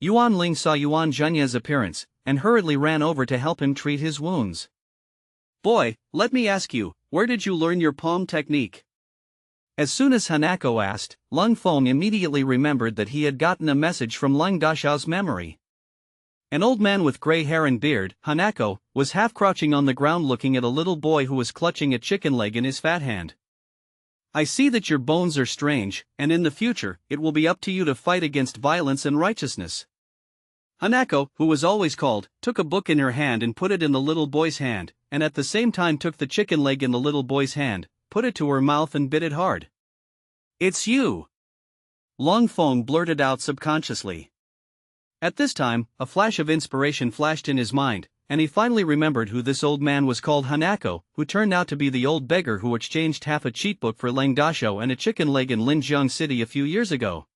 Yuan Ling saw Yuan Zhenya's appearance, and hurriedly ran over to help him treat his wounds. "Boy, let me ask you, where did you learn your palm technique?" As soon as Hanako asked, Leng Feng immediately remembered that he had gotten a message from Leng Dashao's memory. An old man with gray hair and beard, Hanako, was half crouching on the ground looking at a little boy who was clutching a chicken leg in his fat hand. "I see that your bones are strange, and in the future, it will be up to you to fight against violence and righteousness." Hanako, who was always called, took a book in her hand and put it in the little boy's hand, and at the same time took the chicken leg in the little boy's hand, put it to her mouth and bit it hard. "It's you!" Leng Feng blurted out subconsciously. At this time, a flash of inspiration flashed in his mind, and he finally remembered who this old man was called Hanako, who turned out to be the old beggar who exchanged half a cheat book for Leng Dashao and a chicken leg in Linjiang City a few years ago.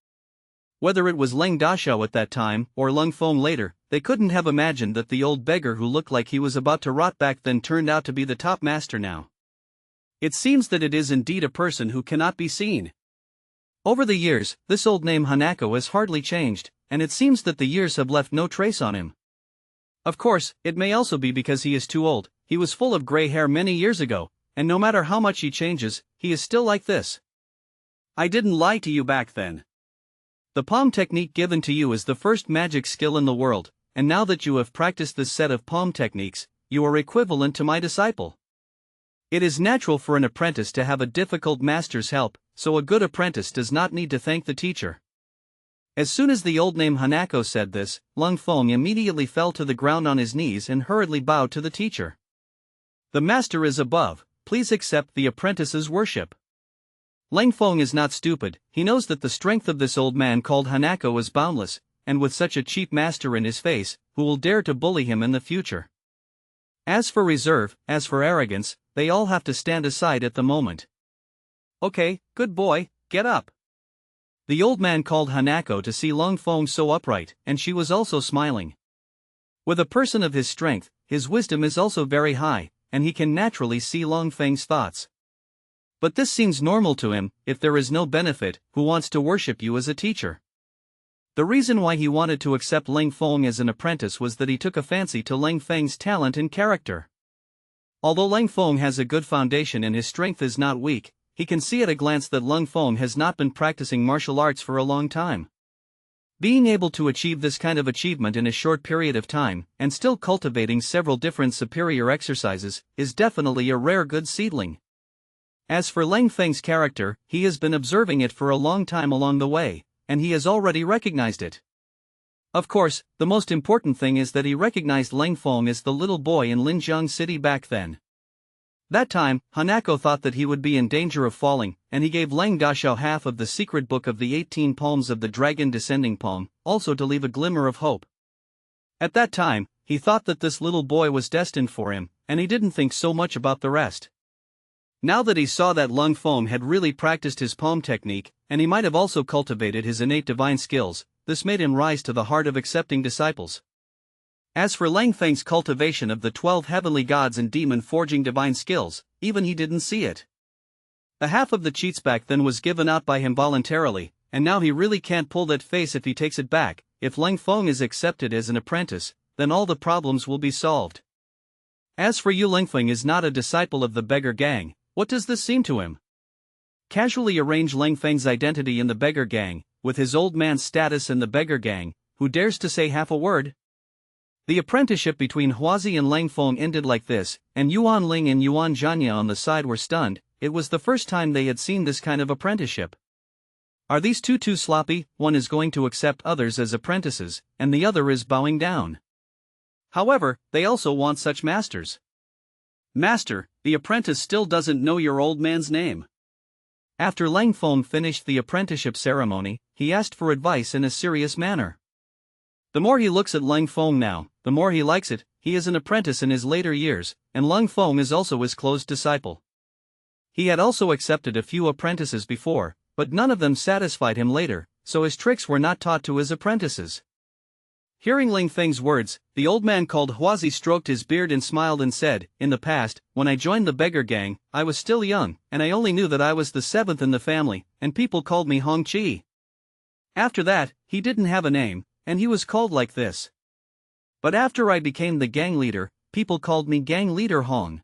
Whether it was Leng Dashao at that time, or Leng Feng later, they couldn't have imagined that the old beggar who looked like he was about to rot back then turned out to be the top master now. It seems that it is indeed a person who cannot be seen. Over the years, this old name Hanako has hardly changed, and it seems that the years have left no trace on him. Of course, it may also be because he is too old. He was full of gray hair many years ago, and no matter how much he changes, he is still like this. "I didn't lie to you back then. The palm technique given to you is the first magic skill in the world, and now that you have practiced this set of palm techniques, you are equivalent to my disciple. It is natural for an apprentice to have a difficult master's help, so a good apprentice does not need to thank the teacher." As soon as the old name Hanako said this, Leng Feng immediately fell to the ground on his knees and hurriedly bowed to the teacher. "The master is above, please accept the apprentice's worship." Leng Feng is not stupid, he knows that the strength of this old man called Hanako is boundless, and with such a cheap master in his face, who will dare to bully him in the future? As for reserve, as for arrogance, they all have to stand aside at the moment. "Okay, good boy, get up." The old man called Hanako to see Leng Feng so upright, and she was also smiling. With a person of his strength, his wisdom is also very high, and he can naturally see Leng Feng's thoughts. But this seems normal to him. If there is no benefit, who wants to worship you as a teacher? The reason why he wanted to accept Leng Feng as an apprentice was that he took a fancy to Leng Feng's talent and character. Although Leng Feng has a good foundation and his strength is not weak, he can see at a glance that Leng Feng has not been practicing martial arts for a long time. Being able to achieve this kind of achievement in a short period of time, and still cultivating several different superior exercises, is definitely a rare good seedling. As for Leng Feng's character, he has been observing it for a long time along the way, and he has already recognized it. Of course, the most important thing is that he recognized Leng Feng as the little boy in Linjiang City back then. That time, Hanako thought that he would be in danger of falling, and he gave Leng Dashao half of the secret book of the 18 palms of the dragon descending palm, also to leave a glimmer of hope. At that time, he thought that this little boy was destined for him, and he didn't think so much about the rest. Now that he saw that Leng Feng had really practiced his palm technique, and he might have also cultivated his innate divine skills, this made him rise to the heart of accepting disciples. As for Leng Feng's cultivation of the 12 heavenly gods and demon-forging divine skills, even he didn't see it. The half of the cheats back then was given out by him voluntarily, and now he really can't pull that face if he takes it back. If Leng Feng is accepted as an apprentice, then all the problems will be solved. As for Yu Lengfeng is not a disciple of the beggar gang, what does this seem to him? Casually arrange Leng Feng's identity in the beggar gang, with his old man's status in the beggar gang, who dares to say half a word? The apprenticeship between Huazi and Leng Feng ended like this, and Yuan Ling and Yuan Zhanya on the side were stunned. It was the first time they had seen this kind of apprenticeship. Are these two too sloppy? One is going to accept others as apprentices, and the other is bowing down. However, they also want such masters. Master, the apprentice still doesn't know your old man's name. After Leng Feng finished the apprenticeship ceremony, he asked for advice in a serious manner. The more he looks at Leng Feng now, the more he likes it. He is an apprentice in his later years, and Leng Feng is also his close disciple. He had also accepted a few apprentices before, but none of them satisfied him later, so his tricks were not taught to his apprentices. Hearing Leng Feng's words, the old man called Huazi stroked his beard and smiled and said, "In the past, when I joined the beggar gang, I was still young, and I only knew that I was the seventh in the family, and people called me Hong Chi. After that, he didn't have a name, and he was called like this. But after I became the gang leader, people called me Gang Leader Hong.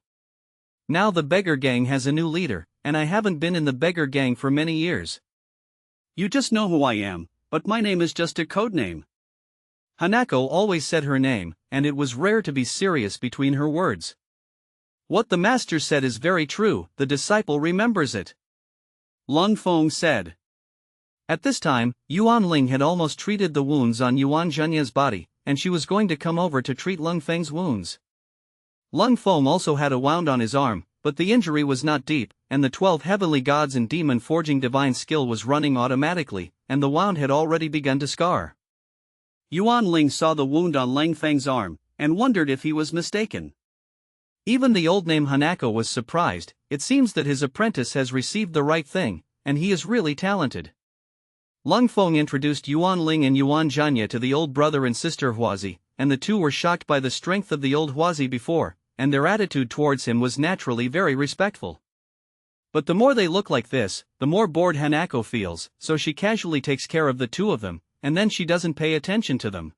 Now the beggar gang has a new leader, and I haven't been in the beggar gang for many years. You just know who I am, but my name is just a code name. Hanako always said her name, and it was rare to be serious between her words. What the master said is very true, the disciple remembers it. Leng Feng said. At this time, Yuan Ling had almost treated the wounds on Yuan Zhenya's body, and she was going to come over to treat Leng Feng's wounds. Leng Feng also had a wound on his arm, but the injury was not deep, and the 12 heavenly gods and demon forging divine skill was running automatically, and the wound had already begun to scar. Yuan Ling saw the wound on Leng Feng's arm, and wondered if he was mistaken. Even the old name Hanako was surprised. It seems that his apprentice has received the right thing, and he is really talented. Leng Feng introduced Yuan Ling and Yuan Zhenya to the old brother and sister Huazi, and the two were shocked by the strength of the old Huazi before, and their attitude towards him was naturally very respectful. But the more they look like this, the more bored Hanako feels, so she casually takes care of the two of them, and then she doesn't pay attention to them.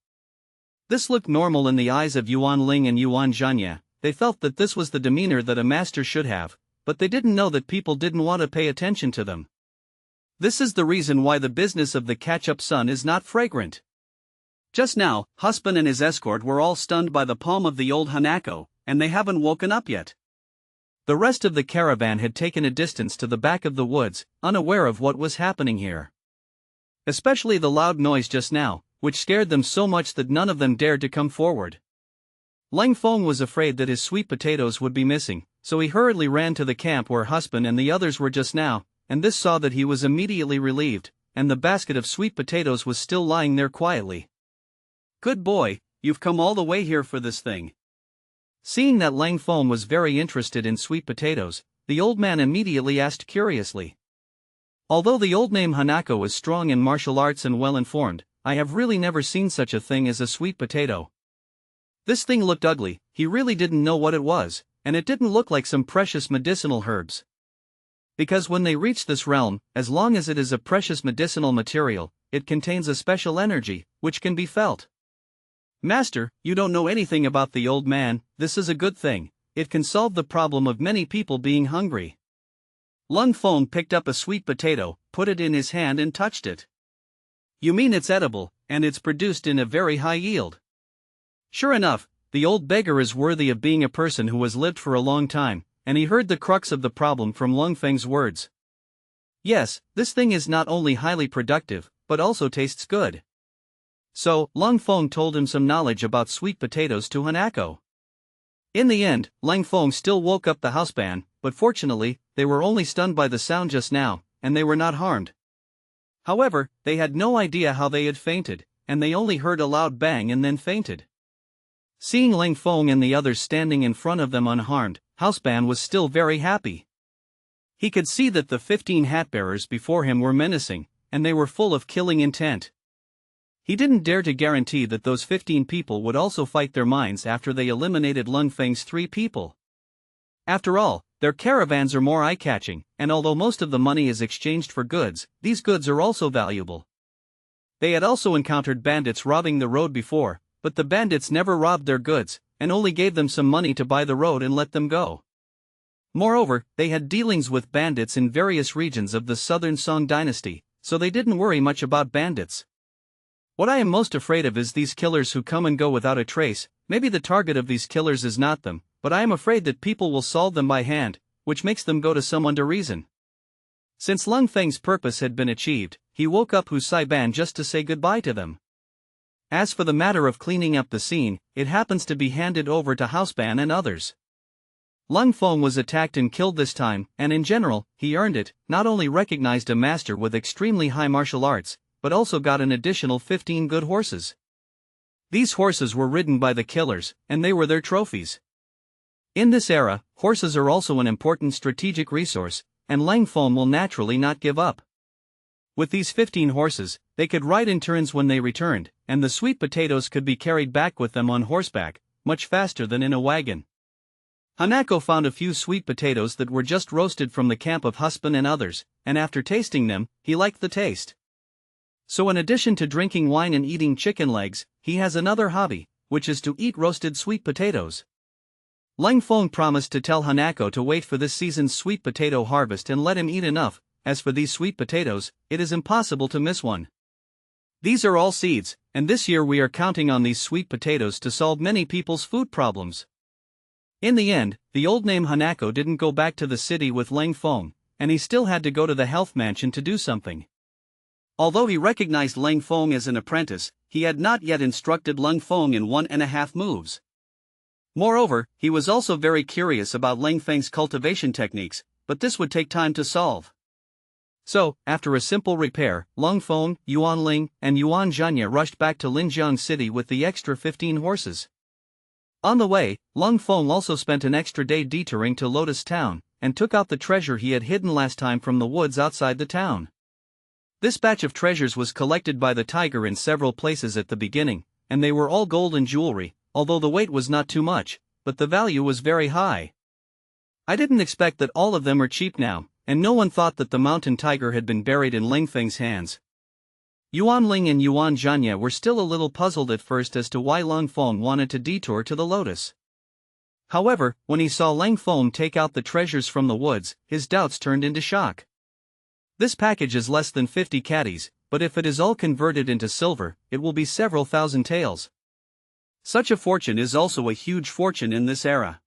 This looked normal in the eyes of Yuan Ling and Yuan Zhenya. They felt that this was the demeanor that a master should have, but they didn't know that people didn't want to pay attention to them. This is the reason why the business of the catch-up sun is not fragrant. Just now, husband and his escort were all stunned by the palm of the old Hanako, and they haven't woken up yet. The rest of the caravan had taken a distance to the back of the woods, unaware of what was happening here. Especially the loud noise just now, which scared them so much that none of them dared to come forward. Leng Feng was afraid that his sweet potatoes would be missing, so he hurriedly ran to the camp where husband and the others were just now, and this saw that he was immediately relieved, and the basket of sweet potatoes was still lying there quietly. Good boy, you've come all the way here for this thing. Seeing that Leng Feng was very interested in sweet potatoes, the old man immediately asked curiously. Although the old name Hanako is strong in martial arts and well informed, I have really never seen such a thing as a sweet potato. This thing looked ugly, he really didn't know what it was, and it didn't look like some precious medicinal herbs. Because when they reach this realm, as long as it is a precious medicinal material, it contains a special energy, which can be felt. Master, you don't know anything about the old man. This is a good thing, it can solve the problem of many people being hungry. Leng Feng picked up a sweet potato, put it in his hand and touched it. You mean it's edible, and it's produced in a very high yield. Sure enough, the old beggar is worthy of being a person who has lived for a long time, and he heard the crux of the problem from Leng Feng's words. Yes, this thing is not only highly productive, but also tastes good. So, Leng Feng told him some knowledge about sweet potatoes to Hanako. In the end, Leng Feng still woke up the housepan, but fortunately, they were only stunned by the sound just now, and they were not harmed. However, they had no idea how they had fainted, and they only heard a loud bang and then fainted. Seeing Leng Feng and the others standing in front of them unharmed, Housepan was still very happy. He could see that the 15 hat-bearers before him were menacing, and they were full of killing intent. He didn't dare to guarantee that those 15 people would also fight their minds after they eliminated Leng Feng's 3 people. After all, their caravans are more eye-catching, and although most of the money is exchanged for goods, these goods are also valuable. They had also encountered bandits robbing the road before, but the bandits never robbed their goods, and only gave them some money to buy the road and let them go. Moreover, they had dealings with bandits in various regions of the Southern Song Dynasty, so they didn't worry much about bandits. What I am most afraid of is these killers who come and go without a trace. Maybe the target of these killers is not them, but I am afraid that people will solve them by hand, which makes them go to someone to reason. Since Leng Feng's purpose had been achieved, he woke up Hu Saiban just to say goodbye to them. As for the matter of cleaning up the scene, it happens to be handed over to Houseban and others. Leng Feng was attacked and killed this time, and in general, he earned it, not only recognized a master with extremely high martial arts, but also got an additional 15 good horses. These horses were ridden by the killers, and they were their trophies. In this era, horses are also an important strategic resource, and Leng Feng will naturally not give up. With these 15 horses, they could ride in turns when they returned, and the sweet potatoes could be carried back with them on horseback, much faster than in a wagon. Hanako found a few sweet potatoes that were just roasted from the camp of husband and others, and after tasting them, he liked the taste. So in addition to drinking wine and eating chicken legs, he has another hobby, which is to eat roasted sweet potatoes. Leng Feng promised to tell Hanako to wait for this season's sweet potato harvest and let him eat enough. As for these sweet potatoes, it is impossible to miss one. These are all seeds, and this year we are counting on these sweet potatoes to solve many people's food problems. In the end, the old name Hanako didn't go back to the city with Leng Feng, and he still had to go to the health mansion to do something. Although he recognized Leng Feng as an apprentice, he had not yet instructed Leng Feng in 1.5 moves. Moreover, he was also very curious about Leng Feng's cultivation techniques, but this would take time to solve. So, after a simple repair, Leng Feng, Yuan Ling, and Yuan Zhenya rushed back to Linjiang City with the extra 15 horses. On the way, Leng Feng also spent an extra day detouring to Lotus Town, and took out the treasure he had hidden last time from the woods outside the town. This batch of treasures was collected by the tiger in several places at the beginning, and they were all gold and jewelry, although the weight was not too much, but the value was very high. I didn't expect that all of them are cheap now, and no one thought that the mountain tiger had been buried in Leng Feng's hands. Yuan Ling and Yuan Zhenya were still a little puzzled at first as to why Leng Feng wanted to detour to the lotus. However, when he saw Leng Feng take out the treasures from the woods, his doubts turned into shock. This package is less than 50 caddies, but if it is all converted into silver, it will be several thousand taels. Such a fortune is also a huge fortune in this era.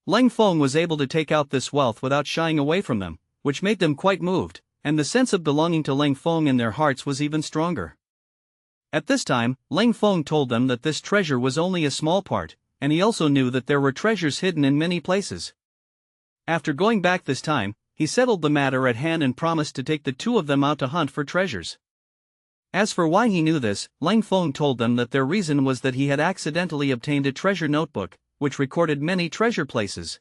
Leng Feng was able to take out this wealth without shying away from them, which made them quite moved, and the sense of belonging to Leng Feng in their hearts was even stronger. At this time, Leng Feng told them that this treasure was only a small part, and he also knew that there were treasures hidden in many places. After going back this time, he settled the matter at hand and promised to take the two of them out to hunt for treasures. As for why he knew this, Leng Feng told them that their reason was that he had accidentally obtained a treasure notebook, which recorded many treasure places.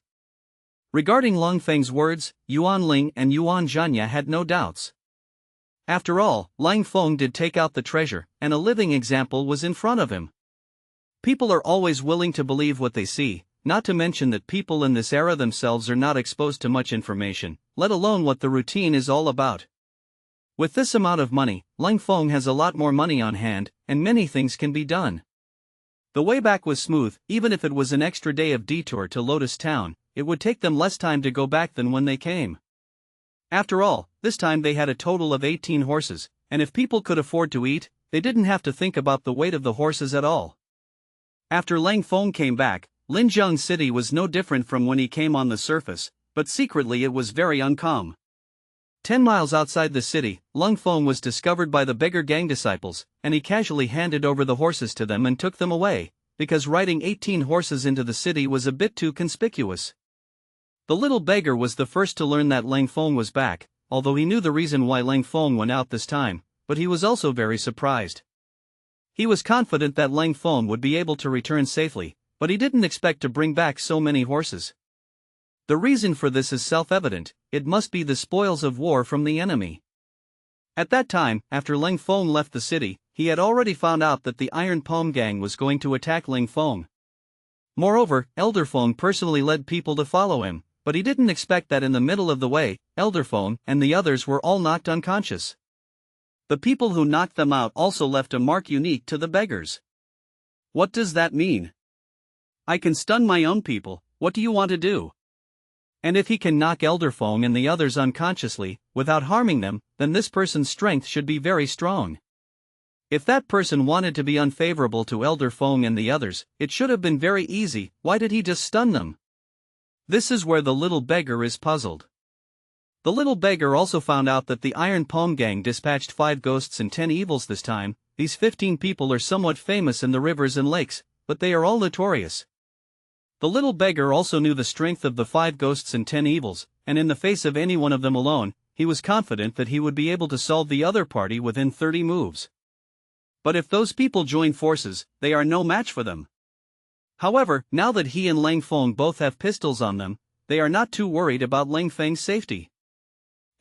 Regarding Leng Feng's words, Yuan Ling and Yuan Zhenya had no doubts. After all, Leng Feng did take out the treasure, and a living example was in front of him. People are always willing to believe what they see, not to mention that people in this era themselves are not exposed to much information, let alone what the routine is all about. With this amount of money, Leng Feng has a lot more money on hand, and many things can be done. The way back was smooth. Even if it was an extra day of detour to Lotus Town, it would take them less time to go back than when they came. After all, this time they had a total of 18 horses, and if people could afford to eat, they didn't have to think about the weight of the horses at all. After Leng Feng came back, Linjiang City was no different from when he came on the surface, but secretly it was very uncalm. 10 miles outside the city, Leng Feng was discovered by the beggar gang disciples, and he casually handed over the horses to them and took them away, because riding 18 horses into the city was a bit too conspicuous. The little beggar was the first to learn that Leng Feng was back, although he knew the reason why Leng Feng went out this time, but he was also very surprised. He was confident that Leng Feng would be able to return safely, but he didn't expect to bring back so many horses. The reason for this is self-evident: it must be the spoils of war from the enemy. At that time, after Leng Feng left the city, he had already found out that the Iron Palm Gang was going to attack Leng Feng. Moreover, Elder Feng personally led people to follow him, but he didn't expect that in the middle of the way, Elder Feng and the others were all knocked unconscious. The people who knocked them out also left a mark unique to the beggars. What does that mean? I can stun my own people, what do you want to do? And if he can knock Elder Feng and the others unconsciously, without harming them, then this person's strength should be very strong. If that person wanted to be unfavorable to Elder Feng and the others, it should have been very easy. Why did he just stun them? This is where the little beggar is puzzled. The little beggar also found out that the Iron Palm Gang dispatched 5 ghosts and 10 evils this time. These 15 people are somewhat famous in the rivers and lakes, but they are all notorious. The little beggar also knew the strength of the 5 ghosts and 10 evils, and in the face of any one of them alone, he was confident that he would be able to solve the other party within 30 moves. But if those people join forces, they are no match for them. However, now that he and Leng Feng both have pistols on them, they are not too worried about Leng Feng's safety.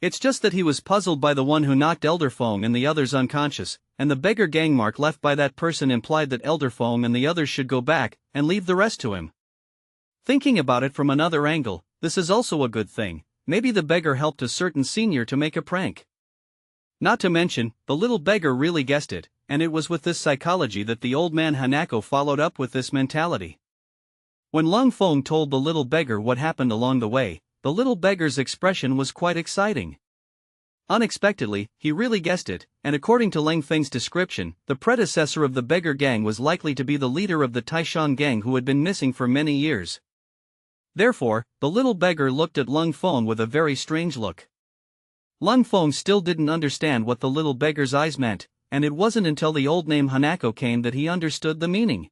It's just that he was puzzled by the one who knocked Elder Feng and the others unconscious, and the beggar gang mark left by that person implied that Elder Feng and the others should go back and leave the rest to him. Thinking about it from another angle, this is also a good thing. Maybe the beggar helped a certain senior to make a prank. Not to mention, the little beggar really guessed it, and it was with this psychology that the old man Hanako followed up with this mentality. When Leng Feng told the little beggar what happened along the way, the little beggar's expression was quite exciting. Unexpectedly, he really guessed it, and according to Leng Feng's description, the predecessor of the beggar gang was likely to be the leader of the Taishan gang who had been missing for many years. Therefore, the little beggar looked at Leng Feng with a very strange look. Leng Feng still didn't understand what the little beggar's eyes meant, and it wasn't until the old name Hanako came that he understood the meaning.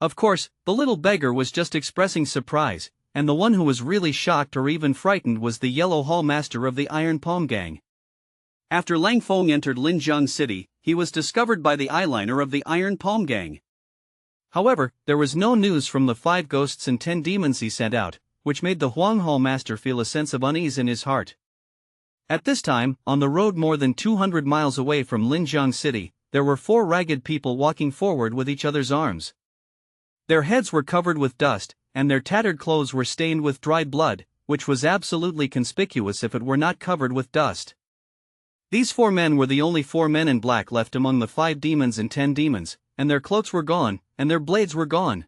Of course, the little beggar was just expressing surprise, and the one who was really shocked or even frightened was the yellow hall master of the Iron Palm gang. After Leng Feng entered Linjiang City, he was discovered by the eyeliner of the Iron Palm gang. However, there was no news from the 5 ghosts and 10 demons he sent out, which made the Huang Hall master feel a sense of unease in his heart. At this time, on the road more than 200 miles away from Linjiang City, there were 4 ragged people walking forward with each other's arms. Their heads were covered with dust, and their tattered clothes were stained with dried blood, which was absolutely conspicuous if it were not covered with dust. These 4 men were the only 4 men in black left among the 5 demons and 10 demons, and their cloaks were gone, and their blades were gone.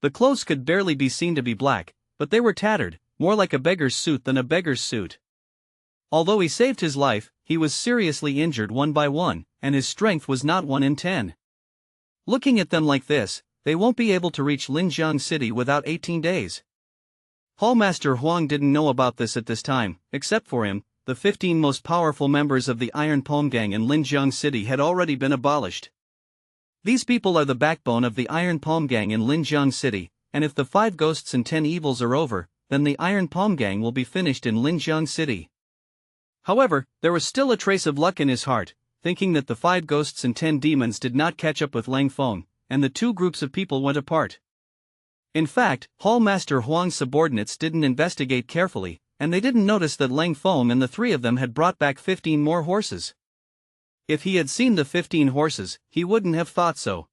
The clothes could barely be seen to be black, but they were tattered, more like a beggar's suit than a beggar's suit. Although he saved his life, he was seriously injured one by one, and his strength was not 1 in 10. Looking at them like this, they won't be able to reach Linjiang City without 18 days. Hallmaster Huang didn't know about this at this time. Except for him, the 15 most powerful members of the Iron Palm gang in Linjiang City had already been abolished. These people are the backbone of the Iron Palm gang in Linjiang City, and if the 5 ghosts and 10 evils are over, then the Iron Palm gang will be finished in Linjiang City. However, there was still a trace of luck in his heart, thinking that the 5 ghosts and 10 demons did not catch up with Leng Feng, and the 2 groups of people went apart. In fact, Hallmaster Huang's subordinates didn't investigate carefully, and they didn't notice that Leng Feng and the 3 of them had brought back 15 more horses. If he had seen the 15 horses, he wouldn't have thought so.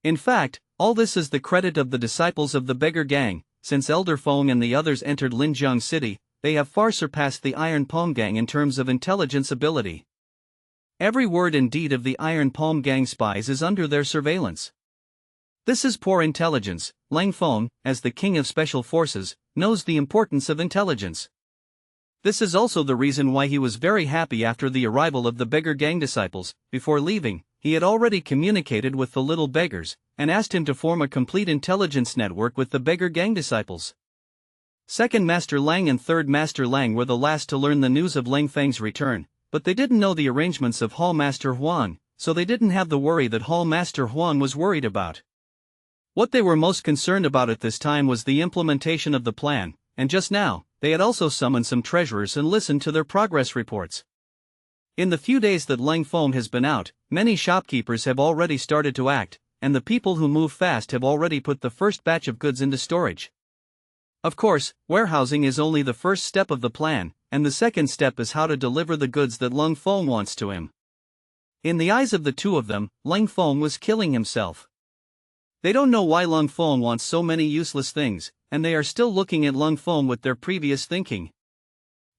In fact, all this is the credit of the disciples of the beggar gang. Since Elder Feng and the others entered Linjiang City, they have far surpassed the Iron Palm gang in terms of intelligence ability. Every word and deed of the Iron Palm gang spies is under their surveillance. This is poor intelligence. Leng Feng, as the king of special forces, knows the importance of intelligence. This is also the reason why he was very happy after the arrival of the beggar gang disciples. Before leaving, he had already communicated with the little beggars, and asked him to form a complete intelligence network with the beggar gang disciples. Second Master Lang and Third Master Lang were the last to learn the news of Leng Feng's return, but they didn't know the arrangements of Hall Master Huang, so they didn't have the worry that Hall Master Huang was worried about. What they were most concerned about at this time was the implementation of the plan, and just now, they had also summoned some treasurers and listened to their progress reports. In the few days that Leng Feng has been out, many shopkeepers have already started to act, and the people who move fast have already put the first batch of goods into storage. Of course, warehousing is only the first step of the plan, and the second step is how to deliver the goods that Leng Feng wants to him. In the eyes of the 2 of them, Leng Feng was killing himself. They don't know why Leng Feng wants so many useless things, and they are still looking at Leng Feng with their previous thinking.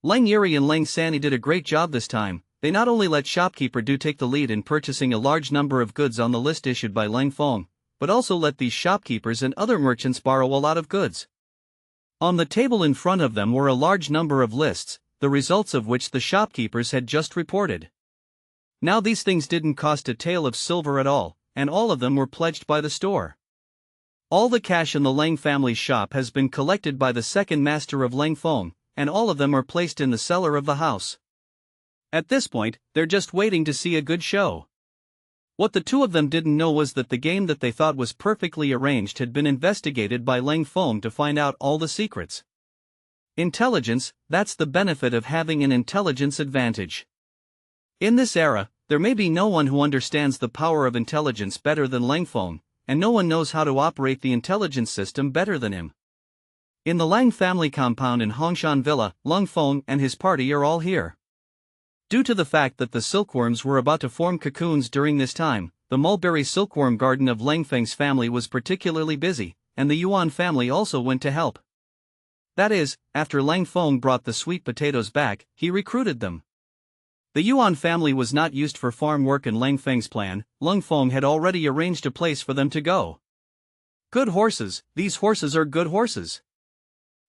Leng Yuri and Leng Sanny did a great job this time. They not only let shopkeeper Du take the lead in purchasing a large number of goods on the list issued by Leng Feng, but also let these shopkeepers and other merchants borrow a lot of goods. On the table in front of them were a large number of lists, the results of which the shopkeepers had just reported. Now these things didn't cost a tael of silver at all, and all of them were pledged by the store. All the cash in the Leng family's shop has been collected by the second master of Leng Feng, and all of them are placed in the cellar of the house. At this point, they're just waiting to see a good show. What the 2 of them didn't know was that the game that they thought was perfectly arranged had been investigated by Leng Feng to find out all the secrets. Intelligence, that's the benefit of having an intelligence advantage. In this era, there may be no one who understands the power of intelligence better than Leng Feng, and no one knows how to operate the intelligence system better than him. In the Lang family compound in Hongshan Villa, Leng Feng and his party are all here. Due to the fact that the silkworms were about to form cocoons during this time, the mulberry silkworm garden of Leng Feng's family was particularly busy, and the Yuan family also went to help. That is, after Leng Feng brought the sweet potatoes back, he recruited them. The Yuan family was not used for farm work in Leng Feng's plan. Leng Feng had already arranged a place for them to go. Good horses, these horses are good horses.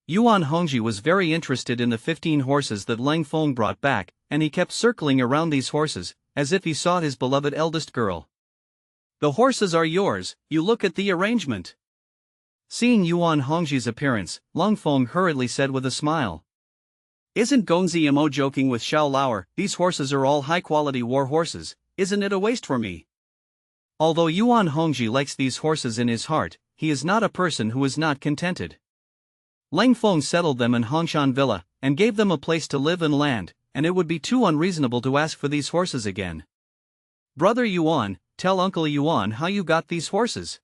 Yuan Hongji was very interested in the 15 horses that Leng Feng brought back, and he kept circling around these horses, as if he sought his beloved eldest girl. The horses are yours, you look at the arrangement. Seeing Yuan Hongji's appearance, Leng Feng hurriedly said with a smile. Isn't Gongzi Mo joking with Xiao Lauer? These horses are all high-quality war horses, isn't it a waste for me? Although Yuan Hongji likes these horses in his heart, he is not a person who is not contented. Leng Feng settled them in Huashan Villa, and gave them a place to live and land, and it would be too unreasonable to ask for these horses again. Brother Yuan, tell Uncle Yuan how you got these horses.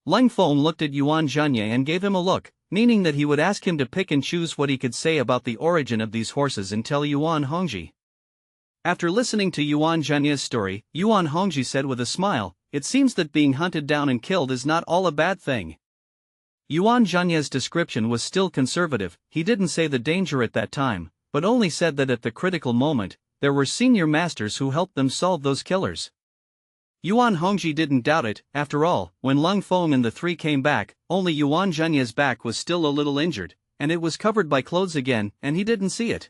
Leng Feng looked at Yuan Zhenya and gave him a look, meaning that he would ask him to pick and choose what he could say about the origin of these horses and tell Yuan Hongji. After listening to Yuan Zhenya's story, Yuan Hongji said with a smile, it seems that being hunted down and killed is not all a bad thing. Yuan Zhenya's description was still conservative, he didn't say the danger at that time, but only said that at the critical moment, there were senior masters who helped them solve those killers. Yuan Hongji didn't doubt it. After all, when Leng Feng and the three came back, only Yuan Zhenya's back was still a little injured, and it was covered by clothes again, and he didn't see it.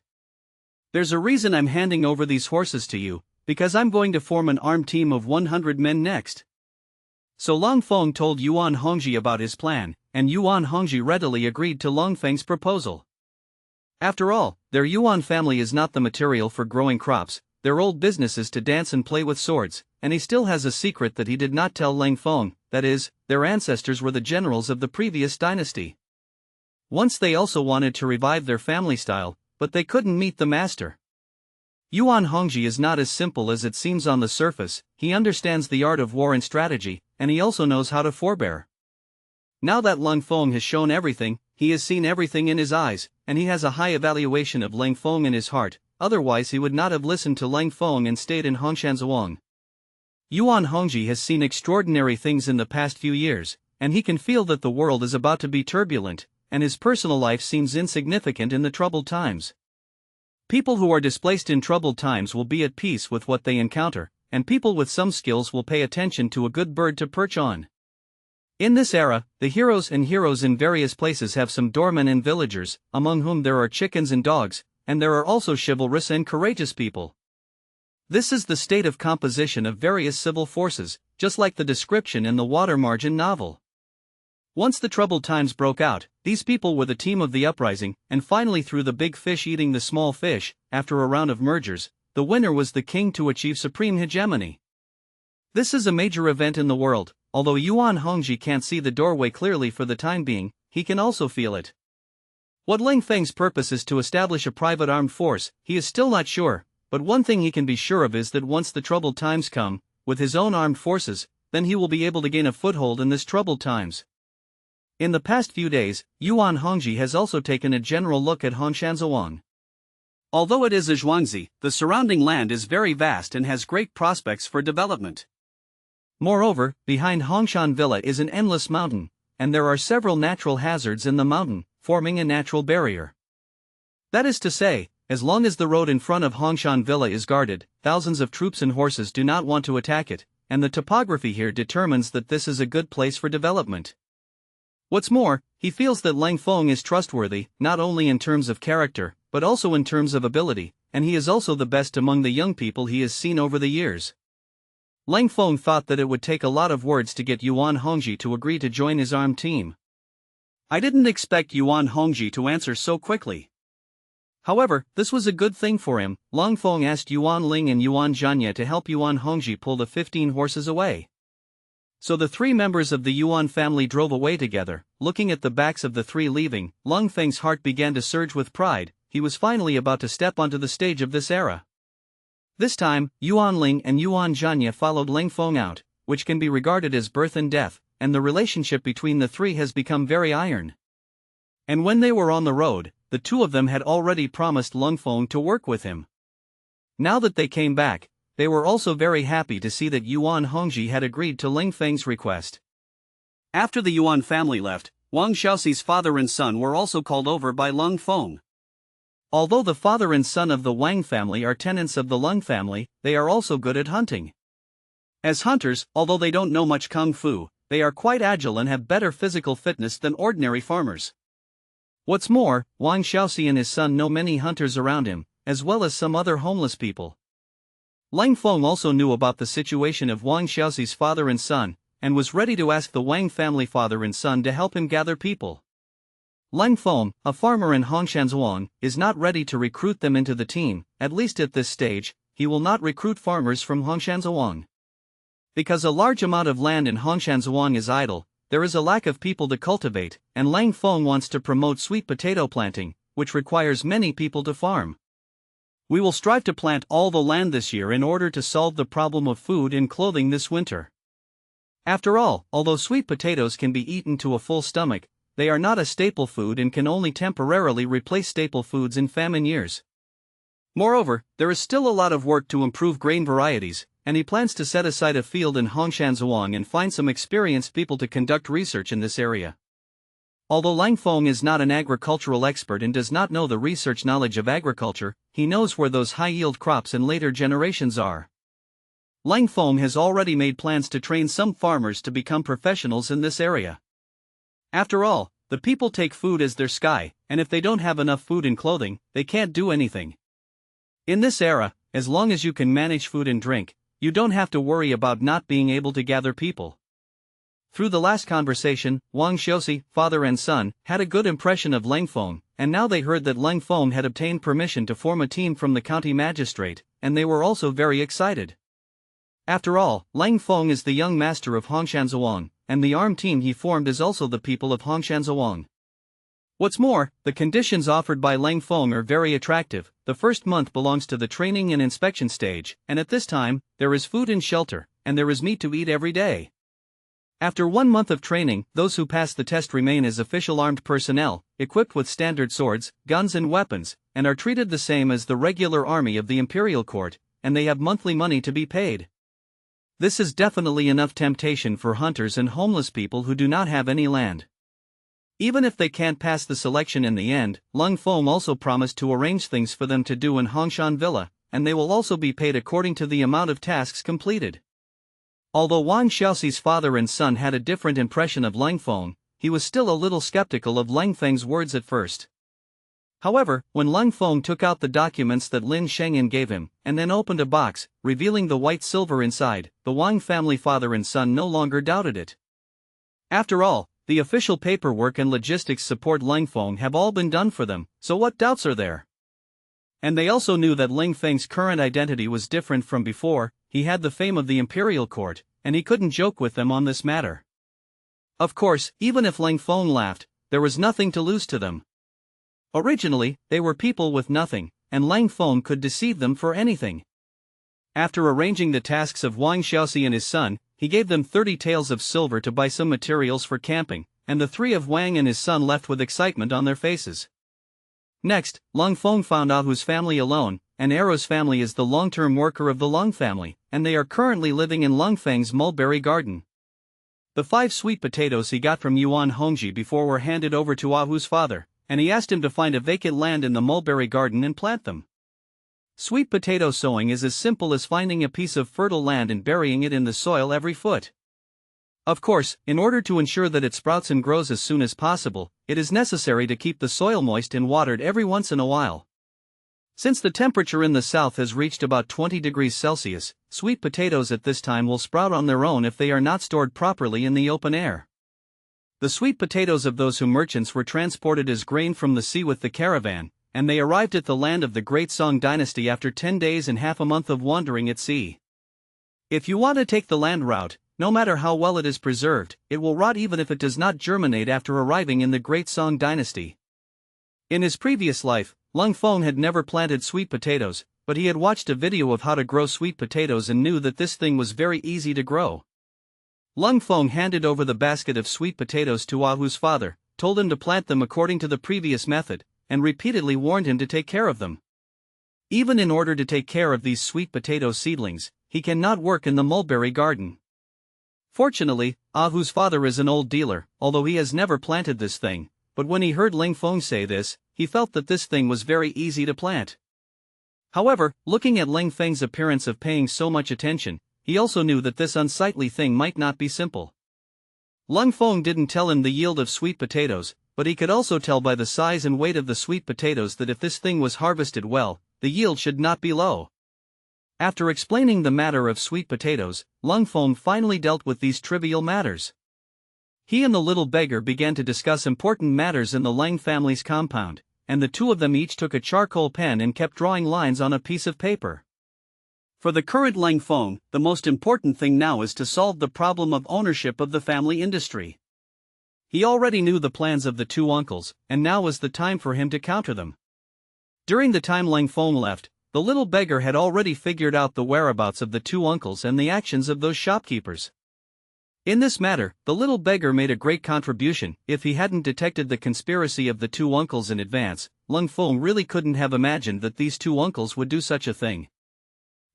There's a reason I'm handing over these horses to you, because I'm going to form an armed team of 100 men next. So Leng Feng told Yuan Hongji about his plan, and Yuan Hongji readily agreed to Leng Feng's proposal. After all, their Yuan family is not the material for growing crops, their old business is to dance and play with swords, and he still has a secret that he did not tell Leng Feng, that is, their ancestors were the generals of the previous dynasty. Once they also wanted to revive their family style, but they couldn't meet the master. Yuan Hongji is not as simple as it seems on the surface, he understands the art of war and strategy, and he also knows how to forbear. Now that Leng Feng has shown everything, he has seen everything in his eyes, and he has a high evaluation of Leng Feng in his heart, otherwise he would not have listened to Leng Feng and stayed in Hongshan. Yuan Hongji has seen extraordinary things in the past few years, and he can feel that the world is about to be turbulent, and his personal life seems insignificant in the troubled times. People who are displaced in troubled times will be at peace with what they encounter, and people with some skills will pay attention to a good bird to perch on. In this era, the heroes in various places have some doormen and villagers, among whom there are chickens and dogs, and there are also chivalrous and courageous people. This is the state of composition of various civil forces, just like the description in the Water Margin novel. Once the troubled times broke out, these people were the team of the uprising, and finally through the big fish eating the small fish, after a round of mergers, the winner was the king to achieve supreme hegemony. This is a major event in the world. Although Yuan Hongji can't see the doorway clearly for the time being, he can also feel it. What Leng Feng's purpose is to establish a private armed force, he is still not sure, but one thing he can be sure of is that once the troubled times come, with his own armed forces, then he will be able to gain a foothold in this troubled times. In the past few days, Yuan Hongji has also taken a general look at Hongshan. Although it is a zhuangzi, the surrounding land is very vast and has great prospects for development. Moreover, behind Hongshan Villa is an endless mountain, and there are several natural hazards in the mountain, forming a natural barrier. That is to say, as long as the road in front of Hongshan Villa is guarded, thousands of troops and horses do not want to attack it, and the topography here determines that this is a good place for development. What's more, he feels that Leng Feng is trustworthy, not only in terms of character, but also in terms of ability, and he is also the best among the young people he has seen over the years. Leng Feng thought that it would take a lot of words to get Yuan Hongji to agree to join his armed team. I didn't expect Yuan Hongji to answer so quickly. However, this was a good thing for him. Leng Feng asked Yuan Ling and Yuan Zhenya to help Yuan Hongji pull the 15 horses away. So the three members of the Yuan family drove away together. Looking at the backs of the three leaving, Leng Feng's heart began to surge with pride. He was finally about to step onto the stage of this era. This time, Yuan Ling and Yuan Zhenya followed Leng Feng out, which can be regarded as birth and death, and the relationship between the three has become very iron. And when they were on the road, the two of them had already promised Leng Feng to work with him. Now that they came back, they were also very happy to see that Yuan Hongji had agreed to Leng Feng's request. After the Yuan family left, Wang Xiaoxi's father and son were also called over by Leng Feng. Although the father and son of the Wang family are tenants of the Leng family, they are also good at hunting. As hunters, although they don't know much kung fu, they are quite agile and have better physical fitness than ordinary farmers. What's more, Wang Xiaoxi and his son know many hunters around him, as well as some other homeless people. Leng Feng also knew about the situation of Wang Xiaoxi's father and son, and was ready to ask the Wang family father and son to help him gather people. Leng Feng, a farmer in Huashan, is not ready to recruit them into the team, at least at this stage. He will not recruit farmers from Huashan. Because a large amount of land in Huashan is idle, there is a lack of people to cultivate, and Leng Feng wants to promote sweet potato planting, which requires many people to farm. We will strive to plant all the land this year in order to solve the problem of food and clothing this winter. After all, although sweet potatoes can be eaten to a full stomach, they are not a staple food and can only temporarily replace staple foods in famine years. Moreover, there is still a lot of work to improve grain varieties, and he plans to set aside a field in Huashan and find some experienced people to conduct research in this area. Although Leng Feng is not an agricultural expert and does not know the research knowledge of agriculture, he knows where those high-yield crops in later generations are. Leng Feng has already made plans to train some farmers to become professionals in this area. After all, the people take food as their sky, and if they don't have enough food and clothing, they can't do anything. In this era, as long as you can manage food and drink, you don't have to worry about not being able to gather people. Through the last conversation, Wang Xiaoxi, father and son, had a good impression of Leng Feng, and now they heard that Leng Feng had obtained permission to form a team from the county magistrate, and they were also very excited. After all, Leng Feng is the young master of Huashan, and the armed team he formed is also the people of Huashan. What's more, the conditions offered by Leng Feng are very attractive. The first month belongs to the training and inspection stage, and at this time, there is food and shelter, and there is meat to eat every day. After 1 month of training, those who pass the test remain as official armed personnel, equipped with standard swords, guns and weapons, and are treated the same as the regular army of the imperial court, and they have monthly money to be paid. This is definitely enough temptation for hunters and homeless people who do not have any land. Even if they can't pass the selection in the end, Leng Feng also promised to arrange things for them to do in Huashan Villa, and they will also be paid according to the amount of tasks completed. Although Wang Xiaoxi's father and son had a different impression of Leng Feng, he was still a little skeptical of Leng Feng's words at first. However, when Leng Feng took out the documents that Lin Shengyan gave him, and then opened a box, revealing the white silver inside, the Wang family father and son no longer doubted it. After all, the official paperwork and logistics support Leng Feng have all been done for them, so what doubts are there? And they also knew that Leng Feng's current identity was different from before. He had the fame of the imperial court, and he couldn't joke with them on this matter. Of course, even if Leng Feng laughed, there was nothing to lose to them. Originally, they were people with nothing, and Leng Feng could deceive them for anything. After arranging the tasks of Wang Xiaoxi and his son, he gave them 30 taels of silver to buy some materials for camping, and the three of Wang and his son left with excitement on their faces. Next, Leng Feng found out whose family alone, and Arrow's family is the long-term worker of the Leng family, and they are currently living in Leng Feng's mulberry garden. The 5 sweet potatoes he got from Yuan Hongji before were handed over to Ahu's father, and he asked him to find a vacant land in the mulberry garden and plant them. Sweet potato sowing is as simple as finding a piece of fertile land and burying it in the soil every foot. Of course, in order to ensure that it sprouts and grows as soon as possible, it is necessary to keep the soil moist and watered every once in a while. Since the temperature in the south has reached about 20 degrees Celsius, sweet potatoes at this time will sprout on their own if they are not stored properly in the open air. The sweet potatoes of those merchants were transported as grain from the sea with the caravan, and they arrived at the land of the Great Song Dynasty after 10 days and half a month of wandering at sea. If you want to take the land route, no matter how well it is preserved, it will rot even if it does not germinate after arriving in the Great Song Dynasty. In his previous life, Leng Feng had never planted sweet potatoes, but he had watched a video of how to grow sweet potatoes and knew that this thing was very easy to grow. Leng Feng handed over the basket of sweet potatoes to Ahu's father, told him to plant them according to the previous method, and repeatedly warned him to take care of them. Even in order to take care of these sweet potato seedlings, he cannot work in the mulberry garden. Fortunately, Ahu's father is an old dealer, although he has never planted this thing, but when he heard Leng Feng say this, he felt that this thing was very easy to plant. However, looking at Leng Feng's appearance of paying so much attention, he also knew that this unsightly thing might not be simple. Leng Feng didn't tell him the yield of sweet potatoes, but he could also tell by the size and weight of the sweet potatoes that if this thing was harvested well, the yield should not be low. After explaining the matter of sweet potatoes, Leng Feng finally dealt with these trivial matters. He and the little beggar began to discuss important matters in the Leng family's compound, and the two of them each took a charcoal pen and kept drawing lines on a piece of paper. For the current Leng Feng, the most important thing now is to solve the problem of ownership of the family industry. He already knew the plans of the two uncles, and now was the time for him to counter them. During the time Leng Feng left, the little beggar had already figured out the whereabouts of the two uncles and the actions of those shopkeepers. In this matter, the little beggar made a great contribution. If he hadn't detected the conspiracy of the two uncles in advance, Leng Feng really couldn't have imagined that these two uncles would do such a thing.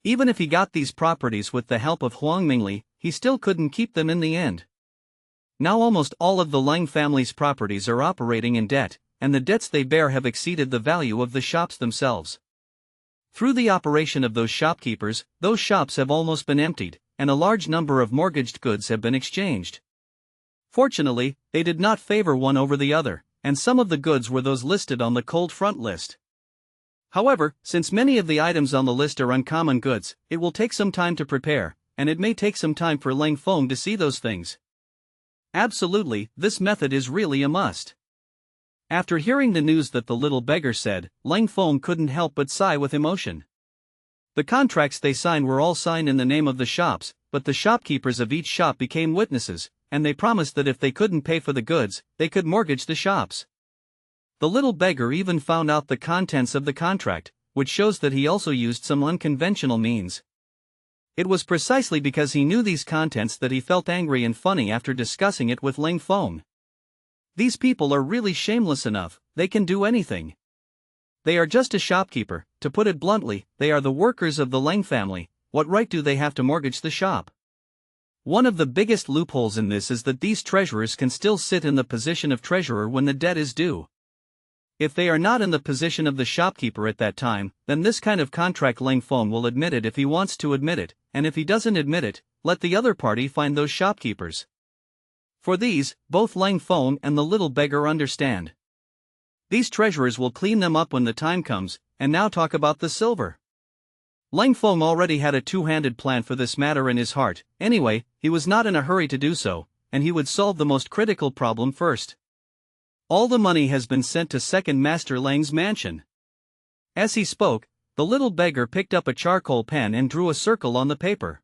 Even if he got these properties with the help of Huang Mingli, he still couldn't keep them in the end. Now almost all of the Leng family's properties are operating in debt, and the debts they bear have exceeded the value of the shops themselves. Through the operation of those shopkeepers, those shops have almost been emptied, and a large number of mortgaged goods have been exchanged. Fortunately, they did not favor one over the other, and some of the goods were those listed on the cold front list. However, since many of the items on the list are uncommon goods, it will take some time to prepare, and it may take some time for Leng Feng to see those things. Absolutely, this method is really a must. After hearing the news that the little beggar said, Leng Feng couldn't help but sigh with emotion. The contracts they signed were all signed in the name of the shops, but the shopkeepers of each shop became witnesses, and they promised that if they couldn't pay for the goods, they could mortgage the shops. The little beggar even found out the contents of the contract, which shows that he also used some unconventional means. It was precisely because he knew these contents that he felt angry and funny after discussing it with Leng Feng. These people are really shameless enough, they can do anything. They are just a shopkeeper, to put it bluntly, they are the workers of the Leng family. What right do they have to mortgage the shop? One of the biggest loopholes in this is that these treasurers can still sit in the position of treasurer when the debt is due. If they are not in the position of the shopkeeper at that time, then this kind of contract Leng Feng will admit it if he wants to admit it, and if he doesn't admit it, let the other party find those shopkeepers. For these, both Leng Feng and the little beggar understand. These treasurers will clean them up when the time comes, and now talk about the silver. Leng Feng already had a two-handed plan for this matter in his heart. Anyway, he was not in a hurry to do so, and he would solve the most critical problem first. All the money has been sent to Second Master Leng's mansion. As he spoke, the little beggar picked up a charcoal pen and drew a circle on the paper.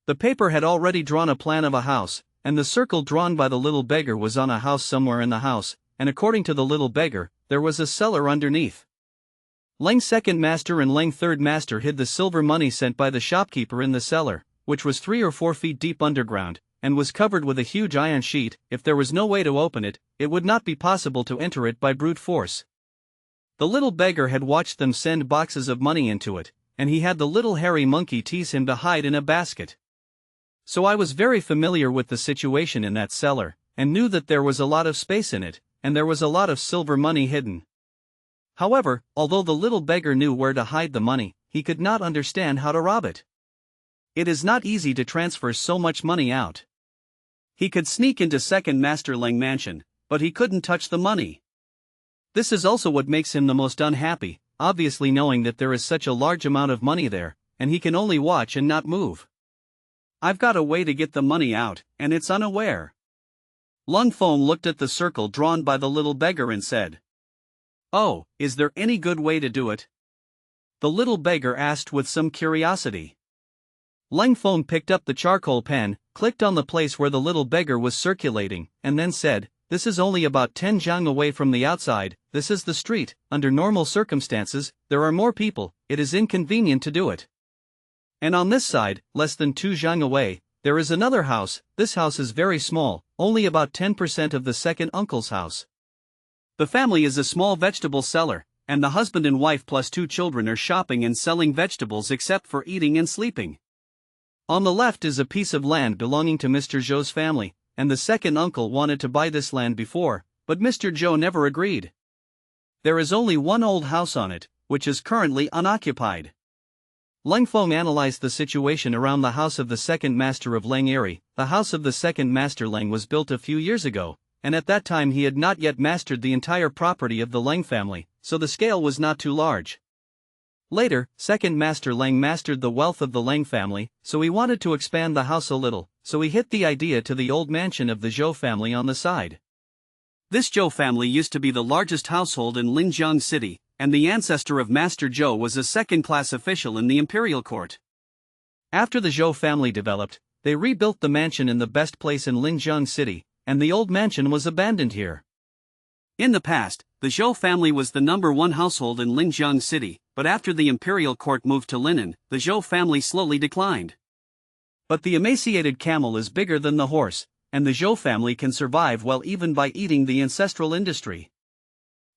The paper had already drawn a plan of a house, and the circle drawn by the little beggar was on a house somewhere in the house, and according to the little beggar, there was a cellar underneath. Leng's second master and Leng's third master hid the silver money sent by the shopkeeper in the cellar, which was 3 or 4 feet deep underground, and was covered with a huge iron sheet. If there was no way to open it, it would not be possible to enter it by brute force. The little beggar had watched them send boxes of money into it, and he had the little hairy monkey tease him to hide in a basket. So I was very familiar with the situation in that cellar, and knew that there was a lot of space in it, and there was a lot of silver money hidden. However, although the little beggar knew where to hide the money, he could not understand how to rob it. It is not easy to transfer so much money out. He could sneak into Second Master Leng Mansion, but he couldn't touch the money. This is also what makes him the most unhappy, obviously knowing that there is such a large amount of money there, and he can only watch and not move. I've got a way to get the money out, and it's unaware. Leng Feng looked at the circle drawn by the little beggar and said, "Oh, is there any good way to do it?" The little beggar asked with some curiosity. Leng Feng picked up the charcoal pen, clicked on the place where the little beggar was circulating, and then said, "This is only about 10 zhang away from the outside, this is the street. Under normal circumstances, there are more people, it is inconvenient to do it. And on this side, less than 2 zhang away, there is another house. This house is very small, only about 10% of the second uncle's house. The family is a small vegetable seller, and the husband and wife plus 2 children are shopping and selling vegetables except for eating and sleeping. On the left is a piece of land belonging to Mr. Zhou's family, and the second uncle wanted to buy this land before, but Mr. Zhou never agreed. There is only one old house on it, which is currently unoccupied. Leng Feng analyzed the situation around the house of the second master of Leng Eri. The house of the second master Leng was built a few years ago, and at that time he had not yet mastered the entire property of the Leng family, so the scale was not too large. Later, second master Leng mastered the wealth of the Leng family, so he wanted to expand the house a little, so he hit the idea to the old mansion of the Zhou family on the side. This Zhou family used to be the largest household in Linjiang City, and the ancestor of Master Zhou was a second-class official in the imperial court. After the Zhou family developed, they rebuilt the mansion in the best place in Linjiang City, and the old mansion was abandoned here. In the past, the Zhou family was the #1 household in Linjiang City, but after the imperial court moved to Linen, the Zhou family slowly declined. But the emaciated camel is bigger than the horse, and the Zhou family can survive well even by eating the ancestral industry.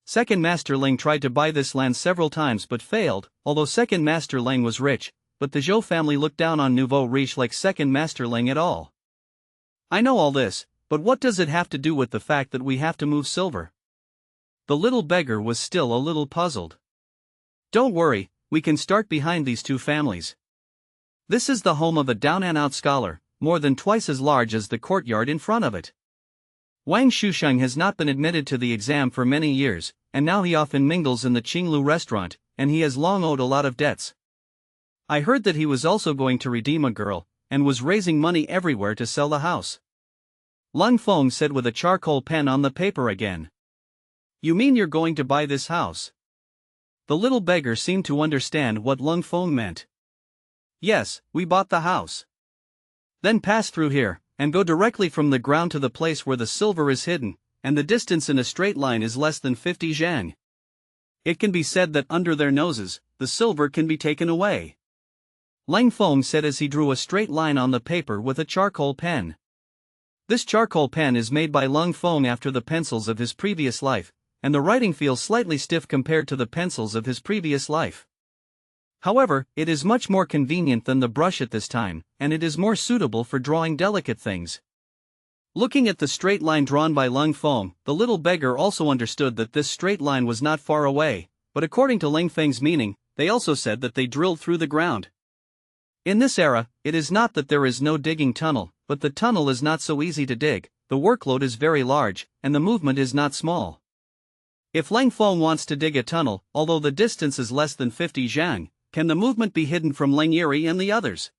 Second Master Leng tried to buy this land several times but failed, although Second Master Leng was rich, but the Zhou family looked down on nouveau riche like Second Master Leng at all. I know all this, but what does it have to do with the fact that we have to move silver? The little beggar was still a little puzzled. Don't worry, we can start behind these two families. This is the home of a down-and-out scholar, more than twice as large as the courtyard in front of it. Wang Shusheng has not been admitted to the exam for many years, and now he often mingles in the Qinglu restaurant, and he has long owed a lot of debts. I heard that he was also going to redeem a girl, and was raising money everywhere to sell the house. Leng Feng said with a charcoal pen on the paper again. You mean you're going to buy this house? The little beggar seemed to understand what Leng Feng meant. Yes, we bought the house. Then pass through here, and go directly from the ground to the place where the silver is hidden, and the distance in a straight line is less than 50 zhang. It can be said that under their noses, the silver can be taken away. Leng Feng said as he drew a straight line on the paper with a charcoal pen. This charcoal pen is made by Leng Feng after the pencils of his previous life, and the writing feels slightly stiff compared to the pencils of his previous life. However, it is much more convenient than the brush at this time, and it is more suitable for drawing delicate things. Looking at the straight line drawn by Leng Feng, the little beggar also understood that this straight line was not far away, but according to Leng Feng's meaning, they also said that they drilled through the ground. In this era, it is not that there is no digging tunnel, but the tunnel is not so easy to dig, the workload is very large, and the movement is not small. If Leng Feng wants to dig a tunnel, although the distance is less than 50 zhang, can the movement be hidden from Leng Eri and the others?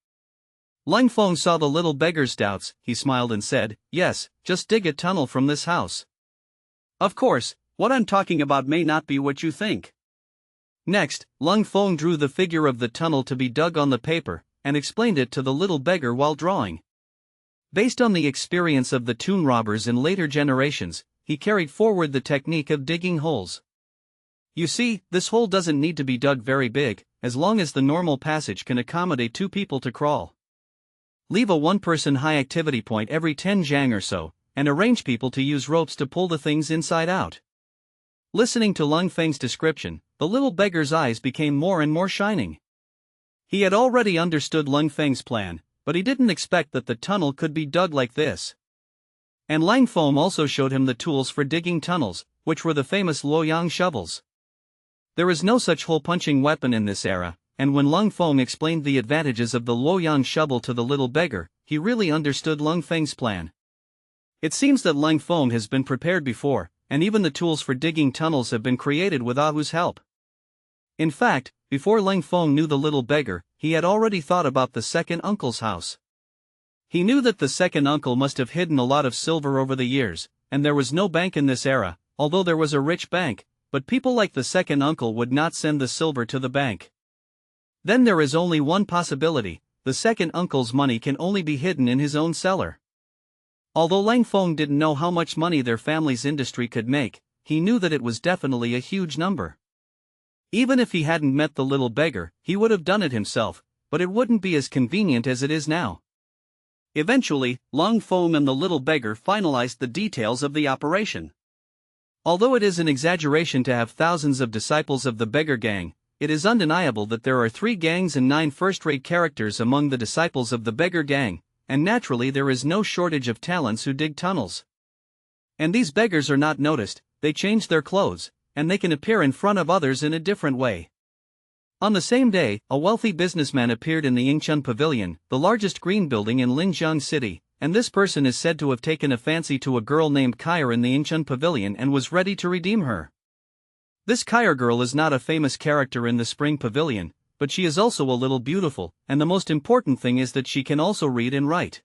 Leng Feng saw the little beggar's doubts, he smiled and said, yes, just dig a tunnel from this house. Of course, what I'm talking about may not be what you think. Next, Leng Feng drew the figure of the tunnel to be dug on the paper, and explained it to the little beggar while drawing. Based on the experience of the tomb robbers in later generations, he carried forward the technique of digging holes. You see, this hole doesn't need to be dug very big, as long as the normal passage can accommodate 2 people to crawl. Leave a 1-person high activity point every 10 zhang or so, and arrange people to use ropes to pull the things inside out. Listening to Leng Feng's description, the little beggar's eyes became more and more shining. He had already understood Leng Feng's plan, but he didn't expect that the tunnel could be dug like this. And Leng Feng also showed him the tools for digging tunnels, which were the famous Luoyang shovels. There is no such hole-punching weapon in this era, and when Leng Feng explained the advantages of the Luoyang shovel to the little beggar, he really understood Leng Feng's plan. It seems that Leng Feng has been prepared before, and even the tools for digging tunnels have been created with Ahu's help. In fact, before Leng Feng knew the little beggar, he had already thought about the second uncle's house. He knew that the second uncle must have hidden a lot of silver over the years, and there was no bank in this era, although there was a rich bank, but people like the second uncle would not send the silver to the bank. Then there is only one possibility: the second uncle's money can only be hidden in his own cellar. Although Leng Feng didn't know how much money their family's industry could make, he knew that it was definitely a huge number. Even if he hadn't met the little beggar, he would have done it himself, but it wouldn't be as convenient as it is now. Eventually, Leng Feng and the little beggar finalized the details of the operation. Although it is an exaggeration to have thousands of disciples of the beggar gang, it is undeniable that there are 3 gangs and 9 first-rate characters among the disciples of the beggar gang, and naturally there is no shortage of talents who dig tunnels. And these beggars are not noticed, they change their clothes, and they can appear in front of others in a different way. On the same day, a wealthy businessman appeared in the Yingchun Pavilion, the largest green building in Linjiang City, and this person is said to have taken a fancy to a girl named Kyer in the Yingchun Pavilion and was ready to redeem her. This Kyer girl is not a famous character in the Spring Pavilion, but she is also a little beautiful, and the most important thing is that she can also read and write.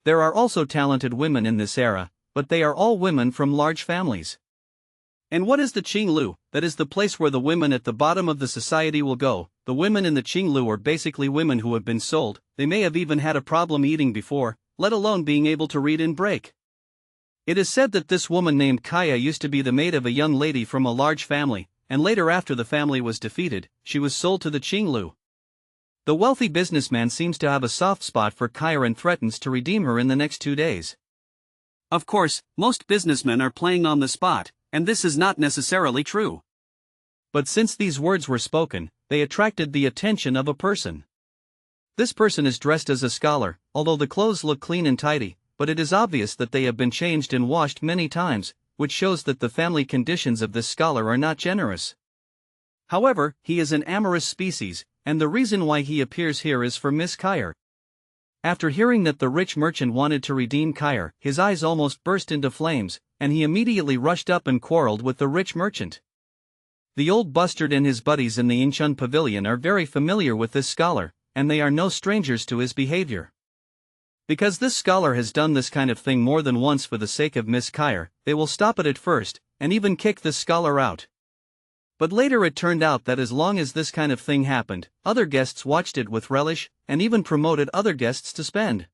There are also talented women in this era, but they are all women from large families. And what is the Qinglu? That is the place where the women at the bottom of the society will go. The women in the Qinglu are basically women who have been sold. They may have even had a problem eating before, let alone being able to read and break. It is said that this woman named Kaya used to be the maid of a young lady from a large family, and later after the family was defeated, she was sold to the Qinglu. The wealthy businessman seems to have a soft spot for Kaya and threatens to redeem her in the next 2 days. Of course, most businessmen are playing on the spot, and this is not necessarily true. But since these words were spoken, they attracted the attention of a person. This person is dressed as a scholar, although the clothes look clean and tidy, but it is obvious that they have been changed and washed many times, which shows that the family conditions of this scholar are not generous. However, he is an amorous species, and the reason why he appears here is for Miss Kyer. After hearing that the rich merchant wanted to redeem Kyer, his eyes almost burst into flames, and he immediately rushed up and quarreled with the rich merchant. The old bustard and his buddies in the Yingchun Pavilion are very familiar with this scholar, and they are no strangers to his behavior. Because this scholar has done this kind of thing more than once for the sake of Miss Kyer, they will stop it at first, and even kick this scholar out. But later it turned out that as long as this kind of thing happened, other guests watched it with relish, and even promoted other guests to spend.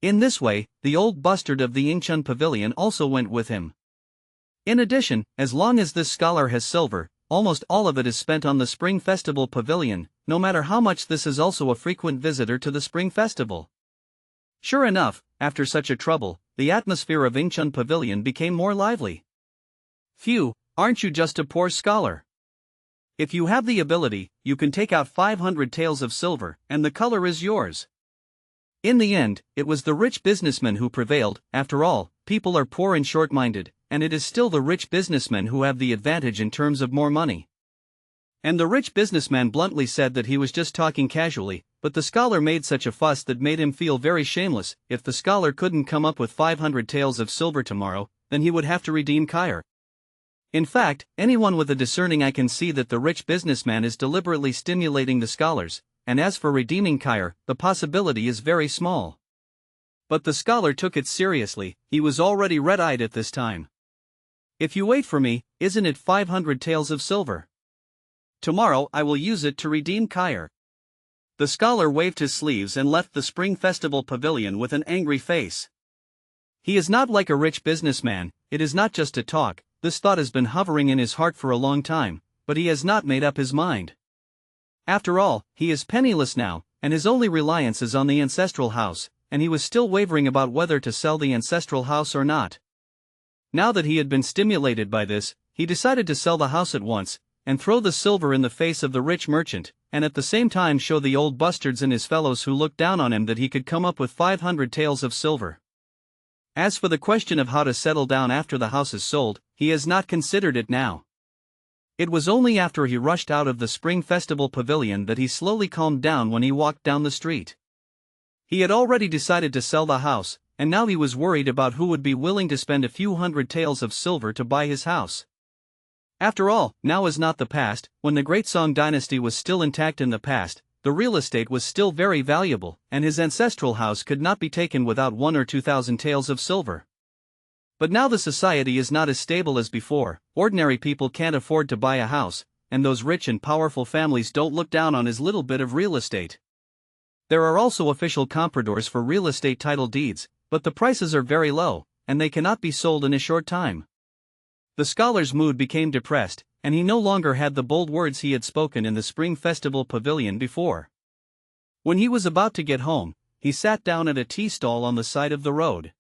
In this way, the old bustard of the Yingchun Pavilion also went with him. In addition, as long as this scholar has silver, almost all of it is spent on the Spring Festival Pavilion, no matter how much this is also a frequent visitor to the Spring Festival. Sure enough, after such a trouble, the atmosphere of Yingchun Pavilion became more lively. Phew, aren't you just a poor scholar? If you have the ability, you can take out 500 taels of silver, and the color is yours. In the end, it was the rich businessman who prevailed. After all, people are poor and short-minded, and it is still the rich businessmen who have the advantage in terms of more money. And the rich businessman bluntly said that he was just talking casually, but the scholar made such a fuss that made him feel very shameless. If the scholar couldn't come up with 500 taels of silver tomorrow, then he would have to redeem Kyer. In fact, anyone with a discerning eye can see that the rich businessman is deliberately stimulating the scholars, and as for redeeming Kyer, the possibility is very small. But the scholar took it seriously. He was already red-eyed at this time. If you wait for me, isn't it 500 taels of silver? Tomorrow I will use it to redeem Kyer. The scholar waved his sleeves and left the Spring Festival Pavilion with an angry face. He is not like a rich businessman. It is not just a talk. This thought has been hovering in his heart for a long time, but he has not made up his mind. After all, he is penniless now, and his only reliance is on the ancestral house, and he was still wavering about whether to sell the ancestral house or not. Now that he had been stimulated by this, he decided to sell the house at once, and throw the silver in the face of the rich merchant, and at the same time show the old bustards and his fellows who looked down on him that he could come up with 500 taels of silver. As for the question of how to settle down after the house is sold, he has not considered it now. It was only after he rushed out of the Spring Festival Pavilion that he slowly calmed down when he walked down the street. He had already decided to sell the house, and now he was worried about who would be willing to spend a few hundred taels of silver to buy his house. After all, now is not the past. When the Great Song Dynasty was still intact in the past, the real estate was still very valuable, and his ancestral house could not be taken without 1,000 or 2,000 taels of silver. But now the society is not as stable as before. Ordinary people can't afford to buy a house, and those rich and powerful families don't look down on his little bit of real estate. There are also official compradors for real estate title deeds, but the prices are very low, and they cannot be sold in a short time. The scholar's mood became depressed, and he no longer had the bold words he had spoken in the Spring Festival Pavilion before. When he was about to get home, he sat down at a tea stall on the side of the road.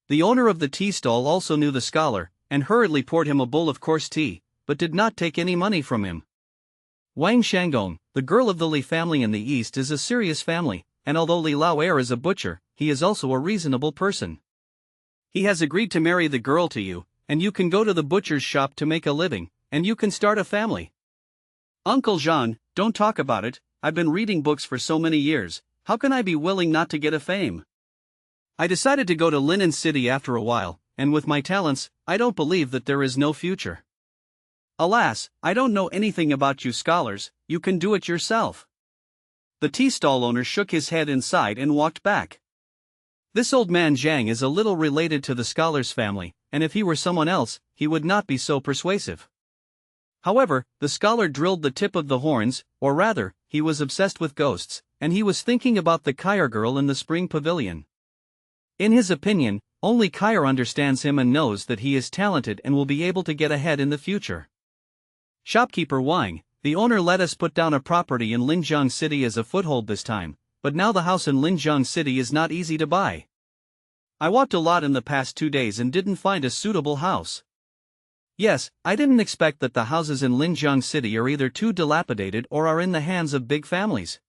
The owner of the tea stall also knew the scholar, and hurriedly poured him a bowl of coarse tea, but did not take any money from him. Wang Shanggong, the girl of the Li family in the east, is a serious family, and although Li Lao Er is a butcher, he is also a reasonable person. He has agreed to marry the girl to you, and you can go to the butcher's shop to make a living, and you can start a family. Uncle Jean, don't talk about it. I've been reading books for so many years, how can I be willing not to get a fame? I decided to go to Linen City after a while, and with my talents, I don't believe that there is no future. Alas, I don't know anything about you scholars, you can do it yourself. The tea stall owner shook his head and sighed and walked back. This old man Zhang is a little related to the scholar's family, and if he were someone else, he would not be so persuasive. However, the scholar drilled the tip of the horns, or rather, he was obsessed with ghosts, and he was thinking about the Kyre girl in the spring pavilion. In his opinion, only Kyre understands him and knows that he is talented and will be able to get ahead in the future. Shopkeeper Wang, the owner, let us put down a property in Linjiang City as a foothold this time, but now the house in Linjiang City is not easy to buy. I walked a lot in the past 2 days and didn't find a suitable house. Yes, I didn't expect that the houses in Linjiang City are either too dilapidated or are in the hands of big families.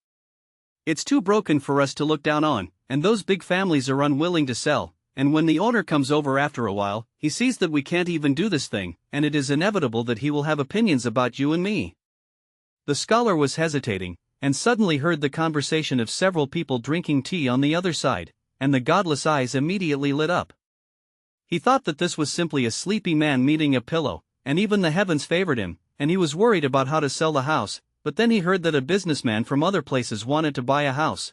It's too broken for us to look down on, and those big families are unwilling to sell, and when the owner comes over after a while, he sees that we can't even do this thing, and it is inevitable that he will have opinions about you and me. The scholar was hesitating, and suddenly heard the conversation of several people drinking tea on the other side, and the godless eyes immediately lit up. He thought that this was simply a sleepy man meeting a pillow, and even the heavens favored him, and he was worried about how to sell the house, but then he heard that a businessman from other places wanted to buy a house.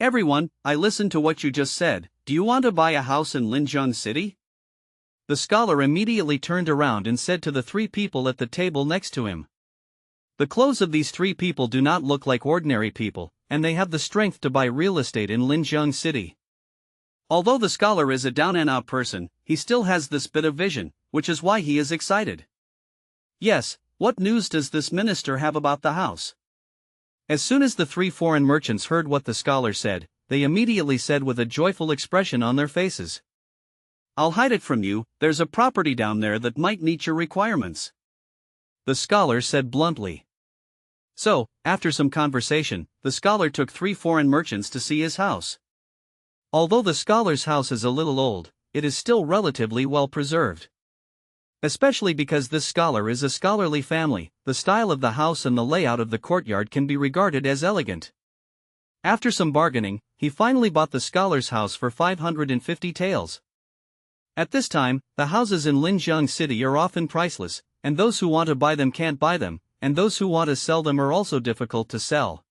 Everyone, I listened to what you just said, do you want to buy a house in Linjiang City? The scholar immediately turned around and said to the 3 people at the table next to him. The clothes of these 3 people do not look like ordinary people, and they have the strength to buy real estate in Linjiang City. Although the scholar is a down-and-out person, he still has this bit of vision, which is why he is excited. Yes, what news does this minister have about the house? As soon as the 3 foreign merchants heard what the scholar said, they immediately said with a joyful expression on their faces. I'll hide it from you, there's a property down there that might meet your requirements. The scholar said bluntly. So, after some conversation, the scholar took 3 foreign merchants to see his house. Although the scholar's house is a little old, it is still relatively well preserved. Especially because this scholar is a scholarly family, the style of the house and the layout of the courtyard can be regarded as elegant. After some bargaining, he finally bought the scholar's house for 550 taels. At this time, the houses in Linjiang City are often priceless, and those who want to buy them can't buy them, and those who want to sell them are also difficult to sell.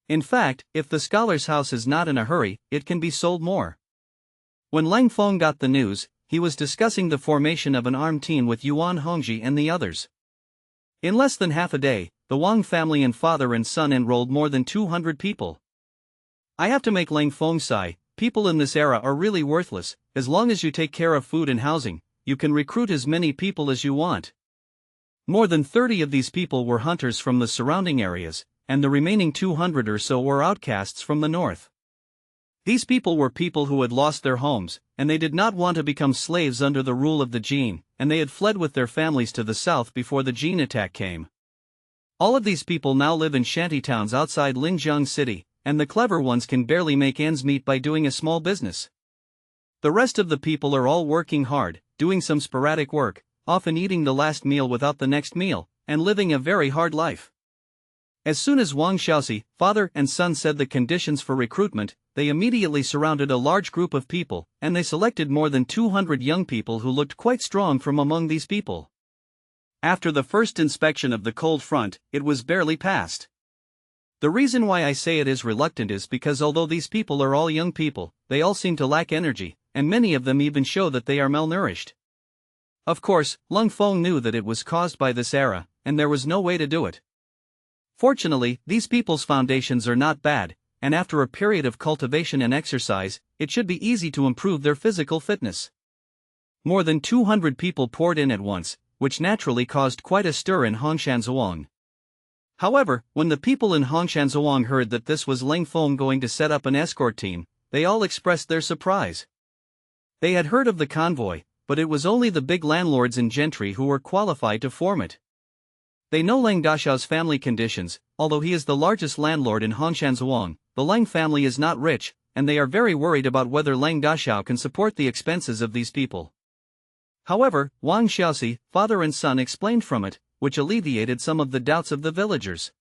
In fact, if the scholar's house is not in a hurry, it can be sold more. When Leng Feng got the news, he was discussing the formation of an armed team with Yuan Hongji and the others. In less than half a day, the Wang family and father and son enrolled more than 200 people. I have to make Leng Feng sigh, people in this era are really worthless, as long as you take care of food and housing, you can recruit as many people as you want. More than 30 of these people were hunters from the surrounding areas, and the remaining 200 or so were outcasts from the north. These people were people who had lost their homes, and they did not want to become slaves under the rule of the Jin, and they had fled with their families to the south before the Jin attack came. All of these people now live in shantytowns outside Linjiang City, and the clever ones can barely make ends meet by doing a small business. The rest of the people are all working hard, doing some sporadic work, often eating the last meal without the next meal, and living a very hard life. As soon as Wang Xiaoxi, father and son, said the conditions for recruitment, they immediately surrounded a large group of people, and they selected more than 200 young people who looked quite strong from among these people. After the first inspection of the cold front, it was barely passed. The reason why I say it is reluctant is because although these people are all young people, they all seem to lack energy, and many of them even show that they are malnourished. Of course, Leng Feng knew that it was caused by this era, and there was no way to do it. Fortunately, these people's foundations are not bad, and after a period of cultivation and exercise, it should be easy to improve their physical fitness. More than 200 people poured in at once, which naturally caused quite a stir in Hongshan. However, when the people in Hongshan heard that this was Leng Feng going to set up an escort team, they all expressed their surprise. They had heard of the convoy, but it was only the big landlords and gentry who were qualified to form it. They know Leng Dashao's family conditions. Although he is the largest landlord in Hongshan, the Leng family is not rich, and they are very worried about whether Leng Dashao can support the expenses of these people. However, Wang Xiaoxi, father and son, explained from it, which alleviated some of the doubts of the villagers.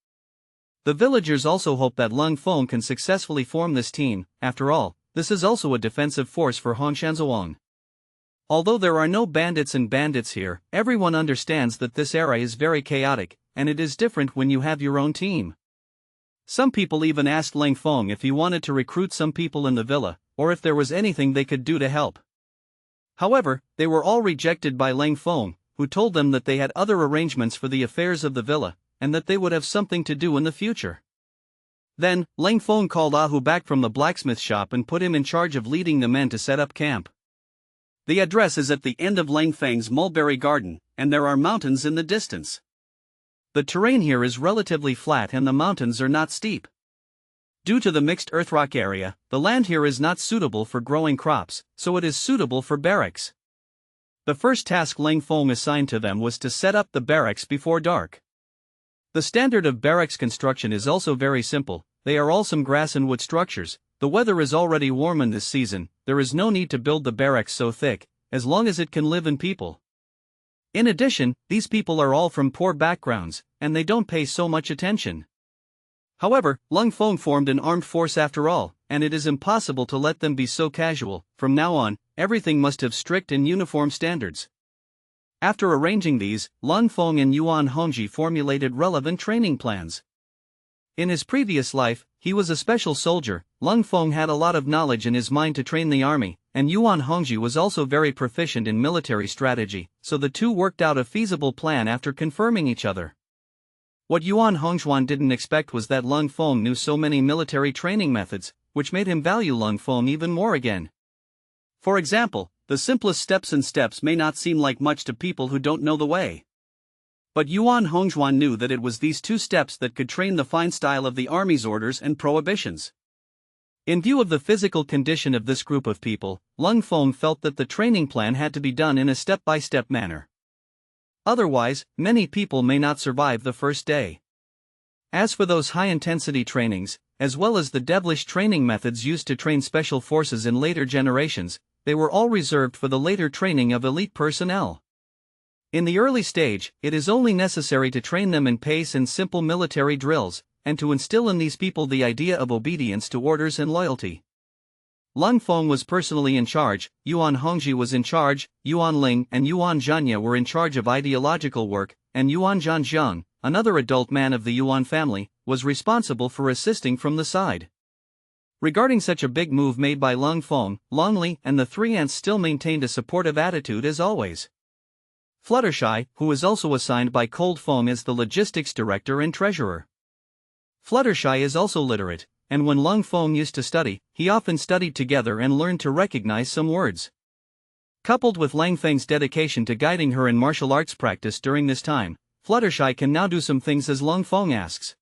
The villagers also hope that Leng Feng can successfully form this team. After all, this is also a defensive force for Huashan. Although there are no bandits and bandits here, everyone understands that this era is very chaotic, and it is different when you have your own team. Some people even asked Leng Feng if he wanted to recruit some people in the villa, or if there was anything they could do to help. However, they were all rejected by Leng Feng, who told them that they had other arrangements for the affairs of the villa, and that they would have something to do in the future. Then, Leng Feng called Ahu back from the blacksmith shop and put him in charge of leading the men to set up camp. The address is at the end of Leng Feng's mulberry garden, and there are mountains in the distance. The terrain here is relatively flat and the mountains are not steep. Due to the mixed earthrock area, the land here is not suitable for growing crops, so it is suitable for barracks. The first task Leng Feng assigned to them was to set up the barracks before dark. The standard of barracks construction is also very simple. They are all some grass and wood structures. The weather is already warm in this season, there is no need to build the barracks so thick, as long as it can live in people. In addition, these people are all from poor backgrounds, and they don't pay so much attention. However, Leng Feng formed an armed force after all, and it is impossible to let them be so casual. From now on, everything must have strict and uniform standards. After arranging these, Leng Feng and Yuan Hongji formulated relevant training plans. In his previous life, he was a special soldier. Leng Feng had a lot of knowledge in his mind to train the army, and Yuan Hongji was also very proficient in military strategy, so the two worked out a feasible plan after confirming each other. What Yuan Hongjuan didn't expect was that Leng Feng knew so many military training methods, which made him value Leng Feng even more again. For example, the simplest steps may not seem like much to people who don't know the way. But Yuan Hongjuan knew that it was these two steps that could train the fine style of the army's orders and prohibitions. In view of the physical condition of this group of people, Leng Feng felt that the training plan had to be done in a step-by-step manner. Otherwise, many people may not survive the first day. As for those high-intensity trainings, as well as the devilish training methods used to train special forces in later generations, they were all reserved for the later training of elite personnel. In the early stage, it is only necessary to train them in pace and simple military drills, and to instill in these people the idea of obedience to orders and loyalty. Leng Feng was personally in charge, Yuan Hongji was in charge, Yuan Ling and Yuan Zhanya were in charge of ideological work, and Yuan Zhanjiang, another adult man of the Yuan family, was responsible for assisting from the side. Regarding such a big move made by Leng Feng, Longli and the three ants still maintained a supportive attitude as always. Fluttershy, who was also assigned by Cold Feng as the logistics director and treasurer. Fluttershy is also literate, and when Leng Feng used to study, he often studied together and learned to recognize some words. Coupled with Leng Feng's dedication to guiding her in martial arts practice during this time, Fluttershy can now do some things as Leng Feng asks.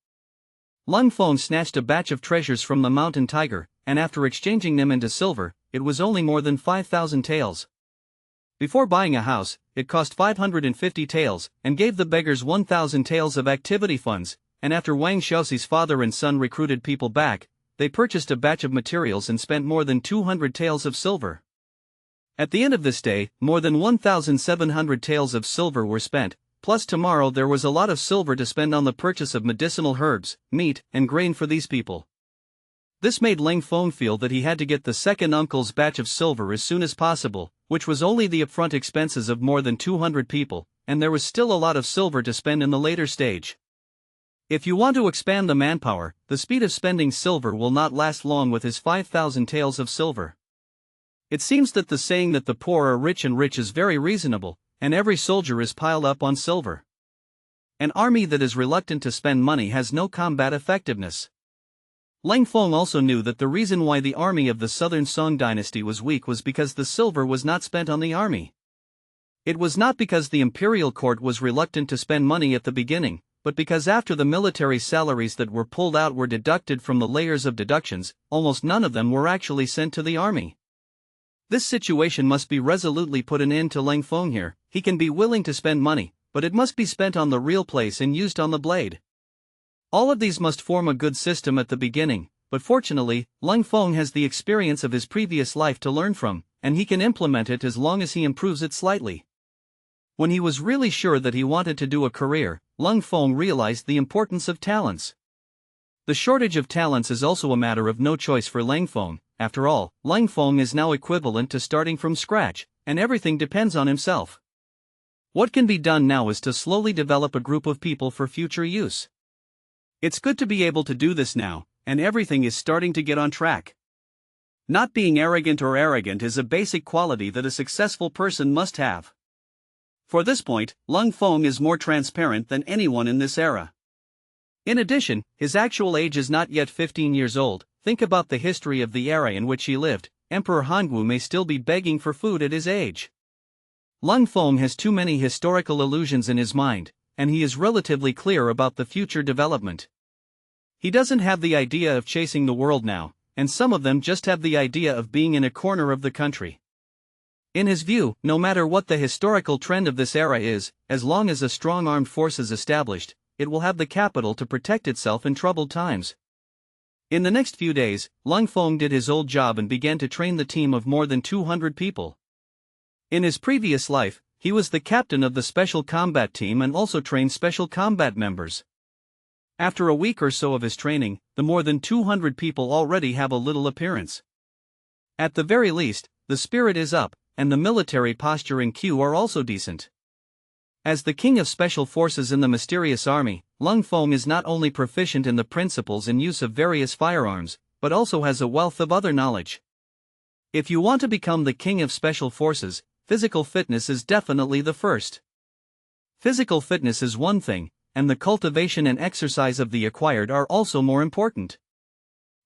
Leng Feng snatched a batch of treasures from the mountain tiger, and after exchanging them into silver, it was only more than 5,000 taels. Before buying a house, it cost 550 taels, and gave the beggars 1,000 taels of activity funds, and after Wang Xiaoxi's father and son recruited people back, they purchased a batch of materials and spent more than 200 taels of silver. At the end of this day, more than 1,700 taels of silver were spent, plus tomorrow there was a lot of silver to spend on the purchase of medicinal herbs, meat, and grain for these people. This made Leng Feng feel that he had to get the second uncle's batch of silver as soon as possible, which was only the upfront expenses of more than 200 people, and there was still a lot of silver to spend in the later stage. If you want to expand the manpower, the speed of spending silver will not last long with his 5,000 taels of silver. It seems that the saying that the poor are rich and rich is very reasonable, and every soldier is piled up on silver. An army that is reluctant to spend money has no combat effectiveness. Leng Feng also knew that the reason why the army of the Southern Song Dynasty was weak was because the silver was not spent on the army. It was not because the imperial court was reluctant to spend money at the beginning, but because after the military salaries that were pulled out were deducted from the layers of deductions, almost none of them were actually sent to the army. This situation must be resolutely put an end to Leng Feng here. He can be willing to spend money, but it must be spent on the real place and used on the blade. All of these must form a good system at the beginning, but fortunately, Leng Feng has the experience of his previous life to learn from, and he can implement it as long as he improves it slightly. When he was really sure that he wanted to do a career, Leng Feng realized the importance of talents. The shortage of talents is also a matter of no choice for Leng Feng. After all, Leng Feng is now equivalent to starting from scratch, and everything depends on himself. What can be done now is to slowly develop a group of people for future use. It's good to be able to do this now, and everything is starting to get on track. Not being arrogant is a basic quality that a successful person must have. For this point, Leng Feng is more transparent than anyone in this era. In addition, his actual age is not yet 15 years old. Think about the history of the era in which he lived. Emperor Hangwu may still be begging for food at his age. Leng Feng has too many historical illusions in his mind, and he is relatively clear about the future development. He doesn't have the idea of chasing the world now, and some of them just have the idea of being in a corner of the country. In his view, no matter what the historical trend of this era is, as long as a strong armed force is established, it will have the capital to protect itself in troubled times. In the next few days, Leng Feng did his old job and began to train the team of more than 200 people. In his previous life, he was the captain of the special combat team and also trained special combat members. After a week or so of his training, the more than 200 people already have a little appearance. At the very least, the spirit is up, and the military posture and cue are also decent. As the king of special forces in the mysterious army, Leng Feng is not only proficient in the principles and use of various firearms, but also has a wealth of other knowledge. If you want to become the king of special forces, physical fitness is definitely the first. Physical fitness is one thing, and the cultivation and exercise of the acquired are also more important.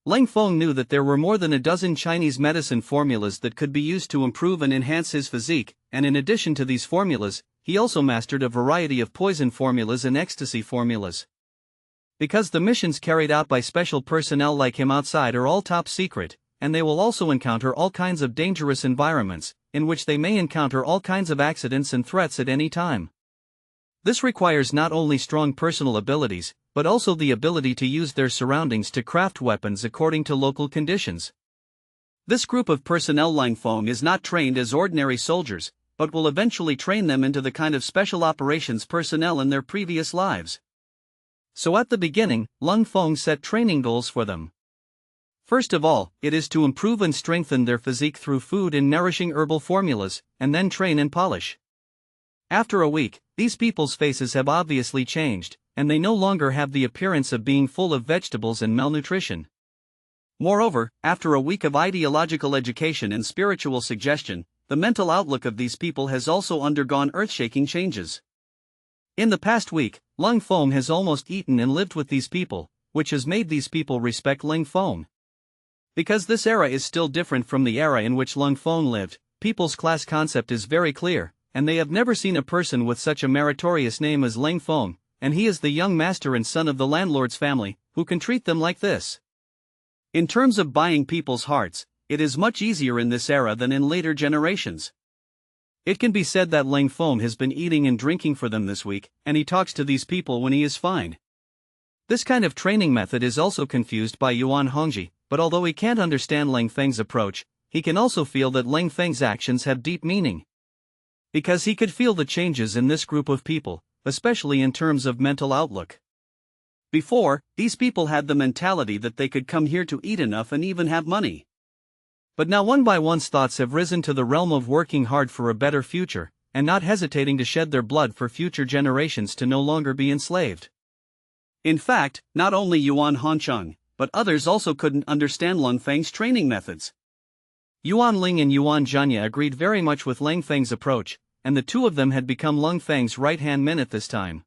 Leng Feng knew that there were more than a dozen Chinese medicine formulas that could be used to improve and enhance his physique, and in addition to these formulas, he also mastered a variety of poison formulas and ecstasy formulas. Because the missions carried out by special personnel like him outside are all top secret, and they will also encounter all kinds of dangerous environments, in which they may encounter all kinds of accidents and threats at any time. This requires not only strong personal abilities, but also the ability to use their surroundings to craft weapons according to local conditions. This group of personnel Leng Feng is not trained as ordinary soldiers, but will eventually train them into the kind of special operations personnel in their previous lives. So at the beginning, Leng Feng set training goals for them. First of all, it is to improve and strengthen their physique through food and nourishing herbal formulas, and then train and polish. After a week, these people's faces have obviously changed, and they no longer have the appearance of being full of vegetables and malnutrition. Moreover, after a week of ideological education and spiritual suggestion, the mental outlook of these people has also undergone earth-shaking changes. In the past week, Leng Feng has almost eaten and lived with these people, which has made these people respect Leng Feng. Because this era is still different from the era in which Leng Feng lived, people's class concept is very clear, and they have never seen a person with such a meritorious name as Leng Feng, and he is the young master and son of the landlord's family, who can treat them like this. In terms of buying people's hearts, it is much easier in this era than in later generations. It can be said that Leng Feng has been eating and drinking for them this week, and he talks to these people when he is fine. This kind of training method is also confused by Yuan Hongji, but although he can't understand Leng Feng's approach, he can also feel that Leng Feng's actions have deep meaning. Because he could feel the changes in this group of people, especially in terms of mental outlook. Before, these people had the mentality that they could come here to eat enough and even have money. But now one by one's thoughts have risen to the realm of working hard for a better future, and not hesitating to shed their blood for future generations to no longer be enslaved. In fact, not only Yuan Hancheng, but others also couldn't understand Leng Feng's training methods. Yuan Ling and Yuan Zhenya agreed very much with Leng Feng's approach, and the two of them had become Leng Feng's right-hand men at this time.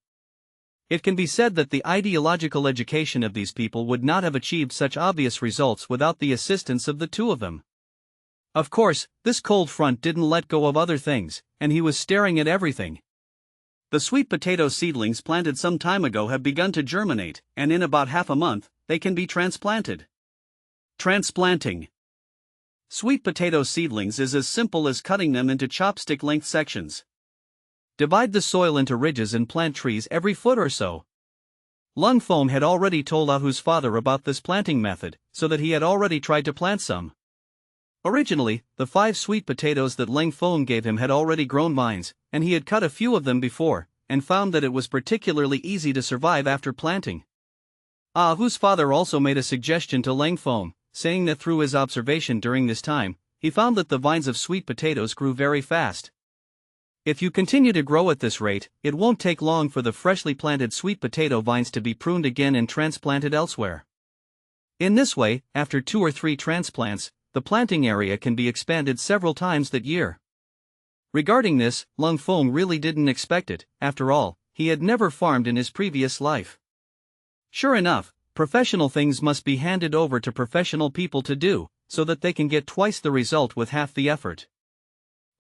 It can be said that the ideological education of these people would not have achieved such obvious results without the assistance of the two of them. Of course, this cold front didn't let go of other things, and he was staring at everything. The sweet potato seedlings planted some time ago have begun to germinate, and in about half a month, they can be transplanted. Transplanting. Sweet potato seedlings is as simple as cutting them into chopstick-length sections. Divide the soil into ridges and plant trees every foot or so. Leng Feng had already told Ahu's father about this planting method, so that he had already tried to plant some. Originally, the 5 sweet potatoes that Leng Feng gave him had already grown vines, and he had cut a few of them before, and found that it was particularly easy to survive after planting. Ah Hu's father also made a suggestion to Leng Feng, saying that through his observation during this time, he found that the vines of sweet potatoes grew very fast. If you continue to grow at this rate, it won't take long for the freshly planted sweet potato vines to be pruned again and transplanted elsewhere. In this way, after 2 or 3 transplants, the planting area can be expanded several times that year. Regarding this, Leng Feng really didn't expect it. After all, he had never farmed in his previous life. Sure enough, professional things must be handed over to professional people to do, so that they can get twice the result with half the effort.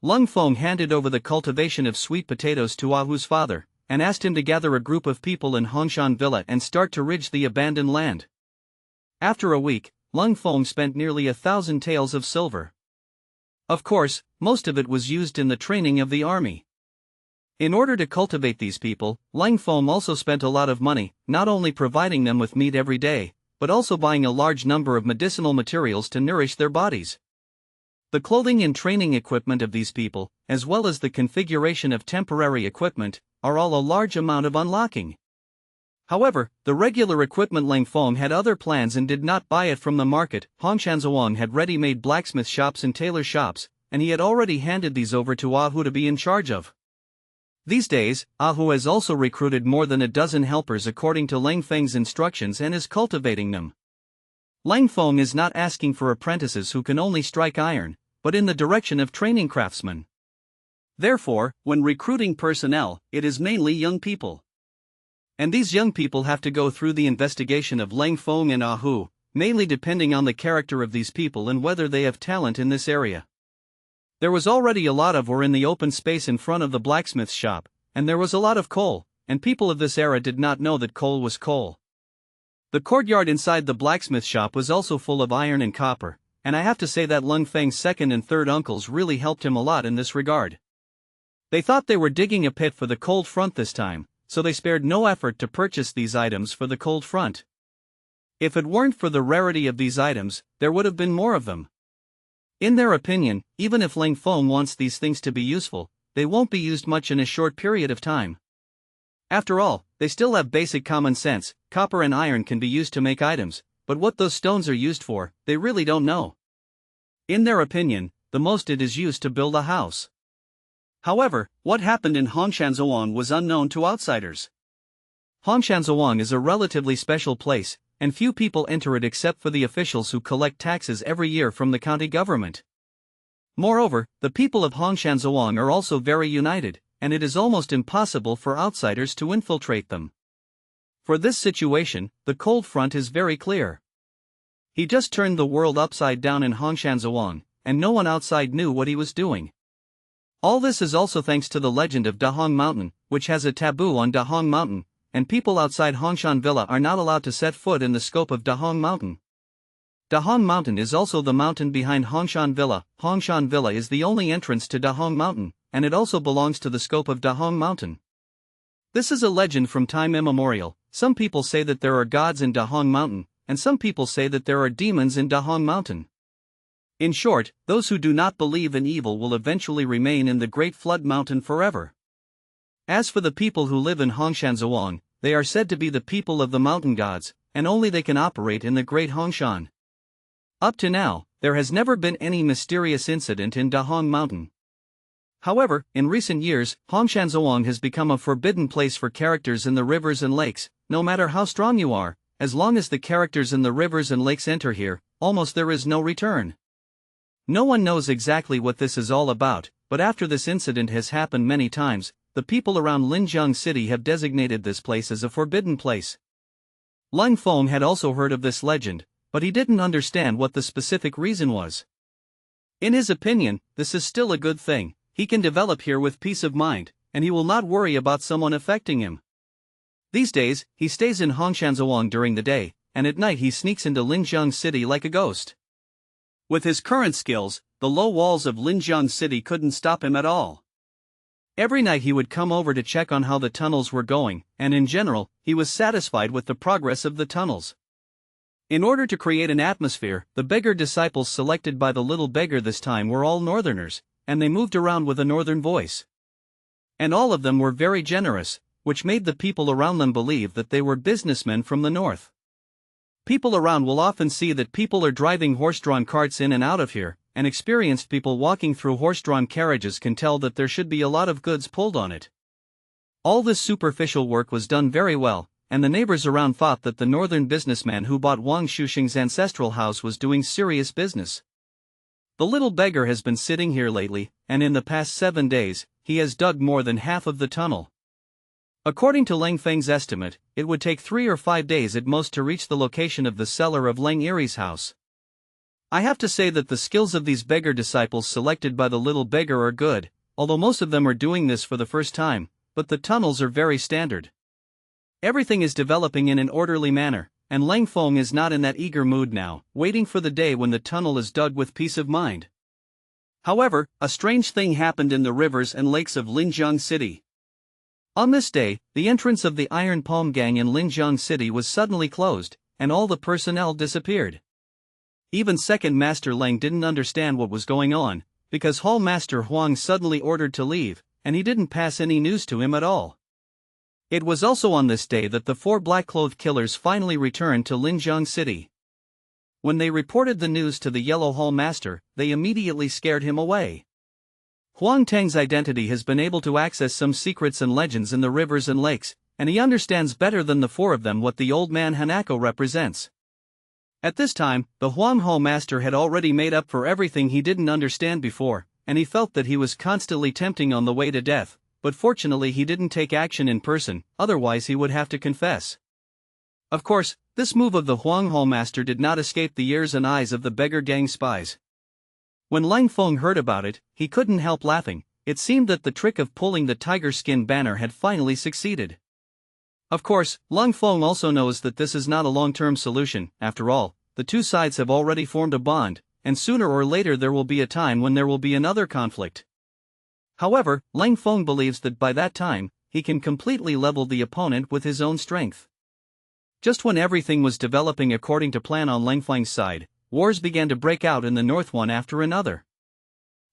Leng Feng handed over the cultivation of sweet potatoes to Hu's father, and asked him to gather a group of people in Huashan Villa and start to ridge the abandoned land. After a week, Leng Feng spent nearly 1,000 taels of silver. Of course, most of it was used in the training of the army. In order to cultivate these people, Leng Feng also spent a lot of money, not only providing them with meat every day, but also buying a large number of medicinal materials to nourish their bodies. The clothing and training equipment of these people, as well as the configuration of temporary equipment, are all a large amount of unlocking. However, the regular equipment Leng Feng had other plans and did not buy it from the market. Huashan Sword had ready-made blacksmith shops and tailor shops, and he had already handed these over to Hu to be in charge of. These days, Hu has also recruited more than a dozen helpers according to Leng Feng's instructions and is cultivating them. Leng Feng is not asking for apprentices who can only strike iron, but in the direction of training craftsmen. Therefore, when recruiting personnel, it is mainly young people. And these young people have to go through the investigation of Leng Feng and Hu, mainly depending on the character of these people and whether they have talent in this area. There was already a lot of ore in the open space in front of the blacksmith's shop, and there was a lot of coal, and people of this era did not know that coal was coal. The courtyard inside the blacksmith shop was also full of iron and copper, and I have to say that Leng Feng's second and third uncles really helped him a lot in this regard. They thought they were digging a pit for the cold front this time, so they spared no effort to purchase these items for the cold front. If it weren't for the rarity of these items, there would have been more of them. In their opinion, even if Leng Feng wants these things to be useful, they won't be used much in a short period of time. After all, they still have basic common sense. Copper and iron can be used to make items, but what those stones are used for, they really don't know. In their opinion, the most it is used to build a house. However, what happened in Huashan Sword was unknown to outsiders. Huashan Sword is a relatively special place, and few people enter it except for the officials who collect taxes every year from the county government. Moreover, the people of Huashan Sword are also very united, and it is almost impossible for outsiders to infiltrate them. For this situation, the cold front is very clear. He just turned the world upside down in Huashan Sword, and no one outside knew what he was doing. All this is also thanks to the legend of Dahong Mountain, which has a taboo on Dahong Mountain, and people outside Huashan Villa are not allowed to set foot in the scope of Dahong Mountain. Dahong Mountain is also the mountain behind Huashan Villa. Huashan Villa is the only entrance to Dahong Mountain, and it also belongs to the scope of Dahong Mountain. This is a legend from time immemorial. Some people say that there are gods in Dahong Mountain, and some people say that there are demons in Dahong Mountain. In short, those who do not believe in evil will eventually remain in the Great Flood Mountain forever. As for the people who live in Huashan Sword, they are said to be the people of the mountain gods, and only they can operate in the Great Huashan. Up to now, there has never been any mysterious incident in Dahong Mountain. However, in recent years, Huashan Sword has become a forbidden place for characters in the rivers and lakes. No matter how strong you are, as long as the characters in the rivers and lakes enter here, almost there is no return. No one knows exactly what this is all about, but after this incident has happened many times, the people around Linjiang City have designated this place as a forbidden place. Leng Feng had also heard of this legend, but he didn't understand what the specific reason was. In his opinion, this is still a good thing. He can develop here with peace of mind, and he will not worry about someone affecting him. These days, he stays in Huashan Sword during the day, and at night he sneaks into Linjiang City like a ghost. With his current skills, the low walls of Linjiang City couldn't stop him at all. Every night he would come over to check on how the tunnels were going, and in general, he was satisfied with the progress of the tunnels. In order to create an atmosphere, the beggar disciples selected by the little beggar this time were all northerners, and they moved around with a northern voice. And all of them were very generous, which made the people around them believe that they were businessmen from the north. People around will often see that people are driving horse-drawn carts in and out of here, and experienced people walking through horse-drawn carriages can tell that there should be a lot of goods pulled on it. All this superficial work was done very well, and the neighbors around thought that the northern businessman who bought Wang Shuxing's ancestral house was doing serious business. The little beggar has been sitting here lately, and in the past 7 days, he has dug more than half of the tunnel. According to Leng Feng's estimate, it would take 3 or 5 days at most to reach the location of the cellar of Leng Eri's house. I have to say that the skills of these beggar disciples selected by the little beggar are good, although most of them are doing this for the first time, but the tunnels are very standard. Everything is developing in an orderly manner, and Leng Feng is not in that eager mood now, waiting for the day when the tunnel is dug with peace of mind. However, a strange thing happened in the rivers and lakes of Linjiang City. On this day, the entrance of the Iron Palm Gang in Linjiang City was suddenly closed, and all the personnel disappeared. Even Second Master Leng didn't understand what was going on, because Hall Master Huang suddenly ordered to leave, and he didn't pass any news to him at all. It was also on this day that the 4 black-clothed killers finally returned to Linjiang City. When they reported the news to the Yellow Hall Master, they immediately scared him away. Huang Tang's identity has been able to access some secrets and legends in the rivers and lakes, and he understands better than the 4 of them what the old man Hanako represents. At this time, the Huang Hall Master had already made up for everything he didn't understand before, and he felt that he was constantly tempting on the way to death, but fortunately he didn't take action in person, otherwise he would have to confess. Of course, this move of the Huang Hall Master did not escape the ears and eyes of the beggar gang spies. When Leng Feng heard about it, he couldn't help laughing. It seemed that the trick of pulling the tiger skin banner had finally succeeded. Of course, Leng Feng also knows that this is not a long-term solution. After all, the two sides have already formed a bond, and sooner or later there will be a time when there will be another conflict. However, Leng Feng believes that by that time, he can completely level the opponent with his own strength. Just when everything was developing according to plan on Leng Feng's side, wars began to break out in the north one after another.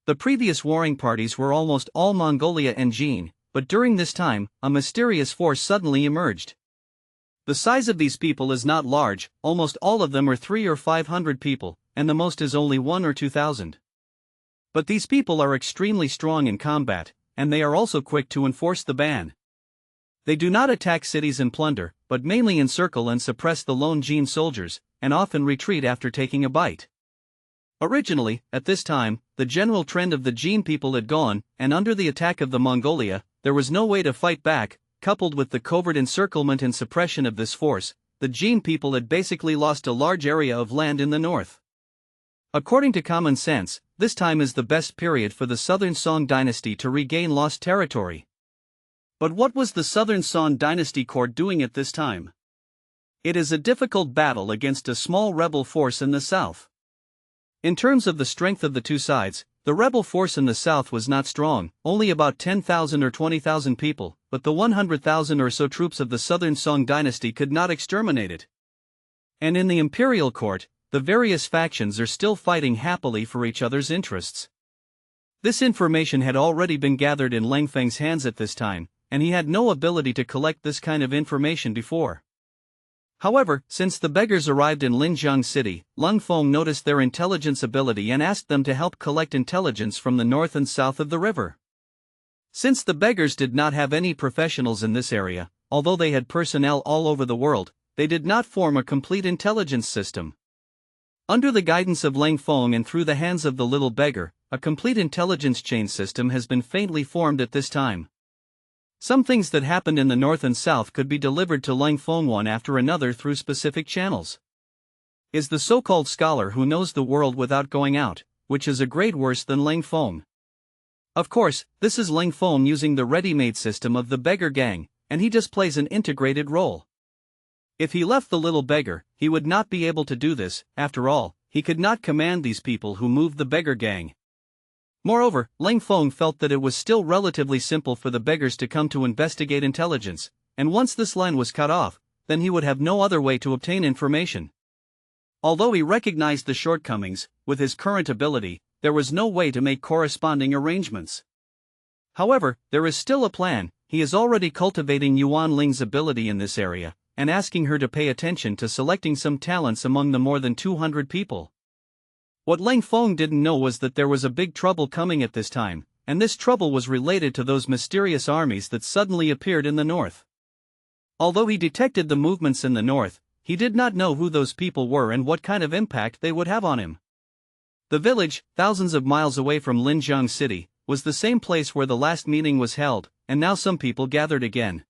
The previous warring parties were almost all Mongolia and Jin, but during this time, a mysterious force suddenly emerged. The size of these people is not large, almost all of them are 300 or 500 people, and the most is only 1,000 or 2,000. But these people are extremely strong in combat, and they are also quick to enforce the ban. They do not attack cities and plunder, but mainly encircle and suppress the lone Jin soldiers, and often retreat after taking a bite. Originally, at this time, the general trend of the Jin people had gone, and under the attack of the Mongolia, there was no way to fight back. Coupled with the covert encirclement and suppression of this force, the Jin people had basically lost a large area of land in the north. According to common sense, this time is the best period for the Southern Song Dynasty to regain lost territory. But what was the Southern Song Dynasty court doing at this time? It is a difficult battle against a small rebel force in the south. In terms of the strength of the two sides, the rebel force in the south was not strong, only about 10,000 or 20,000 people, but the 100,000 or so troops of the Southern Song Dynasty could not exterminate it. And in the imperial court, the various factions are still fighting happily for each other's interests. This information had already been gathered in Leng Feng's hands at this time, and he had no ability to collect this kind of information before. However, since the beggars arrived in Linjiang City, Leng Feng noticed their intelligence ability and asked them to help collect intelligence from the north and south of the river. Since the beggars did not have any professionals in this area, although they had personnel all over the world, they did not form a complete intelligence system. Under the guidance of Leng Feng and through the hands of the little beggar, a complete intelligence chain system has been faintly formed at this time. Some things that happened in the north and south could be delivered to Leng Feng one after another through specific channels. Is the so-called scholar who knows the world without going out, which is a grade worse than Leng Feng. Of course, this is Leng Feng using the ready-made system of the beggar gang, and he just plays an integrated role. If he left the little beggar, he would not be able to do this. After all, he could not command these people who moved the beggar gang. Moreover, Leng Feng felt that it was still relatively simple for the beggars to come to investigate intelligence, and once this line was cut off, then he would have no other way to obtain information. Although he recognized the shortcomings, with his current ability, there was no way to make corresponding arrangements. However, there is still a plan. He is already cultivating Yuan Ling's ability in this area, and asking her to pay attention to selecting some talents among the more than 200 people. What Leng Feng didn't know was that there was a big trouble coming at this time, and this trouble was related to those mysterious armies that suddenly appeared in the north. Although he detected the movements in the north, he did not know who those people were and what kind of impact they would have on him. The village, thousands of miles away from Linjiang City, was the same place where the last meeting was held, and now some people gathered again.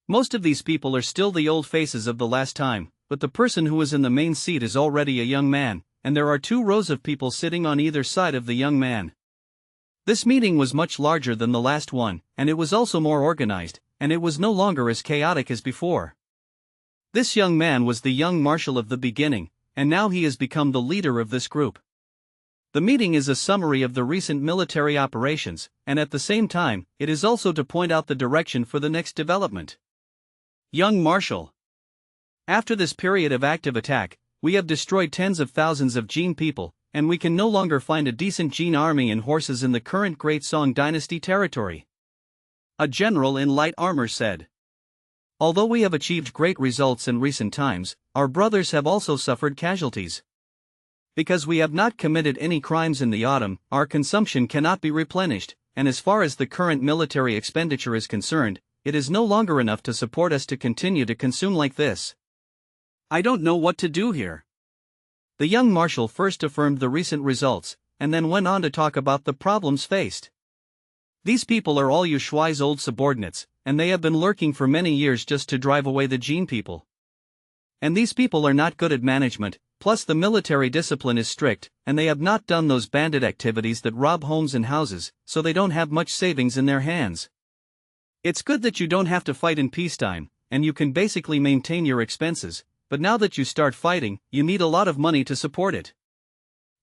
Most of these people are still the old faces of the last time, but the person who is in the main seat is already a young man, and there are 2 rows of people sitting on either side of the young man. This meeting was much larger than the last one, and it was also more organized, and it was no longer as chaotic as before. This young man was the young marshal of the beginning, and now he has become the leader of this group. The meeting is a summary of the recent military operations, and at the same time, it is also to point out the direction for the next development. Young Marshal. After this period of active attack, we have destroyed tens of thousands of Jin people, and we can no longer find a decent Jin army and horses in the current Great Song Dynasty territory. A general in light armor said. Although we have achieved great results in recent times, our brothers have also suffered casualties. Because we have not committed any crimes in the autumn, our consumption cannot be replenished, and as far as the current military expenditure is concerned, it is no longer enough to support us to continue to consume like this. I don't know what to do here. The young marshal first affirmed the recent results, and then went on to talk about the problems faced. These people are all Yu Shuai's old subordinates, and they have been lurking for many years just to drive away the Jin people. And these people are not good at management, plus the military discipline is strict, and they have not done those bandit activities that rob homes and houses, so they don't have much savings in their hands. It's good that you don't have to fight in peacetime, and you can basically maintain your expenses, but now that you start fighting, you need a lot of money to support it.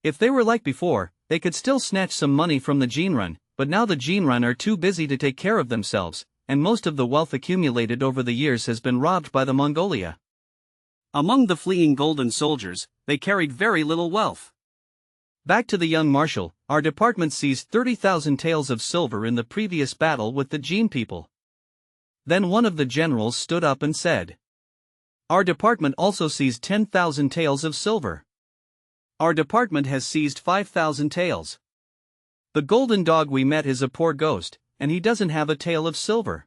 If they were like before, they could still snatch some money from the Jinrun, but now the Jinrun are too busy to take care of themselves, and most of the wealth accumulated over the years has been robbed by the Mongolia. Among the fleeing golden soldiers, they carried very little wealth. Back to the young marshal, our department seized 30,000 taels of silver in the previous battle with the Jin people. Then one of the generals stood up and said, our department also seized 10,000 taels of silver. Our department has seized 5,000 taels. The golden dog we met is a poor ghost, and he doesn't have a tael of silver.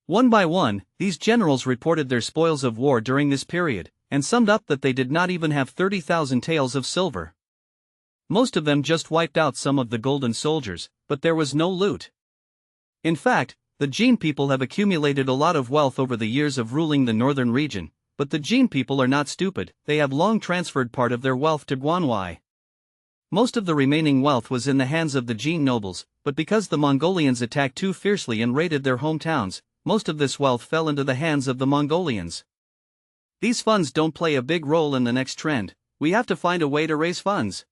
One by one, these generals reported their spoils of war during this period, and summed up that they did not even have 30,000 taels of silver. Most of them just wiped out some of the golden soldiers, but there was no loot. In fact, the Jin people have accumulated a lot of wealth over the years of ruling the northern region, but the Jin people are not stupid, they have long transferred part of their wealth to Guanwei. Most of the remaining wealth was in the hands of the Jin nobles, but because the Mongolians attacked too fiercely and raided their hometowns, most of this wealth fell into the hands of the Mongolians. These funds don't play a big role in the next trend, we have to find a way to raise funds.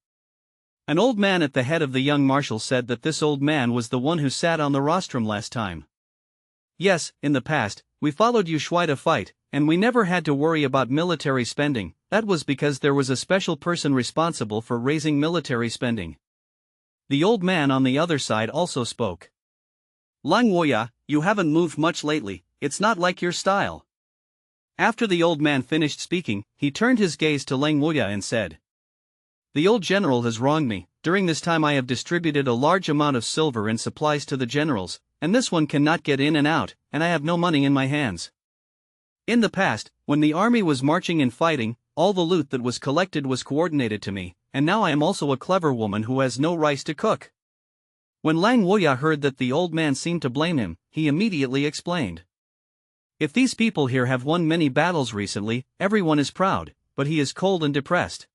An old man at the head of the young marshal said that this old man was the one who sat on the rostrum last time. Yes, in the past, we followed Yu Shuai to fight, and we never had to worry about military spending. That was because there was a special person responsible for raising military spending. The old man on the other side also spoke. Lang Woya, you haven't moved much lately, it's not like your style. After the old man finished speaking, he turned his gaze to Leng Woya and said, the old general has wronged me. During this time I have distributed a large amount of silver and supplies to the generals, and this one cannot get in and out, and I have no money in my hands. In the past, when the army was marching and fighting, all the loot that was collected was coordinated to me, and now I am also a clever woman who has no rice to cook. When Lang Woya heard that the old man seemed to blame him, he immediately explained. If these people here have won many battles recently, everyone is proud, but he is cold and depressed.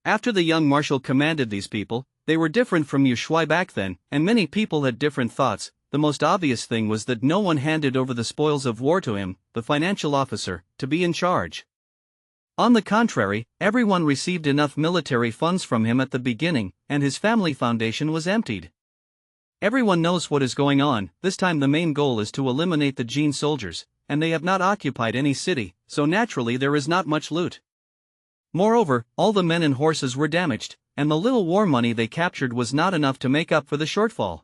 After the young marshal commanded these people, they were different from Yu Shuai back then, and many people had different thoughts. The most obvious thing was that no one handed over the spoils of war to him, the financial officer, to be in charge. On the contrary, everyone received enough military funds from him at the beginning, and his family foundation was emptied. Everyone knows what is going on. This time the main goal is to eliminate the Jin soldiers, and they have not occupied any city, so naturally there is not much loot. Moreover, all the men and horses were damaged, and the little war money they captured was not enough to make up for the shortfall.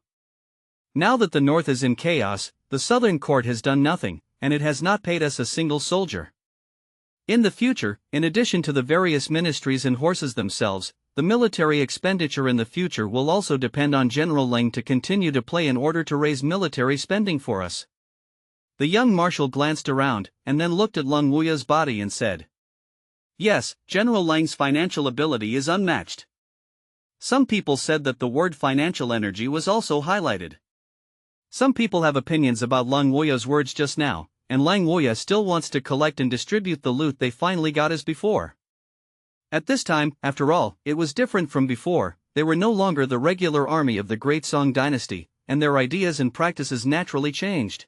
Now that the North is in chaos, the Southern court has done nothing, and it has not paid us a single soldier. In the future, in addition to the various ministries and horses themselves, the military expenditure in the future will also depend on General Leng to continue to play in order to raise military spending for us. The young marshal glanced around, and then looked at Leng Wuya's body and said, "Yes, General Leng's financial ability is unmatched." Some people said that the word financial energy was also highlighted. Some people have opinions about Leng Wuya's words just now, and Leng Wuya still wants to collect and distribute the loot they finally got as before. At this time, after all, it was different from before. They were no longer the regular army of the great Song Dynasty, and their ideas and practices naturally changed.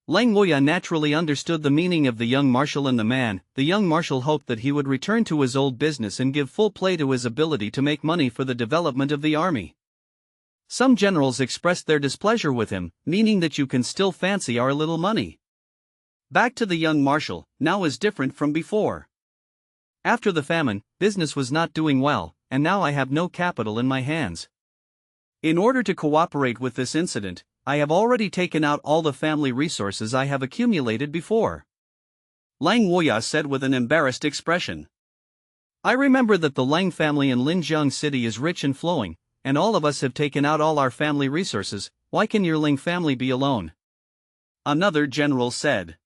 Leng Wuya naturally understood the meaning of the young marshal and the man. The young marshal hoped that he would return to his old business and give full play to his ability to make money for the development of the army. Some generals expressed their displeasure with him, meaning that you can still fancy our little money. Back to the young marshal, now is different from before. After the famine, business was not doing well, and now I have no capital in my hands. In order to cooperate with this incident, I have already taken out all the family resources I have accumulated before. Leng Wuya said with an embarrassed expression. I remember that the Leng family in Linjiang City is rich and flowing, and all of us have taken out all our family resources. Why can your Leng family be alone? Another general said.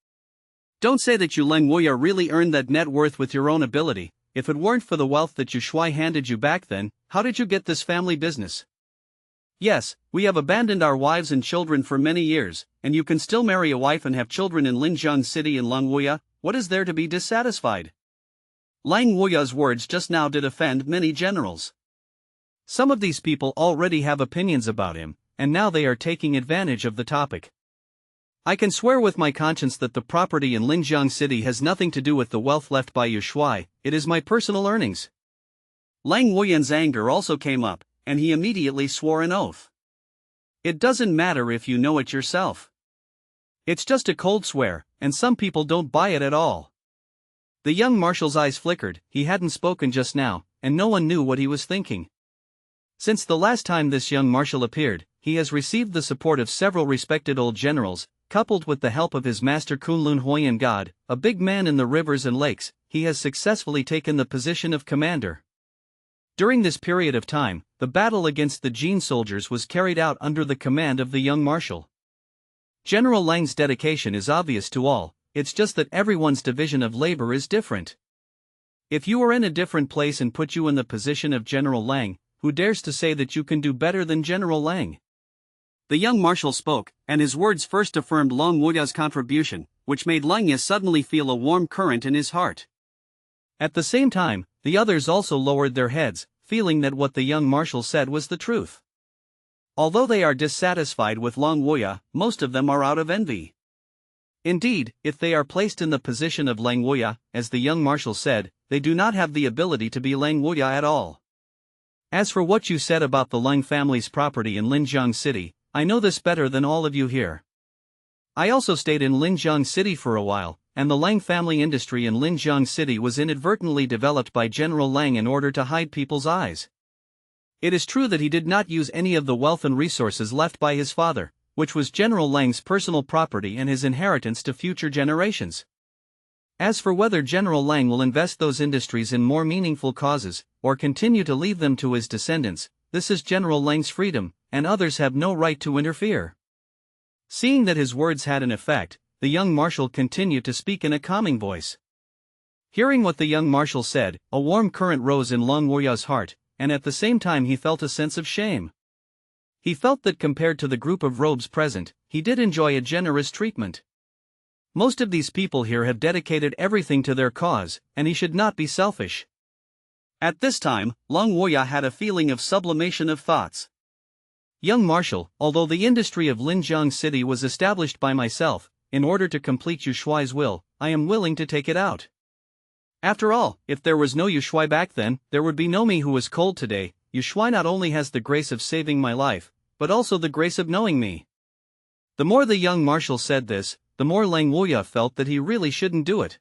Don't say that you Leng Wuya really earned that net worth with your own ability. If it weren't for the wealth that Yu Shuai handed you back then, how did you get this family business? Yes, we have abandoned our wives and children for many years, and you can still marry a wife and have children in Linjiang City and Leng Wuya. What is there to be dissatisfied? Leng Wuya's words just now did offend many generals. Some of these people already have opinions about him, and now they are taking advantage of the topic. I can swear with my conscience that the property in Linjiang City has nothing to do with the wealth left by Yu Shuai. It is my personal earnings. Leng Wuyan's anger also came up, and he immediately swore an oath. It doesn't matter if you know it yourself. It's just a cold swear, and some people don't buy it at all. The young marshal's eyes flickered. He hadn't spoken just now, and no one knew what he was thinking. Since the last time this young marshal appeared, he has received the support of several respected old generals. Coupled with the help of his master Kunlun Huayan God, a big man in the rivers and lakes, he has successfully taken the position of commander. During this period of time, the battle against the Jin soldiers was carried out under the command of the young marshal. General Leng's dedication is obvious to all, it's just that everyone's division of labor is different. If you were in a different place and put you in the position of General Leng, who dares to say that you can do better than General Leng? The young marshal spoke, and his words first affirmed Leng Wuya's contribution, which made Leng Yu suddenly feel a warm current in his heart. At the same time, the others also lowered their heads, feeling that what the young marshal said was the truth. Although they are dissatisfied with Leng Wuya, most of them are out of envy. Indeed, if they are placed in the position of Leng Wuya, as the young marshal said, they do not have the ability to be Leng Wuya at all. As for what you said about the Leng family's property in Linjiang City, I know this better than all of you here. I also stayed in Linjiang City for a while, and the Leng family industry in Linjiang City was inadvertently developed by General Leng in order to hide people's eyes. It is true that he did not use any of the wealth and resources left by his father, which was General Leng's personal property and his inheritance to future generations. As for whether General Leng will invest those industries in more meaningful causes, or continue to leave them to his descendants, this is General Leng's freedom, and others have no right to interfere. Seeing that his words had an effect, the young marshal continued to speak in a calming voice. Hearing what the young marshal said, a warm current rose in Leng Wuya's heart, and at the same time he felt a sense of shame. He felt that compared to the group of robes present, he did enjoy a generous treatment. Most of these people here have dedicated everything to their cause, and he should not be selfish. At this time, Leng Wuya had a feeling of sublimation of thoughts. Young marshal, although the industry of Linjiang City was established by myself, in order to complete Yu Shuai's will, I am willing to take it out. After all, if there was no Yu Shuai back then, there would be no me who is cold today. Yu Shuai not only has the grace of saving my life, but also the grace of knowing me. The more the young marshal said this, the more Leng Wuya felt that he really shouldn't do it.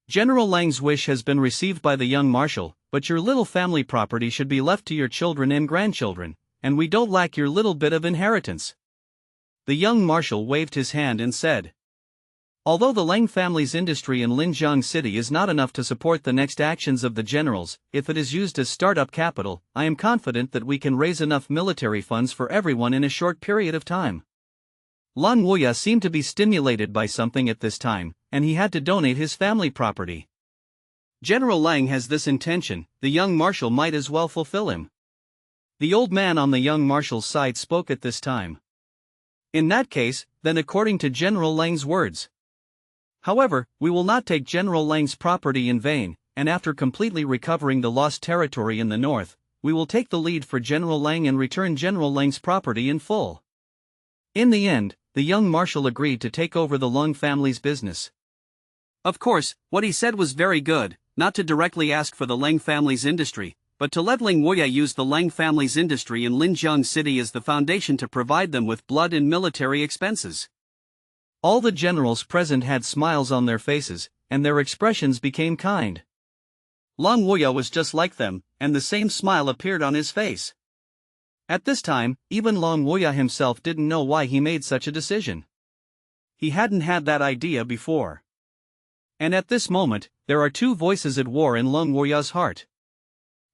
General Leng's wish has been received by the young marshal, but your little family property should be left to your children and grandchildren, and we don't lack your little bit of inheritance." The young marshal waved his hand and said, "Although the Leng family's industry in Linjiang City is not enough to support the next actions of the generals, if it is used as startup capital, I am confident that we can raise enough military funds for everyone in a short period of time." Lan Wuya seemed to be stimulated by something at this time, and he had to donate his family property. General Leng has this intention, the young marshal might as well fulfill him. The old man on the young marshal's side spoke at this time. "In that case, then according to General Leng's words. However, we will not take General Leng's property in vain, and after completely recovering the lost territory in the north, we will take the lead for General Leng and return General Leng's property in full." In the end, the young marshal agreed to take over the Leng family's business. Of course, what he said was very good, not to directly ask for the Leng family's industry, but to let Leng Wuya use the Leng family's industry in Linjiang City as the foundation to provide them with blood and military expenses. All the generals present had smiles on their faces, and their expressions became kind. Leng Wuya was just like them, and the same smile appeared on his face. At this time, even Leng Wuya himself didn't know why he made such a decision. He hadn't had that idea before. And at this moment, there are two voices at war in Leng Wuya's heart.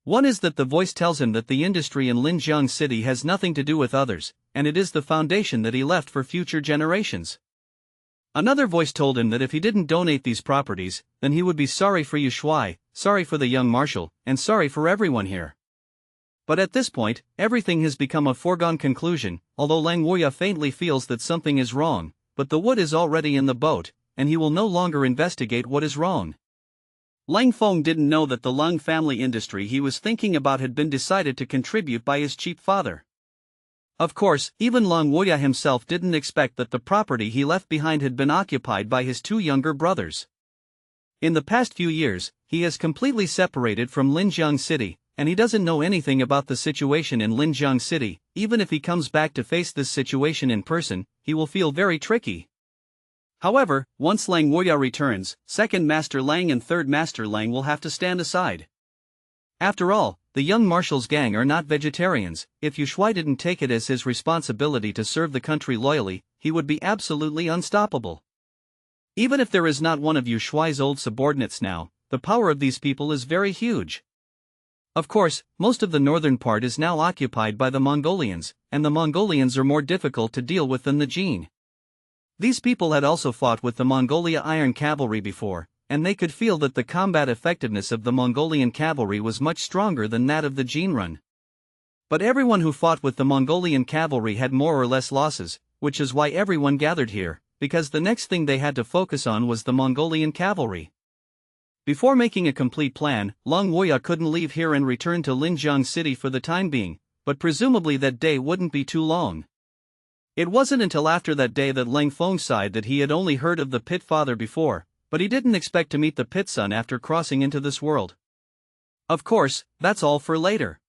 One is that the voice tells him that the industry in Linjiang City has nothing to do with others, and it is the foundation that he left for future generations. Another voice told him that if he didn't donate these properties, then he would be sorry for Yu Shuai, sorry for the young marshal, and sorry for everyone here. But at this point, everything has become a foregone conclusion, although Leng Wuya faintly feels that something is wrong, but the wood is already in the boat, and he will no longer investigate what is wrong. Leng Feng didn't know that the Leng family industry he was thinking about had been decided to contribute by his cheap father. Of course, even Leng Wuya himself didn't expect that the property he left behind had been occupied by his two younger brothers. In the past few years, he has completely separated from Linjiang City, and he doesn't know anything about the situation in Linjiang City. Even if he comes back to face this situation in person, he will feel very tricky. However, once Leng Wuya returns, second Master Leng and third Master Leng will have to stand aside. After all, the young marshal's gang are not vegetarians. If Yu Shuai didn't take it as his responsibility to serve the country loyally, he would be absolutely unstoppable. Even if there is not one of Yu Shuai's old subordinates now, the power of these people is very huge. Of course, most of the northern part is now occupied by the Mongolians, and the Mongolians are more difficult to deal with than the Jin. These people had also fought with the Mongolia Iron Cavalry before, and they could feel that the combat effectiveness of the Mongolian cavalry was much stronger than that of the Jinrun. But everyone who fought with the Mongolian cavalry had more or less losses, which is why everyone gathered here, because the next thing they had to focus on was the Mongolian cavalry. Before making a complete plan, Leng Wuya couldn't leave here and return to Linjiang City for the time being, but presumably that day wouldn't be too long. It wasn't until after that day that Leng Feng sighed that he had only heard of the Pit Father before, but he didn't expect to meet the Pit Son after crossing into this world. Of course, that's all for later.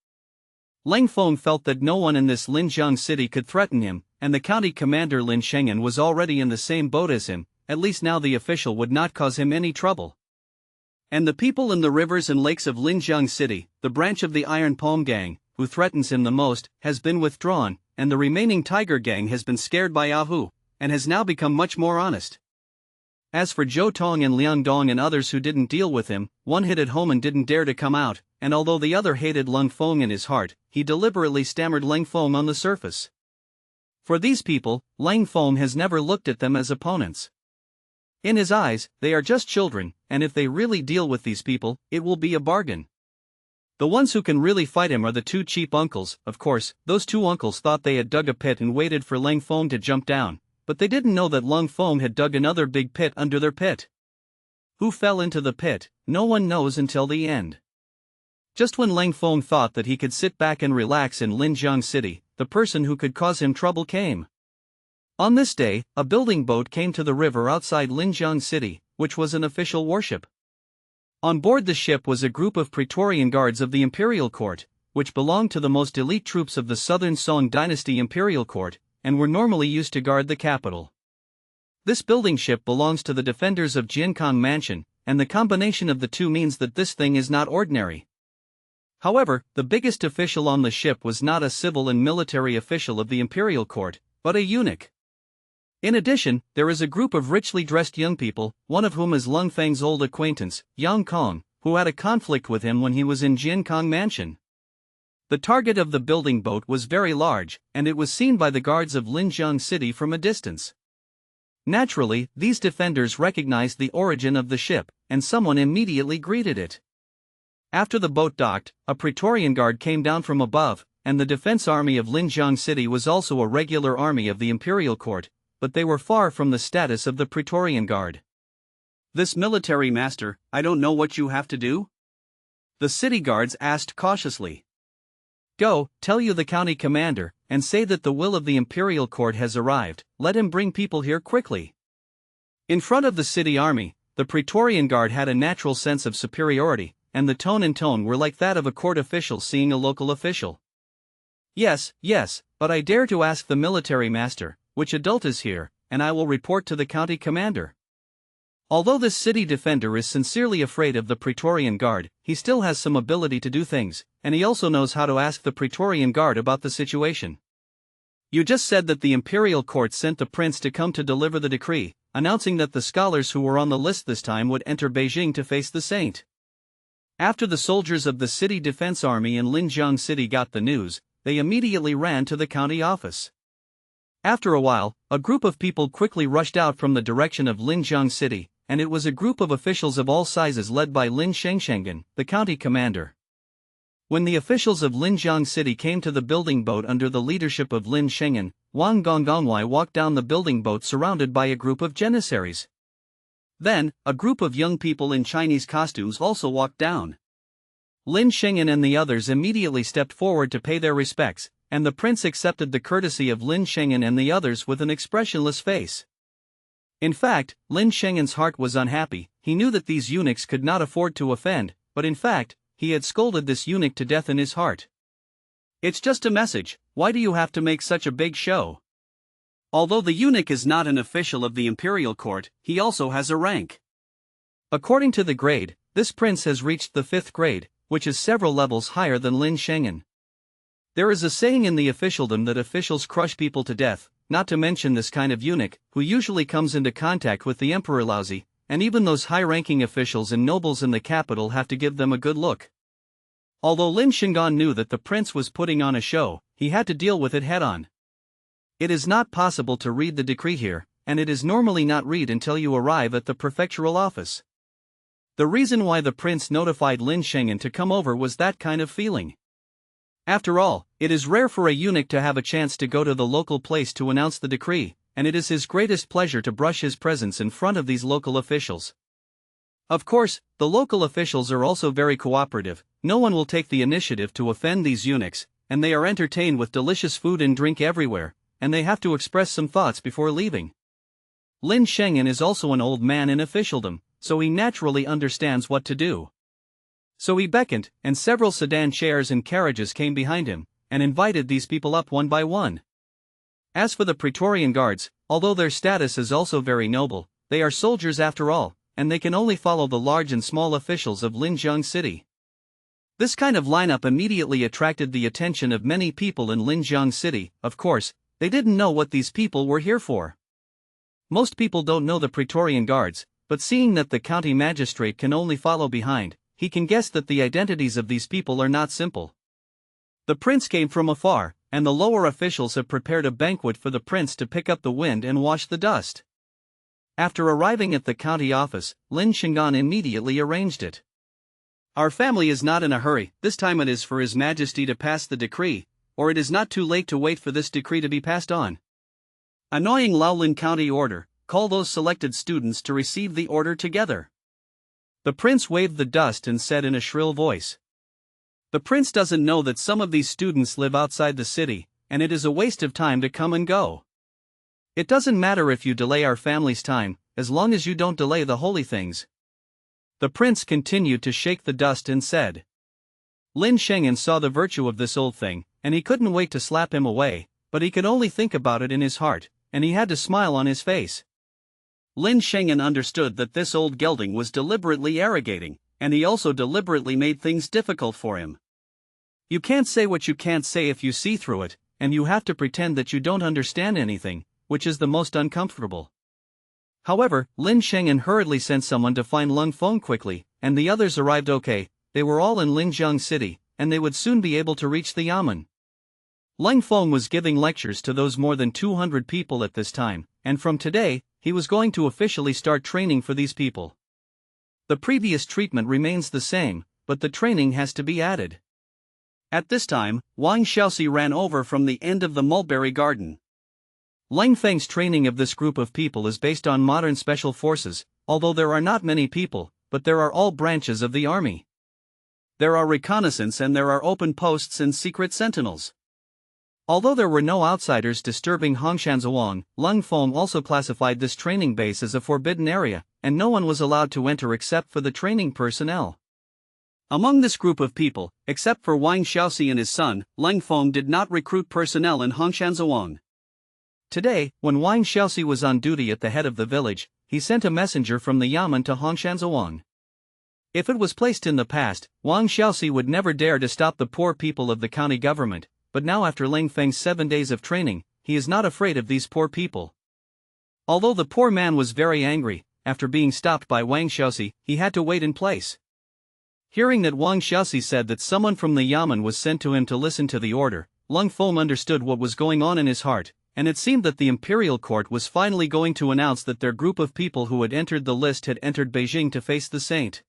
Leng Feng felt that no one in this Linjiang City could threaten him, and the county commander Lin Shengen was already in the same boat as him. At least now the official would not cause him any trouble. And the people in the rivers and lakes of Linjiang City, the branch of the Iron Palm Gang, who threatens him the most, has been withdrawn, and the remaining Tiger Gang has been scared by Ahu, and has now become much more honest. As for Zhou Tong and Liang Dong and others who didn't deal with him, one hid at home and didn't dare to come out, and although the other hated Leng Feng in his heart, he deliberately stammered Leng Feng on the surface. For these people, Leng Feng has never looked at them as opponents. In his eyes, they are just children, and if they really deal with these people, it will be a bargain. The ones who can really fight him are the two cheap uncles. Of course, those two uncles thought they had dug a pit and waited for Leng Feng to jump down, but they didn't know that Leng Feng had dug another big pit under their pit. Who fell into the pit, no one knows until the end. Just when Leng Feng thought that he could sit back and relax in Linjiang City, the person who could cause him trouble came. On this day, a building boat came to the river outside Linjiang City, which was an official warship. On board the ship was a group of Praetorian guards of the Imperial Court, which belonged to the most elite troops of the Southern Song Dynasty Imperial Court, and were normally used to guard the capital. This building ship belongs to the defenders of Jiankang Mansion, and the combination of the two means that this thing is not ordinary. However, the biggest official on the ship was not a civil and military official of the imperial court, but a eunuch. In addition, there is a group of richly dressed young people, one of whom is Leng Feng's old acquaintance, Yang Kong, who had a conflict with him when he was in Jiankong Mansion. The target of the building boat was very large, and it was seen by the guards of Linjiang City from a distance. Naturally, these defenders recognized the origin of the ship, and someone immediately greeted it. After the boat docked, a Praetorian Guard came down from above, and the defense army of Linjiang City was also a regular army of the imperial court, but they were far from the status of the Praetorian Guard. "This military master, I don't know what you have to do?" the city guards asked cautiously. "Go, tell you the county commander, and say that the will of the imperial court has arrived, let him bring people here quickly." In front of the city army, the Praetorian Guard had a natural sense of superiority, and the tone and tone were like that of a court official seeing a local official. Yes, but I dare to ask the military master, which adult is here, and I will report to the county commander." Although this city defender is sincerely afraid of the Praetorian Guard, he still has some ability to do things, and he also knows how to ask the Praetorian Guard about the situation. "You just said that the imperial court sent the prince to come to deliver the decree, announcing that the scholars who were on the list this time would enter Beijing to face the saint." After the soldiers of the city defense army in Linjiang City got the news, they immediately ran to the county office. After a while, a group of people quickly rushed out from the direction of Linjiang City, and it was a group of officials of all sizes led by Lin Shengshengen, the county commander. When the officials of Linjiang City came to the building boat under the leadership of Lin Shengen, Wang Gongongwei walked down the building boat surrounded by a group of janissaries. Then, a group of young people in Chinese costumes also walked down. Lin Shengen and the others immediately stepped forward to pay their respects, and the prince accepted the courtesy of Lin Shengen and the others with an expressionless face. In fact, Lin Shengen's heart was unhappy. He knew that these eunuchs could not afford to offend, but in fact, he had scolded this eunuch to death in his heart. "It's just a message, why do you have to make such a big show?" Although the eunuch is not an official of the imperial court, he also has a rank. According to the grade, this prince has reached the 5th grade, which is several levels higher than Lin Shengen. There is a saying in the officialdom that officials crush people to death, not to mention this kind of eunuch, who usually comes into contact with the emperor lousy, and even those high-ranking officials and nobles in the capital have to give them a good look. Although Lin Shengan knew that the prince was putting on a show, he had to deal with it head-on. It is not possible to read the decree here, and it is normally not read until you arrive at the prefectural office. The reason why the prince notified Lin Shengen to come over was that kind of feeling. After all, it is rare for a eunuch to have a chance to go to the local place to announce the decree, and it is his greatest pleasure to brush his presence in front of these local officials. Of course, the local officials are also very cooperative. No one will take the initiative to offend these eunuchs, and they are entertained with delicious food and drink everywhere, and they have to express some thoughts before leaving. Lin Shengen is also an old man in officialdom, so he naturally understands what to do. So he beckoned, and several sedan chairs and carriages came behind him, and invited these people up one by one. As for the Praetorian Guards, although their status is also very noble, they are soldiers after all, and they can only follow the large and small officials of Linjiang City. This kind of lineup immediately attracted the attention of many people in Linjiang City. Of course, they didn't know what these people were here for. Most people don't know the Praetorian Guards, but seeing that the county magistrate can only follow behind, he can guess that the identities of these people are not simple. The prince came from afar, and the lower officials have prepared a banquet for the prince to pick up the wind and wash the dust. After arriving at the county office, Lin Shengan immediately arranged it. "Our family is not in a hurry. This time it is for His Majesty to pass the decree, or it is not too late to wait for this decree to be passed on. Annoying Laolin County order, call those selected students to receive the order together." The prince waved the dust and said in a shrill voice. The prince doesn't know that some of these students live outside the city, and it is a waste of time to come and go. It doesn't matter if you delay our family's time, as long as you don't delay the holy things. The prince continued to shake the dust and said. Lin Shengen saw the virtue of this old thing, and he couldn't wait to slap him away, but he could only think about it in his heart, and he had to smile on his face. Lin Feng understood that this old gelding was deliberately arrogating, and he also deliberately made things difficult for him. You can't say what you can't say if you see through it, and you have to pretend that you don't understand anything, which is the most uncomfortable. However, Lin Feng hurriedly sent someone to find Leng Feng quickly, and the others arrived okay. They were all in Linjiang City, and they would soon be able to reach the yamen. Leng Feng was giving lectures to those more than 200 people at this time, and from today, he was going to officially start training for these people. The previous treatment remains the same, but the training has to be added. At this time, Wang Xiaoxi ran over from the end of the mulberry garden. Leng Feng's training of this group of people is based on modern special forces, although there are not many people, but there are all branches of the army. There are reconnaissance and there are open posts and secret sentinels. Although there were no outsiders disturbing Huashan Sword, Leng Feng also classified this training base as a forbidden area, and no one was allowed to enter except for the training personnel. Among this group of people, except for Wang Xiaoxi and his son, Leng Feng did not recruit personnel in Huashan Sword. Today, when Wang Xiaoxi was on duty at the head of the village, he sent a messenger from the yamen to Huashan Sword. If it was placed in the past, Wang Xiaoxi would never dare to stop the poor people of the county government, but now after Leng Feng's 7 days of training, he is not afraid of these poor people. Although the poor man was very angry, after being stopped by Wang Xiaoxi, he had to wait in place. Hearing that Wang Xiaoxi said that someone from the yamen was sent to him to listen to the order, Leng Feng understood what was going on in his heart, and it seemed that the imperial court was finally going to announce that their group of people who had entered the list had entered Beijing to face the saint.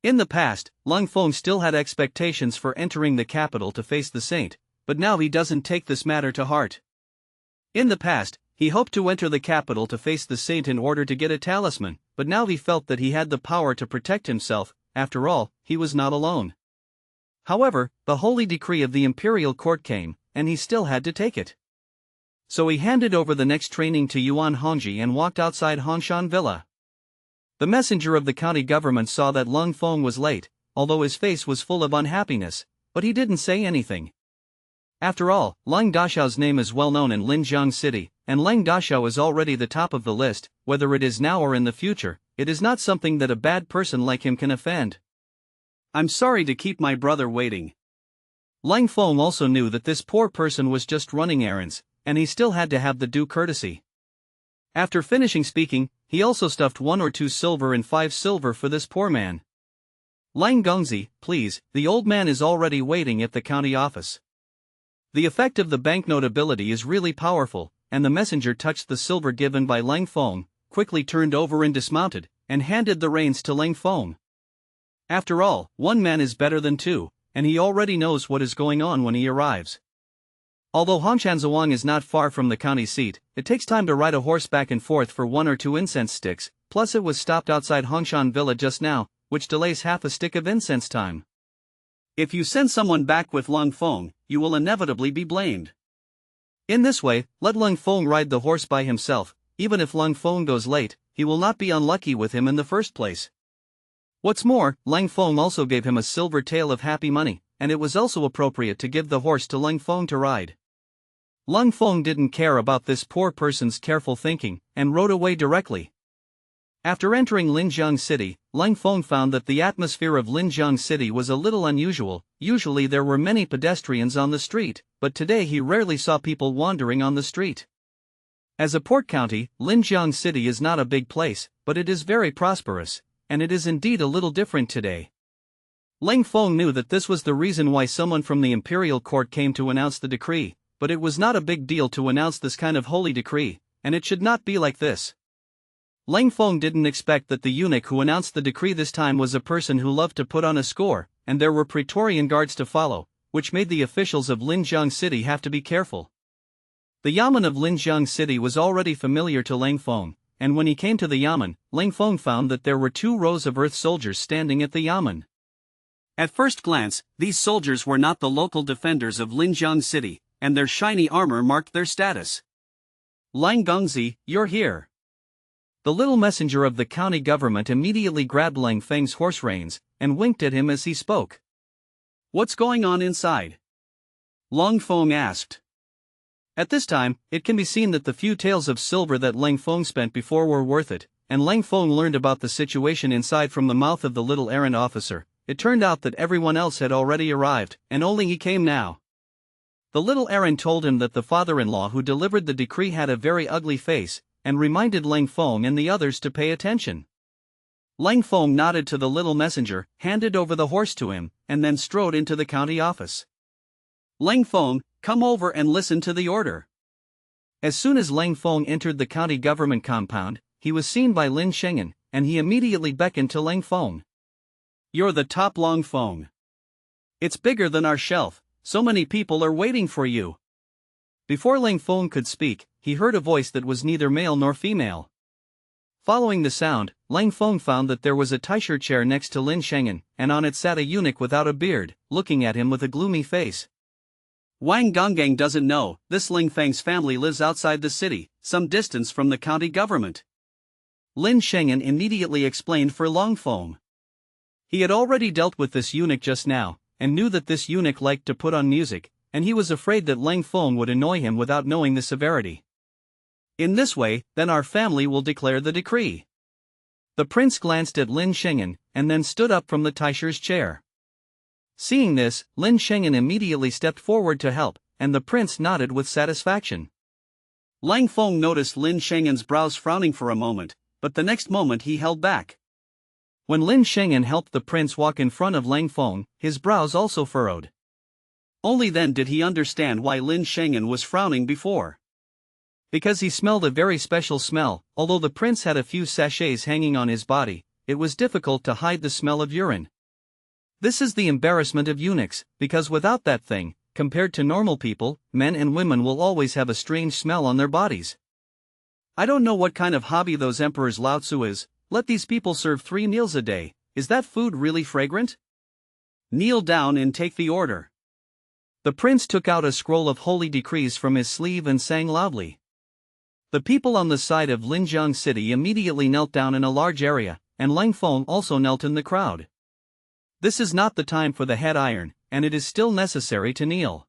In the past, Leng Feng still had expectations for entering the capital to face the saint, but now he doesn't take this matter to heart. In the past, he hoped to enter the capital to face the saint in order to get a talisman, but now he felt that he had the power to protect himself. After all, he was not alone. However, the holy decree of the imperial court came, and he still had to take it. So he handed over the next training to Yuan Hongji and walked outside Huashan Villa. The messenger of the county government saw that Leng Feng was late, although his face was full of unhappiness, but he didn't say anything. After all, Leng Daxiao's name is well known in Linjiang City, and Leng Daxiao is already the top of the list. Whether it is now or in the future, it is not something that a bad person like him can offend. I'm sorry to keep my brother waiting. Leng Feng also knew that this poor person was just running errands, and he still had to have the due courtesy. After finishing speaking, he also stuffed 1 or 2 silver and 5 silver for this poor man. Lang Gongzi, please, the old man is already waiting at the county office. The effect of the banknote ability is really powerful, and the messenger touched the silver given by Leng Feng, quickly turned over and dismounted, and handed the reins to Leng Feng. After all, 1 man is better than 2, and he already knows what is going on when he arrives. Although Huashan Sword is not far from the county seat, it takes time to ride a horse back and forth for 1 or 2 incense sticks, plus it was stopped outside Huashan Villa just now, which delays half a stick of incense time. If you send someone back with Leng Feng, you will inevitably be blamed. In this way, let Leng Feng ride the horse by himself. Even if Leng Feng goes late, he will not be unlucky with him in the first place. What's more, Leng Feng also gave him a silver tael of happy money, and it was also appropriate to give the horse to Leng Feng to ride. Leng Feng didn't care about this poor person's careful thinking, and rode away directly. After entering Linjiang City, Leng Feng found that the atmosphere of Linjiang City was a little unusual. Usually there were many pedestrians on the street, but today he rarely saw people wandering on the street. As a port county, Linjiang City is not a big place, but it is very prosperous, and it is indeed a little different today. Leng Feng knew that this was the reason why someone from the imperial court came to announce the decree, but it was not a big deal to announce this kind of holy decree, and it should not be like this. Leng Feng didn't expect that the eunuch who announced the decree this time was a person who loved to put on a score, and there were Praetorian guards to follow, which made the officials of Linjiang City have to be careful. The yamen of Linjiang City was already familiar to Leng Feng, and when he came to the yamen, Leng Feng found that there were 2 rows of earth soldiers standing at the yamen. At first glance, these soldiers were not the local defenders of Linjiang City, and their shiny armor marked their status. Lang Gongzi, you're here. The little messenger of the county government immediately grabbed Leng Feng's horse reins, and winked at him as he spoke. What's going on inside? Leng Feng asked. At this time, it can be seen that the few taels of silver that Leng Feng spent before were worth it, and Leng Feng learned about the situation inside from the mouth of the little errant officer. It turned out that everyone else had already arrived, and only he came now. The little errant told him that the father-in-law who delivered the decree had a very ugly face, and reminded Leng Feng and the others to pay attention. Leng Feng nodded to the little messenger, handed over the horse to him, and then strode into the county office. Leng Feng, come over and listen to the order. As soon as Leng Feng entered the county government compound, he was seen by Lin Shengen, and he immediately beckoned to Leng Feng. You're the top Leng Feng. It's bigger than our shelf, so many people are waiting for you. Before Leng Feng could speak, he heard a voice that was neither male nor female. Following the sound, Leng Feng found that there was a Taisher chair next to Lin Shengen, and on it sat a eunuch without a beard, looking at him with a gloomy face. Wang Gonggang doesn't know, this Leng Feng's family lives outside the city, some distance from the county government. Lin Shengen immediately explained for Leng Feng. He had already dealt with this eunuch just now, and knew that this eunuch liked to put on music, and he was afraid that Leng Feng would annoy him without knowing the severity. In this way, then our family will declare the decree. The prince glanced at Lin Shengen, and then stood up from the Taisher's chair. Seeing this, Lin Shengen immediately stepped forward to help, and the prince nodded with satisfaction. Leng Feng noticed Lin Shengen's brows frowning for a moment, but the next moment he held back. When Lin Shengen helped the prince walk in front of Leng Feng, his brows also furrowed. Only then did he understand why Lin Shengen was frowning before. Because he smelled a very special smell. Although the prince had a few sachets hanging on his body, it was difficult to hide the smell of urine. This is the embarrassment of eunuchs, because without that thing, compared to normal people, men and women will always have a strange smell on their bodies. I don't know what kind of hobby those emperors Lao Tzu is. Let these people serve 3 meals a day. Is that food really fragrant? Kneel down and take the order. The prince took out a scroll of holy decrees from his sleeve and sang loudly. The people on the side of Linjiang City immediately knelt down in a large area, and Leng Feng also knelt in the crowd. This is not the time for the head iron, and it is still necessary to kneel.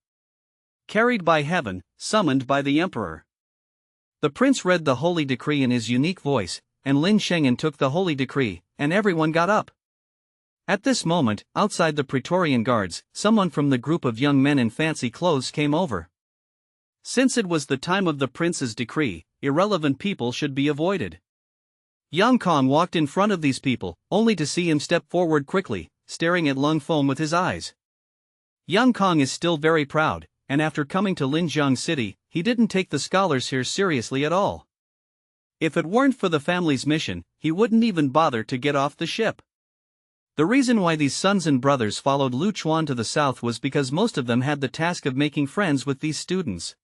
Carried by heaven, summoned by the emperor. The prince read the holy decree in his unique voice, and Lin Shengen took the holy decree, and everyone got up. At this moment, outside the Praetorian guards, someone from the group of young men in fancy clothes came over. Since it was the time of the prince's decree, irrelevant people should be avoided. Yang Kong walked in front of these people, only to see him step forward quickly, staring at Leng Feng with his eyes. Yang Kong is still very proud, and after coming to Linjiang City, he didn't take the scholars here seriously at all. If it weren't for the family's mission, he wouldn't even bother to get off the ship. The reason why these sons and brothers followed Lu Chuan to the south was because most of them had the task of making friends with these students.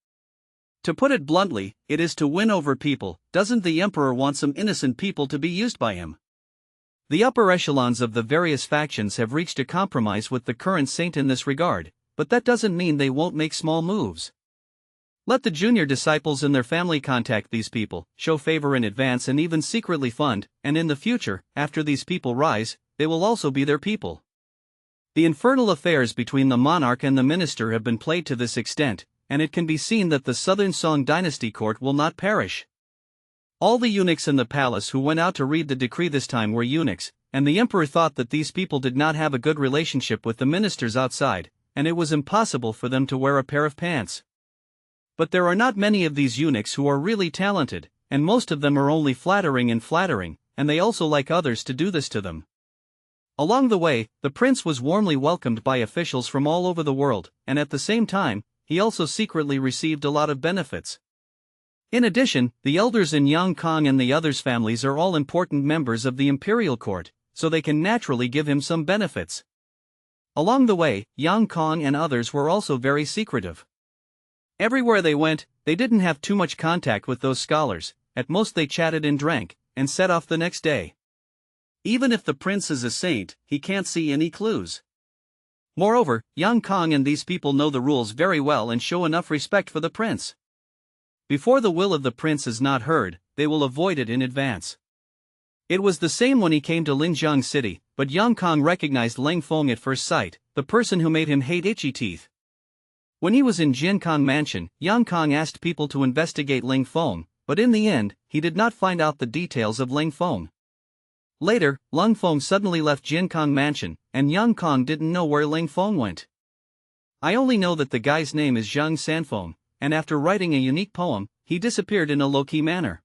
To put it bluntly, it is to win over people. Doesn't the emperor want some innocent people to be used by him? The upper echelons of the various factions have reached a compromise with the current saint in this regard, but that doesn't mean they won't make small moves. Let the junior disciples and their family contact these people, show favor in advance and even secretly fund, and in the future, after these people rise, they will also be their people. The infernal affairs between the monarch and the minister have been played to this extent, and it can be seen that the Southern Song Dynasty court will not perish. All the eunuchs in the palace who went out to read the decree this time were eunuchs, and the emperor thought that these people did not have a good relationship with the ministers outside, and it was impossible for them to wear a pair of pants. But there are not many of these eunuchs who are really talented, and most of them are only flattering, and they also like others to do this to them. Along the way, the prince was warmly welcomed by officials from all over the world, and at the same time, he also secretly received a lot of benefits. In addition, the elders in Yang Kong and the others' families are all important members of the imperial court, so they can naturally give him some benefits. Along the way, Yang Kong and others were also very secretive. Everywhere they went, they didn't have too much contact with those scholars. At most they chatted and drank, and set off the next day. Even if the prince is a saint, he can't see any clues. Moreover, Yang Kong and these people know the rules very well and show enough respect for the prince. Before the will of the prince is not heard, they will avoid it in advance. It was the same when he came to Linjiang City, but Yang Kong recognized Leng Feng at first sight, the person who made him hate itchy teeth. When he was in Jiankang Mansion, Yang Kang asked people to investigate Leng Feng, but in the end, he did not find out the details of Leng Feng. Later, Leng Feng suddenly left Jiankang Mansion, and Yang Kang didn't know where Leng Feng went. I only know that the guy's name is Zhang Sanfeng, and after writing a unique poem, he disappeared in a low-key manner.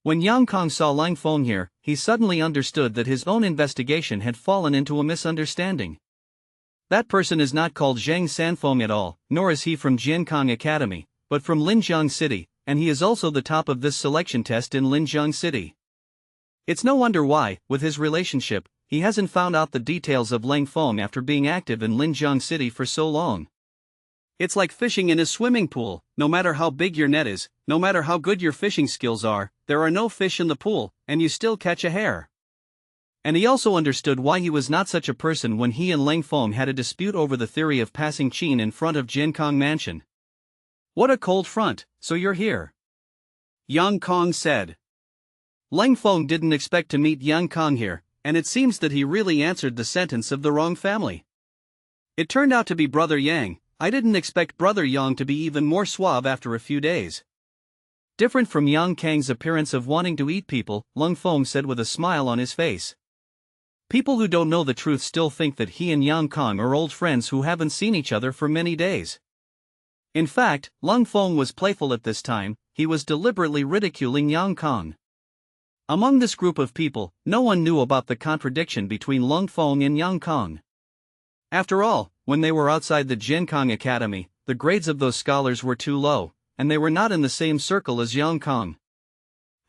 When Yang Kang saw Leng Feng here, he suddenly understood that his own investigation had fallen into a misunderstanding. That person is not called Zhang Sanfeng at all, nor is he from Jiankang Academy, but from Linjiang City, and he is also the top of this selection test in Linjiang City. It's no wonder why, with his relationship, he hasn't found out the details of Leng Feng after being active in Linjiang City for so long. It's like fishing in a swimming pool. No matter how big your net is, no matter how good your fishing skills are, there are no fish in the pool, and you still catch a hare. And he also understood why he was not such a person when he and Leng Feng had a dispute over the theory of passing Qin in front of Jiankang Mansion. "What a cold front, so you're here," Yang Kang said. Leng Feng didn't expect to meet Yang Kang here, and it seems that he really answered the sentence of the wrong family. It turned out to be Brother Yang. I didn't expect Brother Yang to be even more suave after a few days. Different from Yang Kang's appearance of wanting to eat people, Leng Feng said with a smile on his face. People who don't know the truth still think that he and Yang Kang are old friends who haven't seen each other for many days. In fact, Leng Feng was playful at this time. He was deliberately ridiculing Yang Kang. Among this group of people, no one knew about the contradiction between Leng Feng and Yang Kang. After all, when they were outside the Jiankang Academy, the grades of those scholars were too low, and they were not in the same circle as Yang Kang.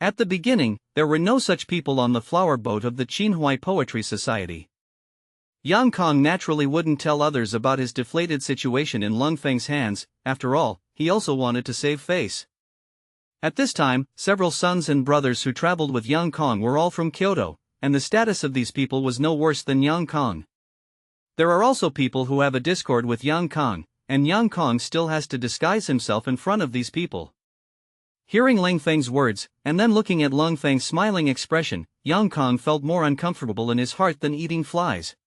At the beginning, there were no such people on the flower boat of the Qinhuai Poetry Society. Yang Kang naturally wouldn't tell others about his deflated situation in Leng Feng's hands. After all, he also wanted to save face. At this time, several sons and brothers who traveled with Yang Kang were all from Kyoto, and the status of these people was no worse than Yang Kang. There are also people who have a discord with Yang Kang, and Yang Kang still has to disguise himself in front of these people. Hearing Leng Feng's words, and then looking at Leng Feng's smiling expression, Yang Kang felt more uncomfortable in his heart than eating flies.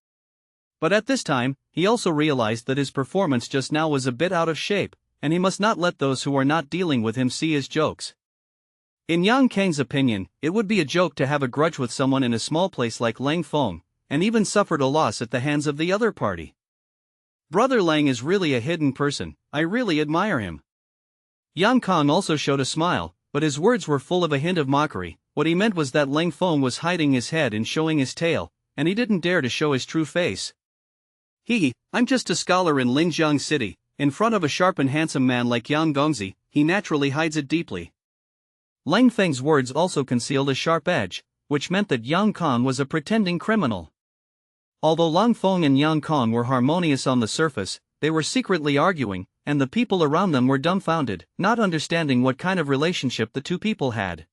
But at this time, he also realized that his performance just now was a bit out of shape, and he must not let those who are not dealing with him see his jokes. In Yang Kang's opinion, it would be a joke to have a grudge with someone in a small place like Leng Feng, and even suffered a loss at the hands of the other party. Brother Leng is really a hidden person. I really admire him. Yang Kang also showed a smile, but his words were full of a hint of mockery. What he meant was that Leng Feng was hiding his head and showing his tail, and he didn't dare to show his true face. I'm just a scholar in Linjiang City. In front of a sharp and handsome man like Yang Gongzi, he naturally hides it deeply. Leng Feng's words also concealed a sharp edge, which meant that Yang Kang was a pretending criminal. Although Leng Feng and Yang Kang were harmonious on the surface, they were secretly arguing, and the people around them were dumbfounded, not understanding what kind of relationship the two people had.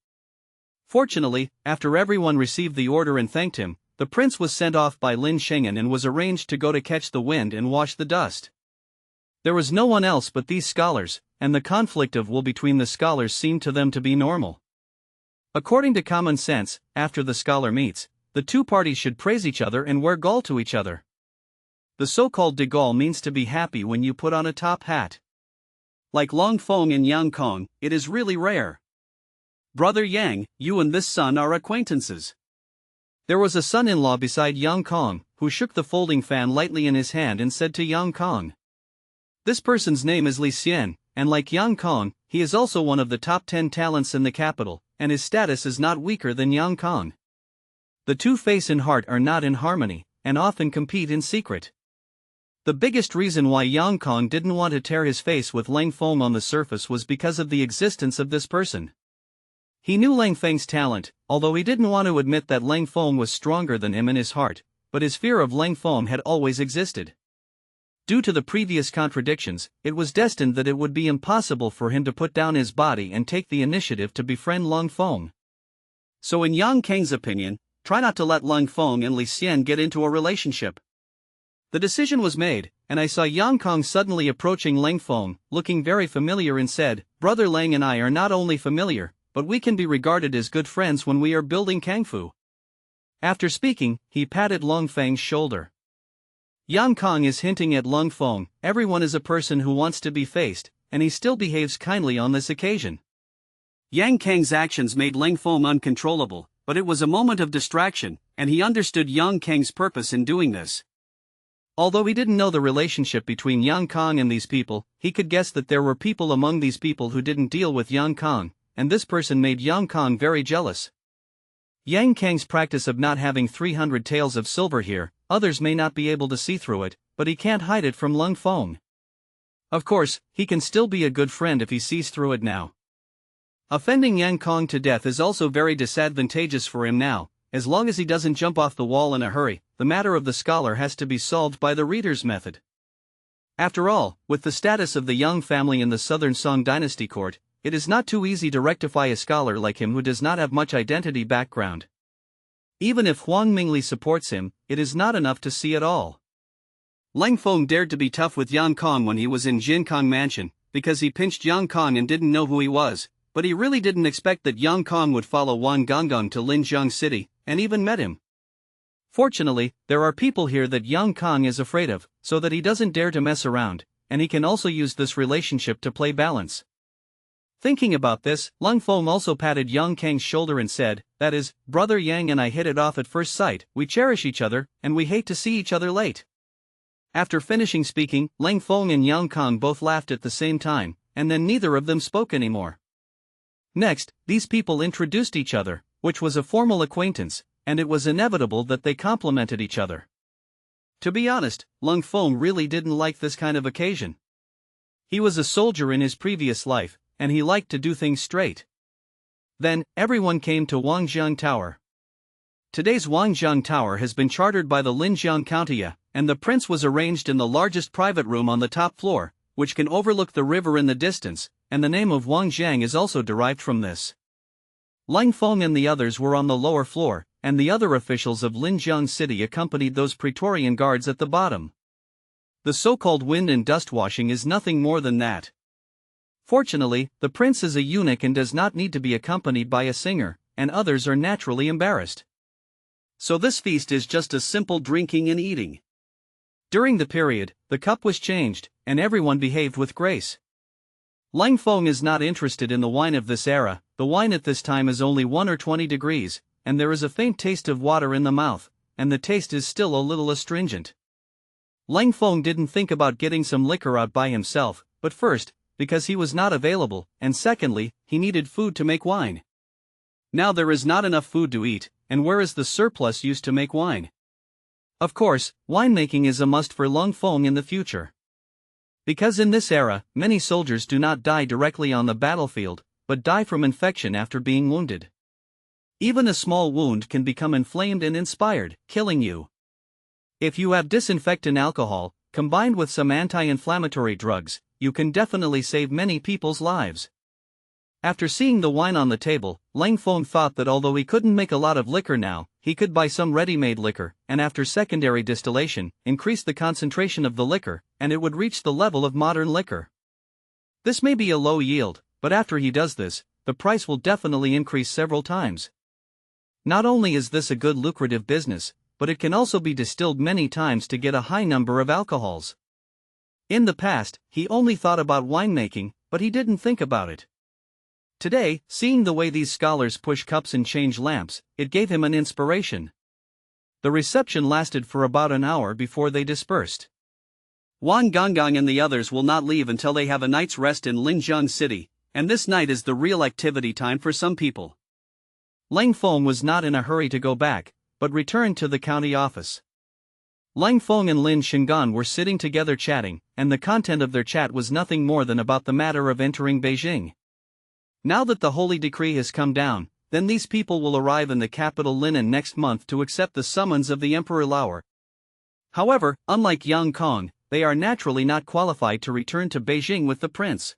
Fortunately, after everyone received the order and thanked him, the prince was sent off by Lin Shengen and was arranged to go to catch the wind and wash the dust. There was no one else but these scholars, and the conflict of will between the scholars seemed to them to be normal. According to common sense, after the scholar meets, the two parties should praise each other and wear gall to each other. The so-called de gall means to be happy when you put on a top hat. Like Leng Feng and Yang Kang, it is really rare. Brother Yang, you and this son are acquaintances. There was a son-in-law beside Yang Kang, who shook the folding fan lightly in his hand and said to Yang Kang, "This person's name is Li Xian, and like Yang Kang, he is also one of the top 10 talents in the capital, and his status is not weaker than Yang Kang. The two face and heart are not in harmony, and often compete in secret." The biggest reason why Yang Kang didn't want to tear his face with Leng Feng on the surface was because of the existence of this person. He knew Leng Feng's talent, although he didn't want to admit that Leng Feng was stronger than him in his heart, but his fear of Leng Feng had always existed. Due to the previous contradictions, it was destined that it would be impossible for him to put down his body and take the initiative to befriend Leng Feng. So in Yang Kang's opinion, try not to let Leng Feng and Li Xian get into a relationship. The decision was made, and I saw Yang Kang suddenly approaching Leng Feng, looking very familiar, and said, "Brother Leng and I are not only familiar, but we can be regarded as good friends when we are building Kangfu." After speaking, he patted Leng Feng's shoulder. Yang Kong is hinting at Leng Feng, everyone is a person who wants to be faced, and he still behaves kindly on this occasion. Yang Kang's actions made Leng Feng uncontrollable, but it was a moment of distraction, and he understood Yang Kang's purpose in doing this. Although he didn't know the relationship between Yang Kong and these people, he could guess that there were people among these people who didn't deal with Yang Kong, and this person made Yang Kong very jealous. Yang Kang's practice of not having 300 taels of silver here, others may not be able to see through it, but he can't hide it from Leng Feng. Of course, he can still be a good friend if he sees through it now. Offending Yang Kong to death is also very disadvantageous for him now. As long as he doesn't jump off the wall in a hurry, the matter of the scholar has to be solved by the reader's method. After all, with the status of the Yang family in the Southern Song Dynasty court, it is not too easy to rectify a scholar like him who does not have much identity background. Even if Huang Mingli supports him, it is not enough to see it all. Leng Feng dared to be tough with Yang Kong when he was in Jinkong Mansion, because he pinched Yang Kong and didn't know who he was, but he really didn't expect that Yang Kong would follow Wan Gonggong to Linjiang City, and even met him. Fortunately, there are people here that Yang Kong is afraid of, so that he doesn't dare to mess around, and he can also use this relationship to play balance. Thinking about this, Leng Feng also patted Yang Kang's shoulder and said, "That is, Brother Yang and I hit it off at first sight, we cherish each other, and we hate to see each other late." After finishing speaking, Leng Feng and Yang Kong both laughed at the same time, and then neither of them spoke anymore. Next, these people introduced each other, which was a formal acquaintance, and it was inevitable that they complimented each other. To be honest, Leng Feng really didn't like this kind of occasion. He was a soldier in his previous life, and he liked to do things straight. Then, everyone came to Wangjiang Tower. Today's Wangjiang Tower has been chartered by the Linjiang County, and the prince was arranged in the largest private room on the top floor, which can overlook the river in the distance, and the name of Wangjiang is also derived from this. Leng Feng and the others were on the lower floor, and the other officials of Linjiang City accompanied those Praetorian guards at the bottom. The so-called wind and dust washing is nothing more than that. Fortunately, the prince is a eunuch and does not need to be accompanied by a singer, and others are naturally embarrassed. So this feast is just a simple drinking and eating. During the period, the cup was changed, and everyone behaved with grace. Leng Feng is not interested in the wine of this era. The wine at this time is only 1 or 20 degrees, and there is a faint taste of water in the mouth, and the taste is still a little astringent. Leng Feng didn't think about getting some liquor out by himself, but first, because he was not available, and secondly, he needed food to make wine. Now there is not enough food to eat, and where is the surplus used to make wine? Of course, winemaking is a must for Leng Feng in the future. Because in this era, many soldiers do not die directly on the battlefield, but die from infection after being wounded. Even a small wound can become inflamed and inspired, killing you. If you have disinfectant alcohol, combined with some anti-inflammatory drugs, you can definitely save many people's lives. After seeing the wine on the table, Leng Feng thought that although he couldn't make a lot of liquor now, he could buy some ready-made liquor, and after secondary distillation, increase the concentration of the liquor, and it would reach the level of modern liquor. This may be a low yield, but after he does this, the price will definitely increase several times. Not only is this a good lucrative business, but it can also be distilled many times to get a high number of alcohols. In the past, he only thought about winemaking, but he didn't think about it. Today, seeing the way these scholars push cups and change lamps, it gave him an inspiration. The reception lasted for about an hour before they dispersed. Wan Gonggong and the others will not leave until they have a night's rest in Linjiang City, and this night is the real activity time for some people. Leng Feng was not in a hurry to go back, but returned to the county office. Leng Feng and Lin Shingan were sitting together chatting, and the content of their chat was nothing more than about the matter of entering Beijing. Now that the holy decree has come down, then these people will arrive in the capital Linan next month to accept the summons of the Emperor Lauer. However, unlike Yang Kong, they are naturally not qualified to return to Beijing with the prince.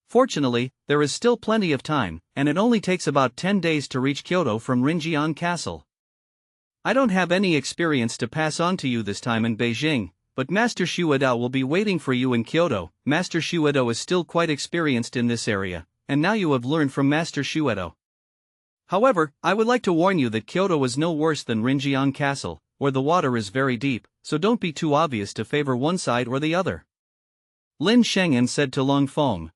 Fortunately, there is still plenty of time, and it only takes about 10 days to reach Kyoto from Rinjiang Castle. I don't have any experience to pass on to you this time in Beijing, but Master Shuedo will be waiting for you in Kyoto. Master Shuedo is still quite experienced in this area, and now you have learned from Master Shuedo. However, I would like to warn you that Kyoto is no worse than Rinjiang Castle, or the water is very deep, so don't be too obvious to favor one side or the other. Lin Shengyan said to Leng Feng.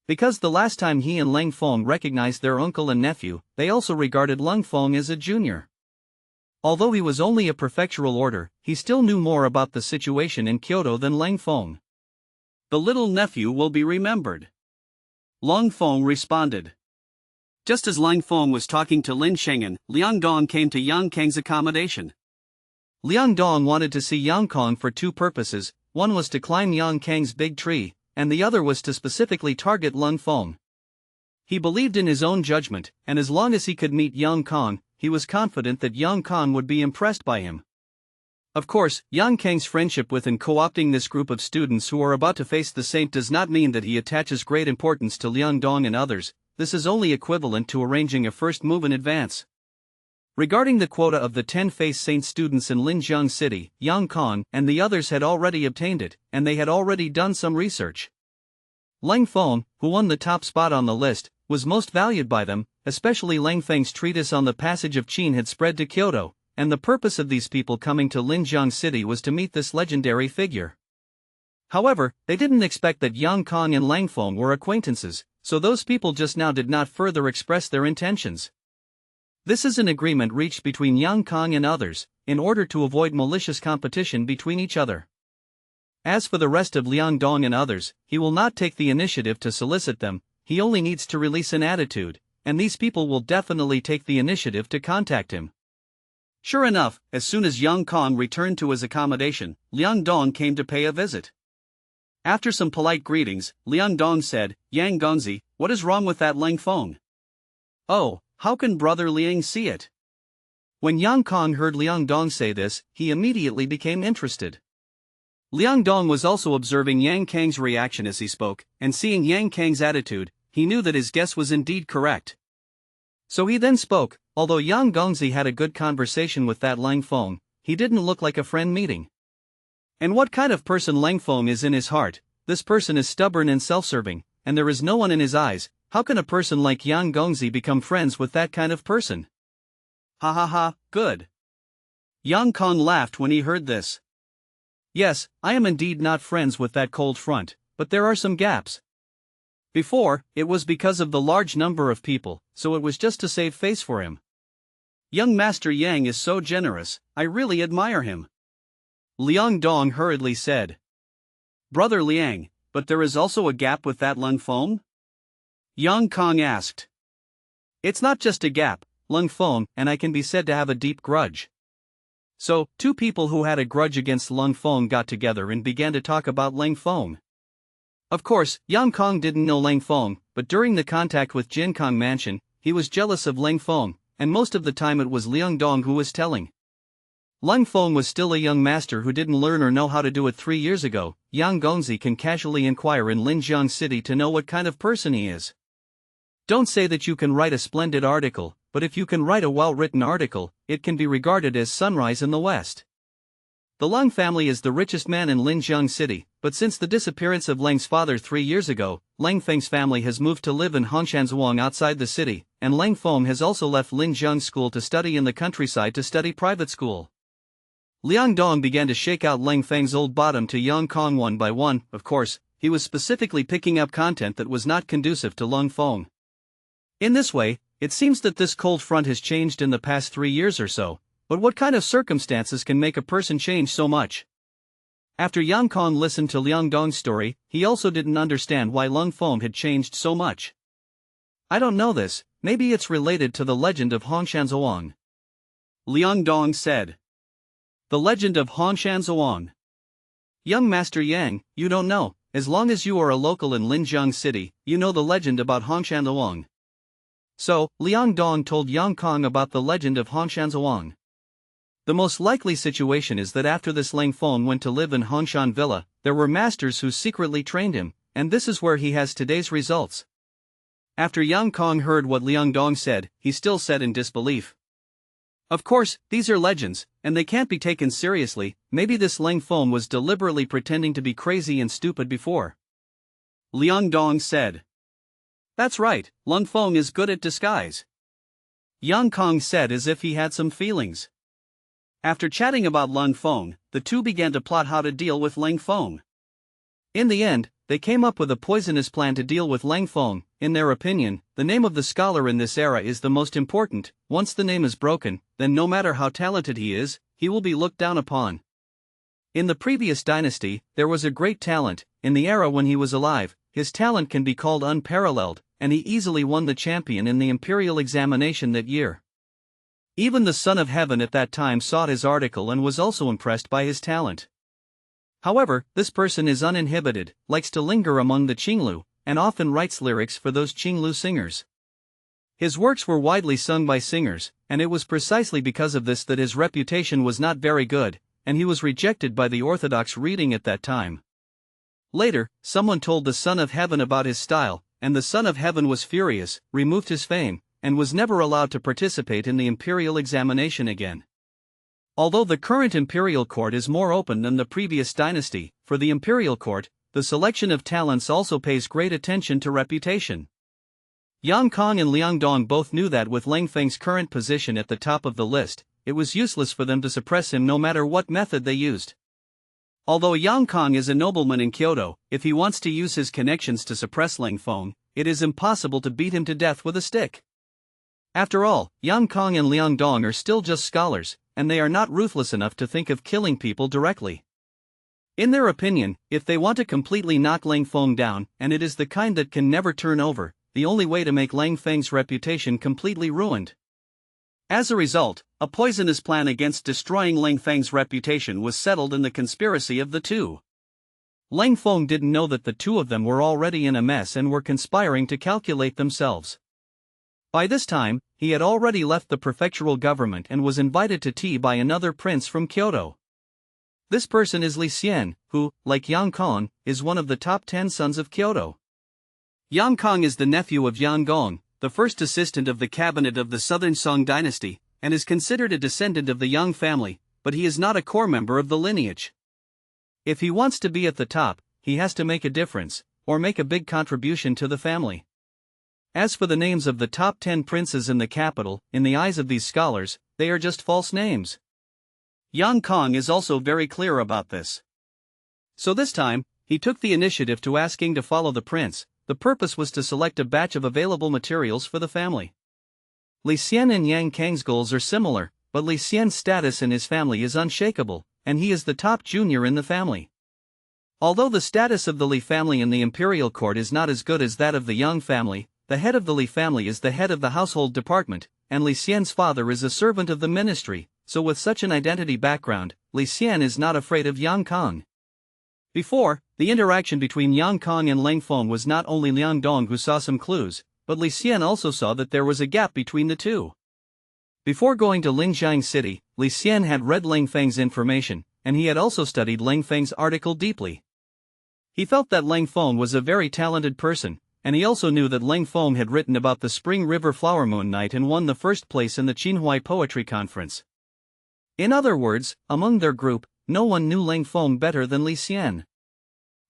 Because the last time he and Leng Feng recognized their uncle and nephew, they also regarded Leng Feng as a junior. Although he was only a prefectural order, he still knew more about the situation in Kyoto than Leng Feng. The little nephew will be remembered. Leng Feng responded. Just as Leng Feng was talking to Lin Shengyan, Liang Dong came to Yang Kang's accommodation. Liang Dong wanted to see Yang Kang for two purposes. One was to climb Yang Kang's big tree, and the other was to specifically target Leng Feng. He believed in his own judgment, and as long as he could meet Yang Kang, he was confident that Yang Kang would be impressed by him. Of course, Yang Kang's friendship with and co-opting this group of students who are about to face the saint does not mean that he attaches great importance to Liang Dong and others. This is only equivalent to arranging a first move in advance. Regarding the quota of the 10 Face Saint students in Linjiang City, Yang Kang and the others had already obtained it, and they had already done some research. Leng Feng, who won the top spot on the list, was most valued by them, especially Leng Feng's treatise on the passage of Qin had spread to Kyoto, and the purpose of these people coming to Linjiang City was to meet this legendary figure. However, they didn't expect that Yang Kang and Leng Feng were acquaintances, so those people just now did not further express their intentions. This is an agreement reached between Yang Kang and others, in order to avoid malicious competition between each other. As for the rest of Liang Dong and others, he will not take the initiative to solicit them, he only needs to release an attitude, and these people will definitely take the initiative to contact him. Sure enough, as soon as Yang Kang returned to his accommodation, Liang Dong came to pay a visit. After some polite greetings, Liang Dong said, Yang Gongzi, what is wrong with that Leng Feng? Oh, how can Brother Liang see it? When Yang Kang heard Liang Dong say this, he immediately became interested. Liang Dong was also observing Yang Kang's reaction as he spoke, and seeing Yang Kang's attitude, he knew that his guess was indeed correct. So he then spoke. Although Yang Gongzi had a good conversation with that Leng Feng, he didn't look like a friend meeting. And what kind of person Leng Feng is in his heart? This person is stubborn and self-serving, and there is no one in his eyes. How can a person like Yang Gongzi become friends with that kind of person? Ha ha ha, good. Yang Kang laughed when he heard this. Yes, I am indeed not friends with that cold front, but there are some gaps. Before, it was because of the large number of people, so it was just to save face for him. Young Master Yang is so generous, I really admire him. Liang Dong hurriedly said. Brother Liang, but there is also a gap with that Leng Feng? Yang Kang asked. It's not just a gap, Leng Feng and I can be said to have a deep grudge. So, two people who had a grudge against Leng Feng got together and began to talk about Leng Feng. Of course, Yang Kang didn't know Leng Feng, but during the contact with Jin Kang Mansion, he was jealous of Leng Feng, and most of the time it was Liang Dong who was telling. Leng Feng was still a young master who didn't learn or know how to do it 3 years ago. Yang Gongzi can casually inquire in Linjiang City to know what kind of person he is. Don't say that you can write a splendid article, but if you can write a well-written article, it can be regarded as sunrise in the West. The Leng family is the richest man in Linjiang City, but since the disappearance of Leng's father 3 years ago, Leng Feng's family has moved to live in Huashan outside the city, and Leng Feng has also left Linjiang School to study in the countryside to study private school. Liang Dong began to shake out Leng Feng's old bottom to Yang Kang one by one. Of course, he was specifically picking up content that was not conducive to Leng Feng. In this way, it seems that this cold front has changed in the past 3 years or so. But what kind of circumstances can make a person change so much? After Yang Kang listened to Liang Dong's story, he also didn't understand why Leng Feng had changed so much. I don't know this, maybe it's related to the legend of Huashan. Liang Dong said. The legend of Huashan. Young Master Yang, you don't know, as long as you are a local in Linjiang City, you know the legend about Huashan. So, Liang Dong told Yang Kang about the legend of Huashan. The most likely situation is that after this Leng Feng went to live in Hongshan Villa, there were masters who secretly trained him, and this is where he has today's results. After Yang Kang heard what Liang Dong said, he still said in disbelief. Of course, these are legends, and they can't be taken seriously. Maybe this Leng Feng was deliberately pretending to be crazy and stupid before. Liang Dong said. That's right, Leng Feng is good at disguise. Yang Kang said as if he had some feelings. After chatting about Leng Feng, the two began to plot how to deal with Leng Feng. In the end, they came up with a poisonous plan to deal with Leng Feng. In their opinion, the name of the scholar in this era is the most important. Once the name is broken, then no matter how talented he is, he will be looked down upon. In the previous dynasty, there was a great talent. In the era when he was alive, his talent can be called unparalleled, and he easily won the champion in the imperial examination that year. Even the Son of Heaven at that time saw his article and was also impressed by his talent. However, this person is uninhibited, likes to linger among the Qinglu, and often writes lyrics for those Qinglu singers. His works were widely sung by singers, and it was precisely because of this that his reputation was not very good, and he was rejected by the orthodox reading at that time. Later, someone told the Son of Heaven about his style, and the Son of Heaven was furious, removed his fame, and was never allowed to participate in the imperial examination again. Although the current imperial court is more open than the previous dynasty, for the imperial court, the selection of talents also pays great attention to reputation. Yang Kong and Liang Dong both knew that with Leng Feng's current position at the top of the list, it was useless for them to suppress him no matter what method they used. Although Yang Kong is a nobleman in Kyoto, if he wants to use his connections to suppress Leng Feng, it is impossible to beat him to death with a stick. After all, Yang Kong and Liang Dong are still just scholars, and they are not ruthless enough to think of killing people directly. In their opinion, if they want to completely knock Leng Feng down, and it is the kind that can never turn over, the only way to make Leng Feng's reputation completely ruined. As a result, a poisonous plan against destroying Leng Feng's reputation was settled in the conspiracy of the two. Leng Feng didn't know that the two of them were already in a mess and were conspiring to calculate themselves. By this time, he had already left the prefectural government and was invited to tea by another prince from Kyoto. This person is Li Xian, who, like Yang Kong, is one of the top 10 sons of Kyoto. Yang Kong is the nephew of Yang Gong, the first assistant of the cabinet of the Southern Song Dynasty, and is considered a descendant of the Yang family, but he is not a core member of the lineage. If he wants to be at the top, he has to make a difference, or make a big contribution to the family. As for the names of the top 10 princes in the capital, in the eyes of these scholars, they are just false names. Yang Kong is also very clear about this. So this time, he took the initiative to asking to follow the prince. The purpose was to select a batch of available materials for the family. Li Xian and Yang Kang's goals are similar, but Li Xian's status in his family is unshakable, and he is the top junior in the family. Although the status of the Li family in the imperial court is not as good as that of the Yang family, the head of the Li family is the head of the household department, and Li Xian's father is a servant of the ministry, so with such an identity background, Li Xian is not afraid of Yang Kong. Before, the interaction between Yang Kong and Leng Feng was not only Liang Dong who saw some clues, but Li Xian also saw that there was a gap between the two. Before going to Lingjiang City, Li Xian had read Leng Feng's information, and he had also studied Leng Feng's article deeply. He felt that Leng Feng was a very talented person, and he also knew that Leng Feng had written about the Spring River Flower Moon Night and won the first place in the Qinhuai Poetry Conference. In other words, among their group, no one knew Leng Feng better than Li Xian.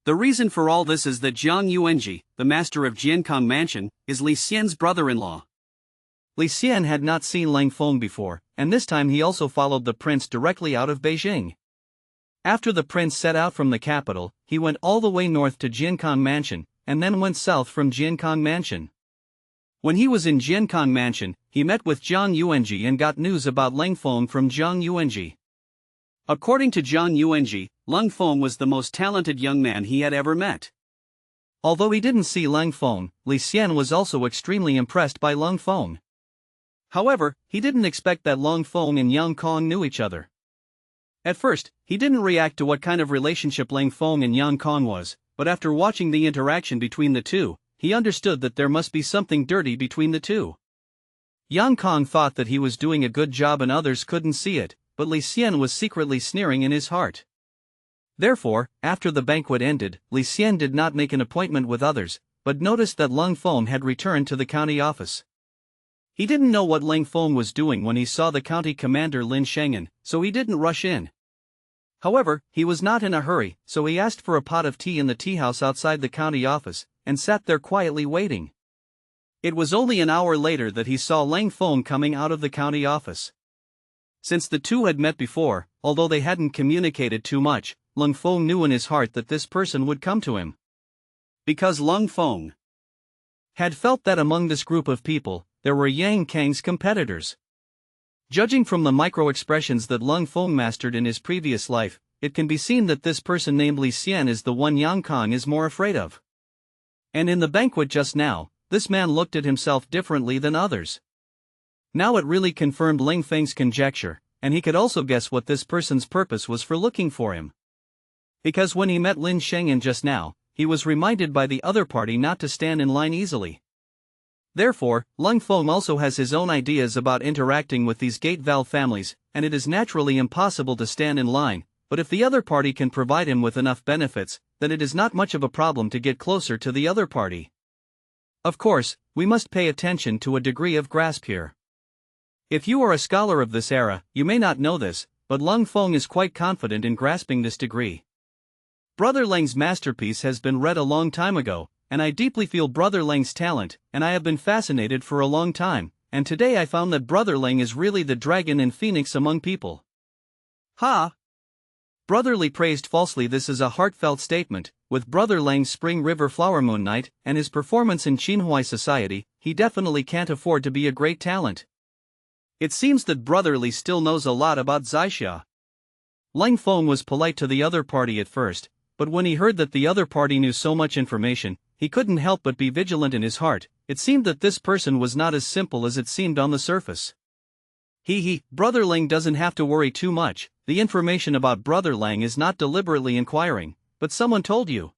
The reason for all this is that Zhang Yuanji, the master of Jiankang Mansion, is Li Xian's brother-in-law. Li Xian had not seen Leng Feng before, and this time he also followed the prince directly out of Beijing. After the prince set out from the capital, he went all the way north to Jiankang Mansion, and then went south from Jiankang Mansion. When he was in Jiankang Mansion, he met with Zhang Yuanji and got news about Leng Feng from Zhang Yuanji. According to Zhang Yuanji, Leng Feng was the most talented young man he had ever met. Although he didn't see Leng Feng, Li Xian was also extremely impressed by Leng Feng. However, he didn't expect that Leng Feng and Yang Kong knew each other. At first, he didn't react to what kind of relationship Leng Feng and Yang Kong was, but after watching the interaction between the two, he understood that there must be something dirty between the two. Yang Kong thought that he was doing a good job and others couldn't see it, but Li Xian was secretly sneering in his heart. Therefore, after the banquet ended, Li Xian did not make an appointment with others, but noticed that Leng Feng had returned to the county office. He didn't know what Leng Feng was doing when he saw the county commander Lin Shengen, so he didn't rush in. However, he was not in a hurry, so he asked for a pot of tea in the tea house outside the county office, and sat there quietly waiting. It was only an hour later that he saw Leng Feng coming out of the county office. Since the two had met before, although they hadn't communicated too much, Leng Feng knew in his heart that this person would come to him. Because Leng Feng had felt that among this group of people, there were Yang Kang's competitors. Judging from the micro-expressions that Leng Feng mastered in his previous life, it can be seen that this person named Li Xian is the one Yang Kang is more afraid of. And in the banquet just now, this man looked at himself differently than others. Now it really confirmed Leng Feng's conjecture, and he could also guess what this person's purpose was for looking for him. Because when he met Lin Shengyan just now, he was reminded by the other party not to stand in line easily. Therefore, Leng Feng also has his own ideas about interacting with these gate valve families, and it is naturally impossible to stand in line, but if the other party can provide him with enough benefits, then it is not much of a problem to get closer to the other party. Of course, we must pay attention to a degree of grasp here. If you are a scholar of this era, you may not know this, but Leng Feng is quite confident in grasping this degree. Brother Leng's masterpiece has been read a long time ago, and I deeply feel Brother Leng's talent, and I have been fascinated for a long time, and today I found that Brother Leng is really the dragon and phoenix among people. Ha! Brotherly praised falsely. This is a heartfelt statement. With Brother Leng's Spring River Flower Moon Night and his performance in Qinhuai society, he definitely can't afford to be a great talent. It seems that Brotherly still knows a lot about Zixia. Leng Feng was polite to the other party at first, but when he heard that the other party knew so much information, he couldn't help but be vigilant in his heart. It seemed that this person was not as simple as it seemed on the surface. Brother Leng doesn't have to worry too much. The information about Brother Leng is not deliberately inquiring, but someone told you.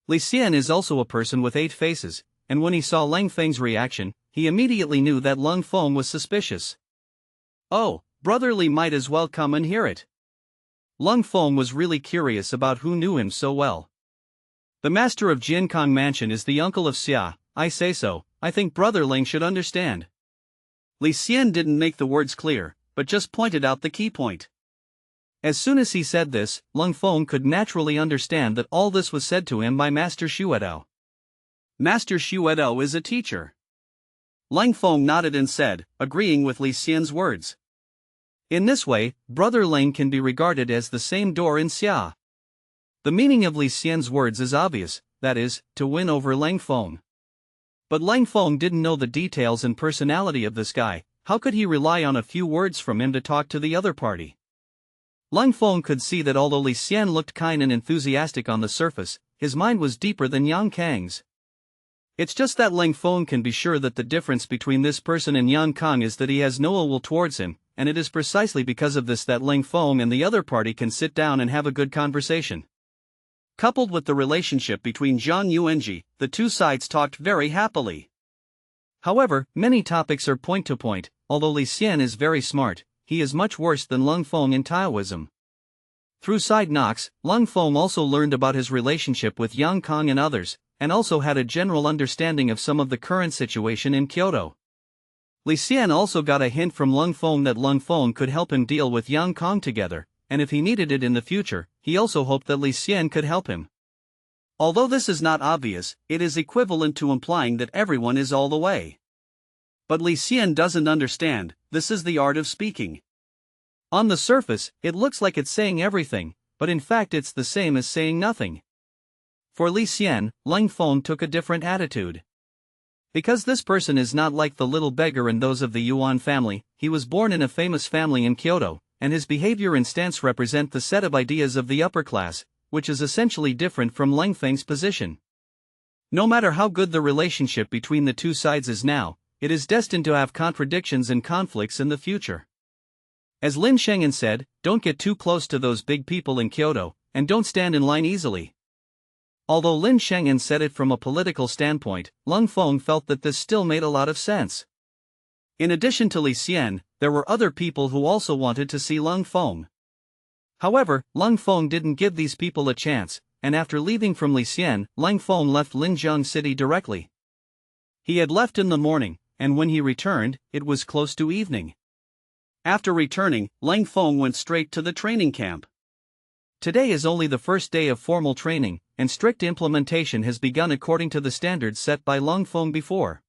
Li Xian is also a person with 8 faces, and when he saw Leng Feng's reaction, he immediately knew that Leng Feng was suspicious. Oh, Brother Li might as well come and hear it. Leng Feng was really curious about who knew him so well. The master of Jiankang Mansion is the uncle of Xia. I say so, I think Brother Leng should understand. Li Xian didn't make the words clear, but just pointed out the key point. As soon as he said this, Leng Feng could naturally understand that all this was said to him by Master Xuedao. Master Xuedao is a teacher. Leng Feng nodded and said, agreeing with Li Xian's words. In this way, Brother Leng can be regarded as the same door in Xia. The meaning of Li Xian's words is obvious, that is, to win over Leng Feng. But Leng Feng didn't know the details and personality of this guy. How could he rely on a few words from him to talk to the other party? Leng Feng could see that although Li Xian looked kind and enthusiastic on the surface, his mind was deeper than Yang Kang's. It's just that Leng Feng can be sure that the difference between this person and Yang Kang is that he has no ill will towards him, and it is precisely because of this that Leng Feng and the other party can sit down and have a good conversation. Coupled with the relationship between Zhang Yuanji, the two sides talked very happily. However, many topics are point-to-point. Although Li Xian is very smart, he is much worse than Leng Feng in Taoism. Through side knocks, Leng Feng also learned about his relationship with Yang Kang and others, and also had a general understanding of some of the current situation in Kyoto. Li Xian also got a hint from Leng Feng that Leng Feng could help him deal with Yang Kang together, and if he needed it in the future, he also hoped that Li Xian could help him. Although this is not obvious, it is equivalent to implying that everyone is all the way. But Li Xian doesn't understand. This is the art of speaking. On the surface, it looks like it's saying everything, but in fact it's the same as saying nothing. For Li Xian, Leng Feng took a different attitude. Because this person is not like the little beggar and those of the Yuan family, he was born in a famous family in Kyoto, and his behavior and stance represent the set of ideas of the upper class, which is essentially different from Leng Feng's position. No matter how good the relationship between the two sides is now, it is destined to have contradictions and conflicts in the future. As Lin Shengyan said, don't get too close to those big people in Kyoto, and don't stand in line easily. Although Lin Shengyan said it from a political standpoint, Leng Feng felt that this still made a lot of sense. In addition to Li Xian, there were other people who also wanted to see Leng Feng. However, Leng Feng didn't give these people a chance, and after leaving from Li Xian, Leng Feng left Linjiang City directly. He had left in the morning, and when he returned, it was close to evening. After returning, Leng Feng went straight to the training camp. Today is only the first day of formal training, and strict implementation has begun according to the standards set by Leng Feng before.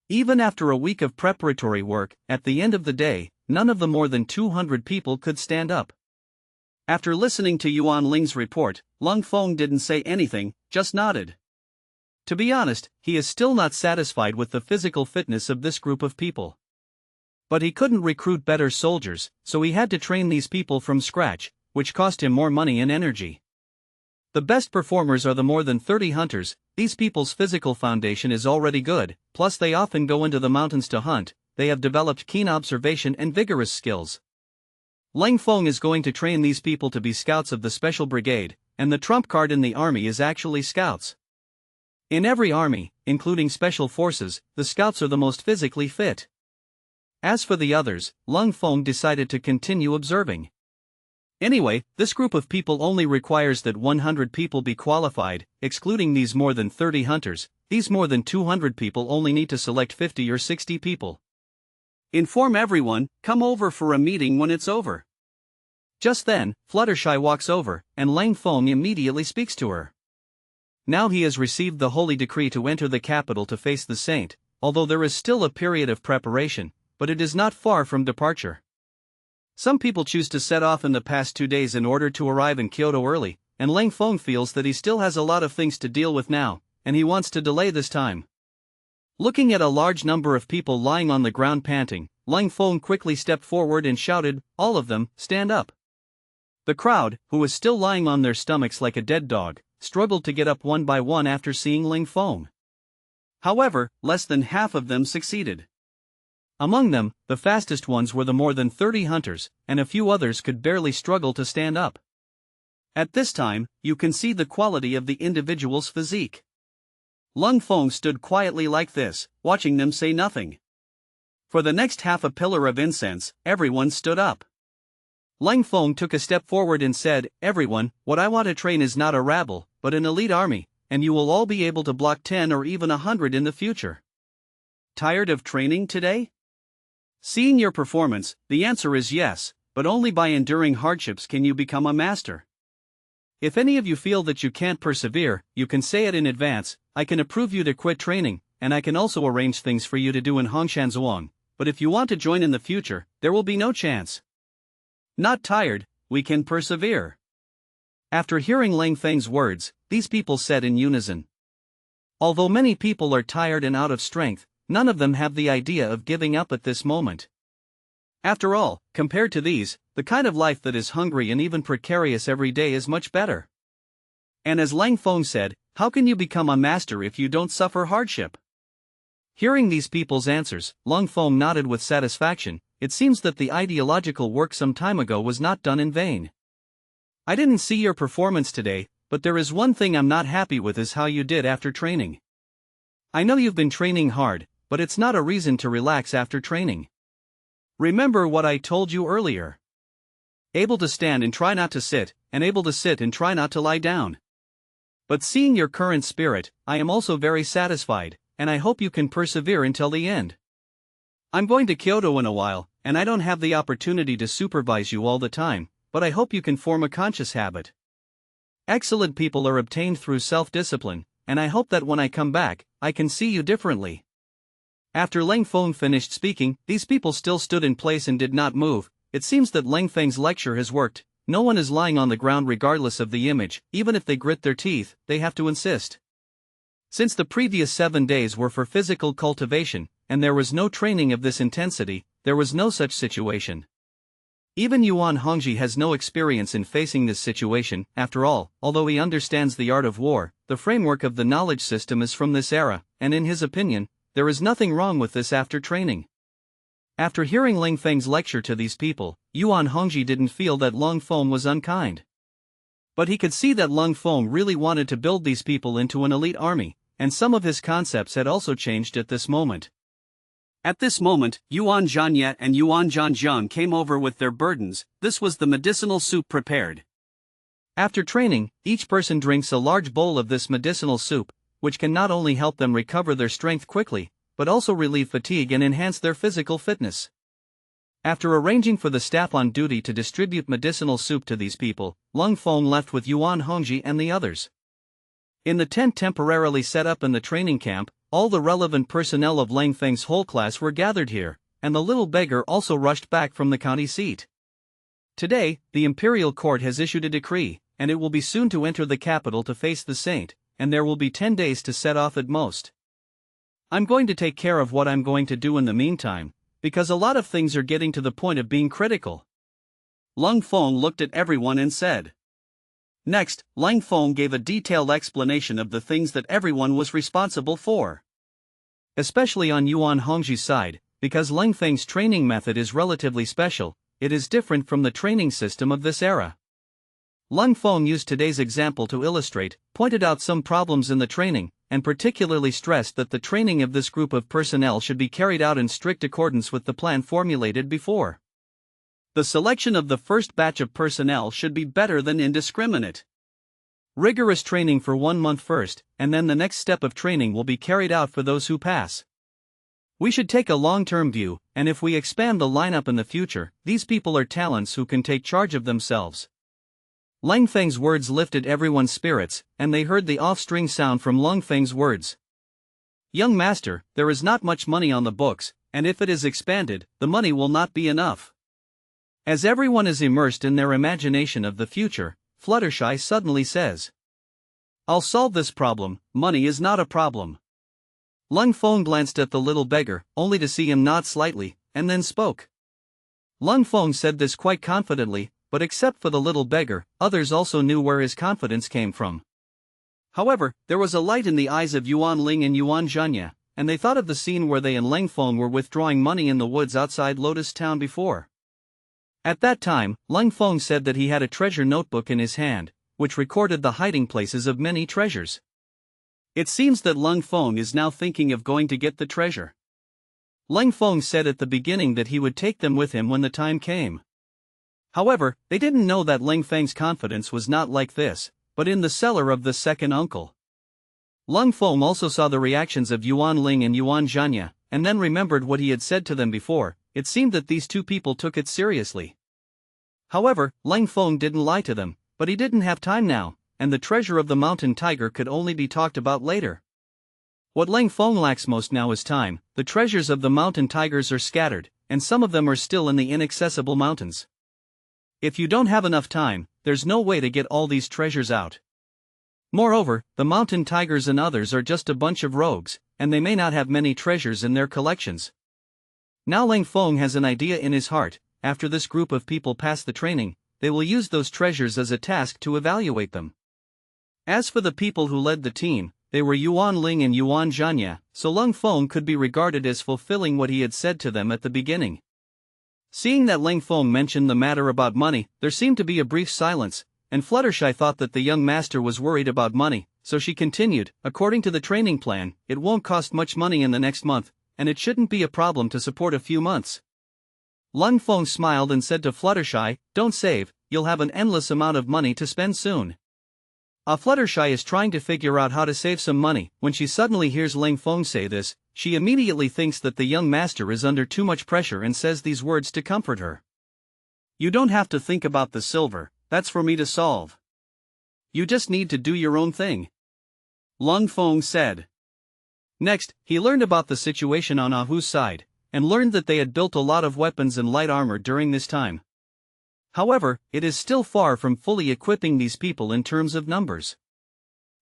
Even after a week of preparatory work, at the end of the day, none of the more than 200 people could stand up. After listening to Yuan Ling's report, Leng Feng didn't say anything, just nodded. To be honest, he is still not satisfied with the physical fitness of this group of people. But he couldn't recruit better soldiers, so he had to train these people from scratch, which cost him more money and energy. The best performers are the more than 30 hunters. These people's physical foundation is already good, plus they often go into the mountains to hunt. They have developed keen observation and vigorous skills. Leng Feng is going to train these people to be scouts of the special brigade, and the trump card in the army is actually scouts. In every army, including special forces, the scouts are the most physically fit. As for the others, Leng Feng decided to continue observing. Anyway, this group of people only requires that 100 people be qualified, excluding these more than 30 hunters. These more than 200 people only need to select 50 or 60 people. Inform everyone, come over for a meeting when it's over. Just then, Fluttershy walks over, and Leng Feng immediately speaks to her. Now he has received the holy decree to enter the capital to face the saint, although there is still a period of preparation, but it is not far from departure. Some people choose to set off in the past 2 days in order to arrive in Kyoto early, and Leng Feng feels that he still has a lot of things to deal with now, and he wants to delay this time. Looking at a large number of people lying on the ground panting, Leng Feng quickly stepped forward and shouted, "All of them, stand up." The crowd, who was still lying on their stomachs like a dead dog, struggled to get up one by one after seeing Leng Feng. However, less than half of them succeeded. Among them, the fastest ones were the more than 30 hunters, and a few others could barely struggle to stand up. At this time, you can see the quality of the individual's physique. Leng Feng stood quietly like this, watching them say nothing. For the next half a pillar of incense, everyone stood up. Leng Feng took a step forward and said, "Everyone, what I want to train is not a rabble, but an elite army, and you will all be able to block 10 or even 100 in the future. Tired of training today? Seeing your performance, the answer is yes, but only by enduring hardships can you become a master. If any of you feel that you can't persevere, you can say it in advance. I can approve you to quit training, and I can also arrange things for you to do in Hongshan. But if you want to join in the future, there will be no chance. Not tired, we can persevere." After hearing Leng Feng's words, these people said in unison. Although many people are tired and out of strength, none of them have the idea of giving up at this moment. After all, compared to these, the kind of life that is hungry and even precarious every day is much better. And as Leng Feng said, how can you become a master if you don't suffer hardship? Hearing these people's answers, Leng Feng nodded with satisfaction. It seems that the ideological work some time ago was not done in vain. I didn't see your performance today, but there is one thing I'm not happy with is how you did after training. I know you've been training hard, but it's not a reason to relax after training. Remember what I told you earlier. Able to stand and try not to sit, and able to sit and try not to lie down. But seeing your current spirit, I am also very satisfied, and I hope you can persevere until the end. I'm going to Kyoto in a while, and I don't have the opportunity to supervise you all the time, but I hope you can form a conscious habit. Excellent people are obtained through self-discipline, and I hope that when I come back, I can see you differently. After Leng Feng finished speaking, these people still stood in place and did not move. It seems that Leng Feng's lecture has worked. No one is lying on the ground regardless of the image. Even if they grit their teeth, they have to insist. Since the previous 7 days were for physical cultivation, and there was no training of this intensity, there was no such situation. Even Yuan Hongji has no experience in facing this situation. After all, although he understands the art of war, the framework of the knowledge system is from this era, and in his opinion, there is nothing wrong with this after training. After hearing Leng Feng's lecture to these people, Yuan Hongji didn't feel that Leng Feng was unkind. But he could see that Leng Feng really wanted to build these people into an elite army, and some of his concepts had also changed at this moment. At this moment, Yuan Zhanyat and Yuan Zhanjiang came over with their burdens. This was the medicinal soup prepared. After training, each person drinks a large bowl of this medicinal soup, which can not only help them recover their strength quickly, but also relieve fatigue and enhance their physical fitness. After arranging for the staff on duty to distribute medicinal soup to these people, Leng Feng left with Yuan Hongji and the others. In the tent temporarily set up in the training camp, all the relevant personnel of Leng Feng's whole class were gathered here, and the little beggar also rushed back from the county seat. Today, the imperial court has issued a decree, and it will be soon to enter the capital to face the saint, and there will be 10 days to set off at most. I'm going to take care of what I'm going to do in the meantime, because a lot of things are getting to the point of being critical. Leng Feng looked at everyone and said. Next, Leng Feng gave a detailed explanation of the things that everyone was responsible for. Especially on Yuan Hongji's side, because Leng Feng's training method is relatively special, it is different from the training system of this era. Leng Feng used today's example to illustrate, pointed out some problems in the training, and particularly stressed that the training of this group of personnel should be carried out in strict accordance with the plan formulated before. The selection of the first batch of personnel should be better than indiscriminate. Rigorous training for 1 month first, and then the next step of training will be carried out for those who pass. We should take a long-term view, and if we expand the lineup in the future, these people are talents who can take charge of themselves. Leng Feng's words lifted everyone's spirits, and they heard the off-string sound from Leng Feng's words. Young master, there is not much money on the books, and if it is expanded, the money will not be enough. As everyone is immersed in their imagination of the future, Fluttershy suddenly says, I'll solve this problem, money is not a problem. Leng Feng glanced at the little beggar, only to see him nod slightly, and then spoke. Leng Feng said this quite confidently, but except for the little beggar, others also knew where his confidence came from. However, there was a light in the eyes of Yuan Ling and Yuan Zhenya, and they thought of the scene where they and Leng Feng were withdrawing money in the woods outside Lotus Town before. At that time, Leng Feng said that he had a treasure notebook in his hand, which recorded the hiding places of many treasures. It seems that Leng Feng is now thinking of going to get the treasure. Leng Feng said at the beginning that he would take them with him when the time came. However, they didn't know that Leng Feng's confidence was not like this, but in the cellar of the second uncle. Leng Feng also saw the reactions of Yuan Ling and Yuan Zhenya, and then remembered what he had said to them before. It seemed that these two people took it seriously. However, Leng Feng didn't lie to them, but he didn't have time now, and the treasure of the mountain tiger could only be talked about later. What Leng Feng lacks most now is time. The treasures of the mountain tigers are scattered, and some of them are still in the inaccessible mountains. If you don't have enough time, there's no way to get all these treasures out. Moreover, the mountain tigers and others are just a bunch of rogues, and they may not have many treasures in their collections. Now Leng Feng has an idea in his heart. After this group of people pass the training, they will use those treasures as a task to evaluate them. As for the people who led the team, they were Yuan Ling and Yuan Zhenya, so Leng Feng could be regarded as fulfilling what he had said to them at the beginning. Seeing that Leng Feng mentioned the matter about money, there seemed to be a brief silence, and Fluttershy thought that the young master was worried about money, so she continued, according to the training plan, it won't cost much money in the next month, and it shouldn't be a problem to support a few months. Leng Feng smiled and said to Fluttershy, don't save, you'll have an endless amount of money to spend soon. Fluttershy is trying to figure out how to save some money. When she suddenly hears Leng Feng say this, she immediately thinks that the young master is under too much pressure and says these words to comfort her. You don't have to think about the silver, that's for me to solve. You just need to do your own thing. Leng Feng said. Next, he learned about the situation on Ahu's side, and learned that they had built a lot of weapons and light armor during this time. However, it is still far from fully equipping these people in terms of numbers.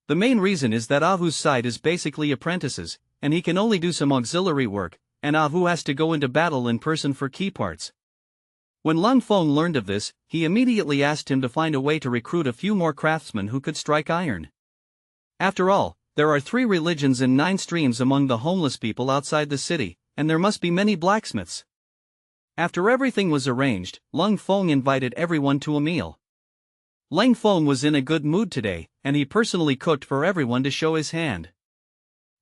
The main reason is that Ahu's side is basically apprentices, and he can only do some auxiliary work, and Ahu has to go into battle in person for key parts. When Leng Feng learned of this, he immediately asked him to find a way to recruit a few more craftsmen who could strike iron. After all, there are 3 religions and 9 streams among the homeless people outside the city, and there must be many blacksmiths. After everything was arranged, Leng Feng invited everyone to a meal. Leng Feng was in a good mood today, and he personally cooked for everyone to show his hand.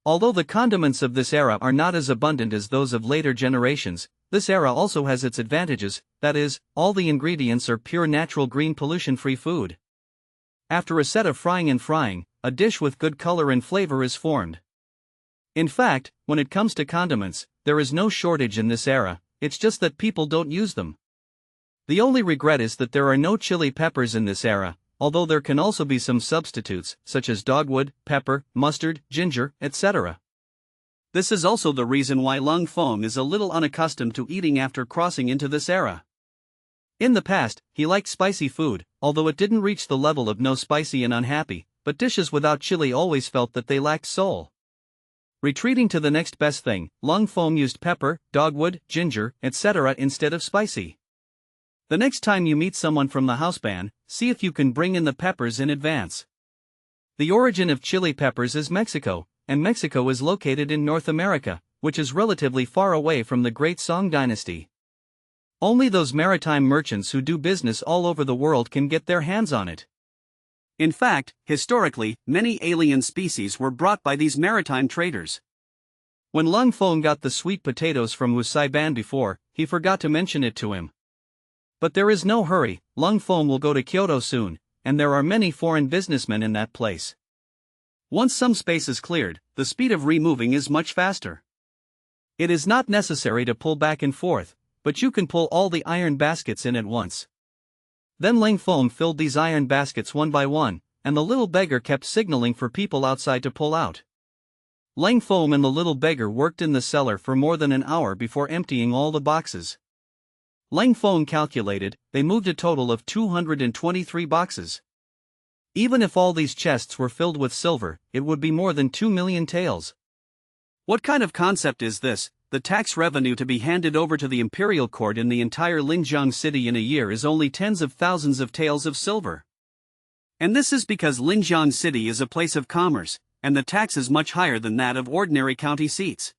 Although the condiments of this era are not as abundant as those of later generations, this era also has its advantages, that is, all the ingredients are pure natural green pollution-free food. After a set of frying and frying, a dish with good color and flavor is formed. In fact, when it comes to condiments, there is no shortage in this era, it's just that people don't use them. The only regret is that there are no chili peppers in this era, although there can also be some substitutes, such as dogwood, pepper, mustard, ginger, etc. This is also the reason why Leng Feng is a little unaccustomed to eating after crossing into this era. In the past, he liked spicy food, although it didn't reach the level of no spicy and unhappy, but dishes without chili always felt that they lacked soul. Retreating to the next best thing, Leng Feng used pepper, dogwood, ginger, etc. instead of spicy. The next time you meet someone from the house band, see if you can bring in the peppers in advance. The origin of chili peppers is Mexico, and Mexico is located in North America, which is relatively far away from the Great Song Dynasty. Only those maritime merchants who do business all over the world can get their hands on it. In fact, historically, many alien species were brought by these maritime traders. When Leng Feng got the sweet potatoes from Huashan before, he forgot to mention it to him. But there is no hurry, Leng Feng will go to Kyoto soon, and there are many foreign businessmen in that place. Once some space is cleared, the speed of removing is much faster. It is not necessary to pull back and forth, but you can pull all the iron baskets in at once. Then Leng Feng filled these iron baskets one by one, and the little beggar kept signaling for people outside to pull out. Leng Feng and the little beggar worked in the cellar for more than an hour before emptying all the boxes. Leng Feng calculated, they moved a total of 223 boxes. Even if all these chests were filled with silver, it would be more than 2 million taels. What kind of concept is this? The tax revenue to be handed over to the imperial court in the entire Linjiang city in a year is only tens of thousands of taels of silver. And this is because Linjiang city is a place of commerce, and the tax is much higher than that of ordinary county seats.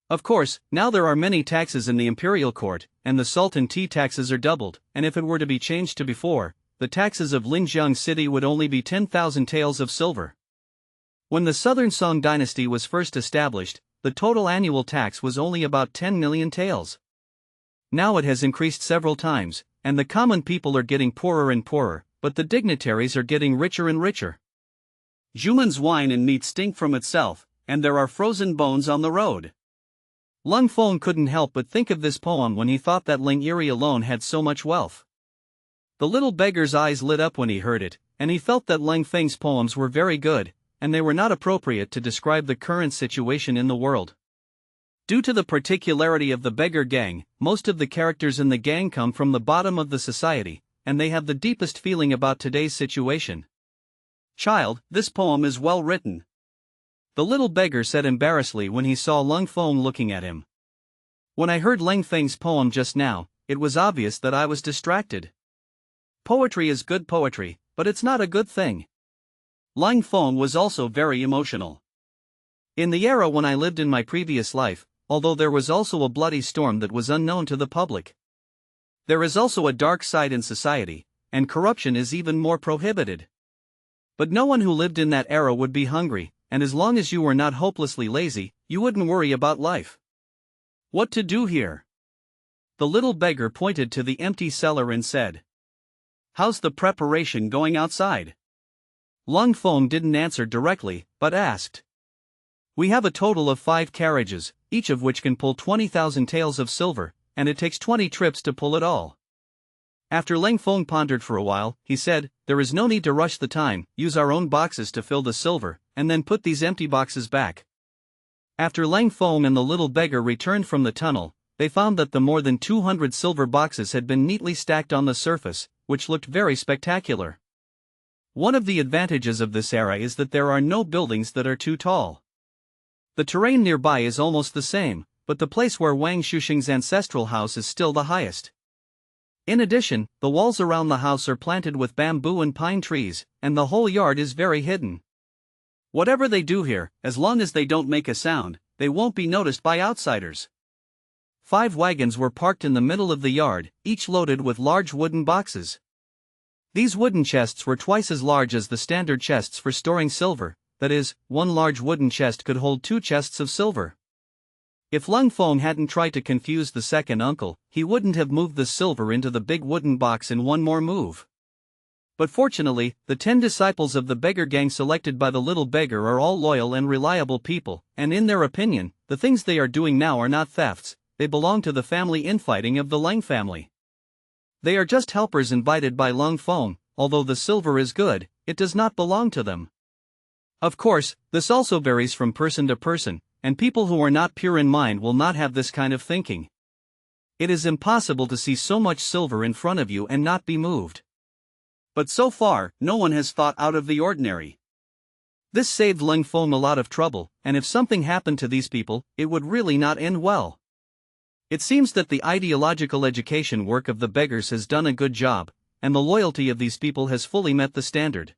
Of course, now there are many taxes in the imperial court, and the Sultan tea taxes are doubled, and if it were to be changed to before, the taxes of Linjiang city would only be 10,000 taels of silver. When the Southern Song Dynasty was first established, the total annual tax was only about 10 million taels. Now it has increased several times, and the common people are getting poorer and poorer, but the dignitaries are getting richer and richer. Juman's wine and meat stink from itself, and there are frozen bones on the road. Leng Feng couldn't help but think of this poem when he thought that Ling Eri alone had so much wealth. The little beggar's eyes lit up when he heard it, and he felt that Leng Feng's poems were very good, and they were not appropriate to describe the current situation in the world. Due to the particularity of the beggar gang, most of the characters in the gang come from the bottom of the society, and they have the deepest feeling about today's situation. Child, this poem is well written. The little beggar said embarrassedly when he saw Leng Feng looking at him. When I heard Leng Feng's poem just now, it was obvious that I was distracted. Poetry is good poetry, but it's not a good thing. Leng Feng was also very emotional. In the era when I lived in my previous life, although there was also a bloody storm that was unknown to the public. There is also a dark side in society, and corruption is even more prohibited. But no one who lived in that era would be hungry, and as long as you were not hopelessly lazy, you wouldn't worry about life. What to do here? The little beggar pointed to the empty cellar and said, "How's the preparation going outside?" Leng Feng didn't answer directly, but asked. "We have a total of 5 carriages, each of which can pull 20,000 taels of silver, and it takes 20 trips to pull it all." After Leng Feng pondered for a while, he said, "There is no need to rush the time, use our own boxes to fill the silver, and then put these empty boxes back." After Leng Feng and the little beggar returned from the tunnel, they found that the more than 200 silver boxes had been neatly stacked on the surface, which looked very spectacular. One of the advantages of this era is that there are no buildings that are too tall. The terrain nearby is almost the same, but the place where Wang Shuxing's ancestral house is still the highest. In addition, the walls around the house are planted with bamboo and pine trees, and the whole yard is very hidden. Whatever they do here, as long as they don't make a sound, they won't be noticed by outsiders. 5 wagons were parked in the middle of the yard, each loaded with large wooden boxes. These wooden chests were twice as large as the standard chests for storing silver, that is, one large wooden chest could hold 2 chests of silver. If Leng Feng hadn't tried to confuse the second uncle, he wouldn't have moved the silver into the big wooden box in one more move. But fortunately, the 10 disciples of the beggar gang selected by the little beggar are all loyal and reliable people, and in their opinion, the things they are doing now are not thefts, they belong to the family infighting of the Leng family. They are just helpers invited by Leng Feng, although the silver is good, it does not belong to them. Of course, this also varies from person to person, and people who are not pure in mind will not have this kind of thinking. It is impossible to see so much silver in front of you and not be moved. But so far, no one has thought out of the ordinary. This saved Leng Feng a lot of trouble, and if something happened to these people, it would really not end well. It seems that the ideological education work of the beggars has done a good job, and the loyalty of these people has fully met the standard.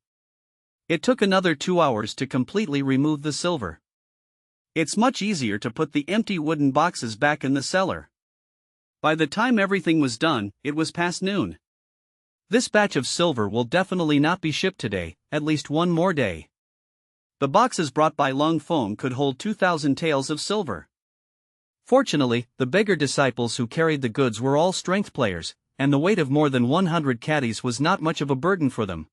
It took another 2 hours to completely remove the silver. It's much easier to put the empty wooden boxes back in the cellar. By the time everything was done, it was past noon. This batch of silver will definitely not be shipped today, at least one more day. The boxes brought by Leng Feng could hold 2,000 taels of silver. Fortunately, the beggar disciples who carried the goods were all strength players, and the weight of more than 100 caddies was not much of a burden for them.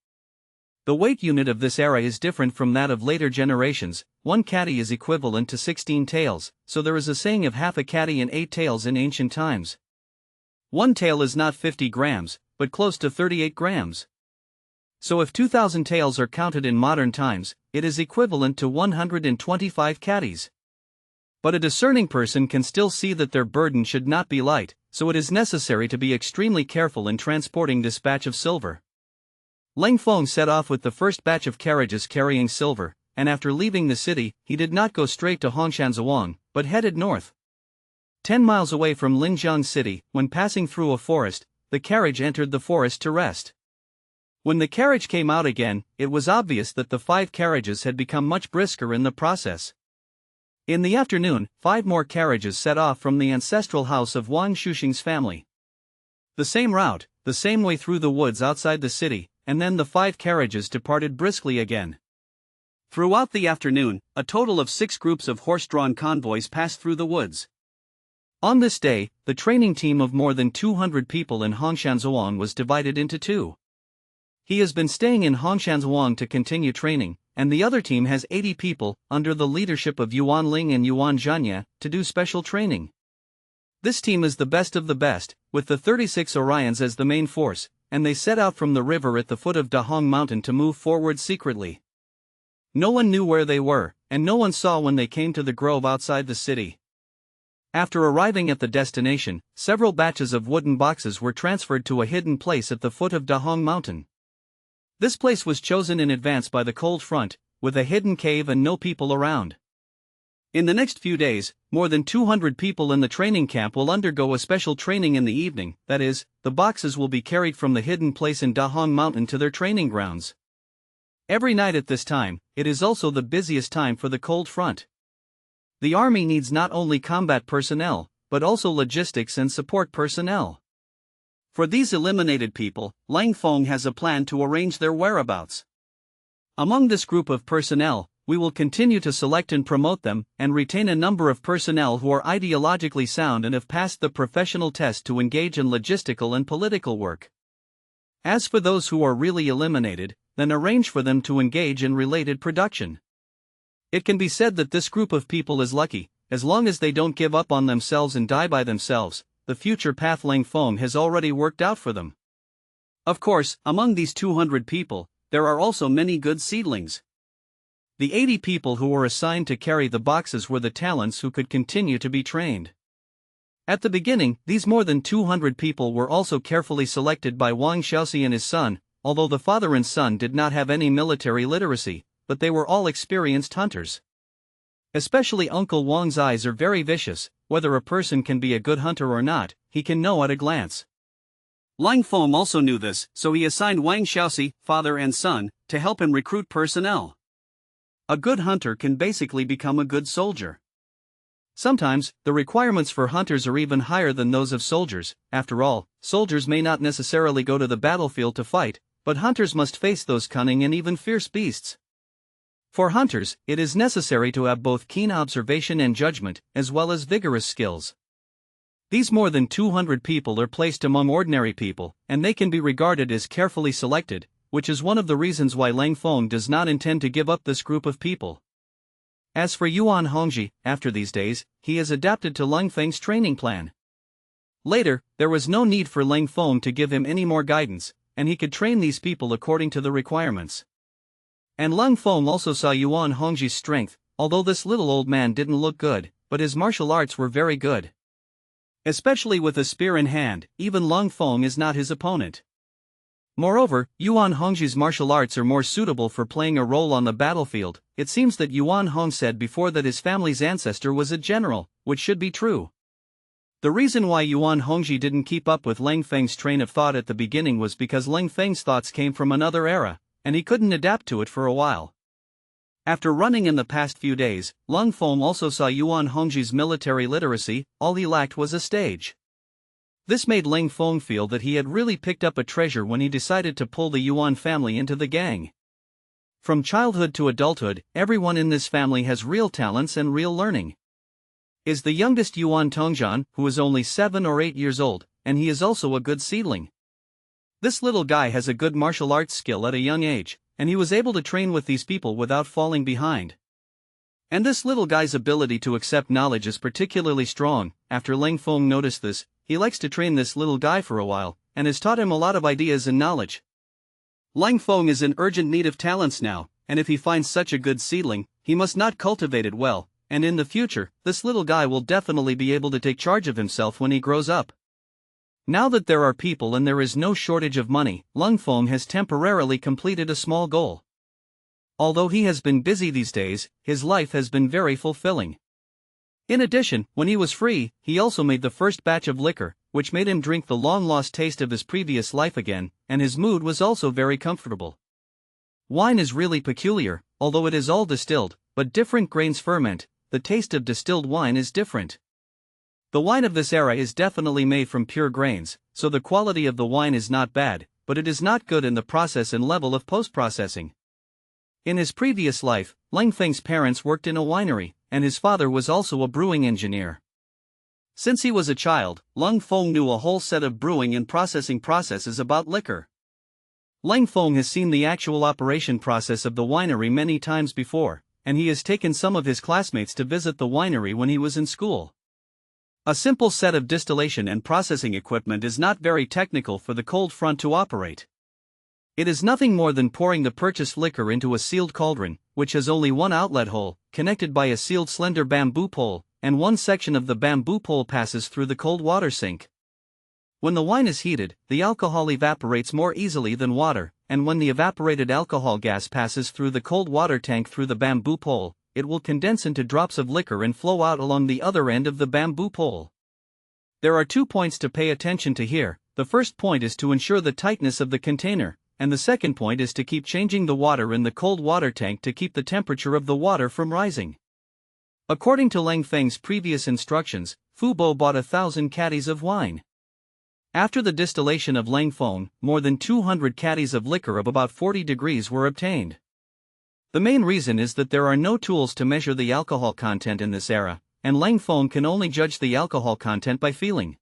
The weight unit of this era is different from that of later generations. 1 caddy is equivalent to 16 taels, so there is a saying of half a caddy and 8 taels in ancient times. 1 tael is not 50 grams, but close to 38 grams. So if 2,000 taels are counted in modern times, it is equivalent to 125 caddies. But a discerning person can still see that their burden should not be light, so it is necessary to be extremely careful in transporting this batch of silver. Leng Feng set off with the first batch of carriages carrying silver, and after leaving the city, he did not go straight to Huashan Sword, but headed north. 10 miles away from Linjiang City, when passing through a forest, the carriage entered the forest to rest. When the carriage came out again, it was obvious that the 5 carriages had become much brisker in the process. In the afternoon, 5 more carriages set off from the ancestral house of Wang Shuxing's family. The same route, the same way through the woods outside the city, and then the 5 carriages departed briskly again. Throughout the afternoon, a total of 6 groups of horse-drawn convoys passed through the woods. On this day, the training team of more than 200 people in Huashan Sword was divided into 2. He has been staying in Huashan Sword to continue training, and the other team has 80 people, under the leadership of Yuan Ling and Yuan Zhanya, to do special training. This team is the best of the best, with the 36 Orions as the main force, and they set out from the river at the foot of Dahong Mountain to move forward secretly. No one knew where they were, and no one saw when they came to the grove outside the city. After arriving at the destination, several batches of wooden boxes were transferred to a hidden place at the foot of Dahong Mountain. This place was chosen in advance by the cold front, with a hidden cave and no people around. In the next few days, more than 200 people in the training camp will undergo a special training in the evening, that is, the boxes will be carried from the hidden place in Dahong Mountain to their training grounds. Every night at this time, it is also the busiest time for the cold front. The army needs not only combat personnel, but also logistics and support personnel. For these eliminated people, Leng Feng has a plan to arrange their whereabouts. Among this group of personnel, we will continue to select and promote them, and retain a number of personnel who are ideologically sound and have passed the professional test to engage in logistical and political work. As for those who are really eliminated, then arrange for them to engage in related production. It can be said that this group of people is lucky, as long as they don't give up on themselves and die by themselves. The future path Leng Feng has already worked out for them. Of course, among these 200 people, there are also many good seedlings. The 80 people who were assigned to carry the boxes were the talents who could continue to be trained. At the beginning, these more than 200 people were also carefully selected by Wang Xiaoxi and his son, although the father and son did not have any military literacy, but they were all experienced hunters. Especially Uncle Wang's eyes are very vicious. Whether a person can be a good hunter or not, he can know at a glance. Leng Feng also knew this, so he assigned Wang Xiaoxi, father and son, to help him recruit personnel. A good hunter can basically become a good soldier. Sometimes, the requirements for hunters are even higher than those of soldiers. After all, soldiers may not necessarily go to the battlefield to fight, but hunters must face those cunning and even fierce beasts. For hunters, it is necessary to have both keen observation and judgment, as well as vigorous skills. These more than 200 people are placed among ordinary people, and they can be regarded as carefully selected, which is one of the reasons why Leng Feng does not intend to give up this group of people. As for Yuan Hongji, after these days, he has adapted to Leng Feng's training plan. Later, there was no need for Leng Feng to give him any more guidance, and he could train these people according to the requirements. And Leng Feng also saw Yuan Hongji's strength, although this little old man didn't look good, but his martial arts were very good. Especially with a spear in hand, even Leng Feng is not his opponent. Moreover, Yuan Hongji's martial arts are more suitable for playing a role on the battlefield. It seems that Yuan Hong said before that his family's ancestor was a general, which should be true. The reason why Yuan Hongji didn't keep up with Leng Feng's train of thought at the beginning was because Leng Feng's thoughts came from another era, and he couldn't adapt to it for a while. After running in the past few days, Leng Feng also saw Yuan Hongji's military literacy. All he lacked was a stage. This made Leng Feng feel that he had really picked up a treasure when he decided to pull the Yuan family into the gang. From childhood to adulthood, everyone in this family has real talents and real learning. Is the youngest Yuan Tongjian, who is only 7 or 8 years old, and he is also a good seedling. This little guy has a good martial arts skill at a young age, and he was able to train with these people without falling behind. And this little guy's ability to accept knowledge is particularly strong. After Leng Feng noticed this, he likes to train this little guy for a while, and has taught him a lot of ideas and knowledge. Leng Feng is in urgent need of talents now, and if he finds such a good seedling, he must not cultivate it well, and in the future, this little guy will definitely be able to take charge of himself when he grows up. Now that there are people and there is no shortage of money, Leng Feng has temporarily completed a small goal. Although he has been busy these days, his life has been very fulfilling. In addition, when he was free, he also made the first batch of liquor, which made him drink the long-lost taste of his previous life again, and his mood was also very comfortable. Wine is really peculiar, although it is all distilled, but different grains ferment. The taste of distilled wine is different. The wine of this era is definitely made from pure grains, so the quality of the wine is not bad, but it is not good in the process and level of post-processing. In his previous life, Leng Feng's parents worked in a winery, and his father was also a brewing engineer. Since he was a child, Leng Feng knew a whole set of brewing and processing processes about liquor. Leng Feng has seen the actual operation process of the winery many times before, and he has taken some of his classmates to visit the winery when he was in school. A simple set of distillation and processing equipment is not very technical for the cold front to operate. It is nothing more than pouring the purchased liquor into a sealed cauldron, which has only one outlet hole, connected by a sealed slender bamboo pole, and one section of the bamboo pole passes through the cold water sink. When the wine is heated, the alcohol evaporates more easily than water, and when the evaporated alcohol gas passes through the cold water tank through the bamboo pole, it will condense into drops of liquor and flow out along the other end of the bamboo pole. There are 2 points to pay attention to here. The first point is to ensure the tightness of the container, and the second point is to keep changing the water in the cold water tank to keep the temperature of the water from rising. According to Leng Feng's previous instructions, Fu Bo bought 1,000 caddies of wine. After the distillation of Leng Feng, more than 200 caddies of liquor of about 40 degrees were obtained. The main reason is that there are no tools to measure the alcohol content in this era, and Leng Feng can only judge the alcohol content by feeling.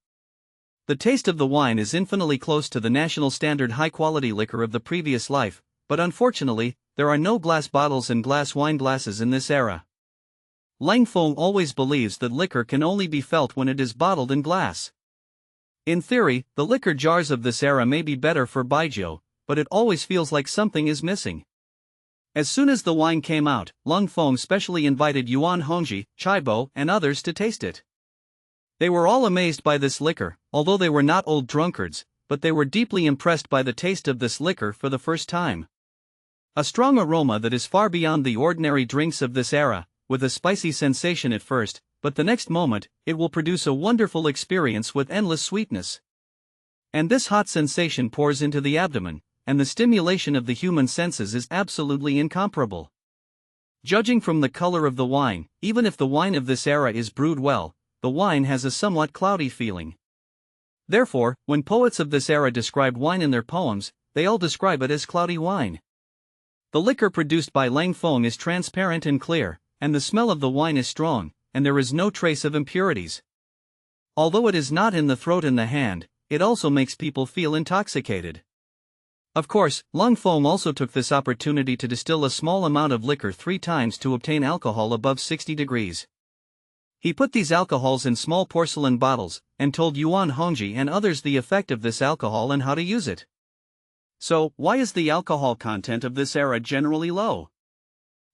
The taste of the wine is infinitely close to the national standard high-quality liquor of the previous life, but unfortunately, there are no glass bottles and glass wine glasses in this era. Leng Feng always believes that liquor can only be felt when it is bottled in glass. In theory, the liquor jars of this era may be better for baijiu, but it always feels like something is missing. As soon as the wine came out, Leng Feng specially invited Yuan Hongji, Chaibo, and others to taste it. They were all amazed by this liquor, although they were not old drunkards, but they were deeply impressed by the taste of this liquor for the first time. A strong aroma that is far beyond the ordinary drinks of this era, with a spicy sensation at first, but the next moment, it will produce a wonderful experience with endless sweetness. And this hot sensation pours into the abdomen, and the stimulation of the human senses is absolutely incomparable. Judging from the color of the wine, even if the wine of this era is brewed well, the wine has a somewhat cloudy feeling. Therefore, when poets of this era describe wine in their poems, they all describe it as cloudy wine. The liquor produced by Leng Feng is transparent and clear, and the smell of the wine is strong, and there is no trace of impurities. Although it is not in the throat and the hand, it also makes people feel intoxicated. Of course, Leng Feng also took this opportunity to distill a small amount of liquor 3 times to obtain alcohol above 60 degrees. He put these alcohols in small porcelain bottles, and told Yuan Hongji and others the effect of this alcohol and how to use it. So, why is the alcohol content of this era generally low?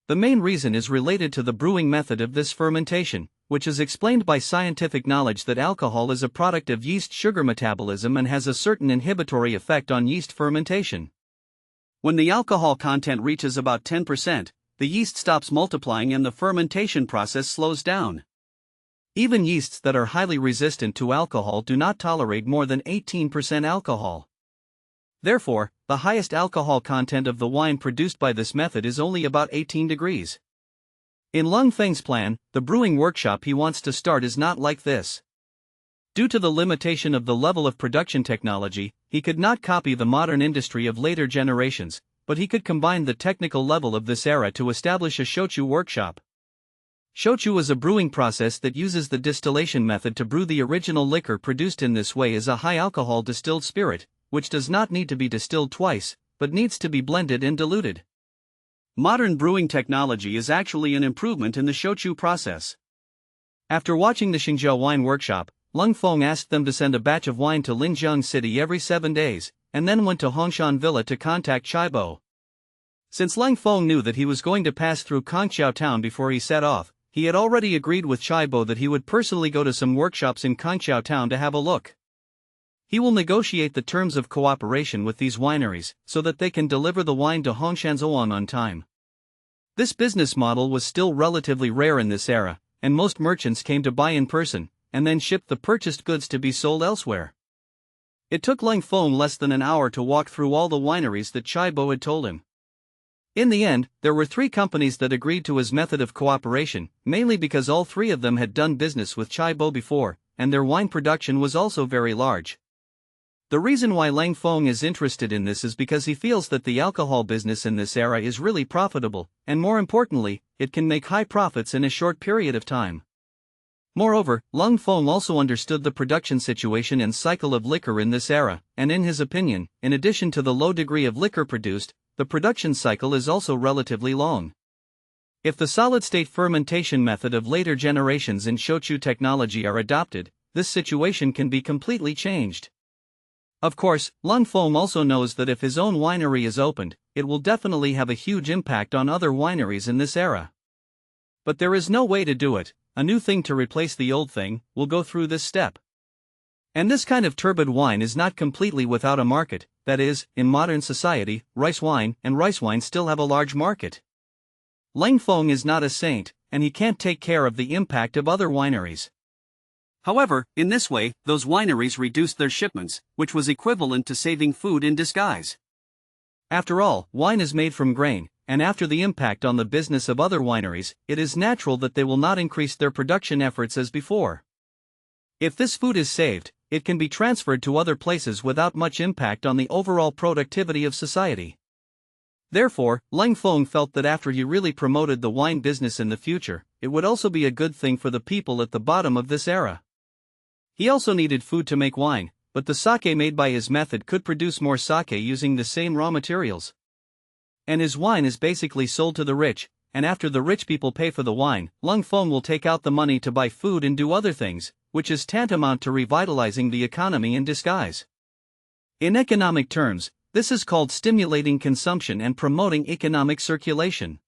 The main reason is related to the brewing method of this fermentation, which is explained by scientific knowledge that alcohol is a product of yeast sugar metabolism and has a certain inhibitory effect on yeast fermentation. When the alcohol content reaches about 10%, the yeast stops multiplying and the fermentation process slows down. Even yeasts that are highly resistant to alcohol do not tolerate more than 18% alcohol. Therefore, the highest alcohol content of the wine produced by this method is only about 18 degrees. In Leng Feng's plan, the brewing workshop he wants to start is not like this. Due to the limitation of the level of production technology, he could not copy the modern industry of later generations, but he could combine the technical level of this era to establish a shochu workshop. Shochu is a brewing process that uses the distillation method to brew the original liquor produced in this way as a high-alcohol distilled spirit, which does not need to be distilled twice, but needs to be blended and diluted. Modern brewing technology is actually an improvement in the shochu process. After watching the Xingzhou wine workshop, Leng Feng asked them to send a batch of wine to Linjiang City every 7 days, and then went to Hongshan Villa to contact Chaibo. Since Leng Feng knew that he was going to pass through Kangqiao town before he set off, he had already agreed with Chaibo that he would personally go to some workshops in Kangqiao town to have a look. He will negotiate the terms of cooperation with these wineries, so that they can deliver the wine to Hongshanzhuang on time. This business model was still relatively rare in this era, and most merchants came to buy in person, and then shipped the purchased goods to be sold elsewhere. It took Leng Feng less than an hour to walk through all the wineries that Chaibo had told him. In the end, there were 3 companies that agreed to his method of cooperation, mainly because all 3 of them had done business with Chaibo before, and their wine production was also very large. The reason why Leng Feng is interested in this is because he feels that the alcohol business in this era is really profitable, and more importantly, it can make high profits in a short period of time. Moreover, Leng Feng also understood the production situation and cycle of liquor in this era, and in his opinion, in addition to the low degree of liquor produced, the production cycle is also relatively long. If the solid-state fermentation method of later generations in shochu technology are adopted, this situation can be completely changed. Of course, Leng Feng also knows that if his own winery is opened, it will definitely have a huge impact on other wineries in this era. But there is no way to do it. A new thing to replace the old thing will go through this step. And this kind of turbid wine is not completely without a market, that is, in modern society, rice wine and rice wine still have a large market. Leng Feng is not a saint, and he can't take care of the impact of other wineries. However, in this way, those wineries reduced their shipments, which was equivalent to saving food in disguise. After all, wine is made from grain, and after the impact on the business of other wineries, it is natural that they will not increase their production efforts as before. If this food is saved, it can be transferred to other places without much impact on the overall productivity of society. Therefore, Leng Feng felt that after he really promoted the wine business in the future, it would also be a good thing for the people at the bottom of this era. He also needed food to make wine, but the sake made by his method could produce more sake using the same raw materials. And his wine is basically sold to the rich, and after the rich people pay for the wine, Leng Feng will take out the money to buy food and do other things, which is tantamount to revitalizing the economy in disguise. In economic terms, this is called stimulating consumption and promoting economic circulation.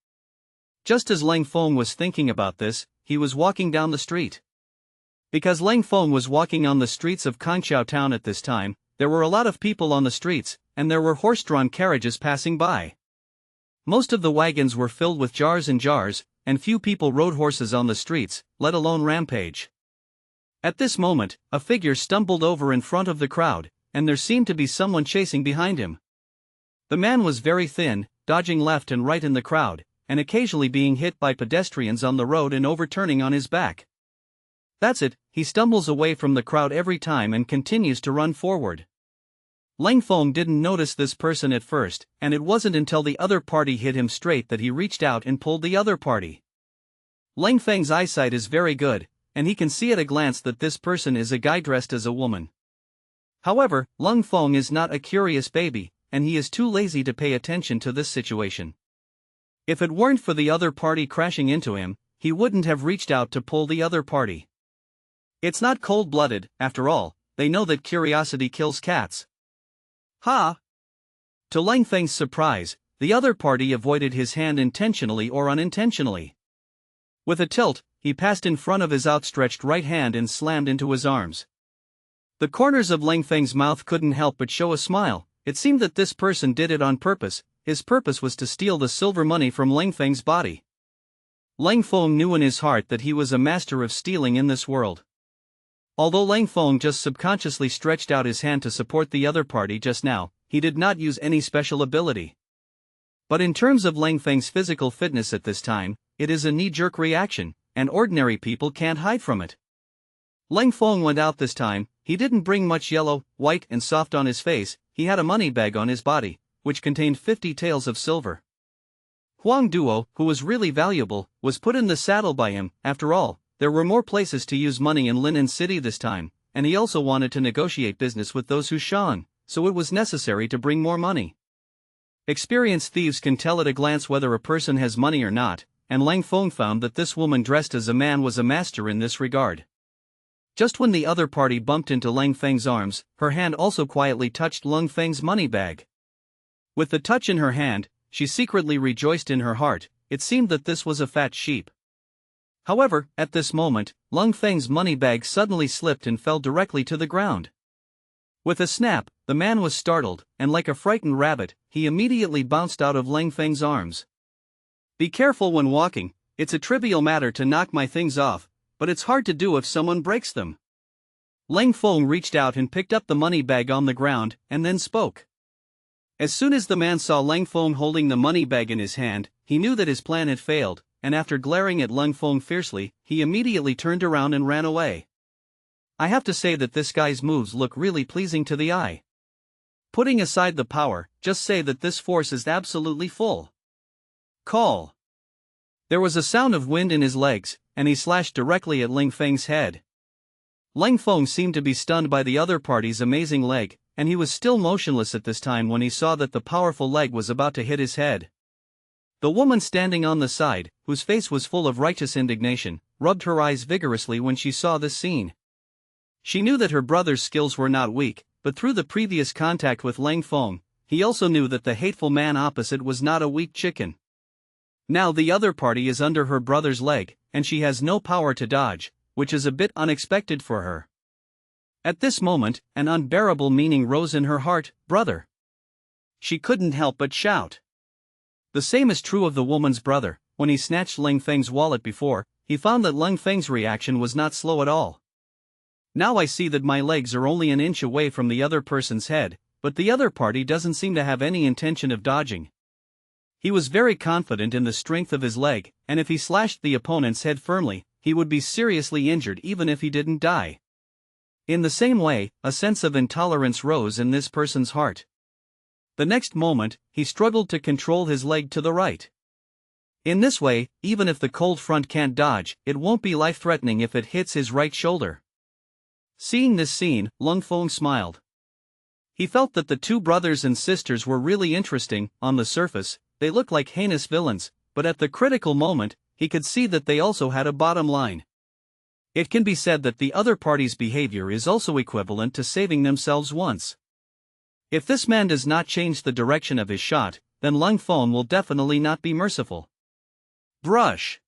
Just as Leng Feng was thinking about this, he was walking down the street. Because Leng Feng was walking on the streets of Kangqiao town at this time, there were a lot of people on the streets, and there were horse-drawn carriages passing by. Most of the wagons were filled with jars and jars, and few people rode horses on the streets, let alone rampage. At this moment, a figure stumbled over in front of the crowd, and there seemed to be someone chasing behind him. The man was very thin, dodging left and right in the crowd, and occasionally being hit by pedestrians on the road and overturning on his back. That's it, he stumbles away from the crowd every time and continues to run forward. Leng Feng didn't notice this person at first, and it wasn't until the other party hit him straight that he reached out and pulled the other party. Leng Feng's eyesight is very good, and he can see at a glance that this person is a guy dressed as a woman. However, Leng Feng is not a curious baby, and he is too lazy to pay attention to this situation. If it weren't for the other party crashing into him, he wouldn't have reached out to pull the other party. It's not cold-blooded, after all, they know that curiosity kills cats. Ha! To Leng Feng's surprise, the other party avoided his hand intentionally or unintentionally. With a tilt, he passed in front of his outstretched right hand and slammed into his arms. The corners of Leng Feng's mouth couldn't help but show a smile. It seemed that this person did it on purpose. His purpose was to steal the silver money from Leng Feng's body. Leng Feng knew in his heart that he was a master of stealing in this world. Although Leng Feng just subconsciously stretched out his hand to support the other party just now, he did not use any special ability. But in terms of Leng Feng's physical fitness at this time, it is a knee-jerk reaction, and ordinary people can't hide from it. Leng Feng went out this time. He didn't bring much yellow, white and soft on his face. He had a money bag on his body, which contained 50 taels of silver. Huang Duo, who was really valuable, was put in the saddle by him. After all, there were more places to use money in Linen City this time, and he also wanted to negotiate business with those Huashan, so it was necessary to bring more money. Experienced thieves can tell at a glance whether a person has money or not, and Leng Feng found that this woman dressed as a man was a master in this regard. Just when the other party bumped into Leng Feng's arms, her hand also quietly touched Leng Feng's money bag. With the touch in her hand, she secretly rejoiced in her heart. It seemed that this was a fat sheep. However, at this moment, Leng Feng's money bag suddenly slipped and fell directly to the ground. With a snap, the man was startled, and like a frightened rabbit, he immediately bounced out of Leng Feng's arms. Be careful when walking. It's a trivial matter to knock my things off, but it's hard to do if someone breaks them. Leng Feng reached out and picked up the money bag on the ground, and then spoke. As soon as the man saw Leng Feng holding the money bag in his hand, he knew that his plan had failed, and after glaring at Leng Feng fiercely, he immediately turned around and ran away. I have to say that this guy's moves look really pleasing to the eye. Putting aside the power, just say that this force is absolutely full. Call. There was a sound of wind in his legs, and he slashed directly at Leng Feng's head. Leng Feng seemed to be stunned by the other party's amazing leg, and he was still motionless at this time when he saw that the powerful leg was about to hit his head. The woman standing on the side, whose face was full of righteous indignation, rubbed her eyes vigorously when she saw this scene. She knew that her brother's skills were not weak, but through the previous contact with Leng Feng, he also knew that the hateful man opposite was not a weak chicken. Now the other party is under her brother's leg, and she has no power to dodge, which is a bit unexpected for her. At this moment, an unbearable meaning rose in her heart. Brother. She couldn't help but shout. The same is true of the woman's brother. When he snatched Leng Feng's wallet before, he found that Leng Feng's reaction was not slow at all. Now I see that my legs are only an inch away from the other person's head, but the other party doesn't seem to have any intention of dodging. He was very confident in the strength of his leg, and if he slashed the opponent's head firmly, he would be seriously injured even if he didn't die. In the same way, a sense of intolerance rose in this person's heart. The next moment, he struggled to control his leg to the right. In this way, even if the cold front can't dodge, it won't be life-threatening if it hits his right shoulder. Seeing this scene, Leng Feng smiled. He felt that the two brothers and sisters were really interesting. On the surface, they looked like heinous villains, but at the critical moment, he could see that they also had a bottom line. It can be said that the other party's behavior is also equivalent to saving themselves once. If this man does not change the direction of his shot, then Leng Feng will definitely not be merciful. Brush!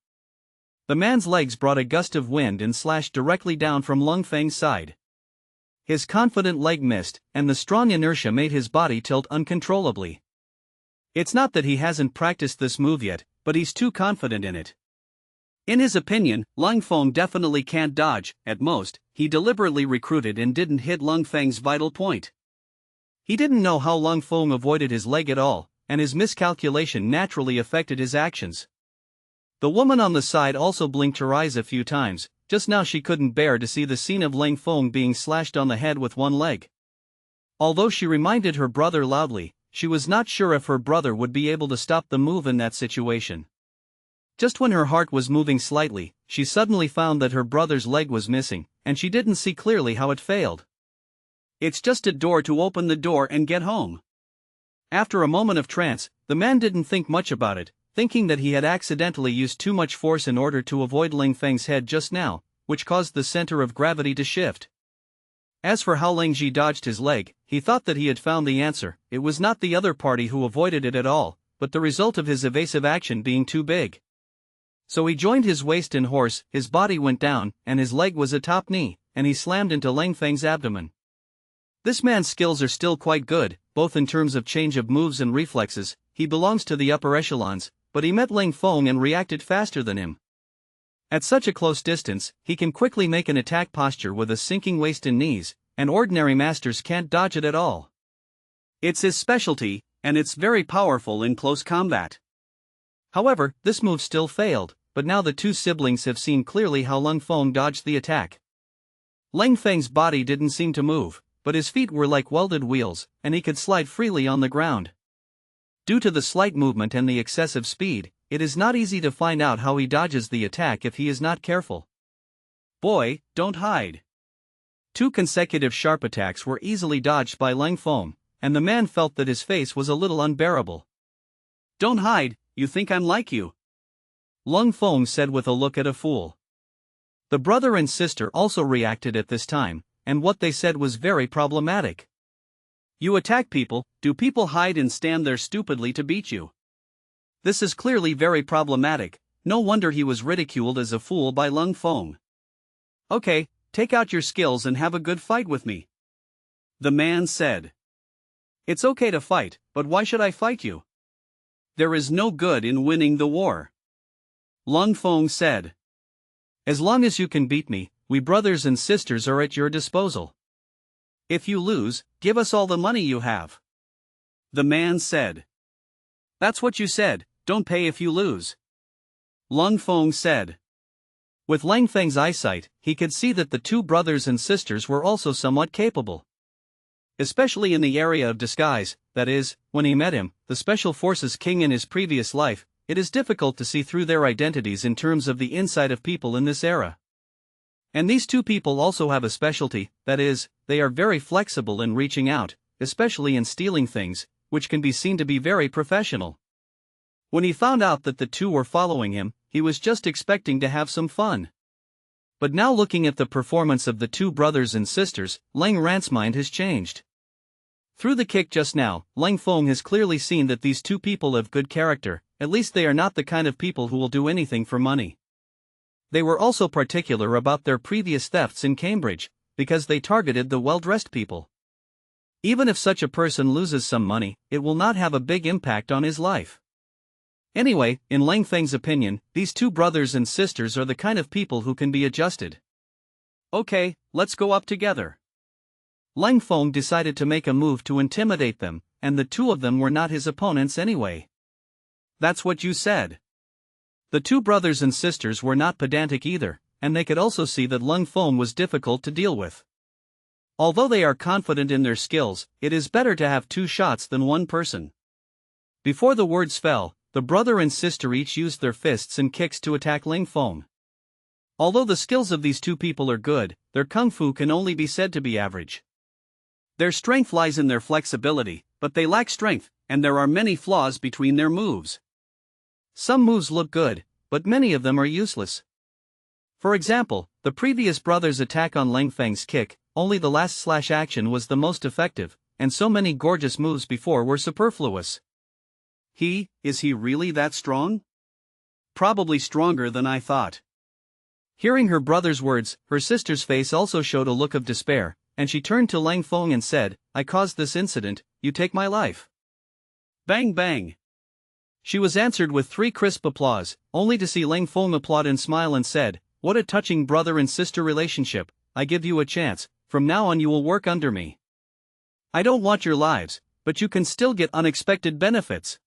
The man's legs brought a gust of wind and slashed directly down from Leng Feng's side. His confident leg missed, and the strong inertia made his body tilt uncontrollably. It's not that he hasn't practiced this move yet, but he's too confident in it. In his opinion, Leng Feng definitely can't dodge. At most, he deliberately recruited and didn't hit Leng Feng's vital point. He didn't know how Leng Feng avoided his leg at all, and his miscalculation naturally affected his actions. The woman on the side also blinked her eyes a few times. Just now she couldn't bear to see the scene of Leng Feng being slashed on the head with one leg. Although she reminded her brother loudly, she was not sure if her brother would be able to stop the move in that situation. Just when her heart was moving slightly, she suddenly found that her brother's leg was missing, and she didn't see clearly how it failed. It's just a door to open the door and get home. After a moment of trance, the man didn't think much about it, thinking that he had accidentally used too much force in order to avoid Leng Feng's head just now, which caused the center of gravity to shift. As for how Leng Ji dodged his leg, he thought that he had found the answer. It was not the other party who avoided it at all, but the result of his evasive action being too big. So he joined his waist and horse, his body went down, and his leg was atop knee, and he slammed into Leng Feng's abdomen. This man's skills are still quite good, both in terms of change of moves and reflexes. He belongs to the upper echelons, but he met Leng Feng and reacted faster than him. At such a close distance, he can quickly make an attack posture with a sinking waist and knees, and ordinary masters can't dodge it at all. It's his specialty, and it's very powerful in close combat. However, this move still failed, but now the two siblings have seen clearly how Leng Feng dodged the attack. Leng Feng's body didn't seem to move, but his feet were like welded wheels, and he could slide freely on the ground. Due to the slight movement and the excessive speed, it is not easy to find out how he dodges the attack if he is not careful. Boy, don't hide. Two consecutive sharp attacks were easily dodged by Leng Feng, and the man felt that his face was a little unbearable. Don't hide, you think I'm like you? Leng Feng said with a look at a fool. The brother and sister also reacted at this time, and what they said was very problematic. You attack people, do people hide and stand there stupidly to beat you? This is clearly very problematic, no wonder he was ridiculed as a fool by Leng Feng. Okay, take out your skills and have a good fight with me. The man said. It's okay to fight, but why should I fight you? There is no good in winning the war. Leng Feng said. As long as you can beat me, we brothers and sisters are at your disposal. If you lose, give us all the money you have. The man said. That's what you said, don't pay if you lose. Leng Feng said. With Leng Feng's eyesight, he could see that the two brothers and sisters were also somewhat capable. Especially in the area of disguise, that is, when he met him, the Special Forces king in his previous life, it is difficult to see through their identities in terms of the inside of people in this era. And these two people also have a specialty, that is, they are very flexible in reaching out, especially in stealing things, which can be seen to be very professional. When he found out that the two were following him, he was just expecting to have some fun. But now looking at the performance of the two brothers and sisters, Leng Rant's mind has changed. Through the kick just now, Leng Feng has clearly seen that these two people have good character, at least they are not the kind of people who will do anything for money. They were also particular about their previous thefts in Cambridge, because they targeted the well-dressed people. Even if such a person loses some money, it will not have a big impact on his life. Anyway, in Leng Feng's opinion, these two brothers and sisters are the kind of people who can be adjusted. Okay, let's go up together. Leng Feng decided to make a move to intimidate them, and the two of them were not his opponents anyway. That's what you said. The two brothers and sisters were not pedantic either, and they could also see that Leng Feng was difficult to deal with. Although they are confident in their skills, it is better to have two shots than one person. Before the words fell, the brother and sister each used their fists and kicks to attack Leng Feng. Although the skills of these two people are good, their kung fu can only be said to be average. Their strength lies in their flexibility, but they lack strength, and there are many flaws between their moves. Some moves look good, but many of them are useless. For example, the previous brother's attack on Leng Feng's kick, only the last slash action was the most effective, and so many gorgeous moves before were superfluous. Is he really that strong? Probably stronger than I thought. Hearing her brother's words, her sister's face also showed a look of despair, and she turned to Leng Feng and said, I caused this incident, you take my life. Bang bang. She was answered with 3 crisp applause, only to see Leng Feng applaud and smile and said, what a touching brother and sister relationship, I give you a chance, from now on you will work under me. I don't want your lives, but you can still get unexpected benefits.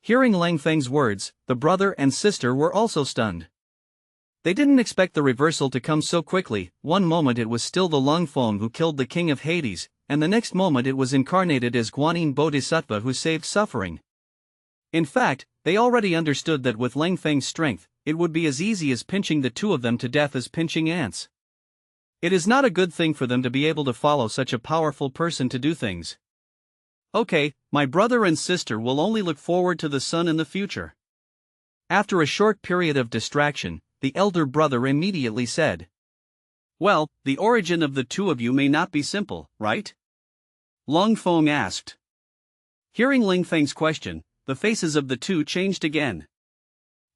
Hearing Leng Feng's words, the brother and sister were also stunned. They didn't expect the reversal to come so quickly. One moment it was still the Leng Feng who killed the king of Hades, and the next moment it was incarnated as Guanyin Bodhisattva who saved suffering. In fact, they already understood that with Leng Feng's strength, it would be as easy as pinching the two of them to death as pinching ants. It is not a good thing for them to be able to follow such a powerful person to do things. Okay, my brother and sister will only look forward to the sun in the future. After a short period of distraction, the elder brother immediately said, well, the origin of the two of you may not be simple, right? Leng Feng asked. Hearing Leng Feng's question, the faces of the two changed again.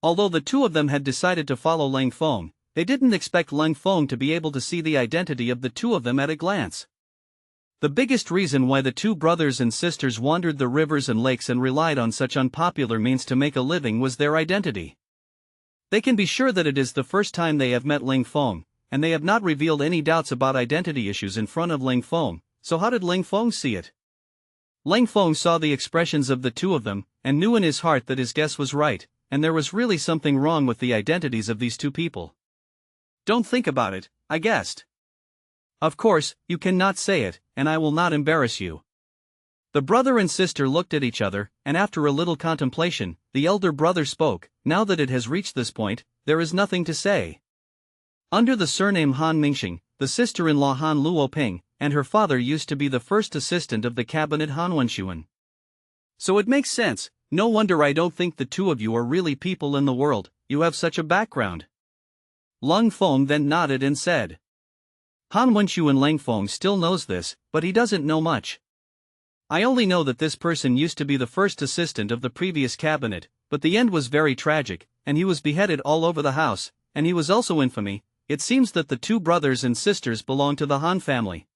Although the two of them had decided to follow Leng Feng, they didn't expect Leng Feng to be able to see the identity of the two of them at a glance. The biggest reason why the two brothers and sisters wandered the rivers and lakes and relied on such unpopular means to make a living was their identity. They can be sure that it is the first time they have met Leng Feng, and they have not revealed any doubts about identity issues in front of Leng Feng, so how did Leng Feng see it? Leng Feng saw the expressions of the two of them, and knew in his heart that his guess was right, and there was really something wrong with the identities of these two people. Don't think about it, I guessed. Of course, you cannot say it, and I will not embarrass you. The brother and sister looked at each other, and after a little contemplation, the elder brother spoke. Now that it has reached this point, there is nothing to say. Under the surname Han Mingxing, the sister-in-law Han Luoping, and her father used to be the first assistant of the cabinet Han Wenxuan. So it makes sense, no wonder I don't think the two of you are really people in the world, you have such a background. Leng Feng then nodded and said. Han Wenxuan Leng Feng still knows this, but he doesn't know much. I only know that this person used to be the first assistant of the previous cabinet, but the end was very tragic, and he was beheaded all over the house, and he was also infamy. It seems that the two brothers and sisters belong to the Han family.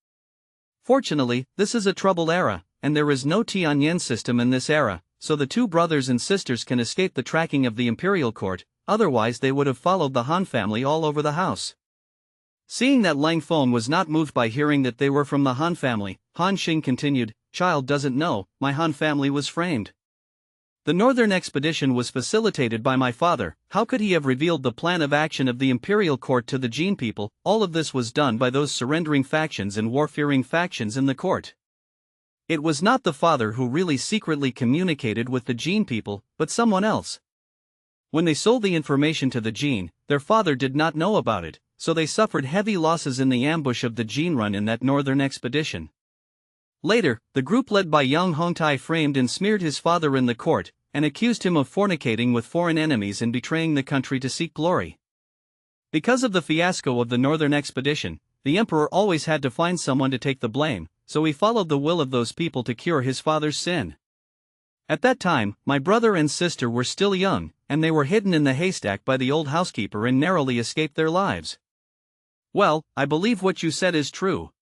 Fortunately, this is a troubled era, and there is no Tianyan system in this era, so the two brothers and sisters can escape the tracking of the imperial court, otherwise they would have followed the Han family all over the house. Seeing that Leng Feng was not moved by hearing that they were from the Han family, Han Xing continued, "Child doesn't know, my Han family was framed. The northern expedition was facilitated by my father. How could he have revealed the plan of action of the imperial court to the Jin people? All of this was done by those surrendering factions and warfearing factions in the court. It was not the father who really secretly communicated with the Jin people, but someone else. When they sold the information to the Jin, their father did not know about it, so they suffered heavy losses in the ambush of the Jin run in that northern expedition. Later, the group led by Yang Hongtai framed and smeared his father in the court, and accused him of fornicating with foreign enemies and betraying the country to seek glory. Because of the fiasco of the northern expedition, the emperor always had to find someone to take the blame, so he followed the will of those people to cure his father's sin. At that time, my brother and sister were still young, and they were hidden in the haystack by the old housekeeper and narrowly escaped their lives." "Well, I believe what you said is true."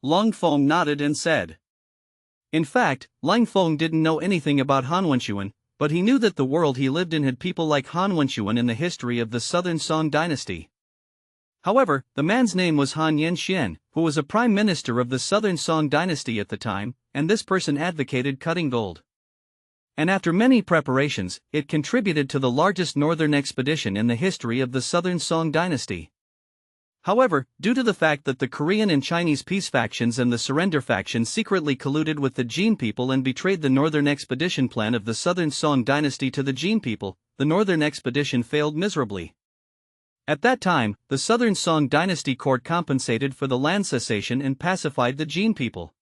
Leng Feng nodded and said. In fact, Leng Feng didn't know anything about Han Wenxuan, but he knew that the world he lived in had people like Han Wenxuan in the history of the Southern Song Dynasty. However, the man's name was Han Yanxian, who was a prime minister of the Southern Song Dynasty at the time, and this person advocated cutting gold. And after many preparations, it contributed to the largest northern expedition in the history of the Southern Song Dynasty. However, due to the fact that the Korean and Chinese peace factions and the surrender faction secretly colluded with the Jin people and betrayed the northern expedition plan of the Southern Song Dynasty to the Jin people, the northern expedition failed miserably. At that time, the Southern Song Dynasty court compensated for the land cessation and pacified the Jin people.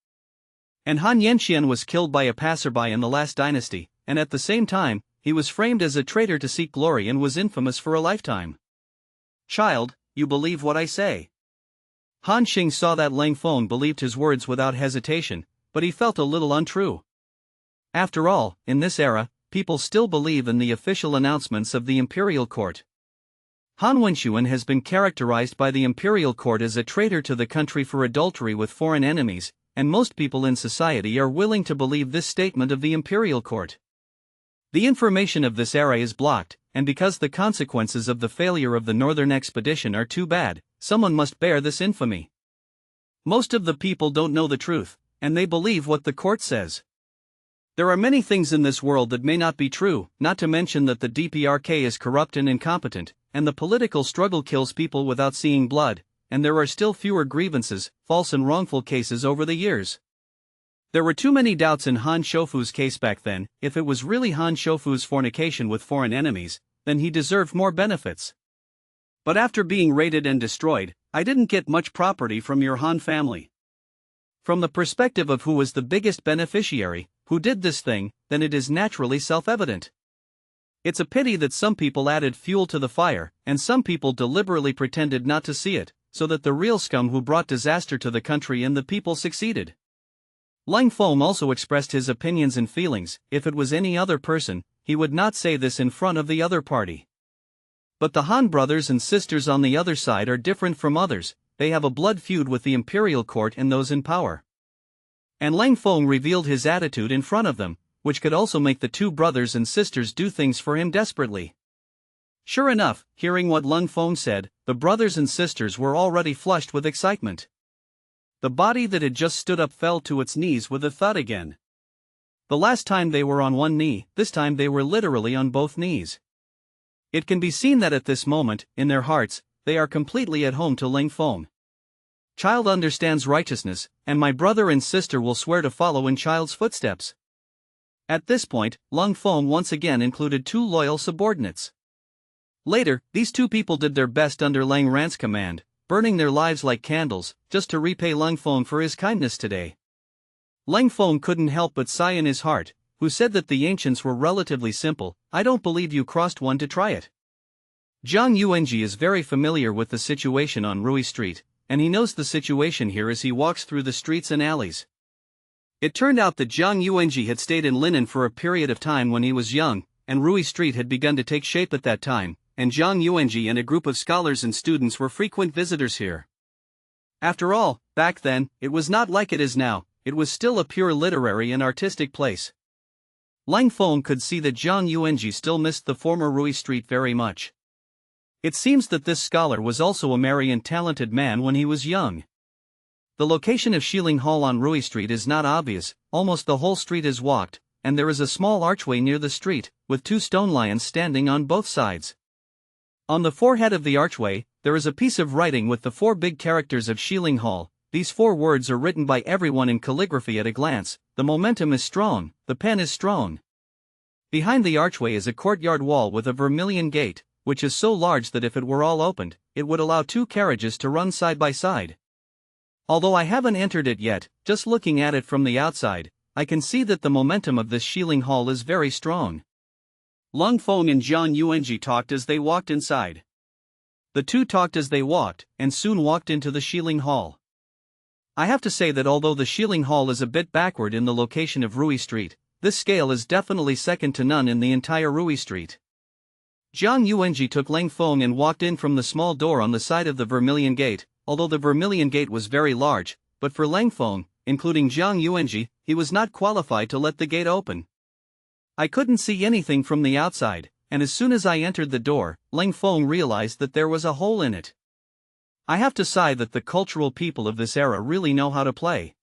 And Han Yanxian was killed by a passerby in the last dynasty, and at the same time, he was framed as a traitor to seek glory and was infamous for a lifetime. "Child, you believe what I say?" Han Xing saw that Leng Feng believed his words without hesitation, but he felt a little untrue. After all, in this era, people still believe in the official announcements of the imperial court. Han Wenxuan has been characterized by the imperial court as a traitor to the country for adultery with foreign enemies, and most people in society are willing to believe this statement of the imperial court. The information of this era is blocked, and because the consequences of the failure of the northern expedition are too bad, someone must bear this infamy. Most of the people don't know the truth, and they believe what the court says. There are many things in this world that may not be true, not to mention that the DPRK is corrupt and incompetent, and the political struggle kills people without seeing blood, and there are still fewer grievances, false and wrongful cases over the years. There were too many doubts in Han Shofu's case back then. If it was really Han Shofu's fornication with foreign enemies, then he deserved more benefits. But after being raided and destroyed, I didn't get much property from your Han family. From the perspective of who was the biggest beneficiary, who did this thing, then it is naturally self-evident. It's a pity that some people added fuel to the fire, and some people deliberately pretended not to see it, so that the real scum who brought disaster to the country and the people succeeded. Leng Feng also expressed his opinions and feelings. If it was any other person, he would not say this in front of the other party. But the Han brothers and sisters on the other side are different from others. They have a blood feud with the imperial court and those in power. And Leng Feng revealed his attitude in front of them, which could also make the two brothers and sisters do things for him desperately. Sure enough, hearing what Leng Feng said, the brothers and sisters were already flushed with excitement. The body that had just stood up fell to its knees with a thud again. The last time they were on one knee, this time they were literally on both knees. It can be seen that at this moment, in their hearts, they are completely at home to Leng Feng. Child understands righteousness, and my brother and sister will swear to follow in child's footsteps. At this point, Leng Feng once again included two loyal subordinates. Later, these two people did their best under Lang Ran's command, burning their lives like candles, just to repay Leng Feng for his kindness today. Leng Feng couldn't help but sigh in his heart, who said that the ancients were relatively simple. I don't believe you crossed one to try it. Zhang Yuanji is very familiar with the situation on Rui Street, and he knows the situation here as he walks through the streets and alleys. It turned out that Zhang Yuanji had stayed in Linen for a period of time when he was young, and Rui Street had begun to take shape at that time, and Zhang Yuanji and a group of scholars and students were frequent visitors here. After all, back then, it was not like it is now. It was still a pure literary and artistic place. Leng Feng could see that Zhang Yuanji still missed the former Rui Street very much. It seems that this scholar was also a merry and talented man when he was young. The location of Shiling Hall on Rui Street is not obvious. Almost the whole street is walked, and there is a small archway near the street, with two stone lions standing on both sides. On the forehead of the archway, there is a piece of writing with the four big characters of Shiling Hall. These four words are written by everyone in calligraphy at a glance. The momentum is strong, the pen is strong. Behind the archway is a courtyard wall with a vermilion gate, which is so large that if it were all opened, it would allow two carriages to run side by side. Although I haven't entered it yet, just looking at it from the outside, I can see that the momentum of this Shiling Hall is very strong. Leng Feng and Zhang Yuanji talked as they walked inside. The two talked as they walked, and soon walked into the Shiling Hall. I have to say that although the Shiling Hall is a bit backward in the location of Rui Street, this scale is definitely second to none in the entire Rui Street. Zhang Yuanji took Leng Feng and walked in from the small door on the side of the Vermilion Gate. Although the Vermilion Gate was very large, but for Leng Feng, including Zhang Yuanji, he was not qualified to let the gate open. I couldn't see anything from the outside, and as soon as I entered the door, Leng Feng realized that there was a hole in it. I have to sigh that the cultural people of this era really know how to play.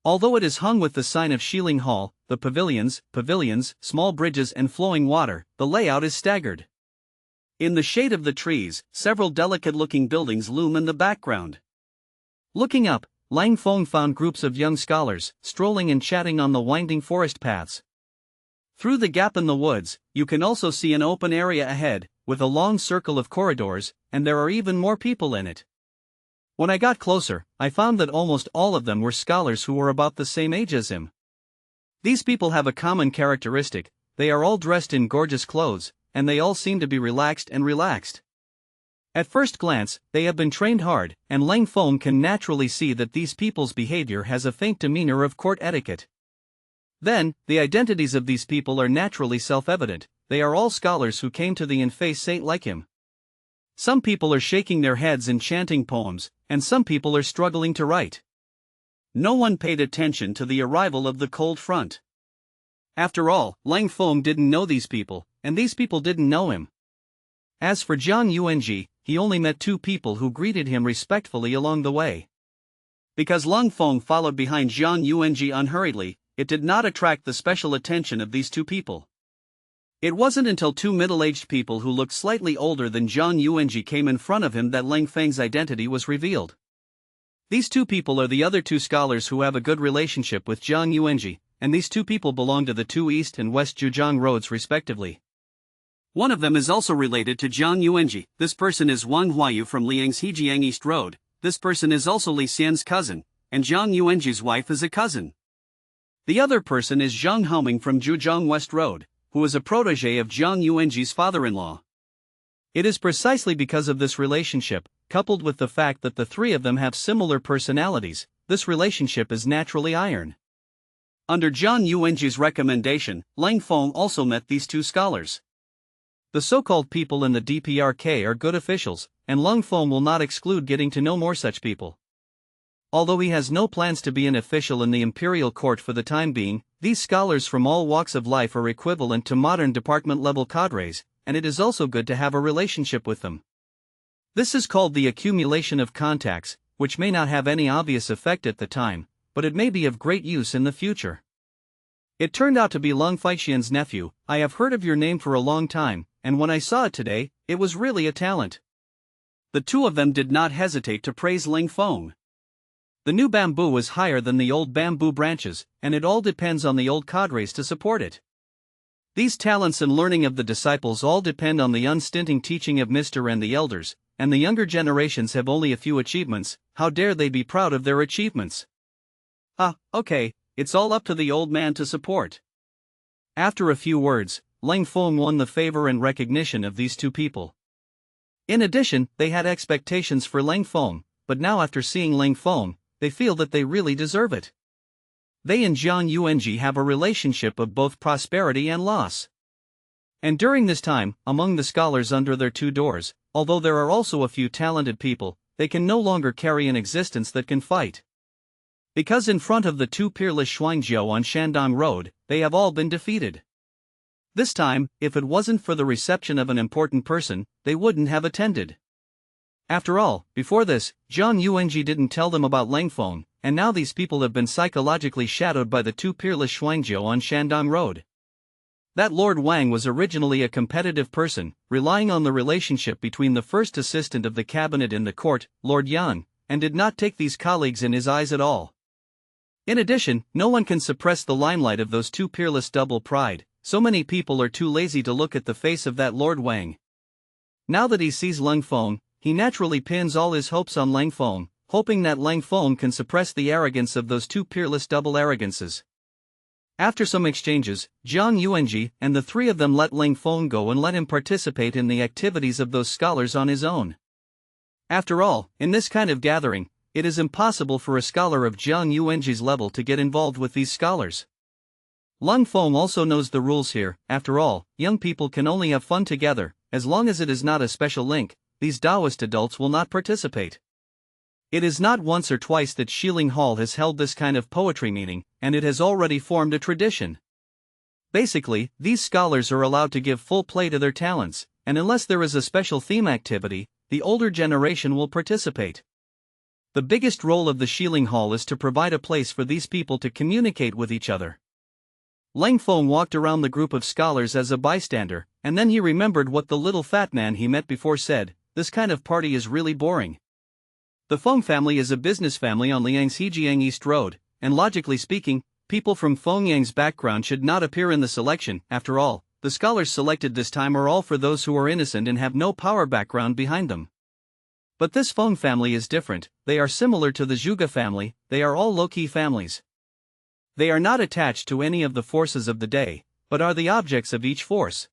Although it is hung with the sign of Shiling Hall, the pavilions, small bridges and flowing water, the layout is staggered. In the shade of the trees, several delicate-looking buildings loom in the background. Looking up, Leng Feng found groups of young scholars, strolling and chatting on the winding forest paths. Through the gap in the woods, you can also see an open area ahead, with a long circle of corridors, and there are even more people in it. When I got closer, I found that almost all of them were scholars who were about the same age as him. These people have a common characteristic: they are all dressed in gorgeous clothes, and they all seem to be relaxed. At first glance, they have been trained hard, and Leng Feng can naturally see that these people's behavior has a faint demeanor of court etiquette. Then, the identities of these people are naturally self-evident. They are all scholars who came to the in-face saint like him. Some people are shaking their heads and chanting poems, and some people are struggling to write. No one paid attention to the arrival of the cold front. After all, Leng Feng didn't know these people, and these people didn't know him. As for Zhang Yuanji, he only met two people who greeted him respectfully along the way. Because Leng Feng followed behind Zhang Yuanji unhurriedly, it did not attract the special attention of these two people. It wasn't until two middle-aged people who looked slightly older than Zhang Yuanji came in front of him that Leng Feng's identity was revealed. These two people are the other two scholars who have a good relationship with Zhang Yuanji, and these two people belong to the two East and West Zhejiang roads respectively. One of them is also related to Zhang Yuanji. This person is Wang Huayu from Liang's Hejiang East Road. This person is also Li Xian's cousin, and Zhang Yuanji's wife is a cousin. The other person is Zhang Haoming from Zhejiang West Road, who is a protege of Zhang Yuanji's father-in-law. It is precisely because of this relationship, coupled with the fact that the three of them have similar personalities, this relationship is naturally iron. Under Zhang Yuanji's recommendation, Leng Feng also met these two scholars. The so-called people in the DPRK are good officials, and Leng Feng will not exclude getting to know more such people. Although he has no plans to be an official in the imperial court for the time being, these scholars from all walks of life are equivalent to modern department-level cadres, and it is also good to have a relationship with them. This is called the accumulation of contacts, which may not have any obvious effect at the time, but it may be of great use in the future. It turned out to be Leng Feixian's nephew. I have heard of your name for a long time, and when I saw it today, it was really a talent. The two of them did not hesitate to praise Leng Feng. The new bamboo is higher than the old bamboo branches, and it all depends on the old cadres to support it. These talents and learning of the disciples all depend on the unstinting teaching of Mr. and the elders, and the younger generations have only a few achievements. How dare they be proud of their achievements? Okay, it's all up to the old man to support. After a few words, Leng Feng won the favor and recognition of these two people. In addition, they had expectations for Leng Feng, but now after seeing Leng Feng, they feel that they really deserve it. They and Zhang Yuanji have a relationship of both prosperity and loss. And during this time, among the scholars under their two doors, although there are also a few talented people, they can no longer carry an existence that can fight. Because in front of the two peerless Shuangjiao on Shandong Road, they have all been defeated. This time, if it wasn't for the reception of an important person, they wouldn't have attended. After all, before this, Zhang Yuanji didn't tell them about Leng Feng, and now these people have been psychologically shadowed by the two peerless Shuangjiao on Shandong Road. That Lord Wang was originally a competitive person, relying on the relationship between the first assistant of the cabinet in the court, Lord Yang, and did not take these colleagues in his eyes at all. In addition, no one can suppress the limelight of those two peerless double pride. So many people are too lazy to look at the face of that Lord Wang. Now that he sees Leng Feng, he naturally pins all his hopes on Leng Feng, hoping that Leng Feng can suppress the arrogance of those two peerless double arrogances. After some exchanges, Zhang Yuanji and the three of them let Leng Feng go and let him participate in the activities of those scholars on his own. After all, in this kind of gathering, it is impossible for a scholar of Zhang Yuanji's level to get involved with these scholars. Leng Feng also knows the rules here. After all, young people can only have fun together. As long as it is not a special link, these Taoist adults will not participate. It is not once or twice that Shilin Hall has held this kind of poetry meeting, and it has already formed a tradition. Basically, these scholars are allowed to give full play to their talents, and unless there is a special theme activity, the older generation will participate. The biggest role of the Shilin Hall is to provide a place for these people to communicate with each other. Leng Feng walked around the group of scholars as a bystander, and then he remembered what the little fat man he met before said: this kind of party is really boring. The Feng family is a business family on Liang's Hejiang East Road, and logically speaking, people from Feng Yang's background should not appear in the selection. After all, the scholars selected this time are all for those who are innocent and have no power background behind them. But this Feng family is different. They are similar to the Zhuge family. They are all low-key families. They are not attached to any of the forces of the day, but are the objects of each force.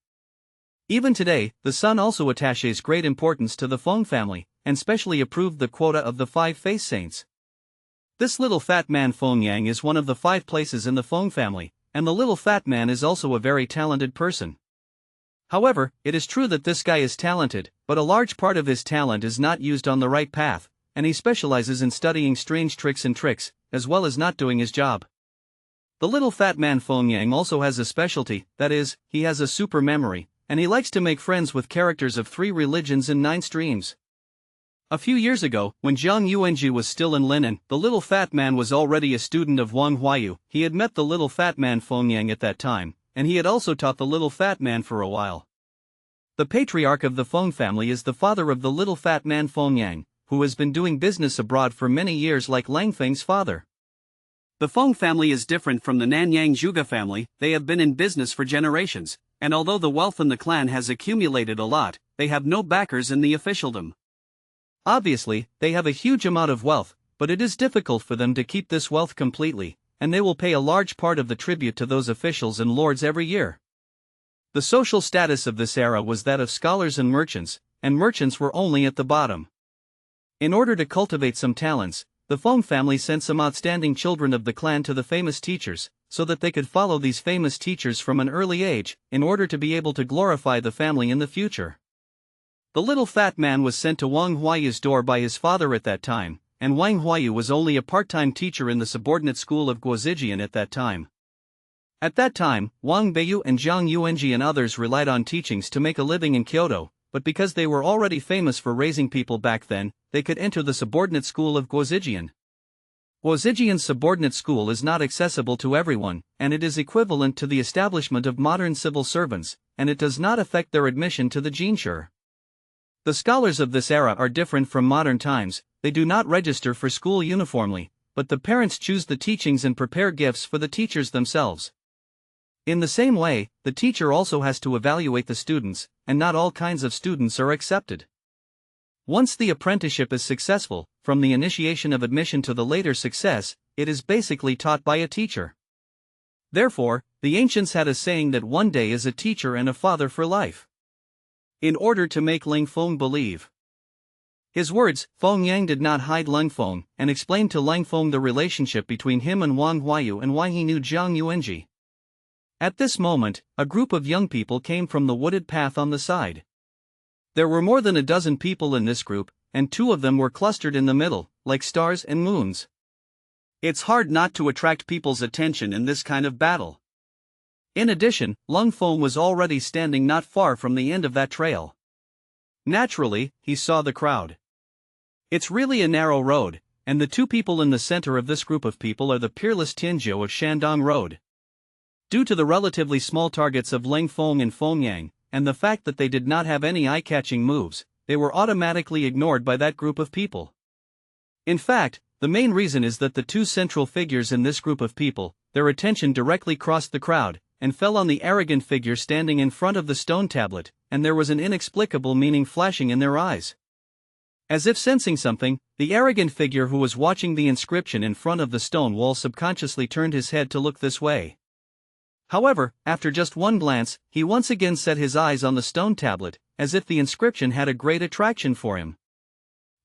Even today, the sun also attaches great importance to the Feng family, and specially approved the quota of the 5 face saints. This little fat man Feng Yang is one of the 5 places in the Feng family, and the little fat man is also a very talented person. However, it is true that this guy is talented, but a large part of his talent is not used on the right path, and he specializes in studying strange tricks and tricks, as well as not doing his job. The little fat man Feng Yang also has a specialty, that is, he has a super memory, and he likes to make friends with characters of 3 religions and 9 streams. A few years ago, when Zhang Yuanji was still in Linen, the little fat man was already a student of Wang Huayu. He had met the little fat man Feng Yang at that time, and he had also taught the little fat man for a while. The patriarch of the Feng family is the father of the little fat man Feng Yang, who has been doing business abroad for many years like Leng Feng's father. The Feng family is different from the Nanyang Zhuge family. They have been in business for generations, and although the wealth in the clan has accumulated a lot, they have no backers in the officialdom. Obviously, they have a huge amount of wealth, but it is difficult for them to keep this wealth completely, and they will pay a large part of the tribute to those officials and lords every year. The social status of this era was that of scholars and merchants were only at the bottom. In order to cultivate some talents, the Feng family sent some outstanding children of the clan to the famous teachers, so that they could follow these famous teachers from an early age, in order to be able to glorify the family in the future. The little fat man was sent to Wang Huayu's door by his father at that time, and Wang Huayu was only a part-time teacher in the subordinate school of Guozijian at that time. At that time, Wang Beiyu and Zhang Yuanji and others relied on teachings to make a living in Kyoto, but because they were already famous for raising people back then, they could enter the subordinate school of Guozijian. Guozijian's subordinate school is not accessible to everyone, and it is equivalent to the establishment of modern civil servants, and it does not affect their admission to the jinshi. The scholars of this era are different from modern times. They do not register for school uniformly, but the parents choose the teachings and prepare gifts for the teachers themselves. In the same way, the teacher also has to evaluate the students, and not all kinds of students are accepted. Once the apprenticeship is successful, from the initiation of admission to the later success, it is basically taught by a teacher. Therefore, the ancients had a saying that one day is a teacher and a father for life. In order to make Leng Feng believe his words, Feng Yang did not hide Leng Feng, and explained to Leng Feng the relationship between him and Wang Huayu and why he knew Zhang Yuanji. At this moment, a group of young people came from the wooded path on the side. There were more than a dozen people in this group, and two of them were clustered in the middle, like stars and moons. It's hard not to attract people's attention in this kind of battle. In addition, Leng Feng was already standing not far from the end of that trail. Naturally, he saw the crowd. It's really a narrow road, and the two people in the center of this group of people are the peerless Tianzhou of Shandong Road. Due to the relatively small targets of Leng Feng and Feng Yang, and the fact that they did not have any eye-catching moves, they were automatically ignored by that group of people. In fact, the main reason is that the two central figures in this group of people, their attention directly crossed the crowd, and fell on the arrogant figure standing in front of the stone tablet, and there was an inexplicable meaning flashing in their eyes. As if sensing something, the arrogant figure who was watching the inscription in front of the stone wall subconsciously turned his head to look this way. However, after just one glance, he once again set his eyes on the stone tablet, as if the inscription had a great attraction for him.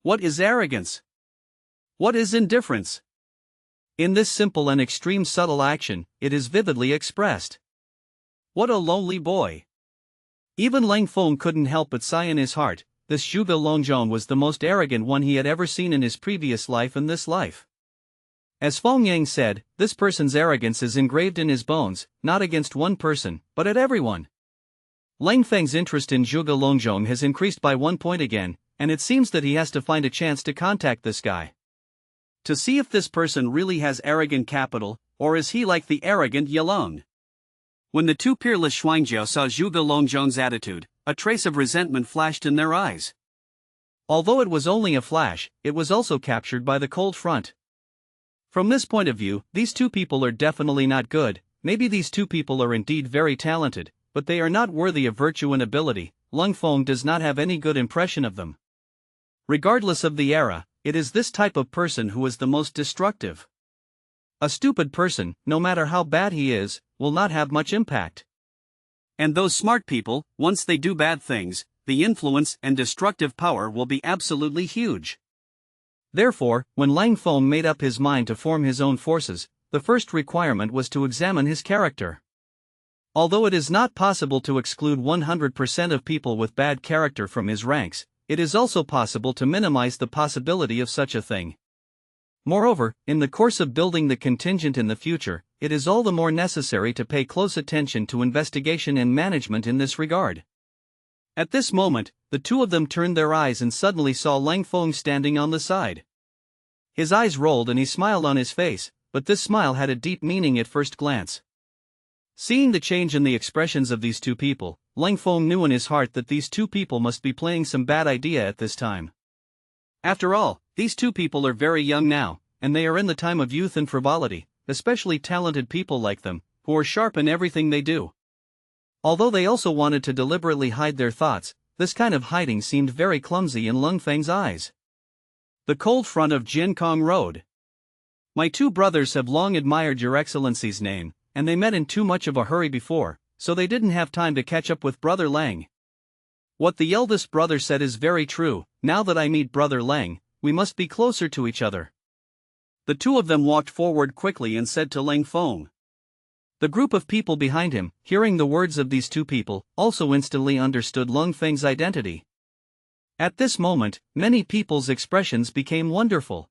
What is arrogance? What is indifference? In this simple and extreme subtle action, it is vividly expressed. What a lonely boy! Even Leng Feng couldn't help but sigh in his heart. This Zhuge Longzhong was the most arrogant one he had ever seen in his previous life and this life. As Feng Yang said, this person's arrogance is engraved in his bones, not against one person, but at everyone. Leng Feng's interest in Zhuge Longzhong has increased by 1 point again, and it seems that he has to find a chance to contact this guy. To see if this person really has arrogant capital, or is he like the arrogant Yelong? When the two peerless Shuangjiao saw Zhuge Longzhong's attitude, a trace of resentment flashed in their eyes. Although it was only a flash, it was also captured by the cold front. From this point of view, these two people are definitely not good. Maybe these two people are indeed very talented, but they are not worthy of virtue and ability. Leng Feng does not have any good impression of them. Regardless of the era, it is this type of person who is the most destructive. A stupid person, no matter how bad he is, will not have much impact. And those smart people, once they do bad things, the influence and destructive power will be absolutely huge. Therefore, when Leng Feng made up his mind to form his own forces, the first requirement was to examine his character. Although it is not possible to exclude 100% of people with bad character from his ranks, it is also possible to minimize the possibility of such a thing. Moreover, in the course of building the contingent in the future, it is all the more necessary to pay close attention to investigation and management in this regard. At this moment, the two of them turned their eyes and suddenly saw Leng Feng standing on the side. His eyes rolled and he smiled on his face, but this smile had a deep meaning at first glance. Seeing the change in the expressions of these two people, Leng Feng knew in his heart that these two people must be playing some bad idea at this time. After all, these two people are very young now, and they are in the time of youth and frivolity, especially talented people like them, who are sharp in everything they do. Although they also wanted to deliberately hide their thoughts, this kind of hiding seemed very clumsy in Leng Feng's eyes. The cold front of Jiankong Road. My two brothers have long admired Your Excellency's name, and they met in too much of a hurry before, so they didn't have time to catch up with Brother Leng. What the eldest brother said is very true. Now that I meet Brother Leng, we must be closer to each other. The two of them walked forward quickly and said to Leng Feng, The group of people behind him, hearing the words of these two people, also instantly understood Leng Feng's identity. At this moment, many people's expressions became wonderful.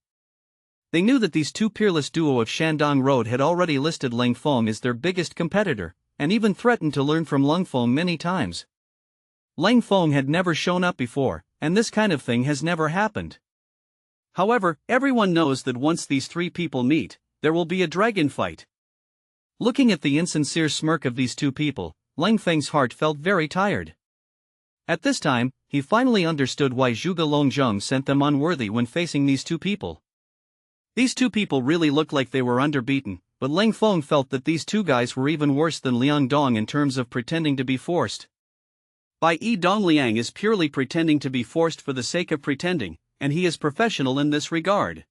They knew that these two peerless duo of Shandong Road had already listed Leng Feng as their biggest competitor, and even threatened to learn from Leng Feng many times. Leng Feng had never shown up before, and this kind of thing has never happened. However, everyone knows that once these three people meet, there will be a dragon fight. Looking at the insincere smirk of these two people, Leng Feng's heart felt very tired. At this time, he finally understood why Zhuge Longjong sent them unworthy when facing these two people. These two people really looked like they were underbeaten, but Leng Feng felt that these two guys were even worse than Liang Dong in terms of pretending to be forced. Bai Dong Liang is purely pretending to be forced for the sake of pretending, and he is professional in this regard.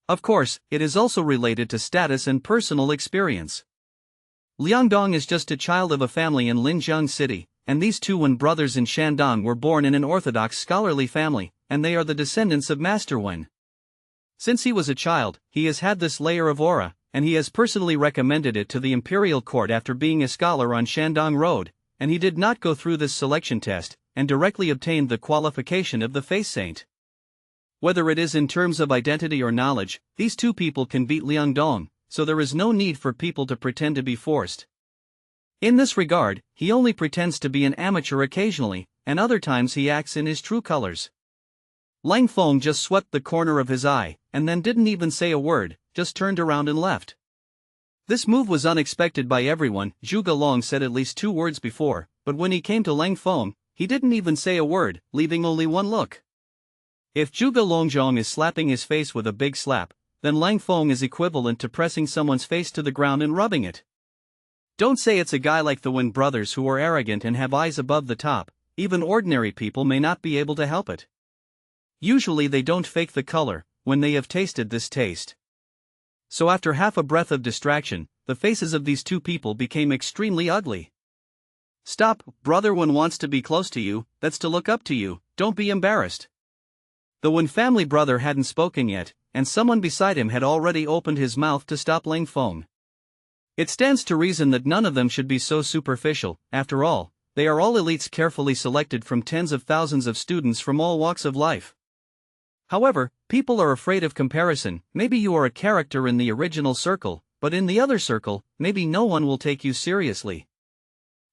Of course, it is also related to status and personal experience. Liang Dong is just a child of a family in Linjiang City, and these two Wen brothers in Shandong were born in an orthodox scholarly family, and they are the descendants of Master Wen. Since he was a child, he has had this layer of aura, and he has personally recommended it to the imperial court after being a scholar on Shandong Road, and he did not go through this selection test, and directly obtained the qualification of the Face Saint. Whether it is in terms of identity or knowledge, these two people can beat Liang Dong, so there is no need for people to pretend to be forced. In this regard, he only pretends to be an amateur occasionally, and other times he acts in his true colors. Leng Feng just swept the corner of his eye, and then didn't even say a word, just turned around and left. This move was unexpected by everyone. Zhuge Long said at least 2 words before, but when he came to Leng Feng, he didn't even say a word, leaving only one look. If Zhuge Longjong is slapping his face with a big slap, then Leng Feng is equivalent to pressing someone's face to the ground and rubbing it. Don't say it's a guy like the Wen brothers who are arrogant and have eyes above the top. Even ordinary people may not be able to help it. Usually they don't fake the color when they have tasted this taste. So after half a breath of distraction, the faces of these two people became extremely ugly. Stop, brother. Wen wants to be close to you, that's to look up to you, don't be embarrassed. The Wen family brother hadn't spoken yet, and someone beside him had already opened his mouth to stop Leng Feng. It stands to reason that none of them should be so superficial. After all, they are all elites carefully selected from tens of thousands of students from all walks of life. However, people are afraid of comparison. Maybe you are a character in the original circle, but in the other circle, maybe no one will take you seriously.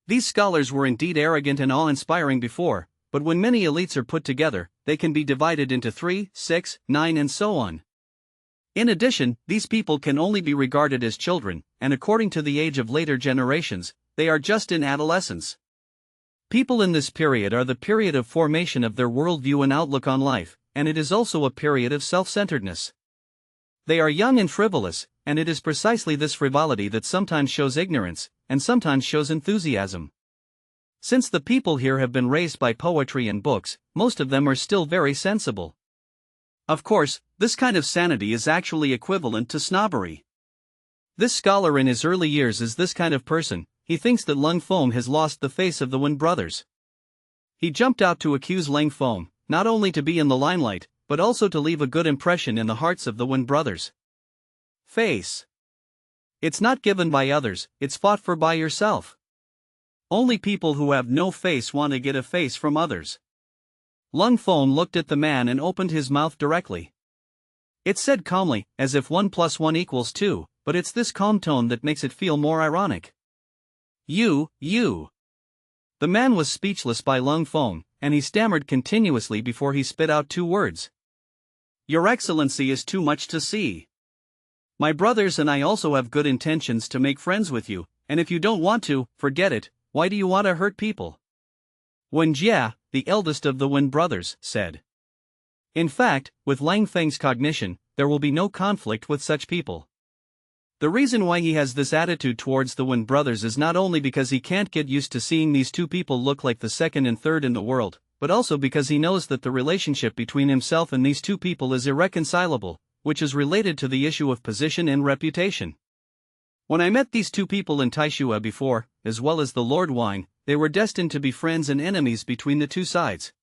These scholars were indeed arrogant and awe-inspiring before, but when many elites are put together, they can be divided into 3, 6, 9 and so on. In addition, these people can only be regarded as children, and according to the age of later generations, they are just in adolescence. People in this period are the period of formation of their worldview and outlook on life, and it is also a period of self-centeredness. They are young and frivolous, and it is precisely this frivolity that sometimes shows ignorance, and sometimes shows enthusiasm. Since the people here have been raised by poetry and books, most of them are still very sensible. Of course, this kind of sanity is actually equivalent to snobbery. This scholar in his early years is this kind of person. He thinks that Leng Feng has lost the face of the Wen brothers. He jumped out to accuse Leng Feng, not only to be in the limelight, but also to leave a good impression in the hearts of the Wen brothers. Face. It's not given by others, it's fought for by yourself. Only people who have no face want to get a face from others. Leng Feng looked at the man and opened his mouth directly. It said calmly, as if 1 + 1 = 2, but it's this calm tone that makes it feel more ironic. You. The man was speechless by Leng Feng, and he stammered continuously before he spit out 2 words. Your Excellency is too much to see. My brothers and I also have good intentions to make friends with you, and if you don't want to, forget it. Why do you want to hurt people? Wen Jia, the eldest of the Wen brothers, said. In fact, with Leng Feng's cognition, there will be no conflict with such people. The reason why he has this attitude towards the Wen brothers is not only because he can't get used to seeing these two people look like the second and third in the world, but also because he knows that the relationship between himself and these two people is irreconcilable, which is related to the issue of position and reputation. When I met these two people in Taishua before, as well as the Lord Wine, they were destined to be friends and enemies between the two sides.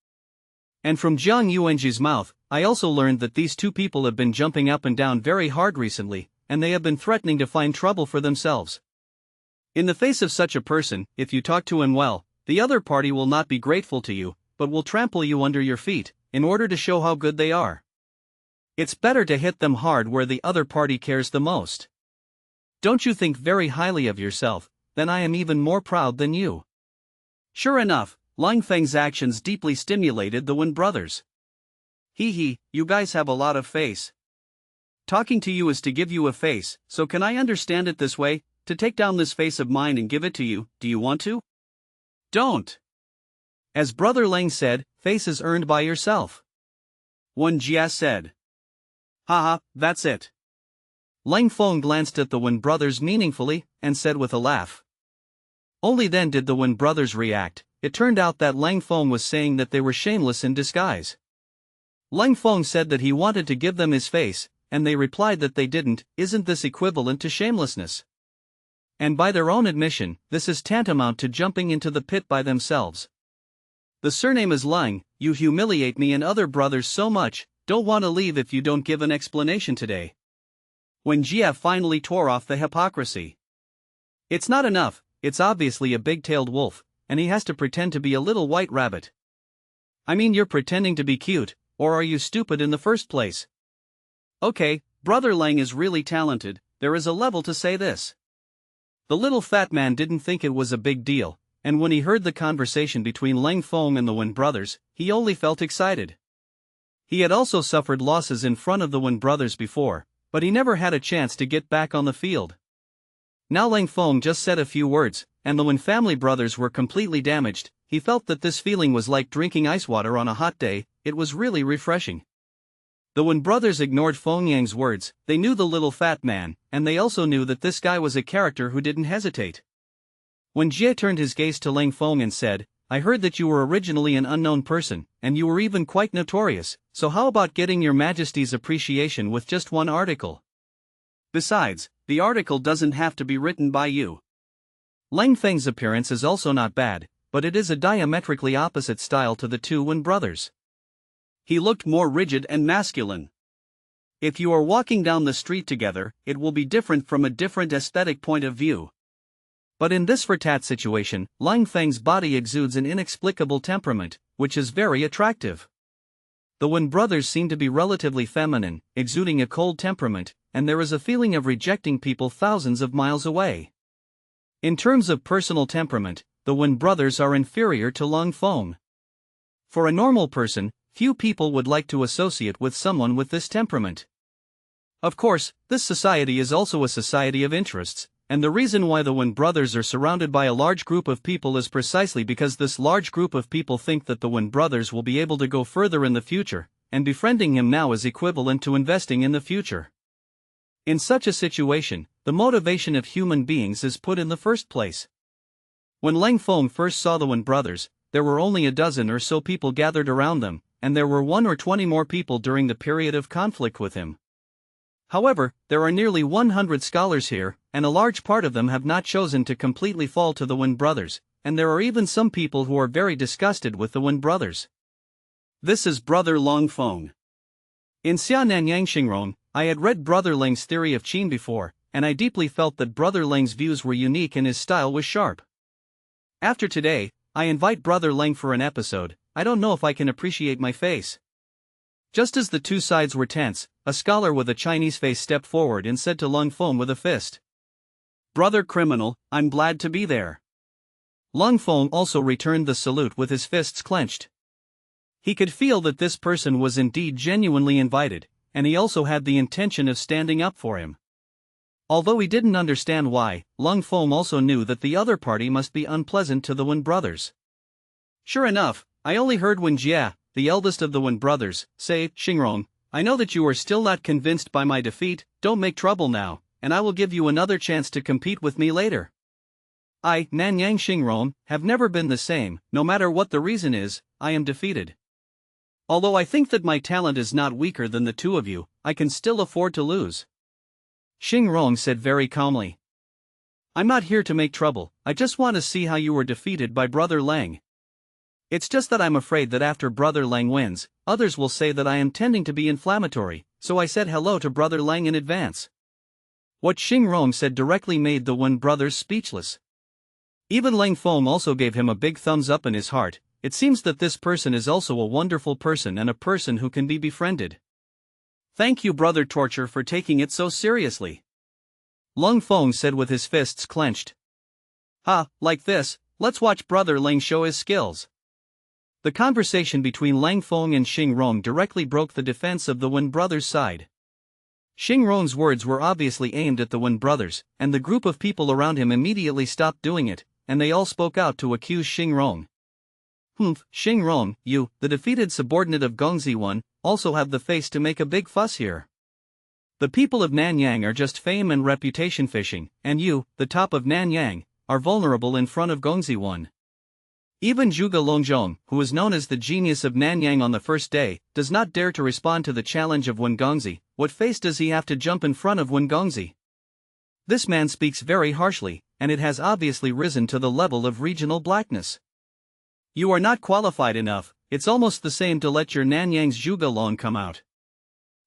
And from Jiang Yuanji's mouth, I also learned that these two people have been jumping up and down very hard recently, and they have been threatening to find trouble for themselves. In the face of such a person, if you talk to him well, the other party will not be grateful to you, but will trample you under your feet, in order to show how good they are. It's better to hit them hard where the other party cares the most. Don't you think very highly of yourself? Then I am even more proud than you. Sure enough, Leng Feng's actions deeply stimulated the Wen brothers. Hee, you guys have a lot of face. Talking to you is to give you a face, so can I understand it this way? To take down this face of mine and give it to you, do you want to? Don't. As Brother Leng said, face is earned by yourself. Wen Jia said. Haha, that's it. Leng Feng glanced at the Wen brothers meaningfully, and said with a laugh. Only then did the Wen brothers react. It turned out that Leng Feng was saying that they were shameless in disguise. Leng Feng said that he wanted to give them his face, and they replied that they didn't. Isn't this equivalent to shamelessness? And by their own admission, this is tantamount to jumping into the pit by themselves. The surname is Leng, you humiliate me and other brothers so much, don't want to leave if you don't give an explanation today. Wen Jia finally tore off the hypocrisy. It's not enough, it's obviously a big-tailed wolf, and he has to pretend to be a little white rabbit. I mean, you're pretending to be cute, or are you stupid in the first place? Okay, Brother Leng is really talented, there is a level to say this. The little fat man didn't think it was a big deal, and when he heard the conversation between Leng Feng and the Wen brothers, he only felt excited. He had also suffered losses in front of the Wen brothers before, but he never had a chance to get back on the field. Now Leng Feng just said a few words, and the Wen family brothers were completely damaged. He felt that this feeling was like drinking ice water on a hot day, it was really refreshing. The Wen brothers ignored Feng Yang's words, they knew the little fat man, and they also knew that this guy was a character who didn't hesitate. Wen Jie turned his gaze to Leng Feng and said, I heard that you were originally an unknown person, and you were even quite notorious, so how about getting your Majesty's appreciation with just one article? Besides, the article doesn't have to be written by you. Leng Feng's appearance is also not bad, but it is a diametrically opposite style to the two Wen brothers. He looked more rigid and masculine. If you are walking down the street together, it will be different from a different aesthetic point of view. But in this for-tat situation, Leng Feng's body exudes an inexplicable temperament, which is very attractive. The Wen brothers seem to be relatively feminine, exuding a cold temperament, and there is a feeling of rejecting people thousands of miles away. In terms of personal temperament, the Wen brothers are inferior to Leng Feng. For a normal person, few people would like to associate with someone with this temperament. Of course, this society is also a society of interests, and the reason why the Wen brothers are surrounded by a large group of people is precisely because this large group of people think that the Wen brothers will be able to go further in the future, and befriending him now is equivalent to investing in the future. In such a situation, the motivation of human beings is put in the first place. When Leng Feng first saw the Wen brothers, there were only a dozen or so people gathered around them, and there were 1 or 20 more people during the period of conflict with him. However, there are nearly 100 scholars here, and a large part of them have not chosen to completely fall to the Wen brothers, and there are even some people who are very disgusted with the Wen brothers. This is Brother Leng Feng. In Xia Nanyang Xingrong, I had read Brother Leng's theory of Qin before, and I deeply felt that Brother Leng's views were unique and his style was sharp. After today, I invite Brother Leng for an episode. I don't know if I can appreciate my face. Just as the two sides were tense, a scholar with a Chinese face stepped forward and said to Leng Feng with a fist, Brother criminal, I'm glad to be there. Leng Feng also returned the salute with his fists clenched. He could feel that this person was indeed genuinely invited, and he also had the intention of standing up for him. Although he didn't understand why, Leng Feng also knew that the other party must be unpleasant to the Wen brothers. Sure enough, I only heard Wen Jia, the eldest of the Wen brothers, say, Xingrong, I know that you are still not convinced by my defeat, don't make trouble now, and I will give you another chance to compete with me later. I, Nanyang Xingrong, have never been the same, no matter what the reason is, I am defeated. Although I think that my talent is not weaker than the two of you, I can still afford to lose. Xingrong said very calmly. I'm not here to make trouble, I just want to see how you were defeated by Brother Leng. It's just that I'm afraid that after Brother Leng wins, others will say that I am tending to be inflammatory, so I said hello to Brother Leng in advance. What Xing Rong said directly made the Wen brothers speechless. Even Leng Feng also gave him a big thumbs up in his heart. It seems that this person is also a wonderful person and a person who can be befriended. Thank you, Brother Torture, for taking it so seriously. Leng Feng said with his fists clenched. Ha, like this, let's watch Brother Leng show his skills. The conversation between Leng Feng and Xing Rong directly broke the defense of the Wen brothers' side. Xing Rong's words were obviously aimed at the Wen brothers, and the group of people around him immediately stopped doing it, and they all spoke out to accuse Xing Rong. Xing Rong, you, the defeated subordinate of Gongzi Wen, also have the face to make a big fuss here. The people of Nanyang are just fame and reputation fishing, and you, the top of Nanyang, are vulnerable in front of Gongzi Wen. Even Zhuge Longzhong, who is known as the genius of Nanyang on the first day, does not dare to respond to the challenge of Wen Gongzi. What face does he have to jump in front of Wen Gongzi? This man speaks very harshly, and it has obviously risen to the level of regional blackness. You are not qualified enough. It's almost the same to let your Nanyang's Zhuge Long come out.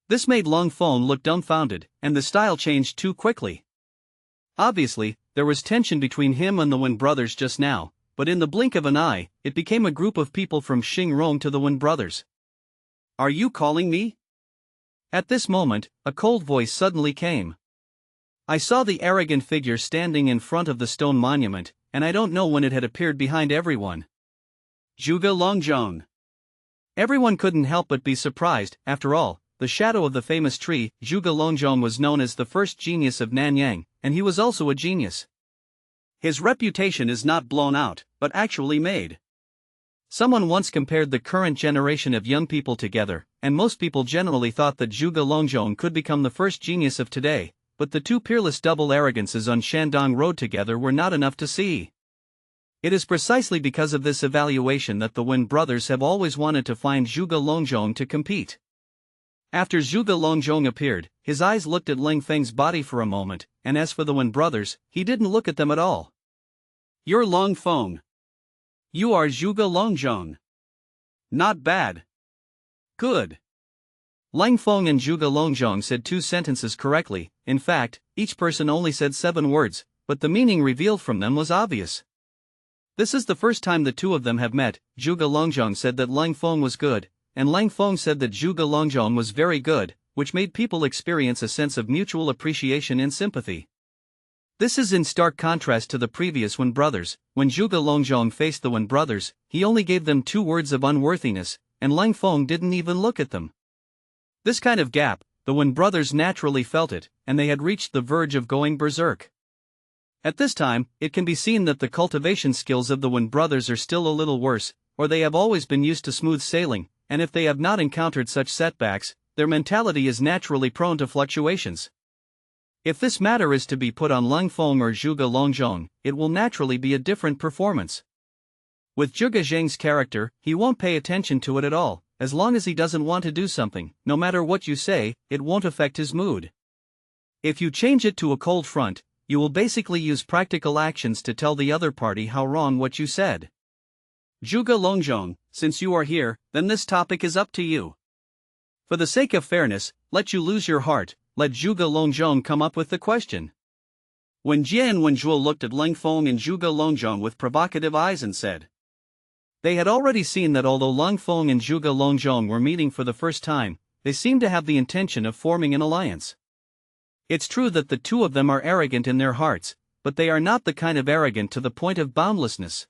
This made Leng Feng look dumbfounded, and the style changed too quickly. Obviously, there was tension between him and the Wen brothers just now, but in the blink of an eye, it became a group of people from Xing Rong to the Wen brothers. Are you calling me? At this moment, a cold voice suddenly came. I saw the arrogant figure standing in front of the stone monument, and I don't know when it had appeared behind everyone. Zhuge Longzhong. Everyone couldn't help but be surprised. After all, the shadow of the famous tree, Zhuge Longzhong was known as the first genius of Nanyang, and he was also a genius. His reputation is not blown out, but actually made. Someone once compared the current generation of young people together, and most people generally thought that Zhuge Longzhong could become the first genius of today, but the two peerless double arrogances on Shandong Road together were not enough to see. It is precisely because of this evaluation that the Wen brothers have always wanted to find Zhuge Longzhong to compete. After Zhuge Longzhong appeared, his eyes looked at Leng Feng's body for a moment, and as for the Wen brothers, he didn't look at them at all. You're Leng Feng. You are Zhuge Longzhong. Not bad. Good. Leng Feng and Zhuge Longzhong said 2 sentences correctly. In fact, each person only said 7 words, but the meaning revealed from them was obvious. This is the first time the two of them have met. Zhuge Longzhong said that Leng Feng was good, and Leng Feng said that Zhuge Longzhong was very good, which made people experience a sense of mutual appreciation and sympathy. This is in stark contrast to the previous Wen brothers. When Zhuge Longzhong faced the Wen brothers, he only gave them 2 words of unworthiness, and Leng Feng didn't even look at them. This kind of gap, the Wen brothers naturally felt it, and they had reached the verge of going berserk. At this time, it can be seen that the cultivation skills of the Wen brothers are still a little worse, or they have always been used to smooth sailing, and if they have not encountered such setbacks, their mentality is naturally prone to fluctuations. If this matter is to be put on Leng Feng or Zhuge Longzhong, it will naturally be a different performance. With Zhuge Zheng's character, he won't pay attention to it at all. As long as he doesn't want to do something, no matter what you say, it won't affect his mood. If you change it to a cold front, you will basically use practical actions to tell the other party how wrong what you said. Zhuge Longzhong, since you are here, then this topic is up to you. For the sake of fairness, let you lose your heart, let Zhuge Longzhong come up with the question. Wen Jie and Wen Zhuo looked at Leng Feng and Zhuge Longzhong with provocative eyes and said. They had already seen that although Leng Feng and Zhuge Longzhong were meeting for the first time, they seemed to have the intention of forming an alliance. It's true that the two of them are arrogant in their hearts, but they are not the kind of arrogant to the point of boundlessness.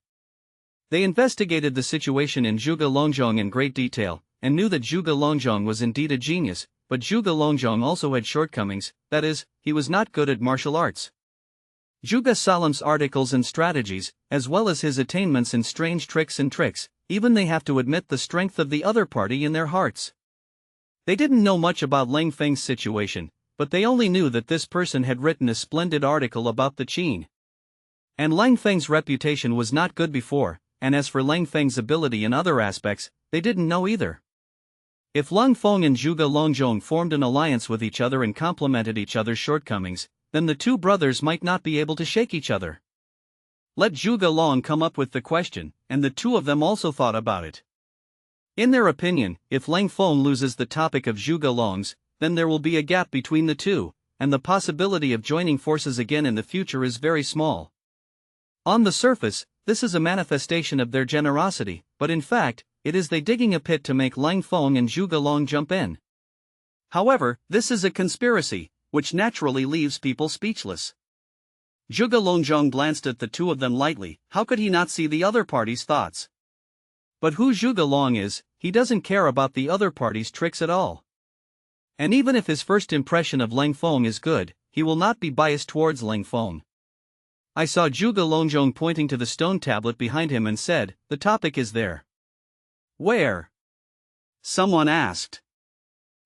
They investigated the situation in Zhuge Longzhong in great detail, and knew that Zhuge Longzhong was indeed a genius, but Zhuge Longzhong also had shortcomings, that is, he was not good at martial arts. Zhuge Salam's articles and strategies, as well as his attainments in strange tricks, even they have to admit the strength of the other party in their hearts. They didn't know much about Leng Feng's situation, but they only knew that this person had written a splendid article about the Qin. And Leng Feng's reputation was not good before, and as for Leng Feng's ability in other aspects, they didn't know either. If Leng Feng and Zhuge Longzhong formed an alliance with each other and complemented each other's shortcomings, then the two brothers might not be able to shake each other. Let Zhuge Long come up with the question, and the two of them also thought about it. In their opinion, if Leng Feng loses the topic of Zhuge Long's, then there will be a gap between the two, and the possibility of joining forces again in the future is very small. On the surface, this is a manifestation of their generosity, but in fact, it is they digging a pit to make Leng Feng and Zhuge Liang jump in. However, this is a conspiracy, which naturally leaves people speechless. Zhuge Liang glanced at the two of them lightly. How could he not see the other party's thoughts? But who Zhuge Liang is, he doesn't care about the other party's tricks at all. And even if his first impression of Leng Feng is good, he will not be biased towards Leng Feng. I saw Zhuge Liang pointing to the stone tablet behind him and said, "The topic is there." "Where?" someone asked.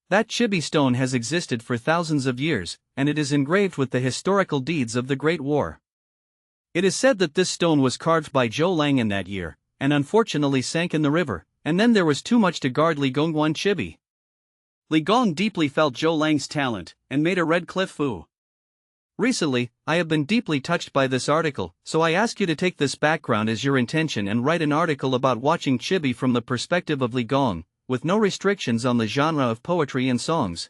"That chibi stone has existed for thousands of years, and it is engraved with the historical deeds of the Great War. It is said that this stone was carved by Zhou Lang in that year, and unfortunately sank in the river, and then there was too much to guard Li Gongguan chibi. Li Gong deeply felt Zhou Lang's talent, and made a red cliff fu. Recently, I have been deeply touched by this article, so I ask you to take this background as your intention and write an article about watching chibi from the perspective of Li Gong, with no restrictions on the genre of poetry and songs."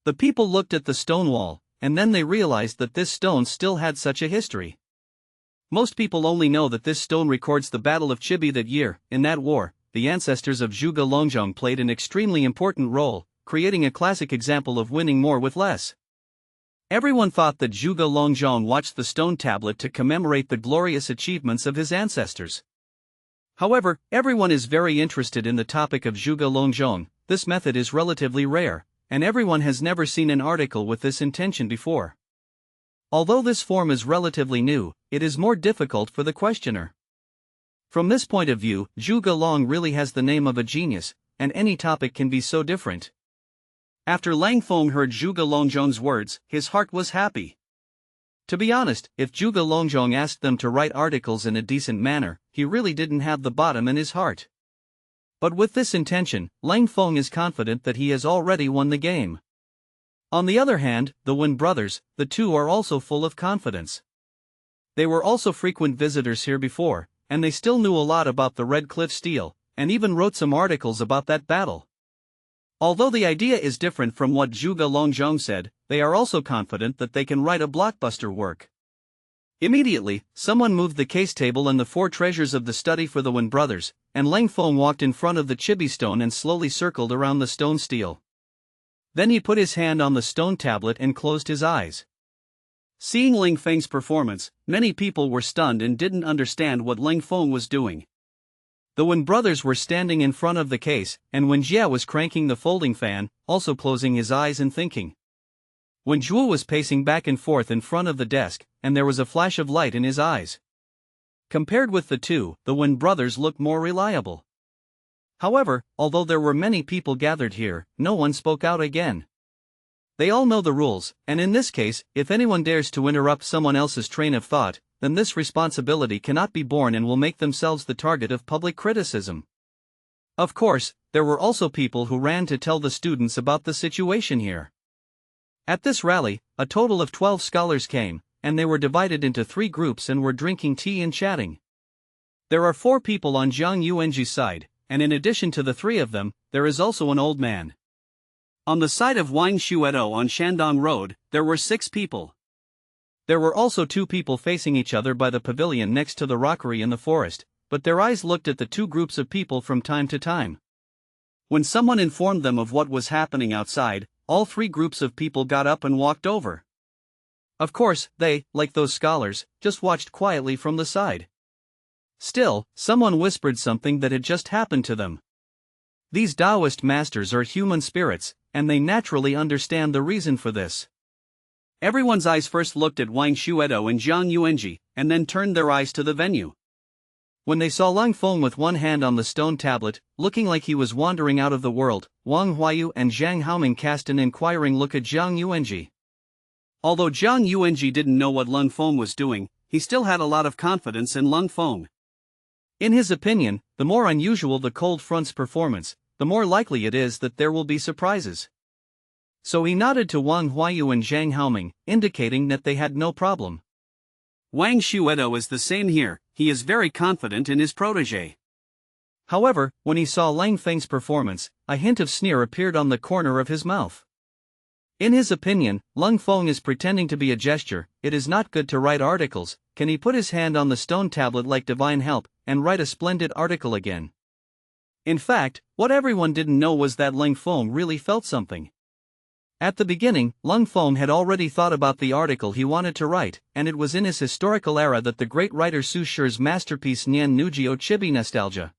The people looked at the stone wall, and then they realized that this stone still had such a history. Most people only know that this stone records the Battle of Chibi that year. In that war, the ancestors of Zhuge Liang played an extremely important role, creating a classic example of winning more with less. Everyone thought that Zhuge Liang watched the stone tablet to commemorate the glorious achievements of his ancestors. However, everyone is very interested in the topic of Zhuge Liang. This method is relatively rare, and everyone has never seen an article with this intention before. Although this form is relatively new, it is more difficult for the questioner. From this point of view, Zhuge Liang really has the name of a genius, and any topic can be so different. After Leng Feng heard Zhuge Liang's words, his heart was happy. To be honest, if Zhuge Liang asked them to write articles in a decent manner, he really didn't have the bottom in his heart. But with this intention, Leng Feng is confident that he has already won the game. On the other hand, the Wen brothers, the two are also full of confidence. They were also frequent visitors here before, and they still knew a lot about the Red Cliff Steel, and even wrote some articles about that battle. Although the idea is different from what Zhuge Liang said, they are also confident that they can write a blockbuster work. Immediately, someone moved the case table and the four treasures of the study for the Wen brothers, and Leng Feng walked in front of the chibi stone and slowly circled around the stone stele. Then he put his hand on the stone tablet and closed his eyes. Seeing Leng Feng's performance, many people were stunned and didn't understand what Leng Feng was doing. The Wen brothers were standing in front of the case, and Wen Jia was cranking the folding fan, also closing his eyes and thinking. Wen Zhuo was pacing back and forth in front of the desk, and there was a flash of light in his eyes. Compared with the two, the Wen brothers looked more reliable. However, although there were many people gathered here, no one spoke out again. They all know the rules, and in this case, if anyone dares to interrupt someone else's train of thought, then this responsibility cannot be borne and will make themselves the target of public criticism. Of course, there were also people who ran to tell the students about the situation here. At this rally, a total of 12 scholars came, and they were divided into 3 groups and were drinking tea and chatting. There are 4 people on Zhang Yuanji's side, and in addition to the 3 of them, there is also an old man. On the side of Wang Shuedo on Shandong Road, there were 6 people. There were also 2 people facing each other by the pavilion next to the rockery in the forest, but their eyes looked at the 2 groups of people from time to time. When someone informed them of what was happening outside, all 3 groups of people got up and walked over. Of course, they, like those scholars, just watched quietly from the side. Still, someone whispered something that had just happened to them. These Taoist masters are human spirits, and they naturally understand the reason for this. Everyone's eyes first looked at Wang Shuedo and Zhang Yuanji, and then turned their eyes to the venue. When they saw Leng Feng with one hand on the stone tablet, looking like he was wandering out of the world, Wang Huayu and Zhang Haoming cast an inquiring look at Zhang Yuanji. Although Zhang Yuanji didn't know what Leng Feng was doing, he still had a lot of confidence in Leng Feng. In his opinion, the more unusual the cold front's performance, the more likely it is that there will be surprises. So he nodded to Wang Huayu and Zhang Haoming, indicating that they had no problem. Wang Shuedo is the same here, he is very confident in his protégé. However, when he saw Leng Feng's performance, a hint of sneer appeared on the corner of his mouth. In his opinion, Leng Feng is pretending to be a gesture. It is not good to write articles. Can he put his hand on the stone tablet like divine help, and write a splendid article again? In fact, what everyone didn't know was that Leng Feng really felt something. At the beginning, Leng Feng had already thought about the article he wanted to write, and it was in his historical era that the great writer Su Shi's masterpiece Nian Nujio Chibi Nostalgia.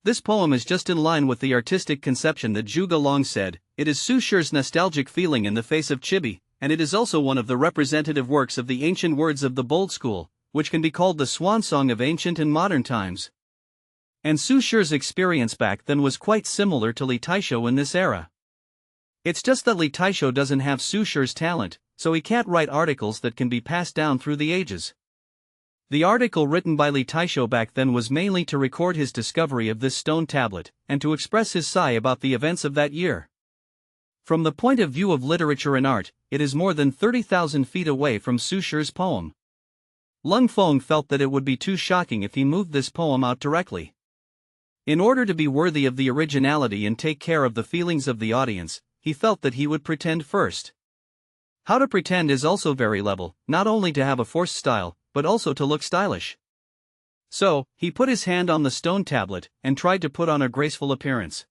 This poem is just in line with the artistic conception that Zhuge Liang said. It is Su Shi's nostalgic feeling in the face of chibi, and it is also one of the representative works of the ancient words of the bold school, which can be called the swan song of ancient and modern times. And Su Shi's experience back then was quite similar to Li Taisho in this era. It's just that Li Taisho doesn't have Su Shi's talent, so he can't write articles that can be passed down through the ages. The article written by Li Taisho back then was mainly to record his discovery of this stone tablet, and to express his sigh about the events of that year. From the point of view of literature and art, it is more than 30,000 feet away from Su Shi's poem. Leng Feng felt that it would be too shocking if he moved this poem out directly. In order to be worthy of the originality and take care of the feelings of the audience, he felt that he would pretend first. How to pretend is also very level, not only to have a forced style, but also to look stylish. So, he put his hand on the stone tablet, and tried to put on a graceful appearance.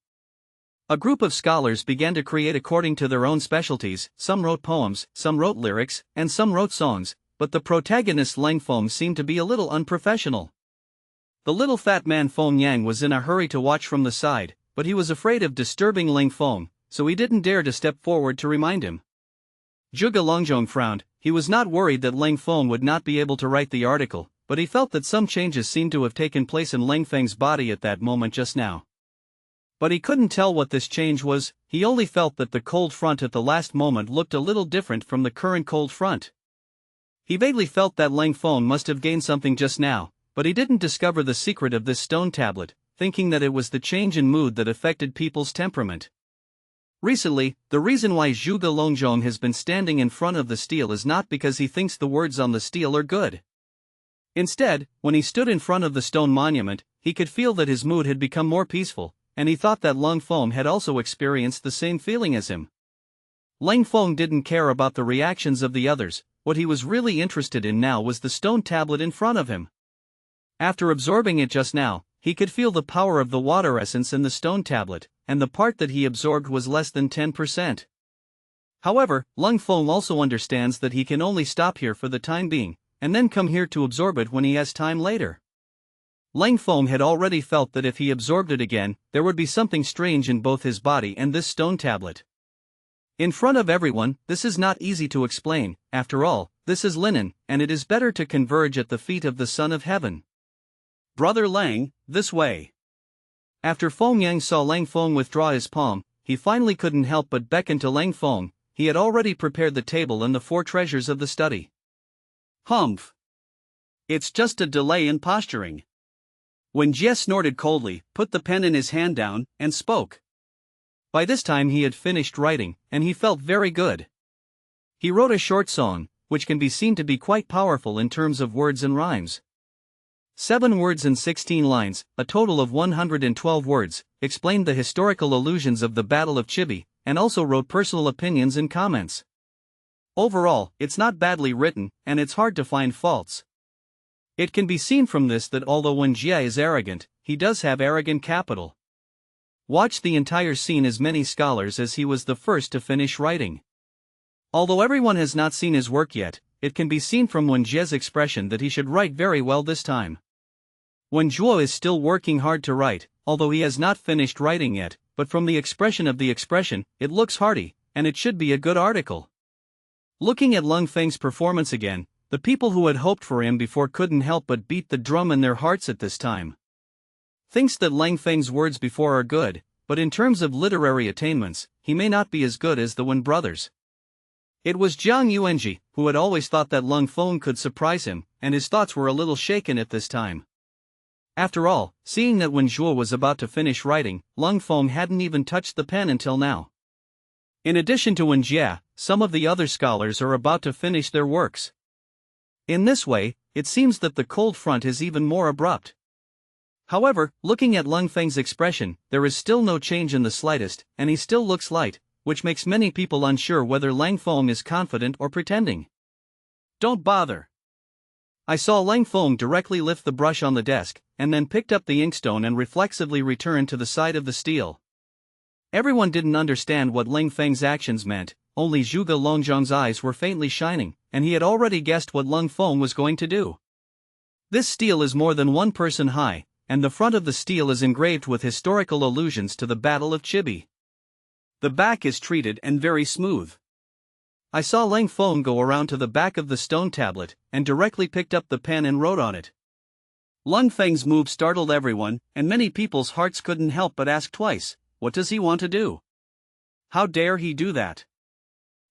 A group of scholars began to create according to their own specialties. Some wrote poems, some wrote lyrics, and some wrote songs, but the protagonist Leng Feng seemed to be a little unprofessional. The little fat man Feng Yang was in a hurry to watch from the side, but he was afraid of disturbing Leng Feng, so he didn't dare to step forward to remind him. Zhuge Liang frowned. He was not worried that Leng Feng would not be able to write the article, but he felt that some changes seemed to have taken place in Leng Feng's body at that moment just now. But he couldn't tell what this change was. He only felt that the cold front at the last moment looked a little different from the current cold front. He vaguely felt that Leng Feng must have gained something just now, but he didn't discover the secret of this stone tablet, thinking that it was the change in mood that affected people's temperament. Recently, the reason why Zhuge Liang has been standing in front of the stele is not because he thinks the words on the stele are good. Instead, when he stood in front of the stone monument, he could feel that his mood had become more peaceful, and he thought that Leng Feng had also experienced the same feeling as him. Leng Feng didn't care about the reactions of the others. What he was really interested in now was the stone tablet in front of him. After absorbing it just now, he could feel the power of the water essence in the stone tablet, and the part that he absorbed was less than 10%. However, Leng Feng also understands that he can only stop here for the time being, and then come here to absorb it when he has time later. Leng Feng had already felt that if he absorbed it again, there would be something strange in both his body and this stone tablet. In front of everyone, this is not easy to explain. After all, this is linen, and it is better to converge at the feet of the Son of Heaven. Brother Leng, this way. After Feng Yang saw Leng Feng withdraw his palm, he finally couldn't help but beckon to Leng Feng. He had already prepared the table and the 4 treasures of the study. Humph. It's just a delay in posturing. When Jie snorted coldly, put the pen in his hand down, and spoke. By this time he had finished writing, and he felt very good. He wrote a short song, which can be seen to be quite powerful in terms of words and rhymes. 7 words and 16 lines, a total of 112 words, explained the historical allusions of the Battle of Chibi, and also wrote personal opinions and comments. Overall, it's not badly written, and it's hard to find faults. It can be seen from this that although Wen Jie is arrogant, he does have arrogant capital. Watch the entire scene as many scholars as he was the first to finish writing. Although everyone has not seen his work yet, it can be seen from Wen Jie's expression that he should write very well this time. Wen Zhuo is still working hard to write, although he has not finished writing yet, but from the expression of the expression, it looks hearty, and it should be a good article. Looking at Leng Feng's performance again, the people who had hoped for him before couldn't help but beat the drum in their hearts at this time. Thinks that Leng Feng's words before are good, but in terms of literary attainments, he may not be as good as the Wen brothers. It was Jiang Yuanji who had always thought that Leng Feng could surprise him, and his thoughts were a little shaken at this time. After all, seeing that Wen Zhuo was about to finish writing, Leng Feng hadn't even touched the pen until now. In addition to Wen Jie, some of the other scholars are about to finish their works. In this way, it seems that the cold front is even more abrupt. However, looking at Leng Feng's expression, there is still no change in the slightest, and he still looks light, which makes many people unsure whether Leng Feng is confident or pretending. Don't bother. I saw Leng Feng directly lift the brush on the desk, and then picked up the inkstone and reflexively returned to the side of the steel. Everyone didn't understand what Leng Feng's actions meant, only Zhuge Longzhang's eyes were faintly shining, and he had already guessed what Leng Feng was going to do. This steel is more than 1 person high, and the front of the steel is engraved with historical allusions to the Battle of Chibi. The back is treated and very smooth. I saw Leng Feng go around to the back of the stone tablet, and directly picked up the pen and wrote on it. Leng Feng's move startled everyone, and many people's hearts couldn't help but ask twice, what does he want to do? How dare he do that?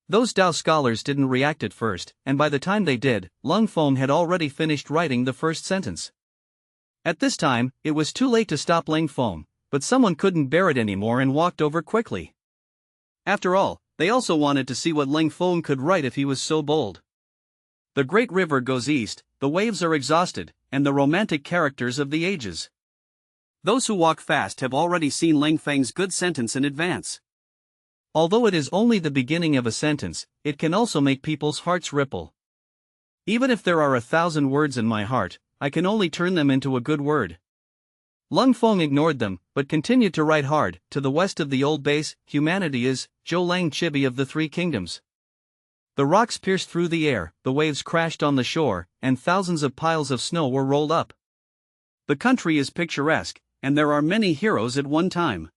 Those Dao scholars didn't react at first, and by the time they did, Leng Feng had already finished writing the first sentence. At this time, it was too late to stop Leng Feng, but someone couldn't bear it anymore and walked over quickly. After all, they also wanted to see what Leng Feng could write if he was so bold. The great river goes east, the waves are exhausted, and the romantic characters of the ages. Those who walk fast have already seen Leng Feng's good sentence in advance. Although it is only the beginning of a sentence, it can also make people's hearts ripple. Even if there are 1,000 words in my heart, I can only turn them into a good word. Leng Feng ignored them, but continued to write hard. To the west of the old base, humanity is, Zhou Lang Chibi of the Three Kingdoms. The rocks pierced through the air, the waves crashed on the shore, and thousands of piles of snow were rolled up. The country is picturesque, and there are many heroes at one time.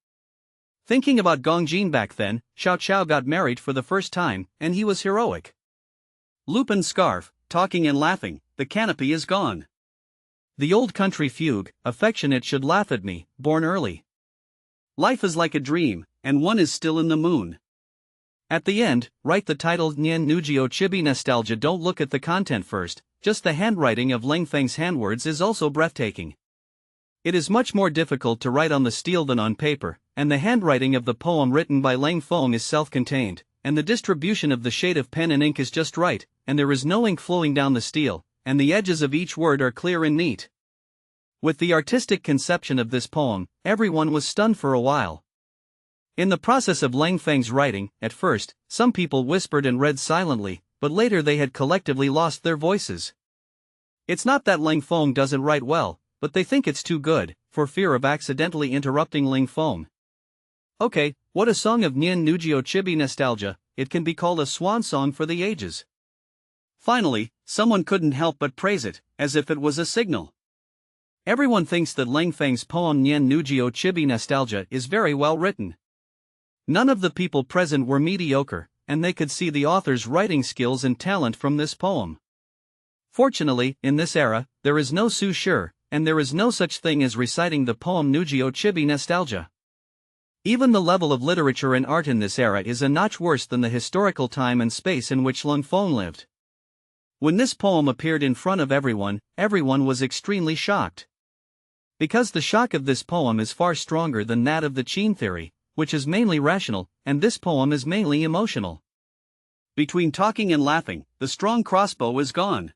Thinking about Gongjin back then, Xiao Qiao got married for the first time, and he was heroic. Lupin's scarf, talking and laughing, the canopy is gone. The old country fugue, affectionate should laugh at me, born early. Life is like a dream, and one is still in the moon. At the end, write the title Nian Nujio Chibi Nostalgia. Don't look at the content first, just the handwriting of Leng Feng's handwords is also breathtaking. It is much more difficult to write on the steel than on paper, and the handwriting of the poem written by Leng Feng is self-contained, and the distribution of the shade of pen and ink is just right, and there is no ink flowing down the steel, and the edges of each word are clear and neat. With the artistic conception of this poem, everyone was stunned for a while. In the process of Leng Feng's writing, at first, some people whispered and read silently, but later they had collectively lost their voices. It's not that Leng Feng doesn't write well, but they think it's too good, for fear of accidentally interrupting Leng Feng. Okay, what a song of Nian Nujio Chibi Nostalgia, it can be called a swan song for the ages. Finally, someone couldn't help but praise it, as if it was a signal. Everyone thinks that Leng Feng's poem Nian Nujio Chibi Nostalgia is very well written. None of the people present were mediocre, and they could see the author's writing skills and talent from this poem. Fortunately, in this era, there is no Su Shi, and there is no such thing as reciting the poem Nujio Chibi Nostalgia. Even the level of literature and art in this era is a notch worse than the historical time and space in which Leng Feng lived. When this poem appeared in front of everyone was extremely shocked. Because the shock of this poem is far stronger than that of the Qin theory, which is mainly rational, and this poem is mainly emotional. Between talking and laughing, the strong crossbow is gone.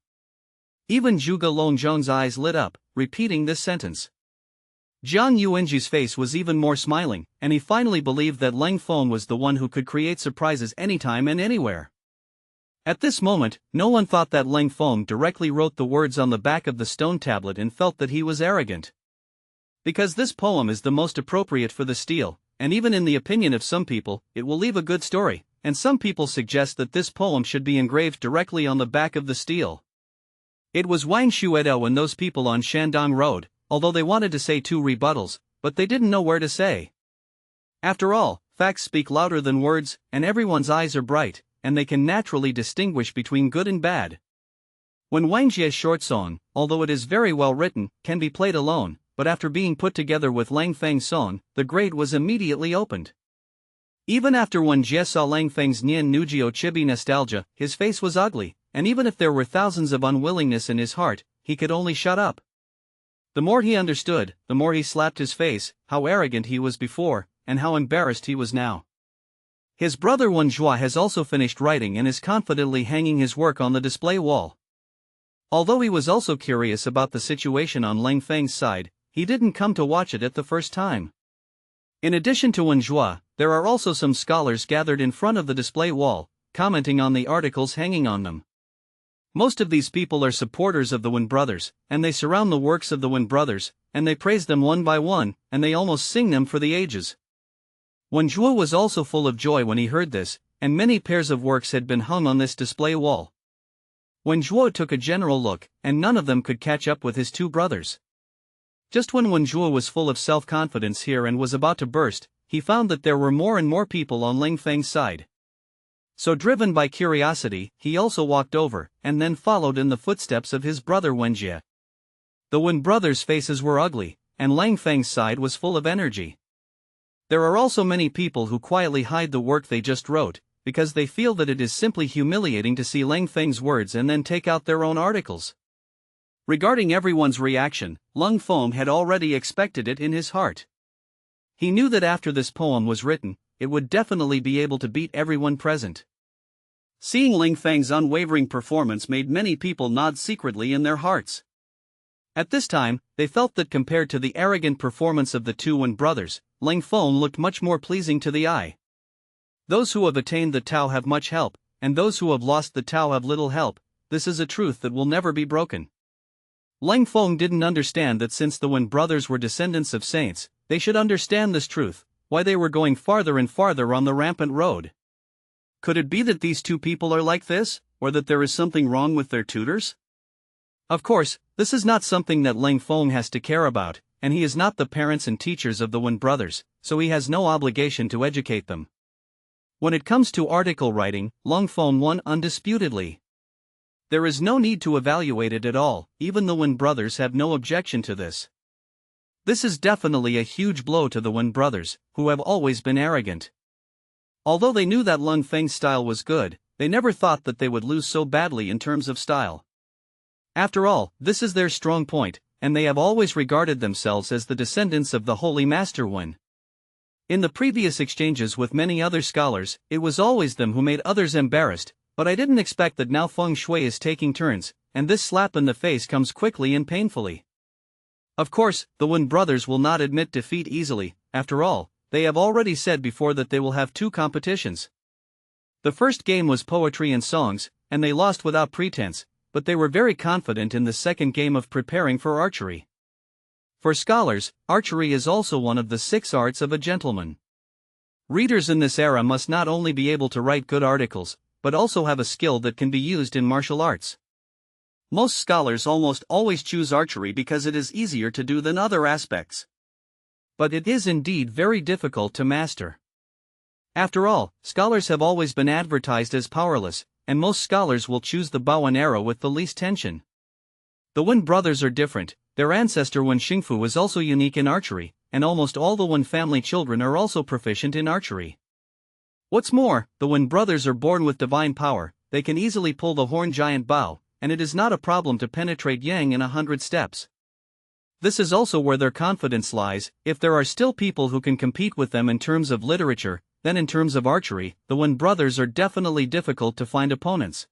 Even Zhuge Longzhang's eyes lit up, repeating this sentence. Jiang Yuanji's face was even more smiling, and he finally believed that Leng Feng was the one who could create surprises anytime and anywhere. At this moment, no one thought that Leng Feng directly wrote the words on the back of the stone tablet and felt that he was arrogant. Because this poem is the most appropriate for the steel, and even in the opinion of some people, it will leave a good story, and some people suggest that this poem should be engraved directly on the back of the steel. It was Wang Xuedo and those people on Shandong Road, although they wanted to say 2 rebuttals, but they didn't know where to say. After all, facts speak louder than words, and everyone's eyes are bright, and they can naturally distinguish between good and bad. When Wang Jie's short song, although it is very well written, can be played alone, but after being put together with Leng Feng's song, the grade was immediately opened. Even after Wen Jie saw Leng Feng's Nian Nujio Chibi Nostalgia, his face was ugly, and even if there were thousands of unwillingness in his heart, he could only shut up. The more he understood, the more he slapped his face, how arrogant he was before, and how embarrassed he was now. His brother Wen Zhua has also finished writing and is confidently hanging his work on the display wall. Although he was also curious about the situation on Leng Feng's side, he didn't come to watch it at the first time. In addition to Wen Zhuo, there are also some scholars gathered in front of the display wall, commenting on the articles hanging on them. Most of these people are supporters of the Wen brothers, and they surround the works of the Wen brothers, and they praise them one by one, and they almost sing them for the ages. Wen Zhuo was also full of joy when he heard this, and many pairs of works had been hung on this display wall. Wen Zhuo took a general look, and none of them could catch up with his two brothers. Just when Wen Zhuo was full of self-confidence here and was about to burst, he found that there were more and more people on Leng Feng's side. So driven by curiosity, he also walked over, and then followed in the footsteps of his brother Wenjie. The Wen brothers' faces were ugly, and Leng Feng's side was full of energy. There are also many people who quietly hide the work they just wrote, because they feel that it is simply humiliating to see Leng Feng's words and then take out their own articles. Regarding everyone's reaction, Leng Feng had already expected it in his heart. He knew that after this poem was written, it would definitely be able to beat everyone present. Seeing Leng Feng's unwavering performance made many people nod secretly in their hearts. At this time, they felt that compared to the arrogant performance of the two Wen brothers, Leng Feng looked much more pleasing to the eye. Those who have attained the Tao have much help, and those who have lost the Tao have little help. This is a truth that will never be broken. Leng Feng didn't understand that since the Wen brothers were descendants of saints, they should understand this truth, why they were going farther and farther on the rampant road. Could it be that these two people are like this, or that there is something wrong with their tutors? Of course, this is not something that Leng Feng has to care about, and he is not the parents and teachers of the Wen brothers, so he has no obligation to educate them. When it comes to article writing, Leng Feng won undisputedly. There is no need to evaluate it at all, even the Wen brothers have no objection to this. This is definitely a huge blow to the Wen brothers, who have always been arrogant. Although they knew that Leng Feng's style was good, they never thought that they would lose so badly in terms of style. After all, this is their strong point, and they have always regarded themselves as the descendants of the Holy Master Wen. In the previous exchanges with many other scholars, it was always them who made others embarrassed, but I didn't expect that now Feng Shui is taking turns, and this slap in the face comes quickly and painfully. Of course, the Wen brothers will not admit defeat easily. After all, they have already said before that they will have two competitions. The first game was poetry and songs, and they lost without pretense, but they were very confident in the second game of preparing for archery. For scholars, archery is also one of the 6 arts of a gentleman. Readers in this era must not only be able to write good articles, but also have a skill that can be used in martial arts. Most scholars almost always choose archery because it is easier to do than other aspects. But it is indeed very difficult to master. After all, scholars have always been advertised as powerless, and most scholars will choose the bow and arrow with the least tension. The Wen brothers are different. Their ancestor Wen Xingfu was also unique in archery, and almost all the Wen family children are also proficient in archery. What's more, the Wen brothers are born with divine power. They can easily pull the horn giant bow, and it is not a problem to penetrate Yang in 100 steps. This is also where their confidence lies. If there are still people who can compete with them in terms of literature, then in terms of archery, the Wen brothers are definitely difficult to find opponents.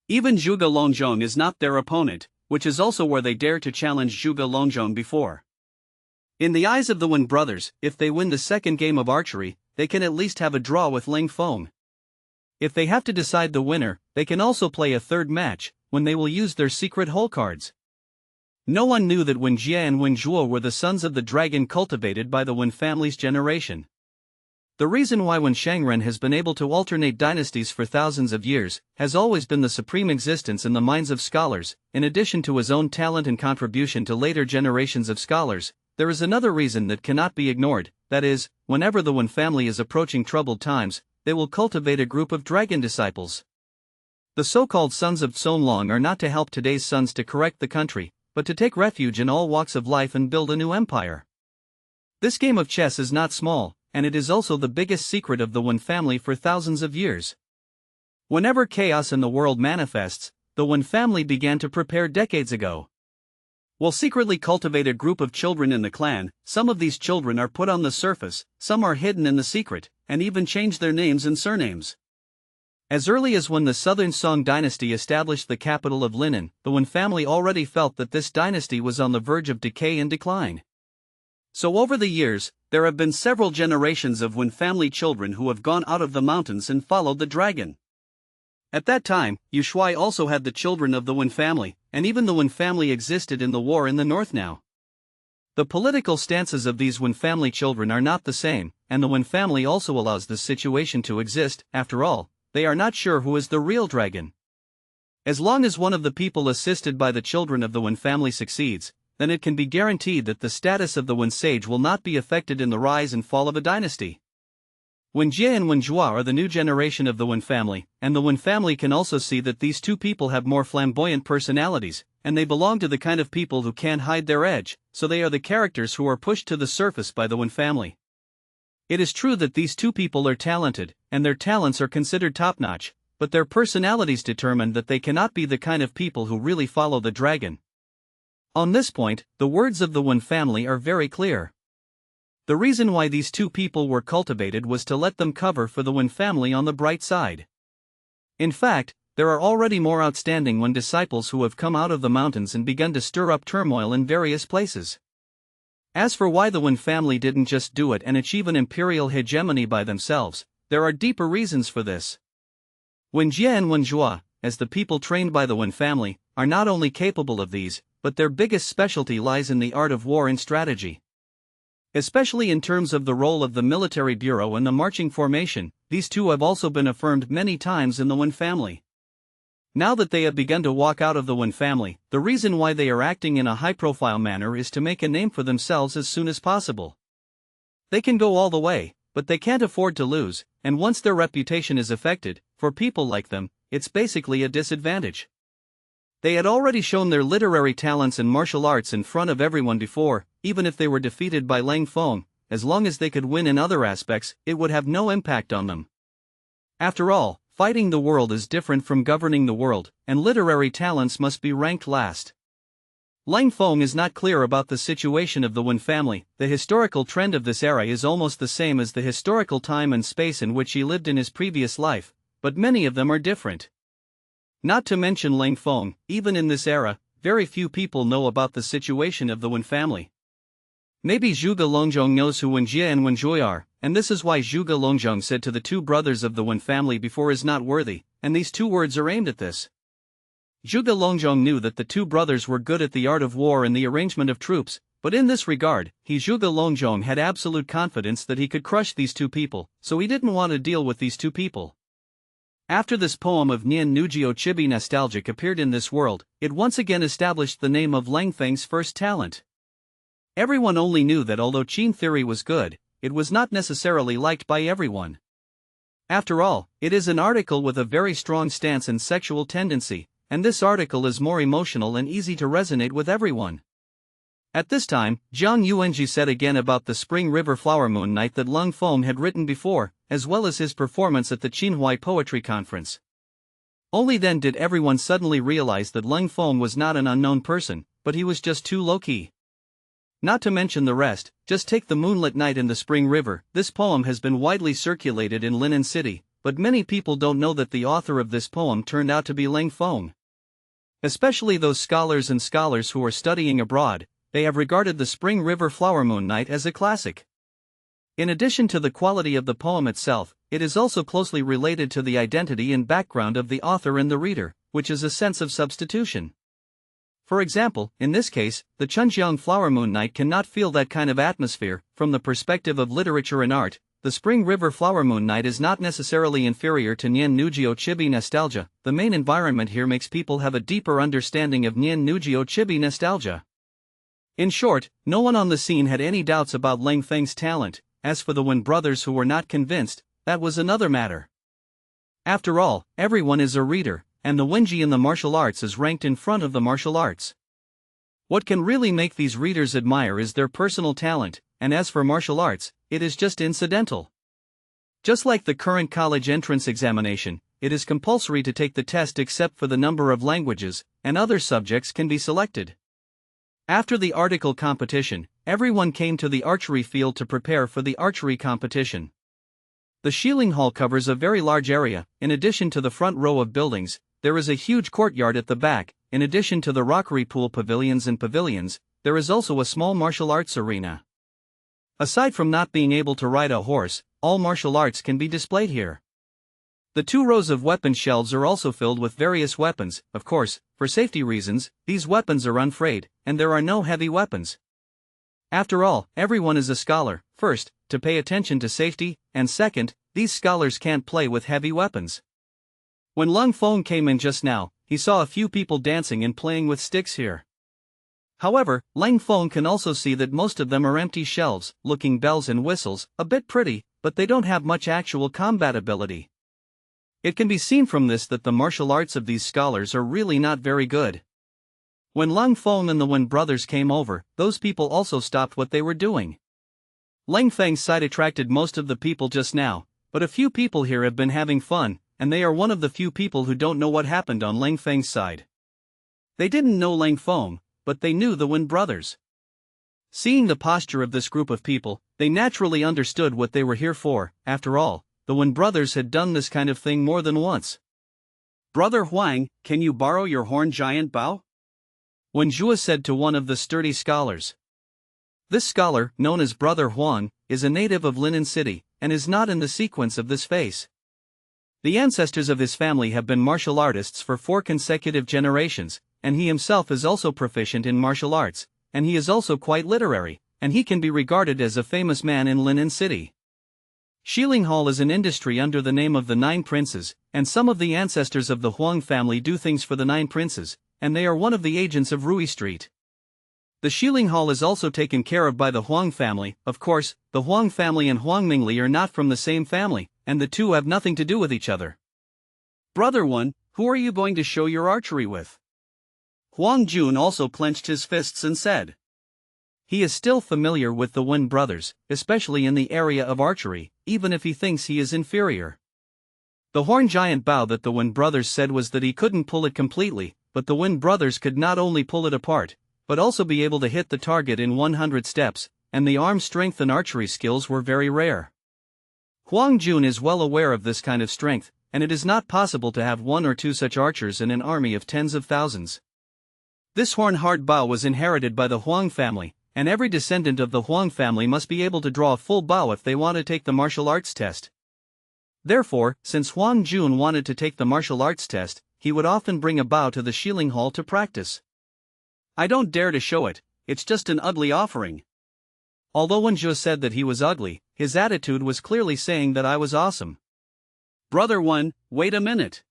Even Zhuge Longzhong is not their opponent, which is also where they dare to challenge Zhuge Longzhong before. In the eyes of the Wen brothers, if they win the second game of archery, they can at least have a draw with Leng Feng. If they have to decide the winner, they can also play a third match, when they will use their secret hole cards. No one knew that Wen Jie and Wen Zhuo were the sons of the dragon cultivated by the Wen family's generation. The reason why Wen Shangren has been able to alternate dynasties for thousands of years has always been the supreme existence in the minds of scholars. In addition to his own talent and contribution to later generations of scholars, there is another reason that cannot be ignored, that is, whenever the Wen family is approaching troubled times, they will cultivate a group of dragon disciples. The so-called sons of Zonlong are not to help today's sons to correct the country, but to take refuge in all walks of life and build a new empire. This game of chess is not small, and it is also the biggest secret of the Wen family for thousands of years. Whenever chaos in the world manifests, the Wen family began to prepare decades ago. Will secretly cultivate a group of children in the clan. Some of these children are put on the surface, some are hidden in the secret, and even change their names and surnames. As early as when the Southern Song Dynasty established the capital of Linen, the Wen family already felt that this dynasty was on the verge of decay and decline. So over the years, there have been several generations of Wen family children who have gone out of the mountains and followed the dragon. At that time, Ushuai also had the children of the Wen family, and even the Wen family existed in the war in the north now. The political stances of these Wen family children are not the same, and the Wen family also allows this situation to exist. After all, they are not sure who is the real dragon. As long as one of the people assisted by the children of the Wen family succeeds, then it can be guaranteed that the status of the Wen sage will not be affected in the rise and fall of a dynasty. Wen Jie and Wen Zhua are the new generation of the Wen family, and the Wen family can also see that these two people have more flamboyant personalities, and they belong to the kind of people who can't hide their edge, so they are the characters who are pushed to the surface by the Wen family. It is true that these two people are talented, and their talents are considered top-notch, but their personalities determine that they cannot be the kind of people who really follow the dragon. On this point, the words of the Wen family are very clear. The reason why these two people were cultivated was to let them cover for the Wen family on the bright side. In fact, there are already more outstanding Wen disciples who have come out of the mountains and begun to stir up turmoil in various places. As for why the Wen family didn't just do it and achieve an imperial hegemony by themselves, there are deeper reasons for this. Wen Jie and Wen Zhua, as the people trained by the Wen family, are not only capable of these, but their biggest specialty lies in the art of war and strategy. Especially in terms of the role of the military bureau and the marching formation, these two have also been affirmed many times in the Wen family. Now that they have begun to walk out of the Wen family, the reason why they are acting in a high-profile manner is to make a name for themselves as soon as possible. They can go all the way, but they can't afford to lose, and once their reputation is affected, for people like them, it's basically a disadvantage. They had already shown their literary talents and martial arts in front of everyone before. Even if they were defeated by Leng Feng, as long as they could win in other aspects, it would have no impact on them. After all, fighting the world is different from governing the world, and literary talents must be ranked last. Leng Feng is not clear about the situation of the Wen family. The historical trend of this era is almost the same as the historical time and space in which he lived in his previous life, but many of them are different. Not to mention Leng Feng, even in this era, very few people know about the situation of the Wen family. Maybe Zhuge Longzhong knows who Wen Jie and Wen Zhui are, and this is why Zhuge Longzhong said to the two brothers of the Wen family before is not worthy, and these two words are aimed at this. Zhuge Longzhong knew that the two brothers were good at the art of war and the arrangement of troops, but in this regard, Zhuge Longzhong had absolute confidence that he could crush these two people, so he didn't want to deal with these two people. After this poem of Nian Nujio Chibi Nostalgic appeared in this world, it once again established the name of Leng Feng's first talent. Everyone only knew that although Qin theory was good, it was not necessarily liked by everyone. After all, it is an article with a very strong stance and sexual tendency, and this article is more emotional and easy to resonate with everyone. At this time, Zhang Yuanji said again about the Spring River Flower Moon Night that Leng Feng had written before, as well as his performance at the Qinhuai Poetry Conference. Only then did everyone suddenly realize that Leng Feng was not an unknown person, but he was just too low-key. Not to mention the rest, just take the moonlit night in the Spring River. This poem has been widely circulated in Linen City, but many people don't know that the author of this poem turned out to be Leng Feng. Especially those scholars who are studying abroad, they have regarded the Spring River Flower Moon Night as a classic. In addition to the quality of the poem itself, it is also closely related to the identity and background of the author and the reader, which is a sense of substitution. For example, in this case, the Chunjiang Flower Moon Night cannot feel that kind of atmosphere. From the perspective of literature and art, the Spring River Flower Moon Night is not necessarily inferior to Nian Nujio Chibi Nostalgia. The main environment here makes people have a deeper understanding of Nian Nujio Chibi Nostalgia. In short, no one on the scene had any doubts about Leng Feng's talent. As for the Wen brothers who were not convinced, that was another matter. After all, everyone is a reader, and the Wenji in the martial arts is ranked in front of the martial arts. What can really make these readers admire is their personal talent, and as for martial arts, it is just incidental. Just like the current college entrance examination, it is compulsory to take the test except for the number of languages, and other subjects can be selected. After the article competition, everyone came to the archery field to prepare for the archery competition. The Shilling Hall covers a very large area. In addition to the front row of buildings, there is a huge courtyard at the back. In addition to the rockery pool pavilions, there is also a small martial arts arena. Aside from not being able to ride a horse, all martial arts can be displayed here. The 2 rows of weapon shelves are also filled with various weapons. Of course, for safety reasons, these weapons are unfrayed, and there are no heavy weapons. After all, everyone is a scholar, first, to pay attention to safety, and second, these scholars can't play with heavy weapons. When Leng Feng came in just now, he saw a few people dancing and playing with sticks here. However, Leng Feng can also see that most of them are empty shelves, looking bells and whistles, a bit pretty, but they don't have much actual combat ability. It can be seen from this that the martial arts of these scholars are really not very good. When Leng Feng and the Wen brothers came over, those people also stopped what they were doing. Leng Feng's sight attracted most of the people just now, but a few people here have been having fun, and they are one of the few people who don't know what happened on Leng Feng's side. They didn't know Leng Feng, but they knew the Wen brothers. Seeing the posture of this group of people, they naturally understood what they were here for. After all, the Wen brothers had done this kind of thing more than once. "Brother Huang, can you borrow your horn giant bow?" Wen Zhuo said to one of the sturdy scholars. This scholar, known as Brother Huang, is a native of Linen City, and is not in the sequence of this face. The ancestors of his family have been martial artists for 4 consecutive generations, and he himself is also proficient in martial arts, and he is also quite literary, and he can be regarded as a famous man in Linen City. Shilling Hall is an industry under the name of the 9 Princes, and some of the ancestors of the Huang family do things for the 9 Princes, and they are one of the agents of Rui Street. The Shilling Hall is also taken care of by the Huang family. Of course, the Huang family and Huang Mingli are not from the same family, and the two have nothing to do with each other. "Brother Wen, who are you going to show your archery with?" Huang Jun also clenched his fists and said. He is still familiar with the Wen brothers, especially in the area of archery, even if he thinks he is inferior. The horn giant bow that the Wen brothers said was that he couldn't pull it completely, but the Wen brothers could not only pull it apart, but also be able to hit the target in 100 steps, and the arm strength and archery skills were very rare. Huang Jun is well aware of this kind of strength, and it is not possible to have 1 or 2 such archers in an army of tens of thousands. This horn-hard bow was inherited by the Huang family, and every descendant of the Huang family must be able to draw a full bow if they want to take the martial arts test. Therefore, since Huang Jun wanted to take the martial arts test, he would often bring a bow to the Shilling Hall to practice. "I don't dare to show it, it's just an ugly offering." Although Wen Zhuo said that he was ugly, his attitude was clearly saying that I was awesome. "Brother Wen, wait a minute."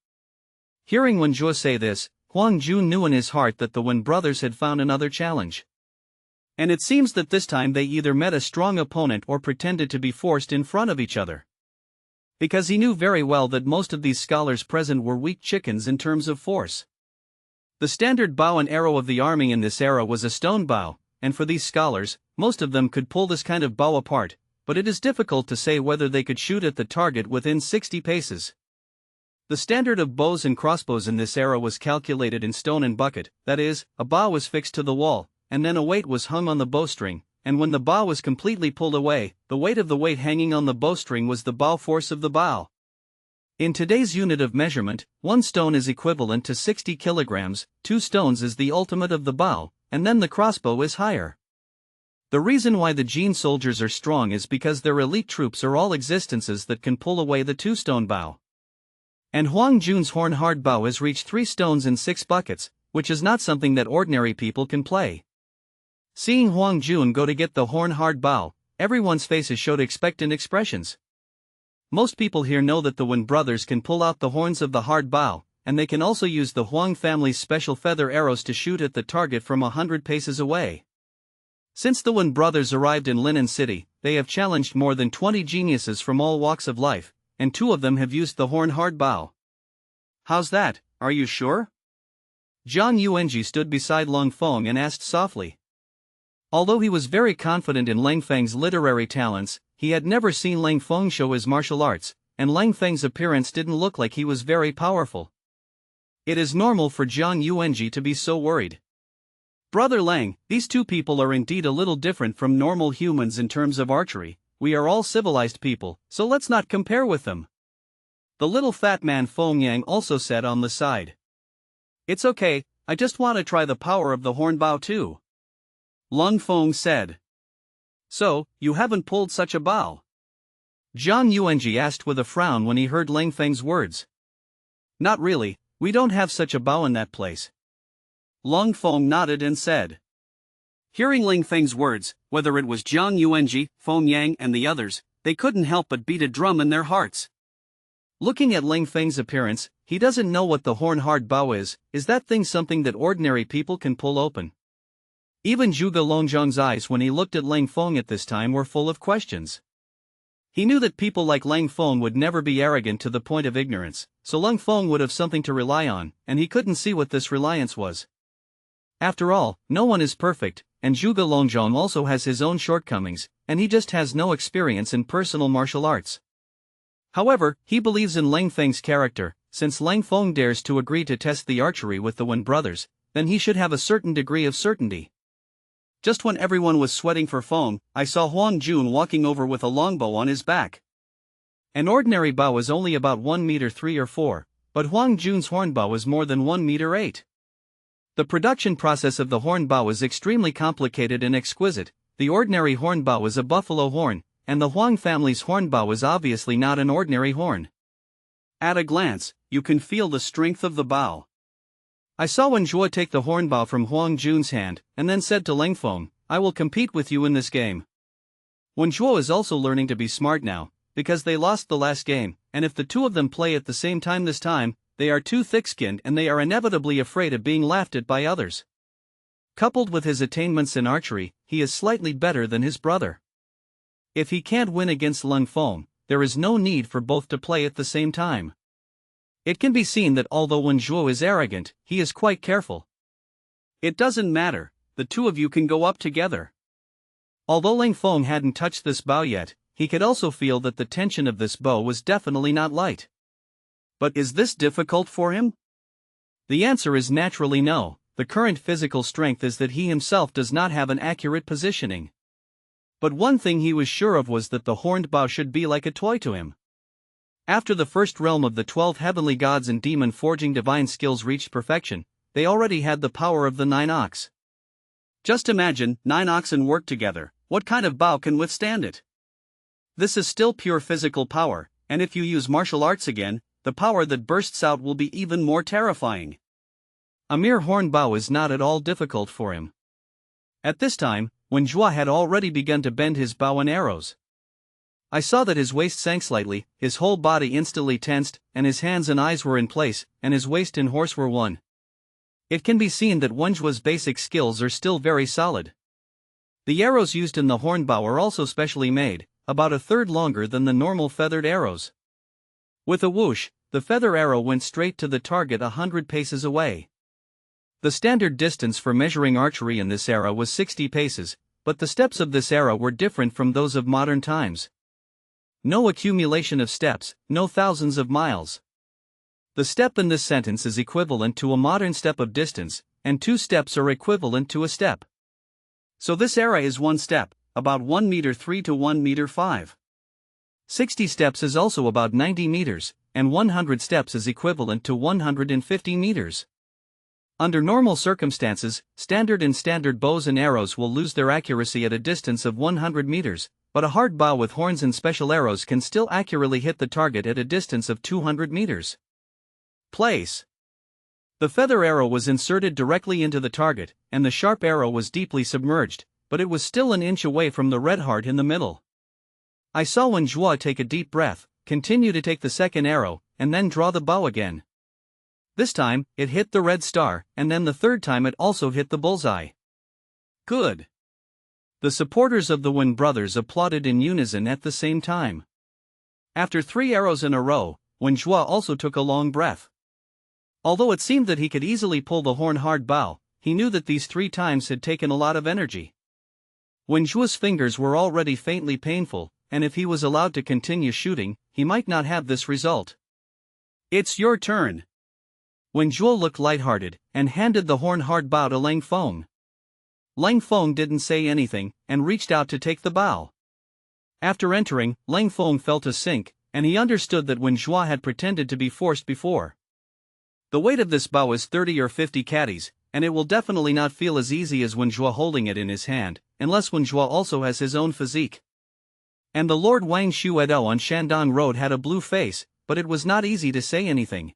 Hearing Wen Zhuo say this, Huang Jun knew in his heart that the Wen brothers had found another challenge. And it seems that this time they either met a strong opponent or pretended to be forced in front of each other. Because he knew very well that most of these scholars present were weak chickens in terms of force. The standard bow and arrow of the army in this era was a stone bow, and for these scholars, most of them could pull this kind of bow apart, but it is difficult to say whether they could shoot at the target within 60 paces. The standard of bows and crossbows in this era was calculated in stone and bucket, that is, a bow was fixed to the wall, and then a weight was hung on the bowstring, and when the bow was completely pulled away, the weight of the weight hanging on the bowstring was the bow force of the bow. In today's unit of measurement, 1 stone is equivalent to 60 kilograms, 2 stones is the ultimate of the bow, and then the crossbow is higher. The reason why the Jin soldiers are strong is because their elite troops are all existences that can pull away the 2-stone bow. And Huang Jun's horn-hard bow has reached 3 stones in 6 buckets, which is not something that ordinary people can play. Seeing Huang Jun go to get the horn-hard bow, everyone's faces showed expectant expressions. Most people here know that the Wen brothers can pull out the horns of the hard bow, and they can also use the Huang family's special feather arrows to shoot at the target from 100 paces away. Since the Wen brothers arrived in Linen City, they have challenged more than 20 geniuses from all walks of life, and 2 of them have used the horn-hard bow. "How's that, are you sure?" Zhang Yuanji stood beside Leng Feng and asked softly. Although he was very confident in Leng Feng's literary talents, he had never seen Leng Feng show his martial arts, and Leng Feng's appearance didn't look like he was very powerful. It is normal for Zhang Yuanji to be so worried. "Brother Leng, these 2 people are indeed a little different from normal humans in terms of archery. We are all civilized people, so let's not compare with them." The little fat man Feng Yang also said on the side. "It's okay, I just want to try the power of the horn bow too," Leng Feng said. So, you haven't pulled such a bow? Zhang Yuanji asked with a frown when he heard Leng Feng's words. Not really, we don't have such a bow in that place. Leng Feng nodded and said. Hearing Leng Feng's words, whether it was Zhang Yuanji, Feng Yang and the others, they couldn't help but beat a drum in their hearts. Looking at Leng Feng's appearance, he doesn't know what the horn-hard bow is that thing something that ordinary people can pull open? Even Zhuge Longzhang's eyes when he looked at Leng Feng at this time were full of questions. He knew that people like Leng Feng would never be arrogant to the point of ignorance, so Leng Feng would have something to rely on, and he couldn't see what this reliance was. After all, no one is perfect, and Zhuge Longzhang also has his own shortcomings, and he just has no experience in personal martial arts. However, he believes in Leng Feng's character. Since Leng Feng dares to agree to test the archery with the Wen brothers, then he should have a certain degree of certainty. Just when everyone was sweating for Feng, I saw Huang Jun walking over with a longbow on his back. An ordinary bow is only about 1 meter 3 or 4, but Huang Jun's hornbow is more than 1 meter 8. The production process of the hornbow is extremely complicated and exquisite. The ordinary hornbow is a buffalo horn, and the Huang family's hornbow is obviously not an ordinary horn. At a glance, you can feel the strength of the bow. I saw Wen Zhuo take the hornbow from Huang Jun's hand, and then said to Leng Feng, I will compete with you in this game. Wen Zhuo is also learning to be smart now, because they lost the last game, and if the two of them play at the same time this time, they are too thick-skinned and they are inevitably afraid of being laughed at by others. Coupled with his attainments in archery, he is slightly better than his brother. If he can't win against Leng Feng, there is no need for both to play at the same time. It can be seen that although Wen Zhuo is arrogant, he is quite careful. It doesn't matter, the two of you can go up together. Although Leng Feng hadn't touched this bow yet, he could also feel that the tension of this bow was definitely not light. But is this difficult for him? The answer is naturally no. The current physical strength is that he himself does not have an accurate positioning. But one thing he was sure of was that the horned bow should be like a toy to him. After the first realm of the 12 heavenly gods and demon forging divine skills reached perfection, they already had the power of the 9 ox. Just imagine 9 oxen work together, what kind of bow can withstand it? This is still pure physical power, and if you use martial arts again, the power that bursts out will be even more terrifying. A mere horn bow is not at all difficult for him. At this time, Wen Zhuo had already begun to bend his bow and arrows. I saw that his waist sank slightly, his whole body instantly tensed, and his hands and eyes were in place, and his waist and horse were one. It can be seen that Wen Zhuo's basic skills are still very solid. The arrows used in the horn bow are also specially made, about a third longer than the normal feathered arrows. With a whoosh, the feather arrow went straight to the target 100 paces away. The standard distance for measuring archery in this era was 60 paces, but the steps of this era were different from those of modern times. No accumulation of steps, no thousands of miles. The step in this sentence is equivalent to a modern step of distance, and 2 steps are equivalent to a step. So this era is 1 step, about 1 meter 3 to 1 meter 5. 60 steps is also about 90 meters, and 100 steps is equivalent to 150 meters. Under normal circumstances, standard bows and arrows will lose their accuracy at a distance of 100 meters, but a hard bow with horns and special arrows can still accurately hit the target at a distance of 200 meters. Place. The feather arrow was inserted directly into the target, and the sharp arrow was deeply submerged, but it was still an inch away from the red heart in the middle. I saw Wen Zhuo take a deep breath, continue to take the second arrow, and then draw the bow again. This time, it hit the red star, and then the third time it also hit the bullseye. Good. The supporters of the Wen brothers applauded in unison at the same time. After 3 arrows in a row, Wen Zhuo also took a long breath. Although it seemed that he could easily pull the horn-hard bow, he knew that these 3 times had taken a lot of energy. Wen Zhuo's fingers were already faintly painful, and if he was allowed to continue shooting, he might not have this result. It's your turn. Wen Zhuo looked lighthearted, and handed the horn-hard bow to Leng Feng. Leng Feng didn't say anything, and reached out to take the bow. After entering, Leng Feng felt a sink, and he understood that Wen Zhuo had pretended to be forced before. The weight of this bow is 30 or 50 caddies, and it will definitely not feel as easy as Wen Zhuo holding it in his hand, unless Wen Zhuo also has his own physique. And the Lord Wang Shuedo on Shandong Road had a blue face, but it was not easy to say anything.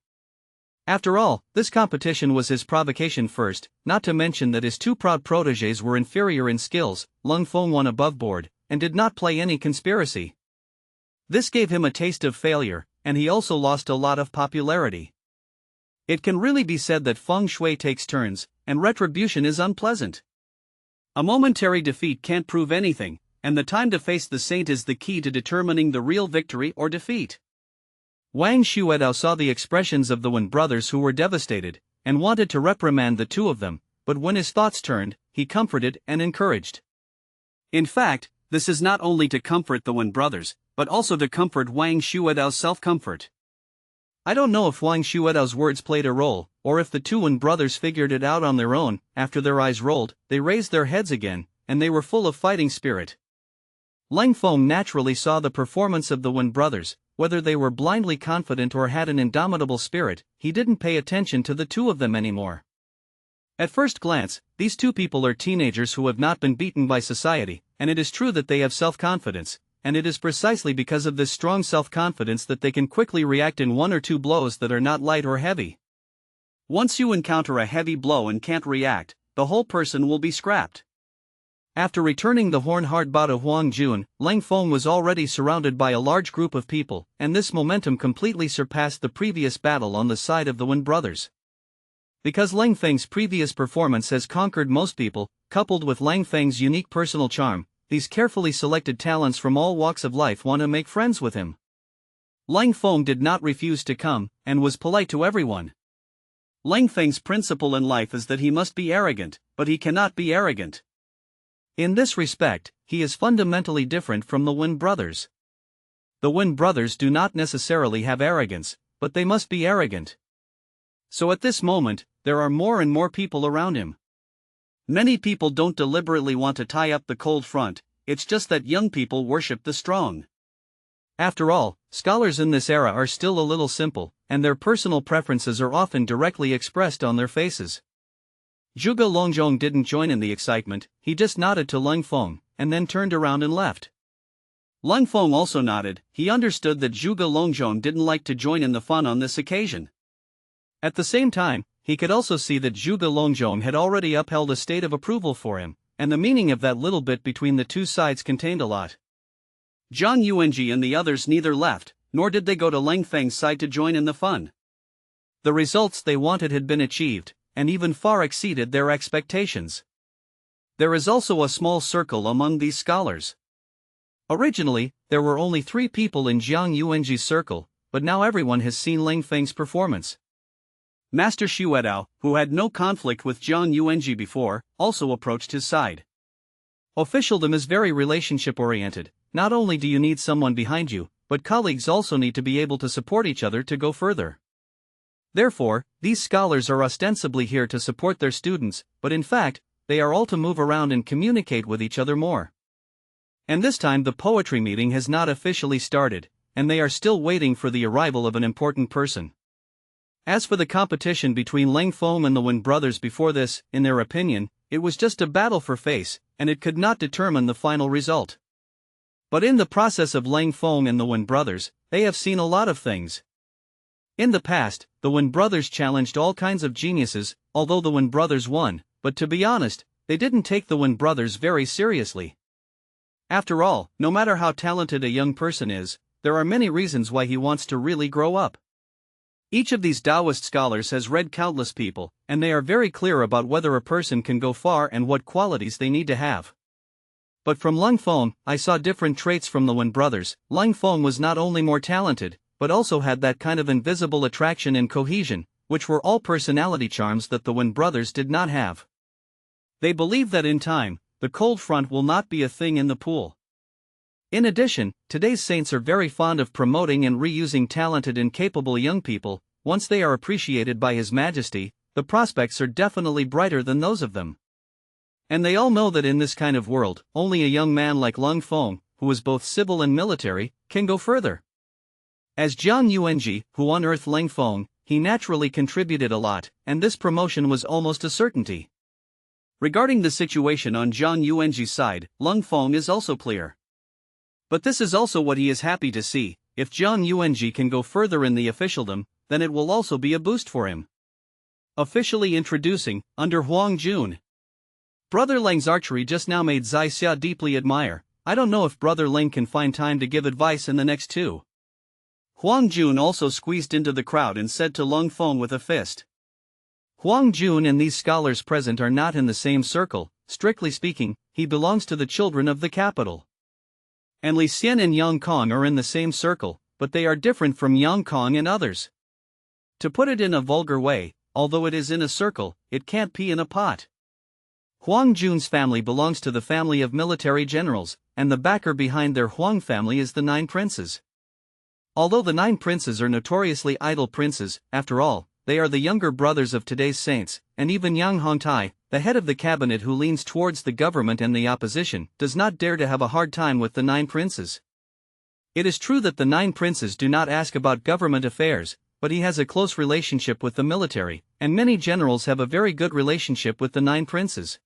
After all, this competition was his provocation first, not to mention that his two proud protégés were inferior in skills. Leng Feng won above board, and did not play any conspiracy. This gave him a taste of failure, and he also lost a lot of popularity. It can really be said that feng shui takes turns, and retribution is unpleasant. A momentary defeat can't prove anything, and the time to face the saint is the key to determining the real victory or defeat. Wang Shuedo saw the expressions of the Wen brothers, who were devastated, and wanted to reprimand the two of them, but when his thoughts turned, he comforted and encouraged. In fact, this is not only to comfort the Wen brothers, but also to comfort Wang Shuedo's self-comfort. I don't know if Wang Shuedo's words played a role, or if the two Wen brothers figured it out on their own. After their eyes rolled, they raised their heads again, and they were full of fighting spirit. Leng Feng naturally saw the performance of the Wen brothers. Whether they were blindly confident or had an indomitable spirit, he didn't pay attention to the two of them anymore. At first glance, these two people are teenagers who have not been beaten by society, and it is true that they have self-confidence, and it is precisely because of this strong self-confidence that they can quickly react in one or two blows that are not light or heavy. Once you encounter a heavy blow and can't react, the whole person will be scrapped. After returning the horn-hard bout of Huang Jun, Leng Feng was already surrounded by a large group of people, and this momentum completely surpassed the previous battle on the side of the Wen brothers. Because Leng Feng's previous performance has conquered most people, coupled with Leng Feng's unique personal charm, these carefully selected talents from all walks of life want to make friends with him. Leng Feng did not refuse to come, and was polite to everyone. Leng Feng's principle in life is that he must be arrogant, but he cannot be arrogant. In this respect, he is fundamentally different from the Wen brothers. The Wen brothers do not necessarily have arrogance, but they must be arrogant. So at this moment, there are more and more people around him. Many people don't deliberately want to tie up the cold front, it's just that young people worship the strong. After all, scholars in this era are still a little simple, and their personal preferences are often directly expressed on their faces. Zhuge Longzhong didn't join in the excitement, he just nodded to Leng Feng, and then turned around and left. Leng Feng also nodded, he understood that Zhuge Longzhong didn't like to join in the fun on this occasion. At the same time, he could also see that Zhuge Longzhong had already upheld a state of approval for him, and the meaning of that little bit between the two sides contained a lot. Zhang Yuanji and the others neither left, nor did they go to Leng Feng's side to join in the fun. The results they wanted had been achieved, and even far exceeded their expectations. There is also a small circle among these scholars. Originally, there were only 3 people in Zhang Yuanji's circle, but now everyone has seen Leng Feng's performance. Master Shuedao, who had no conflict with Zhang Yuanji before, also approached his side. Officialdom is very relationship-oriented. Not only do you need someone behind you, but colleagues also need to be able to support each other to go further. Therefore, these scholars are ostensibly here to support their students, but in fact, they are all to move around and communicate with each other more. And this time the poetry meeting has not officially started, and they are still waiting for the arrival of an important person. As for the competition between Leng Feng and the Wen brothers before this, in their opinion, it was just a battle for face, and it could not determine the final result. But in the process of Leng Feng and the Wen brothers, they have seen a lot of things. In the past, the Wen brothers challenged all kinds of geniuses, although the Wen brothers won, but to be honest, they didn't take the Wen brothers very seriously. After all, no matter how talented a young person is, there are many reasons why he wants to really grow up. Each of these Taoist scholars has read countless people, and they are very clear about whether a person can go far and what qualities they need to have. But from Leng Feng, I saw different traits from the Wen brothers. Leng Feng was not only more talented, but also had that kind of invisible attraction and cohesion, which were all personality charms that the Wen brothers did not have. They believe that in time, the cold front will not be a thing in the pool. In addition, today's saints are very fond of promoting and reusing talented and capable young people. Once they are appreciated by His Majesty, the prospects are definitely brighter than those of them. And they all know that in this kind of world, only a young man like Leng Feng, who is both civil and military, can go further. As Zhang Yuanji, who unearthed Leng Feng, he naturally contributed a lot, and this promotion was almost a certainty. Regarding the situation on Zhang Yuanji's side, Leng Feng is also clear. But this is also what he is happy to see. If Zhang Yuanji can go further in the officialdom, then it will also be a boost for him. Officially introducing, under Huang Jun. Brother Leng's archery just now made Zai Xia deeply admire. I don't know if Brother Leng can find time to give advice in the next two. Huang Jun also squeezed into the crowd and said to Leng Feng with a fist. Huang Jun and these scholars present are not in the same circle. Strictly speaking, he belongs to the children of the capital. And Li Xian and Yang Kong are in the same circle, but they are different from Yang Kong and others. To put it in a vulgar way, although it is in a circle, it can't pee in a pot. Huang Jun's family belongs to the family of military generals, and the backer behind their Huang family is the 9 princes. Although the 9 princes are notoriously idle princes, after all, they are the younger brothers of today's saints, and even Yang Hongtai, the head of the cabinet who leans towards the government and the opposition, does not dare to have a hard time with the 9 princes. It is true that the 9 princes do not ask about government affairs, but he has a close relationship with the military, and many generals have a very good relationship with the 9 princes.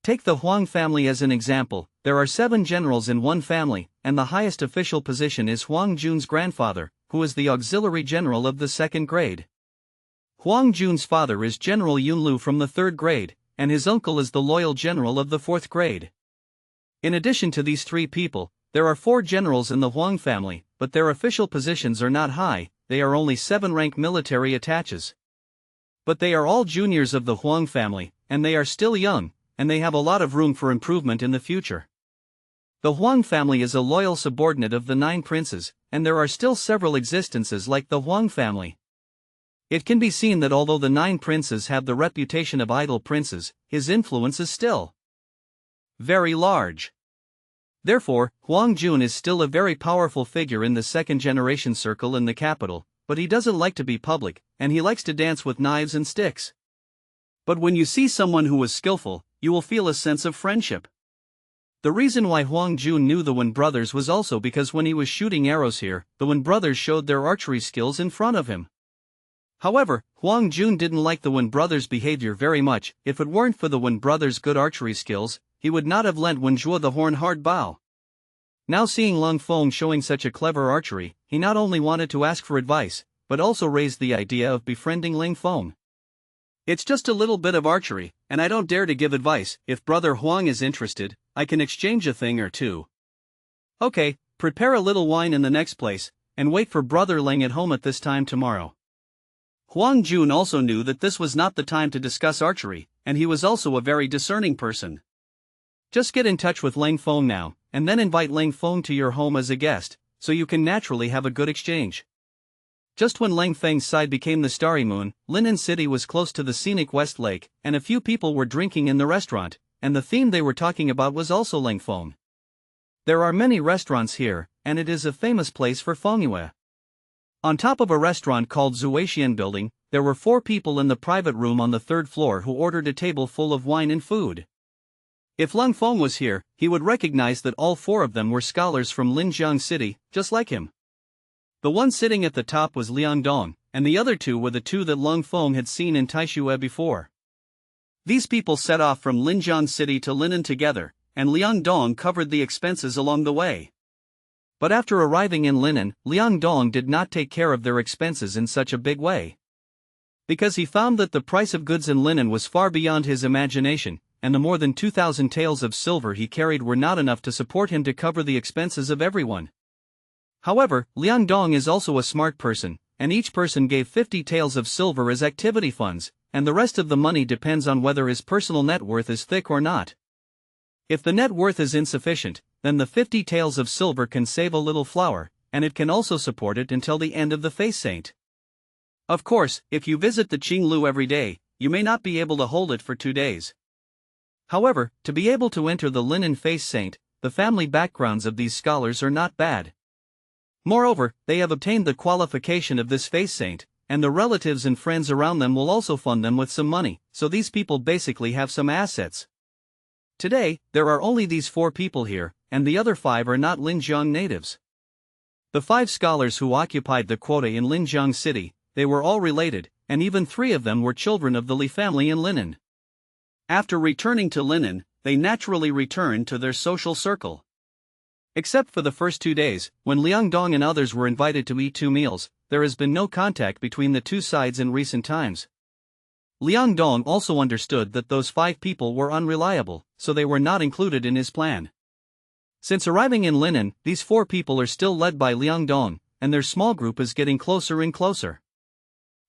Take the Huang family as an example. There are 7 generals in one family, and the highest official position is Huang Jun's grandfather, who is the auxiliary general of the 2nd grade. Huang Jun's father is General Yunlu from the 3rd grade, and his uncle is the loyal general of the 4th grade. In addition to these 3 people, there are 4 generals in the Huang family, but their official positions are not high. They are only 7-rank military attaches. But they are all juniors of the Huang family, and they are still young, and they have a lot of room for improvement in the future. The Huang family is a loyal subordinate of the 9 princes, and there are still several existences like the Huang family. It can be seen that although the 9 princes have the reputation of idle princes, his influence is still very large. Therefore, Huang Jun is still a very powerful figure in the 2nd generation circle in the capital, but he doesn't like to be public, and he likes to dance with knives and sticks. But when you see someone who is skillful, you will feel a sense of friendship. The reason why Huang Jun knew the Wen brothers was also because when he was shooting arrows here, the Wen brothers showed their archery skills in front of him. However, Huang Jun didn't like the Wen brothers' behavior very much. If it weren't for the Wen brothers' good archery skills, he would not have lent Wen Zhuo the horn hard bow. Now seeing Leng Feng showing such a clever archery, he not only wanted to ask for advice, but also raised the idea of befriending Leng Feng. It's just a little bit of archery, and I don't dare to give advice. If Brother Huang is interested, I can exchange a thing or two. Okay, prepare a little wine in the next place, and wait for Brother Leng at home at this time tomorrow. Huang Jun also knew that this was not the time to discuss archery, and he was also a very discerning person. Just get in touch with Leng Feng now, and then invite Leng Feng to your home as a guest, so you can naturally have a good exchange. Just when Leng Feng's side became the Starry Moon, Linen City was close to the scenic West Lake, and a few people were drinking in the restaurant, and the theme they were talking about was also Leng Feng. There are many restaurants here, and it is a famous place for Fengyue. On top of a restaurant called Zuaxian Building, there were 4 people in the private room on the 3rd floor who ordered a table full of wine and food. If Leng Feng was here, he would recognize that all 4 of them were scholars from Linjiang City, just like him. The one sitting at the top was Liang Dong, and the other 2 were the 2 that Leng Feng had seen in Taishue before. These people set off from Linjiang City to Linen together, and Liang Dong covered the expenses along the way. But after arriving in Linen, Liang Dong did not take care of their expenses in such a big way. Because he found that the price of goods in Linen was far beyond his imagination, and the more than 2,000 taels of silver he carried were not enough to support him to cover the expenses of everyone. However, Liang Dong is also a smart person, and each person gave 50 taels of silver as activity funds, and the rest of the money depends on whether his personal net worth is thick or not. If the net worth is insufficient, then the 50 taels of silver can save a little flour, and it can also support it until the end of the face saint. Of course, if you visit the Qinglu every day, you may not be able to hold it for 2 days. However, to be able to enter the Linen face saint, the family backgrounds of these scholars are not bad. Moreover, they have obtained the qualification of this face saint, and the relatives and friends around them will also fund them with some money, so these people basically have some assets. Today, there are only these 4 people here, and the other 5 are not Linjiang natives. The 5 scholars who occupied the quota in Linjiang City, they were all related, and even 3 of them were children of the Li family in Linen. After returning to Linen, they naturally returned to their social circle. Except for the first 2 days, when Liangdong and others were invited to eat 2 meals, there has been no contact between the two sides in recent times. Liangdong also understood that those 5 people were unreliable, so they were not included in his plan. Since arriving in Linen, these 4 people are still led by Liangdong, and their small group is getting closer and closer.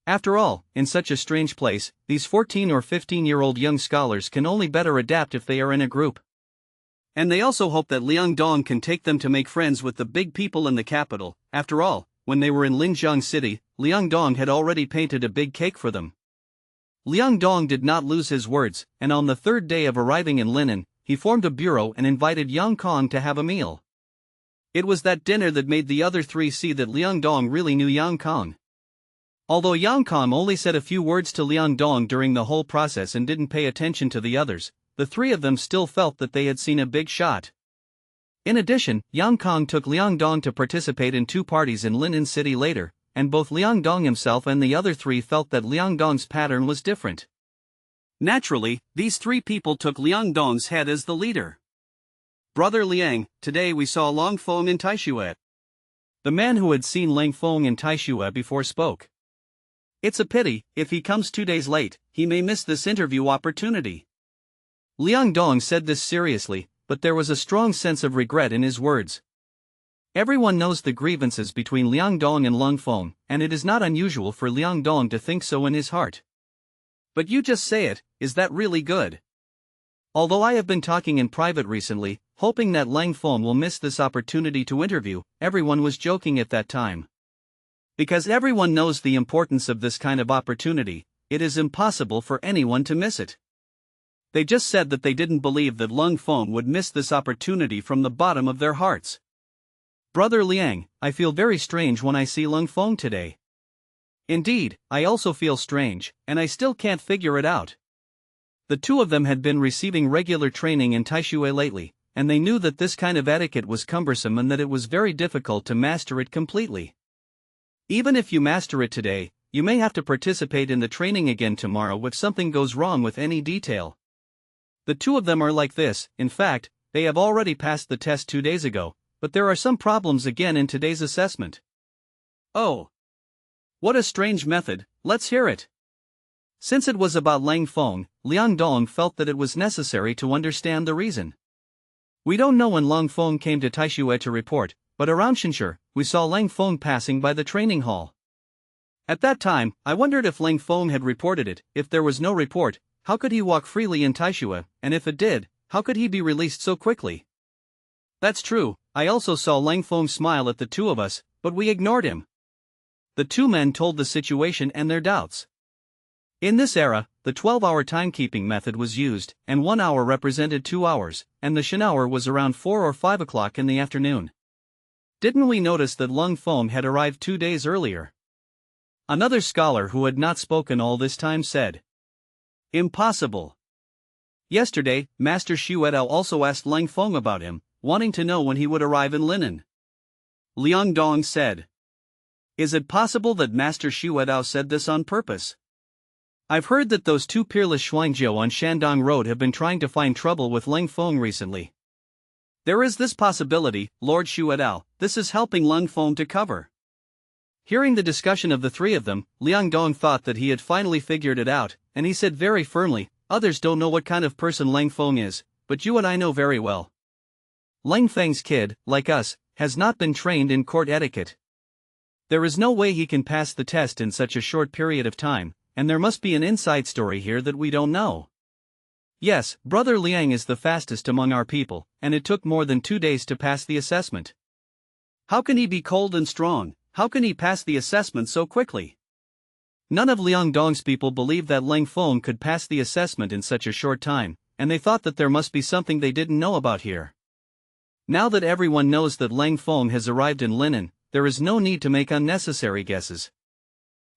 After all, in such a strange place, these 14 or 15-year-old young scholars can only better adapt if they are in a group. And they also hope that Liangdong can take them to make friends with the big people in the capital. After all, when they were in Linjiang City, Liangdong had already painted a big cake for them. Liangdong did not lose his words, and on the 3rd day of arriving in Linen, he formed a bureau and invited Yang Kong to have a meal. It was that dinner that made the other 3 see that Liangdong really knew Yang Kong. Although Yang Kong only said a few words to Liangdong during the whole process and didn't pay attention to the others, the 3 of them still felt that they had seen a big shot. In addition, Yang Kong took Liangdong to participate in 2 parties in Linen City later, and both Liangdong himself and the other 3 felt that Liangdong's pattern was different. Naturally, these 3 people took Liangdong's head as the leader. "Brother Liang, today we saw Leng Feng in Taishue." The man who had seen Leng Feng in Taishue before spoke. "It's a pity, if he comes 2 days late, he may miss this interview opportunity." Liangdong said this seriously, but there was a strong sense of regret in his words. Everyone knows the grievances between Liangdong and Leng Feng, and it is not unusual for Liangdong to think so in his heart. But you just say it, is that really good? Although I have been talking in private recently, hoping that Leng Feng will miss this opportunity to interview, everyone was joking at that time. Because everyone knows the importance of this kind of opportunity, it is impossible for anyone to miss it. They just said that they didn't believe that Leng Feng would miss this opportunity from the bottom of their hearts. "Brother Liang, I feel very strange when I see Leng Feng today. Indeed, I also feel strange, and I still can't figure it out." The 2 of them had been receiving regular training in Taishue lately, and they knew that this kind of etiquette was cumbersome and that it was very difficult to master it completely. Even if you master it today, you may have to participate in the training again tomorrow if something goes wrong with any detail. The 2 of them are like this. In fact, they have already passed the test 2 days ago, but there are some problems again in today's assessment. "Oh. What a strange method, let's hear it." Since it was about Leng Feng, Liangdong felt that it was necessary to understand the reason. "We don't know when Leng Feng came to Taishue to report, but around Shenshur, we saw Leng Feng passing by the training hall. At that time, I wondered if Leng Feng had reported it. If there was no report, how could he walk freely in Taishue, and if it did, how could he be released so quickly?" "That's true, I also saw Leng Feng smile at the 2 of us, but we ignored him." The 2 men told the situation and their doubts. In this era, the 12-hour timekeeping method was used, and 1 hour represented 2 hours, and the Shen hour was around 4 or 5 o'clock in the afternoon. "Didn't we notice that Leng Feng had arrived 2 days earlier?" Another scholar who had not spoken all this time said. "Impossible. Yesterday, Master Xuedao also asked Leng Feng about him, wanting to know when he would arrive in Linen." Liangdong said. "Is it possible that Master Xuedao said this on purpose? I've heard that those 2 peerless Shuangjiao on Shandong Road have been trying to find trouble with Leng Feng recently. There is this possibility, Lord Xuedao, this is helping Leng Feng to cover." Hearing the discussion of the 3 of them, Liangdong thought that he had finally figured it out, and he said very firmly, "Others don't know what kind of person Leng Feng is, but you and I know very well. Leng Feng's kid, like us, has not been trained in court etiquette. There is no way he can pass the test in such a short period of time, and there must be an inside story here that we don't know. Yes, Brother Liang is the fastest among our people, and it took more than 2 days to pass the assessment. How can he be cold and strong? How can he pass the assessment so quickly?" None of Liangdong's people believed that Leng Feng could pass the assessment in such a short time, and they thought that there must be something they didn't know about here. Now that everyone knows that Leng Feng has arrived in Linen, there is no need to make unnecessary guesses.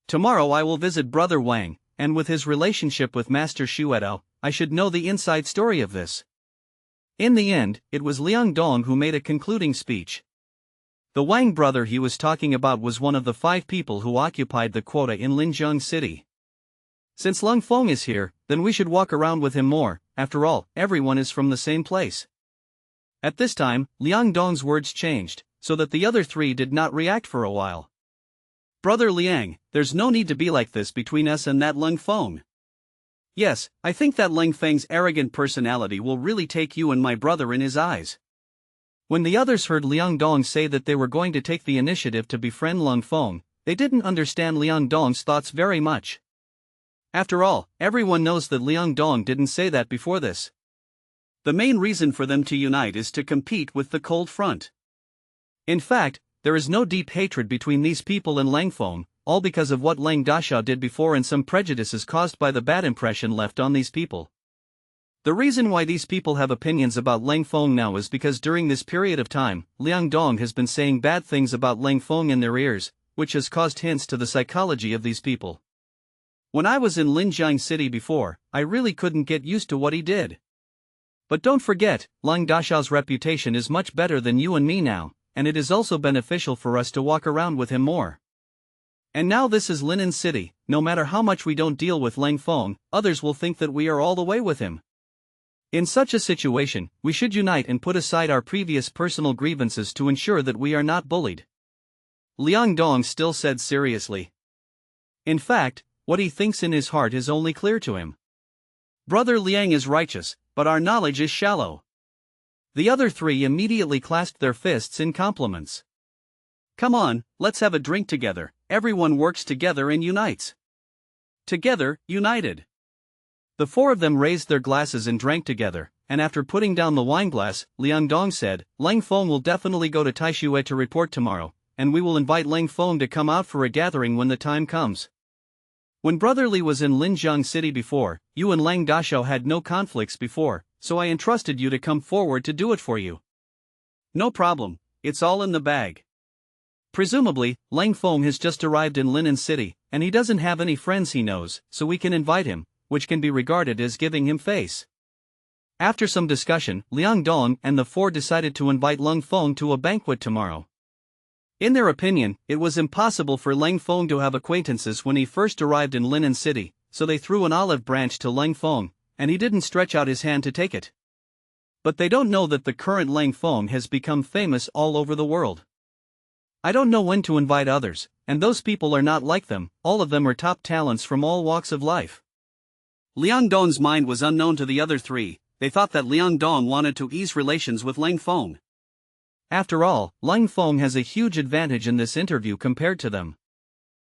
Tomorrow I will visit Brother Wang, and with his relationship with Master Xuedao, I should know the inside story of this. In the end, it was Liangdong who made a concluding speech. The Wang brother he was talking about was one of the 5 people who occupied the quota in Linjiang City. Since Leng Feng is here, then we should walk around with him more, after all, everyone is from the same place. At this time, Liang Dong's words changed, so that the other three did not react for a while. Brother Liang, there's no need to be like this between us and that Leng Feng. Yes, I think that Leng Feng's arrogant personality will really take you and my brother in his eyes. When the others heard Liang Dong say that they were going to take the initiative to befriend Leng Feng, they didn't understand Liang Dong's thoughts very much. After all, everyone knows that Liang Dong didn't say that before this. The main reason for them to unite is to compete with the Cold Front. In fact, there is no deep hatred between these people and Leng Feng, all because of what Leng Daxiao did before and some prejudices caused by the bad impression left on these people. The reason why these people have opinions about Leng Feng now is because during this period of time, Liang Dong has been saying bad things about Leng Feng in their ears, which has caused hints to the psychology of these people. When I was in Linjiang City before, I really couldn't get used to what he did. But don't forget, Leng Daxiao's reputation is much better than you and me now, and it is also beneficial for us to walk around with him more. And now this is Linen City, no matter how much we don't deal with Leng Feng, others will think that we are all the way with him. In such a situation, we should unite and put aside our previous personal grievances to ensure that we are not bullied. Liang Dong still said seriously. In fact, what he thinks in his heart is only clear to him. Brother Liang is righteous, but our knowledge is shallow. The other three immediately clasped their fists in compliments. Come on, let's have a drink together, everyone works together and unites. Together, united. The four of them raised their glasses and drank together, and after putting down the wineglass, Liang Dong said, Leng Feng will definitely go to Taishui to report tomorrow, and we will invite Leng Feng to come out for a gathering when the time comes. When Brother Li was in Linjiang City before, you and Leng Daxiao had no conflicts before, so I entrusted you to come forward to do it for you. No problem, it's all in the bag. Presumably, Leng Feng has just arrived in Linen City, and he doesn't have any friends he knows, so we can invite him, which can be regarded as giving him face. After some discussion, Liang Dong and the four decided to invite Leng Feng to a banquet tomorrow. In their opinion, it was impossible for Leng Feng to have acquaintances when he first arrived in Linen City, so they threw an olive branch to Leng Feng, and he didn't stretch out his hand to take it. But they don't know that the current Leng Feng has become famous all over the world. I don't know when to invite others, and those people are not like them, all of them are top talents from all walks of life. Liang Dong's mind was unknown to the other three, they thought that Liang Dong wanted to ease relations with Leng Feng. After all, Leng Feng has a huge advantage in this interview compared to them.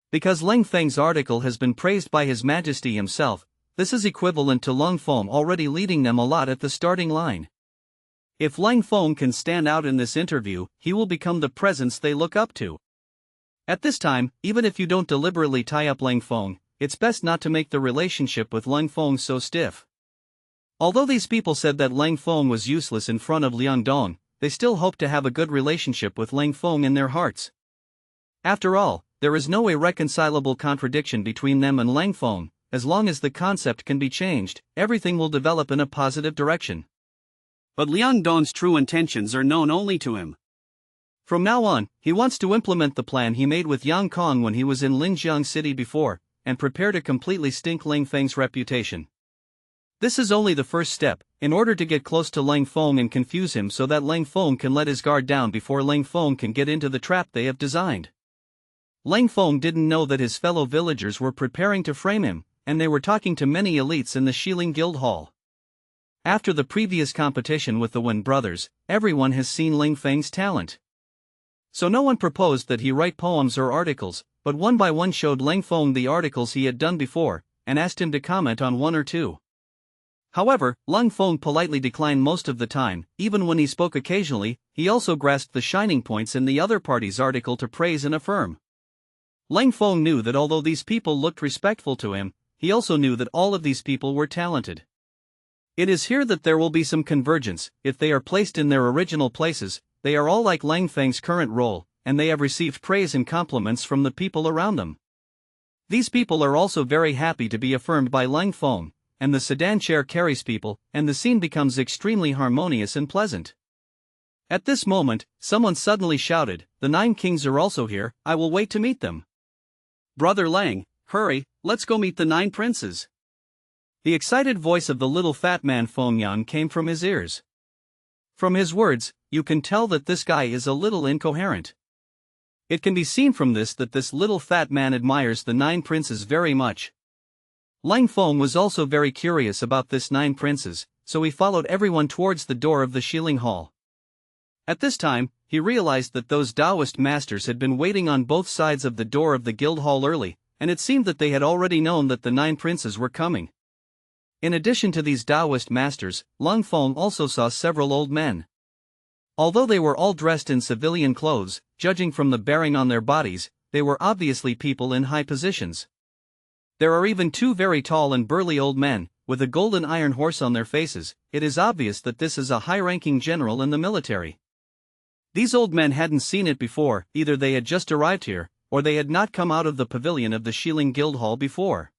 Because Leng Feng's article has been praised by His Majesty himself, this is equivalent to Leng Feng already leading them a lot at the starting line. If Leng Feng can stand out in this interview, he will become the presence they look up to. At this time, even if you don't deliberately tie up Leng Feng, it's best not to make the relationship with Leng Feng so stiff. Although these people said that Leng Feng was useless in front of Liang Dong, they still hope to have a good relationship with Leng Feng in their hearts. After all, there is no irreconcilable contradiction between them and Leng Feng. As long as the concept can be changed, everything will develop in a positive direction. But Liang Dong's true intentions are known only to him. From now on, he wants to implement the plan he made with Yang Kong when he was in Linjiang City before, and prepare to completely stink Leng Feng's reputation. This is only the first step, in order to get close to Leng Feng and confuse him so that Leng Feng can let his guard down before Leng Feng can get into the trap they have designed. Leng Feng didn't know that his fellow villagers were preparing to frame him, and they were talking to many elites in the Xiling Guild Hall. After the previous competition with the Wen brothers, everyone has seen Leng Feng's talent. So no one proposed that he write poems or articles, but one by one showed Leng Feng the articles he had done before, and asked him to comment on one or two. However, Leng Feng politely declined most of the time. Even when he spoke occasionally, he also grasped the shining points in the other party's article to praise and affirm. Leng Feng knew that although these people looked respectful to him, he also knew that all of these people were talented. It is here that there will be some convergence. If they are placed in their original places, they are all like Leng Feng's current role, and they have received praise and compliments from the people around them. These people are also very happy to be affirmed by Leng Feng, and the sedan chair carries people, and the scene becomes extremely harmonious and pleasant. At this moment, someone suddenly shouted, "The 9 kings are also here, I will wait to meet them." Brother Leng, hurry, let's go meet the 9 princes. The excited voice of the little fat man Feng Yan came from his ears. From his words, you can tell that this guy is a little incoherent. It can be seen from this that this little fat man admires the 9 princes very much. Leng Feng was also very curious about this 9 princes, so he followed everyone towards the door of the Shilling Hall. At this time, he realized that those Taoist masters had been waiting on both sides of the door of the guild hall early, and it seemed that they had already known that the 9 princes were coming. In addition to these Taoist masters, Leng Feng also saw several old men. Although they were all dressed in civilian clothes, judging from the bearing on their bodies, they were obviously people in high positions. There are even 2 very tall and burly old men, with a golden iron horse on their faces. It is obvious that this is a high-ranking general in the military. These old men hadn't seen it before, either they had just arrived here, or they had not come out of the pavilion of the Shilling Guild Hall before.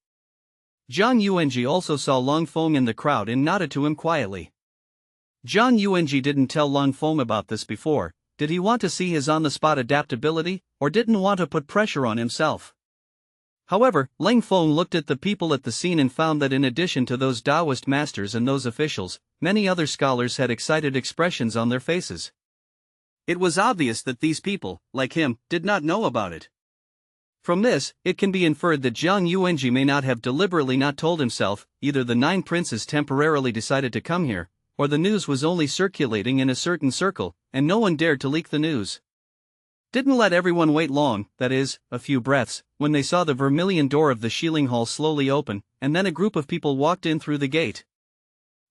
Zhang Yuanji also saw Leng Feng in the crowd and nodded to him quietly. Zhang Yuanji didn't tell Leng Feng about this before. Did he want to see his on-the-spot adaptability, or didn't want to put pressure on himself? However, Leng Feng looked at the people at the scene and found that in addition to those Taoist masters and those officials, many other scholars had excited expressions on their faces. It was obvious that these people, like him, did not know about it. From this, it can be inferred that Zhang Yuanji may not have deliberately not told himself. Either the 9 princes temporarily decided to come here, or the news was only circulating in a certain circle, and no one dared to leak the news. Didn't let everyone wait long, that is, a few breaths, when they saw the vermilion door of the Shilling Hall slowly open, and then a group of people walked in through the gate.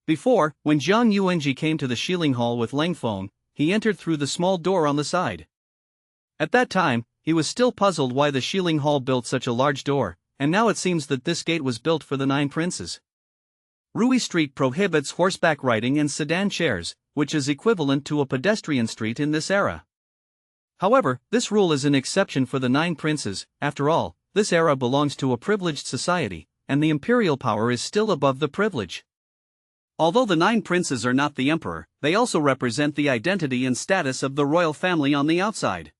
Before, when Zhang Yuanji came to the Shilling Hall with Leng Feng, he entered through the small door on the side. At that time, he was still puzzled why the Shilling Hall built such a large door, and now it seems that this gate was built for the 9 princes. Rui Street prohibits horseback riding and sedan chairs, which is equivalent to a pedestrian street in this era. However, this rule is an exception for the 9 princes. After all, this era belongs to a privileged society, and the imperial power is still above the privilege. Although the 9 princes are not the emperor, they also represent the identity and status of the royal family on the outside.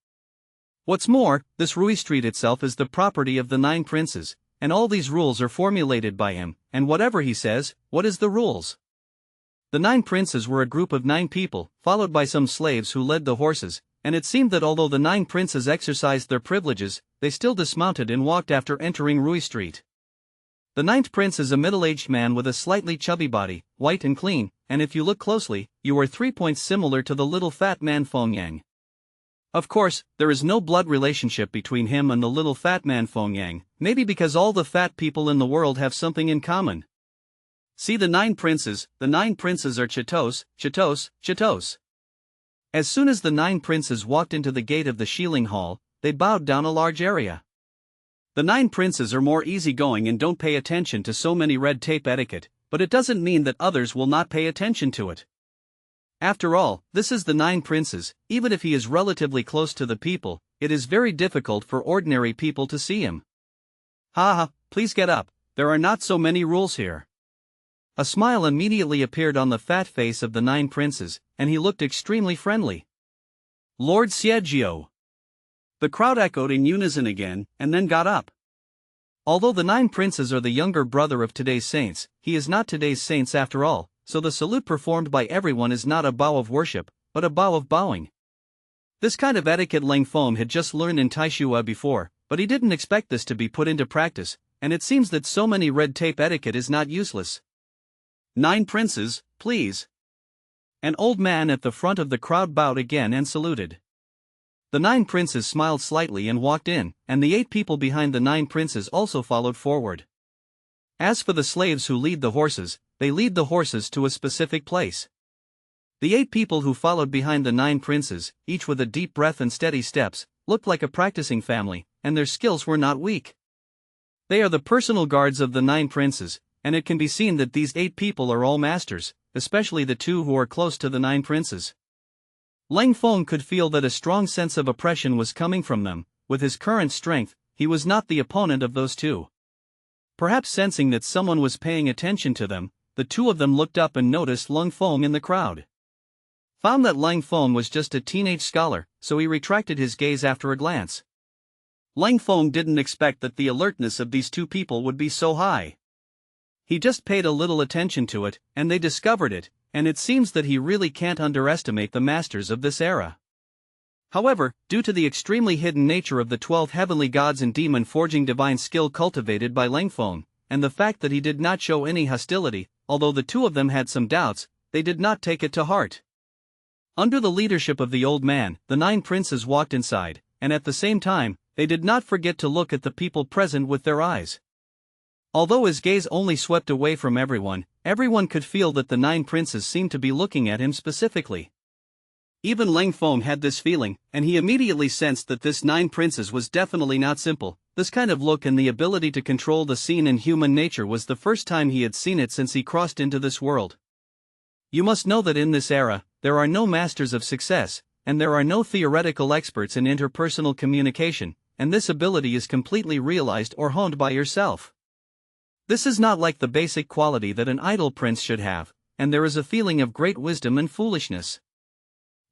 What's more, this Rui Street itself is the property of the 9 princes, and all these rules are formulated by him, and whatever he says, what is the rules? The 9 princes were a group of 9 people, followed by some slaves who led the horses, and it seemed that although the 9 princes exercised their privileges, they still dismounted and walked after entering Rui Street. The 9th prince is a middle-aged man with a slightly chubby body, white and clean, and if you look closely, you are 3 points similar to the little fat man Feng Yang. Of course, there is no blood relationship between him and the little fat man Feng Yang, maybe because all the fat people in the world have something in common. See the 9 princes. The 9 princes are Chitos, Chitos, Chitos. As soon as the 9 princes walked into the gate of the Shilling Hall, they bowed down a large area. The 9 princes are more easygoing and don't pay attention to so many red tape etiquette, but it doesn't mean that others will not pay attention to it. After all, this is the 9 princes. Even if he is relatively close to the people, it is very difficult for ordinary people to see him. Ha, please get up, there are not so many rules here. A smile immediately appeared on the fat face of the 9 princes, and he looked extremely friendly. Lord Xiejio. The crowd echoed in unison again, and then got up. Although the 9 princes are the younger brother of today's saints, he is not today's saints after all, so the salute performed by everyone is not a bow of worship, but a bow of bowing. This kind of etiquette Leng Feng had just learned in Taishua before, but he didn't expect this to be put into practice, and it seems that so many red tape etiquette is not useless. 9 princes, please. An old man at the front of the crowd bowed again and saluted. The 9 princes smiled slightly and walked in, and the 8 people behind the 9 princes also followed forward. As for the slaves who lead the horses, they lead the horses to a specific place. The 8 people who followed behind the 9 princes, each with a deep breath and steady steps, looked like a practicing family, and their skills were not weak. They are the personal guards of the 9 princes, and it can be seen that these 8 people are all masters, especially the 2 who are close to the 9 princes. Leng Feng could feel that a strong sense of oppression was coming from them. With his current strength, he was not the opponent of those 2. Perhaps sensing that someone was paying attention to them, the 2 of them looked up and noticed Leng Feng in the crowd. Found that Leng Feng was just a teenage scholar, so he retracted his gaze after a glance. Leng Feng didn't expect that the alertness of these two people would be so high. He just paid a little attention to it, and they discovered it, and it seems that he really can't underestimate the masters of this era. However, due to the extremely hidden nature of the 12 heavenly gods and demon-forging divine skill cultivated by Leng Feng, and the fact that he did not show any hostility, although the two of them had some doubts, they did not take it to heart. Under the leadership of the old man, the 9 princes walked inside, and at the same time, they did not forget to look at the people present with their eyes. Although his gaze only swept away from everyone could feel that the 9 princes seemed to be looking at him specifically. Even Leng Feng had this feeling, and he immediately sensed that this 9 princes was definitely not simple. This kind of look and the ability to control the scene in human nature was the first time he had seen it since he crossed into this world. You must know that in this era, there are no masters of success, and there are no theoretical experts in interpersonal communication, and this ability is completely realized or honed by yourself. This is not like the basic quality that an idle prince should have, and there is a feeling of great wisdom and foolishness.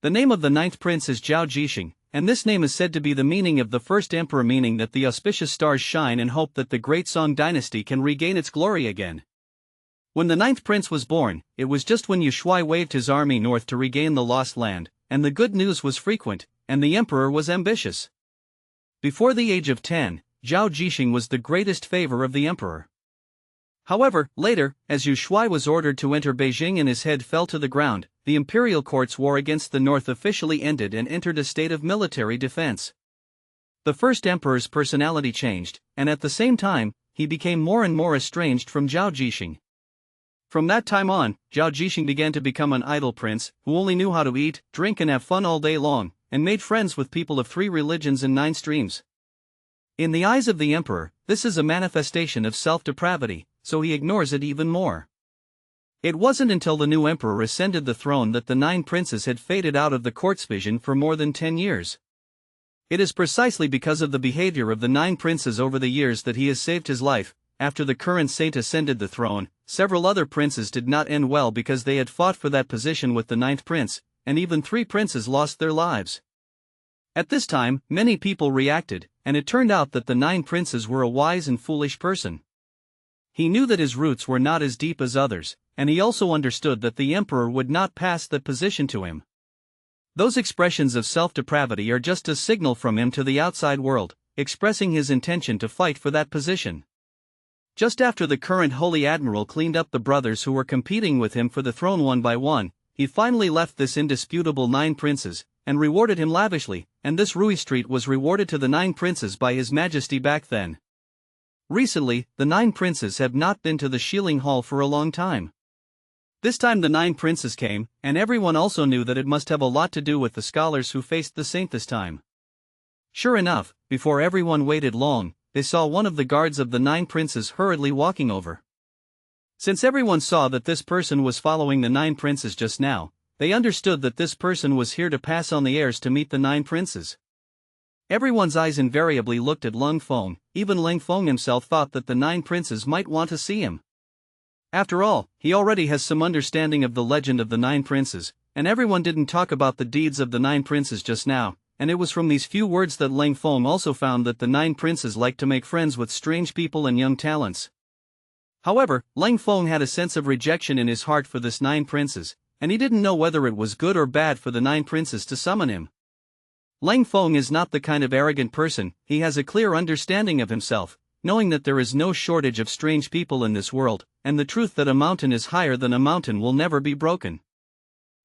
The name of the 9th prince is Zhao Jixing, and this name is said to be the meaning of the first emperor, meaning that the auspicious stars shine and hope that the great Song Dynasty can regain its glory again. When the 9th prince was born, it was just when Yushui waved his army north to regain the lost land, and the good news was frequent, and the emperor was ambitious. Before the age of 10, Zhao Jixing was the greatest favor of the emperor. However, later, as Yushui was ordered to enter Beijing and his head fell to the ground, the imperial court's war against the north officially ended and entered a state of military defense. The first emperor's personality changed, and at the same time, he became more and more estranged from Zhao Jixing. From that time on, Zhao Jixing began to become an idle prince, who only knew how to eat, drink and have fun all day long, and made friends with people of 3 religions and 9 streams. In the eyes of the emperor, this is a manifestation of self-depravity, so he ignores it even more. It wasn't until the new emperor ascended the throne that the 9 princes had faded out of the court's vision for more than 10 years. It is precisely because of the behavior of the 9 princes over the years that he has saved his life. After the current saint ascended the throne, several other princes did not end well because they had fought for that position with the 9th prince, and even 3 princes lost their lives. At this time, many people reacted, and it turned out that the 9 princes were a wise and foolish person. He knew that his roots were not as deep as others, and he also understood that the emperor would not pass that position to him. Those expressions of self-depravity are just a signal from him to the outside world, expressing his intention to fight for that position. Just after the current Holy Admiral cleaned up the brothers who were competing with him for the throne one by one, he finally left this indisputable 9 princes, and rewarded him lavishly, and this Rui Street was rewarded to the 9 princes by His Majesty back then. Recently, the 9 princes have not been to the Shilling Hall for a long time. This time the 9 princes came, and everyone also knew that it must have a lot to do with the scholars who faced the saint this time. Sure enough, before everyone waited long, they saw one of the guards of the 9 princes hurriedly walking over. Since everyone saw that this person was following the 9 princes just now, they understood that this person was here to pass on the heirs to meet the 9 princes. Everyone's eyes invariably looked at Leng Feng. Even Leng Feng himself thought that the 9 princes might want to see him. After all, he already has some understanding of the legend of the 9 princes, and everyone didn't talk about the deeds of the 9 princes just now, and it was from these few words that Leng Feng also found that the 9 princes liked to make friends with strange people and young talents. However, Leng Feng had a sense of rejection in his heart for this 9 princes, and he didn't know whether it was good or bad for the 9 princes to summon him. Leng Feng is not the kind of arrogant person. He has a clear understanding of himself, knowing that there is no shortage of strange people in this world, and the truth that a mountain is higher than a mountain will never be broken.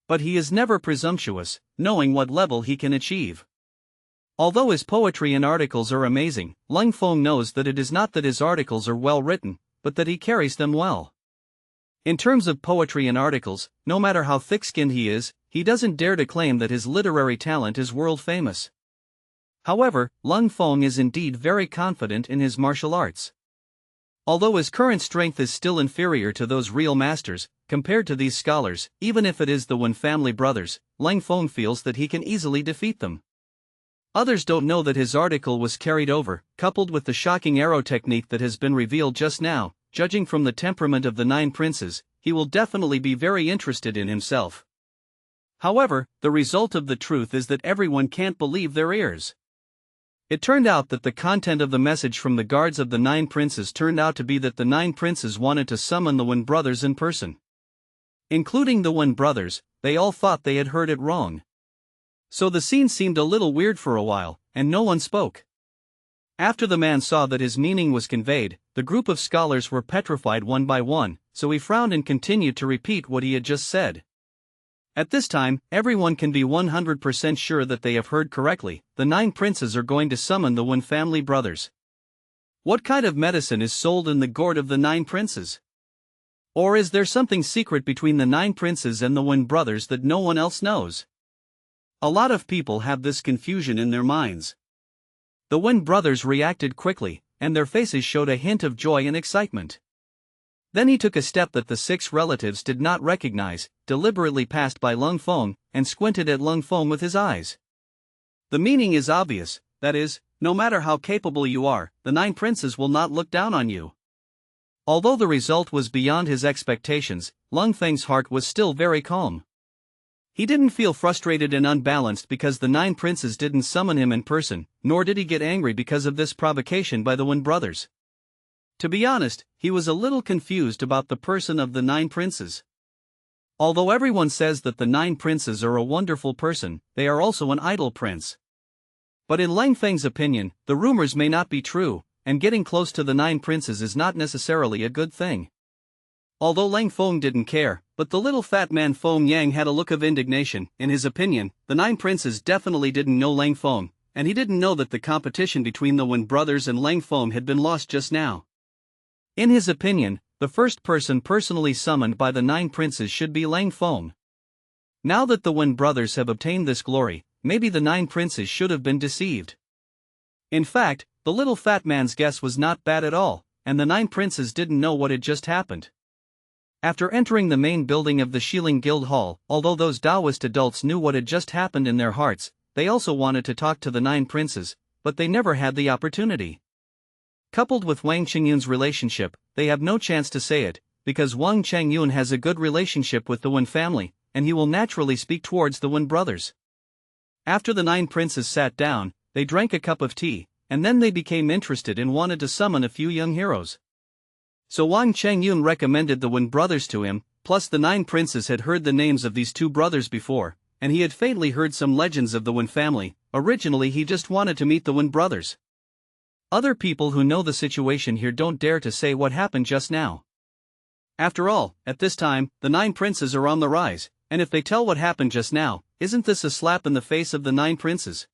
But he is never presumptuous, knowing what level he can achieve. Although his poetry and articles are amazing, Leng Feng knows that it is not that his articles are well written, but that he carries them well. In terms of poetry and articles, no matter how thick-skinned he is, he doesn't dare to claim that his literary talent is world famous. However, Leng Feng is indeed very confident in his martial arts. Although his current strength is still inferior to those real masters, compared to these scholars, even if it is the Wen family brothers, Leng Feng feels that he can easily defeat them. Others don't know that his article was carried over, coupled with the shocking arrow technique that has been revealed just now. Judging from the temperament of the 9 princes, he will definitely be very interested in himself. However, the result of the truth is that everyone can't believe their ears. It turned out that the content of the message from the guards of the 9 princes turned out to be that the 9 princes wanted to summon the Wen brothers in person. Including the Wen brothers, they all thought they had heard it wrong. So the scene seemed a little weird for a while, and no one spoke. After the man saw that his meaning was conveyed, the group of scholars were petrified one by one, so he frowned and continued to repeat what he had just said. At this time, everyone can be 100% sure that they have heard correctly. The 9 princes are going to summon the Wen family brothers. What kind of medicine is sold in the gourd of the 9 princes? Or is there something secret between the 9 princes and the Wen brothers that no one else knows? A lot of people have this confusion in their minds. The Wen brothers reacted quickly, and their faces showed a hint of joy and excitement. Then he took a step that the 6 relatives did not recognize, deliberately passed by Leng Feng, and squinted at Leng Feng with his eyes. The meaning is obvious, that is, no matter how capable you are, the 9 princes will not look down on you. Although the result was beyond his expectations, Leng Feng's heart was still very calm. He didn't feel frustrated and unbalanced because the 9 princes didn't summon him in person, nor did he get angry because of this provocation by the Wen brothers. To be honest, he was a little confused about the person of the 9 princes. Although everyone says that the 9 princes are a wonderful person, they are also an idle prince. But in Leng Feng's opinion, the rumors may not be true, and getting close to the 9 princes is not necessarily a good thing. Although Leng Feng didn't care, but the little fat man Feng Yang had a look of indignation. In his opinion, the 9 princes definitely didn't know Leng Feng, and he didn't know that the competition between the Wen brothers and Leng Feng had been lost just now. In his opinion, the first person personally summoned by the 9 princes should be Leng Feng. Now that the Wen brothers have obtained this glory, maybe the 9 princes should have been deceived. In fact, the little fat man's guess was not bad at all, and the 9 princes didn't know what had just happened. After entering the main building of the Shilin Guild Hall, although those Taoist adults knew what had just happened in their hearts, they also wanted to talk to the 9 princes, but they never had the opportunity. Coupled with Wang Qingyun's relationship, they have no chance to say it, because Wang Qingyun has a good relationship with the Wen family, and he will naturally speak towards the Wen brothers. After the 9 princes sat down, they drank a cup of tea, and then they became interested and wanted to summon a few young heroes. So Wang Qingyun recommended the Wen brothers to him, plus the 9 princes had heard the names of these 2 brothers before, and he had faintly heard some legends of the Wen family. Originally he just wanted to meet the Wen brothers. Other people who know the situation here don't dare to say what happened just now. After all, at this time, the 9 princes are on the rise, and if they tell what happened just now, isn't this a slap in the face of the 9 princes?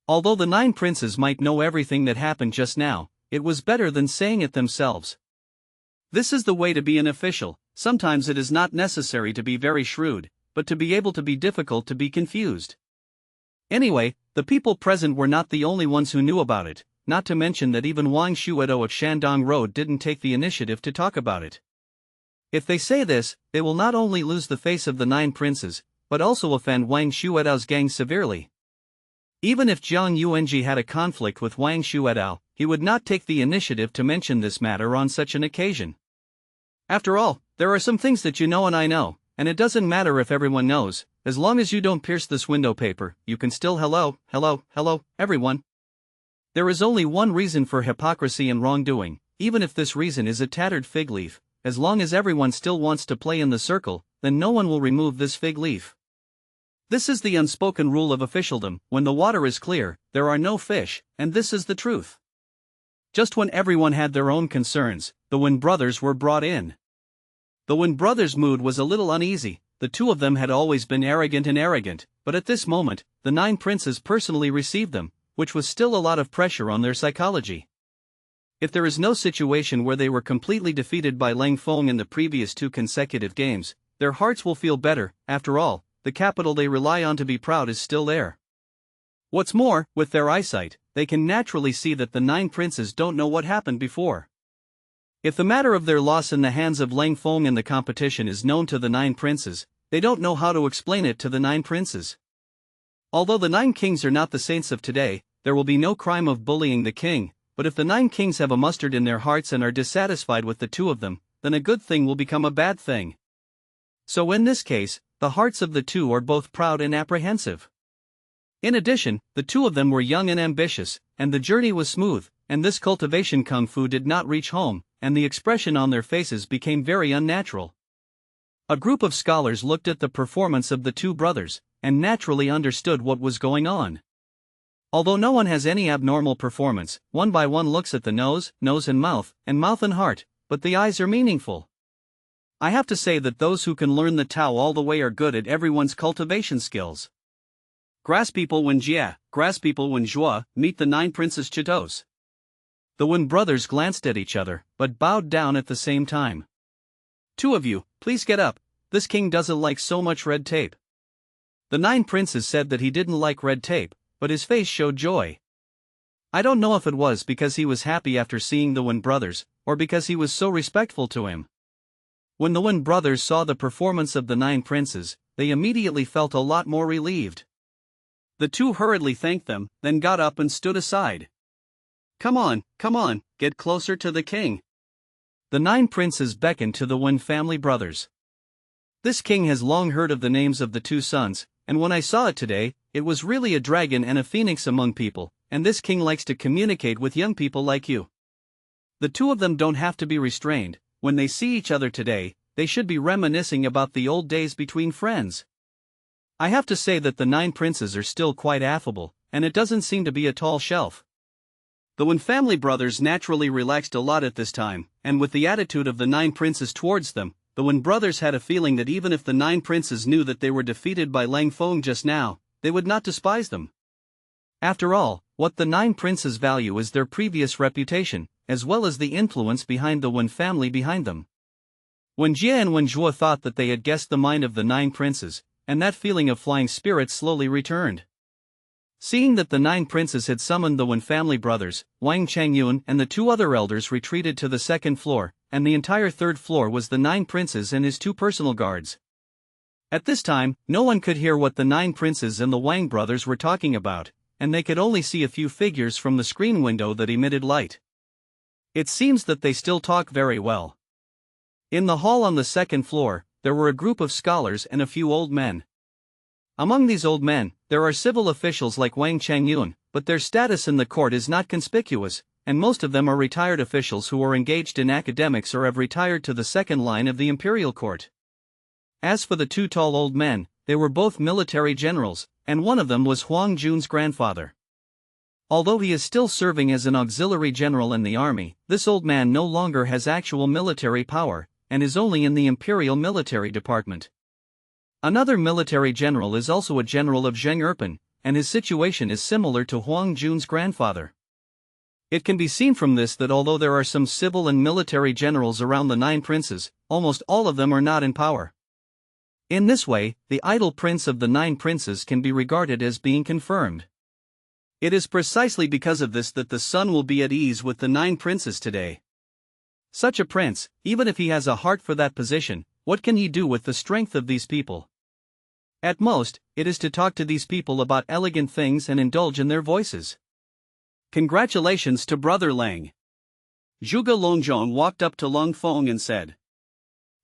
Although the 9 princes might know everything that happened just now, it was better than saying it themselves. This is the way to be an official. Sometimes it is not necessary to be very shrewd, but to be able to be difficult to be confused. Anyway, the people present were not the only ones who knew about it, not to mention that even Wang Shuedo of Shandong Road didn't take the initiative to talk about it. If they say this, they will not only lose the face of the 9 princes, but also offend Wang Shuedao's gang severely. Even if Jiang Yuanji had a conflict with Wang Shuedao, he would not take the initiative to mention this matter on such an occasion. After all, there are some things that you know and I know, and it doesn't matter if everyone knows, as long as you don't pierce this window paper, you can still hello, everyone. There is only one reason for hypocrisy and wrongdoing, even if this reason is a tattered fig leaf. As long as everyone still wants to play in the circle, then no one will remove this fig leaf. This is the unspoken rule of officialdom: when the water is clear, there are no fish, and this is the truth. Just when everyone had their own concerns, the Wen brothers were brought in. The Wen brothers' mood was a little uneasy. The 2 of them had always been arrogant, but at this moment, the 9 princes personally received them, which was still a lot of pressure on their psychology. If there is no situation where they were completely defeated by Leng Feng in the previous 2 consecutive games, their hearts will feel better. After all, the capital they rely on to be proud is still there. What's more, with their eyesight, they can naturally see that the 9 princes don't know what happened before. If the matter of their loss in the hands of Leng Feng in the competition is known to the 9 princes, they don't know how to explain it to the 9 princes. Although the 9 kings are not the saints of today, there will be no crime of bullying the king, but if the 9 kings have a mustard in their hearts and are dissatisfied with the 2 of them, then a good thing will become a bad thing. So in this case, the hearts of the 2 are both proud and apprehensive. In addition, the 2 of them were young and ambitious, and the journey was smooth, and this cultivation kung fu did not reach home, and the expression on their faces became very unnatural. A group of scholars looked at the performance of the two brothers, and naturally understood what was going on. Although no one has any abnormal performance, one by one looks at the nose and mouth and heart, but the eyes are meaningful. I have to say that those who can learn the Tao all the way are good at everyone's cultivation skills. Grass people when Jia, grass people when Zhua, meet the 9 princes Chitos. The Wen brothers glanced at each other, but bowed down at the same time. Two of you, please get up, this king doesn't like so much red tape. The 9 princes said that he didn't like red tape, but his face showed joy. I don't know if it was because he was happy after seeing the Wen brothers, or because he was so respectful to him. When the Wen brothers saw the performance of the 9 princes, they immediately felt a lot more relieved. The two hurriedly thanked them, then got up and stood aside. Come on, get closer to the king. The 9 princes beckoned to the Wen family brothers. This king has long heard of the names of the 2 sons, and when I saw it today, it was really a dragon and a phoenix among people, and this king likes to communicate with young people like you. The 2 of them don't have to be restrained. When they see each other today, they should be reminiscing about the old days between friends. I have to say that the 9 princes are still quite affable, and it doesn't seem to be a tall shelf. The Wen family brothers naturally relaxed a lot at this time, and with the attitude of the 9 princes towards them, the Wen brothers had a feeling that even if the 9 princes knew that they were defeated by Leng Feng just now, they would not despise them. After all, what the 9 princes value is their previous reputation, as well as the influence behind the Wen family behind them. When Jia and Wen Zhuo thought that they had guessed the mind of the 9 princes, and that feeling of flying spirits slowly returned. Seeing that the 9 princes had summoned the Wen family brothers, Wang Changyun and the 2 other elders retreated to the 2nd floor, and the entire 3rd floor was the 9 princes and his 2 personal guards. At this time, no one could hear what the 9 princes and the Wang brothers were talking about, and they could only see a few figures from the screen window that emitted light. It seems that they still talk very well. In the hall on the 2nd floor, there were a group of scholars and a few old men. Among these old men, there are civil officials like Wang Changyun, but their status in the court is not conspicuous, and most of them are retired officials who are engaged in academics or have retired to the 2nd line of the imperial court. As for the 2 tall old men, they were both military generals, and one of them was Huang Jun's grandfather. Although he is still serving as an auxiliary general in the army, this old man no longer has actual military power, and is only in the Imperial Military Department. Another military general is also a general of Zheng Erpin, and his situation is similar to Huang Jun's grandfather. It can be seen from this that although there are some civil and military generals around the 9 princes, almost all of them are not in power. In this way, the idle prince of the 9 princes can be regarded as being confirmed. It is precisely because of this that the sun will be at ease with the 9 princes today. Such a prince, even if he has a heart for that position, what can he do with the strength of these people? At most, it is to talk to these people about elegant things and indulge in their voices. Congratulations to Brother Leng. Zhuge Longjong walked up to Leng Feng and said.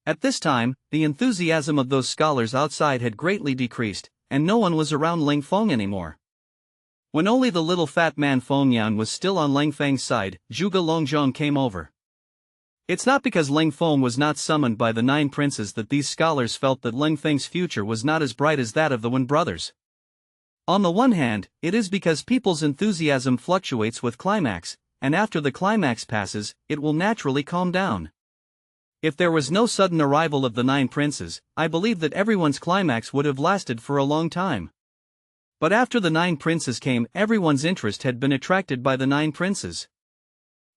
At this time, the enthusiasm of those scholars outside had greatly decreased, and no one was around Leng Feng anymore. When only the little fat man Feng Yan was still on Leng Feng's side, Zhuge Longjong came over. It's not because Leng Feng was not summoned by the 9 princes that these scholars felt that Leng Feng's future was not as bright as that of the Wen brothers. On the one hand, it is because people's enthusiasm fluctuates with climax, and after the climax passes, it will naturally calm down. If there was no sudden arrival of the 9 princes, I believe that everyone's climax would have lasted for a long time. But after the 9 princes came, everyone's interest had been attracted by the 9 princes.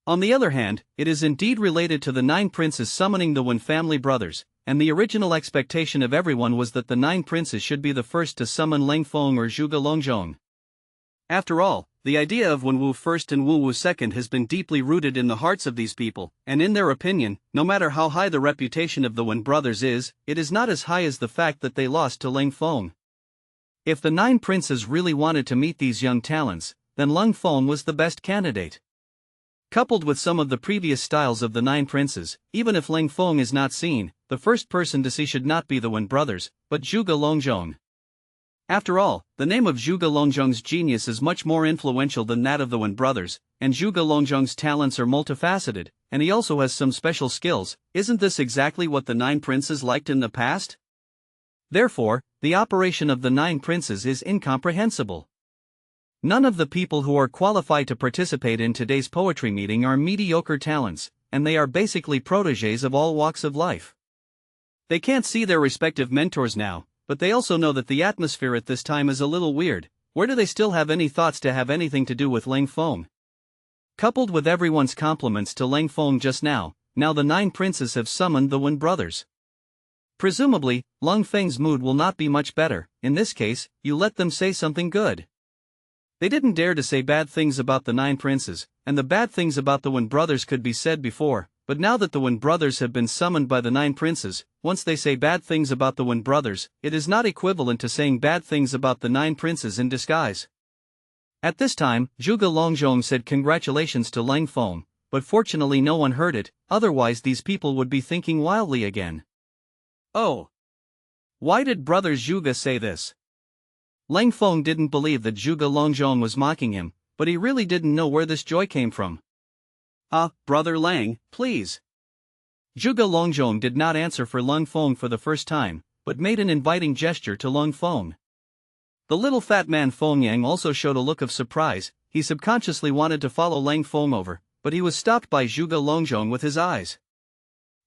On the other hand, it is indeed related to the 9 princes summoning the Wen family brothers, and the original expectation of everyone was that the 9 princes should be the first to summon Leng Feng or Zhuge Longjong. After all, the idea of Wen Wu first and Wu Wu second has been deeply rooted in the hearts of these people, and in their opinion, no matter how high the reputation of the Wen brothers is, it is not as high as the fact that they lost to Leng Feng. If the 9 princes really wanted to meet these young talents, then Leng Feng was the best candidate. Coupled with some of the previous styles of the 9 princes, even if Leng Feng is not seen, the first person to see should not be the Wen brothers, but Zhuge Longjong. After all, the name of Zhuge Longzhong's genius is much more influential than that of the Wen brothers, and Zhuge Longzhong's talents are multifaceted, and he also has some special skills. Isn't this exactly what the 9 princes liked in the past? Therefore, the operation of the 9 princes is incomprehensible. None of the people who are qualified to participate in today's poetry meeting are mediocre talents, and they are basically protégés of all walks of life. They can't see their respective mentors now, but they also know that the atmosphere at this time is a little weird. Where do they still have any thoughts to have anything to do with Leng Feng? Coupled with everyone's compliments to Leng Feng just now the 9 princes have summoned the Wen brothers. Presumably, Leng Feng's mood will not be much better. In this case, you let them say something good. They didn't dare to say bad things about the 9 princes, and the bad things about the Wen brothers could be said before, but now that the Wen brothers have been summoned by the 9 princes, once they say bad things about the Wen brothers, it is not equivalent to saying bad things about the 9 princes in disguise. At this time, Zhuge Longzhong said congratulations to Leng Feng, but fortunately no one heard it, otherwise these people would be thinking wildly again. Oh! Why did brothers Zhuge say this? Leng Feng didn't believe that Zhuge Longzhong was mocking him, but he really didn't know where this joy came from. Brother Leng, please. Zhuge Longzhong did not answer for Leng Feng for the first time, but made an inviting gesture to Leng Feng. The little fat man Feng Yang also showed a look of surprise. He subconsciously wanted to follow Leng Feng over, but he was stopped by Zhuge Longzhong with his eyes.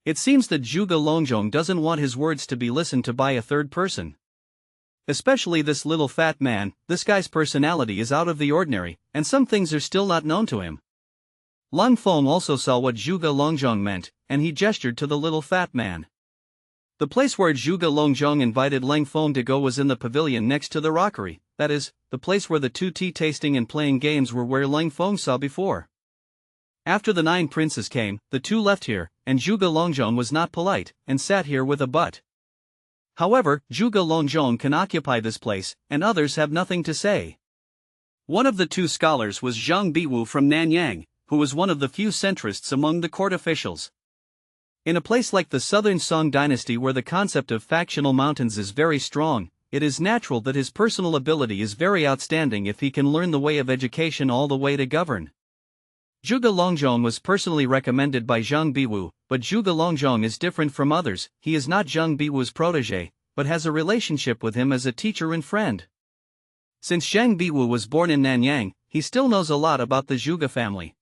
It seems that Zhuge Longzhong doesn't want his words to be listened to by a third person. Especially this little fat man. This guy's personality is out of the ordinary, and some things are still not known to him. Leng Feng also saw what Zhuge Longzhong meant, and he gestured to the little fat man. The place where Zhuge Longzhong invited Leng Feng to go was in the pavilion next to the rockery, that is, the place where the 2 tea tasting and playing games were where Leng Feng saw before. After the 9 princes came, the 2 left here, and Zhuge Longzhong was not polite, and sat here with a butt. However, Zhuge Longzhong can occupy this place, and others have nothing to say. One of the 2 scholars was Zhang Biwu from Nanyang, who was one of the few centrists among the court officials. In a place like the Southern Song Dynasty where the concept of factional mountains is very strong, it is natural that his personal ability is very outstanding if he can learn the way of education all the way to govern. Zhuge Longzhong was personally recommended by Zhang Biwu, but Zhuge Longzhong is different from others. He is not Zhang Biwu's protégé, but has a relationship with him as a teacher and friend. Since Zhang Biwu was born in Nanyang, he still knows a lot about the Zhuge family.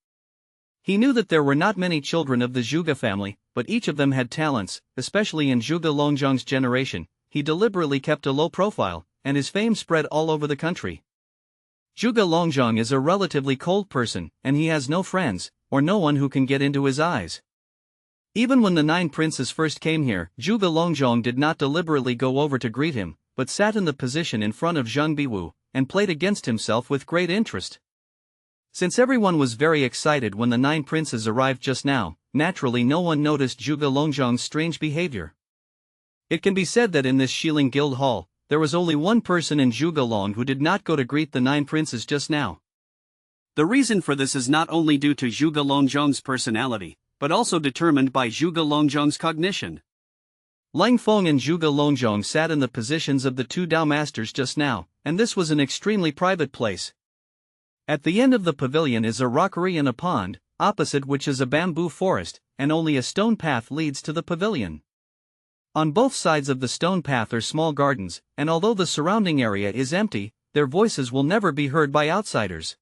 He knew that there were not many children of the Zhuge family, but each of them had talents, especially in Zhuge Longzhong's generation. He deliberately kept a low profile, and his fame spread all over the country. Zhuge Longzhong is a relatively cold person, and he has no friends, or no one who can get into his eyes. Even when the 9 princes first came here, Zhuge Longzhong did not deliberately go over to greet him, but sat in the position in front of Zhang Biwu, and played against himself with great interest. Since everyone was very excited when the 9 princes arrived just now, naturally no one noticed Zhuge Longzhong's strange behavior. It can be said that in this Shilin Guild Hall, there was only one person in Zhuge Long who did not go to greet the 9 princes just now. The reason for this is not only due to Zhuge Longzhong's personality, but also determined by Zhuge Longzhong's cognition. Leng Feng and Zhuge Longzhong sat in the positions of the 2 Dao masters just now, and this was an extremely private place. At the end of the pavilion is a rockery and a pond, opposite which is a bamboo forest, and only a stone path leads to the pavilion. On both sides of the stone path are small gardens, and although the surrounding area is empty, their voices will never be heard by outsiders.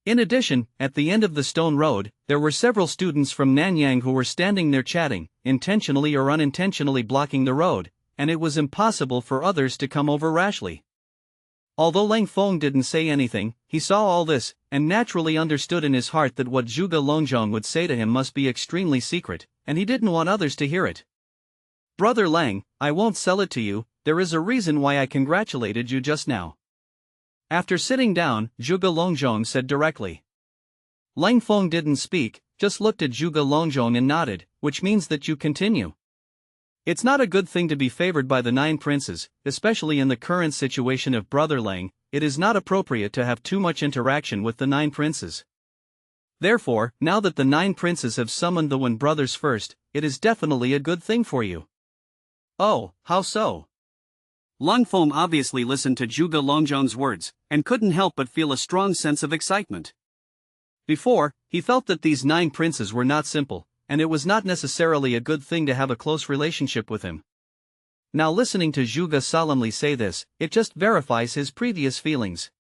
In addition, at the end of the stone road, there were several students from Nanyang who were standing there chatting, intentionally or unintentionally blocking the road, and it was impossible for others to come over rashly. Although Leng Feng didn't say anything, he saw all this, and naturally understood in his heart that what Zhuge Longzhong would say to him must be extremely secret, and he didn't want others to hear it. Brother Leng, I won't sell it to you, there is a reason why I congratulated you just now. After sitting down, Zhuge Longzhong said directly. Leng Feng didn't speak, just looked at Zhuge Longzhong and nodded, which means that you continue. It's not a good thing to be favored by the 9 princes, especially in the current situation of Brother Leng. It is not appropriate to have too much interaction with the 9 princes. Therefore, now that the 9 princes have summoned the Wen brothers first, it is definitely a good thing for you. Oh, how so? Leng Feng obviously listened to Zhuge Longzhong's words, and couldn't help but feel a strong sense of excitement. Before, he felt that these 9 princes were not simple, and it was not necessarily a good thing to have a close relationship with him. Now listening to Zhuge solemnly say this, it just verifies his previous feelings.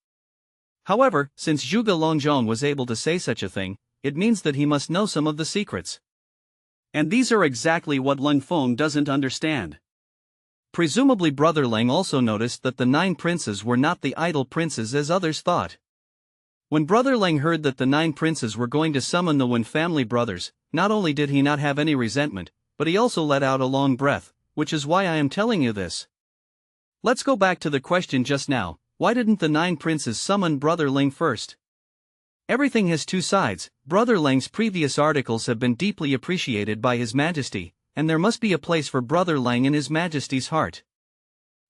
However, since Zhuge Longzhong was able to say such a thing, it means that he must know some of the secrets. And these are exactly what Leng Feng doesn't understand. Presumably Brother Leng also noticed that the 9 princes were not the idle princes as others thought. When Brother Leng heard that the 9 princes were going to summon the Wen family brothers, not only did he not have any resentment, but he also let out a long breath, which is why I am telling you this. Let's go back to the question just now, why didn't the 9 princes summon Brother Leng first? Everything has 2 sides. Brother Leng's previous articles have been deeply appreciated by His Majesty, and there must be a place for Brother Leng in His Majesty's heart.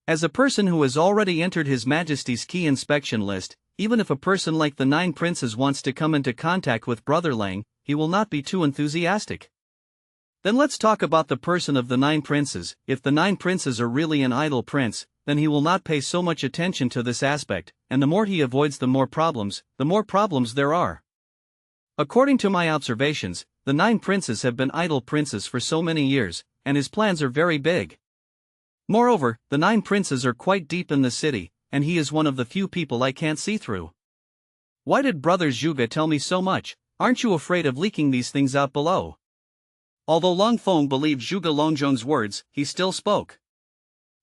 As a person who has already entered His Majesty's key inspection list, even if a person like the 9 princes wants to come into contact with Brother Leng, he will not be too enthusiastic. Then let's talk about the person of the 9 princes. If the 9 princes are really an idle prince, then he will not pay so much attention to this aspect, and the more he avoids the more problems there are. According to my observations, the 9 princes have been idle princes for so many years, and his plans are very big. Moreover, the 9 princes are quite deep in the city, and he is one of the few people I can't see through. Why did Brother Zhuge tell me so much? Aren't you afraid of leaking these things out below? Although Leng Feng believed Zhuge Longzhong's words, he still spoke.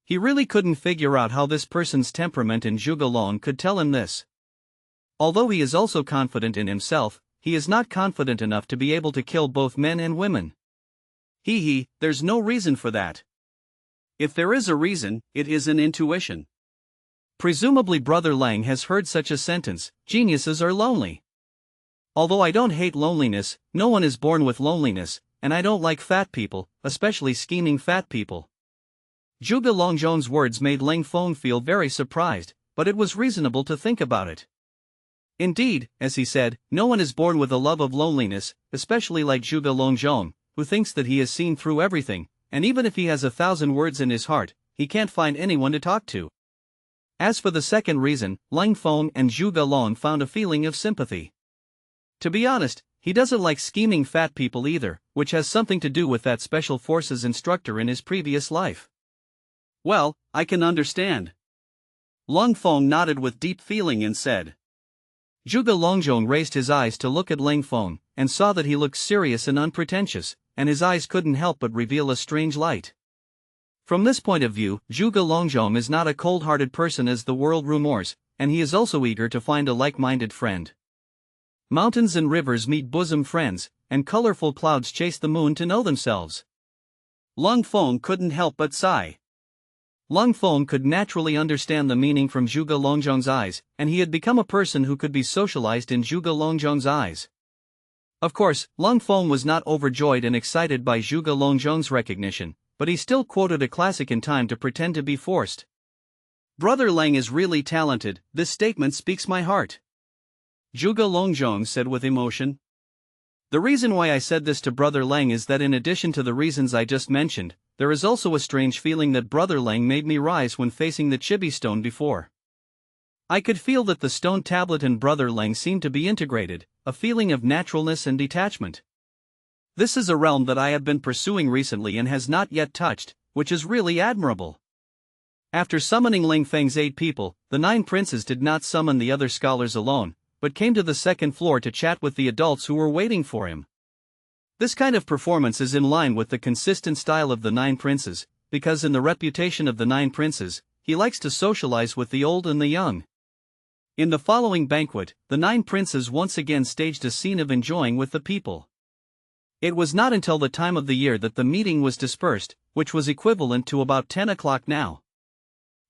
He really couldn't figure out how this person's temperament in Zhuge Long could tell him this. Although he is also confident in himself, he is not confident enough to be able to kill both men and women. There's no reason for that. If there is a reason, it is an intuition. Presumably Brother Leng has heard such a sentence, geniuses are lonely. Although I don't hate loneliness, no one is born with loneliness, and I don't like fat people, especially scheming fat people. Zhuge Longzhong's words made Leng Feng feel very surprised, but it was reasonable to think about it. Indeed, as he said, no one is born with a love of loneliness, especially like Zhuge Longzhong, who thinks that he has seen through everything, and even if he has 1,000 words in his heart, he can't find anyone to talk to. As for the second reason, Leng Feng and Zhuge Long found a feeling of sympathy. To be honest, he doesn't like scheming fat people either, which has something to do with that special forces instructor in his previous life. Well, I can understand. Leng Feng nodded with deep feeling and said. Zhuge Longzhong raised his eyes to look at Leng Feng, and saw that he looked serious and unpretentious, and his eyes couldn't help but reveal a strange light. From this point of view, Zhuge Longzhong is not a cold-hearted person as the world rumors, and he is also eager to find a like-minded friend. Mountains and rivers meet bosom friends, and colorful clouds chase the moon to know themselves. Leng Feng couldn't help but sigh. Leng Feng could naturally understand the meaning from Zhuge Longzhong's eyes, and he had become a person who could be socialized in Zhuge Longzhong's eyes. Of course, Leng Feng was not overjoyed and excited by Zhuge Longzhong's recognition, but he still quoted a classic in time to pretend to be forced. Brother Leng is really talented, this statement speaks my heart. Zhuge Longzhong said with emotion. The reason why I said this to Brother Leng is that in addition to the reasons I just mentioned, there is also a strange feeling that Brother Leng made me rise when facing the chibi stone before. I could feel that the stone tablet and Brother Leng seemed to be integrated, a feeling of naturalness and detachment. This is a realm that I have been pursuing recently and has not yet touched, which is really admirable. After summoning Leng Feng's 8 people, the 9 princes did not summon the other scholars alone, but came to the second floor to chat with the adults who were waiting for him. This kind of performance is in line with the consistent style of the 9 princes, because in the reputation of the 9 princes, he likes to socialize with the old and the young. In the following banquet, the 9 princes once again staged a scene of enjoying with the people. It was not until the time of the year that the meeting was dispersed, which was equivalent to about 10 o'clock now.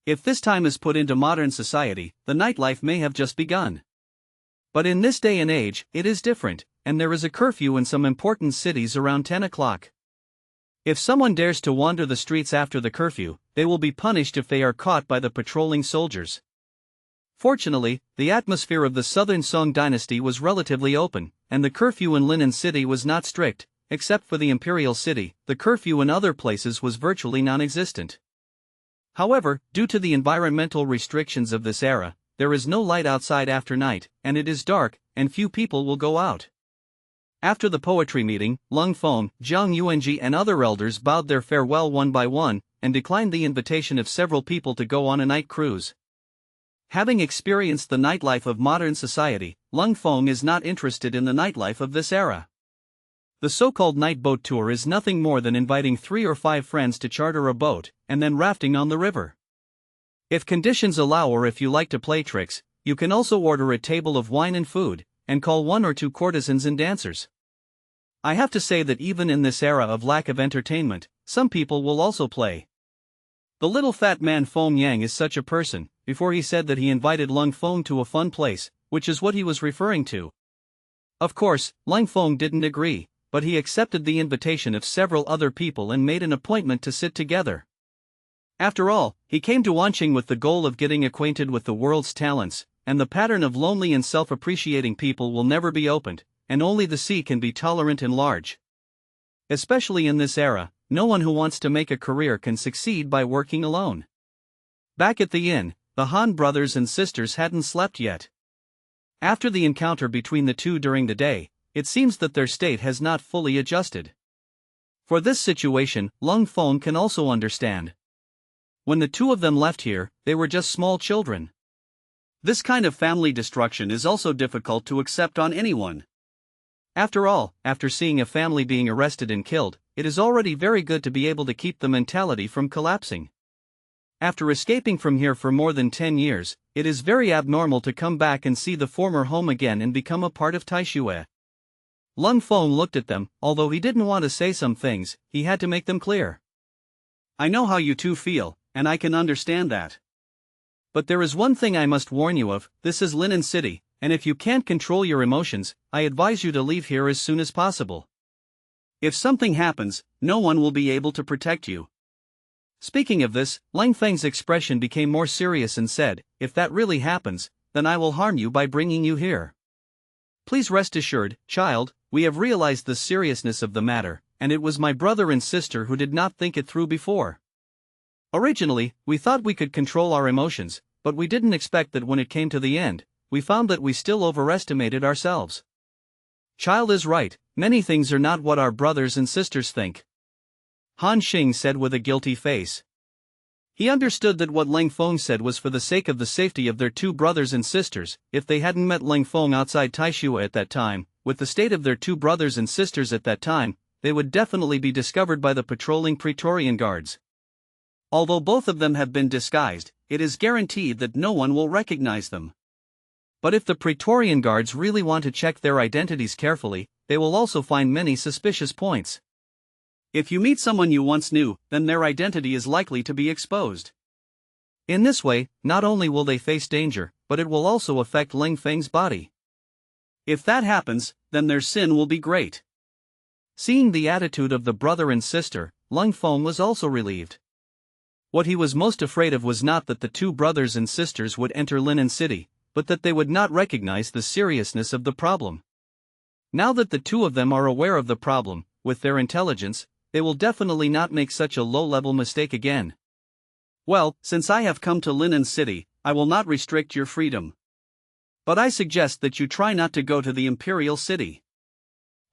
If this time is put into modern society, the nightlife may have just begun. But in this day and age, it is different, and there is a curfew in some important cities around 10 o'clock. If someone dares to wander the streets after the curfew, they will be punished if they are caught by the patrolling soldiers. Fortunately, the atmosphere of the Southern Song Dynasty was relatively open, and the curfew in Linen City was not strict, except for the Imperial City. The curfew in other places was virtually non-existent. However, due to the environmental restrictions of this era, there is no light outside after night, and it is dark, and few people will go out. After the poetry meeting, Leng Feng, Jiang Yuanji and other elders bowed their farewell one by one, and declined the invitation of several people to go on a night cruise. Having experienced the nightlife of modern society, Leng Feng is not interested in the nightlife of this era. The so-called night boat tour is nothing more than inviting 3 or 5 friends to charter a boat, and then rafting on the river. If conditions allow, or if you like to play tricks, you can also order a table of wine and food, and call 1 or 2 courtesans and dancers. I have to say that even in this era of lack of entertainment, some people will also play. The little fat man Feng Yang is such a person. Before he said that he invited Leng Feng to a fun place, which is what he was referring to. Of course, Leng Feng didn't agree, but he accepted the invitation of several other people and made an appointment to sit together. After all, he came to Wanqing with the goal of getting acquainted with the world's talents, and the pattern of lonely and self-appreciating people will never be opened, and only the sea can be tolerant and large. Especially in this era, no one who wants to make a career can succeed by working alone. Back at the inn, the Han brothers and sisters hadn't slept yet. After the encounter between the two during the day, it seems that their state has not fully adjusted. For this situation, Leng Feng can also understand. When the two of them left here, they were just small children. This kind of family destruction is also difficult to accept on anyone. After all, after seeing a family being arrested and killed, it is already very good to be able to keep the mentality from collapsing. After escaping from here for more than 10 years, it is very abnormal to come back and see the former home again and become a part of Taishue. Leng Feng looked at them. Although he didn't want to say some things, he had to make them clear. I know how you two feel, and I can understand that. But there is one thing I must warn you of. This is Linen City, and if you can't control your emotions, I advise you to leave here as soon as possible. If something happens, no one will be able to protect you. Speaking of this, Leng Feng's expression became more serious and said, if that really happens, then I will harm you by bringing you here. Please rest assured, child, we have realized the seriousness of the matter, and it was my brother and sister who did not think it through before. Originally, we thought we could control our emotions, but we didn't expect that when it came to the end, we found that we still overestimated ourselves. Child is right, many things are not what our brothers and sisters think. Han Xing said with a guilty face. He understood that what Leng Feng said was for the sake of the safety of their two brothers and sisters. If they hadn't met Leng Feng outside Taishue at that time, with the state of their two brothers and sisters at that time, they would definitely be discovered by the patrolling Praetorian guards. Although both of them have been disguised, it is guaranteed that no one will recognize them. But if the Praetorian guards really want to check their identities carefully, they will also find many suspicious points. If you meet someone you once knew, then their identity is likely to be exposed. In this way, not only will they face danger, but it will also affect Leng Feng's body. If that happens, then their sin will be great. Seeing the attitude of the brother and sister, Leng Feng was also relieved. What he was most afraid of was not that the two brothers and sisters would enter Linen City, but that they would not recognize the seriousness of the problem. Now that the two of them are aware of the problem, with their intelligence, they will definitely not make such a low-level mistake again. Well, since I have come to Linen City, I will not restrict your freedom. But I suggest that you try not to go to the Imperial City.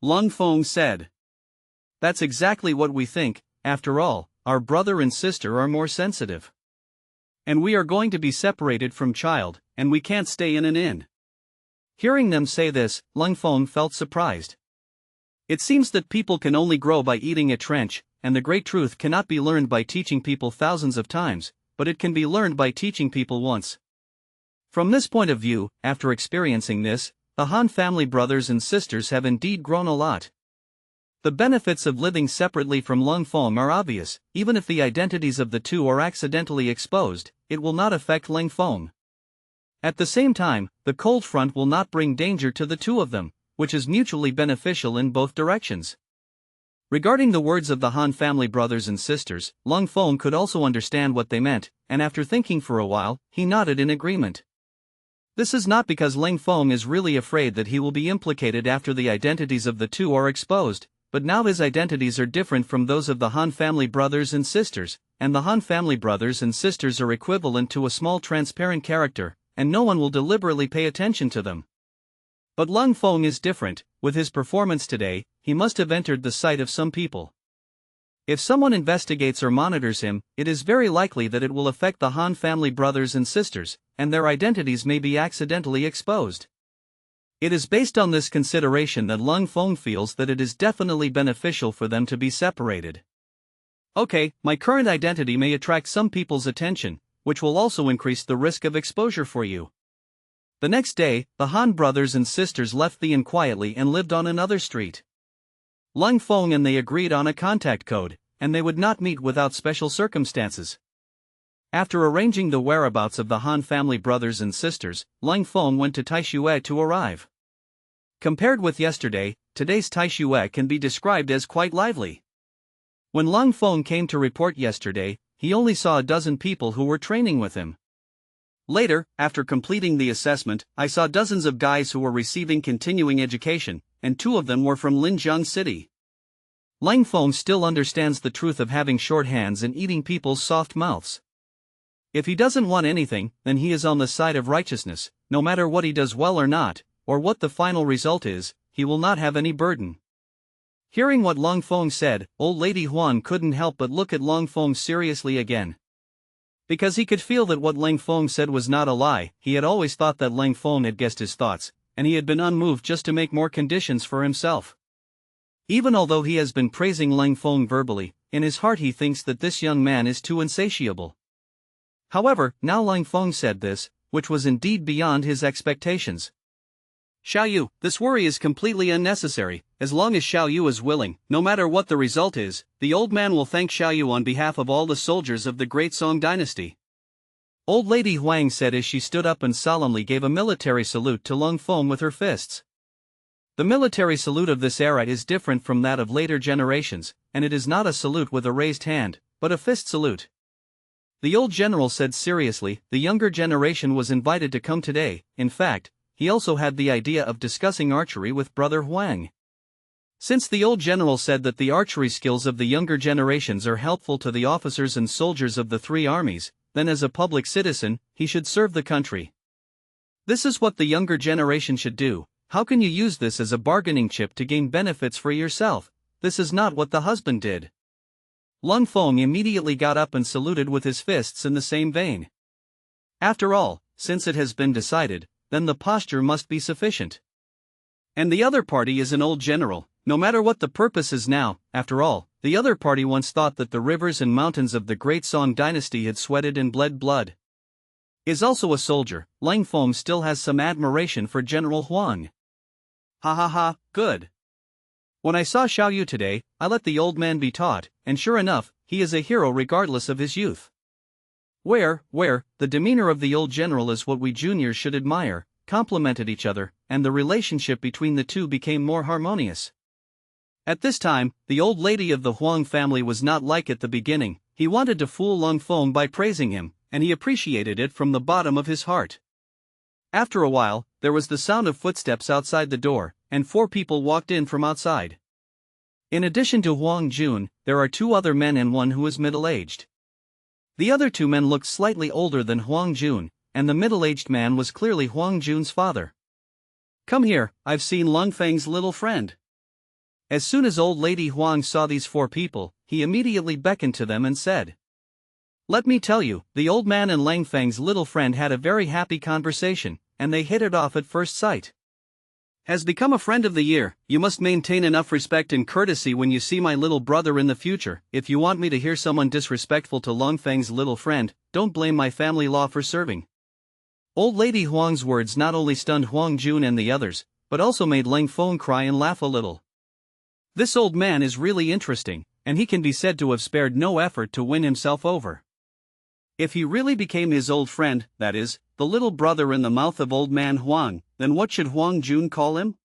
Leng Feng said. That's exactly what we think. After all, our brother and sister are more sensitive. And we are going to be separated from child, and we can't stay in an inn. Hearing them say this, Leng Feng felt surprised. It seems that people can only grow by eating a trench, and the great truth cannot be learned by teaching people thousands of times, but it can be learned by teaching people once. From this point of view, after experiencing this, the Han family brothers and sisters have indeed grown a lot. The benefits of living separately from Leng Feng are obvious. Even if the identities of the two are accidentally exposed, it will not affect Leng Feng. At the same time, the cold front will not bring danger to the two of them, which is mutually beneficial in both directions. Regarding the words of the Han family brothers and sisters, Leng Feng could also understand what they meant, and after thinking for a while, he nodded in agreement. This is not because Leng Feng is really afraid that he will be implicated after the identities of the two are exposed, but now his identities are different from those of the Han family brothers and sisters, and the Han family brothers and sisters are equivalent to a small transparent character, and no one will deliberately pay attention to them. But Leng Feng is different. With his performance today, he must have entered the sight of some people. If someone investigates or monitors him, it is very likely that it will affect the Han family brothers and sisters, and their identities may be accidentally exposed. It is based on this consideration that Leng Feng feels that it is definitely beneficial for them to be separated. Okay, my current identity may attract some people's attention, which will also increase the risk of exposure for you. The next day, the Han brothers and sisters left the inn quietly and lived on another street. Leng Feng and they agreed on a contact code, and they would not meet without special circumstances. After arranging the whereabouts of the Han family brothers and sisters, Leng Feng went to Taishué to arrive. Compared with yesterday, today's Taishué can be described as quite lively. When Leng Feng came to report yesterday, he only saw a dozen people who were training with him. Later, after completing the assessment, I saw dozens of guys who were receiving continuing education, and 2 of them were from Linjiang City. Leng Feng still understands the truth of having short hands and eating people's soft mouths. If he doesn't want anything, then he is on the side of righteousness. No matter what he does well or not, or what the final result is, he will not have any burden. Hearing what Leng Feng said, old lady Huan couldn't help but look at Leng Feng seriously again. Because he could feel that what Leng Feng said was not a lie. He had always thought that Leng Feng had guessed his thoughts, and he had been unmoved just to make more conditions for himself. Even although he has been praising Leng Feng verbally, in his heart he thinks that this young man is too insatiable. However, now Leng Feng said this, which was indeed beyond his expectations. Xiao Yu, this worry is completely unnecessary. As long as Xiao Yu is willing, no matter what the result is, the old man will thank Xiao Yu on behalf of all the soldiers of the Great Song Dynasty. Old lady Huang said as she stood up and solemnly gave a military salute to Leng Feng with her fists. The military salute of this era is different from that of later generations, and it is not a salute with a raised hand, but a fist salute. The old general said seriously, the younger generation was invited to come today. In fact, he also had the idea of discussing archery with Brother Huang. Since the old general said that the archery skills of the younger generations are helpful to the officers and soldiers of the 3 armies, then as a public citizen, he should serve the country. This is what the younger generation should do. How can you use this as a bargaining chip to gain benefits for yourself? This is not what the husband did. Leng Feng immediately got up and saluted with his fists in the same vein. After all, since it has been decided, then the posture must be sufficient. And the other party is an old general, no matter what the purpose is now. After all, the other party once thought that the rivers and mountains of the Great Song Dynasty had sweated and bled blood. Is also a soldier, Leng Feng still has some admiration for General Huang. Ha ha ha, good. When I saw Xiao Yu today, I let the old man be taught, and sure enough, he is a hero regardless of his youth. Where, the demeanor of the old general is what we juniors should admire, complemented each other, and the relationship between the two became more harmonious. At this time, the old lady of the Huang family was not like at the beginning. He wanted to fool Leng Feng by praising him, and he appreciated it from the bottom of his heart. After a while, there was the sound of footsteps outside the door, and 4 people walked in from outside. In addition to Huang Jun, there are 2 other men and one who is middle-aged. The other 2 men looked slightly older than Huang Jun, and the middle-aged man was clearly Huang Jun's father. Come here, I've seen Leng Feng's little friend. As soon as old lady Huang saw these 4 people, he immediately beckoned to them and said, "Let me tell you, the old man and Leng Feng's little friend had a very happy conversation, and they hit it off at first sight. Has become a friend of the year. You must maintain enough respect and courtesy when you see my little brother in the future. If you want me to hear someone disrespectful to Leng Feng's little friend, don't blame my family law for serving." Old lady Huang's words not only stunned Huang Jun and the others, but also made Leng Feng cry and laugh a little. This old man is really interesting, and he can be said to have spared no effort to win himself over. If he really became his old friend, that is, the little brother in the mouth of old man Huang, then what should Huang Jun call him?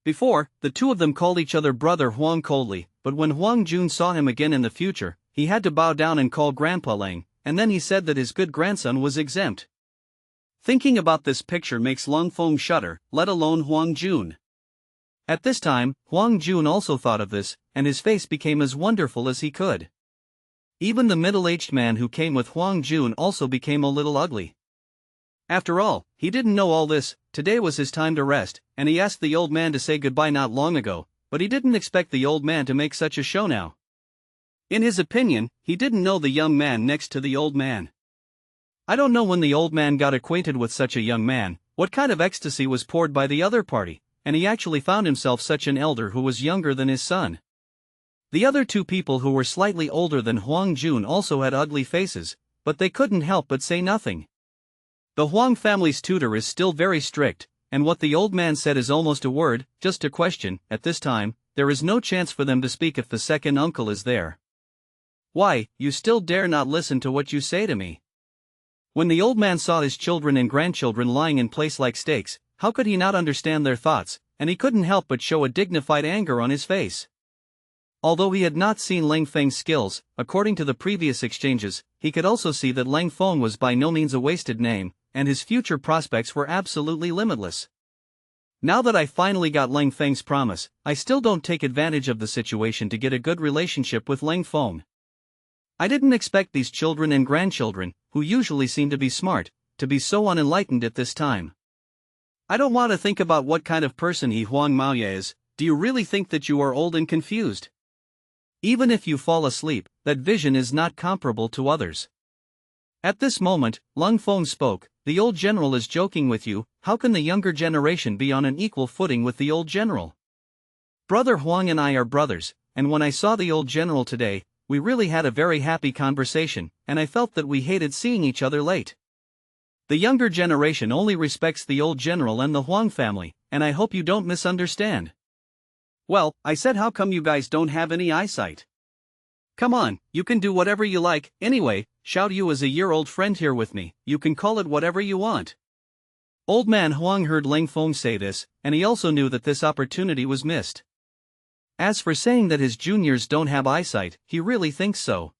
Before, the 2 of them called each other brother Huang coldly, but when Huang Jun saw him again in the future, he had to bow down and call Grandpa Leng, and then he said that his good grandson was exempt. Thinking about this picture makes Leng Feng shudder, let alone Huang Jun. At this time, Huang Jun also thought of this, and his face became as wonderful as he could. Even the middle-aged man who came with Huang Jun also became a little ugly. After all, he didn't know all this. Today was his time to rest, and he asked the old man to say goodbye not long ago, but he didn't expect the old man to make such a show now. In his opinion, he didn't know the young man next to the old man. I don't know when the old man got acquainted with such a young man, what kind of ecstasy was poured by the other party, and he actually found himself such an elder who was younger than his son. The other two people who were slightly older than Huang Jun also had ugly faces, but they couldn't help but say nothing. The Huang family's tutor is still very strict, and what the old man said is almost a word, just a question. At this time, there is no chance for them to speak if the second uncle is there. Why, you still dare not listen to what you say to me? When the old man saw his children and grandchildren lying in place like stakes, how could he not understand their thoughts, and he couldn't help but show a dignified anger on his face. Although he had not seen Leng Feng's skills, according to the previous exchanges, he could also see that Leng Feng was by no means a wasted name, and his future prospects were absolutely limitless. Now that I finally got Leng Feng's promise, I still don't take advantage of the situation to get a good relationship with Leng Feng. I didn't expect these children and grandchildren, who usually seem to be smart, to be so unenlightened at this time. I don't want to think about what kind of person Huang Maoye is. Do you really think that you are old and confused? Even if you fall asleep, that vision is not comparable to others. At this moment, Leng Feng spoke. The old general is joking with you. How can the younger generation be on an equal footing with the old general? Brother Huang and I are brothers, and when I saw the old general today, we really had a very happy conversation, and I felt that we hated seeing each other late. The younger generation only respects the old general and the Huang family, and I hope you don't misunderstand. Well, I said, how come you guys don't have any eyesight? Come on, you can do whatever you like. Anyway, Xiao Yu is a year-old friend here with me. You can call it whatever you want. Old man Huang heard Leng Feng say this, and he also knew that this opportunity was missed. As for saying that his juniors don't have eyesight, he really thinks so.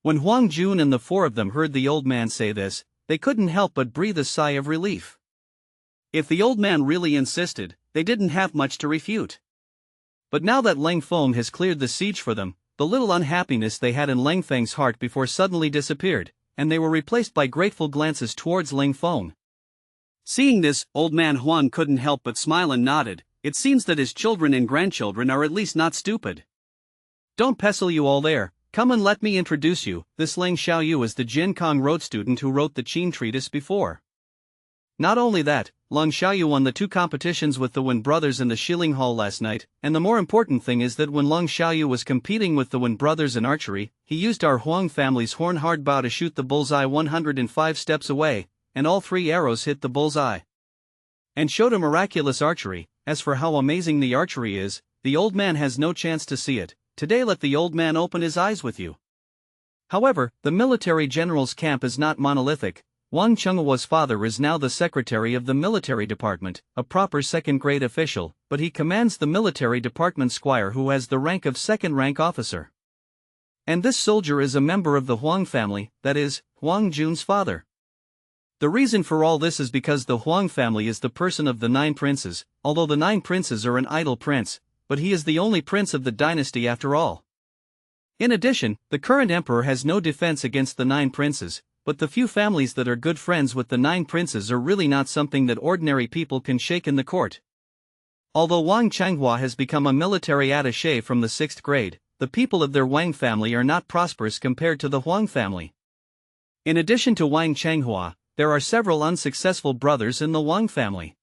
When Huang Jun and the four of them heard the old man say this, they couldn't help but breathe a sigh of relief. If the old man really insisted, they didn't have much to refute. But now that Leng Feng has cleared the siege for them, the little unhappiness they had in Leng Feng's heart before suddenly disappeared, and they were replaced by grateful glances towards Leng Feng. Seeing this, old man Huang couldn't help but smile and nodded. It seems that his children and grandchildren are at least not stupid. Don't pestle you all there, come and let me introduce you. This Leng Xiaoyu is the Jinkong Road student who wrote the Qin treatise before. Not only that, Leng Xiaoyu won the 2 competitions with the Wen brothers in the Shilling Hall last night, and the more important thing is that when Leng Xiaoyu was competing with the Wen brothers in archery, he used our Huang family's horn hard bow to shoot the bullseye 105 steps away, and all 3 arrows hit the bullseye. And showed a miraculous archery. As for how amazing the archery is, the old man has no chance to see it. Today let the old man open his eyes with you. However, the military general's camp is not monolithic. Wang Chenghua's father is now the secretary of the military department, a proper second-grade official, but he commands the military department squire who has the rank of second-rank officer. And this soldier is a member of the Huang family, that is, Huang Jun's father. The reason for all this is because the Huang family is the person of the 9 princes, although the 9 princes are an idle prince, but he is the only prince of the dynasty after all. In addition, the current emperor has no defense against the 9 princes, but the few families that are good friends with the 9 princes are really not something that ordinary people can shake in the court. Although Wang Changhua has become a military attaché from the 6th grade, the people of their Wang family are not prosperous compared to the Huang family. In addition to Wang Changhua, there are several unsuccessful brothers in the Wang family.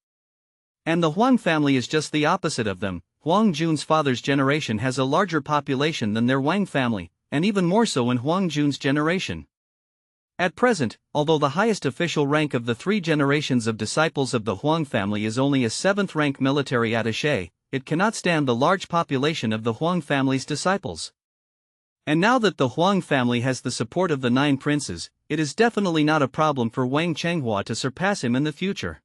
And the Huang family is just the opposite of them. Huang Jun's father's generation has a larger population than their Wang family, and even more so in Huang Jun's generation. At present, although the highest official rank of the 3 generations of disciples of the Huang family is only a 7th-rank military attaché, it cannot stand the large population of the Huang family's disciples. And now that the Huang family has the support of the 9 princes, it is definitely not a problem for Wang Changhua to surpass him in the future.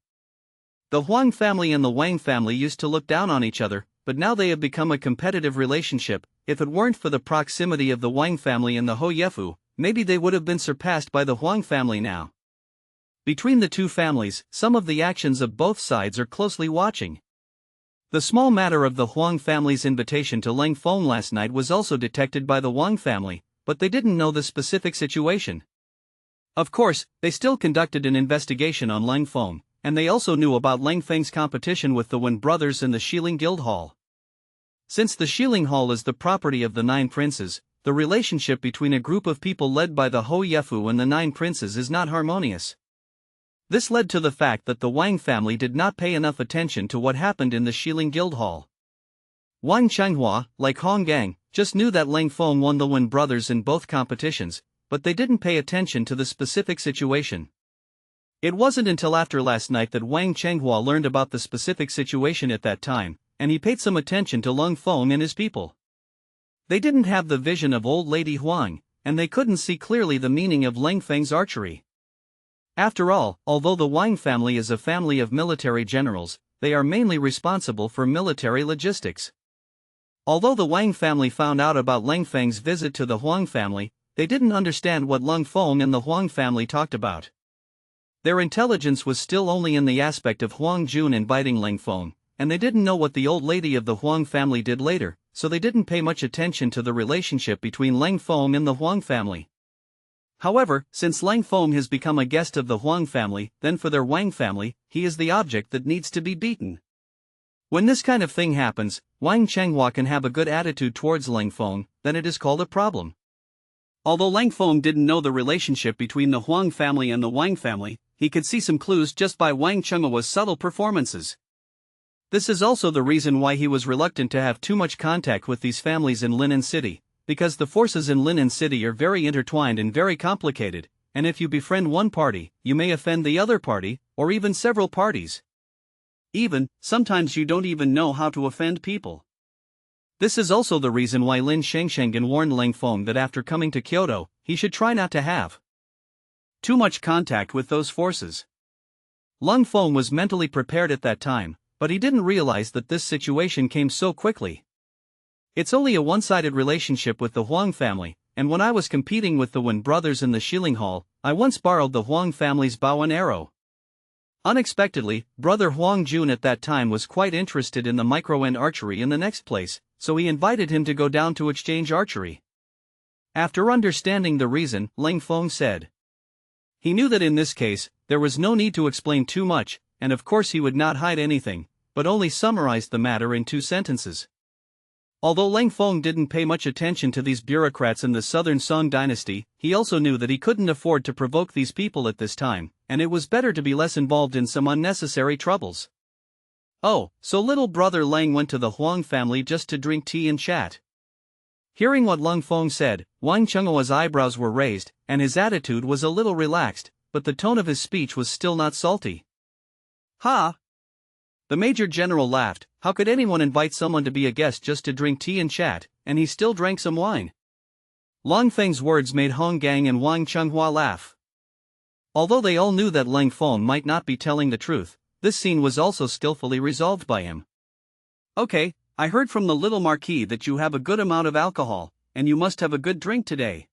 The Huang family and the Wang family used to look down on each other, but now they have become a competitive relationship. If it weren't for the proximity of the Wang family and the Ho Yefu, maybe they would have been surpassed by the Huang family now. Between the 2 families, some of the actions of both sides are closely watching. The small matter of the Huang family's invitation to Leng Feng last night was also detected by the Wang family, but they didn't know the specific situation. Of course, they still conducted an investigation on Leng Feng, and they also knew about Leng Feng's competition with the Wen brothers in the Xiling Guild Hall. Since the Xiling Hall is the property of the Nine Princes, the relationship between a group of people led by the Ho Yefu and the Nine Princes is not harmonious. This led to the fact that the Wang family did not pay enough attention to what happened in the Xiling Guild Hall. Wang Chenghua, like Hong Gang, just knew that Leng Feng won the Wen brothers in both competitions, but they didn't pay attention to the specific situation. It wasn't until after last night that Wang Chenghua learned about the specific situation at that time, and he paid some attention to Leng Feng and his people. They didn't have the vision of old lady Huang, and they couldn't see clearly the meaning of Leng Feng's archery. After all, although the Wang family is a family of military generals, they are mainly responsible for military logistics. Although the Wang family found out about Leng Feng's visit to the Huang family, they didn't understand what Leng Feng and the Huang family talked about. Their intelligence was still only in the aspect of Huang Jun inviting Leng Feng, and they didn't know what the old lady of the Huang family did later, so they didn't pay much attention to the relationship between Leng Feng and the Huang family. However, since Leng Feng has become a guest of the Huang family, then for their Wang family, he is the object that needs to be beaten. When this kind of thing happens, Wang Chenghua can have a good attitude towards Leng Feng, then it is called a problem. Although Leng Feng didn't know the relationship between the Huang family and the Wang family, he could see some clues just by Wang Chenghua's subtle performances. This is also the reason why he was reluctant to have too much contact with these families in Linen City, because the forces in Linen City are very intertwined and very complicated, and if you befriend one party, you may offend the other party, or even several parties. Sometimes you don't even know how to offend people. This is also the reason why Lin Shengshengen warned Leng Feng that after coming to Kyoto, he should try not to have too much contact with those forces. Leng Feng was mentally prepared at that time, but he didn't realize that this situation came so quickly. It's only a one-sided relationship with the Huang family, and when I was competing with the Wen brothers in the Xiling Hall, I once borrowed the Huang family's bow and arrow. Unexpectedly, brother Huang Jun at that time was quite interested in the micro-end archery in the next place, so he invited him to go down to exchange archery. After understanding the reason, Leng Feng said he knew that in this case, there was no need to explain too much, and of course he would not hide anything, but only summarized the matter in 2 sentences. Although Leng Feng didn't pay much attention to these bureaucrats in the Southern Song Dynasty, he also knew that he couldn't afford to provoke these people at this time, and it was better to be less involved in some unnecessary troubles. Oh, so little brother Leng went to the Huang family just to drink tea and chat. Hearing what Leng Feng said, Wang Chenghua's eyebrows were raised, and his attitude was a little relaxed, but the tone of his speech was still not salty. Ha! The Major General laughed. How could anyone invite someone to be a guest just to drink tea and chat, and he still drank some wine? Leng Feng's words made Hong Gang and Wang Chenghua laugh. Although they all knew that Leng Feng might not be telling the truth, this scene was also skillfully resolved by him. Okay, I heard from the little Marquis that you have a good amount of alcohol, and you must have a good drink today.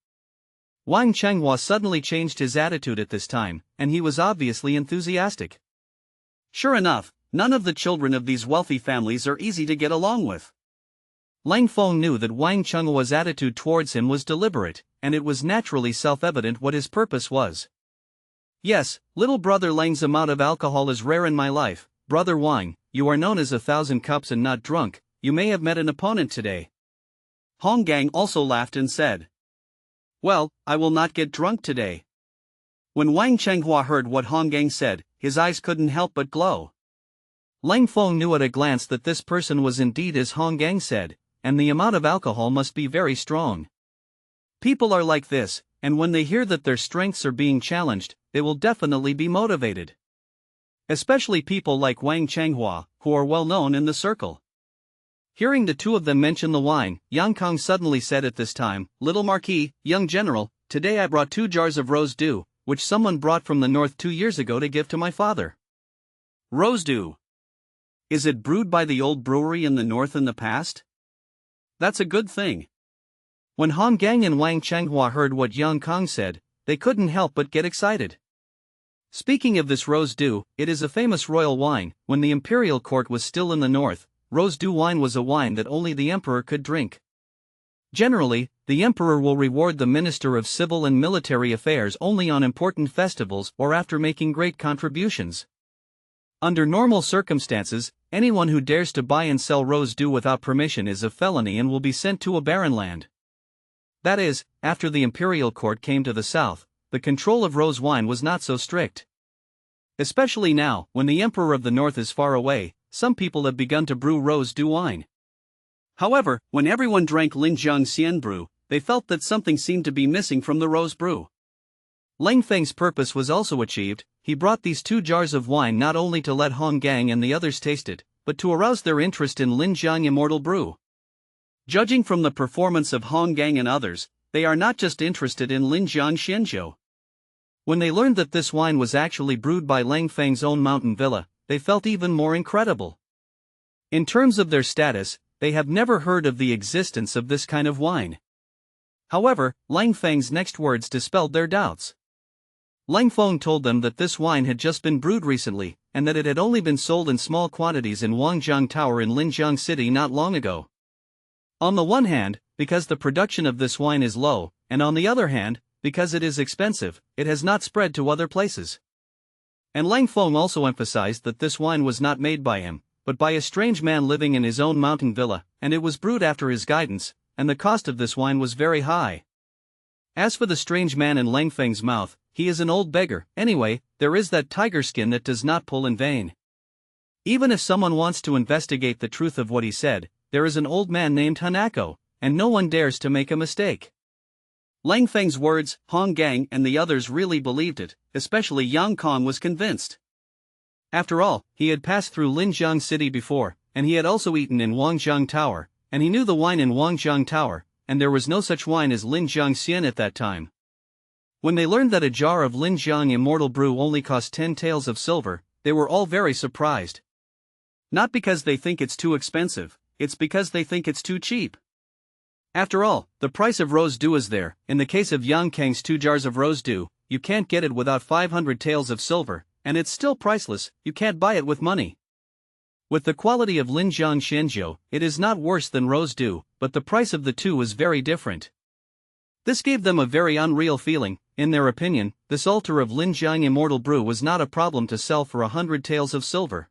Wang Chenghua suddenly changed his attitude at this time, and he was obviously enthusiastic. Sure enough, none of the children of these wealthy families are easy to get along with. Leng Feng knew that Wang Chenghua's attitude towards him was deliberate, and it was naturally self-evident what his purpose was. Yes, little brother Leng's amount of alcohol is rare in my life. Brother Wang, you are known as 1,000 cups and not drunk. You may have met an opponent today. Hong Gang also laughed and said, well, I will not get drunk today. When Wang Chenghua heard what Hong Gang said, his eyes couldn't help but glow. Leng Feng knew at a glance that this person was indeed as Hong Gang said, and the amount of alcohol must be very strong. People are like this, and when they hear that their strengths are being challenged, they will definitely be motivated. Especially people like Wang Chenghua, who are well known in the circle. Hearing the two of them mention the wine, Yang Kong suddenly said at this time, Little Marquis, young general, today I brought 2 jars of rose dew, which someone brought from the north 2 years ago to give to my father. Rose dew. Is it brewed by the old brewery in the north in the past? That's a good thing. When Hong Gang and Wang Chenghua heard what Yang Kong said, they couldn't help but get excited. Speaking of this rose dew, it is a famous royal wine. When the imperial court was still in the north, rose dew wine was a wine that only the emperor could drink. Generally, the emperor will reward the minister of civil and military affairs only on important festivals or after making great contributions. Under normal circumstances, anyone who dares to buy and sell rose dew without permission is a felony and will be sent to a barren land. That is, after the imperial court came to the south, the control of rose wine was not so strict. Especially now, when the emperor of the north is far away, some people have begun to brew rose dew wine. However, when everyone drank Linjiang Xian brew, they felt that something seemed to be missing from the rose brew. Leng Feng's purpose was also achieved. He brought these 2 jars of wine not only to let Hong Gang and the others taste it, but to arouse their interest in Linjiang Immortal Brew. Judging from the performance of Hong Gang and others, they are not just interested in Linjiang Xianzhou. When they learned that this wine was actually brewed by Leng Feng's own mountain villa, they felt even more incredible. In terms of their status, they have never heard of the existence of this kind of wine. However, Leng Feng's next words dispelled their doubts. Leng Feng told them that this wine had just been brewed recently, and that it had only been sold in small quantities in Wangjiang Tower in Linjiang City not long ago. On the one hand, because the production of this wine is low, and on the other hand, because it is expensive, it has not spread to other places. And Leng Feng also emphasized that this wine was not made by him, but by a strange man living in his own mountain villa, and it was brewed after his guidance, and the cost of this wine was very high. As for the strange man in Leng Feng's mouth, he is an old beggar. Anyway, there is that tiger skin that does not pull in vain. Even if someone wants to investigate the truth of what he said, there is an old man named Hanako, and no one dares to make a mistake. Leng Feng's words, Hong Gang and the others really believed it, especially Yang Kong was convinced. After all, he had passed through Linjiang City before, and he had also eaten in Wangjiang Tower, and he knew the wine in Wangjiang Tower, and there was no such wine as Linjiang Xian at that time. When they learned that a jar of Linjiang Immortal Brew only cost 10 taels of silver, they were all very surprised. Not because they think it's too expensive, it's because they think it's too cheap. After all, the price of rose dew is there. In the case of Yang Kang's 2 jars of rose dew, you can't get it without 500 taels of silver, and it's still priceless. You can't buy it with money. With the quality of Linjiang Xianzhou, it is not worse than rose dew, but the price of the two is very different. This gave them a very unreal feeling. In their opinion, this altar of Linjiang Immortal Brew was not a problem to sell for 100 taels of silver.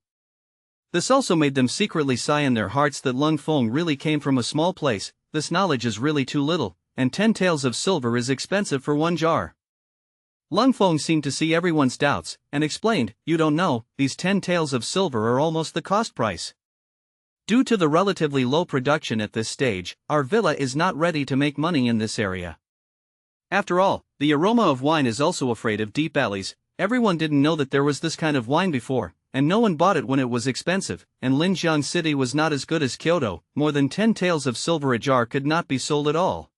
This also made them secretly sigh in their hearts that Leng Feng really came from a small place. This knowledge is really too little, and 10 taels of silver is expensive for 1 jar. Leng Feng seemed to see everyone's doubts, and explained, "You don't know, these 10 taels of silver are almost the cost price. Due to the relatively low production at this stage, our villa is not ready to make money in this area. After all, the aroma of wine is also afraid of deep alleys. Everyone didn't know that there was this kind of wine before, and no one bought it when it was expensive, and Linjiang City was not as good as Kyoto. More than 10 taels of silver a jar could not be sold at all."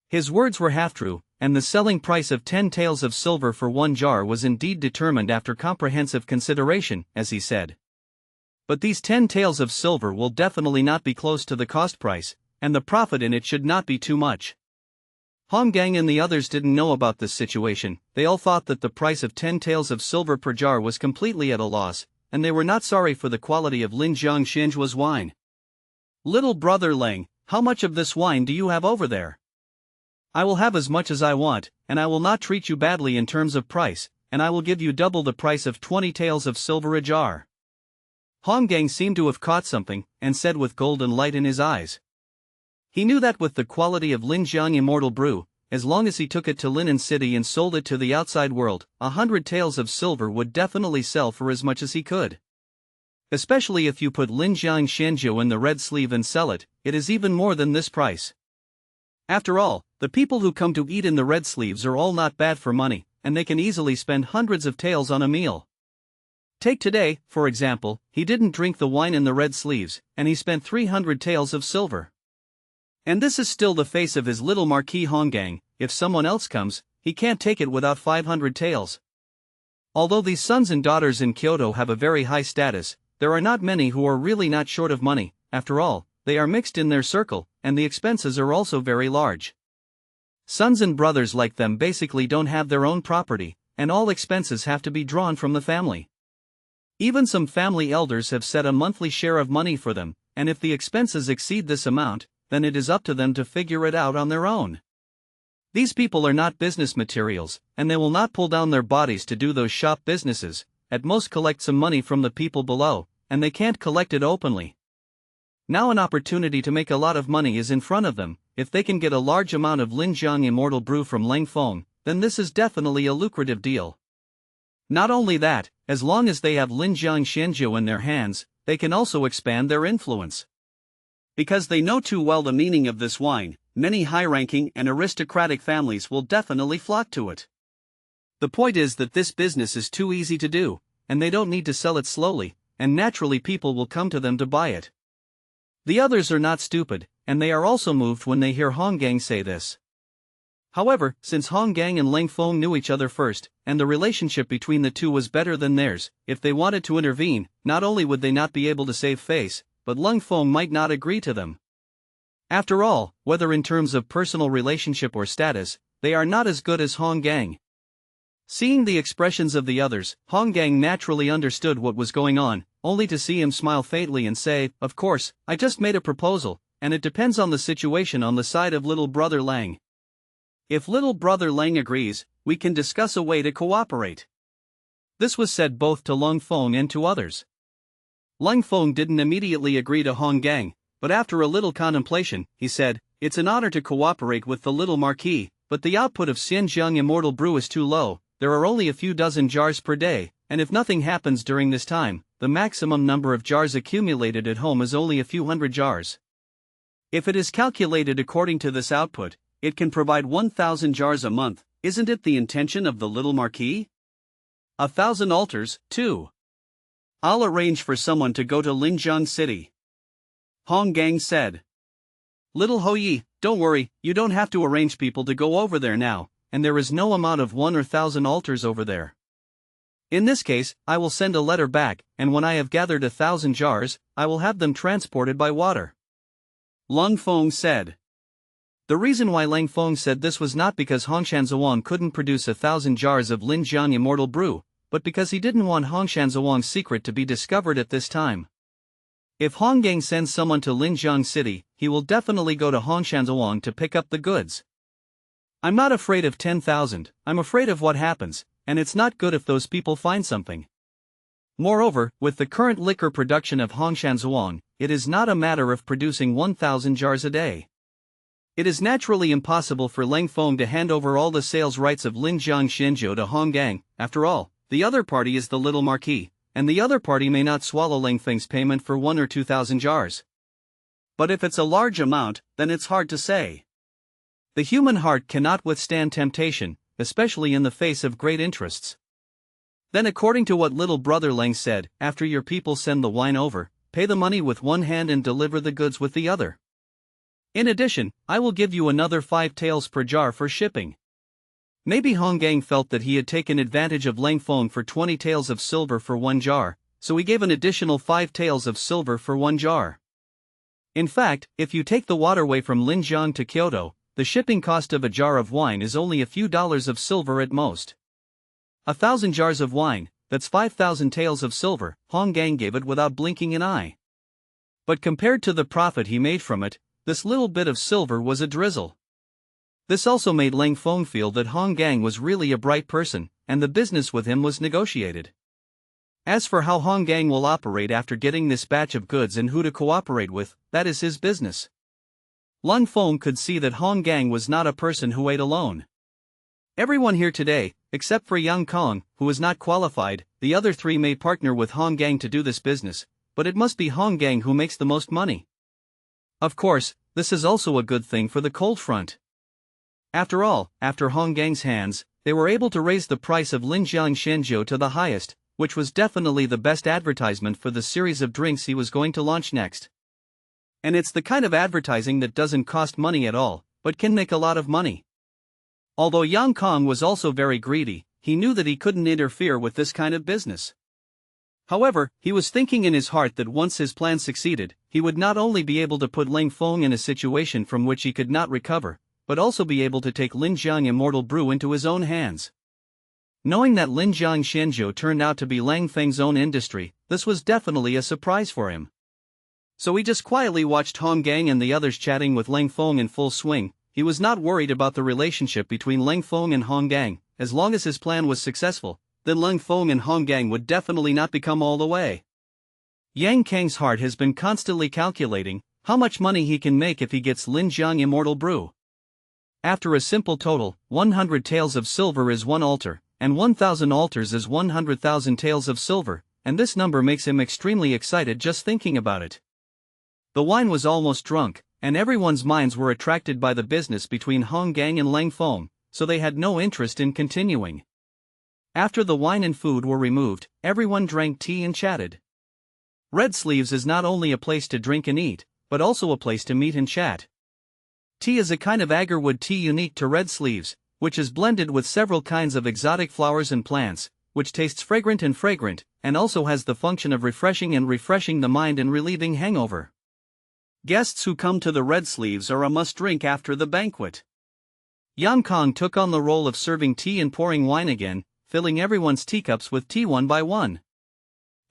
His words were half true, and the selling price of 10 taels of silver for 1 jar was indeed determined after comprehensive consideration, as he said. But these 10 taels of silver will definitely not be close to the cost price, and the profit in it should not be too much. Hong Gang and the others didn't know about this situation. They all thought that the price of 10 taels of silver per jar was completely at a loss, and they were not sorry for the quality of Linjiang Xianzhua's wine. "Little brother Leng, how much of this wine do you have over there? I will have as much as I want, and I will not treat you badly in terms of price, and I will give you double the price of 20 taels of silver a jar." Hong Gang seemed to have caught something, and said with golden light in his eyes. He knew that with the quality of Linjiang Immortal Brew, as long as he took it to Linen City and sold it to the outside world, 100 taels of silver would definitely sell for as much as he could. Especially if you put Linjiang Xianzhou in the red sleeve and sell it, it is even more than this price. After all, the people who come to eat in the red sleeves are all not bad for money, and they can easily spend hundreds of taels on a meal. Take today, for example, he didn't drink the wine in the red sleeves, and he spent 300 taels of silver. And this is still the face of his little Marquis Hong Gang. If someone else comes, he can't take it without 500 taels. Although these sons and daughters in Kyoto have a very high status, there are not many who are really not short of money. After all, they are mixed in their circle, and the expenses are also very large. Sons and brothers like them basically don't have their own property, and all expenses have to be drawn from the family. Even some family elders have set a monthly share of money for them, and if the expenses exceed this amount, then it is up to them to figure it out on their own. These people are not business materials, and they will not pull down their bodies to do those shop businesses, at most collect some money from the people below, and they can't collect it openly. Now an opportunity to make a lot of money is in front of them. If they can get a large amount of Linjiang Immortal Brew from Leng Feng, then this is definitely a lucrative deal. Not only that, as long as they have Linjiang Xianjiu in their hands, they can also expand their influence. Because they know too well the meaning of this wine, many high-ranking and aristocratic families will definitely flock to it. The point is that this business is too easy to do, and they don't need to sell it slowly, and naturally people will come to them to buy it. The others are not stupid, and they are also moved when they hear Hong Gang say this. However, since Hong Gang and Leng Feng knew each other first, and the relationship between the two was better than theirs, if they wanted to intervene, not only would they not be able to save face, but Leng Feng might not agree to them. After all, whether in terms of personal relationship or status, they are not as good as Hong Gang. Seeing the expressions of the others, Hong Gang naturally understood what was going on, only to see him smile faintly and say, "Of course, I just made a proposal, and it depends on the situation on the side of little brother Leng. If little brother Leng agrees, we can discuss a way to cooperate." This was said both to Leng Feng and to others. Leng Feng didn't immediately agree to Hong Gang, but after a little contemplation, he said, "It's an honor to cooperate with the little marquis, but the output of Xinjiang Immortal Brew is too low. There are only a few dozen jars per day, and if nothing happens during this time, the maximum number of jars accumulated at home is only a few hundred jars. If it is calculated according to this output, it can provide 1,000 jars a month. Isn't it the intention of the little marquis? 1,000 altars, too. I'll arrange for someone to go to Linjiang City," Hong Gang said. "Little Ho Yi, don't worry, you don't have to arrange people to go over there now, and there is no amount of 1 or 1,000 altars over there. In this case, I will send a letter back, and when I have gathered 1,000 jars, I will have them transported by water," Leng Feng said. The reason why Leng Feng said this was not because Hongshan Zhuang couldn't produce 1,000 jars of Linjiang Immortal Brew, but because he didn't want Hongshan Zhuang's secret to be discovered at this time. If Hong Gang sends someone to Linjiang City, he will definitely go to Hongshan Zhuang to pick up the goods. I'm not afraid of 10,000, I'm afraid of what happens, and it's not good if those people find something. Moreover, with the current liquor production of Hongshan Zhuang, it is not a matter of producing 1,000 jars a day. It is naturally impossible for Leng Feng to hand over all the sales rights of Linjiang Xianjiu to Hong Gang. After all, the other party is the little marquis, and the other party may not swallow Leng Feng's payment for 1 or 2,000 jars. But if it's a large amount, then it's hard to say. The human heart cannot withstand temptation, especially in the face of great interests. Then, according to what little brother Leng said, after your people send the wine over, pay the money with one hand and deliver the goods with the other. In addition, I will give you another 5 taels per jar for shipping. Maybe Hong Gang felt that he had taken advantage of Leng Feng for 20 taels of silver for 1 jar, so he gave an additional 5 taels of silver for 1 jar. In fact, if you take the waterway from Linjiang to Kyoto, the shipping cost of a jar of wine is only a few dollars of silver at most. 1,000 jars of wine, that's 5,000 taels of silver, Hong Gang gave it without blinking an eye. But compared to the profit he made from it, this little bit of silver was a drizzle. This also made Leng Feng feel that Hong Gang was really a bright person, and the business with him was negotiated. As for how Hong Gang will operate after getting this batch of goods and who to cooperate with, that is his business. Leng Feng could see that Hong Gang was not a person who ate alone. Everyone here today, except for Yang Kong, who is not qualified, the other 3 may partner with Hong Gang to do this business, but it must be Hong Gang who makes the most money. Of course, this is also a good thing for the cold front. After all, after Hong Gang's hands, they were able to raise the price of Linjiang Xianjiu to the highest, which was definitely the best advertisement for the series of drinks he was going to launch next. And it's the kind of advertising that doesn't cost money at all, but can make a lot of money. Although Yang Kong was also very greedy, he knew that he couldn't interfere with this kind of business. However, he was thinking in his heart that once his plan succeeded, he would not only be able to put Leng Feng in a situation from which he could not recover, but also be able to take Linjiang Immortal Brew into his own hands. Knowing that Linjiang Xianzhou turned out to be Leng Feng's own industry, this was definitely a surprise for him. So he just quietly watched Hong Gang and the others chatting with Leng Feng in full swing. He was not worried about the relationship between Leng Feng and Hong Gang. As long as his plan was successful, then Leng Feng and Hong Gang would definitely not become all the way. Yang Kang's heart has been constantly calculating how much money he can make if he gets Linjiang Immortal Brew. After a simple total, 100 taels of silver is 1 altar, and 1,000 altars is 100,000 taels of silver, and this number makes him extremely excited just thinking about it. The wine was almost drunk, and everyone's minds were attracted by the business between Hong Gang and Leng Feng, so they had no interest in continuing. After the wine and food were removed, everyone drank tea and chatted. Red Sleeves is not only a place to drink and eat, but also a place to meet and chat. Tea is a kind of agarwood tea unique to Red Sleeves, which is blended with several kinds of exotic flowers and plants, which tastes fragrant, and also has the function of refreshing the mind and relieving hangover. Guests who come to the Red Sleeves are a must-drink after the banquet. Yang Kong took on the role of serving tea and pouring wine again, filling everyone's teacups with tea one by one.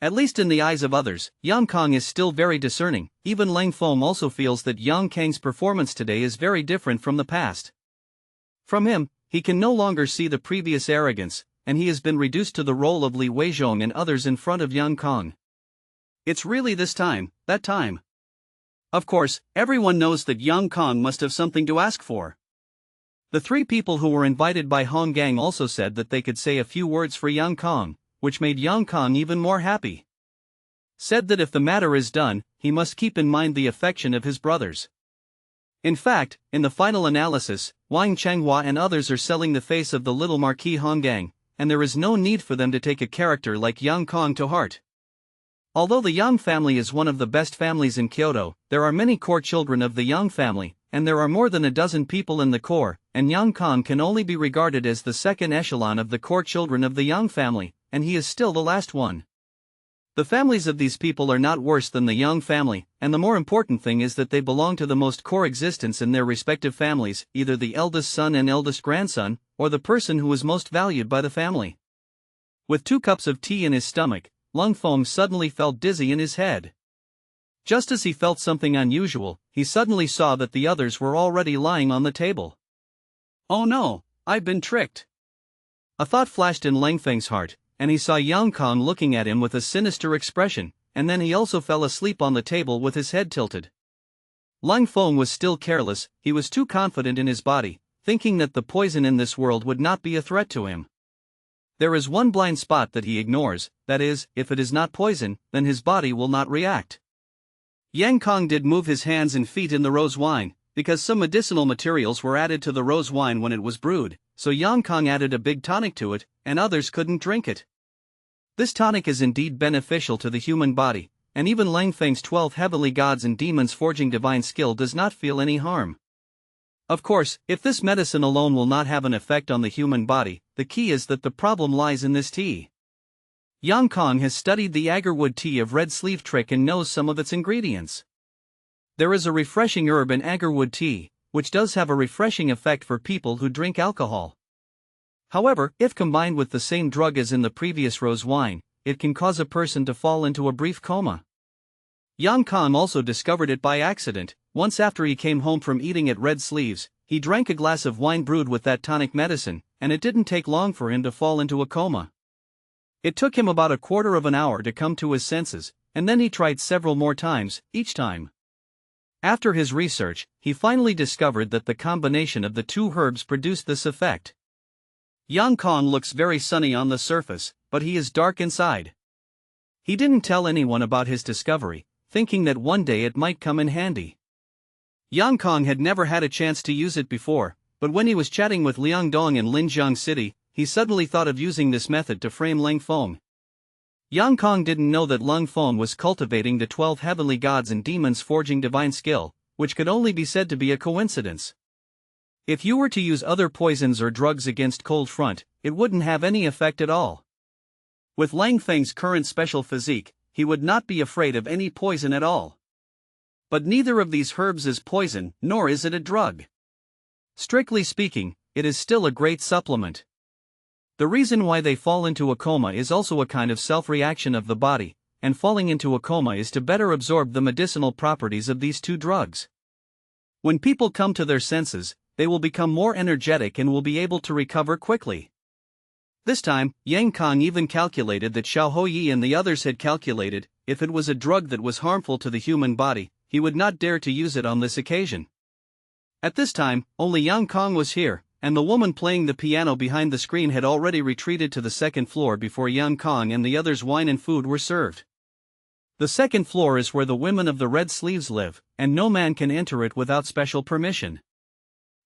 At least in the eyes of others, Yang Kong is still very discerning. Even Leng Feng also feels that Yang Kang's performance today is very different from the past. From him, he can no longer see the previous arrogance, and he has been reduced to the role of Li Weizhong and others in front of Yang Kong. It's really this time, that time. Of course, everyone knows that Yang Kong must have something to ask for. The 3 people who were invited by Hong Gang also said that they could say a few words for Yang Kong, which made Yang Kong even more happy. Said that if the matter is done, he must keep in mind the affection of his brothers. In fact, in the final analysis, Wang Chenghua and others are selling the face of the little Marquis Hong Gang, and there is no need for them to take a character like Yang Kong to heart. Although the Yang family is one of the best families in Kyoto, there are many core children of the Yang family, and there are more than a dozen people in the core, and Yang Kong can only be regarded as the second echelon of the core children of the Yang family, and he is still the last one. The families of these people are not worse than the Yang family, and the more important thing is that they belong to the most core existence in their respective families, either the eldest son and eldest grandson, or the person who is most valued by the family. With 2 cups of tea in his stomach, Leng Feng suddenly felt dizzy in his head. Just as he felt something unusual, he suddenly saw that the others were already lying on the table. Oh no, I've been tricked. A thought flashed in Leng Feng's heart, and he saw Yang Kong looking at him with a sinister expression, and then he also fell asleep on the table with his head tilted. Leng Feng was still careless. He was too confident in his body, thinking that the poison in this world would not be a threat to him. There is one blind spot that he ignores, that is, if it is not poison, then his body will not react. Yang Kong did move his hands and feet in the rose wine, because some medicinal materials were added to the rose wine when it was brewed, so Yang Kong added a big tonic to it, and others couldn't drink it. This tonic is indeed beneficial to the human body, and even Leng Feng's 12 heavenly gods and demons forging divine skill does not feel any harm. Of course, if this medicine alone will not have an effect on the human body, the key is that the problem lies in this tea. Yang Kong has studied the agarwood tea of Red Sleeve Trick and knows some of its ingredients. There is a refreshing herb in agarwood tea, which does have a refreshing effect for people who drink alcohol. However, if combined with the same drug as in the previous rose wine, it can cause a person to fall into a brief coma. Yang Kong also discovered it by accident. Once after he came home from eating at Red Sleeves, he drank a glass of wine brewed with that tonic medicine, and it didn't take long for him to fall into a coma. It took him about a quarter of an hour to come to his senses, and then he tried several more times, each time. After his research, he finally discovered that the combination of the 2 herbs produced this effect. Yang Kong looks very sunny on the surface, but he is dark inside. He didn't tell anyone about his discovery, thinking that one day it might come in handy. Yang Kong had never had a chance to use it before, but when he was chatting with Liangdong in Linjiang City, he suddenly thought of using this method to frame Leng Feng. Yang Kong didn't know that Leng Feng was cultivating the 12 heavenly gods and demons forging divine skill, which could only be said to be a coincidence. If you were to use other poisons or drugs against cold front, it wouldn't have any effect at all. With Leng Feng's current special physique, he would not be afraid of any poison at all. But neither of these herbs is poison, nor is it a drug. Strictly speaking, it is still a great supplement. The reason why they fall into a coma is also a kind of self-reaction of the body, and falling into a coma is to better absorb the medicinal properties of these two drugs. When people come to their senses, they will become more energetic and will be able to recover quickly. This time, Yang Kong even calculated that Xiao Houyi and the others had calculated, if it was a drug that was harmful to the human body, he would not dare to use it on this occasion. At this time, only Yang Kong was here, and the woman playing the piano behind the screen had already retreated to the second floor before Yang Kong and the others' wine and food were served. The second floor is where the women of the red sleeves live, and no man can enter it without special permission.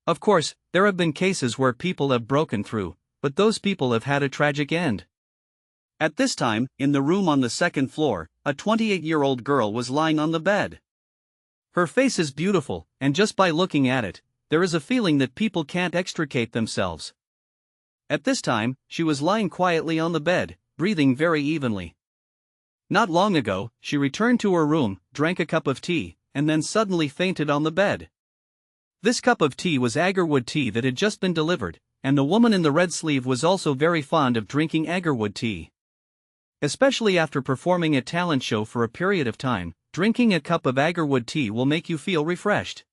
Of course, there have been cases where people have broken through, but those people have had a tragic end. At this time, in the room on the second floor, a 28-year-old girl was lying on the bed. Her face is beautiful, and just by looking at it, there is a feeling that people can't extricate themselves. At this time, she was lying quietly on the bed, breathing very evenly. Not long ago, she returned to her room, drank a cup of tea, and then suddenly fainted on the bed. This cup of tea was agarwood tea that had just been delivered, and the woman in the red sleeve was also very fond of drinking agarwood tea. Especially after performing a talent show for a period of time, drinking a cup of agarwood tea will make you feel refreshed.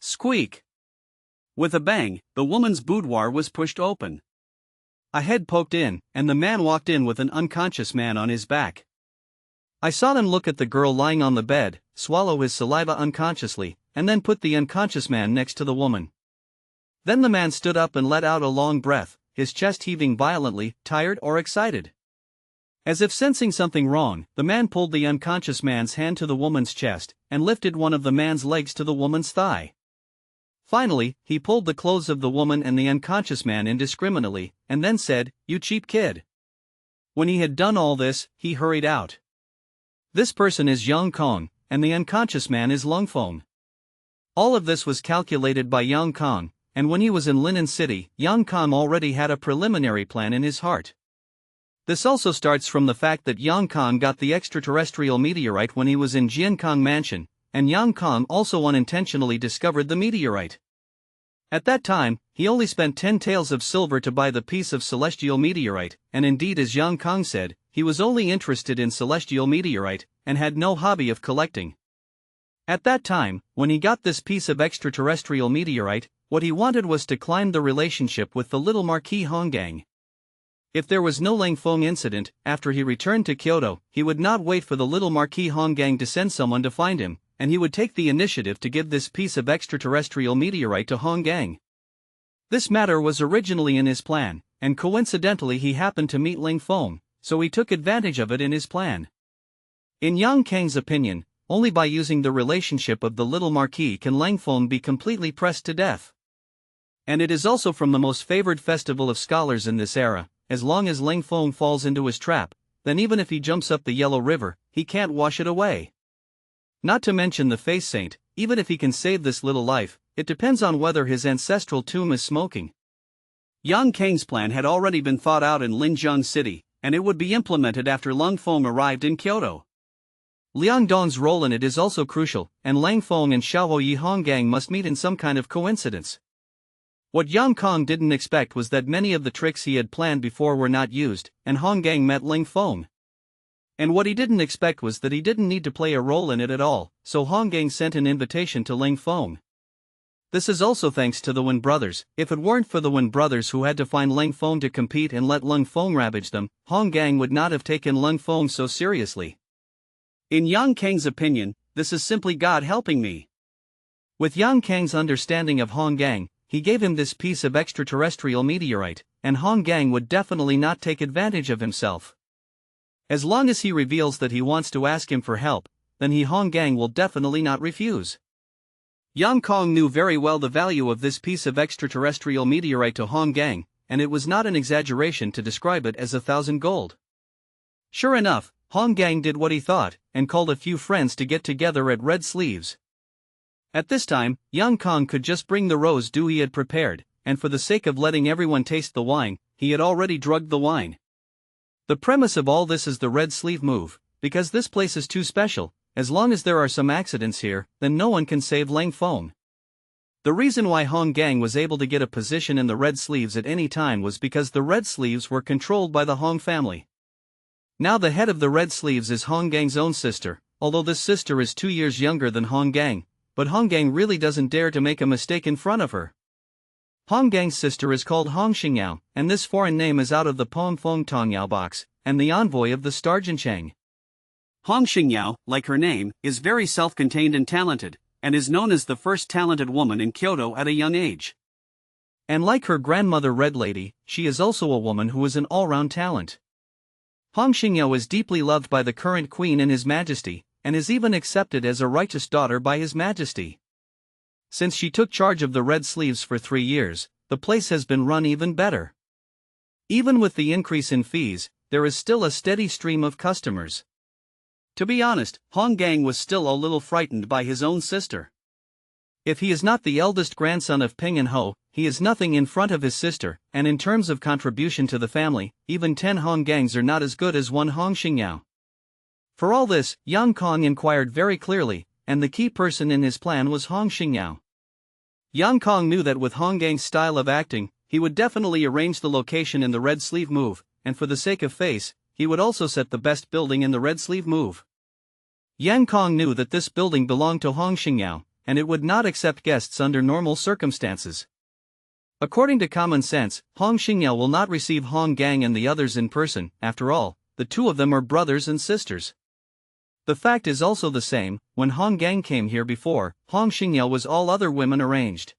Squeak! With a bang, the woman's boudoir was pushed open. A head poked in, and the man walked in with an unconscious man on his back. I saw them look at the girl lying on the bed, swallow his saliva unconsciously, and then put the unconscious man next to the woman. Then the man stood up and let out a long breath, his chest heaving violently, tired or excited. As if sensing something wrong, the man pulled the unconscious man's hand to the woman's chest, and lifted one of the man's legs to the woman's thigh. Finally, he pulled the clothes of the woman and the unconscious man indiscriminately, and then said, "You cheap kid." When he had done all this, he hurried out. This person is Yang Kong, and the unconscious man is Leng Feng. All of this was calculated by Yang Kong, and when he was in Linen City, Yang Kong already had a preliminary plan in his heart. This also starts from the fact that Yang Kong got the extraterrestrial meteorite when he was in Jiankong Mansion, and Yang Kong also unintentionally discovered the meteorite. At that time, he only spent 10 taels of silver to buy the piece of celestial meteorite, and indeed as Yang Kong said, he was only interested in celestial meteorite, and had no hobby of collecting. At that time, when he got this piece of extraterrestrial meteorite, what he wanted was to climb the relationship with the little Marquis Hongang. If there was no Leng Feng incident, after he returned to Kyoto, he would not wait for the little Marquis Hongang to send someone to find him, and he would take the initiative to give this piece of extraterrestrial meteorite to Hongang. This matter was originally in his plan, and coincidentally he happened to meet Leng Feng, so he took advantage of it in his plan. In Yang Kang's opinion, only by using the relationship of the little Marquis can Leng Feng be completely pressed to death. And it is also from the most favored festival of scholars in this era, as long as Leng Feng falls into his trap, then even if he jumps up the Yellow River, he can't wash it away. Not to mention the face saint, even if he can save this little life, it depends on whether his ancestral tomb is smoking. Yang Kang's plan had already been thought out in Linjiang City, and it would be implemented after Leng Feng arrived in Kyoto. Liang Dong's role in it is also crucial, and Leng Feng and Xiaoyi Hongang must meet in some kind of coincidence. What Yang Kong didn't expect was that many of the tricks he had planned before were not used, and Hongang met Leng Feng. And what he didn't expect was that he didn't need to play a role in it at all, so Hongang sent an invitation to Leng Feng. This is also thanks to the Wen brothers. If it weren't for the Wen brothers who had to find Leng Feng to compete and let Leng Feng ravage them, Hongang would not have taken Leng Feng so seriously. In Yang Kang's opinion, this is simply God helping me. With Yang Kang's understanding of Hongang, he gave him this piece of extraterrestrial meteorite, and Hongang would definitely not take advantage of himself. As long as he reveals that he wants to ask him for help, then Hongang will definitely not refuse. Yang Kong knew very well the value of this piece of extraterrestrial meteorite to Hongang, and it was not an exaggeration to describe it as 1,000 gold. Sure enough, Hongang did what he thought, and called a few friends to get together at Red Sleeves. At this time, Yang Kong could just bring the rose dew he had prepared, and for the sake of letting everyone taste the wine, he had already drugged the wine. The premise of all this is the red sleeve move, because this place is too special. As long as there are some accidents here, then no one can save Leng Feng. The reason why Hong Gang was able to get a position in the Red Sleeves at any time was because the Red Sleeves were controlled by the Hong family. Now the head of the Red Sleeves is Hong Gang's own sister, although this sister is 2 years younger than Hong Gang, but Hong Gang really doesn't dare to make a mistake in front of her. Hong Gang's sister is called Hong Xingyao, and this foreign name is out of the poem Feng Tongyao box, and the envoy of the Star Jincheng. Hong Xingyao, like her name, is very self-contained and talented, and is known as the first talented woman in Kyoto at a young age. And like her grandmother Red Lady, she is also a woman who is an all-round talent. Hong Xingyao is deeply loved by the current queen and His Majesty, and is even accepted as a righteous daughter by His Majesty. Since she took charge of the Red Sleeves for 3 years, the place has been run even better. Even with the increase in fees, there is still a steady stream of customers. To be honest, Hong Gang was still a little frightened by his own sister. If he is not the eldest grandson of Ping and Ho, he is nothing in front of his sister, and in terms of contribution to the family, even 10 Hong Gangs are not as good as one Hong Xingyao. For all this, Yang Kong inquired very clearly, and the key person in his plan was Hong Xingyao. Yang Kong knew that with Hong Gang's style of acting, he would definitely arrange the location in the Red Sleeve move, and for the sake of face, he would also set the best building in the Red Sleeve move. Yang Kong knew that this building belonged to Hong Xingyao, and it would not accept guests under normal circumstances. According to common sense, Hong Xingyao will not receive Hong Gang and the others in person. After all, the two of them are brothers and sisters. The fact is also the same, when Hong Gang came here before, Hong Xingyao was all other women arranged.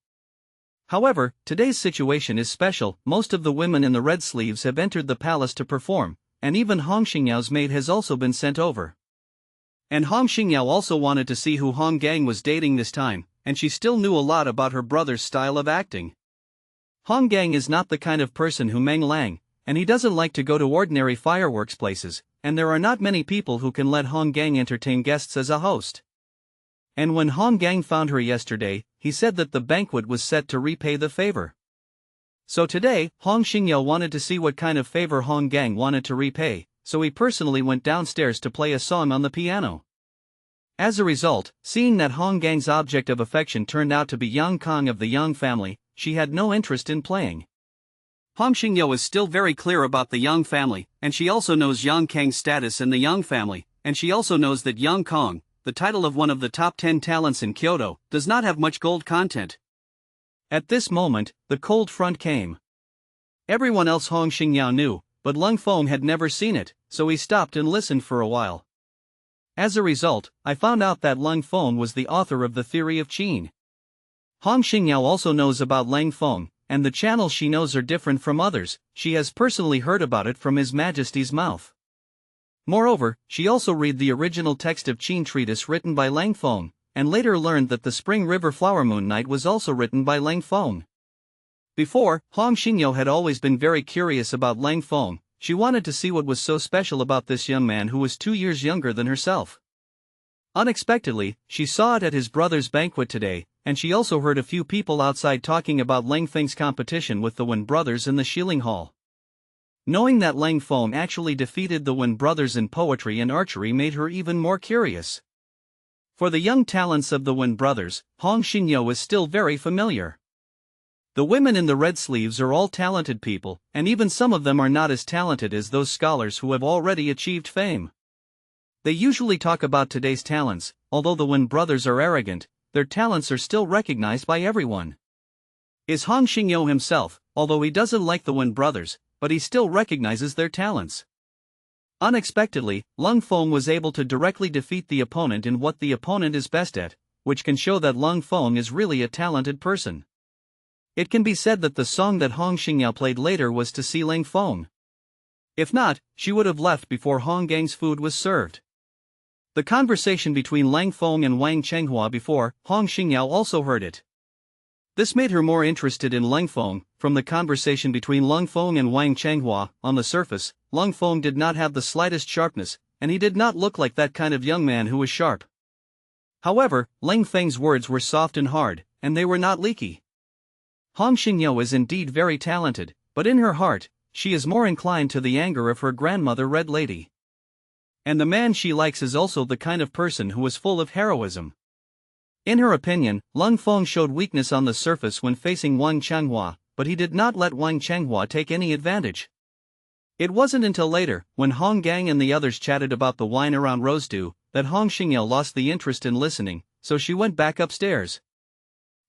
However, today's situation is special. Most of the women in the Red Sleeves have entered the palace to perform, and even Hong Xingyao's maid has also been sent over. And Hong Xingyao also wanted to see who Hong Gang was dating this time, and she still knew a lot about her brother's style of acting. Hong Gang is not the kind of person who Meng Lang, and he doesn't like to go to ordinary fireworks places, and there are not many people who can let Hong Gang entertain guests as a host. And when Hong Gang found her yesterday, he said that the banquet was set to repay the favor. So today, Hong Xingyao wanted to see what kind of favor Hong Gang wanted to repay, so he personally went downstairs to play a song on the piano. As a result, seeing that Hong Gang's object of affection turned out to be Yang Kong of the Yang family, she had no interest in playing. Hong Xingyao is still very clear about the Yang family, and she also knows Yang Kang's status in the Yang family, and she also knows that Yang Kong, the title of one of the top 10 talents in Kyoto, does not have much gold content. At this moment, the cold front came. Everyone else Hong Xingyao knew, but Leng Feng had never seen it, so he stopped and listened for a while. As a result, I found out that Leng Feng was the author of the theory of Qin. Hong Xingyao also knows about Leng Feng, and the channels she knows are different from others. She has personally heard about it from His Majesty's mouth. Moreover, she also read the original text of Qin treatise written by Leng Feng, and later learned that the Spring River Flower Moon Night was also written by Leng Feng. Before, Hong Xingyao had always been very curious about Leng Feng. She wanted to see what was so special about this young man who was 2 years younger than herself. Unexpectedly, she saw it at his brother's banquet today, and she also heard a few people outside talking about Leng Feng's competition with the Wen brothers in the Shilling Hall. Knowing that Leng Feng actually defeated the Wen brothers in poetry and archery made her even more curious. For the young talents of the Wen brothers, Hong Xingyao is still very familiar. The women in the Red Sleeves are all talented people, and even some of them are not as talented as those scholars who have already achieved fame. They usually talk about today's talents. Although the Wen brothers are arrogant, their talents are still recognized by everyone. Is Hong Xingyao himself, although he doesn't like the Wen brothers, but he still recognizes their talents. Unexpectedly, Leng Feng was able to directly defeat the opponent in what the opponent is best at, which can show that Leng Feng is really a talented person. It can be said that the song that Hong Xingyao played later was to see Leng Feng. If not, she would have left before Hong Gang's food was served. The conversation between Leng Feng and Wang Chenghua before, Hong Xingyao also heard it. This made her more interested in Leng Feng. From the conversation between Leng Feng and Wang Chenghua, on the surface, Leng Feng did not have the slightest sharpness, and he did not look like that kind of young man who was sharp. However, Leng Feng's words were soft and hard, and they were not leaky. Hong Xingyao is indeed very talented, but in her heart, she is more inclined to the anger of her grandmother Red Lady. And the man she likes is also the kind of person who is full of heroism. In her opinion, Leng Feng showed weakness on the surface when facing Wang Changhua, but he did not let Wang Changhua take any advantage. It wasn't until later, when Hong Gang and the others chatted about the wine around Rosedew, that Hong Xingyao lost the interest in listening, so she went back upstairs.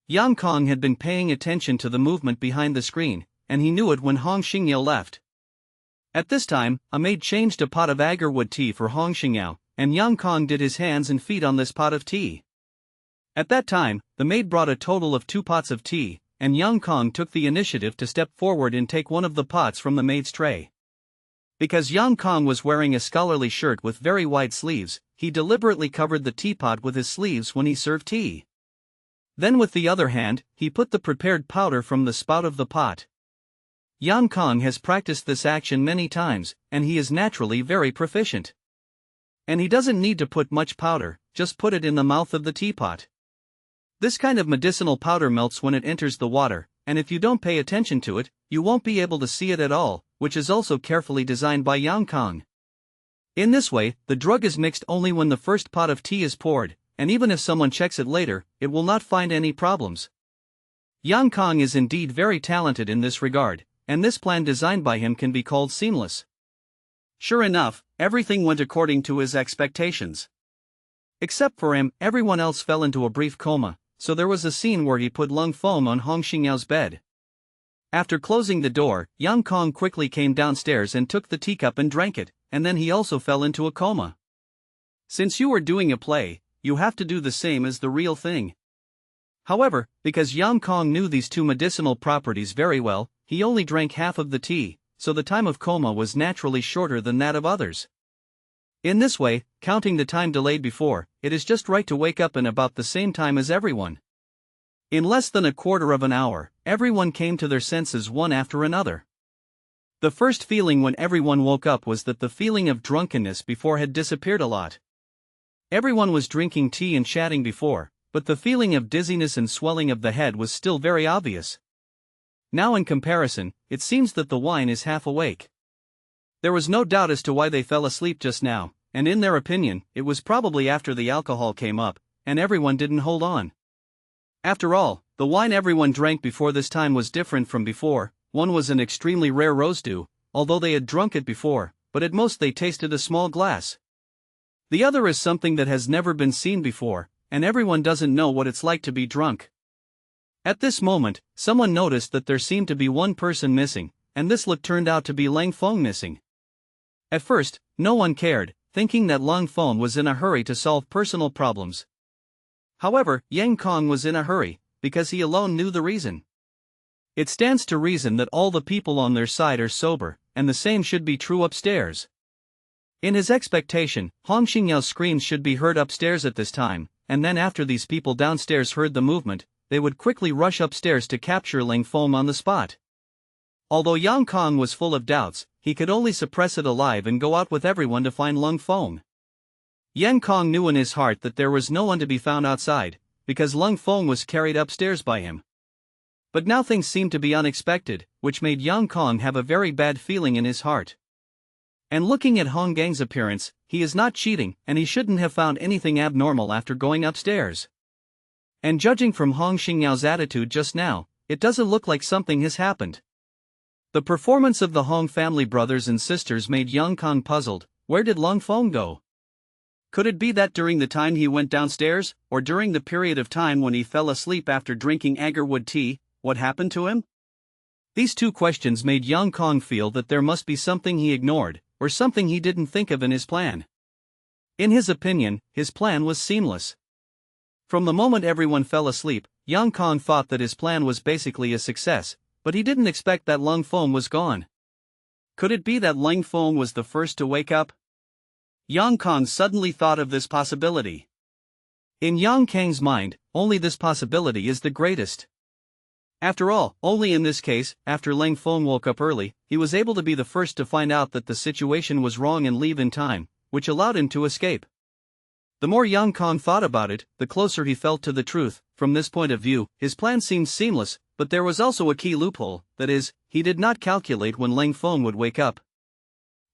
Yang Kong had been paying attention to the movement behind the screen, and he knew it when Hong Xingyao left. At this time, a maid changed a pot of agarwood tea for Hong Xingyao, and Yang Kong did his hands and feet on this pot of tea. At that time, the maid brought a total of 2 pots of tea, and Yang Kong took the initiative to step forward and take one of the pots from the maid's tray. Because Yang Kong was wearing a scholarly shirt with very wide sleeves, he deliberately covered the teapot with his sleeves when he served tea. Then with the other hand, he put the prepared powder from the spout of the pot. Yang Kong has practiced this action many times, and he is naturally very proficient. And he doesn't need to put much powder, just put it in the mouth of the teapot. This kind of medicinal powder melts when it enters the water, and if you don't pay attention to it, you won't be able to see it at all, which is also carefully designed by Yang Kong. In this way, the drug is mixed only when the first pot of tea is poured, and even if someone checks it later, it will not find any problems. Yang Kong is indeed very talented in this regard, and this plan designed by him can be called seamless. Sure enough, everything went according to his expectations. Except for him, everyone else fell into a brief coma, so there was a scene where he put Leng Feng on Hong Xingyao's bed. After closing the door, Yang Kong quickly came downstairs and took the teacup and drank it, and then he also fell into a coma. Since you are doing a play, you have to do the same as the real thing. However, because Yang Kong knew these 2 medicinal properties very well, he only drank half of the tea, so the time of coma was naturally shorter than that of others. In this way, counting the time delayed before, it is just right to wake up in about the same time as everyone. In less than a quarter of an hour, everyone came to their senses one after another. The first feeling when everyone woke up was that the feeling of drunkenness before had disappeared a lot. Everyone was drinking tea and chatting before, but the feeling of dizziness and swelling of the head was still very obvious. Now in comparison, it seems that the wine is half awake. There was no doubt as to why they fell asleep just now, and in their opinion, it was probably after the alcohol came up, and everyone didn't hold on. After all, the wine everyone drank before this time was different from before. One was an extremely rare rosedew, although they had drunk it before, but at most they tasted a small glass. The other is something that has never been seen before, and everyone doesn't know what it's like to be drunk. At this moment, someone noticed that there seemed to be one person missing, and this look turned out to be Leng Feng missing. At first, no one cared, thinking that Leng Feng was in a hurry to solve personal problems. However, Yang Kong was in a hurry, because he alone knew the reason. It stands to reason that all the people on their side are sober, and the same should be true upstairs. In his expectation, Hong Xingyao's screams should be heard upstairs at this time, and then after these people downstairs heard the movement, they would quickly rush upstairs to capture Leng Feng on the spot. Although Yang Kong was full of doubts, he could only suppress it alive and go out with everyone to find Leng Feng. Yang Kong knew in his heart that there was no one to be found outside, because Leng Feng was carried upstairs by him. But now things seemed to be unexpected, which made Yang Kong have a very bad feeling in his heart. And looking at Hong Gang's appearance, he is not cheating, and he shouldn't have found anything abnormal after going upstairs. And judging from Hong Xingyao's attitude just now, it doesn't look like something has happened. The performance of the Hong family brothers and sisters made Yang Kong puzzled. Where did Leng Feng go? Could it be that during the time he went downstairs, or during the period of time when he fell asleep after drinking agarwood tea, what happened to him? These 2 questions made Yang Kong feel that there must be something he ignored, or something he didn't think of in his plan. In his opinion, his plan was seamless. From the moment everyone fell asleep, Yang Kong thought that his plan was basically a success, but he didn't expect that Leng Feng was gone. Could it be that Leng Feng was the first to wake up? Yang Kong suddenly thought of this possibility. In Yang Kang's mind, only this possibility is the greatest. After all, only in this case, after Leng Feng woke up early, he was able to be the first to find out that the situation was wrong and leave in time, which allowed him to escape. The more Yang Kong thought about it, the closer he felt to the truth. From this point of view, his plan seemed seamless, but there was also a key loophole, that is, he did not calculate when Leng Feng would wake up.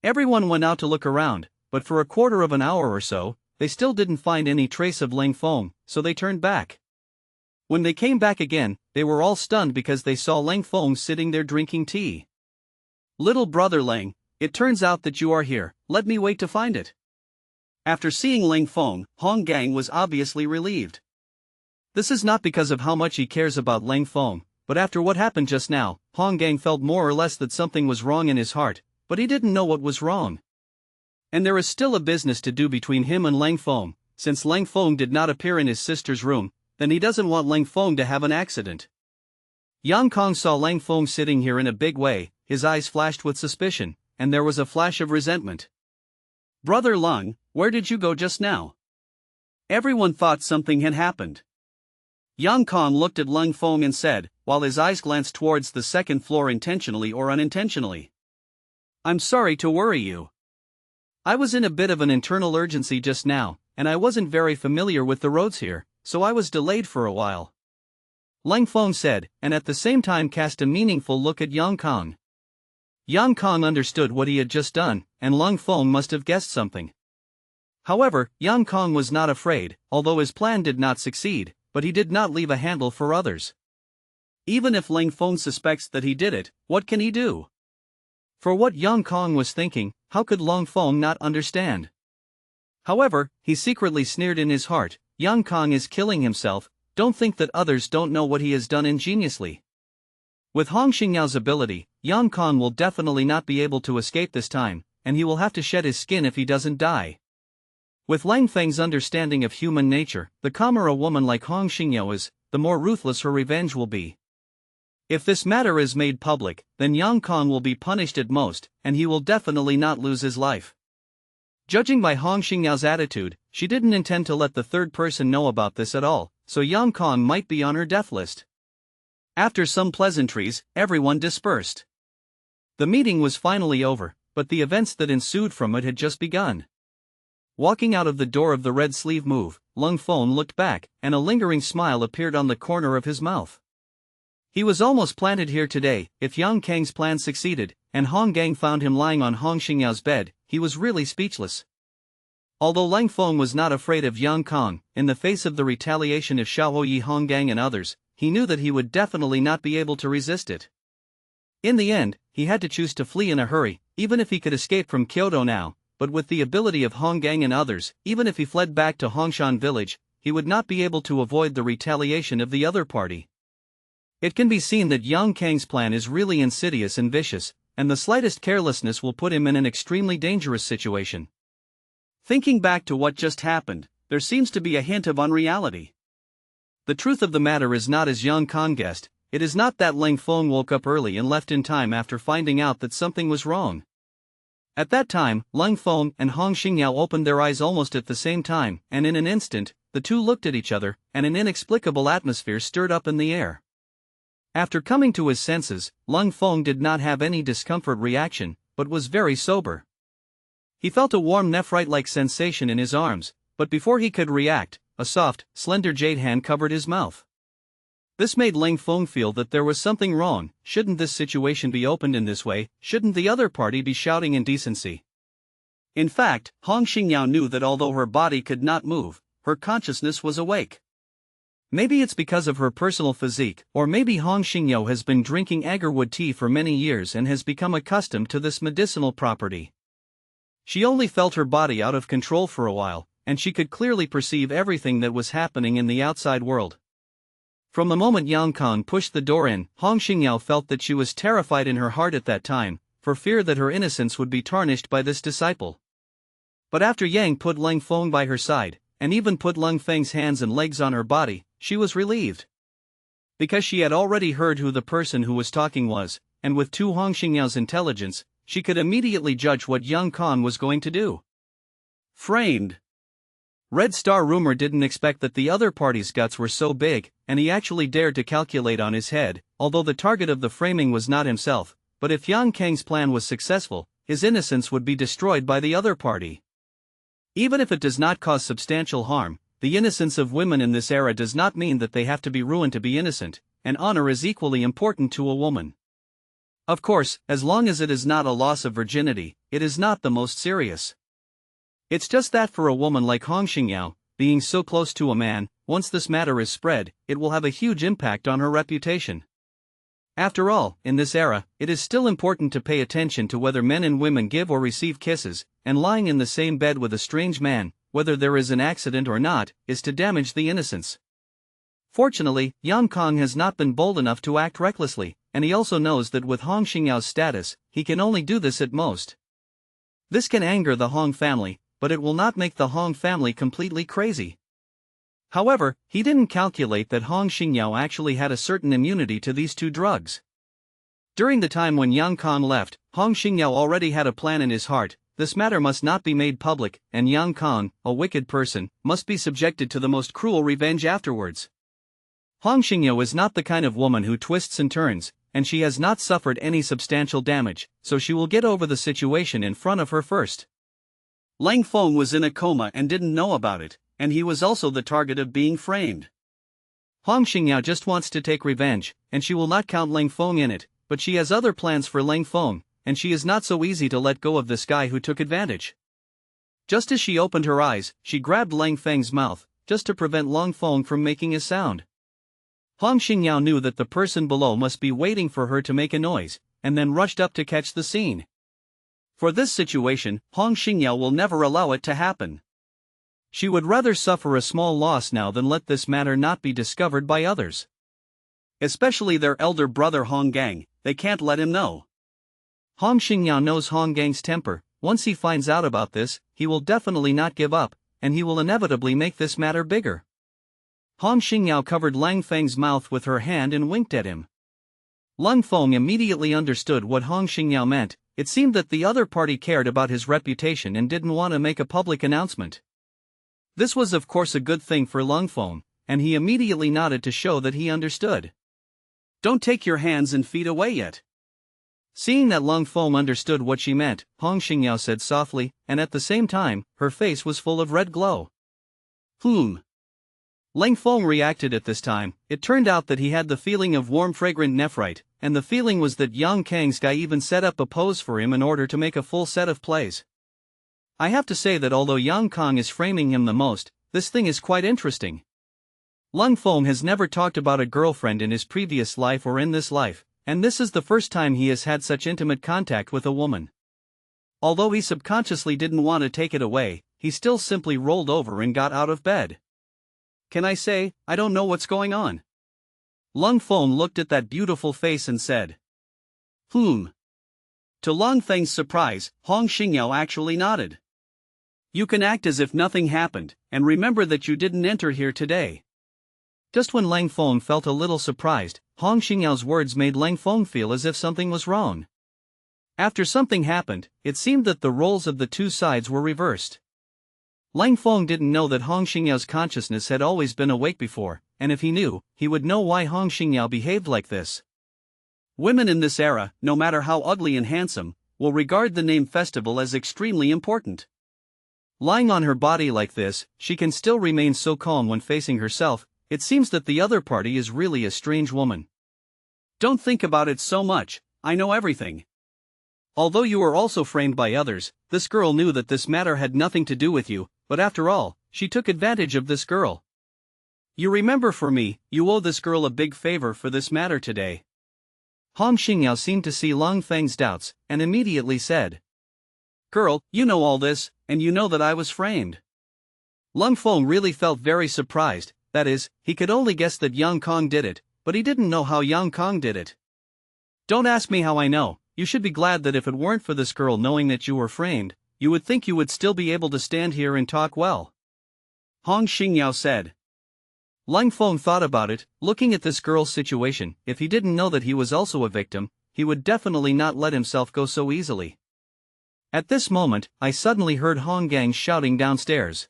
Everyone went out to look around, but for a quarter of an hour or so, they still didn't find any trace of Leng Feng, so they turned back. When they came back again, they were all stunned because they saw Leng Feng sitting there drinking tea. "Little brother Leng, it turns out that you are here, let me wait to find it." After seeing Leng Feng, Hong Gang was obviously relieved. This is not because of how much he cares about Leng Feng, but after what happened just now, Hong Gang felt more or less that something was wrong in his heart, but he didn't know what was wrong. And there is still a business to do between him and Leng Feng. Since Leng Feng did not appear in his sister's room, then he doesn't want Leng Feng to have an accident. Yang Kong saw Leng Feng sitting here in a big way, his eyes flashed with suspicion, and there was a flash of resentment. "Brother Leng, where did you go just now?" Everyone thought something had happened. Yang Kong looked at Leng Feng and said, while his eyes glanced towards the second floor intentionally or unintentionally, "I'm sorry to worry you. I was in a bit of an internal urgency just now, and I wasn't very familiar with the roads here, so I was delayed for a while," Leng Feng said, and at the same time cast a meaningful look at Yang Kong. Yang Kong understood what he had just done, and Leng Feng must have guessed something. However, Yang Kong was not afraid, although his plan did not succeed, but he did not leave a handle for others. Even if Leng Feng suspects that he did it, what can he do? For what Yang Kong was thinking, how could Leng Feng not understand? However, he secretly sneered in his heart, "Yang Kong is killing himself, don't think that others don't know what he has done ingeniously." With Hong Xingyao's ability, Yang Kong will definitely not be able to escape this time, and he will have to shed his skin if he doesn't die. With Leng Feng's understanding of human nature, the calmer a woman like Hong Xingyao is, the more ruthless her revenge will be. If this matter is made public, then Yang Kong will be punished at most, and he will definitely not lose his life. Judging by Hong Xingyao's attitude, she didn't intend to let the third person know about this at all, so Yang Kong might be on her death list. After some pleasantries, everyone dispersed. The meeting was finally over, but the events that ensued from it had just begun. Walking out of the door of the red sleeve move, Leng Feng looked back, and a lingering smile appeared on the corner of his mouth. He was almost planted here today. If Yang Kang's plan succeeded, and Hong Gang found him lying on Hong Xingyao's bed, he was really speechless. Although Leng Feng was not afraid of Yang Kong, in the face of the retaliation of Xiaoyi, Hong Gang and others, he knew that he would definitely not be able to resist it. In the end, he had to choose to flee in a hurry, even if he could escape from Kyoto now, but with the ability of Hong Gang and others, even if he fled back to Hongshan village, he would not be able to avoid the retaliation of the other party. It can be seen that Yang Kang's plan is really insidious and vicious, and the slightest carelessness will put him in an extremely dangerous situation. Thinking back to what just happened, there seems to be a hint of unreality. The truth of the matter is not as Yang Kong guessed. It is not that Leng Feng woke up early and left in time after finding out that something was wrong. At that time, Leng Feng and Hong Xingyao opened their eyes almost at the same time, and in an instant, the two looked at each other, and an inexplicable atmosphere stirred up in the air. After coming to his senses, Leng Feng did not have any discomfort reaction, but was very sober. He felt a warm nephrite-like sensation in his arms, but before he could react, a soft, slender jade hand covered his mouth. This made Leng Feng feel that there was something wrong. Shouldn't this situation be opened in this way? Shouldn't the other party be shouting indecency? In fact, Hong Xingyao knew that although her body could not move, her consciousness was awake. Maybe it's because of her personal physique, or maybe Hong Xingyao has been drinking agarwood tea for many years and has become accustomed to this medicinal property. She only felt her body out of control for a while, and she could clearly perceive everything that was happening in the outside world. From the moment Yang Kong pushed the door in, Hong Xingyao felt that she was terrified in her heart at that time, for fear that her innocence would be tarnished by this disciple. But after Yang put Leng Feng by her side, and even put Leng Feng's hands and legs on her body, she was relieved. Because she had already heard who the person who was talking was, and with Hong Xingyao's intelligence, she could immediately judge what Yang Kong was going to do. Framed. Red Star Rumor didn't expect that the other party's guts were so big, and he actually dared to calculate on his head, although the target of the framing was not himself, but if Yang Kang's plan was successful, his innocence would be destroyed by the other party. Even if it does not cause substantial harm, the innocence of women in this era does not mean that they have to be ruined to be innocent, and honor is equally important to a woman. Of course, as long as it is not a loss of virginity, it is not the most serious. It's just that for a woman like Hong Xingyao, being so close to a man, once this matter is spread, it will have a huge impact on her reputation. After all, in this era, it is still important to pay attention to whether men and women give or receive kisses, and lying in the same bed with a strange man, whether there is an accident or not, is to damage the innocence. Fortunately, Yang Kong has not been bold enough to act recklessly, and he also knows that with Hong Xingyao's status, he can only do this at most. This can anger the Hong family, but it will not make the Hong family completely crazy. However, he didn't calculate that Hong Xingyao actually had a certain immunity to these two drugs. During the time when Yang Kong left, Hong Xingyao already had a plan in his heart. This matter must not be made public, and Yang Kong, a wicked person, must be subjected to the most cruel revenge afterwards. Hong Xingyao is not the kind of woman who twists and turns, and she has not suffered any substantial damage, so she will get over the situation in front of her first. Leng Feng was in a coma and didn't know about it, and he was also the target of being framed. Hong Xingyao just wants to take revenge, and she will not count Leng Feng in it, but she has other plans for Leng Feng, and she is not so easy to let go of this guy who took advantage. Just as she opened her eyes, she grabbed Leng Feng's mouth, just to prevent Leng Feng from making a sound. Hong Xingyao knew that the person below must be waiting for her to make a noise, and then rushed up to catch the scene. For this situation, Hong Xingyao will never allow it to happen. She would rather suffer a small loss now than let this matter not be discovered by others. Especially their elder brother Hong Gang, they can't let him know. Hong Xingyao knows Hong Gang's temper. Once he finds out about this, he will definitely not give up, and he will inevitably make this matter bigger. Hong Xingyao covered Leng Feng's mouth with her hand and winked at him. Leng Feng immediately understood what Hong Xingyao meant. It seemed that the other party cared about his reputation and didn't want to make a public announcement. This was of course a good thing for Leng Feng, and he immediately nodded to show that he understood. "Don't take your hands and feet away yet." Seeing that Leng Feng understood what she meant, Hong Xingyao said softly, and at the same time, her face was full of red glow. Leng Feng reacted at this time. It turned out that he had the feeling of warm fragrant nephrite, and the feeling was that Yang Kang's guy even set up a pose for him in order to make a full set of plays. I have to say that although Yang Kong is framing him the most, this thing is quite interesting. Leng Feng has never talked about a girlfriend in his previous life or in this life, and this is the first time he has had such intimate contact with a woman. Although he subconsciously didn't want to take it away, he still simply rolled over and got out of bed. Can I say, I don't know what's going on? Leng Feng looked at that beautiful face and said. To Leng Feng's surprise, Hong Xingyao actually nodded. You can act as if nothing happened, and remember that you didn't enter here today. Just when Leng Feng felt a little surprised, Hong Xingyao's words made Leng Feng feel as if something was wrong. After something happened, it seemed that the roles of the two sides were reversed. Leng Feng didn't know that Hong Xingyao's consciousness had always been awake before, and if he knew, he would know why Hong Xingyao behaved like this. Women in this era, no matter how ugly and handsome, will regard the name festival as extremely important. Lying on her body like this, she can still remain so calm when facing herself. It seems that the other party is really a strange woman. Don't think about it so much, I know everything. Although you were also framed by others, this girl knew that this matter had nothing to do with you, but after all, she took advantage of this girl. You remember, for me, you owe this girl a big favor for this matter today. Hong Xingyao seemed to see Leng Feng's doubts, and immediately said. Girl, you know all this, and you know that I was framed. Leng Feng really felt very surprised. That is, he could only guess that Yang Kong did it, but he didn't know how Yang Kong did it. Don't ask me how I know. You should be glad that if it weren't for this girl knowing that you were framed, you would think you would still be able to stand here and talk well. Hong Xingyao said. Leng Feng thought about it. Looking at this girl's situation, if he didn't know that he was also a victim, he would definitely not let himself go so easily. At this moment, I suddenly heard Hong Gang shouting downstairs.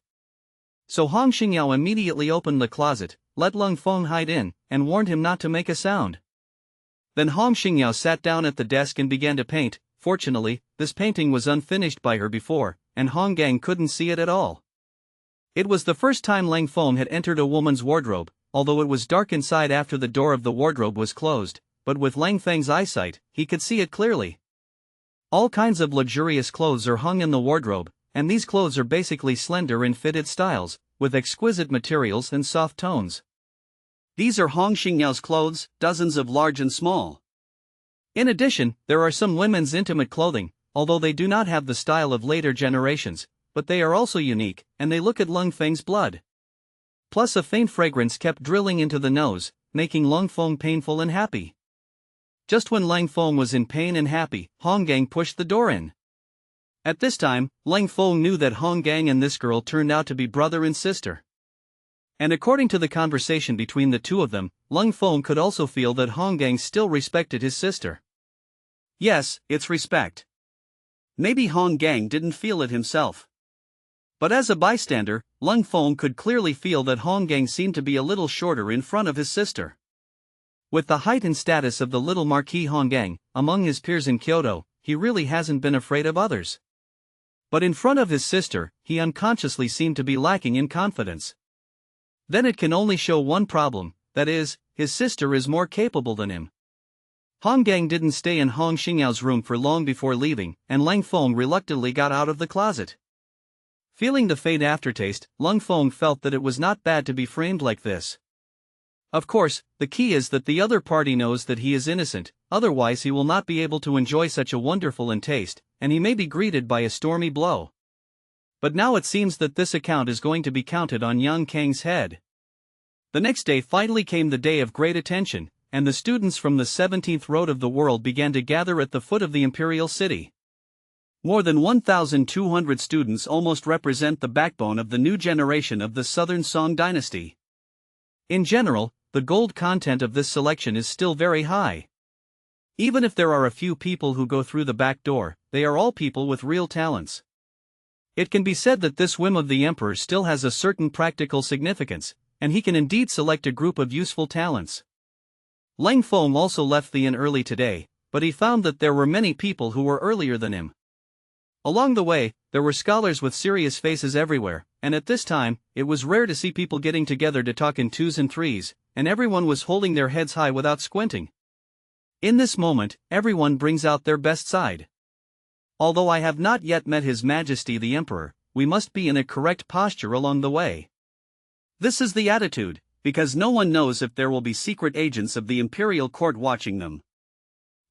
So Hong Xingyao immediately opened the closet, let Leng Feng hide in, and warned him not to make a sound. Then Hong Xingyao sat down at the desk and began to paint. Fortunately, this painting was unfinished by her before, and Hong Gang couldn't see it at all. It was the first time Leng Feng had entered a woman's wardrobe, although it was dark inside after the door of the wardrobe was closed, but with Leng Feng's eyesight, he could see it clearly. All kinds of luxurious clothes are hung in the wardrobe, and these clothes are basically slender and fitted styles, with exquisite materials and soft tones. These are Hong Xingyao's clothes, dozens of large and small. In addition, there are some women's intimate clothing, although they do not have the style of later generations, but they are also unique, and they look at Leng Feng's blood. Plus a faint fragrance kept drilling into the nose, making Leng Feng painful and happy. Just when Leng Feng was in pain and happy, Hong Gang pushed the door in. At this time, Leng Feng knew that Hong Gang and this girl turned out to be brother and sister. And according to the conversation between the two of them, Leng Feng could also feel that Hong Gang still respected his sister. Yes, it's respect. Maybe Hong Gang didn't feel it himself. But as a bystander, Leng Feng could clearly feel that Hong Gang seemed to be a little shorter in front of his sister. With the height and status of the little Marquis Hong Gang, among his peers in Kyoto, he really hasn't been afraid of others. But in front of his sister, he unconsciously seemed to be lacking in confidence. Then it can only show one problem, that is, his sister is more capable than him. Hong Gang didn't stay in Hong Xingyao's room for long before leaving, and Leng Feng reluctantly got out of the closet. Feeling the faint aftertaste, Leng Feng felt that it was not bad to be framed like this. Of course, the key is that the other party knows that he is innocent, otherwise he will not be able to enjoy such a wonderful taste, and he may be greeted by a stormy blow. But now it seems that this account is going to be counted on Yang Kang's head. The next day finally came the day of great attention, and the students from the 17th road of the world began to gather at the foot of the imperial city. More than 1,200 students almost represent the backbone of the new generation of the Southern Song Dynasty. In general, the gold content of this selection is still very high. Even if there are a few people who go through the back door, they are all people with real talents. It can be said that this whim of the emperor still has a certain practical significance, and he can indeed select a group of useful talents. Leng Feng also left the inn early today, but he found that there were many people who were earlier than him. Along the way, there were scholars with serious faces everywhere, and at this time, it was rare to see people getting together to talk in twos and threes, and everyone was holding their heads high without squinting. In this moment, everyone brings out their best side. Although I have not yet met His Majesty the Emperor, we must be in a correct posture along the way. This is the attitude, because no one knows if there will be secret agents of the imperial court watching them.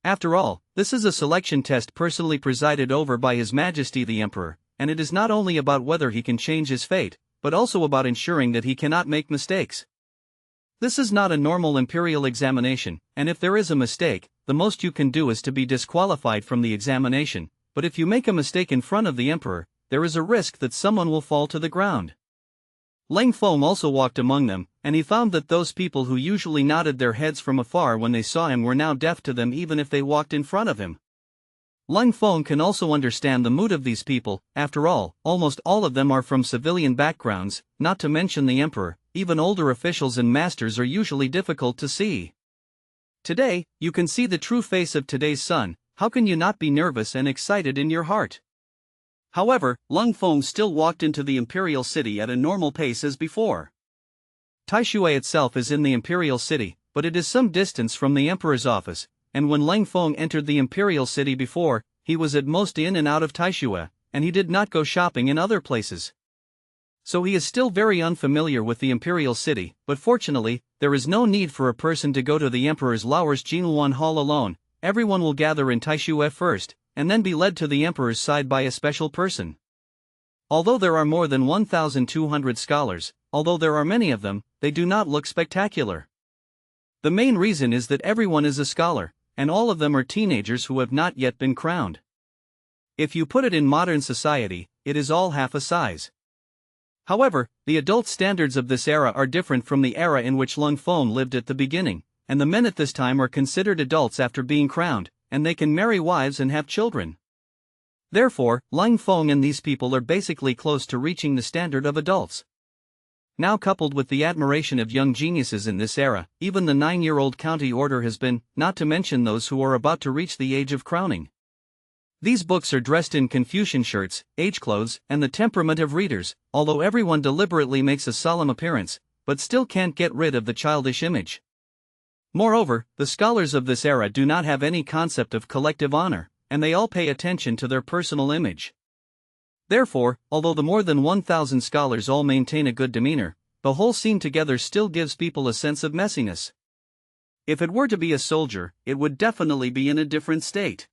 After all, this is a selection test personally presided over by His Majesty the Emperor, and it is not only about whether he can change his fate, but also about ensuring that he cannot make mistakes. This is not a normal imperial examination, and if there is a mistake, the most you can do is to be disqualified from the examination, but if you make a mistake in front of the emperor, there is a risk that someone will fall to the ground. Leng Feng also walked among them, and he found that those people who usually nodded their heads from afar when they saw him were now deaf to them even if they walked in front of him. Leng Feng can also understand the mood of these people. After all, almost all of them are from civilian backgrounds, not to mention the emperor. Even older officials and masters are usually difficult to see. Today, you can see the true face of today's son. How can you not be nervous and excited in your heart? However, Leng Feng still walked into the imperial city at a normal pace as before. Taishui itself is in the imperial city, but it is some distance from the emperor's office, and when Leng Feng entered the imperial city before, he was at most in and out of Taishui, and he did not go shopping in other places. So he is still very unfamiliar with the imperial city, but fortunately, there is no need for a person to go to the emperor's Lauer's Jinluan Hall alone. Everyone will gather in Taishui first, and then be led to the emperor's side by a special person. Although there are more than 1,200 scholars, although there are many of them, they do not look spectacular. The main reason is that everyone is a scholar, and all of them are teenagers who have not yet been crowned. If you put it in modern society, it is all half a size. However, the adult standards of this era are different from the era in which Leng Feng lived at the beginning, and the men at this time are considered adults after being crowned, and they can marry wives and have children. Therefore, Leng Feng and these people are basically close to reaching the standard of adults. Now coupled with the admiration of young geniuses in this era, even the 9-year-old county order has been, not to mention those who are about to reach the age of crowning. These books are dressed in Confucian shirts, age clothes, and the temperament of readers, although everyone deliberately makes a solemn appearance, but still can't get rid of the childish image. Moreover, the scholars of this era do not have any concept of collective honor, and they all pay attention to their personal image. Therefore, although the more than 1,000 scholars all maintain a good demeanor, the whole scene together still gives people a sense of messiness. If it were to be a soldier, it would definitely be in a different state.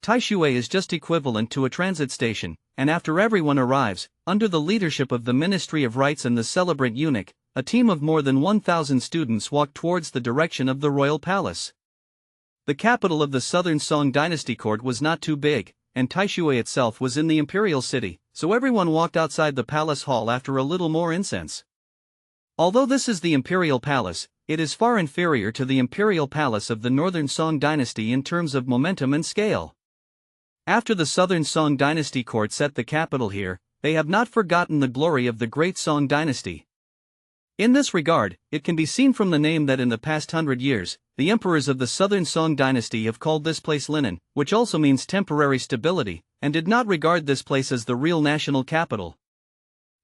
Taishui is just equivalent to a transit station, and after everyone arrives, under the leadership of the Ministry of Rites and the celebrant eunuch, a team of more than 1,000 students walk towards the direction of the royal palace. The capital of the Southern Song Dynasty court was not too big, and Taishui itself was in the imperial city, so everyone walked outside the palace hall after a little more incense. Although this is the imperial palace, it is far inferior to the imperial palace of the Northern Song Dynasty in terms of momentum and scale. After the Southern Song Dynasty court set the capital here, they have not forgotten the glory of the Great Song Dynasty. In this regard, it can be seen from the name that in the past 100 years, the emperors of the Southern Song Dynasty have called this place Linen, which also means temporary stability, and did not regard this place as the real national capital.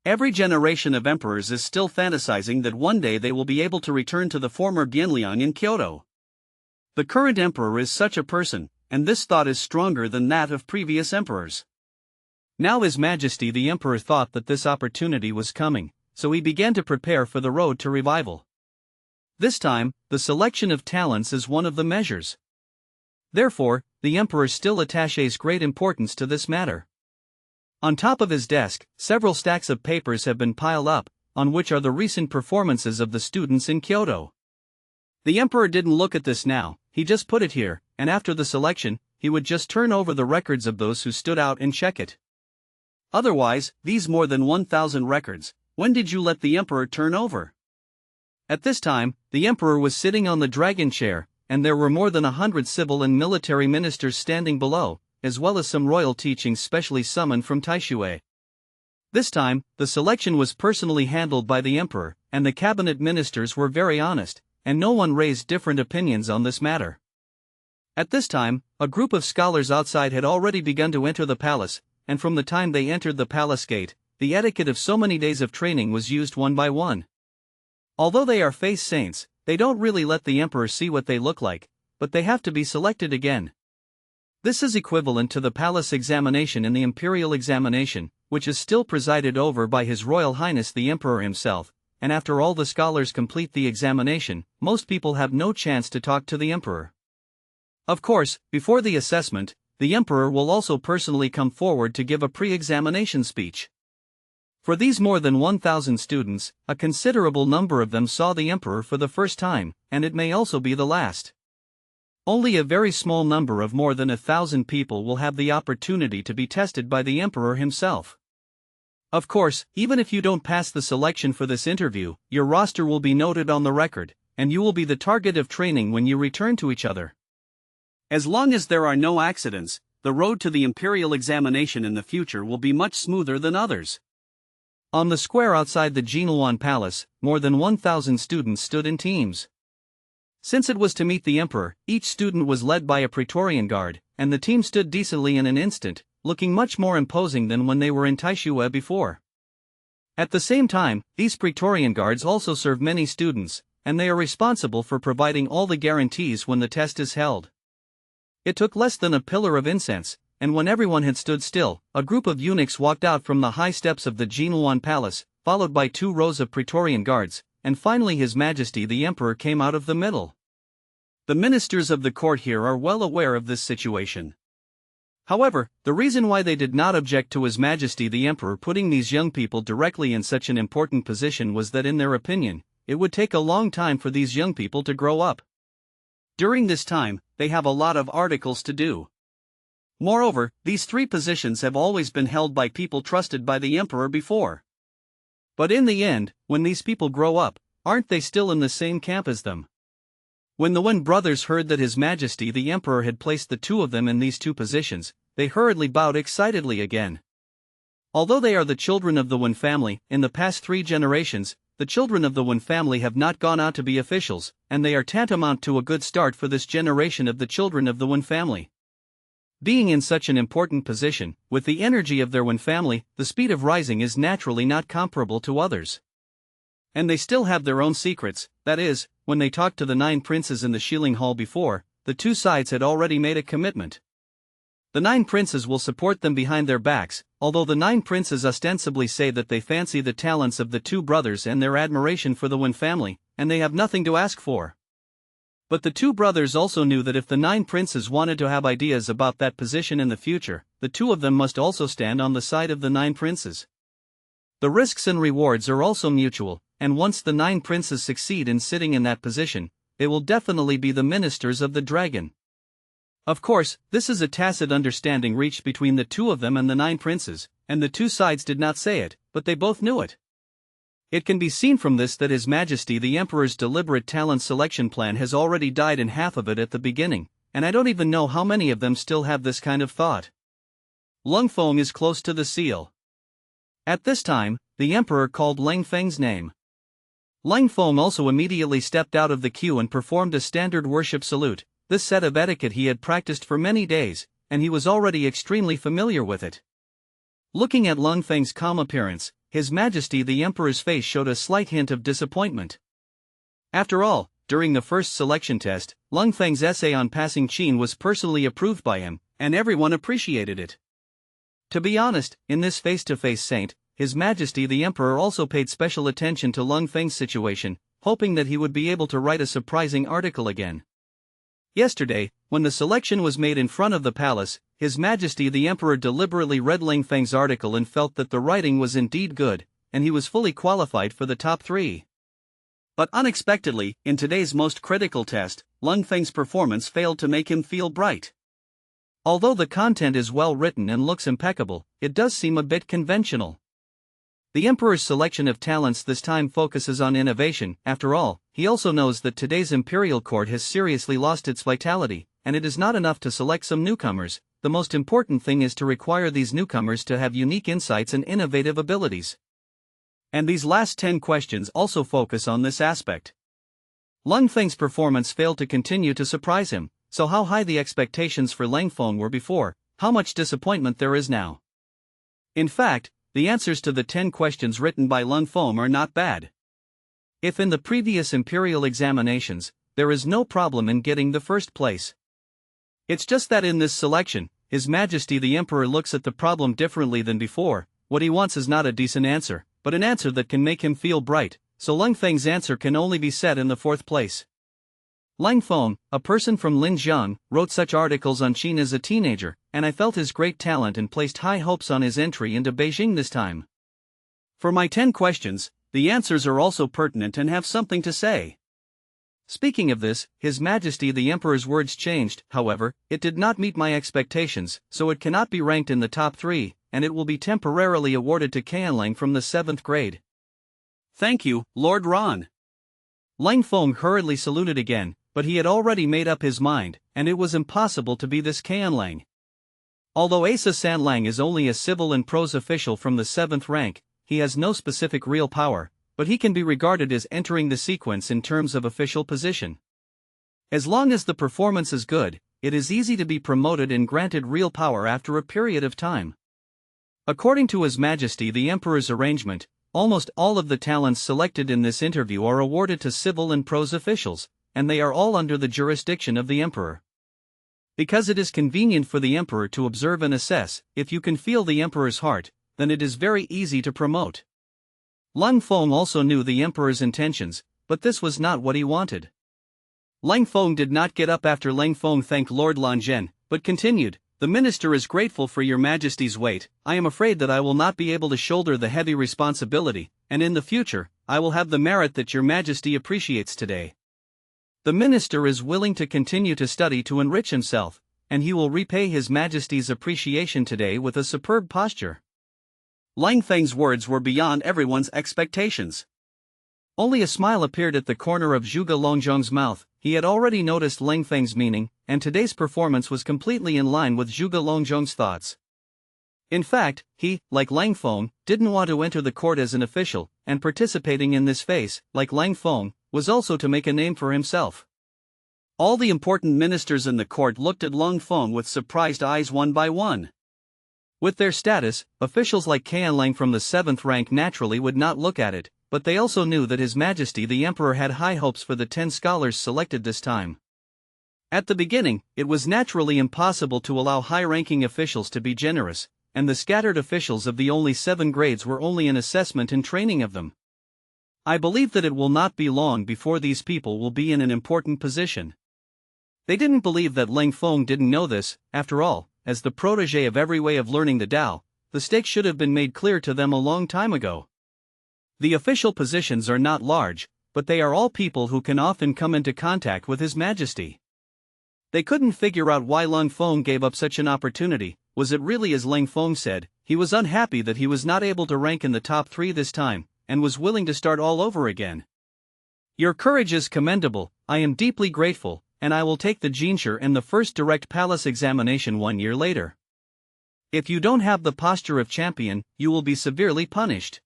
Every generation of emperors is still fantasizing that one day they will be able to return to the former Bienliang in Kyoto. The current emperor is such a person, and this thought is stronger than that of previous emperors. Now His Majesty the Emperor thought that this opportunity was coming, so he began to prepare for the road to revival. This time, the selection of talents is one of the measures. Therefore, the Emperor still attaches great importance to this matter. On top of his desk, several stacks of papers have been piled up, on which are the recent performances of the students in Kyoto. The Emperor didn't look at this now, he just put it here, and after the selection, he would just turn over the records of those who stood out and check it. Otherwise, these more than 1,000 records, when did you let the Emperor turn over? At this time, the Emperor was sitting on the dragon chair, and there were more than 100 civil and military ministers standing below, as well as some royal teachings specially summoned from Taishui. This time, the selection was personally handled by the Emperor, and the cabinet ministers were very honest, and no one raised different opinions on this matter. At this time, a group of scholars outside had already begun to enter the palace, and from the time they entered the palace gate, the etiquette of so many days of training was used one by one. Although they are face saints, they don't really let the Emperor see what they look like, but they have to be selected again. This is equivalent to the palace examination in the imperial examination, which is still presided over by His Royal Highness the Emperor himself, and after all the scholars complete the examination, most people have no chance to talk to the Emperor. Of course, before the assessment, the Emperor will also personally come forward to give a pre-examination speech. For these more than 1,000 students, a considerable number of them saw the Emperor for the first time, and it may also be the last. Only a very small number of more than 1,000 people will have the opportunity to be tested by the Emperor himself. Of course, even if you don't pass the selection for this interview, your roster will be noted on the record, and you will be the target of training when you return to each other. As long as there are no accidents, the road to the imperial examination in the future will be much smoother than others. On the square outside the Jinluan Palace, more than 1,000 students stood in teams. Since it was to meet the Emperor, each student was led by a Praetorian guard, and the team stood decently in an instant, looking much more imposing than when they were in Taishui before. At the same time, these Praetorian guards also serve many students, and they are responsible for providing all the guarantees when the test is held. It took less than a pillar of incense, and when everyone had stood still, a group of eunuchs walked out from the high steps of the Jinluan Palace, followed by 2 rows of Praetorian guards, and finally His Majesty the Emperor came out of the middle. The ministers of the court here are well aware of this situation. However, the reason why they did not object to His Majesty the Emperor putting these young people directly in such an important position was that in their opinion, it would take a long time for these young people to grow up. During this time, they have a lot of articles to do. Moreover, these 3 positions have always been held by people trusted by the Emperor before. But in the end, when these people grow up, aren't they still in the same camp as them? When the Wen brothers heard that His Majesty the Emperor had placed the 2 of them in these 2 positions, they hurriedly bowed excitedly again. Although they are the children of the Wen family, in the past 3 generations, the children of the Wen family have not gone out to be officials, and they are tantamount to a good start for this generation of the children of the Wen family. Being in such an important position, with the energy of their Wen family, the speed of rising is naturally not comparable to others. And they still have their own secrets, that is, when they talked to the 9 princes in the Shilling Hall before, the 2 sides had already made a commitment. The 9 princes will support them behind their backs, although the 9 princes ostensibly say that they fancy the talents of the 2 brothers and their admiration for the Wen family, and they have nothing to ask for. But the 2 brothers also knew that if the 9 princes wanted to have ideas about that position in the future, the 2 of them must also stand on the side of the 9 princes. The risks and rewards are also mutual, and once the 9 princes succeed in sitting in that position, they will definitely be the ministers of the dragon. Of course, this is a tacit understanding reached between the 2 of them and the 9 princes, and the 2 sides did not say it, but they both knew it. It can be seen from this that His Majesty the Emperor's deliberate talent selection plan has already died in half of it at the beginning, and I don't even know how many of them still have this kind of thought. Leng Feng is close to the seal. At this time, the Emperor called Leng Feng's name. Leng Feng also immediately stepped out of the queue and performed a standard worship salute. This set of etiquette he had practiced for many days, and he was already extremely familiar with it. Looking at Leng Feng's calm appearance, His Majesty the Emperor's face showed a slight hint of disappointment. After all, during the first selection test, Leng Feng's essay on passing Qin was personally approved by him, and everyone appreciated it. To be honest, in this face-to-face saint, His Majesty the Emperor also paid special attention to Leng Feng's situation, hoping that he would be able to write a surprising article again. Yesterday, when the selection was made in front of the palace, His Majesty the Emperor deliberately read Leng Feng's article and felt that the writing was indeed good, and he was fully qualified for the top 3. But unexpectedly, in today's most critical test, Leng Feng's performance failed to make him feel bright. Although the content is well written and looks impeccable, it does seem a bit conventional. The Emperor's selection of talents this time focuses on innovation. After all, he also knows that today's imperial court has seriously lost its vitality, and it is not enough to select some newcomers. The most important thing is to require these newcomers to have unique insights and innovative abilities. And these last 10 questions also focus on this aspect. Leng Feng's performance failed to continue to surprise him, so how high the expectations for Leng Feng were before, how much disappointment there is now. In fact, the answers to the 10 questions written by Leng Feng are not bad. If in the previous imperial examinations, there is no problem in getting the first place. It's just that in this selection, His Majesty the Emperor looks at the problem differently than before. What he wants is not a decent answer, but an answer that can make him feel bright, so Leng Feng's answer can only be set in the 4th place. Leng Feng, a person from Linjiang, wrote such articles on Qin as a teenager, and I felt his great talent and placed high hopes on his entry into Beijing this time. For my 10 questions, the answers are also pertinent and have something to say. Speaking of this, His Majesty the Emperor's words changed. However, it did not meet my expectations, so it cannot be ranked in the top 3, and it will be temporarily awarded to Qianleng from the 7th grade. Thank you, Lord Ron. Leng Feng hurriedly saluted again, but he had already made up his mind, and it was impossible to be this Qianleng. Although Asa Sanlang is only a civil and prose official from the 7th rank, he has no specific real power, but he can be regarded as entering the sequence in terms of official position. As long as the performance is good, it is easy to be promoted and granted real power after a period of time. According to His Majesty the Emperor's arrangement, almost all of the talents selected in this interview are awarded to civil and prose officials, and they are all under the jurisdiction of the Emperor. Because it is convenient for the Emperor to observe and assess, if you can feel the Emperor's heart, then it is very easy to promote. Leng Feng also knew the Emperor's intentions, but this was not what he wanted. Leng Feng did not get up after Leng Feng thanked Lord Lanzhen, but continued, "The minister is grateful for your Majesty's weight. I am afraid that I will not be able to shoulder the heavy responsibility, and in the future, I will have the merit that your Majesty appreciates today. The minister is willing to continue to study to enrich himself, and he will repay His Majesty's appreciation today with a superb posture." Leng Feng's words were beyond everyone's expectations. Only a smile appeared at the corner of Zhuge Longzhong's mouth. He had already noticed Leng Feng's meaning, and today's performance was completely in line with Zhuge Longzhong's thoughts. In fact, he, like Leng Feng, didn't want to enter the court as an official, and participating in this phase, like Leng Feng, was also to make a name for himself. All the important ministers in the court looked at Leng Feng with surprised eyes one by one. With their status, officials like Qianleng from the 7th rank naturally would not look at it, but they also knew that His Majesty the Emperor had high hopes for the 10 scholars selected this time. At the beginning, it was naturally impossible to allow high-ranking officials to be generous, and the scattered officials of the only 7 grades were only an assessment and training of them. I believe that it will not be long before these people will be in an important position. They didn't believe that Leng Feng didn't know this. After all, as the protege of every way of learning the Tao, the stakes should have been made clear to them a long time ago. The official positions are not large, but they are all people who can often come into contact with His Majesty. They couldn't figure out why Leng Feng gave up such an opportunity. Was it really as Leng Feng said? He was unhappy that he was not able to rank in the top 3 this time, and was willing to start all over again. Your courage is commendable, I am deeply grateful, and I will take the Jinshi and the first direct palace examination 1 year later. If you don't have the posture of champion, you will be severely punished.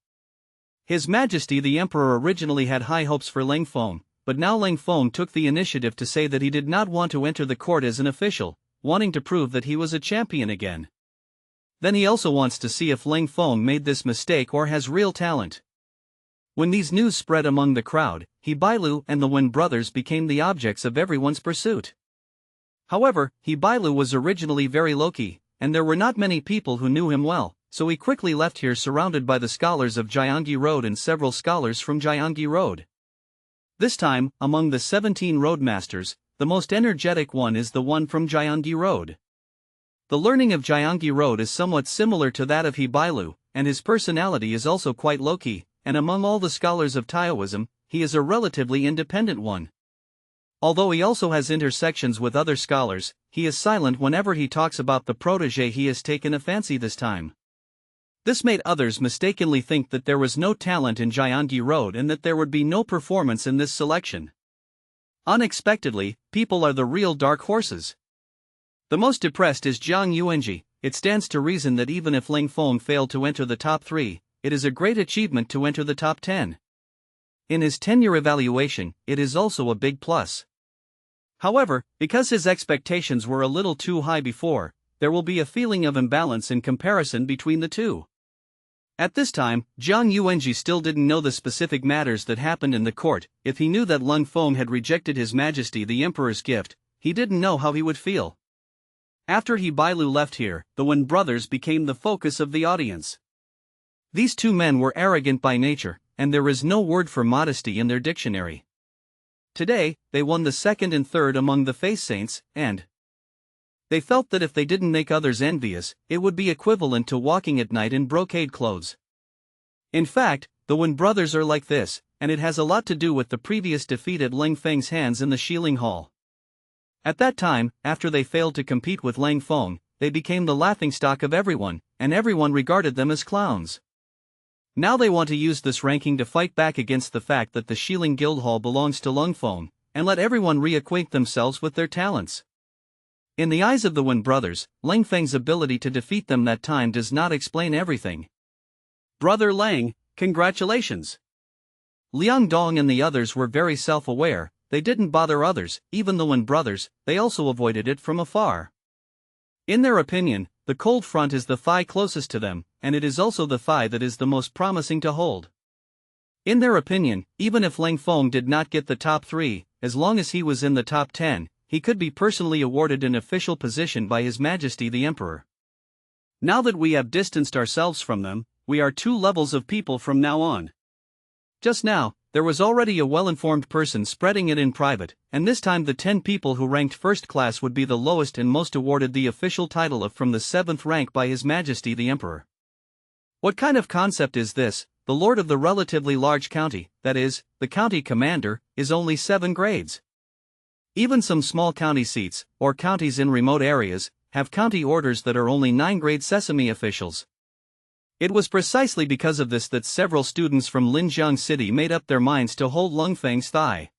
His Majesty the Emperor originally had high hopes for Leng Feng, but now Leng Feng took the initiative to say that he did not want to enter the court as an official, wanting to prove that he was a champion again. Then he also wants to see if Leng Feng made this mistake or has real talent. When these news spread among the crowd, He Bailu and the Wen brothers became the objects of everyone's pursuit. However, He Bailu was originally very low-key, and there were not many people who knew him well, so he quickly left here surrounded by the scholars of Jiangyi Road and several scholars from Jiangyi Road. This time, among the 17 roadmasters, the most energetic one is the one from Jiangyi Road. The learning of Jiangyi Road is somewhat similar to that of He Bailu, and his personality is also quite low-key, and among all the scholars of Taoism, he is a relatively independent one. Although he also has intersections with other scholars, he is silent whenever he talks about the protege he has taken a fancy this time. This made others mistakenly think that there was no talent in Jiangyi Road and that there would be no performance in this selection. Unexpectedly, people are the real dark horses. The most depressed is Zhang Yuanji. It stands to reason that even if Leng Feng failed to enter the top 3, it is a great achievement to enter the top 10. In his tenure evaluation, it is also a big plus. However, because his expectations were a little too high before, there will be a feeling of imbalance in comparison between the two. At this time, Zhang Yuanji still didn't know the specific matters that happened in the court. If he knew that Leng Feng had rejected His Majesty the Emperor's gift, he didn't know how he would feel. After He Bailu left here, the Wen brothers became the focus of the audience. These 2 men were arrogant by nature, and there is no word for modesty in their dictionary. Today, they won the 2nd and 3rd among the Face Saints, and they felt that if they didn't make others envious, it would be equivalent to walking at night in brocade clothes. In fact, the Wen brothers are like this, and it has a lot to do with the previous defeat at Leng Feng's hands in the Xiling Hall. At that time, after they failed to compete with Leng Feng, they became the laughingstock of everyone, and everyone regarded them as clowns. Now they want to use this ranking to fight back against the fact that the Xiling Guildhall belongs to Leng Feng, and let everyone reacquaint themselves with their talents. In the eyes of the Wen brothers, Leng Feng's ability to defeat them that time does not explain everything. Brother Leng, congratulations! Liang Dong and the others were very self-aware. They didn't bother others, even the Wen brothers. They also avoided it from afar. In their opinion, the cold front is the thigh closest to them, and it is also the thigh that is the most promising to hold. In their opinion, even if Leng Feng did not get the top 3, as long as he was in the top 10, he could be personally awarded an official position by His Majesty the Emperor. Now that we have distanced ourselves from them, we are 2 levels of people from now on. Just now, there was already a well-informed person spreading it in private, and this time the 10 people who ranked first class would be the lowest and most awarded the official title of from the 7th rank by His Majesty the Emperor. What kind of concept is this? The lord of the relatively large county, that is, the county commander, is only 7 grades. Even some small county seats, or counties in remote areas, have county orders that are only 9-grade sesame officials. It was precisely because of this that several students from Linjiang City made up their minds to hold Leng Feng's thigh.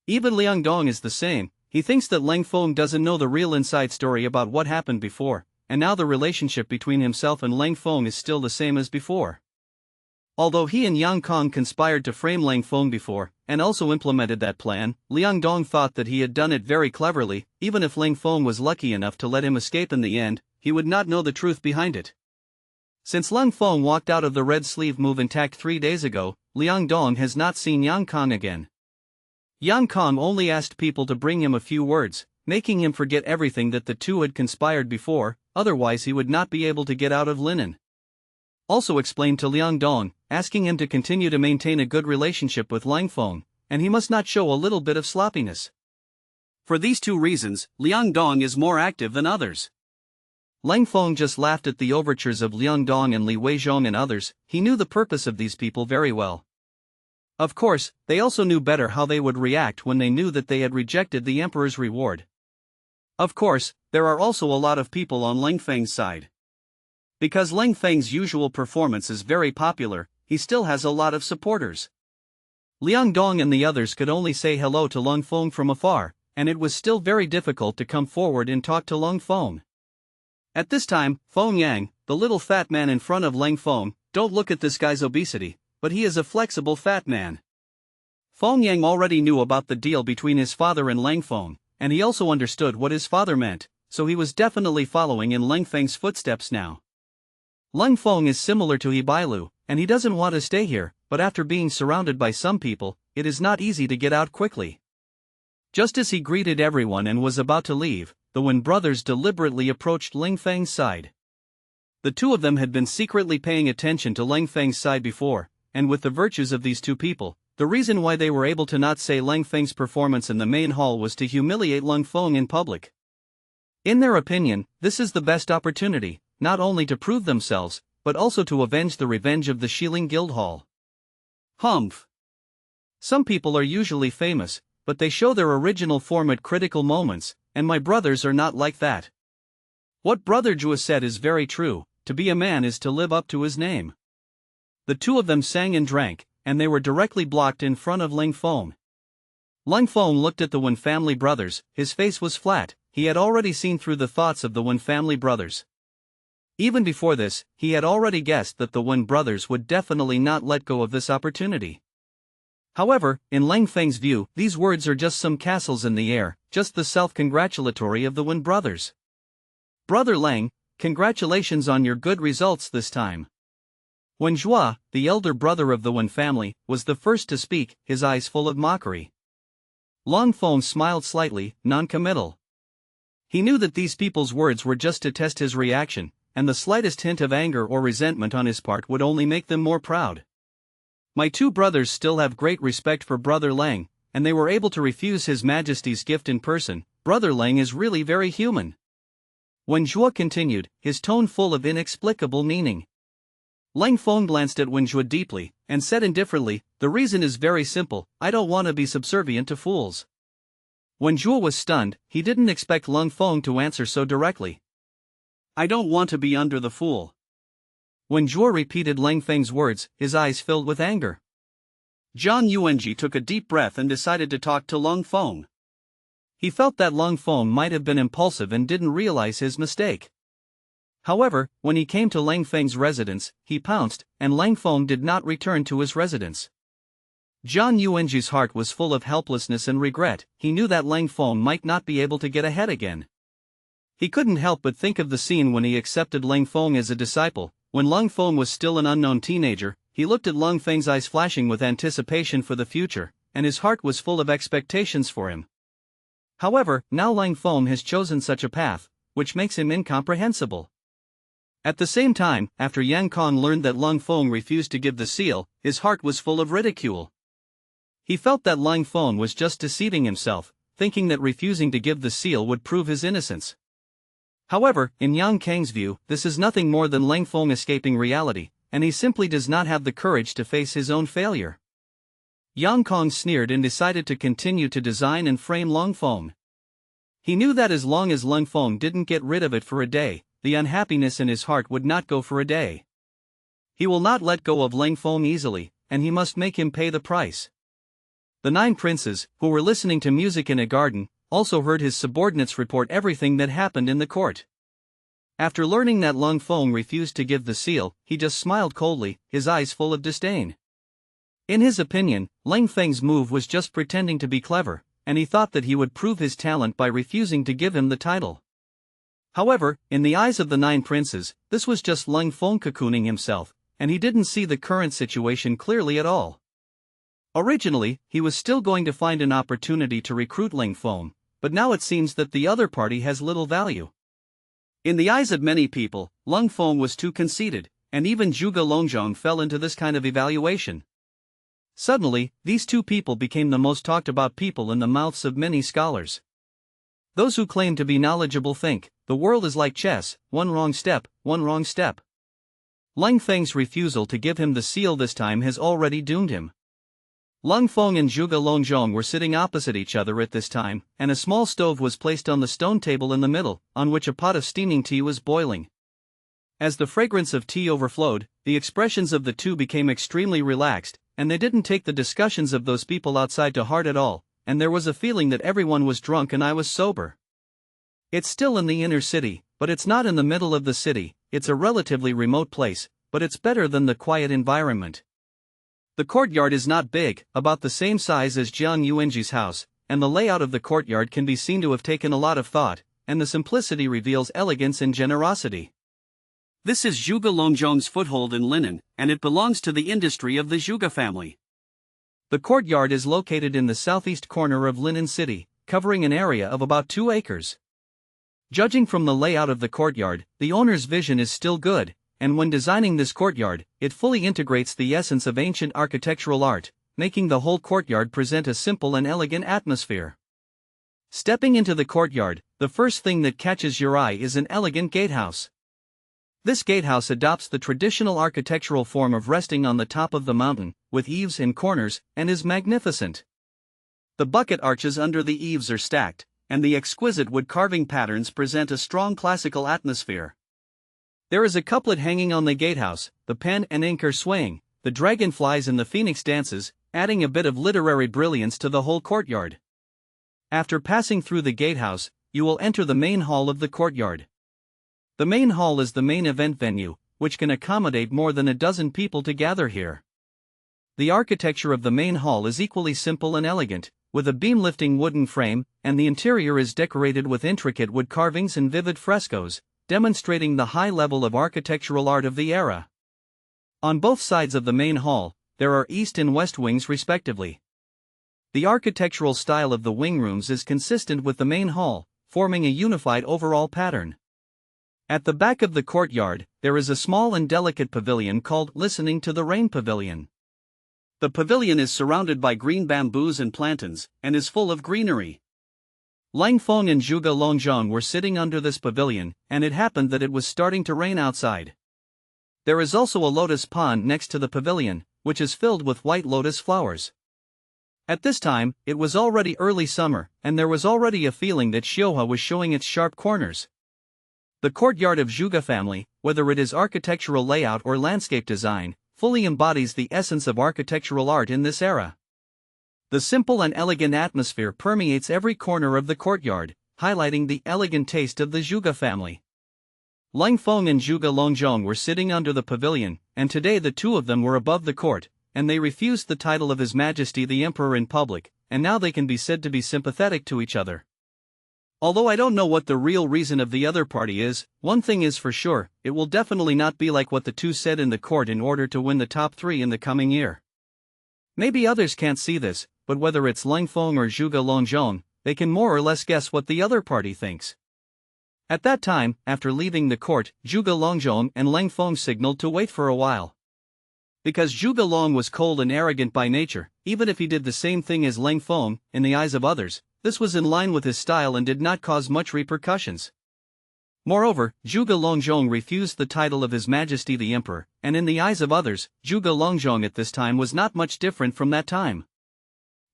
Even Liang Dong is the same. He thinks that Leng Feng doesn't know the real inside story about what happened before, and now the relationship between himself and Leng Feng is still the same as before. Although he and Yang Kong conspired to frame Leng Feng before, and also implemented that plan, Liang Dong thought that he had done it very cleverly. Even if Leng Feng was lucky enough to let him escape in the end, he would not know the truth behind it. Since Leng Feng walked out of the red sleeve move intact 3 days ago, Liang Dong has not seen Yang Kong again. Yang Kong only asked people to bring him a few words, making him forget everything that the two had conspired before, otherwise he would not be able to get out of Linen. Also explained to Liang Dong, asking him to continue to maintain a good relationship with Leng Feng, and he must not show a little bit of sloppiness. For these two reasons, Liang Dong is more active than others. Leng Feng just laughed at the overtures of Liang Dong and Li Weizhong and others. He knew the purpose of these people very well. Of course, they also knew better how they would react when they knew that they had rejected the emperor's reward. Of course, there are also a lot of people on Leng Feng's side. Because Leng Feng's usual performance is very popular, he still has a lot of supporters. Liang Dong and the others could only say hello to Leng Feng from afar, and it was still very difficult to come forward and talk to Leng Feng. At this time, Feng Yang, the little fat man in front of Leng Feng, don't look at this guy's obesity, but he is a flexible fat man. Feng Yang already knew about the deal between his father and Leng Feng, and he also understood what his father meant, so he was definitely following in Leng Feng's footsteps now. Leng Feng is similar to He Bailu, and he doesn't want to stay here, but after being surrounded by some people, it is not easy to get out quickly. Just as he greeted everyone and was about to leave, the Wen brothers deliberately approached Leng Feng's side. The two of them had been secretly paying attention to Leng Feng's side before, and with the virtues of these two people, the reason why they were able to not say Leng Feng's performance in the main hall was to humiliate Leng Feng in public. In their opinion, this is the best opportunity, not only to prove themselves, but also to avenge the revenge of the Shilin Guildhall. Humph. Some people are usually famous, but they show their original form at critical moments, and my brothers are not like that. What Brother Zhua said is very true, to be a man is to live up to his name. The two of them sang and drank, and they were directly blocked in front of Leng Feng. Leng Feng looked at the Wen family brothers, his face was flat, he had already seen through the thoughts of the Wen family brothers. Even before this, he had already guessed that the Wen brothers would definitely not let go of this opportunity. However, in Leng Feng's view, these words are just some castles in the air, just the self-congratulatory of the Wen brothers. Brother Leng, congratulations on your good results this time. Wen Zhua, the elder brother of the Wen family, was the first to speak, his eyes full of mockery. Leng Feng smiled slightly, non-committal. He knew that these people's words were just to test his reaction, and the slightest hint of anger or resentment on his part would only make them more proud. My two brothers still have great respect for Brother Leng, and they were able to refuse His Majesty's gift in person. Brother Leng is really very human. Wen Zhua continued, his tone full of inexplicable meaning. Leng Feng glanced at Wen Zhua deeply, and said indifferently, the reason is very simple, I don't want to be subservient to fools. Wen Zhua was stunned, he didn't expect Leng Feng to answer so directly. I don't want to be under the fool. Wen Zhua repeated Leng Feng's words, his eyes filled with anger. Zhang Yuanji took a deep breath and decided to talk to Leng Feng. He felt that Leng Feng might have been impulsive and didn't realize his mistake. However, when he came to Leng Feng's residence, he pounced, and Leng Feng did not return to his residence. Zhang Yuanji's heart was full of helplessness and regret, he knew that Leng Feng might not be able to get ahead again. He couldn't help but think of the scene when he accepted Leng Feng as a disciple. When Leng Feng was still an unknown teenager, he looked at Leng Feng's eyes flashing with anticipation for the future, and his heart was full of expectations for him. However, now Leng Feng has chosen such a path, which makes him incomprehensible. At the same time, after Yang Kong learned that Leng Feng refused to give the seal, his heart was full of ridicule. He felt that Leng Feng was just deceiving himself, thinking that refusing to give the seal would prove his innocence. However, in Yang Kang's view, this is nothing more than Leng Feng escaping reality, and he simply does not have the courage to face his own failure. Yang Kong sneered and decided to continue to design and frame Leng Feng. He knew that as long as Leng Feng didn't get rid of it for a day, the unhappiness in his heart would not go for a day. He will not let go of Leng Feng easily, and he must make him pay the price. The 9 princes, who were listening to music in a garden, also heard his subordinates report everything that happened in the court. After learning that Leng Feng refused to give the seal, he just smiled coldly, his eyes full of disdain. In his opinion, Leng Feng's move was just pretending to be clever, and he thought that he would prove his talent by refusing to give him the title. However, in the eyes of the 9 princes, this was just Leng Feng cocooning himself, and he didn't see the current situation clearly at all. Originally, he was still going to find an opportunity to recruit Leng Feng, but now it seems that the other party has little value. In the eyes of many people, Leng Feng was too conceited, and even Zhuge Longjong fell into this kind of evaluation. Suddenly, these two people became the most talked about people in the mouths of many scholars. Those who claim to be knowledgeable think, the world is like chess, one wrong step, one wrong step. Leng Feng's refusal to give him the seal this time has already doomed him. Leng Feng and Zhuge Longjong were sitting opposite each other at this time, and a small stove was placed on the stone table in the middle, on which a pot of steaming tea was boiling. As the fragrance of tea overflowed, the expressions of the two became extremely relaxed, and they didn't take the discussions of those people outside to heart at all, and there was a feeling that everyone was drunk and I was sober. It's still in the inner city, but it's not in the middle of the city. It's a relatively remote place, but it's better than the quiet environment. The courtyard is not big, about the same size as Jiang Yuanji's house, and the layout of the courtyard can be seen to have taken a lot of thought, and the simplicity reveals elegance and generosity. This is Zhuge Longjong's foothold in linen, and it belongs to the industry of the Zhuge family. The courtyard is located in the southeast corner of Linen City, covering an area of about 2 acres. Judging from the layout of the courtyard, the owner's vision is still good, and when designing this courtyard, it fully integrates the essence of ancient architectural art, making the whole courtyard present a simple and elegant atmosphere. Stepping into the courtyard, the first thing that catches your eye is an elegant gatehouse. This gatehouse adopts the traditional architectural form of resting on the top of the mountain, with eaves and corners, and is magnificent. The bucket arches under the eaves are stacked, and the exquisite wood carving patterns present a strong classical atmosphere. There is a couplet hanging on the gatehouse, the pen and ink are swaying, the dragon flies and the phoenix dances, adding a bit of literary brilliance to the whole courtyard. After passing through the gatehouse, you will enter the main hall of the courtyard. The main hall is the main event venue, which can accommodate more than a dozen people to gather here. The architecture of the main hall is equally simple and elegant, with a beam-lifting wooden frame, and the interior is decorated with intricate wood carvings and vivid frescoes, demonstrating the high level of architectural art of the era. On both sides of the main hall, there are east and west wings respectively. The architectural style of the wing rooms is consistent with the main hall, forming a unified overall pattern. At the back of the courtyard, there is a small and delicate pavilion called Listening to the Rain Pavilion. The pavilion is surrounded by green bamboos and plantains, and is full of greenery. Leng Feng and Zhuge Longjong were sitting under this pavilion, and it happened that it was starting to rain outside. There is also a lotus pond next to the pavilion, which is filled with white lotus flowers. At this time, it was already early summer, and there was already a feeling that Xiuhua was showing its sharp corners. The courtyard of Zhuge family, whether it is architectural layout or landscape design, fully embodies the essence of architectural art in this era. The simple and elegant atmosphere permeates every corner of the courtyard, highlighting the elegant taste of the Zhuge family. Leng Feng and Zhuge Longjong were sitting under the pavilion, and today the two of them were above the court, and they refused the title of His Majesty the Emperor in public, and now they can be said to be sympathetic to each other. Although I don't know what the real reason of the other party is, one thing is for sure, it will definitely not be like what the two said in the court in order to win the top 3 in the coming year. Maybe others can't see this, but whether it's Leng Feng or Zhuge Longjong, they can more or less guess what the other party thinks. At that time, after leaving the court, Zhuge Longjong and Leng Feng signaled to wait for a while. Because Zhuge Long was cold and arrogant by nature, even if he did the same thing as Leng Feng, in the eyes of others, this was in line with his style and did not cause much repercussions. Moreover, Zhuge Longjong refused the title of His Majesty the Emperor, and in the eyes of others, Zhuge Longjong at this time was not much different from that time.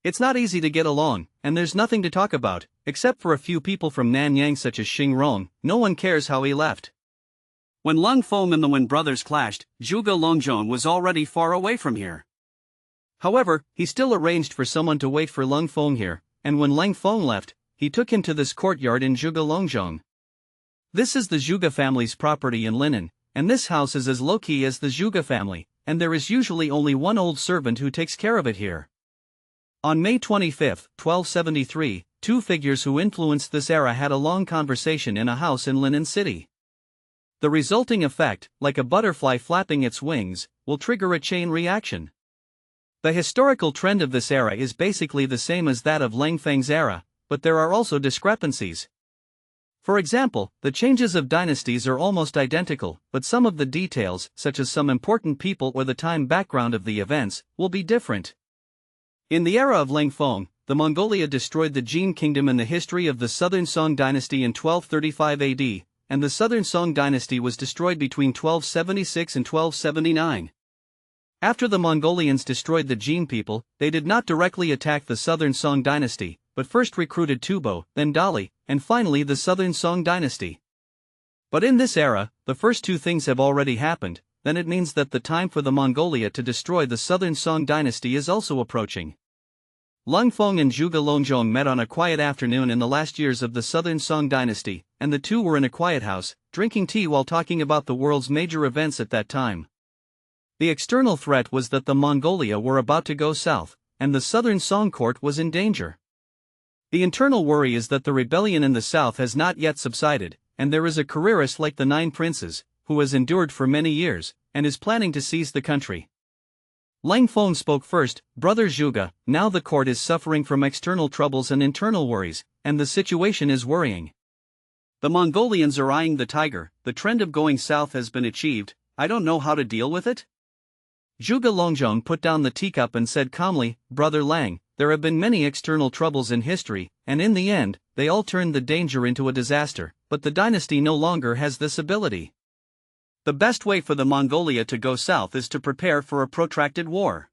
It's not easy to get along, and there's nothing to talk about, except for a few people from Nanyang such as Xing Rong. No one cares how he left. When Leng Feng and the Wen brothers clashed, Zhuge Longjong was already far away from here. However, he still arranged for someone to wait for Leng Feng here, and when Leng Feng left, he took him to this courtyard in Zhuge Longjong. This is the Zhuge family's property in linen, and this house is as low-key as the Zhuge family, and there is usually only one old servant who takes care of it here. On May 25, 1273, two figures who influenced this era had a long conversation in a house in Linen City. The resulting effect, like a butterfly flapping its wings, will trigger a chain reaction. The historical trend of this era is basically the same as that of Leng Feng's era, but there are also discrepancies. For example, the changes of dynasties are almost identical, but some of the details, such as some important people or the time background of the events, will be different. In the era of Leng Feng, the Mongolia destroyed the Jin kingdom in the history of the Southern Song Dynasty in 1235 AD, and the Southern Song Dynasty was destroyed between 1276 and 1279. After the Mongolians destroyed the Jin people, they did not directly attack the Southern Song Dynasty, but first recruited Tubo, then Dali, and finally the Southern Song Dynasty. But in this era, the first two things have already happened, then it means that the time for the Mongolia to destroy the Southern Song Dynasty is also approaching. Leng Feng and Zhuge Longjong met on a quiet afternoon in the last years of the Southern Song Dynasty, and the two were in a quiet house, drinking tea while talking about the world's major events at that time. The external threat was that the Mongolia were about to go south, and the Southern Song court was in danger. The internal worry is that the rebellion in the south has not yet subsided, and there is a careerist like the Nine Princes, who has endured for many years, and is planning to seize the country. Leng Feng spoke first. Brother Zhuge, now the court is suffering from external troubles and internal worries, and the situation is worrying. The Mongolians are eyeing the tiger, the trend of going south has been achieved, I don't know how to deal with it. Zhuge Longjong put down the teacup and said calmly, Brother Lang, there have been many external troubles in history, and in the end, they all turned the danger into a disaster, but the dynasty no longer has this ability. The best way for the Mongolia to go south is to prepare for a protracted war.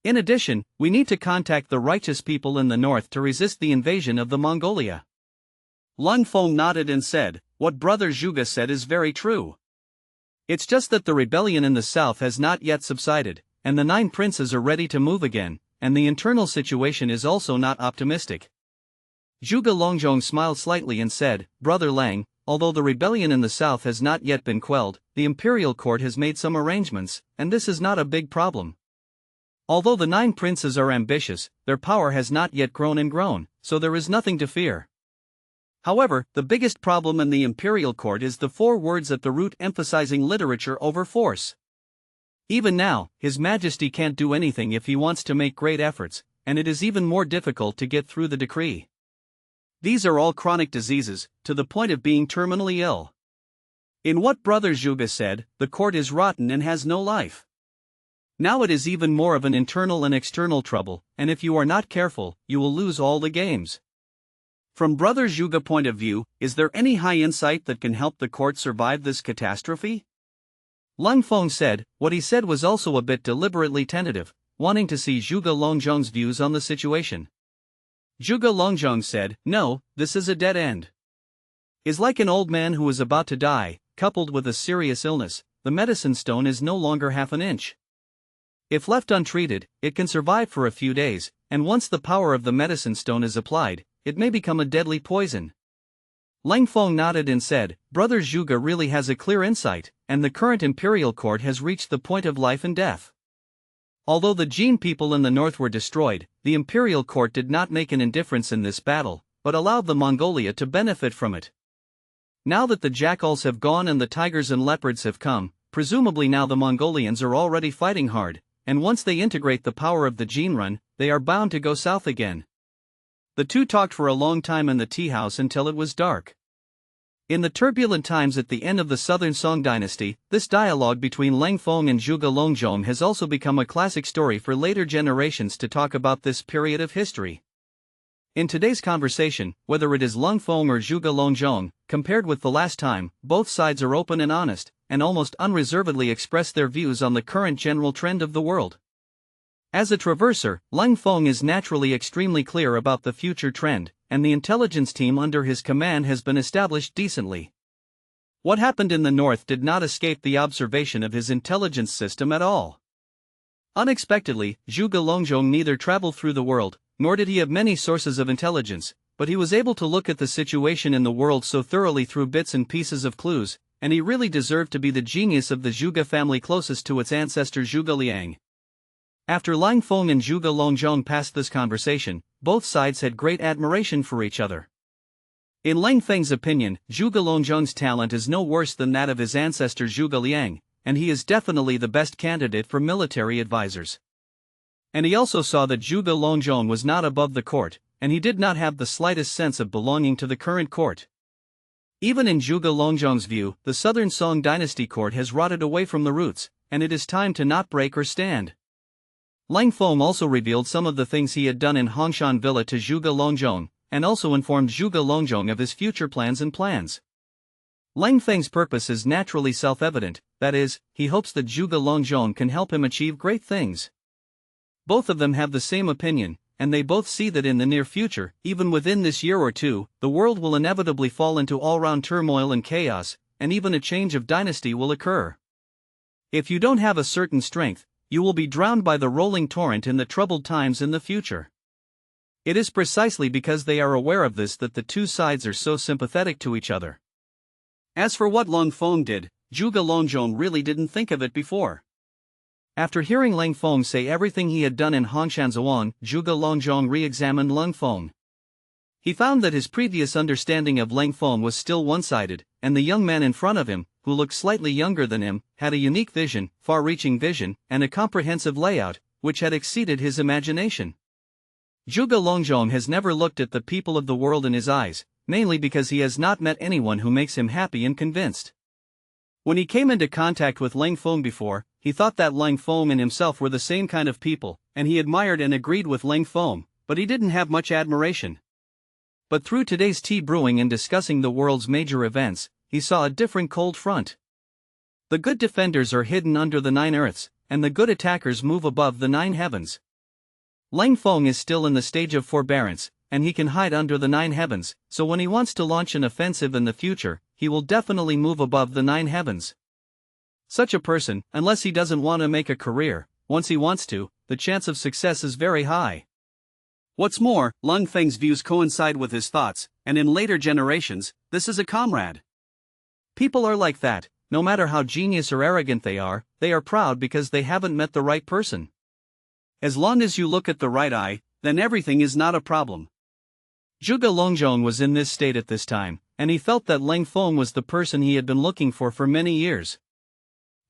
In addition, we need to contact the righteous people in the north to resist the invasion of the Mongolia. Leng Feng nodded and said, what Brother Zhuge said is very true. It's just that the rebellion in the south has not yet subsided, and the Nine Princes are ready to move again, and the internal situation is also not optimistic. Zhuge Longjong smiled slightly and said, Brother Lang, although the rebellion in the south has not yet been quelled, the imperial court has made some arrangements, and this is not a big problem. Although the Nine Princes are ambitious, their power has not yet grown, so there is nothing to fear. However, the biggest problem in the imperial court is the four words at the root emphasizing literature over force. Even now, His Majesty can't do anything if he wants to make great efforts, and it is even more difficult to get through the decree. These are all chronic diseases, to the point of being terminally ill. In what Brother Zhuge said, the court is rotten and has no life. Now it is even more of an internal and external trouble, and if you are not careful, you will lose all the games. From Brother Zhuge's point of view, is there any high insight that can help the court survive this catastrophe? Leng Feng said. What he said was also a bit deliberately tentative, wanting to see Zhuge Longjong's views on the situation. Zhuge Longjong said, no, this is a dead end. Is like an old man who is about to die, coupled with a serious illness, the medicine stone is no longer half an inch. If left untreated, it can survive for a few days, and once the power of the medicine stone is applied, it may become a deadly poison. Leng Feng nodded and said, Brother Zhuge really has a clear insight, and the current imperial court has reached the point of life and death. Although the Jin people in the north were destroyed, the imperial court did not make an indifference in this battle, but allowed the Mongolia to benefit from it. Now that the jackals have gone and the tigers and leopards have come, presumably now the Mongolians are already fighting hard, and once they integrate the power of the Jinrun, they are bound to go south again. The two talked for a long time in the tea house until it was dark. In the turbulent times at the end of the Southern Song Dynasty, this dialogue between Leng Feng and Zhuge Longjong has also become a classic story for later generations to talk about this period of history. In today's conversation, whether it is Leng Feng or Zhuge Longjong, compared with the last time, both sides are open and honest, and almost unreservedly express their views on the current general trend of the world. As a traverser, Leng Feng is naturally extremely clear about the future trend, and the intelligence team under his command has been established decently. What happened in the north did not escape the observation of his intelligence system at all. Unexpectedly, Zhuge Longjong neither traveled through the world, nor did he have many sources of intelligence, but he was able to look at the situation in the world so thoroughly through bits and pieces of clues, and he really deserved to be the genius of the Zhuge family closest to its ancestor Zhuge Liang. After Leng Feng and Zhuge Longjong passed this conversation, both sides had great admiration for each other. In Leng Feng's opinion, Zhuge Longjong's talent is no worse than that of his ancestor Zhuge Liang, and he is definitely the best candidate for military advisors. And he also saw that Zhuge Longjong was not above the court, and he did not have the slightest sense of belonging to the current court. Even in Zhuge Longzhong's view, the Southern Song Dynasty court has rotted away from the roots, and it is time to not break or stand. Leng Feng also revealed some of the things he had done in Hongshan Villa to Zhuge Longzhong, and also informed Zhuge Longzhong of his future plans. Leng Feng's purpose is naturally self-evident, that is, he hopes that Zhuge Longzhong can help him achieve great things. Both of them have the same opinion, and they both see that in the near future, even within this year or two, the world will inevitably fall into all-round turmoil and chaos, and even a change of dynasty will occur. If you don't have a certain strength, you will be drowned by the rolling torrent in the troubled times in the future. It is precisely because they are aware of this that the two sides are so sympathetic to each other. As for what Leng Feng did, Zhuge Longzhong really didn't think of it before. After hearing Leng Feng say everything he had done in Hongshan Zhuang, Zhuge Longzhong re-examined Leng Feng. He found that his previous understanding of Leng Feng was still one-sided, and the young man in front of him, who looked slightly younger than him, had a unique vision, far-reaching vision, and a comprehensive layout, which had exceeded his imagination. Zhuge Longzhong has never looked at the people of the world in his eyes, mainly because he has not met anyone who makes him happy and convinced. When he came into contact with Leng Feng before, he thought that Leng Feng and himself were the same kind of people, and he admired and agreed with Leng Feng, but he didn't have much admiration. But through today's tea brewing and discussing the world's major events, he saw a different cold front. The good defenders are hidden under the 9 earths, and the good attackers move above the 9 heavens. Leng Feng is still in the stage of forbearance, and he can hide under the 9 heavens, so when he wants to launch an offensive in the future, he will definitely move above the 9 heavens. Such a person, unless he doesn't want to make a career, once he wants to, the chance of success is very high. What's more, Leng Feng's views coincide with his thoughts, and in later generations, this is a comrade. People are like that, no matter how genius or arrogant they are proud because they haven't met the right person. As long as you look at the right eye, then everything is not a problem. Zhuge Longzhong was in this state at this time, and he felt that Leng Feng was the person he had been looking for many years.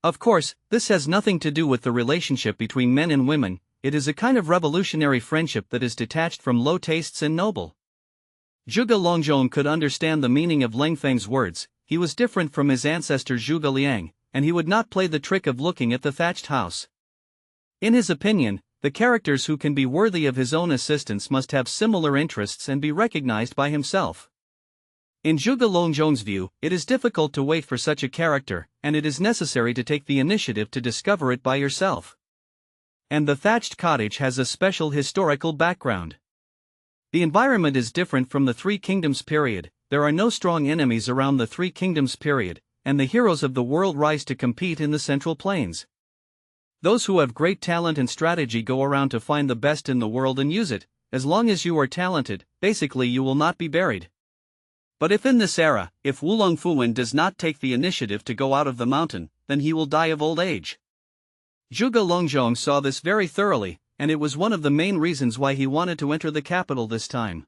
Of course, this has nothing to do with the relationship between men and women, it is a kind of revolutionary friendship that is detached from low tastes and noble. Zhuge Longzhong could understand the meaning of Leng Feng's words. He was different from his ancestor Zhuge Liang, and he would not play the trick of looking at the thatched house. In his opinion, the characters who can be worthy of his own assistance must have similar interests and be recognized by himself. In Zhuge Longzhong's view, it is difficult to wait for such a character, and it is necessary to take the initiative to discover it by yourself. And the thatched cottage has a special historical background. The environment is different from the Three Kingdoms period, there are no strong enemies around the Three Kingdoms period, and the heroes of the world rise to compete in the Central Plains. Those who have great talent and strategy go around to find the best in the world and use it. As long as you are talented, basically you will not be buried. But if in this era, if Wulong Fuwen does not take the initiative to go out of the mountain, then he will die of old age. Zhuge Longzhong saw this very thoroughly, and it was one of the main reasons why he wanted to enter the capital this time.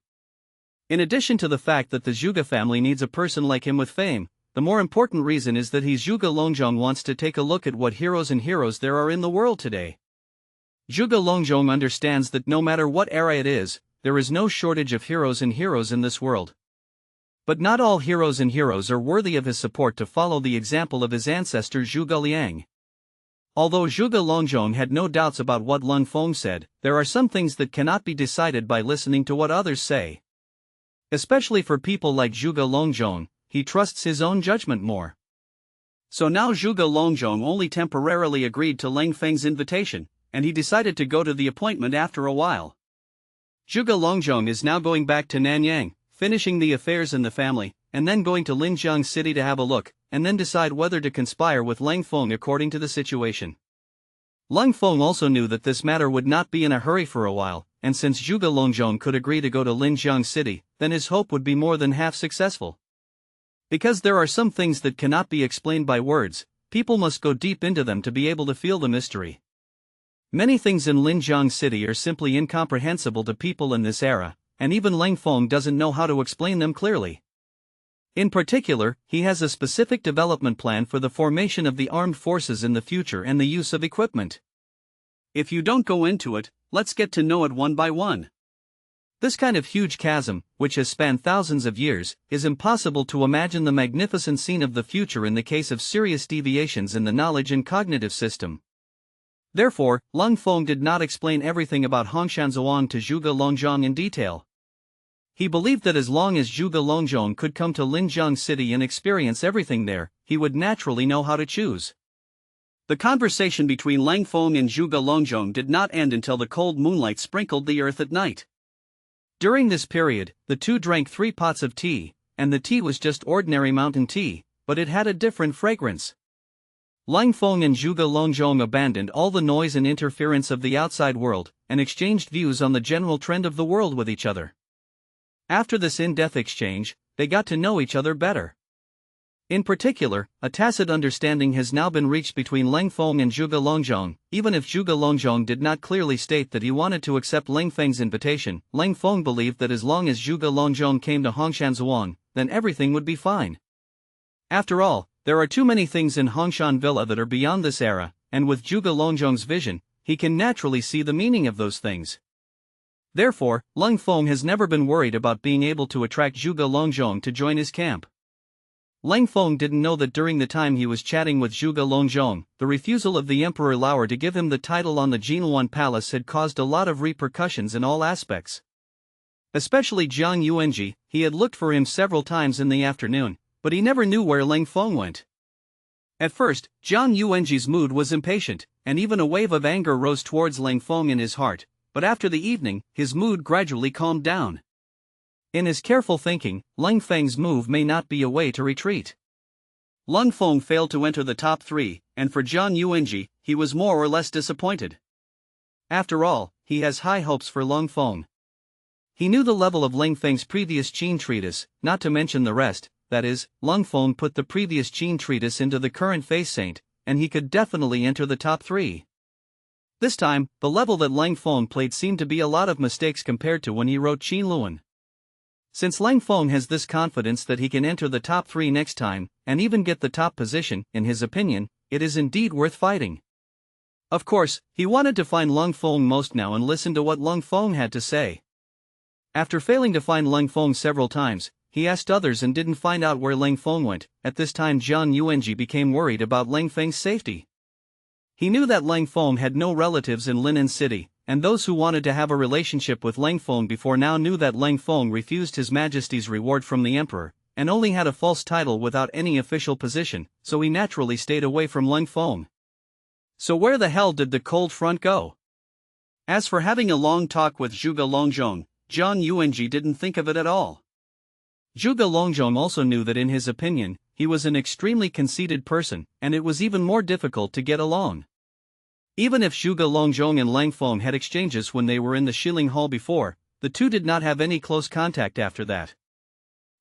In addition to the fact that the Zhuge family needs a person like him with fame, the more important reason is that Zhuge Longzhong wants to take a look at what heroes there are in the world today. Zhuge Longzhong understands that no matter what era it is, there is no shortage of heroes in this world. But not all heroes are worthy of his support to follow the example of his ancestor Zhuge Liang. Although Zhuge Longzhong had no doubts about what Leng Feng said, there are some things that cannot be decided by listening to what others say. Especially for people like Zhuge Longzhong, he trusts his own judgment more. So now Zhuge Longzhong only temporarily agreed to Leng Feng's invitation, and he decided to go to the appointment after a while. Zhuge Longzhong is now going back to Nanyang, finishing the affairs in the family, and then going to Linjiang City to have a look, and then decide whether to conspire with Leng Feng according to the situation. Leng Feng also knew that this matter would not be in a hurry for a while, and since Zhuge Longzhong could agree to go to Linjiang City, then his hope would be more than half successful. Because there are some things that cannot be explained by words, people must go deep into them to be able to feel the mystery. Many things in Linjiang City are simply incomprehensible to people in this era, and even Leng Feng doesn't know how to explain them clearly. In particular, he has a specific development plan for the formation of the armed forces in the future and the use of equipment. If you don't go into it, let's get to know it one by one. This kind of huge chasm, which has spanned thousands of years, is impossible to imagine the magnificent scene of the future in the case of serious deviations in the knowledge and cognitive system. Therefore, Leng Feng did not explain everything about Huashan Sword to Zhuge Longzhong in detail. He believed that as long as Zhuge Longzhong could come to Linjiang City and experience everything there, he would naturally know how to choose. The conversation between Leng Feng and Zhuge Longzhong did not end until the cold moonlight sprinkled the earth at night. During this period, the two drank 3 pots of tea, and the tea was just ordinary mountain tea, but it had a different fragrance. Leng Feng and Zhuge Longzhong abandoned all the noise and interference of the outside world, and exchanged views on the general trend of the world with each other. After this in-depth exchange, they got to know each other better. In particular, a tacit understanding has now been reached between Leng Feng and Zhuge Longzhong. Even if Zhuge Longzhong did not clearly state that he wanted to accept Leng Feng's invitation, Leng Feng believed that as long as Zhuge Longzhong came to Huashan Sword, then everything would be fine. After all, there are too many things in Huashan Villa that are beyond this era, and with Zhuge Longzhong's vision, he can naturally see the meaning of those things. Therefore, Leng Feng has never been worried about being able to attract Zhuge Longzhong to join his camp. Leng Feng didn't know that during the time he was chatting with Zhuge Longzhong, the refusal of the Emperor Lauer to give him the title on the Jinluan Palace had caused a lot of repercussions in all aspects. Especially Jiang Yuanji, he had looked for him several times in the afternoon, but he never knew where Leng Feng went. At first, Jiang Yuanji's mood was impatient, and even a wave of anger rose towards Leng Feng in his heart, but after the evening, his mood gradually calmed down. In his careful thinking, Leng Feng's move may not be a way to retreat. Leng Feng failed to enter the top 3, and for Jiang Yuanji, he was more or less disappointed. After all, he has high hopes for Leng Feng. He knew the level of Leng Feng's previous Qin treatise, not to mention the rest, that is, Leng Feng put the previous Qin treatise into the current Face Saint, and he could definitely enter the top 3. This time, the level that Leng Feng played seemed to be a lot of mistakes compared to when he wrote Qin Luan. Since Leng Feng has this confidence that he can enter the top 3 next time, and even get the top position, in his opinion, it is indeed worth fighting. Of course, he wanted to find Leng Feng most now and listen to what Leng Feng had to say. After failing to find Leng Feng several times, he asked others and didn't find out where Leng Feng went. At this time Jiang Yuanji became worried about Leng Feng's safety. He knew that Leng Feng had no relatives in Linen City, and those who wanted to have a relationship with Leng Feng before now knew that Leng Feng refused His Majesty's reward from the Emperor, and only had a false title without any official position, so he naturally stayed away from Leng Feng. So where the hell did the cold front go? As for having a long talk with Zhuge Longzhong, Jiang Yuanji didn't think of it at all. Zhuge Longzhong also knew that in his opinion, he was an extremely conceited person, and it was even more difficult to get along. Even if Zhuge Longzhong and Leng Feng had exchanges when they were in the Shilling Hall before, the two did not have any close contact after that.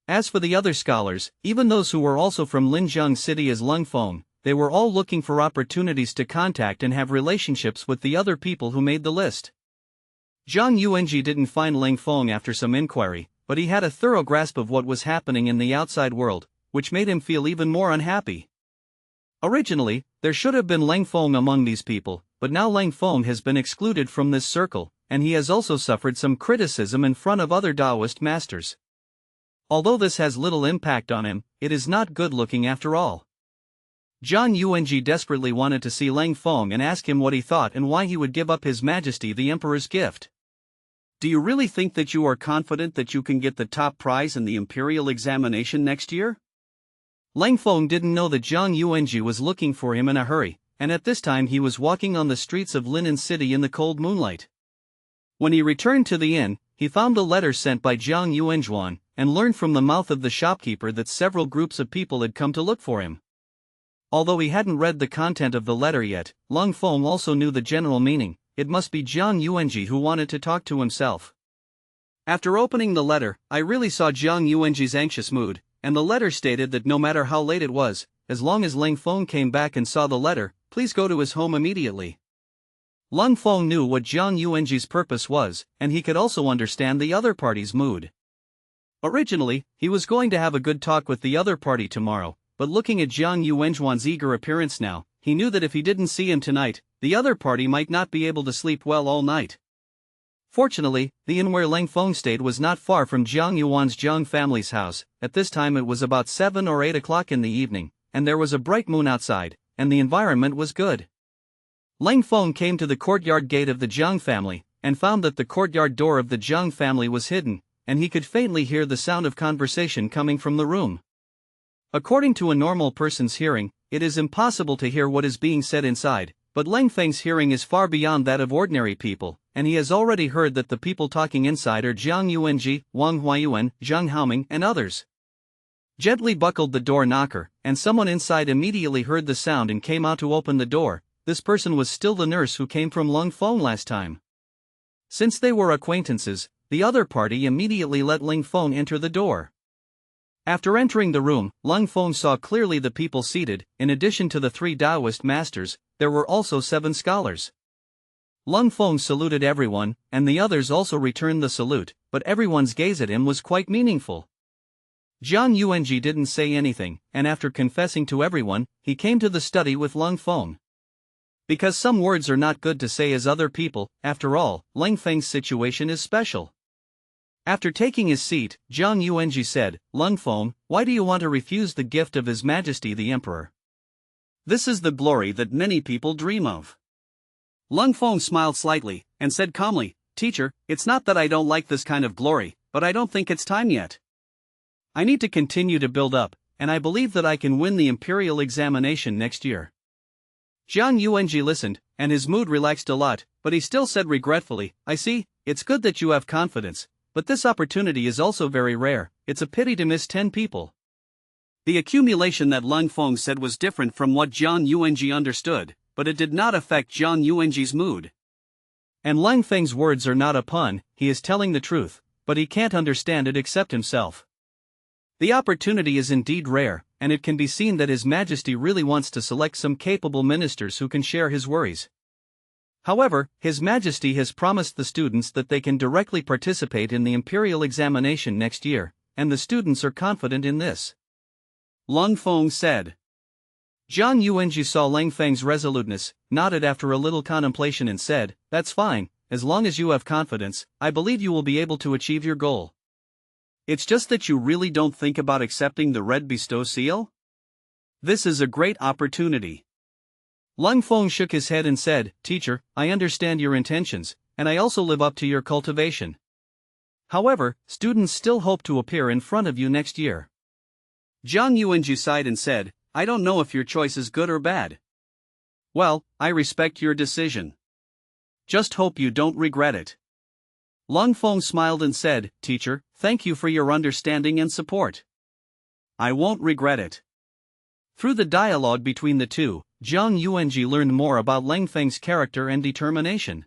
As for the other scholars, even those who were also from Linjiang City as Leng Feng, they were all looking for opportunities to contact and have relationships with the other people who made the list. Jiang Yuanji didn't find Leng Feng after some inquiry, but he had a thorough grasp of what was happening in the outside world, which made him feel even more unhappy. Originally, there should have been Leng Feng among these people, but now Leng Feng has been excluded from this circle, and he has also suffered some criticism in front of other Taoist masters. Although this has little impact on him, it is not good looking after all. Jiang Yuanji desperately wanted to see Leng Feng and ask him what he thought and why he would give up His Majesty the Emperor's gift. Do you really think that you are confident that you can get the top prize in the imperial examination next year? Leng Feng didn't know that Jiang Yuanji was looking for him in a hurry, and at this time he was walking on the streets of Linen City in the cold moonlight. When he returned to the inn, he found the letter sent by Jiang Yuanjuan, and learned from the mouth of the shopkeeper that several groups of people had come to look for him. Although he hadn't read the content of the letter yet, Leng Feng also knew the general meaning. It must be Jiang Yuanji who wanted to talk to himself. After opening the letter, I really saw Jiang Yuanji's anxious mood, and the letter stated that no matter how late it was, as long as Leng Feng came back and saw the letter, please go to his home immediately. Leng Feng knew what Jiang Yuanji's purpose was, and he could also understand the other party's mood. Originally, he was going to have a good talk with the other party tomorrow, but looking at Jiang Yuanjuan's eager appearance now, he knew that if he didn't see him tonight, the other party might not be able to sleep well all night. Fortunately, the inn where Leng Feng stayed was not far from Jiang Yuan's Jiang family's house. At this time it was about 7 or 8 o'clock in the evening, and there was a bright moon outside, and the environment was good. Leng Feng came to the courtyard gate of the Jiang family, and found that the courtyard door of the Jiang family was hidden, and he could faintly hear the sound of conversation coming from the room. According to a normal person's hearing, it is impossible to hear what is being said inside, but Leng Feng's hearing is far beyond that of ordinary people, and he has already heard that the people talking inside are Jiang Yuanji, Wang Huayuan, Zhang Haoming, and others. Gently buckled the door knocker, and someone inside immediately heard the sound and came out to open the door. This person was still the nurse who came from Leng Feng last time. Since they were acquaintances, the other party immediately let Leng Feng enter the door. After entering the room, Leng Feng saw clearly the people seated. In addition to the 3 Taoist masters, there were also 7 scholars. Leng Feng saluted everyone, and the others also returned the salute, but everyone's gaze at him was quite meaningful. Jiang Yuanji didn't say anything, and after confessing to everyone, he came to the study with Leng Feng. Because some words are not good to say as other people, after all, Leng Feng's situation is special. After taking his seat, Jiang Yuanji said, "Leng Feng, why do you want to refuse the gift of His Majesty the Emperor? This is the glory that many people dream of." Leng Feng smiled slightly, and said calmly, "Teacher, it's not that I don't like this kind of glory, but I don't think it's time yet. I need to continue to build up, and I believe that I can win the imperial examination next year." Jiang Yuanji listened, and his mood relaxed a lot, but he still said regretfully, "I see, it's good that you have confidence, but this opportunity is also very rare. It's a pity to miss 10 people." The accumulation that Leng Feng said was different from what Jiang Yuanji understood, but it did not affect Jiang Yuanji's mood. And Leng Feng's words are not a pun, he is telling the truth, but he can't understand it except himself. The opportunity is indeed rare, and it can be seen that His Majesty really wants to select some capable ministers who can share his worries. However, His Majesty has promised the students that they can directly participate in the imperial examination next year, and the students are confident in this. Leng Feng said. Jiang Yuanji saw Leng Feng's resoluteness, nodded after a little contemplation and said, "That's fine, as long as you have confidence, I believe you will be able to achieve your goal. It's just that you really don't think about accepting the red bestow seal? This is a great opportunity." Leng Feng shook his head and said, "Teacher, I understand your intentions, and I also live up to your cultivation. However, students still hope to appear in front of you next year." Jiang Yuanji sighed and said, "I don't know if your choice is good or bad. Well, I respect your decision. Just hope you don't regret it." Leng Feng smiled and said, "Teacher, thank you for your understanding and support. I won't regret it." Through the dialogue between the two, Jiang Yuanji learned more about Leng Feng's character and determination.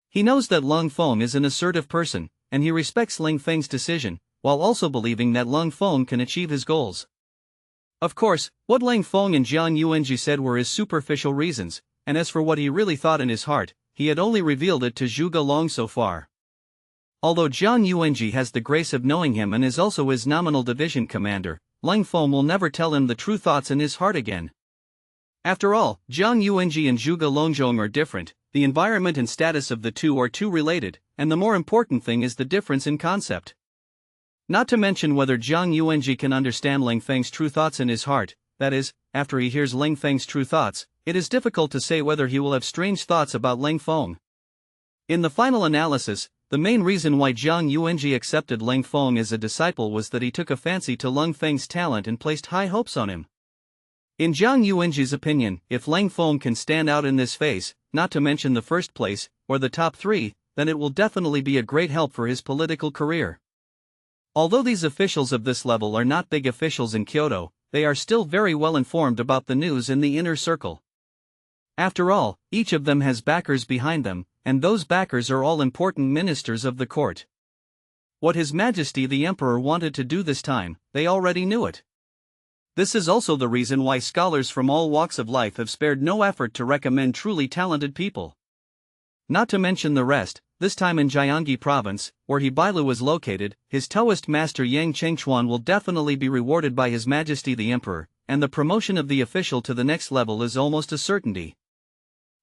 He knows that Leng Feng is an assertive person, and he respects Leng Feng's decision, while also believing that Leng Feng can achieve his goals. Of course, what Leng Feng and Jiang Yuanji said were his superficial reasons, and as for what he really thought in his heart, he had only revealed it to Zhuge Long so far. Although Jiang Yuanji has the grace of knowing him and is also his nominal division commander, Leng Feng will never tell him the true thoughts in his heart again. After all, Jiang Yuanji and Zhuge Longjong are different, the environment and status of the two are too related, and the more important thing is the difference in concept. Not to mention whether Jiang Yuanji can understand Leng Feng's true thoughts in his heart, that is, after he hears Leng Feng's true thoughts, it is difficult to say whether he will have strange thoughts about Leng Feng. In the final analysis, the main reason why Jiang Yuanji accepted Leng Feng as a disciple was that he took a fancy to Leng Feng's talent and placed high hopes on him. In Jiang Yuanji's opinion, if Leng Feng can stand out in this phase, not to mention the first place, or the top 3, then it will definitely be a great help for his political career. Although these officials of this level are not big officials in Kyoto, they are still very well informed about the news in the inner circle. After all, each of them has backers behind them, and those backers are all important ministers of the court. What His Majesty the Emperor wanted to do this time, they already knew it. This is also the reason why scholars from all walks of life have spared no effort to recommend truly talented people. Not to mention the rest, this time in Gyeonggi Province, where Hebailu is located, his Taoist master Yang Chengchuan will definitely be rewarded by His Majesty the Emperor, and the promotion of the official to the next level is almost a certainty.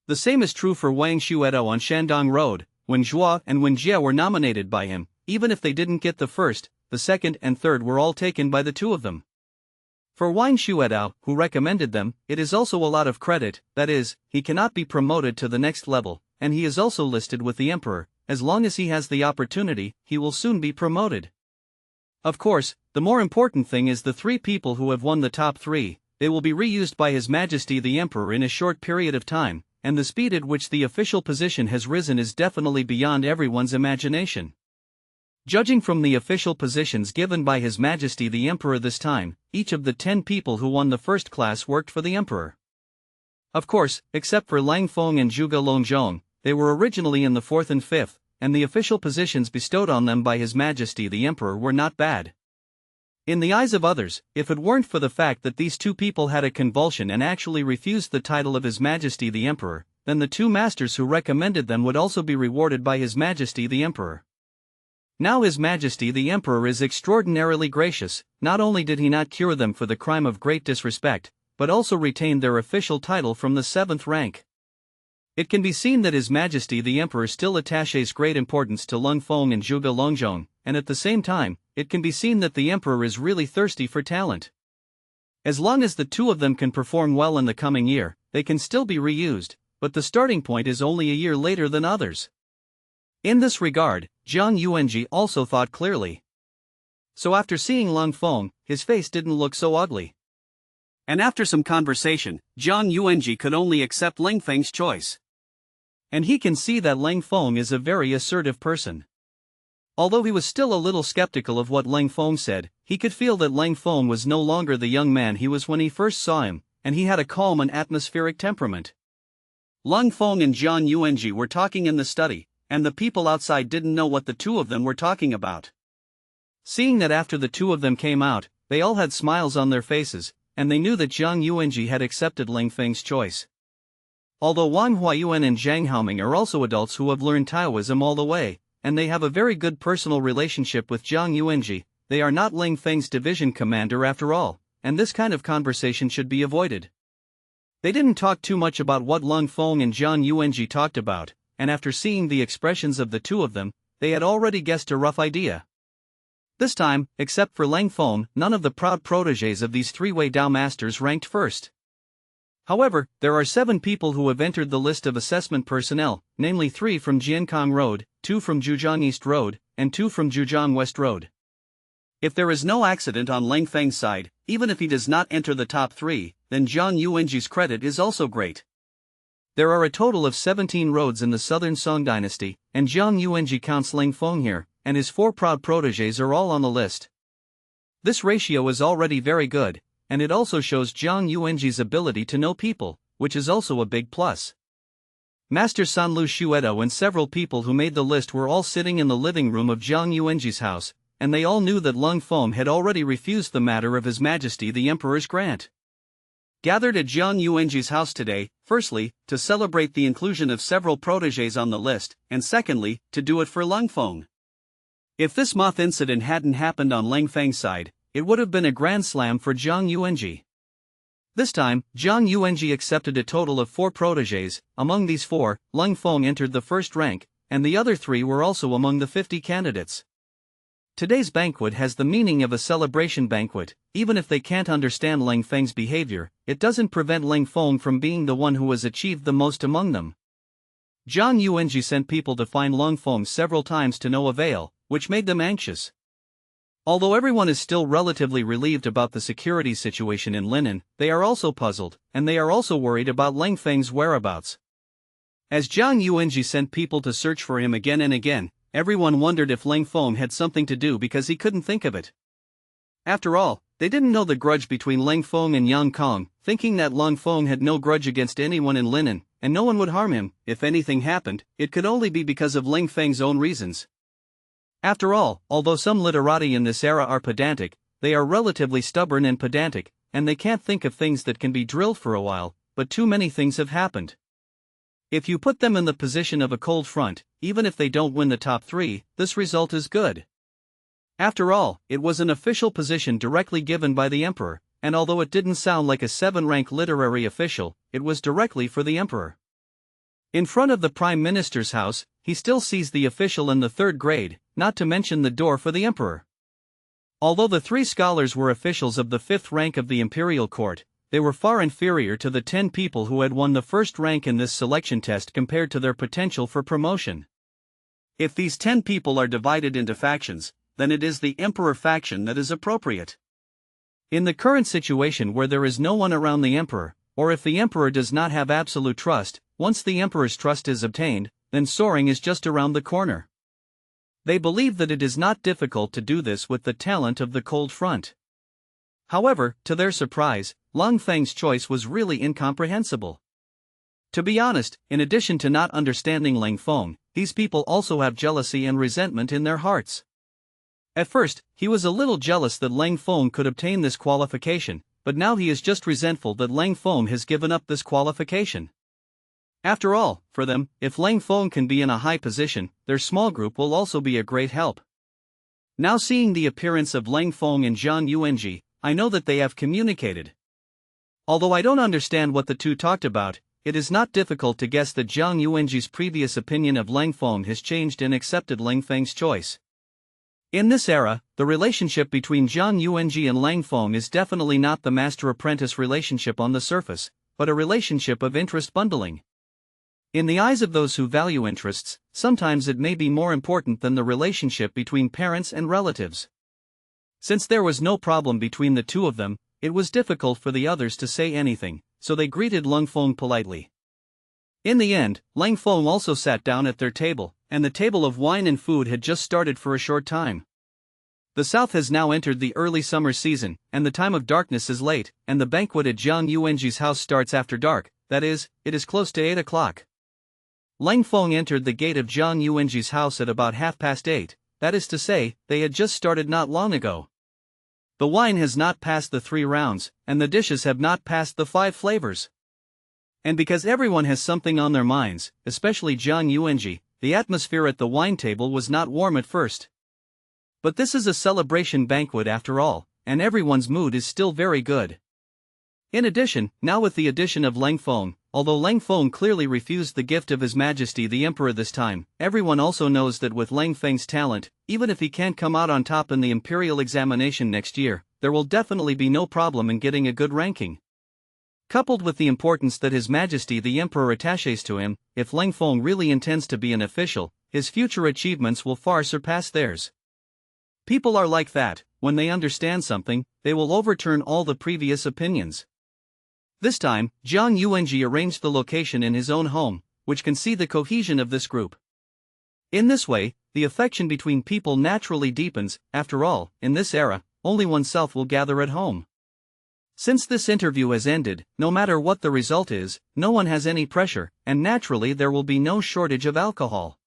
The same is true for Wang Shuedo on Shandong Road, Wen Zhuo and Wen Jie were nominated by him, even if they didn't get the first, the second and third were all taken by the two of them. For Wang Xuedao, who recommended them, it is also a lot of credit, that is, he cannot be promoted to the next level, and he is also listed with the emperor. As long as he has the opportunity, he will soon be promoted. Of course, the more important thing is the 3 people who have won the top 3, they will be reused by His Majesty the Emperor in a short period of time, and the speed at which the official position has risen is definitely beyond everyone's imagination. Judging from the official positions given by His Majesty the Emperor this time, each of the 10 people who won the first class worked for the Emperor. Of course, except for Leng Feng and Zhuge Longzhong, they were originally in the 4th and 5th, and the official positions bestowed on them by His Majesty the Emperor were not bad. In the eyes of others, if it weren't for the fact that these 2 people had a convulsion and actually refused the title of His Majesty the Emperor, then the 2 masters who recommended them would also be rewarded by His Majesty the Emperor. Now His Majesty the Emperor is extraordinarily gracious. Not only did he not cure them for the crime of great disrespect, but also retained their official title from the 7th rank. It can be seen that His Majesty the Emperor still attaches great importance to Leng Feng and Zhuge Longzhong, and at the same time, it can be seen that the Emperor is really thirsty for talent. As long as the 2 of them can perform well in the coming year, they can still be reused, but the starting point is only a year later than others. In this regard, Zhang Yuanji also thought clearly. So after seeing Leng Feng, his face didn't look so ugly. And after some conversation, Zhang Yuanji could only accept Leng Feng's choice. And he can see that Leng Feng is a very assertive person. Although he was still a little skeptical of what Leng Feng said, he could feel that Leng Feng was no longer the young man he was when he first saw him, and he had a calm and atmospheric temperament. Leng Feng and Zhang Yuanji were talking in the study, and the people outside didn't know what the 2 of them were talking about. Seeing that after the 2 of them came out, they all had smiles on their faces, and they knew that Zhang Yuanji had accepted Leng Feng's choice. Although Wang Huayuan and Zhang Haoming are also adults who have learned Taoism all the way, and they have a very good personal relationship with Zhang Yuanji, they are not Leng Feng's division commander after all, and this kind of conversation should be avoided. They didn't talk too much about what Leng Feng and Zhang Yuanji talked about, and after seeing the expressions of the 2 of them, they had already guessed a rough idea. This time, except for Leng Feng, none of the proud protégés of these 3 Wei Dao masters ranked first. However, there are 7 people who have entered the list of assessment personnel, namely 3 from Jiankang Road, 2 from Zhujiang East Road, and 2 from Zhujiang West Road. If there is no accident on Leng Feng's side, even if he does not enter the top 3, then Zhang Yuanji's credit is also great. There are a total of 17 roads in the Southern Song Dynasty, and Zhang Yuanji counts Leng Feng here, and his 4 proud protégés are all on the list. This ratio is already very good, and it also shows Zhang Yuanji's ability to know people, which is also a big plus. Master Sanlu Xuedo and several people who made the list were all sitting in the living room of Zhang Yuanji's house, and they all knew that Leng Feng had already refused the matter of His Majesty the Emperor's grant. Gathered at Zhang Yuanji's house today, firstly, to celebrate the inclusion of several protégés on the list, and secondly, to do it for Leng Feng. If this moth incident hadn't happened on Leng Feng's side, it would have been a grand slam for Zhang Yuanji. This time, Zhang Yuanji accepted a total of 4 protégés. Among these 4, Leng Feng entered the first rank, and the other 3 were also among the 50 candidates. Today's banquet has the meaning of a celebration banquet. Even if they can't understand Leng Feng's behavior, it doesn't prevent Leng Feng from being the one who has achieved the most among them. Zhang Yuanji sent people to find Leng Feng several times to no avail, which made them anxious. Although everyone is still relatively relieved about the security situation in Linen, they are also puzzled, and they are also worried about Leng Feng's whereabouts. As Zhang Yuanji sent people to search for him again and again, everyone wondered if Leng Feng had something to do because he couldn't think of it. After all, they didn't know the grudge between Leng Feng and Yang Kong, thinking that Leng Feng had no grudge against anyone in Linen, and no one would harm him. If anything happened, it could only be because of Leng Feng's own reasons. After all, although some literati in this era are pedantic, they are relatively stubborn and pedantic, and they can't think of things that can be drilled for a while, but too many things have happened. If you put them in the position of a cold front, even if they don't win the top 3, this result is good. After all, it was an official position directly given by the Emperor, and although it didn't sound like a 7-rank literary official, it was directly for the Emperor. In front of the Prime Minister's house, he still sees the official in the third grade, not to mention the door for the emperor. Although the three scholars were officials of the fifth rank of the imperial court, they were far inferior to the 10 people who had won the first rank in this selection test compared to their potential for promotion. If these 10 people are divided into factions, then it is the emperor faction that is appropriate. In the current situation where there is no one around the emperor, or if the emperor does not have absolute trust, once the emperor's trust is obtained, then soaring is just around the corner. They believe that it is not difficult to do this with the talent of the cold front. However, to their surprise, Leng Feng's choice was really incomprehensible. To be honest, in addition to not understanding Leng Feng, these people also have jealousy and resentment in their hearts. At first, he was a little jealous that Leng Feng could obtain this qualification, but now he is just resentful that Leng Feng has given up this qualification. After all, for them, if Leng Feng can be in a high position, their small group will also be a great help. Now seeing the appearance of Leng Feng and Zhang Yuanji, I know that they have communicated. Although I don't understand what the two talked about, it is not difficult to guess that Zhang Yuanji's previous opinion of Leng Feng has changed and accepted Leng Feng's choice. In this era, the relationship between Zhang Yuanji and Leng Feng is definitely not the master-apprentice relationship on the surface, but a relationship of interest bundling. In the eyes of those who value interests, sometimes it may be more important than the relationship between parents and relatives. Since there was no problem between the two of them, it was difficult for the others to say anything, so they greeted Leng Feng politely. In the end, Leng Feng also sat down at their table, and the table of wine and food had just started for a short time. The south has now entered the early summer season, and the time of darkness is late, and the banquet at Zhang Yuanji's house starts after dark, that is, it is close to 8 o'clock. Leng Feng entered the gate of Zhang Yuanji's house at about 8:30, that is to say, they had just started not long ago. The wine has not passed the 3 rounds, and the dishes have not passed the 5 flavors. And because everyone has something on their minds, especially Zhang Yuanji, the atmosphere at the wine table was not warm at first. But this is a celebration banquet after all, and everyone's mood is still very good. In addition, now with the addition of Leng Feng, although Leng Feng clearly refused the gift of His Majesty the Emperor this time, everyone also knows that with Leng Feng's talent, even if he can't come out on top in the imperial examination next year, there will definitely be no problem in getting a good ranking. Coupled with the importance that His Majesty the Emperor attaches to him, if Leng Feng really intends to be an official, his future achievements will far surpass theirs. People are like that, when they understand something, they will overturn all the previous opinions. This time, Zhang Yuanji arranged the location in his own home, which can see the cohesion of this group. In this way, the affection between people naturally deepens. After all, in this era, only oneself will gather at home. Since this interview has ended, no matter what the result is, no one has any pressure, and naturally there will be no shortage of alcohol.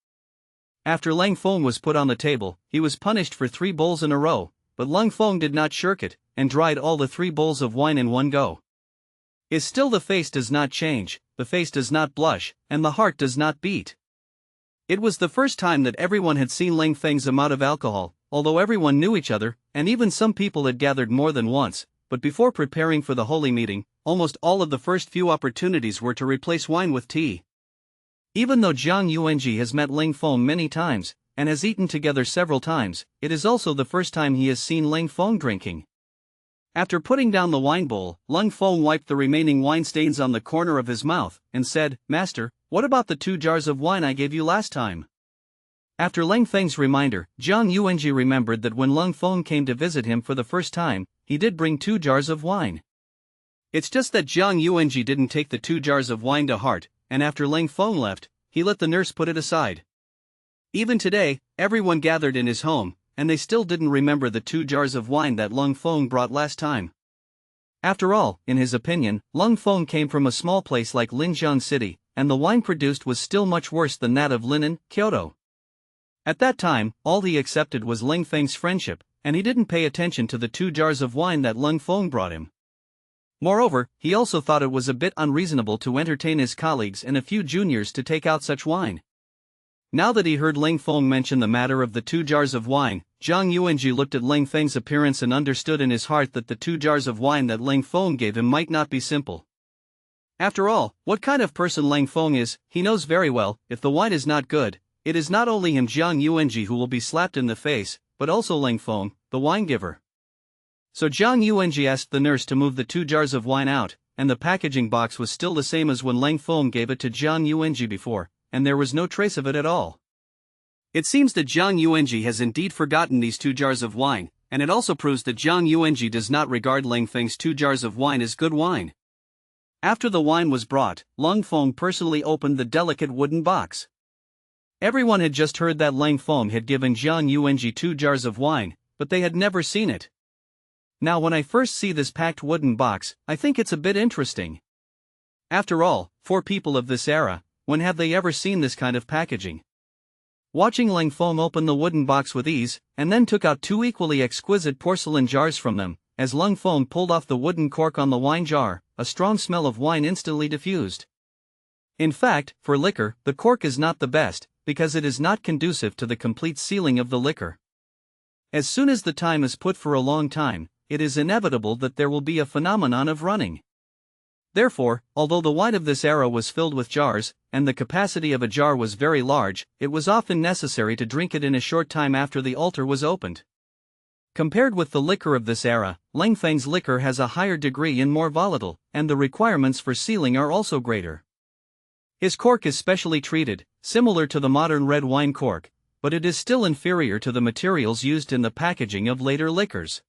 After Leng Feng was put on the table, he was punished for 3 bowls in a row, but Leng Feng did not shirk it, and dried all the 3 bowls of wine in one go. Is still the face does not change, the face does not blush, and the heart does not beat. It was the first time that everyone had seen Leng Feng's amount of alcohol, although everyone knew each other, and even some people had gathered more than once, but before preparing for the holy meeting, almost all of the first few opportunities were to replace wine with tea. Even though Zhang Yuanji has met Leng Feng many times, and has eaten together several times, it is also the first time he has seen Leng Feng drinking. After putting down the wine bowl, Leng Feng wiped the remaining wine stains on the corner of his mouth, and said, "Master, what about the 2 jars of wine I gave you last time?" After Leng Feng's reminder, Zhang Yuanji remembered that when Leng Feng came to visit him for the first time, he did bring 2 jars of wine. It's just that Zhang Yuanji didn't take the 2 jars of wine to heart, and after Leng Feng left, he let the nurse put it aside. Even today, everyone gathered in his home, and they still didn't remember the 2 jars of wine that Leng Feng brought last time. After all, in his opinion, Leng Feng came from a small place like Linjiang City, and the wine produced was still much worse than that of Linen, Kyoto. At that time, all he accepted was Leng Feng's friendship, and he didn't pay attention to the 2 jars of wine that Leng Feng brought him. Moreover, he also thought it was a bit unreasonable to entertain his colleagues and a few juniors to take out such wine. Now that he heard Leng Feng mention the matter of the 2 jars of wine, Zhang Yuanji looked at Leng Feng's appearance and understood in his heart that the 2 jars of wine that Leng Feng gave him might not be simple. After all, what kind of person Leng Feng is, he knows very well. If the wine is not good, it is not only him Jiang Yuanji who will be slapped in the face, but also Leng Feng, the wine giver. So Jiang Yuanji asked the nurse to move the 2 jars of wine out, and the packaging box was still the same as when Leng Feng gave it to Jiang Yuanji before, and there was no trace of it at all. It seems that Jiang Yuanji has indeed forgotten these 2 jars of wine, and it also proves that Jiang Yuanji does not regard Leng Feng's 2 jars of wine as good wine. After the wine was brought, Leng Feng personally opened the delicate wooden box. Everyone had just heard that Leng Feng had given Jiang Yuanji 2 jars of wine, but they had never seen it. Now when I first see this packed wooden box, I think it's a bit interesting. After all, for people of this era, when have they ever seen this kind of packaging? Watching Leng Feng open the wooden box with ease, and then took out 2 equally exquisite porcelain jars from them, as Leng Feng pulled off the wooden cork on the wine jar, a strong smell of wine instantly diffused. In fact, for liquor, the cork is not the best, because it is not conducive to the complete sealing of the liquor. As soon as the time is put for a long time, it is inevitable that there will be a phenomenon of running. Therefore, although the wine of this era was filled with jars, and the capacity of a jar was very large, it was often necessary to drink it in a short time after the altar was opened. Compared with the liquor of this era, Leng Feng's liquor has a higher degree and more volatile, and the requirements for sealing are also greater. His cork is specially treated, similar to the modern red wine cork, but it is still inferior to the materials used in the packaging of later liquors.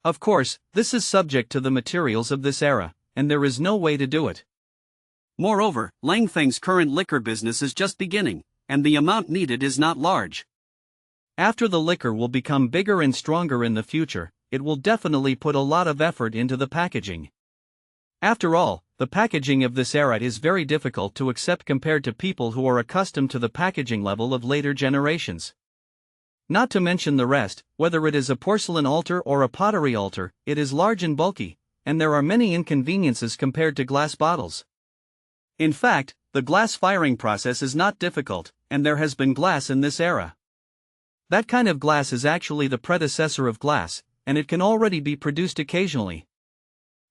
Of course, this is subject to the materials of this era, and there is no way to do it. Moreover, Leng Feng's current liquor business is just beginning, and the amount needed is not large. After the liquor will become bigger and stronger in the future, it will definitely put a lot of effort into the packaging. After all, the packaging of this era is very difficult to accept compared to people who are accustomed to the packaging level of later generations. Not to mention the rest, whether it is a porcelain altar or a pottery altar, it is large and bulky, and there are many inconveniences compared to glass bottles. In fact, the glass firing process is not difficult, and there has been glass in this era. That kind of glass is actually the predecessor of glass, and it can already be produced occasionally.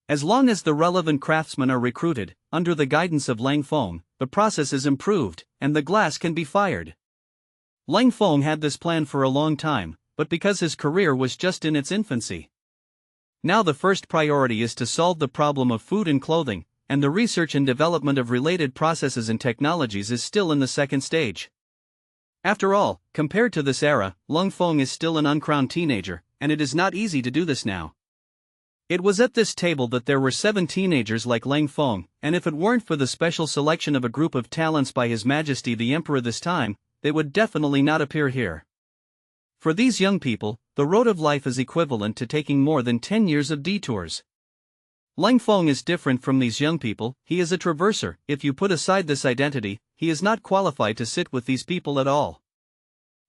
As long as the relevant craftsmen are recruited, under the guidance of Leng Feng, the process is improved, and the glass can be fired. Leng Feng had this plan for a long time, but because his career was just in its infancy. Now the first priority is to solve the problem of food and clothing, and the research and development of related processes and technologies is still in the second stage. After all, compared to this era, Leng Feng is still an uncrowned teenager, and it is not easy to do this now. It was at this table that there were 7 teenagers like Leng Feng, and if it weren't for the special selection of a group of talents by His Majesty the Emperor this time, they would definitely not appear here. For these young people, the road of life is equivalent to taking more than 10 years of detours. Leng Feng is different from these young people. He is a traverser. If you put aside this identity, he is not qualified to sit with these people at all.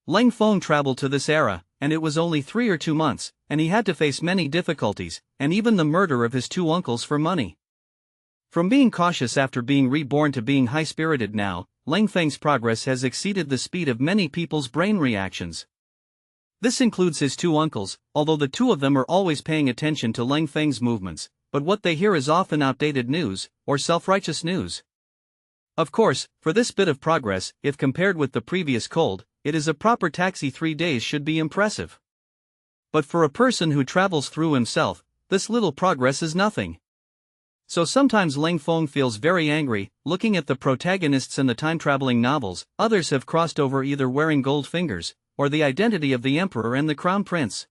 Leng Feng traveled to this era, and it was only 3 or 2 months, and he had to face many difficulties, and even the murder of his 2 uncles for money. From being cautious after being reborn to being high-spirited now, Leng Feng's progress has exceeded the speed of many people's brain reactions. This includes his 2 uncles, although the 2 of them are always paying attention to Leng Feng's movements, but what they hear is often outdated news, or self-righteous news. Of course, for this bit of progress, if compared with the previous cold, it is a proper taxi. 3 days should be impressive. But for a person who travels through himself, this little progress is nothing. So sometimes Leng Feng feels very angry, looking at the protagonists in the time-traveling novels. Others have crossed over either wearing gold fingers, or the identity of the emperor and the crown prince.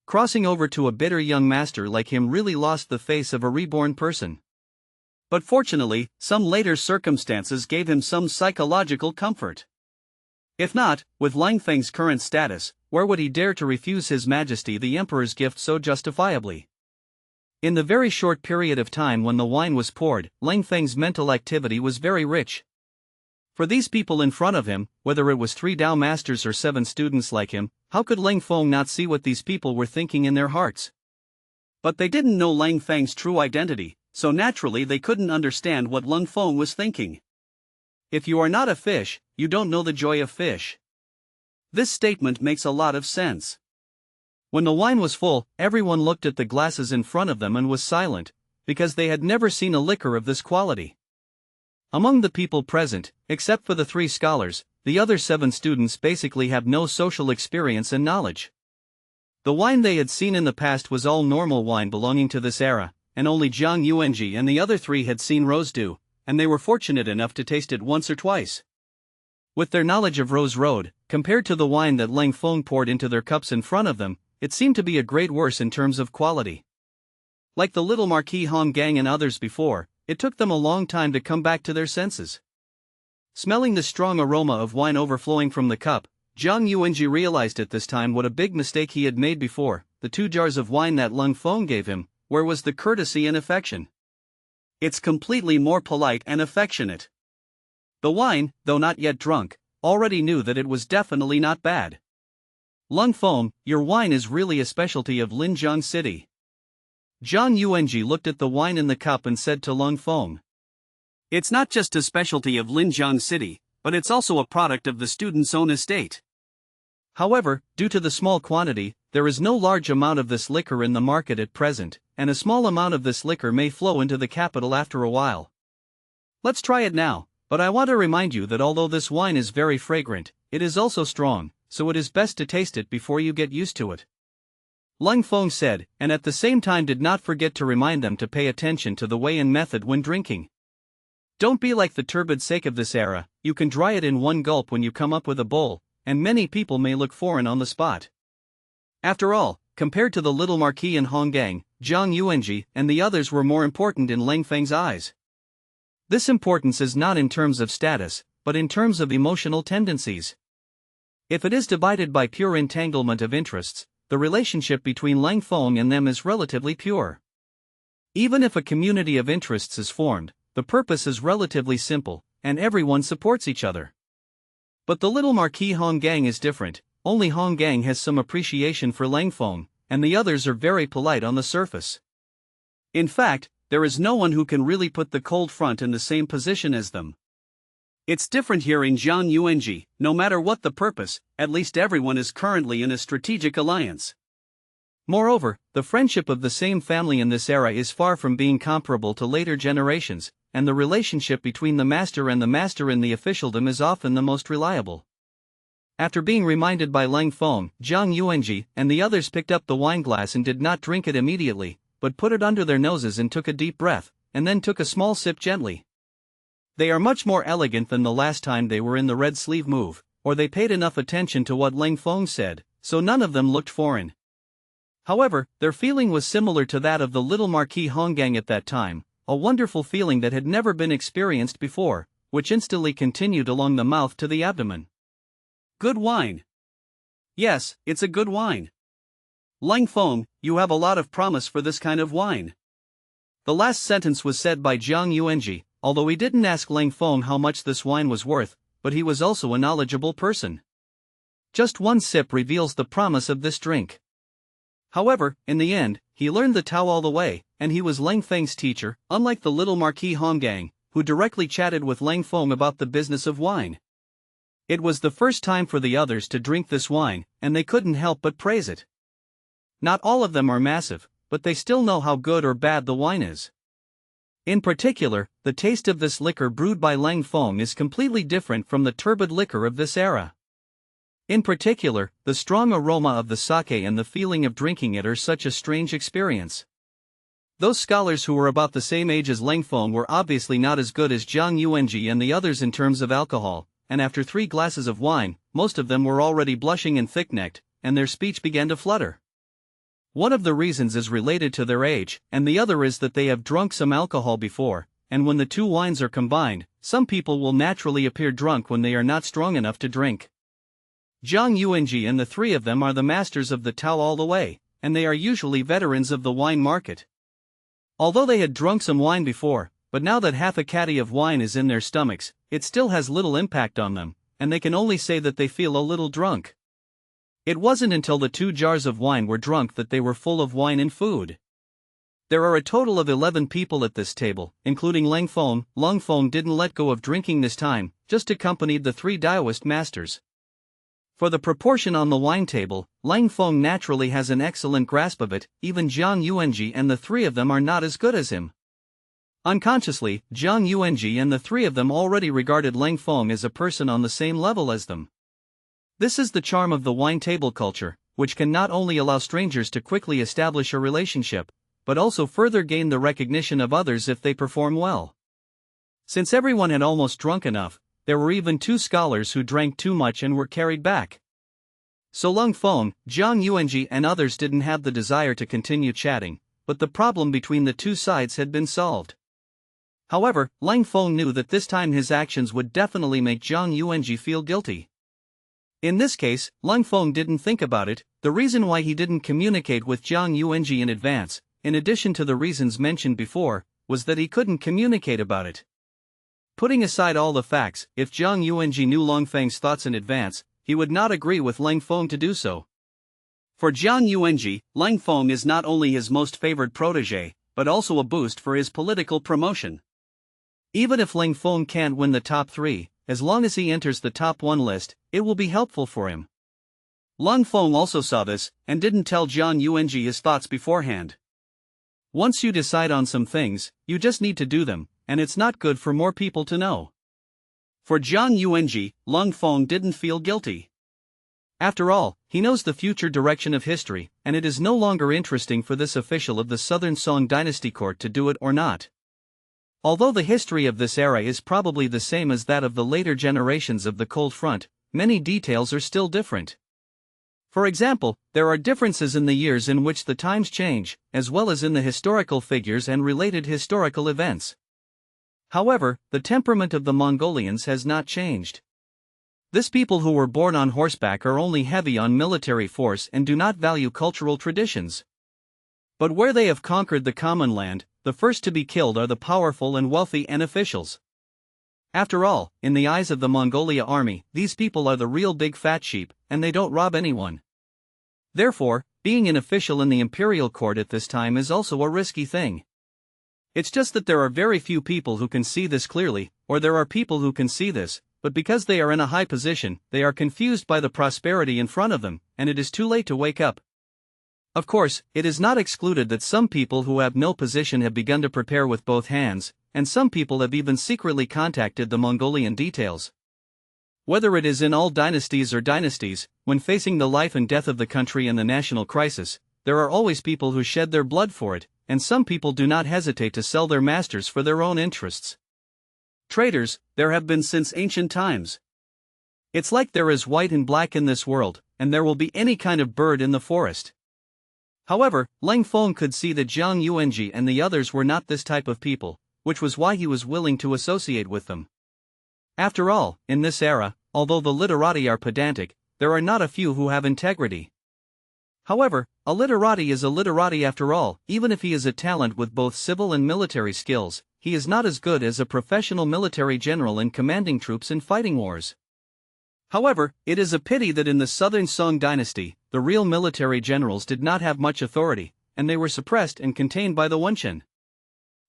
Crossing over to a bitter young master like him really lost the face of a reborn person. But fortunately, some later circumstances gave him some psychological comfort. If not, with Leng Feng's current status, where would he dare to refuse His Majesty the Emperor's gift so justifiably? In the very short period of time when the wine was poured, Leng Feng's mental activity was very rich. For these people in front of him, whether it was 3 Dao masters or 7 students like him, how could Leng Feng not see what these people were thinking in their hearts? But they didn't know Leng Feng's true identity, so naturally they couldn't understand what Leng Feng was thinking. If you are not a fish, you don't know the joy of fish. This statement makes a lot of sense. When the wine was full, everyone looked at the glasses in front of them and was silent, because they had never seen a liquor of this quality. Among the people present, except for the 3 scholars, the other 7 students basically have no social experience and knowledge. The wine they had seen in the past was all normal wine belonging to this era, and only Zhang Yuanji and the other 3 had seen Rose Dew, and they were fortunate enough to taste it once or twice. With their knowledge of Rose Road, compared to the wine that Leng Feng poured into their cups in front of them, it seemed to be a great worse in terms of quality. Like the little Marquis Hong Gang and others before, it took them a long time to come back to their senses. Smelling the strong aroma of wine overflowing from the cup, Zhang Yuanji realized at this time what a big mistake he had made before. The 2 jars of wine that Leng Feng gave him, where was the courtesy and affection? It's completely more polite and affectionate. The wine, though not yet drunk, already knew that it was definitely not bad. Leng Feng, your wine is really a specialty of Linjiang City. Zhang Yuanji looked at the wine in the cup and said to Leng Feng, "It's not just a specialty of Linjiang City, but it's also a product of the student's own estate." However, due to the small quantity, there is no large amount of this liquor in the market at present, and a small amount of this liquor may flow into the capital after a while. Let's try it now, but I want to remind you that although this wine is very fragrant, it is also strong, so it is best to taste it before you get used to it. Leng Feng said, and at the same time did not forget to remind them to pay attention to the way and method when drinking. Don't be like the turbid sake of this era, you can dry it in one gulp when you come up with a bowl, and many people may look foreign on the spot. After all, compared to the little Marquis and Hong Gang, Zhang Yuanji and the others were more important in Leng Feng's eyes. This importance is not in terms of status, but in terms of emotional tendencies. If it is divided by pure entanglement of interests, the relationship between Leng Feng and them is relatively pure. Even if a community of interests is formed, the purpose is relatively simple, and everyone supports each other. But the little Marquis Hong Gang is different. Only Hong Gang has some appreciation for Leng Feng, and the others are very polite on the surface. In fact, there is no one who can really put the cold front in the same position as them. It's different here in Zhang Yuanji. No matter what the purpose, at least everyone is currently in a strategic alliance. Moreover, the friendship of the same family in this era is far from being comparable to later generations, and the relationship between the master and the master in the officialdom is often the most reliable. After being reminded by Leng Feng, Zhang Yuanji and the others picked up the wineglass and did not drink it immediately, but put it under their noses and took a deep breath, and then took a small sip gently. They are much more elegant than the last time they were in the red sleeve move, or they paid enough attention to what Leng Feng said, so none of them looked foreign. However, their feeling was similar to that of the little Marquis Hong Gang at that time, a wonderful feeling that had never been experienced before, which instantly continued along the mouth to the abdomen. Good wine. Yes, it's a good wine. Leng Feng, you have a lot of promise for this kind of wine. The last sentence was said by Zhang Yuanji, although he didn't ask Leng Feng how much this wine was worth, but he was also a knowledgeable person. Just one sip reveals the promise of this drink. However, in the end, he learned the Tao all the way, and he was Leng Feng's teacher, unlike the little Marquis Hong Gang, who directly chatted with Leng Feng about the business of wine. It was the first time for the others to drink this wine, and they couldn't help but praise it. Not all of them are massive, but they still know how good or bad the wine is. In particular, the taste of this liquor brewed by Leng Feng is completely different from the turbid liquor of this era. In particular, the strong aroma of the sake and the feeling of drinking it are such a strange experience. Those scholars who were about the same age as Leng Feng were obviously not as good as Zhang Yuanji and the others in terms of alcohol, and after 3 glasses of wine, most of them were already blushing and thick-necked, and their speech began to flutter. One of the reasons is related to their age, and the other is that they have drunk some alcohol before, and when the 2 wines are combined, some people will naturally appear drunk when they are not strong enough to drink. Zhang Yuanji and the 3 of them are the masters of the Tao all the way, and they are usually veterans of the wine market. Although they had drunk some wine before, but now that half a caddy of wine is in their stomachs, it still has little impact on them, and they can only say that they feel a little drunk. It wasn't until the 2 jars of wine were drunk that they were full of wine and food. There are a total of 11 people at this table, including Leng Feng. Leng Feng didn't let go of drinking this time, just accompanied the 3 Taoist masters. For the proportion on the wine table, Leng Feng naturally has an excellent grasp of it. Even Zhang Yuanji and the three of them are not as good as him. Unconsciously, Zhang Yuanji and the three of them already regarded Leng Feng as a person on the same level as them. This is the charm of the wine table culture, which can not only allow strangers to quickly establish a relationship, but also further gain the recognition of others if they perform well. Since everyone had almost drunk enough, there were even two scholars who drank too much and were carried back. So Leng Feng, Zhang Yuanji and others didn't have the desire to continue chatting, but the problem between the two sides had been solved. However, Leng Feng knew that this time his actions would definitely make Zhang Yuanji feel guilty. In this case, Leng Feng didn't think about it. The reason why he didn't communicate with Zhang Yuanji in advance, in addition to the reasons mentioned before, was that he couldn't communicate about it. Putting aside all the facts, if Zhang Yuanji knew Leng Feng's thoughts in advance, he would not agree with Leng Feng to do so. For Zhang Yuanji, Leng Feng is not only his most favored protege, but also a boost for his political promotion. Even if Leng Feng can't win the top 3, as long as he enters the top 1 list, it will be helpful for him. Leng Feng also saw this, and didn't tell Zhang Yuanji his thoughts beforehand. Once you decide on some things, you just need to do them, and it's not good for more people to know. For Zhang Yuanji, Leng Feng didn't feel guilty. After all, he knows the future direction of history, and it is no longer interesting for this official of the Southern Song Dynasty court to do it or not. Although the history of this era is probably the same as that of the later generations of the Cold Front, many details are still different. For example, there are differences in the years in which the times change, as well as in the historical figures and related historical events. However, the temperament of the Mongolians has not changed. This people who were born on horseback are only heavy on military force and do not value cultural traditions. But where they have conquered the common land, the first to be killed are the powerful and wealthy and officials. After all, in the eyes of the Mongolia army, these people are the real big fat sheep, and they don't rob anyone. Therefore, being an official in the imperial court at this time is also a risky thing. It's just that there are very few people who can see this clearly, or there are people who can see this, but because they are in a high position, they are confused by the prosperity in front of them, and it is too late to wake up. Of course, it is not excluded that some people who have no position have begun to prepare with both hands, and some people have even secretly contacted the Mongolian details. Whether it is in all dynasties or dynasties, when facing the life and death of the country and the national crisis, there are always people who shed their blood for it, and some people do not hesitate to sell their masters for their own interests. Traitors, there have been since ancient times. It's like there is white and black in this world, and there will be any kind of bird in the forest. However, Leng Feng could see that Zhang Yuanji and the others were not this type of people, which was why he was willing to associate with them. After all, in this era, although the literati are pedantic, there are not a few who have integrity. However, a literati is a literati after all. Even if he is a talent with both civil and military skills, he is not as good as a professional military general in commanding troops in fighting wars. However, it is a pity that in the Southern Song Dynasty, the real military generals did not have much authority, and they were suppressed and contained by the Huashan.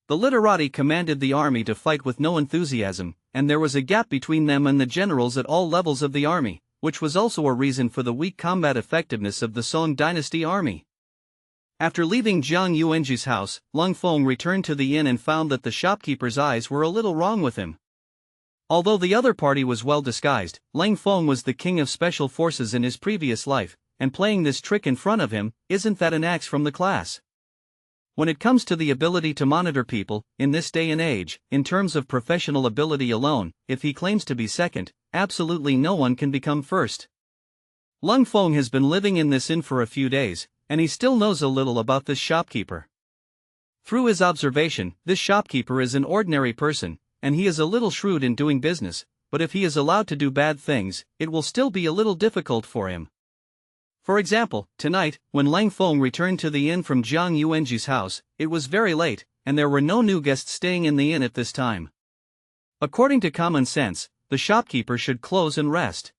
The literati commanded the army to fight with no enthusiasm, and there was a gap between them and the generals at all levels of the army, which was also a reason for the weak combat effectiveness of the Song Dynasty army. After leaving Zhang Yuanji's house, Leng Feng returned to the inn and found that the shopkeeper's eyes were a little wrong with him. Although the other party was well disguised, Leng Feng was the king of special forces in his previous life, and playing this trick in front of him, isn't that an axe from the class? When it comes to the ability to monitor people, in this day and age, in terms of professional ability alone, if he claims to be second, absolutely no one can become first. Leng Feng has been living in this inn for a few days, and he still knows a little about this shopkeeper. Through his observation, this shopkeeper is an ordinary person, and he is a little shrewd in doing business, but if he is allowed to do bad things, it will still be a little difficult for him. For example, tonight, when Leng Feng returned to the inn from Zhang Yuanji's house, it was very late, and there were no new guests staying in the inn at this time. According to common sense, the shopkeeper should close and rest.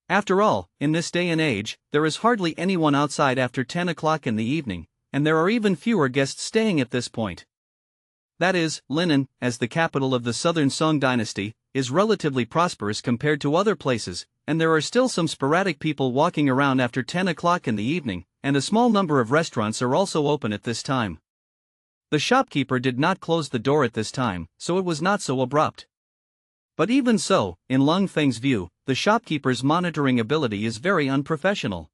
After all, in this day and age, there is hardly anyone outside after 10 o'clock in the evening, and there are even fewer guests staying at this point. That is, Linen, as the capital of the Southern Song Dynasty, is relatively prosperous compared to other places, and there are still some sporadic people walking around after 10 o'clock in the evening, and a small number of restaurants are also open at this time. The shopkeeper did not close the door at this time, so it was not so abrupt. But even so, in Leng Feng's view, the shopkeeper's monitoring ability is very unprofessional.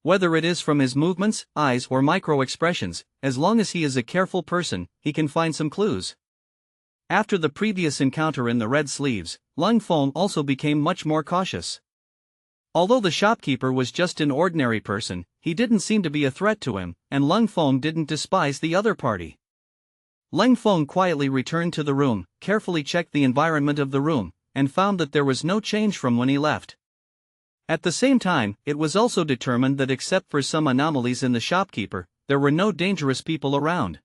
Whether it is from his movements, eyes, or micro-expressions, as long as he is a careful person, he can find some clues. After the previous encounter in the red sleeves, Leng Feng also became much more cautious. Although the shopkeeper was just an ordinary person, he didn't seem to be a threat to him, and Leng Feng didn't despise the other party. Leng Feng quietly returned to the room, carefully checked the environment of the room, and found that there was no change from when he left. At the same time, it was also determined that except for some anomalies in the shopkeeper, there were no dangerous people around.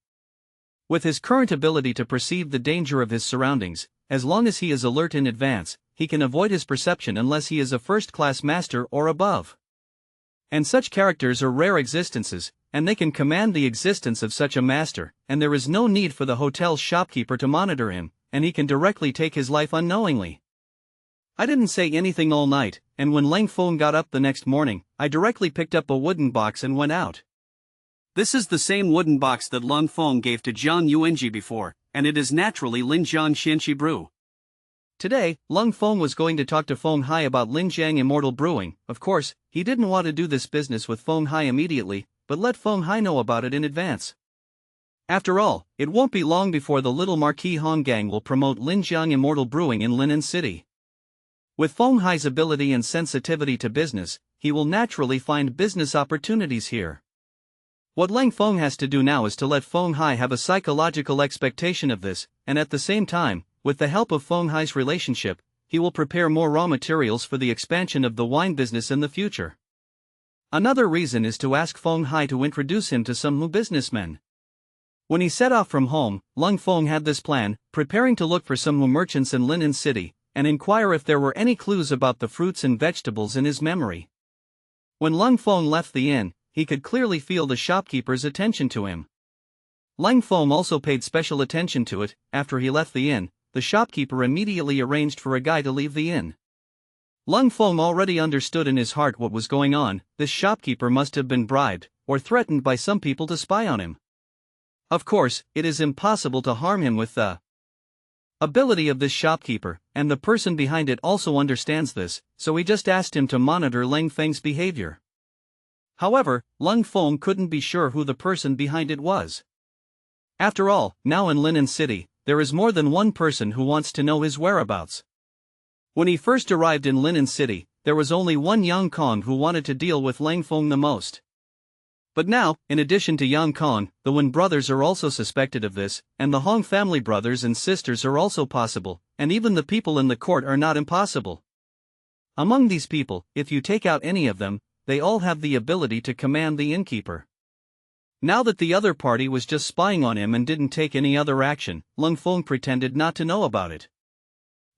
With his current ability to perceive the danger of his surroundings, as long as he is alert in advance, he can avoid his perception unless he is a first-class master or above. And such characters are rare existences, and they can command the existence of such a master, and there is no need for the hotel's shopkeeper to monitor him, and he can directly take his life unknowingly. I didn't say anything all night, and when Leng Feng got up the next morning, I directly picked up a wooden box and went out. This is the same wooden box that Leng Feng gave to Jiang Yuanji before, and it is naturally Linjiang Xianxi Brew. Today, Leng Feng was going to talk to Feng Hai about Linjiang Immortal Brewing. Of course, he didn't want to do this business with Feng Hai immediately, but let Feng Hai know about it in advance. After all, it won't be long before the little Marquis Hong gang will promote Linjiang Immortal Brewing in Linen City. With Feng Hai's ability and sensitivity to business, he will naturally find business opportunities here. What Leng Feng has to do now is to let Feng Hai have a psychological expectation of this, and at the same time, with the help of Feng Hai's relationship, he will prepare more raw materials for the expansion of the wine business in the future. Another reason is to ask Feng Hai to introduce him to some new businessmen. When he set off from home, Leng Feng had this plan, preparing to look for some new merchants in Linen City, and inquire if there were any clues about the fruits and vegetables in his memory. When Leng Feng left the inn, he could clearly feel the shopkeeper's attention to him. Leng Feng also paid special attention to it. After he left the inn, the shopkeeper immediately arranged for a guy to leave the inn. Leng Feng already understood in his heart what was going on. This shopkeeper must have been bribed, or threatened by some people to spy on him. Of course, it is impossible to harm him with the ability of this shopkeeper, and the person behind it also understands this, so he just asked him to monitor Leng Feng's behavior. However, Leng Feng couldn't be sure who the person behind it was. After all, now in Linen City, there is more than one person who wants to know his whereabouts. When he first arrived in Linen City, there was only one Yang Kong who wanted to deal with Leng Feng the most. But now, in addition to Yang Kong, the Wen brothers are also suspected of this, and the Hong family brothers and sisters are also possible, and even the people in the court are not impossible. Among these people, if you take out any of them, they all have the ability to command the innkeeper. Now that the other party was just spying on him and didn't take any other action, Leng Feng pretended not to know about it.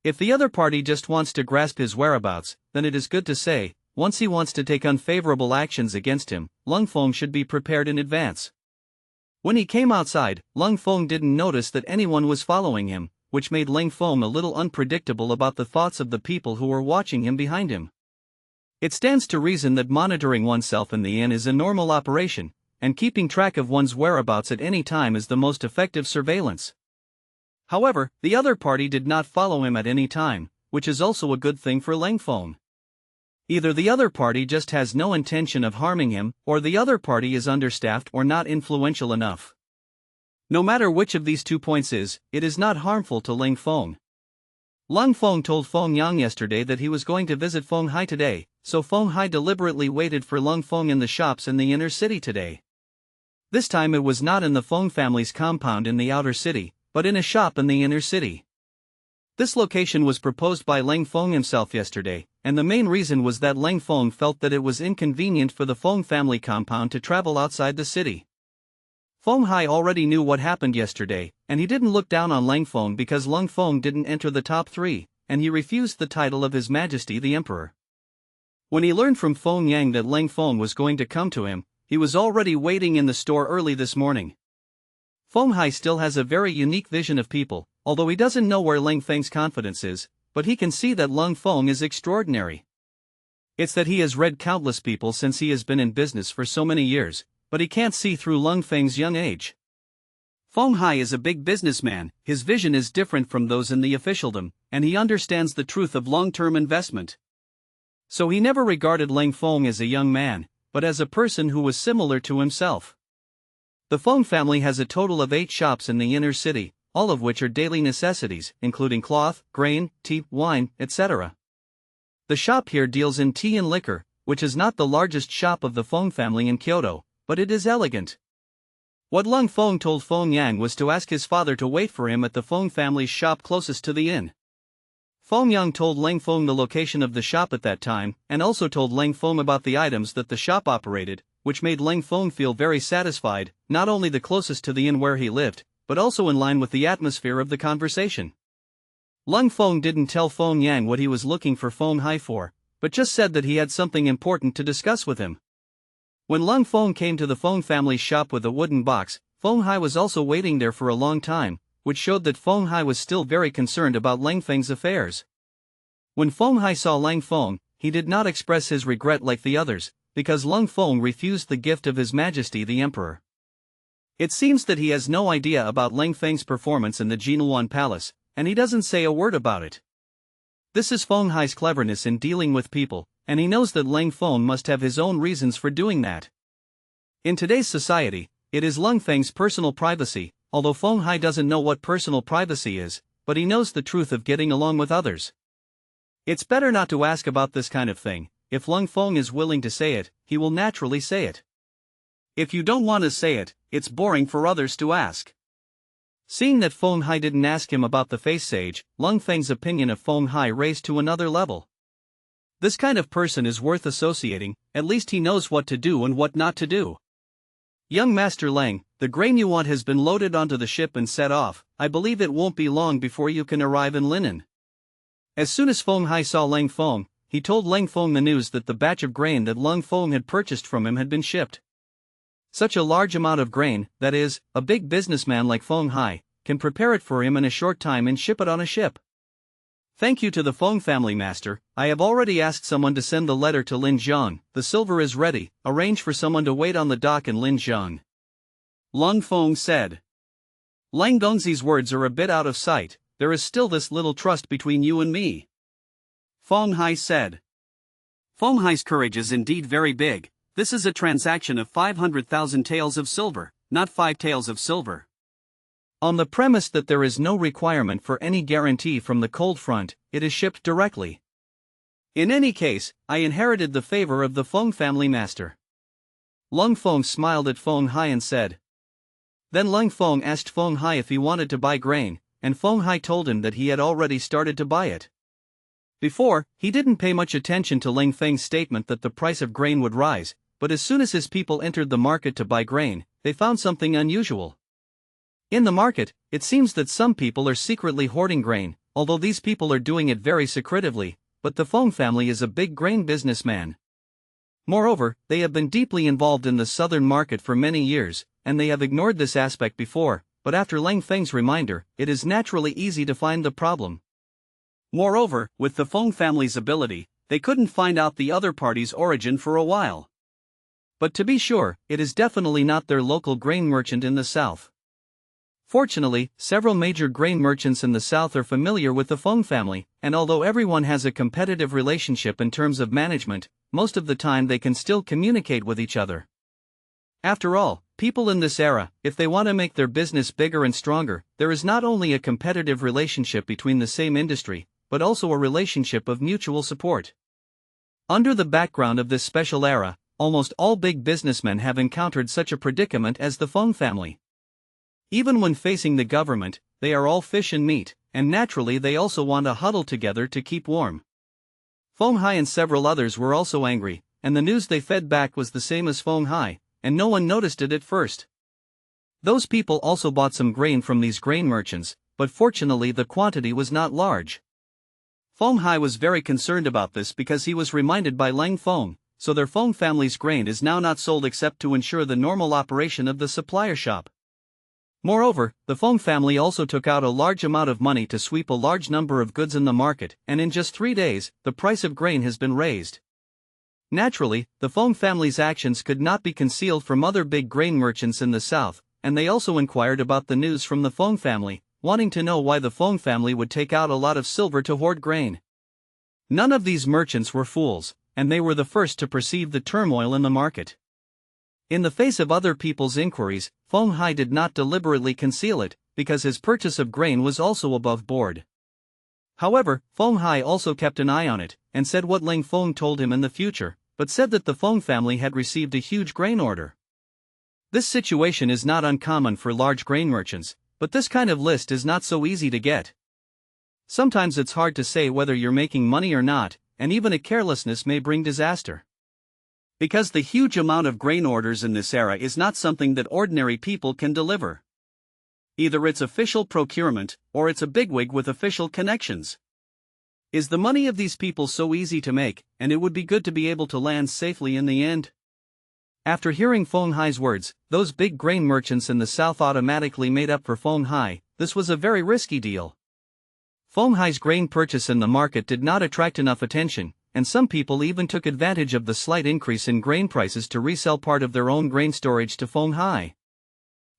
If the other party just wants to grasp his whereabouts, then it is good to say, once he wants to take unfavorable actions against him, Leng Feng should be prepared in advance. When he came outside, Leng Feng didn't notice that anyone was following him, which made Leng Feng a little unpredictable about the thoughts of the people who were watching him behind him. It stands to reason that monitoring oneself in the inn is a normal operation, and keeping track of one's whereabouts at any time is the most effective surveillance. However, the other party did not follow him at any time, which is also a good thing for Leng Feng. Either the other party just has no intention of harming him, or the other party is understaffed or not influential enough. No matter which of these 2 points it is not harmful to Leng Feng. Leng Feng told Feng Yang yesterday that he was going to visit Feng Hai today, so Feng Hai deliberately waited for Leng Feng in the shops in the inner city today. This time it was not in the Feng family's compound in the outer city, but in a shop in the inner city. This location was proposed by Leng Feng himself yesterday, and the main reason was that Leng Feng felt that it was inconvenient for the Feng family compound to travel outside the city. Feng Hai already knew what happened yesterday, and he didn't look down on Leng Feng because Leng Feng didn't enter the top 3, and he refused the title of His Majesty the Emperor. When he learned from Feng Yang that Leng Feng was going to come to him, he was already waiting in the store early this morning. Feng Hai still has a very unique vision of people, although he doesn't know where Leng Feng's confidence is, but he can see that Leng Feng is extraordinary. It's that he has read countless people since he has been in business for so many years, but he can't see through Leng Feng's young age. Feng Hai is a big businessman, his vision is different from those in the officialdom, and he understands the truth of long-term investment. So he never regarded Leng Feng as a young man, but as a person who was similar to himself. The Feng family has a total of 8 shops in the inner city, all of which are daily necessities, including cloth, grain, tea, wine, etc. The shop here deals in tea and liquor, which is not the largest shop of the Feng family in Kyoto, but it is elegant. What Leng Feng told Feng Yang was to ask his father to wait for him at the Feng family's shop closest to the inn. Feng Yang told Leng Feng the location of the shop at that time, and also told Leng Feng about the items that the shop operated, which made Leng Feng feel very satisfied, not only the closest to the inn where he lived, but also in line with the atmosphere of the conversation. Leng Feng didn't tell Feng Yang what he was looking for Feng Hai for, but just said that he had something important to discuss with him. When Leng Feng came to the Feng family's shop with a wooden box, Feng Hai was also waiting there for a long time, which showed that Feng Hai was still very concerned about Leng Feng's affairs. When Feng Hai saw Leng Feng, he did not express his regret like the others, because Leng Feng refused the gift of His Majesty the Emperor. It seems that he has no idea about Leng Feng's performance in the Jinluan Palace, and he doesn't say a word about it. This is Feng Hai's cleverness in dealing with people, and he knows that Leng Feng must have his own reasons for doing that. In today's society, it is Leng Feng's personal privacy, although Feng Hai doesn't know what personal privacy is, but he knows the truth of getting along with others. It's better not to ask about this kind of thing. If Leng Feng is willing to say it, he will naturally say it. If you don't want to say it, it's boring for others to ask. Seeing that Feng Hai didn't ask him about the face sage, Leng Feng's opinion of Feng Hai raised to another level. This kind of person is worth associating, at least he knows what to do and what not to do. Young Master Leng, the grain you want has been loaded onto the ship and set off. I believe it won't be long before you can arrive in Linen. As soon as Feng Hai saw Leng Feng, he told Leng Feng the news that the batch of grain that Leng Feng had purchased from him had been shipped. Such a large amount of grain, that is, a big businessman like Feng Hai, can prepare it for him in a short time and ship it on a ship. Thank you to the Feng family master. I have already asked someone to send the letter to Linjiang. The silver is ready. Arrange for someone to wait on the dock in Linjiang. Leng Feng said. Lang Gongzi's words are a bit out of sight. There is still this little trust between you and me. Feng Hai said. Feng Hai's courage is indeed very big. This is a transaction of 500,000 taels of silver, not 5 taels of silver. On the premise that there is no requirement for any guarantee from the cold front, it is shipped directly. In any case, I inherited the favor of the Feng family master. Leng Feng smiled at Feng Hai and said. Then Leng Feng asked Feng Hai if he wanted to buy grain, and Feng Hai told him that he had already started to buy it. Before, he didn't pay much attention to Leng Feng's statement that the price of grain would rise, but as soon as his people entered the market to buy grain, they found something unusual. In the market, it seems that some people are secretly hoarding grain, although these people are doing it very secretively, but the Feng family is a big grain businessman. Moreover, they have been deeply involved in the southern market for many years, and they have ignored this aspect before, but after Leng Feng's reminder, it is naturally easy to find the problem. Moreover, with the Feng family's ability, they couldn't find out the other party's origin for a while. But to be sure, it is definitely not their local grain merchant in the south. Fortunately, several major grain merchants in the south are familiar with the Feng family, and although everyone has a competitive relationship in terms of management, most of the time they can still communicate with each other. After all, people in this era, if they want to make their business bigger and stronger, there is not only a competitive relationship between the same industry, but also a relationship of mutual support. Under the background of this special era, almost all big businessmen have encountered such a predicament as the Feng family. Even when facing the government, they are all fish and meat, and naturally they also want to huddle together to keep warm. Feng Hai and several others were also angry, and the news they fed back was the same as Feng Hai, and no one noticed it at first. Those people also bought some grain from these grain merchants, but fortunately the quantity was not large. Feng Hai was very concerned about this because he was reminded by Leng Feng, so their Feng family's grain is now not sold except to ensure the normal operation of the supplier shop. Moreover, the Feng family also took out a large amount of money to sweep a large number of goods in the market, and in just 3 days, the price of grain has been raised. Naturally, the Feng family's actions could not be concealed from other big grain merchants in the south, and they also inquired about the news from the Feng family, wanting to know why the Feng family would take out a lot of silver to hoard grain. None of these merchants were fools, and they were the first to perceive the turmoil in the market. In the face of other people's inquiries, Feng Hai did not deliberately conceal it, because his purchase of grain was also above board. However, Feng Hai also kept an eye on it, and said what Leng Feng told him in the future, but said that the Feng family had received a huge grain order. This situation is not uncommon for large grain merchants, but this kind of list is not so easy to get. Sometimes it's hard to say whether you're making money or not, and even a carelessness may bring disaster. Because the huge amount of grain orders in this era is not something that ordinary people can deliver. Either it's official procurement, or it's a bigwig with official connections. Is the money of these people so easy to make, and it would be good to be able to land safely in the end? After hearing Feng Hai's words, those big grain merchants in the south automatically made up for Feng Hai. This was a very risky deal. Feng Hai's grain purchase in the market did not attract enough attention, and some people even took advantage of the slight increase in grain prices to resell part of their own grain storage to Feng Hai.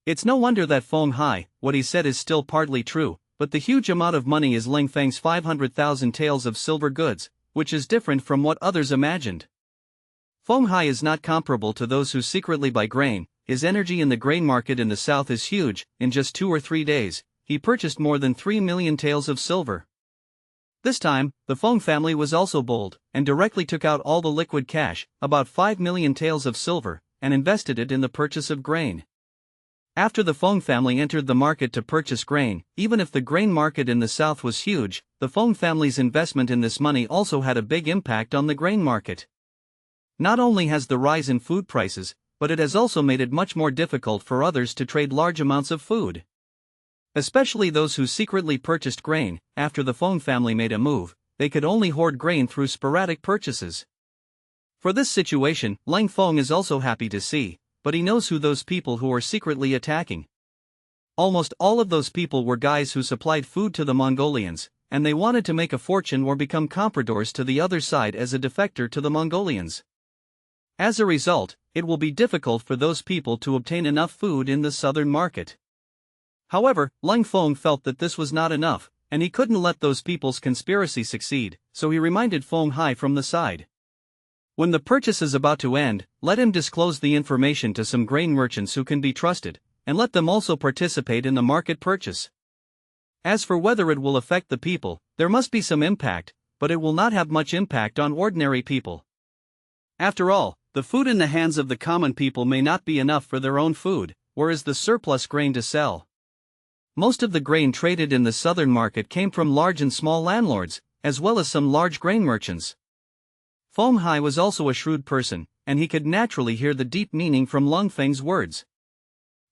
It's no wonder that Feng Hai, what he said is still partly true, but the huge amount of money is Leng Feng's 500,000 taels of silver goods, which is different from what others imagined. Feng Hai is not comparable to those who secretly buy grain. His energy in the grain market in the south is huge. In just 2 or 3 days, he purchased more than 3 million taels of silver. This time, the Feng family was also bold, and directly took out all the liquid cash, about 5 million taels of silver, and invested it in the purchase of grain. After the Feng family entered the market to purchase grain, even if the grain market in the south was huge, the Feng family's investment in this money also had a big impact on the grain market. Not only has the rise in food prices, but it has also made it much more difficult for others to trade large amounts of food. Especially those who secretly purchased grain. After the Feng family made a move, they could only hoard grain through sporadic purchases. For this situation, Leng Feng is also happy to see, but he knows who those people who are secretly attacking. Almost all of those people were guys who supplied food to the Mongolians, and they wanted to make a fortune or become compradors to the other side as a defector to the Mongolians. As a result, it will be difficult for those people to obtain enough food in the southern market. However, Leng Feng felt that this was not enough, and he couldn't let those people's conspiracy succeed, so he reminded Feng Hai from the side. When the purchase is about to end, let him disclose the information to some grain merchants who can be trusted, and let them also participate in the market purchase. As for whether it will affect the people, there must be some impact, but it will not have much impact on ordinary people. After all, the food in the hands of the common people may not be enough for their own food, whereas the surplus grain to sell. Most of the grain traded in the southern market came from large and small landlords, as well as some large grain merchants. Feng Hai was also a shrewd person, and he could naturally hear the deep meaning from Leng Feng's words.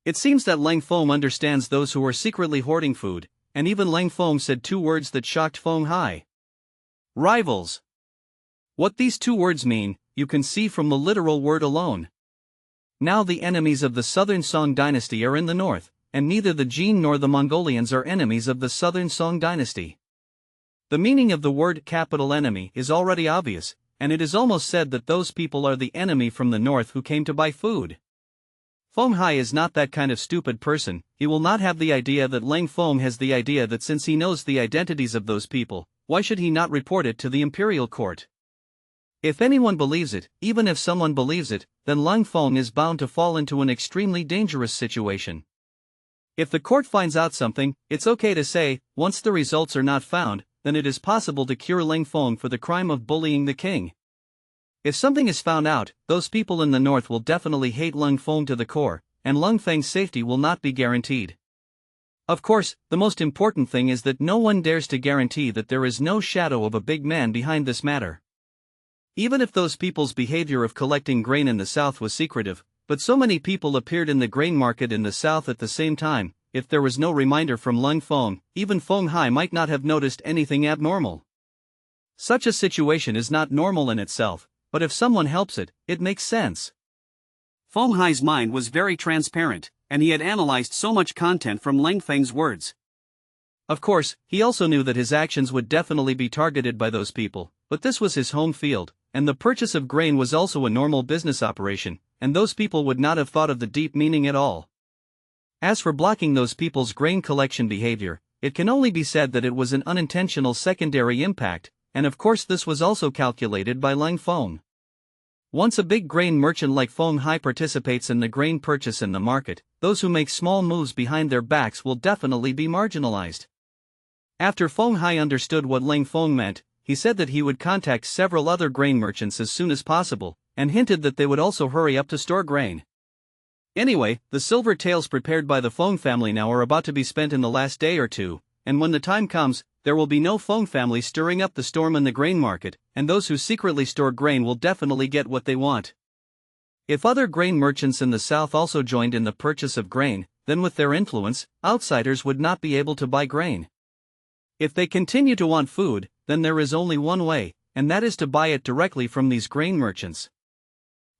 It seems that Leng Feng understands those who are secretly hoarding food, and even Leng Feng said 2 words that shocked Feng Hai. Rivals. What these 2 words mean, you can see from the literal word alone. Now the enemies of the Southern Song Dynasty are in the north, and neither the Jin nor the Mongolians are enemies of the Southern Song Dynasty. The meaning of the word capital enemy is already obvious, and it is almost said that those people are the enemy from the north who came to buy food. Feng Hai is not that kind of stupid person. He will not have the idea that Leng Feng has the idea that since he knows the identities of those people, why should he not report it to the imperial court? If anyone believes it, even if someone believes it, then Leng Feng is bound to fall into an extremely dangerous situation. If the court finds out something, it's okay to say, once the results are not found, then it is possible to cure Leng Feng for the crime of bullying the king. If something is found out, those people in the north will definitely hate Leng Feng to the core, and Leng Feng's safety will not be guaranteed. Of course, the most important thing is that no one dares to guarantee that there is no shadow of a big man behind this matter. Even if those people's behavior of collecting grain in the south was secretive, but so many people appeared in the grain market in the south at the same time, if there was no reminder from Leng Feng, even Feng Hai might not have noticed anything abnormal. Such a situation is not normal in itself, but if someone helps it, it makes sense. Feng Hai's mind was very transparent, and he had analyzed so much content from Leng Feng's words. Of course, he also knew that his actions would definitely be targeted by those people, but this was his home field, and the purchase of grain was also a normal business operation, and those people would not have thought of the deep meaning at all. As for blocking those people's grain collection behavior, it can only be said that it was an unintentional secondary impact, and of course this was also calculated by Leng Feng. Once a big grain merchant like Feng Hai participates in the grain purchase in the market, those who make small moves behind their backs will definitely be marginalized. After Feng Hai understood what Leng Feng meant, he said that he would contact several other grain merchants as soon as possible, and hinted that they would also hurry up to store grain. Anyway, the silver taels prepared by the Feng family now are about to be spent in the last day or two, and when the time comes, there will be no Feng family stirring up the storm in the grain market, and those who secretly store grain will definitely get what they want. If other grain merchants in the south also joined in the purchase of grain, then with their influence, outsiders would not be able to buy grain. If they continue to want food, then there is only one way, and that is to buy it directly from these grain merchants.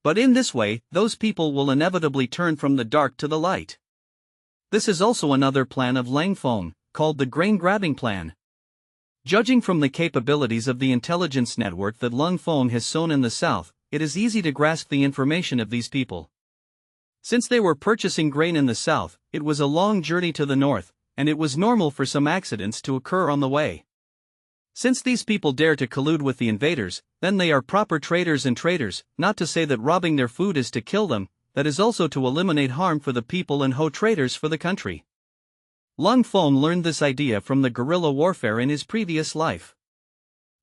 But in this way, those people will inevitably turn from the dark to the light. This is also another plan of Leng Feng, called the grain grabbing plan. Judging from the capabilities of the intelligence network that Leng Feng has sown in the south, it is easy to grasp the information of these people. Since they were purchasing grain in the south, it was a long journey to the north, and it was normal for some accidents to occur on the way. Since these people dare to collude with the invaders, then they are proper traitors and traitors, not to say that robbing their food is to kill them, that is also to eliminate harm for the people and hoe traitors for the country. Leng Feng learned this idea from the guerrilla warfare in his previous life.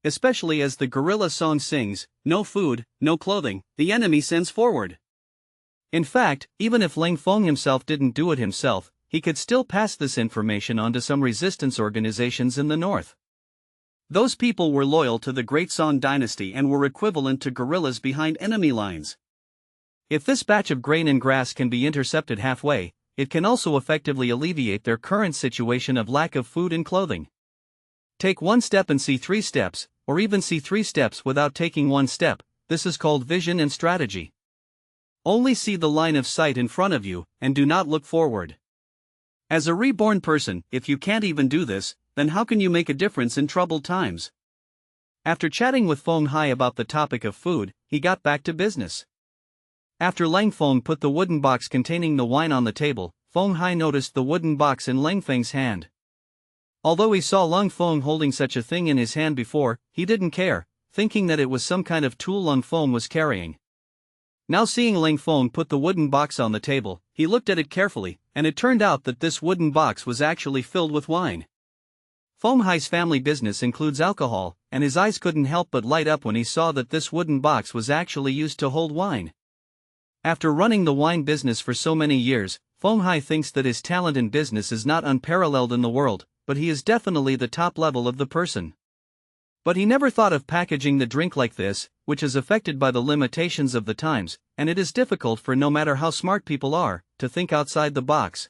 Especially as the guerrilla song sings, "No food, no clothing, the enemy sends forward." In fact, even if Leng Feng himself didn't do it himself, he could still pass this information on to some resistance organizations in the north. Those people were loyal to the Great Song Dynasty and were equivalent to guerrillas behind enemy lines. If this batch of grain and grass can be intercepted halfway, it can also effectively alleviate their current situation of lack of food and clothing. Take one step and see 3 steps, or even see 3 steps without taking one step. This is called vision and strategy. Only see the line of sight in front of you, and do not look forward. As a reborn person, if you can't even do this, then how can you make a difference in troubled times? After chatting with Feng Hai about the topic of food, he got back to business. After Leng Feng put the wooden box containing the wine on the table, Feng Hai noticed the wooden box in Leng Feng's hand. Although he saw Leng Feng holding such a thing in his hand before, he didn't care, thinking that it was some kind of tool Leng Feng was carrying. Now seeing Leng Feng put the wooden box on the table, he looked at it carefully, and it turned out that this wooden box was actually filled with wine. Feng Hai's family business includes alcohol, and his eyes couldn't help but light up when he saw that this wooden box was actually used to hold wine. After running the wine business for so many years, Feng Hai thinks that his talent in business is not unparalleled in the world, but he is definitely the top level of the person. But he never thought of packaging the drink like this, which is affected by the limitations of the times, and it is difficult for no matter how smart people are, to think outside the box.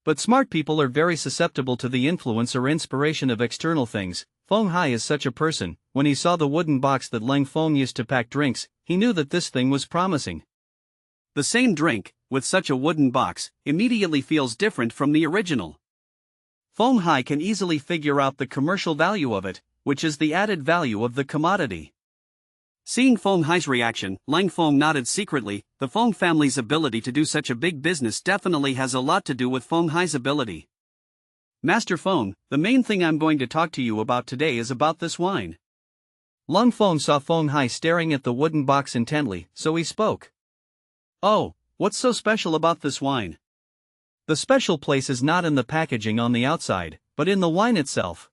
But smart people are very susceptible to the influence or inspiration of external things. Feng Hai is such a person. When he saw the wooden box that Leng Feng used to pack drinks, he knew that this thing was promising. The same drink, with such a wooden box, immediately feels different from the original. Feng Hai can easily figure out the commercial value of it, which is the added value of the commodity. Seeing Feng Hai's reaction, Leng Feng nodded secretly. The Feng family's ability to do such a big business definitely has a lot to do with Feng Hai's ability. Master Feng, the main thing I'm going to talk to you about today is about this wine. Leng Feng saw Feng Hai staring at the wooden box intently, so he spoke. Oh, what's so special about this wine? The special place is not in the packaging on the outside, but in the wine itself.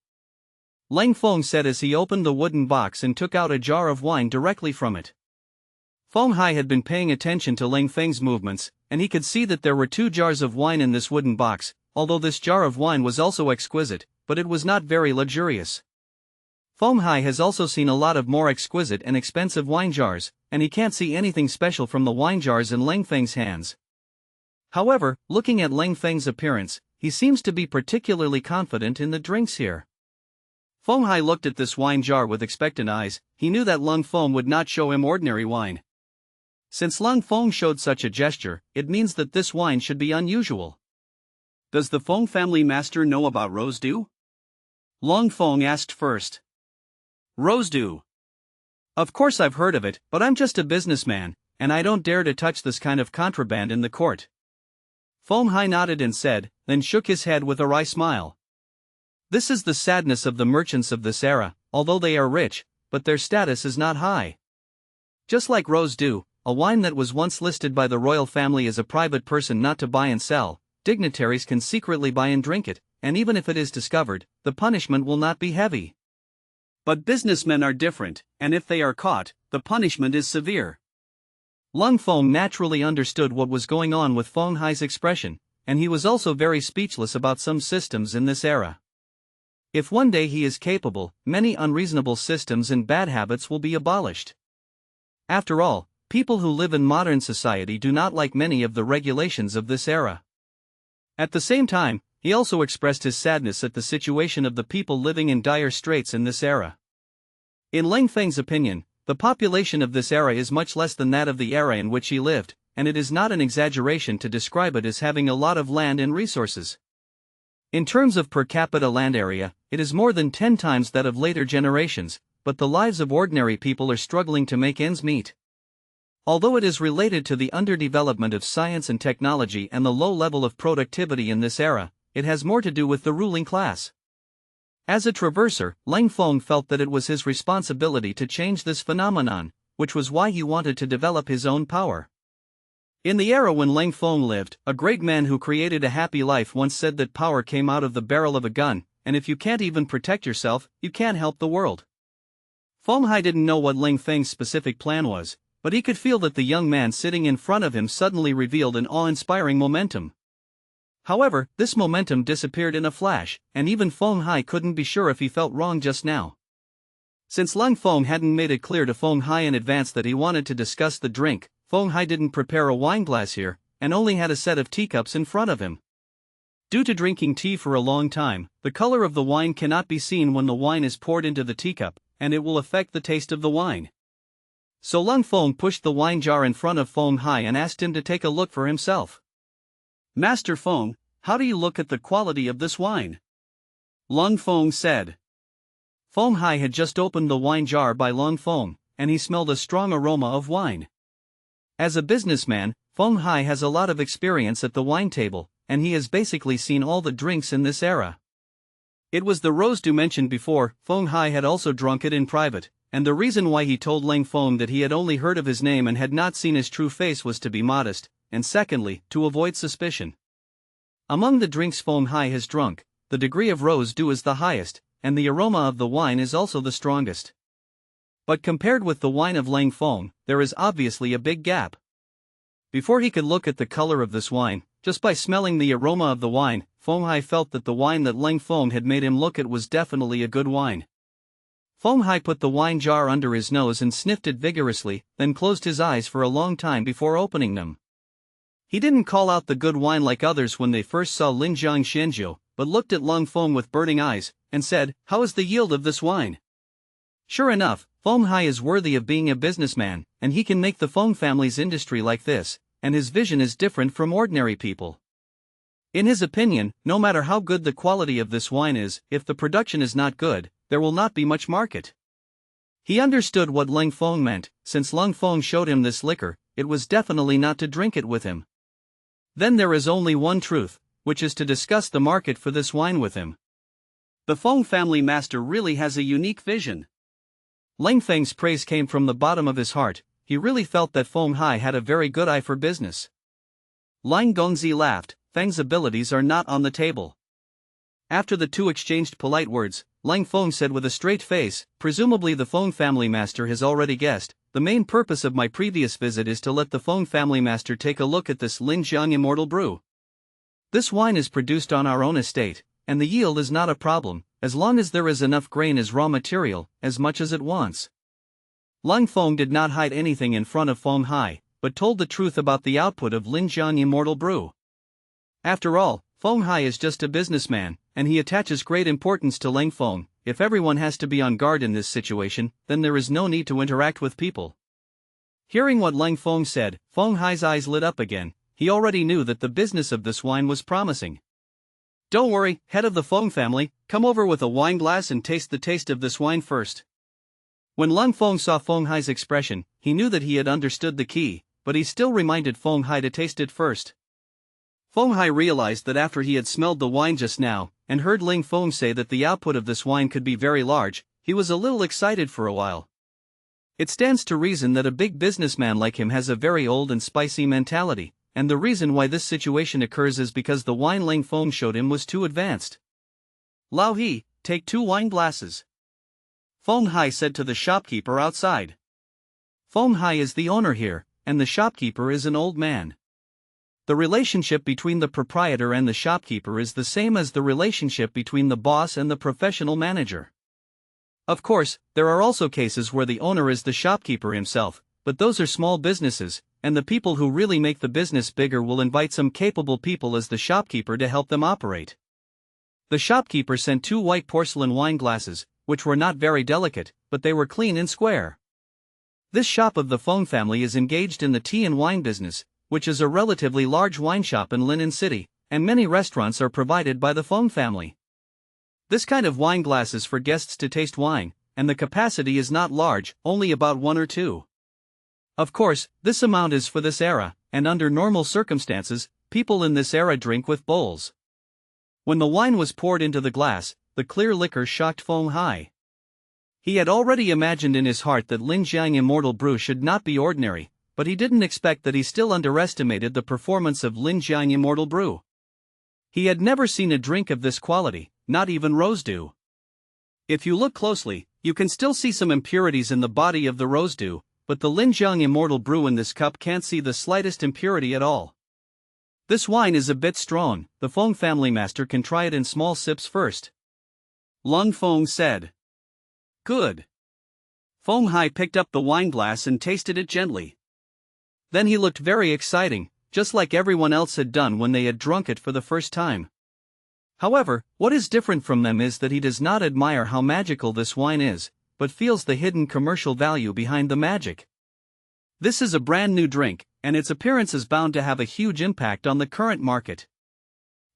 Leng Feng said as he opened the wooden box and took out a jar of wine directly from it. Feng Hai had been paying attention to Leng Feng's movements, and he could see that there were 2 jars of wine in this wooden box, although this jar of wine was also exquisite, but it was not very luxurious. Feng Hai has also seen a lot of more exquisite and expensive wine jars, and he can't see anything special from the wine jars in Leng Feng's hands. However, looking at Leng Feng's appearance, he seems to be particularly confident in the drinks here. Feng Hai looked at this wine jar with expectant eyes. He knew that Leng Feng would not show him ordinary wine. Since Leng Feng showed such a gesture, it means that this wine should be unusual. Does the Feng family master know about rosedew? Leng Feng asked first. Rosedew. Of course I've heard of it, but I'm just a businessman, and I don't dare to touch this kind of contraband in the court. Feng Hai nodded and said, then shook his head with a wry smile. This is the sadness of the merchants of this era, although they are rich, but their status is not high. Just like rosedew, a wine that was once listed by the royal family as a private person not to buy and sell, dignitaries can secretly buy and drink it, and even if it is discovered, the punishment will not be heavy. But businessmen are different, and if they are caught, the punishment is severe. Leng Feng naturally understood what was going on with Feng Hai's expression, and he was also very speechless about some systems in this era. If one day he is capable, many unreasonable systems and bad habits will be abolished. After all, people who live in modern society do not like many of the regulations of this era. At the same time, he also expressed his sadness at the situation of the people living in dire straits in this era. In Leng Feng's opinion, the population of this era is much less than that of the era in which he lived, and it is not an exaggeration to describe it as having a lot of land and resources. In terms of per capita land area, it is more than 10 times that of later generations, but the lives of ordinary people are struggling to make ends meet. Although it is related to the underdevelopment of science and technology and the low level of productivity in this era, it has more to do with the ruling class. As a traverser, Leng Feng felt that it was his responsibility to change this phenomenon, which was why he wanted to develop his own power. In the era when Leng Feng lived, a great man who created a happy life once said that power came out of the barrel of a gun, and if you can't even protect yourself, you can't help the world. Feng Hai didn't know what Leng Feng's specific plan was, but he could feel that the young man sitting in front of him suddenly revealed an awe-inspiring momentum. However, this momentum disappeared in a flash, and even Feng Hai couldn't be sure if he felt wrong just now. Since Leng Feng hadn't made it clear to Feng Hai in advance that he wanted to discuss the drink, Feng Hai didn't prepare a wine glass here, and only had a set of teacups in front of him. Due to drinking tea for a long time, the color of the wine cannot be seen when the wine is poured into the teacup, and it will affect the taste of the wine. So Leng Feng pushed the wine jar in front of Feng Hai and asked him to take a look for himself. Master Feng, how do you look at the quality of this wine? Leng Feng said. Feng Hai had just opened the wine jar by Leng Feng, and he smelled a strong aroma of wine. As a businessman, Feng Hai has a lot of experience at the wine table, and he has basically seen all the drinks in this era. It was the rosedew mentioned before. Feng Hai had also drunk it in private, and the reason why he told Leng Feng that he had only heard of his name and had not seen his true face was to be modest, and secondly, to avoid suspicion. Among the drinks Feng Hai has drunk, the degree of rosedew is the highest, and the aroma of the wine is also the strongest. But compared with the wine of Leng Feng, there is obviously a big gap. Before he could look at the color of this wine, just by smelling the aroma of the wine, Feng Hai felt that the wine that Leng Feng had made him look at was definitely a good wine. Feng Hai put the wine jar under his nose and sniffed it vigorously, then closed his eyes for a long time before opening them. He didn't call out the good wine like others when they first saw Linjiang Xianzhou, but looked at Leng Feng with burning eyes, and said, "How is the yield of this wine?" Sure enough, Feng Hai is worthy of being a businessman, and he can make the Feng family's industry like this, and his vision is different from ordinary people. In his opinion, no matter how good the quality of this wine is, if the production is not good, there will not be much market. He understood what Leng Feng meant. Since Leng Feng showed him this liquor, it was definitely not to drink it with him. Then there is only one truth, which is to discuss the market for this wine with him. The Feng family master really has a unique vision. Leng Feng's praise came from the bottom of his heart. He really felt that Feng Hai had a very good eye for business. Lang Gongzi laughed. Feng's abilities are not on the table. After the two exchanged polite words, Leng Feng said with a straight face, "Presumably the Feng family master has already guessed. The main purpose of my previous visit is to let the Feng family master take a look at this Linjiang Immortal Brew. This wine is produced on our own estate, and the yield is not a problem, as long as there is enough grain as raw material, as much as it wants." Leng Feng did not hide anything in front of Feng Hai, but told the truth about the output of Linjiang Immortal Brew. After all, Feng Hai is just a businessman, and he attaches great importance to Leng Feng. If everyone has to be on guard in this situation, then there is no need to interact with people. Hearing what Leng Feng said, Feng Hai's eyes lit up again. He already knew that the business of this wine was promising. Don't worry, head of the Feng family, come over with a wine glass and taste the taste of this wine first. When Leng Feng saw Feng Hai's expression, he knew that he had understood the key, but he still reminded Feng Hai to taste it first. Feng Hai realized that after he had smelled the wine just now, and heard Leng Feng say that the output of this wine could be very large, he was a little excited for a while. It stands to reason that a big businessman like him has a very old and spicy mentality, and the reason why this situation occurs is because the wine Leng Feng showed him was too advanced. Lao He, take 2 wine glasses. Feng Hai said to the shopkeeper outside. Feng Hai is the owner here, and the shopkeeper is an old man. The relationship between the proprietor and the shopkeeper is the same as the relationship between the boss and the professional manager. Of course, there are also cases where the owner is the shopkeeper himself, but those are small businesses, and the people who really make the business bigger will invite some capable people as the shopkeeper to help them operate. The shopkeeper sent 2 white porcelain wine glasses, which were not very delicate, but they were clean and square. This shop of the Feng family is engaged in the tea and wine business, which is a relatively large wine shop in Linen City, and many restaurants are provided by the Feng family. This kind of wine glass is for guests to taste wine, and the capacity is not large, only about 1 or 2. Of course, this amount is for this era, and under normal circumstances, people in this era drink with bowls. When the wine was poured into the glass, the clear liquor shocked Feng Hai. He had already imagined in his heart that Linjiang Immortal Brew should not be ordinary, but he didn't expect that he still underestimated the performance of Linjiang Immortal Brew. He had never seen a drink of this quality, not even rose dew. If you look closely, you can still see some impurities in the body of the rose dew, but the Linjiang Immortal Brew in this cup can't see the slightest impurity at all. This wine is a bit strong, the Feng family master can try it in small sips first. Leng Feng said. Good. Feng Hai picked up the wine glass and tasted it gently. Then he looked very exciting, just like everyone else had done when they had drunk it for the first time. However, what is different from them is that he does not admire how magical this wine is, but feels the hidden commercial value behind the magic. This is a brand new drink, and its appearance is bound to have a huge impact on the current market.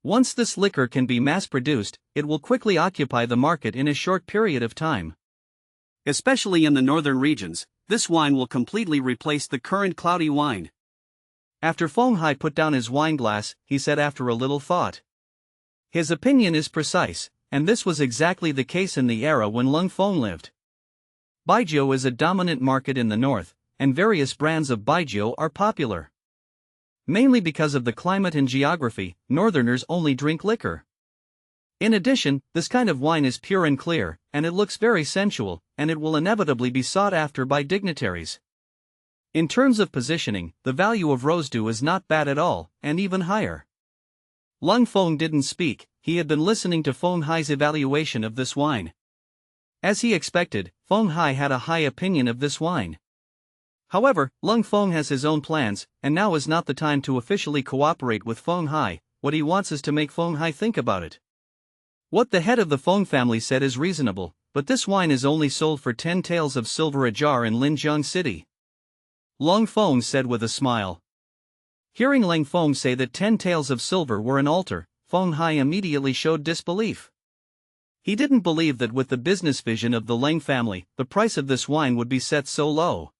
Once this liquor can be mass-produced, it will quickly occupy the market in a short period of time. Especially in the northern regions, this wine will completely replace the current cloudy wine. After Feng Hai put down his wine glass, he said after a little thought. His opinion is precise, and this was exactly the case in the era when Leng Feng lived. Baijiu is a dominant market in the north, and various brands of Baijiu are popular. Mainly because of the climate and geography, northerners only drink liquor. In addition, this kind of wine is pure and clear, and it looks very sensual, and it will inevitably be sought after by dignitaries. In terms of positioning, the value of rose dew is not bad at all, and even higher. Leng Feng didn't speak, he had been listening to Feng Hai's evaluation of this wine. As he expected, Feng Hai had a high opinion of this wine. However, Leng Feng has his own plans, and now is not the time to officially cooperate with Feng Hai. What he wants is to make Feng Hai think about it. What the head of the Feng family said is reasonable, but this wine is only sold for 10 taels of silver a jar in Linjiang City. Leng Feng said with a smile. Hearing Leng Feng say that 10 taels of silver were an altar, Feng Hai immediately showed disbelief. He didn't believe that with the business vision of the Leng family, the price of this wine would be set so low.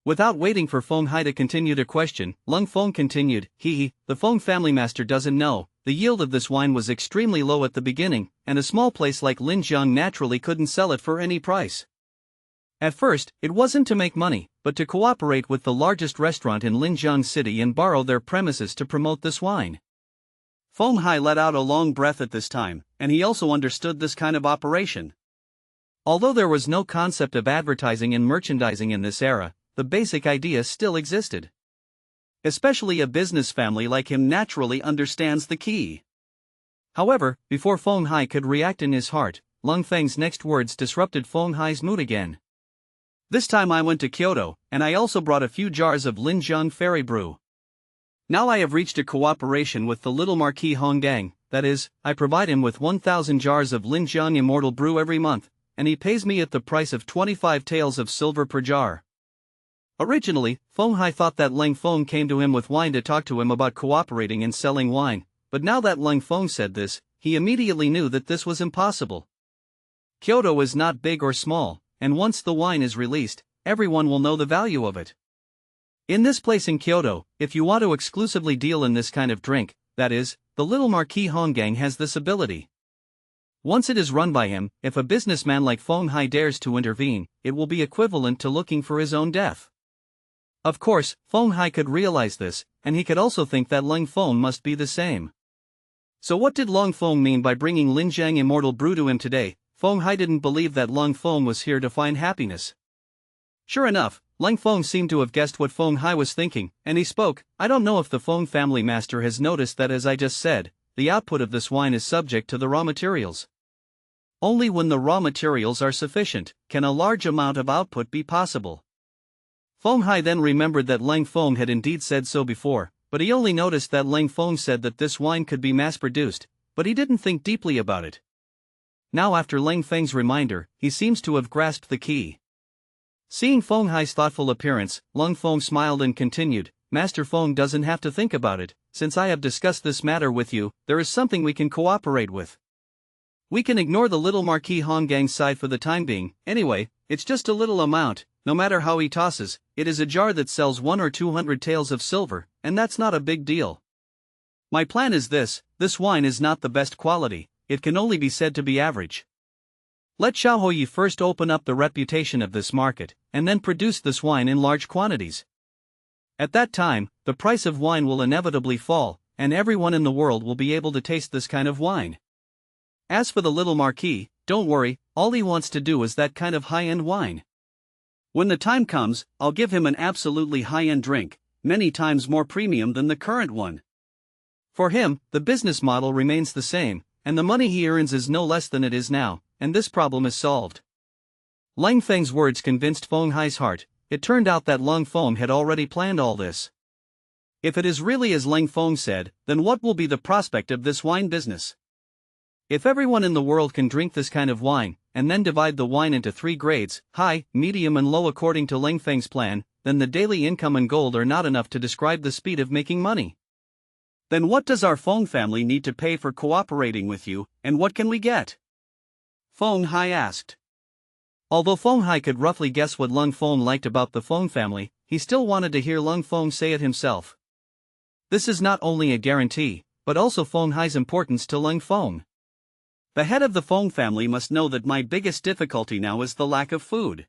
Without waiting for Feng Hai to continue to question, Leng Feng continued, the Feng family master doesn't know, the yield of this wine was extremely low at the beginning, and a small place like Linjiang naturally couldn't sell it for any price. At first, it wasn't to make money, but to cooperate with the largest restaurant in Linjiang City and borrow their premises to promote this wine. Feng Hai let out a long breath at this time, and he also understood this kind of operation. Although there was no concept of advertising and merchandising in this era, the basic idea still existed. Especially a business family like him naturally understands the key. However, before Feng Hai could react in his heart, Leng Feng's next words disrupted Feng Hai's mood again. This time I went to Kyoto, and I also brought a few jars of Linjiang Fairy Brew. Now I have reached a cooperation with the little Marquis Honggang, that is, I provide him with 1,000 jars of Linjiang Immortal Brew every month, and he pays me at the price of 25 taels of silver per jar. Originally, Feng Hai thought that Leng Feng came to him with wine to talk to him about cooperating in selling wine, but now that Leng Feng said this, he immediately knew that this was impossible. Kyoto is not big or small, and once the wine is released, everyone will know the value of it. In this place in Kyoto, if you want to exclusively deal in this kind of drink, that is, the little Marquis Honggang has this ability. Once it is run by him, if a businessman like Feng Hai dares to intervene, it will be equivalent to looking for his own death. Of course, Feng Hai could realize this, and he could also think that Leng Feng must be the same. So what did Leng Feng mean by bringing Linjiang Immortal Brew to him today? Feng Hai didn't believe that Leng Feng was here to find happiness. Sure enough, Leng Feng seemed to have guessed what Feng Hai was thinking, and he spoke. I don't know if the Feng family master has noticed that, as I just said, the output of this wine is subject to the raw materials. Only when the raw materials are sufficient can a large amount of output be possible. Feng Hai then remembered that Leng Feng had indeed said so before, but he only noticed that Leng Feng said that this wine could be mass-produced, but he didn't think deeply about it. Now, after Leng Feng's reminder, he seems to have grasped the key. Seeing Feng Hai's thoughtful appearance, Leng Feng smiled and continued, Master Feng doesn't have to think about it. Since I have discussed this matter with you, there is something we can cooperate with. We can ignore the little Marquis Honggang's side for the time being. Anyway, it's just a little amount. No matter how he tosses, it is a jar that sells 100 or 200 taels of silver, and that's not a big deal. My plan is this wine is not the best quality, it can only be said to be average. Let Xiaohuyi first open up the reputation of this market, and then produce this wine in large quantities. At that time, the price of wine will inevitably fall, and everyone in the world will be able to taste this kind of wine. As for the little Marquis, don't worry, all he wants to do is that kind of high-end wine. When the time comes, I'll give him an absolutely high-end drink, many times more premium than the current one. For him, the business model remains the same, and the money he earns is no less than it is now, and this problem is solved. Leng Feng's words convinced Feng Hai's heart. It turned out that Leng Feng had already planned all this. If it is really as Leng Feng said, then what will be the prospect of this wine business? If everyone in the world can drink this kind of wine, and then divide the wine into 3 grades, high, medium and low according to Leng Feng's plan, then the daily income and gold are not enough to describe the speed of making money. Then what does our Feng family need to pay for cooperating with you, and what can we get? Feng Hai asked. Although Feng Hai could roughly guess what Leng Feng liked about the Feng family, he still wanted to hear Leng Feng say it himself. This is not only a guarantee, but also Feng Hai's importance to Leng Feng. The head of the Feng family must know that my biggest difficulty now is the lack of food.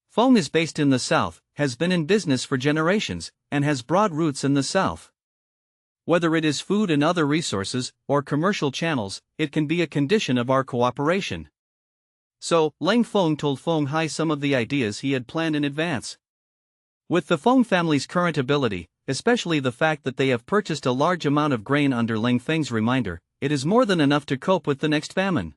Feng is based in the south, has been in business for generations, and has broad roots in the south. Whether it is food and other resources, or commercial channels, it can be a condition of our cooperation. So, Leng Feng told Feng Hai some of the ideas he had planned in advance. With the Feng family's current ability, especially the fact that they have purchased a large amount of grain under Leng Feng's reminder, it is more than enough to cope with the next famine.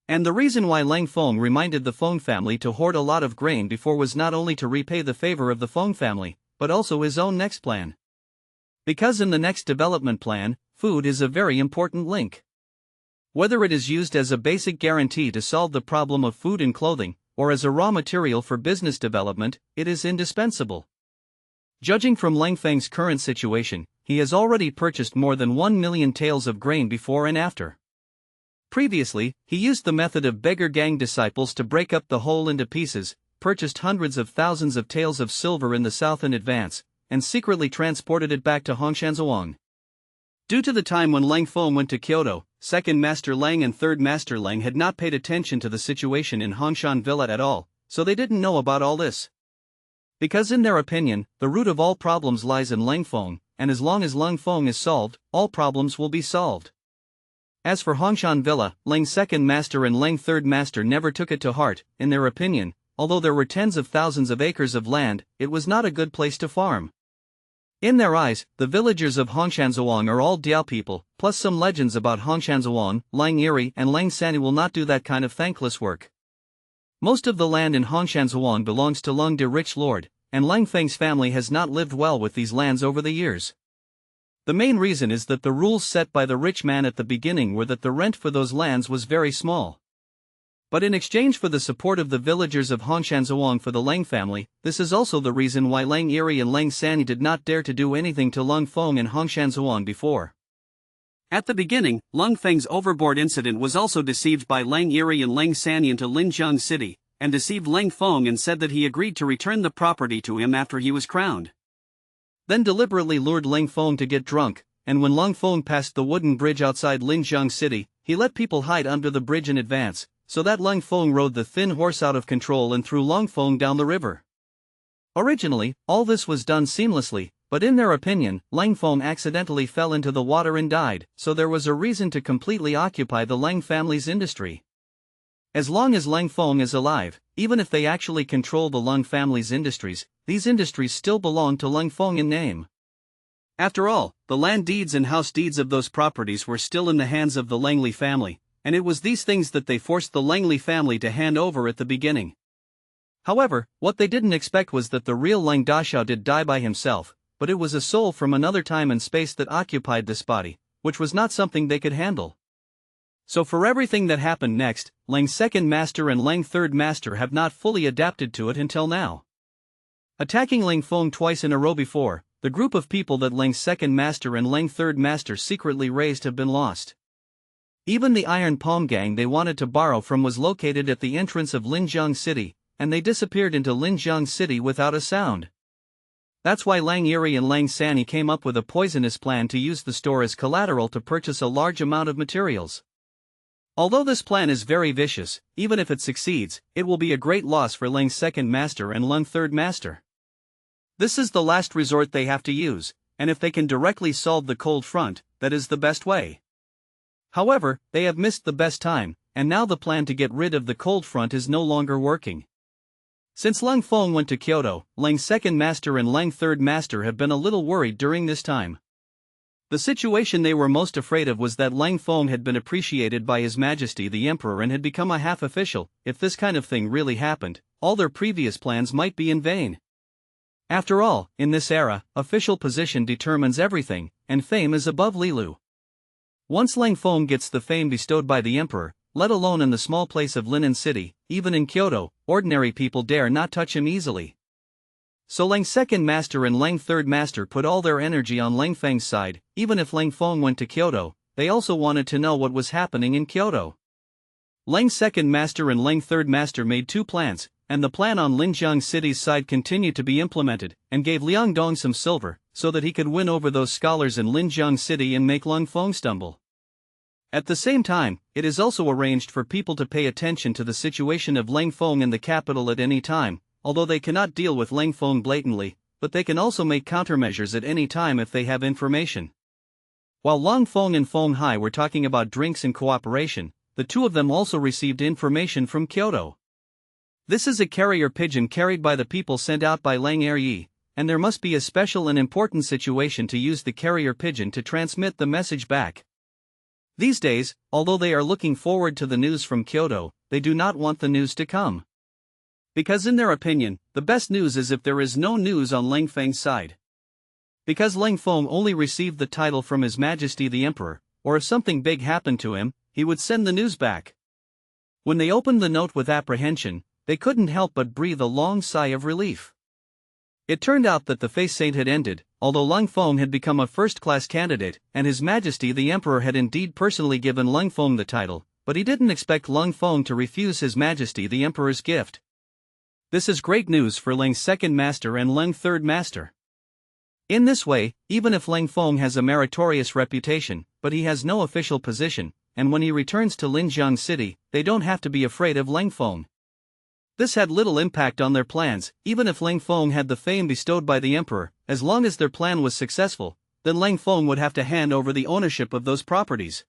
And the reason why Leng Feng reminded the Feng family to hoard a lot of grain before was not only to repay the favor of the Feng family, but also his own next plan. Because in the next development plan, food is a very important link. Whether it is used as a basic guarantee to solve the problem of food and clothing, or as a raw material for business development, it is indispensable. Judging from Leng Feng's current situation, he has already purchased more than 1 million taels of grain before and after. Previously, he used the method of beggar gang disciples to break up the whole into pieces, purchased hundreds of thousands of taels of silver in the south in advance, and secretly transported it back to Hongshanzhuang. Due to the time when Leng Feng went to Kyoto, Second Master Leng and Third Master Leng had not paid attention to the situation in Hongshan Villa at all, so they didn't know about all this. Because in their opinion, the root of all problems lies in Leng Feng, and as long as Leng Feng is solved, all problems will be solved. As for Hongshan Villa, Leng Second Master and Leng Third Master never took it to heart. In their opinion, although there were tens of thousands of acres of land, it was not a good place to farm. In their eyes, the villagers of Hongshanzhuang are all Diao people, plus some legends about Hongshanzhuang, Lang Yiri and Lang Sani will not do that kind of thankless work. Most of the land in Hongshanzhuang belongs to Leng the rich lord, and Leng Feng's family has not lived well with these lands over the years. The main reason is that the rules set by the rich man at the beginning were that the rent for those lands was very small. But in exchange for the support of the villagers of Huashan for the Leng family, this is also the reason why Leng Eri and Leng Sani did not dare to do anything to Leng Feng and Huashan before. At the beginning, Leng Feng's overboard incident was also deceived by Leng Eri and Leng Sani into Linjiang City, and deceived Leng Feng and said that he agreed to return the property to him after he was crowned. Then deliberately lured Leng Feng to get drunk, and when Leng Feng passed the wooden bridge outside Linjiang City, he let people hide under the bridge in advance, so that Leng Feng rode the thin horse out of control and threw Leng Feng down the river. Originally, all this was done seamlessly, but in their opinion, Leng Feng accidentally fell into the water and died, so there was a reason to completely occupy the Leng family's industry. As long as Leng Feng is alive, even if they actually control the Leng family's industries, these industries still belong to Leng Feng in name. After all, the land deeds and house deeds of those properties were still in the hands of the Lengli family, and it was these things that they forced the Lengli family to hand over at the beginning. However, what they didn't expect was that the real Leng Dashao did die by himself, but it was a soul from another time and space that occupied this body, which was not something they could handle. So for everything that happened next, Leng's second master and Leng's third master have not fully adapted to it until now. Attacking Leng Feng twice in a row before, the group of people that Leng's second master and Leng's third master secretly raised have been lost. Even the iron palm gang they wanted to borrow from was located at the entrance of Linjiang City, and they disappeared into Linjiang City without a sound. That's why Leng Eri and Leng Sani came up with a poisonous plan to use the store as collateral to purchase a large amount of materials. Although this plan is very vicious, even if it succeeds, it will be a great loss for Leng's second master and Leng's third master. This is the last resort they have to use, and if they can directly solve the cold front, that is the best way. However, they have missed the best time, and now the plan to get rid of the cold front is no longer working. Since Leng Feng went to Kyoto, Leng's second master and Leng's third master have been a little worried during this time. The situation they were most afraid of was that Leng Feng had been appreciated by His Majesty the Emperor and had become a half-official. If this kind of thing really happened, all their previous plans might be in vain. After all, in this era, official position determines everything, and fame is above Lilu. Once Leng Feng gets the fame bestowed by the Emperor, let alone in the small place of Linen City, even in Kyoto, ordinary people dare not touch him easily. So Leng's second master and Leng's third master put all their energy on Leng Feng's side. Even if Leng Feng went to Kyoto, they also wanted to know what was happening in Kyoto. Leng's second master and Leng's third master made two plans, and the plan on Linjiang City's side continued to be implemented, and gave Liangdong some silver, so that he could win over those scholars in Linjiang City and make Leng Feng stumble. At the same time, it is also arranged for people to pay attention to the situation of Leng Feng in the capital at any time, although they cannot deal with Leng Feng blatantly, but they can also make countermeasures at any time if they have information. While Leng Feng and Feng Hai were talking about drinks and cooperation, the two of them also received information from Kyoto. This is a carrier pigeon carried by the people sent out by Leng Eryi, and there must be a special and important situation to use the carrier pigeon to transmit the message back. These days, although they are looking forward to the news from Kyoto, they do not want the news to come. Because in their opinion, the best news is if there is no news on Leng Feng's side. Because Leng Feng only received the title from His Majesty the Emperor, or if something big happened to him, he would send the news back. When they opened the note with apprehension, they couldn't help but breathe a long sigh of relief. It turned out that the Face Saint had ended, although Leng Feng had become a first-class candidate, and His Majesty the Emperor had indeed personally given Leng Feng the title, but he didn't expect Leng Feng to refuse His Majesty the Emperor's gift. This is great news for Leng's second master and Leng's third master. In this way, even if Leng Feng has a meritorious reputation, but he has no official position, and when he returns to Linjiang City, they don't have to be afraid of Leng Feng. This had little impact on their plans. Even if Leng Feng had the fame bestowed by the Emperor, as long as their plan was successful, then Leng Feng would have to hand over the ownership of those properties.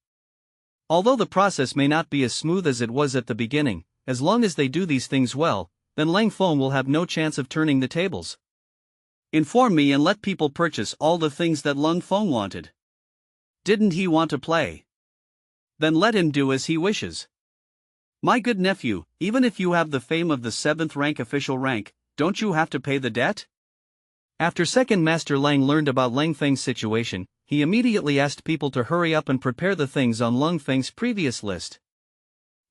Although the process may not be as smooth as it was at the beginning, as long as they do these things well, then Leng Feng will have no chance of turning the tables. Inform me and let people purchase all the things that Leng Feng wanted. Didn't he want to play? Then let him do as he wishes. My good nephew, even if you have the fame of the 7th rank official rank, don't you have to pay the debt? After second master Leng learned about Leng Feng's situation, he immediately asked people to hurry up and prepare the things on Leng Feng's previous list.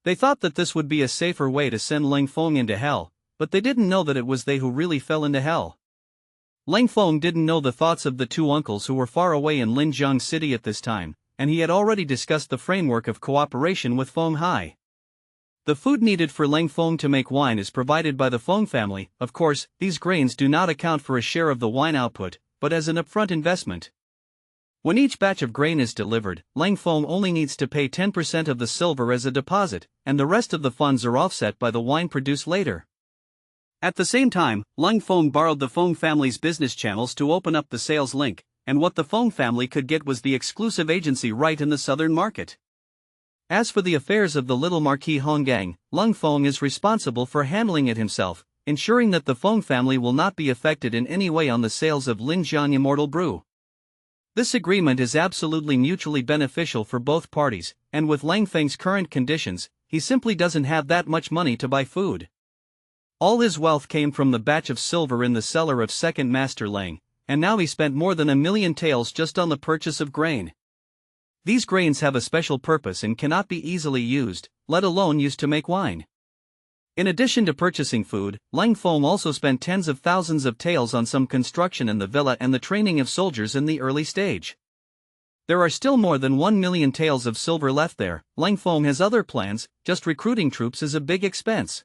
They thought that this would be a safer way to send Leng Feng into hell, but they didn't know that it was they who really fell into hell. Leng Feng didn't know the thoughts of the two uncles who were far away in Linjiang City at this time, and he had already discussed the framework of cooperation with Feng Hai. The food needed for Leng Feng to make wine is provided by the Feng family. Of course, these grains do not account for a share of the wine output, but as an upfront investment. When each batch of grain is delivered, Leng Feng only needs to pay 10% of the silver as a deposit, and the rest of the funds are offset by the wine produced later. At the same time, Leng Feng borrowed the Feng family's business channels to open up the sales link, and what the Feng family could get was the exclusive agency right in the southern market. As for the affairs of the little Marquis Honggang, Leng Feng is responsible for handling it himself, ensuring that the Feng family will not be affected in any way on the sales of Linjiang Immortal Brew. This agreement is absolutely mutually beneficial for both parties, and with Leng Feng's current conditions, he simply doesn't have that much money to buy food. All his wealth came from the batch of silver in the cellar of second master Leng, and now he spent more than 1,000,000 taels just on the purchase of grain. These grains have a special purpose and cannot be easily used, let alone used to make wine. In addition to purchasing food, Leng Feng also spent tens of thousands of taels on some construction in the villa and the training of soldiers in the early stage. There are still more than 1,000,000 taels of silver left there. Leng Feng has other plans, just recruiting troops is a big expense.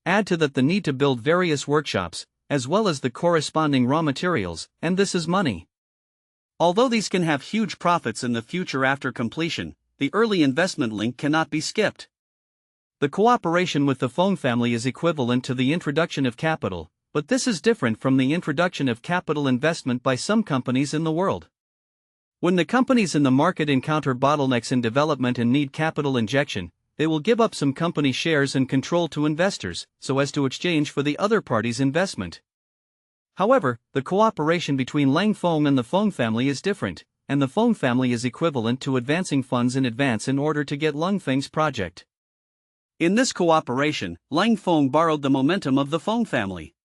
Add to that the need to build various workshops, as well as the corresponding raw materials, and this is money. Although these can have huge profits in the future after completion, the early investment link cannot be skipped. The cooperation with the Feng family is equivalent to the introduction of capital, but this is different from the introduction of capital investment by some companies in the world. When the companies in the market encounter bottlenecks in development and need capital injection, they will give up some company shares and control to investors, so as to exchange for the other party's investment. However, the cooperation between Leng Feng and the Feng family is different, and the Feng family is equivalent to advancing funds in advance in order to get Leng Feng's project. In this cooperation, Leng Feng borrowed the momentum of the Feng family.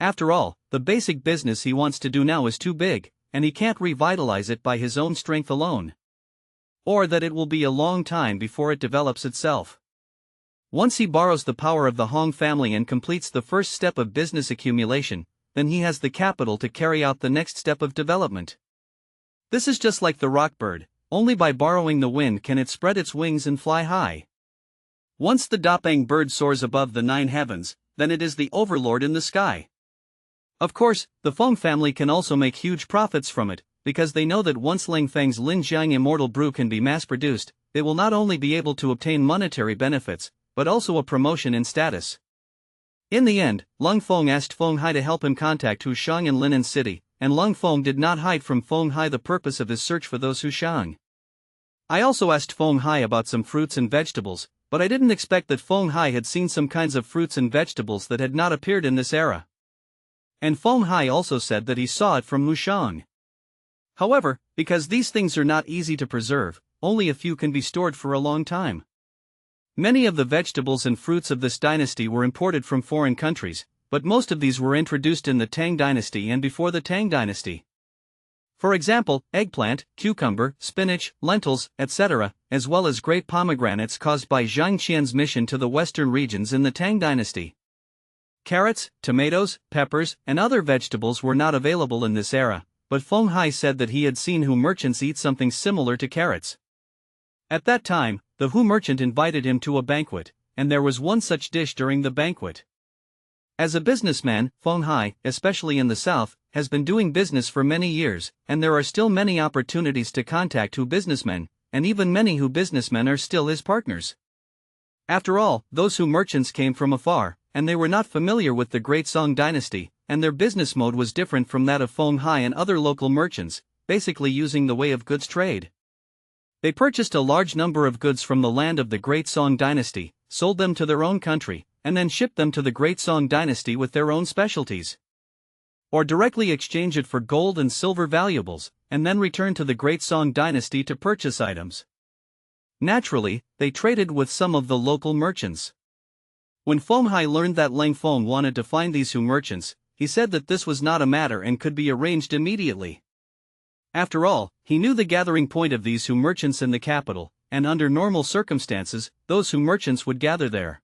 After all, the basic business he wants to do now is too big, and he can't revitalize it by his own strength alone. Or that it will be a long time before it develops itself. Once he borrows the power of the Hong family and completes the first step of business accumulation, then he has the capital to carry out the next step of development. This is just like the rock bird, only by borrowing the wind can it spread its wings and fly high. Once the Dapeng bird soars above the 9 heavens, then it is the overlord in the sky. Of course, the Feng family can also make huge profits from it, because they know that once Leng Feng's Linjiang Immortal Brew can be mass-produced, they will not only be able to obtain monetary benefits, but also a promotion in status. In the end, Leng Feng asked Feng Hai to help him contact Huashan and Linen City, and Leng Feng did not hide from Feng Hai the purpose of his search for those Huashan. I also asked Feng Hai about some fruits and vegetables, but I didn't expect that Feng Hai had seen some kinds of fruits and vegetables that had not appeared in this era. And Feng Hai also said that he saw it from Huashan. However, because these things are not easy to preserve, only a few can be stored for a long time. Many of the vegetables and fruits of this dynasty were imported from foreign countries, but most of these were introduced in the Tang dynasty and before the Tang dynasty. For example, eggplant, cucumber, spinach, lentils, etc., as well as great pomegranates caused by Zhang Qian's mission to the western regions in the Tang dynasty. Carrots, tomatoes, peppers, and other vegetables were not available in this era, but Feng Hai said that he had seen Hu merchants eat something similar to carrots. At that time, the Hu merchant invited him to a banquet, and there was one such dish during the banquet. As a businessman, Feng Hai, especially in the south, has been doing business for many years, and there are still many opportunities to contact Hu businessmen, and even many Hu businessmen are still his partners. After all, those Hu merchants came from afar, and they were not familiar with the Great Song Dynasty, and their business mode was different from that of Feng Hai and other local merchants, basically using the way of goods trade. They purchased a large number of goods from the land of the Great Song Dynasty, sold them to their own country, and then shipped them to the Great Song Dynasty with their own specialties. Or directly exchange it for gold and silver valuables, and then return to the Great Song Dynasty to purchase items. Naturally, they traded with some of the local merchants. When Feng Hai learned that Leng Feng wanted to find these Hu merchants, he said that this was not a matter and could be arranged immediately. After all, he knew the gathering point of these Hu merchants in the capital, and under normal circumstances, those Hu merchants would gather there.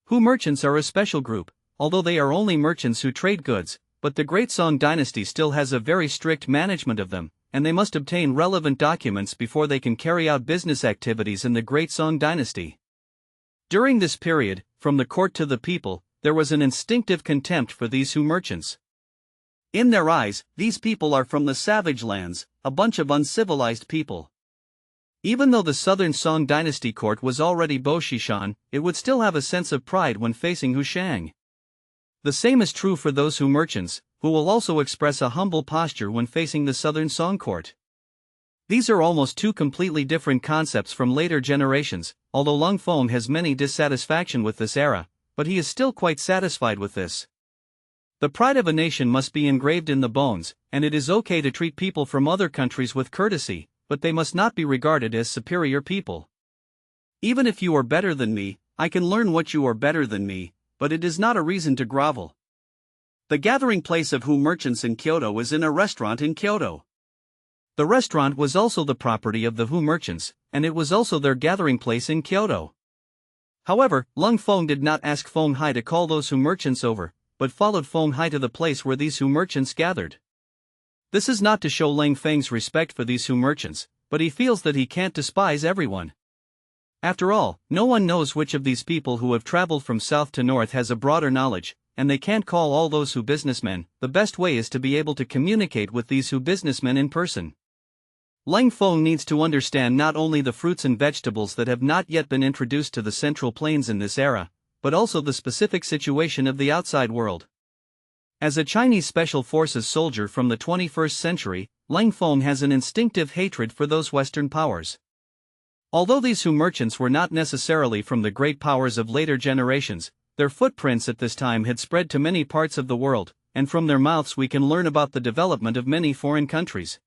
Hu merchants are a special group, although they are only merchants who trade goods, but the Great Song Dynasty still has a very strict management of them, and they must obtain relevant documents before they can carry out business activities in the Great Song Dynasty. During this period, from the court to the people, there was an instinctive contempt for these Hu merchants. In their eyes, these people are from the savage lands, a bunch of uncivilized people. Even though the Southern Song Dynasty court was already Boshishan, it would still have a sense of pride when facing Hushang. The same is true for those Hu merchants, who will also express a humble posture when facing the Southern Song court. These are almost two completely different concepts from later generations, although Leng Feng has many dissatisfaction with this era, but he is still quite satisfied with this. The pride of a nation must be engraved in the bones, and it is okay to treat people from other countries with courtesy, but they must not be regarded as superior people. Even if you are better than me, I can learn what you are better than me, but it is not a reason to grovel. The gathering place of Hu merchants in Kyoto is in a restaurant in Kyoto. The restaurant was also the property of the Hu merchants, and it was also their gathering place in Kyoto. However, Leng Feng did not ask Feng Hai to call those Hu merchants over, but followed Feng Hai to the place where these Hu merchants gathered. This is not to show Leng Feng's respect for these Hu merchants, but he feels that he can't despise everyone. After all, no one knows which of these people who have traveled from south to north has a broader knowledge, and they can't call all those Hu businessmen. The best way is to be able to communicate with these Hu businessmen in person. Leng Feng needs to understand not only the fruits and vegetables that have not yet been introduced to the Central Plains in this era, but also the specific situation of the outside world. As a Chinese Special Forces soldier from the 21st century, Leng Feng has an instinctive hatred for those Western powers. Although these Hu merchants were not necessarily from the great powers of later generations, their footprints at this time had spread to many parts of the world, and from their mouths we can learn about the development of many foreign countries.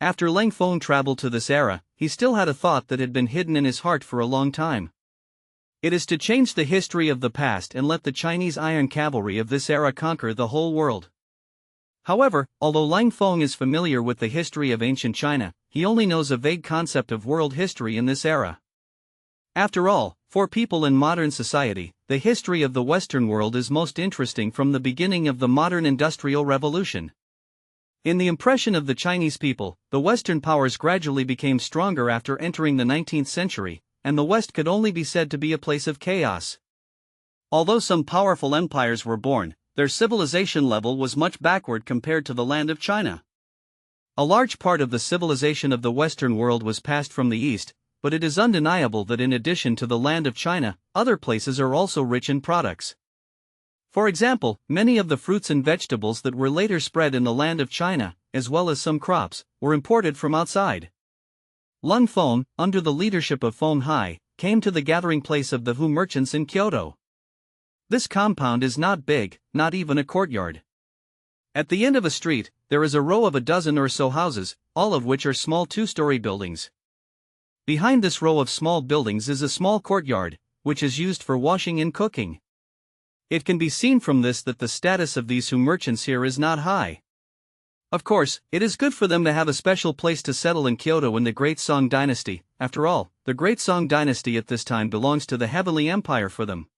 After Leng Feng traveled to this era, he still had a thought that had been hidden in his heart for a long time. It is to change the history of the past and let the Chinese iron cavalry of this era conquer the whole world. However, although Leng Feng is familiar with the history of ancient China, he only knows a vague concept of world history in this era. After all, for people in modern society, the history of the Western world is most interesting from the beginning of the modern Industrial Revolution. In the impression of the Chinese people, the Western powers gradually became stronger after entering the 19th century, and the West could only be said to be a place of chaos. Although some powerful empires were born, their civilization level was much backward compared to the land of China. A large part of the civilization of the Western world was passed from the East, but it is undeniable that in addition to the land of China, other places are also rich in products. For example, many of the fruits and vegetables that were later spread in the land of China, as well as some crops, were imported from outside. Leng Feng, under the leadership of Feng Hai, came to the gathering place of the Hu merchants in Kyoto. This compound is not big, not even a courtyard. At the end of a street, there is a row of a dozen or so houses, all of which are small two-story buildings. Behind this row of small buildings is a small courtyard, which is used for washing and cooking. It can be seen from this that the status of these Hu merchants here is not high. Of course, it is good for them to have a special place to settle in Kyoto in the Great Song Dynasty. After all, the Great Song Dynasty at this time belongs to the Heavenly Empire for them.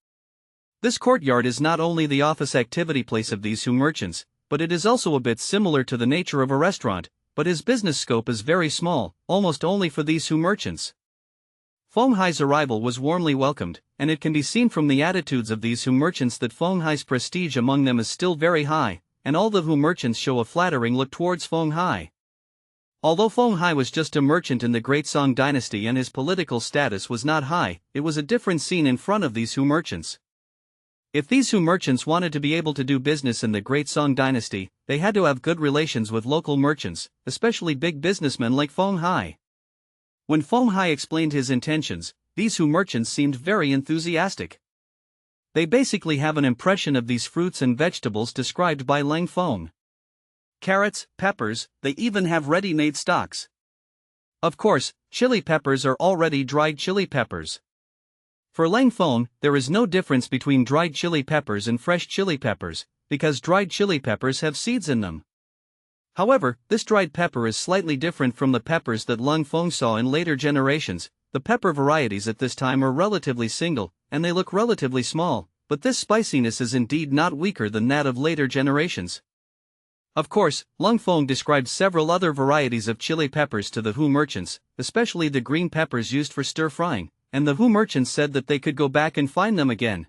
This courtyard is not only the office activity place of these Hu merchants, but it is also a bit similar to the nature of a restaurant, but his business scope is very small, almost only for these Hu merchants. Feng Hai's arrival was warmly welcomed, and it can be seen from the attitudes of these Hu merchants that Feng Hai's prestige among them is still very high, and all the Hu merchants show a flattering look towards Feng Hai. Although Feng Hai was just a merchant in the Great Song Dynasty and his political status was not high, it was a different scene in front of these Hu merchants. If these Hu merchants wanted to be able to do business in the Great Song Dynasty, they had to have good relations with local merchants, especially big businessmen like Feng Hai. When Feng Hai explained his intentions, these Hu merchants seemed very enthusiastic. They basically have an impression of these fruits and vegetables described by Leng Feng. Carrots, peppers, they even have ready-made stocks. Of course, chili peppers are already dried chili peppers. For Leng Feng, there is no difference between dried chili peppers and fresh chili peppers, because dried chili peppers have seeds in them. However, this dried pepper is slightly different from the peppers that Leng Feng saw in later generations. The pepper varieties at this time are relatively single, and they look relatively small, but this spiciness is indeed not weaker than that of later generations. Of course, Leng Feng described several other varieties of chili peppers to the Hu merchants, especially the green peppers used for stir-frying, and the Hu merchants said that they could go back and find them again.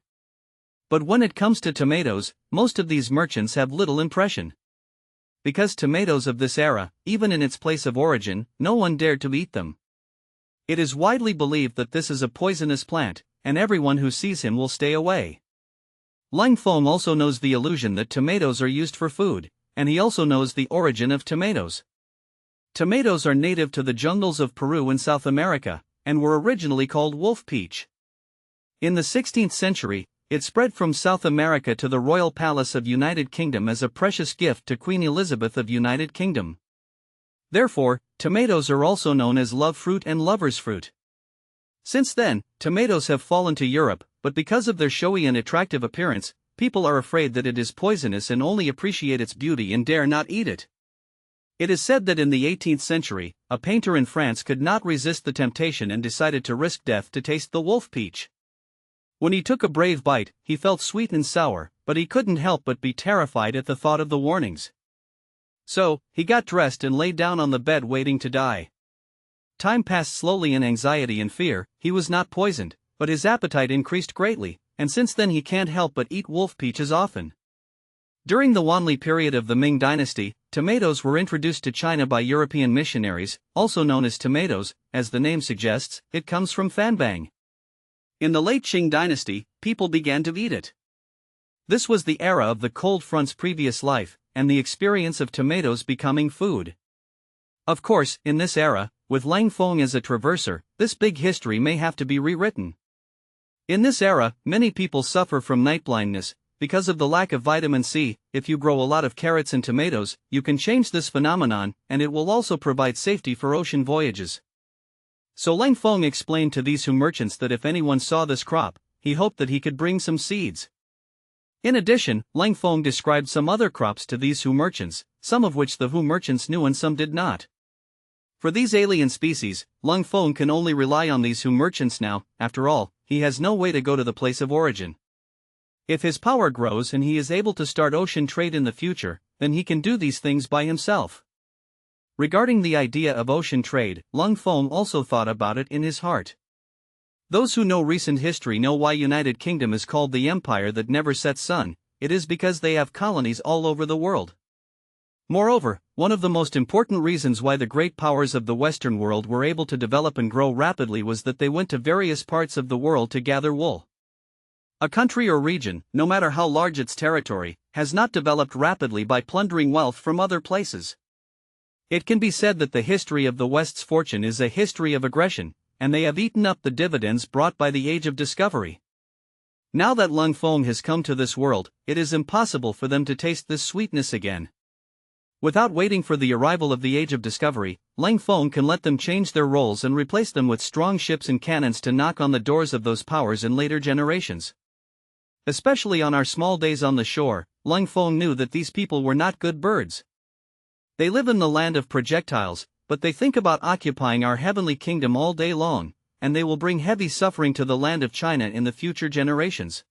But when it comes to tomatoes, most of these merchants have little impression. Because tomatoes of this era, even in its place of origin, no one dared to eat them. It is widely believed that this is a poisonous plant, and everyone who sees him will stay away. Leng Feng also knows the illusion that tomatoes are used for food, and he also knows the origin of tomatoes. Tomatoes are native to the jungles of Peru and South America, and were originally called wolf peach. In the 16th century, it spread from South America to the royal palace of United Kingdom as a precious gift to Queen Elizabeth of United Kingdom. Therefore, tomatoes are also known as love fruit and lover's fruit. Since then, tomatoes have fallen to Europe, but because of their showy and attractive appearance, people are afraid that it is poisonous and only appreciate its beauty and dare not eat it. It is said that in the 18th century, a painter in France could not resist the temptation and decided to risk death to taste the wolf peach. When he took a brave bite, he felt sweet and sour, but he couldn't help but be terrified at the thought of the warnings. So, he got dressed and lay down on the bed waiting to die. Time passed slowly in anxiety and fear. He was not poisoned, but his appetite increased greatly, and since then he can't help but eat wolf peaches often. During the Wanli period of the Ming dynasty, tomatoes were introduced to China by European missionaries, also known as tomatoes. As the name suggests, it comes from Fanbang. In the late Qing dynasty, people began to eat it. This was the era of the cold front's previous life, and the experience of tomatoes becoming food. Of course, in this era, with Leng Feng as a traverser, this big history may have to be rewritten. In this era, many people suffer from night blindness, because of the lack of vitamin C. If you grow a lot of carrots and tomatoes, you can change this phenomenon, and it will also provide safety for ocean voyages. So Leng Feng explained to these Hu merchants that if anyone saw this crop, he hoped that he could bring some seeds. In addition, Leng Feng described some other crops to these Hu merchants, some of which the Hu merchants knew and some did not. For these alien species, Leng Feng can only rely on these Hu merchants now. After all, he has no way to go to the place of origin. If his power grows and he is able to start ocean trade in the future, then he can do these things by himself. Regarding the idea of ocean trade, Leng Feng also thought about it in his heart. Those who know recent history know why United Kingdom is called the Empire that never sets sun. It is because they have colonies all over the world. Moreover, one of the most important reasons why the great powers of the Western world were able to develop and grow rapidly was that they went to various parts of the world to gather wool. A country or region, no matter how large its territory, has not developed rapidly by plundering wealth from other places. It can be said that the history of the West's fortune is a history of aggression, and they have eaten up the dividends brought by the Age of Discovery. Now that Leng Feng has come to this world, it is impossible for them to taste this sweetness again. Without waiting for the arrival of the Age of Discovery, Leng Feng can let them change their roles and replace them with strong ships and cannons to knock on the doors of those powers in later generations. Especially on our small days on the shore, Leng Feng knew that these people were not good birds. They live in the land of projectiles, but they think about occupying our heavenly kingdom all day long, and they will bring heavy suffering to the land of China in the future generations.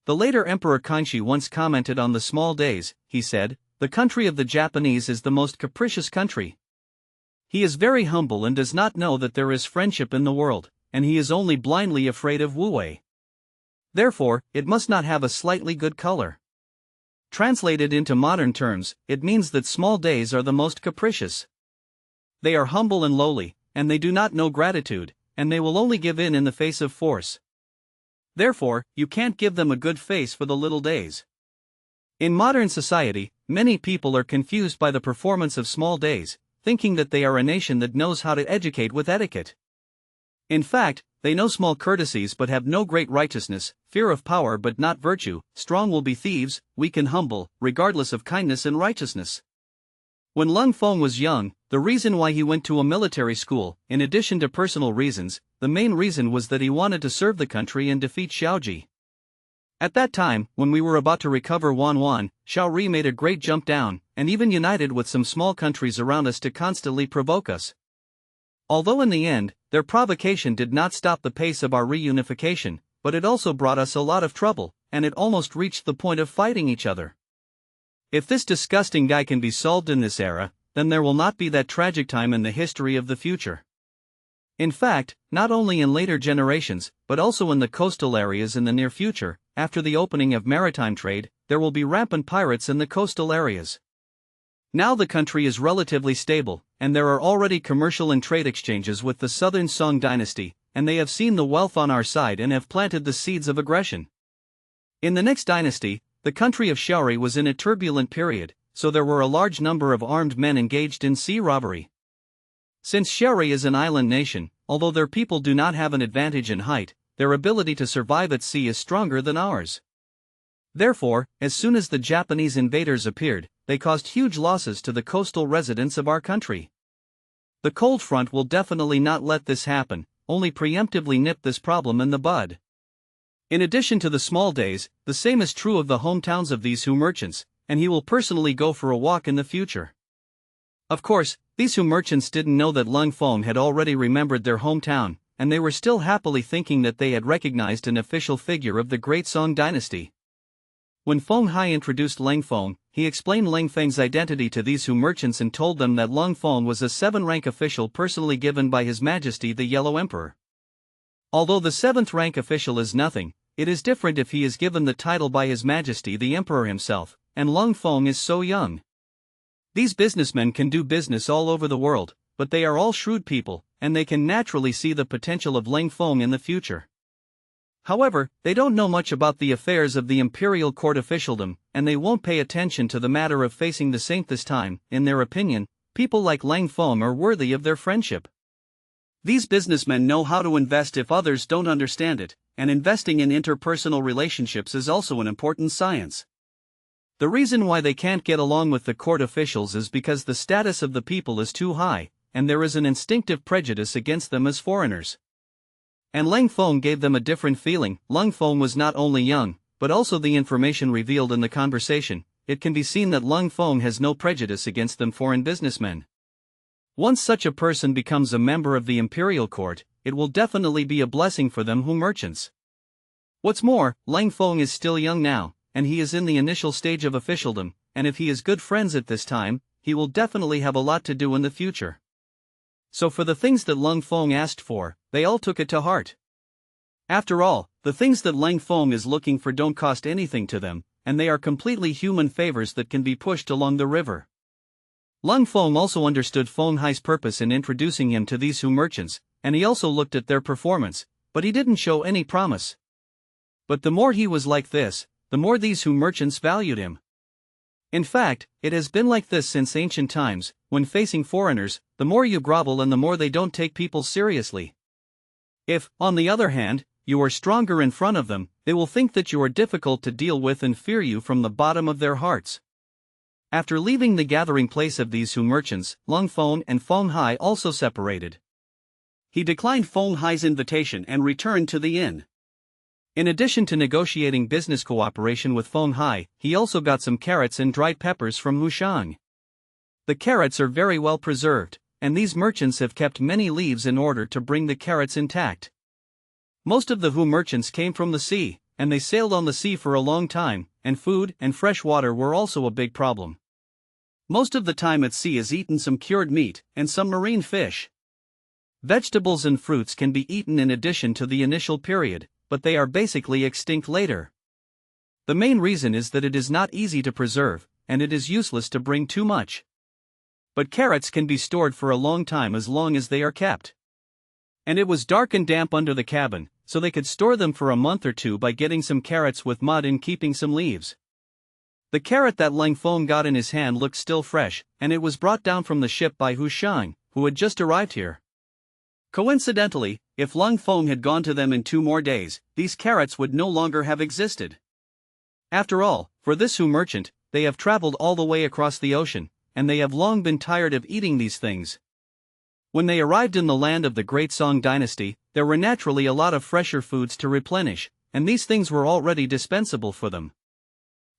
The later Emperor Kanshi once commented on the small days. He said, "The country of the Japanese is the most capricious country. He is very humble and does not know that there is friendship in the world, and he is only blindly afraid of wu-wei. Therefore, it must not have a slightly good color." Translated into modern terms, it means that small days are the most capricious. They are humble and lowly, and they do not know gratitude, and they will only give in the face of force. Therefore, you can't give them a good face for the little days. In modern society, many people are confused by the performance of small days, thinking that they are a nation that knows how to educate with etiquette. In fact, they know small courtesies but have no great righteousness, fear of power but not virtue, strong will be thieves, weak and humble, regardless of kindness and righteousness. When Leng Feng was young, the reason why he went to a military school, in addition to personal reasons, the main reason was that he wanted to serve the country and defeat Xiaoji. At that time, when we were about to recover Wan, Shaori made a great jump down, and even united with some small countries around us to constantly provoke us. Although in the end, their provocation did not stop the pace of our reunification, but it also brought us a lot of trouble, and it almost reached the point of fighting each other. If this disgusting guy can be solved in this era, then there will not be that tragic time in the history of the future. In fact, not only in later generations, but also in the coastal areas in the near future, after the opening of maritime trade, there will be rampant pirates in the coastal areas. Now the country is relatively stable, and there are already commercial and trade exchanges with the Southern Song Dynasty, and they have seen the wealth on our side and have planted the seeds of aggression. In the next dynasty, the country of Shaori was in a turbulent period, so there were a large number of armed men engaged in sea robbery. Since Shaori is an island nation, although their people do not have an advantage in height, their ability to survive at sea is stronger than ours. Therefore, as soon as the Japanese invaders appeared, they caused huge losses to the coastal residents of our country. The cold front will definitely not let this happen, only preemptively nip this problem in the bud. In addition to the small days, the same is true of the hometowns of these merchants, and he will personally go for a walk in the future. Of course, these merchants didn't know that Leng Feng had already remembered their hometown, and they were still happily thinking that they had recognized an official figure of the Great Song Dynasty. When Feng Hai introduced Leng Feng, he explained Leng Feng's identity to these merchants and told them that Leng Feng was a 7th-rank official personally given by His Majesty the Yellow Emperor. Although the 7th-rank official is nothing, it is different if he is given the title by His Majesty the Emperor himself, and Leng Feng is so young. These businessmen can do business all over the world, but they are all shrewd people, and they can naturally see the potential of Leng Feng in the future. However, they don't know much about the affairs of the imperial court officialdom, and they won't pay attention to the matter of facing the saint this time. In their opinion, people like Leng Feng are worthy of their friendship. These businessmen know how to invest if others don't understand it, and investing in interpersonal relationships is also an important science. The reason why they can't get along with the court officials is because the status of the people is too high, and there is an instinctive prejudice against them as foreigners. And Leng Feng gave them a different feeling. Leng Feng was not only young, but also the information revealed in the conversation. It can be seen that Leng Feng has no prejudice against them foreign businessmen. Once such a person becomes a member of the imperial court, it will definitely be a blessing for them merchants. What's more, Leng Feng is still young now, and he is in the initial stage of officialdom, and if he is good friends at this time, he will definitely have a lot to do in the future. So for the things that Leng Feng asked for, they all took it to heart. After all, the things that Leng Feng is looking for don't cost anything to them, and they are completely human favors that can be pushed along the river. Leng Feng also understood Feng Hai's purpose in introducing him to these merchants, and he also looked at their performance, but he didn't show any promise. But the more he was like this, the more these merchants valued him. In fact, it has been like this since ancient times. When facing foreigners, the more you grovel and the more they don't take people seriously. If, on the other hand, you are stronger in front of them, they will think that you are difficult to deal with and fear you from the bottom of their hearts. After leaving the gathering place of these merchants, Leng Feng and Feng Hai also separated. He declined Feng Hai's invitation and returned to the inn. In addition to negotiating business cooperation with Feng Hai, he also got some carrots and dried peppers from Huashan. The carrots are very well preserved, and these merchants have kept many leaves in order to bring the carrots intact. Most of the merchants came from the sea, and they sailed on the sea for a long time, and food and fresh water were also a big problem. Most of the time at sea is eaten some cured meat and some marine fish. Vegetables and fruits can be eaten in addition to the initial period, but they are basically extinct later. The main reason is that it is not easy to preserve, and it is useless to bring too much. But carrots can be stored for a long time as long as they are kept. And it was dark and damp under the cabin, so they could store them for a month or two by getting some carrots with mud and keeping some leaves. The carrot that Leng Feng got in his hand looked still fresh, and it was brought down from the ship by Huashan, who had just arrived here. Coincidentally, if Leng Feng had gone to them in 2 more days, these carrots would no longer have existed. After all, for this merchant, they have traveled all the way across the ocean, and they have long been tired of eating these things. When they arrived in the land of the Great Song Dynasty, there were naturally a lot of fresher foods to replenish, and these things were already dispensable for them.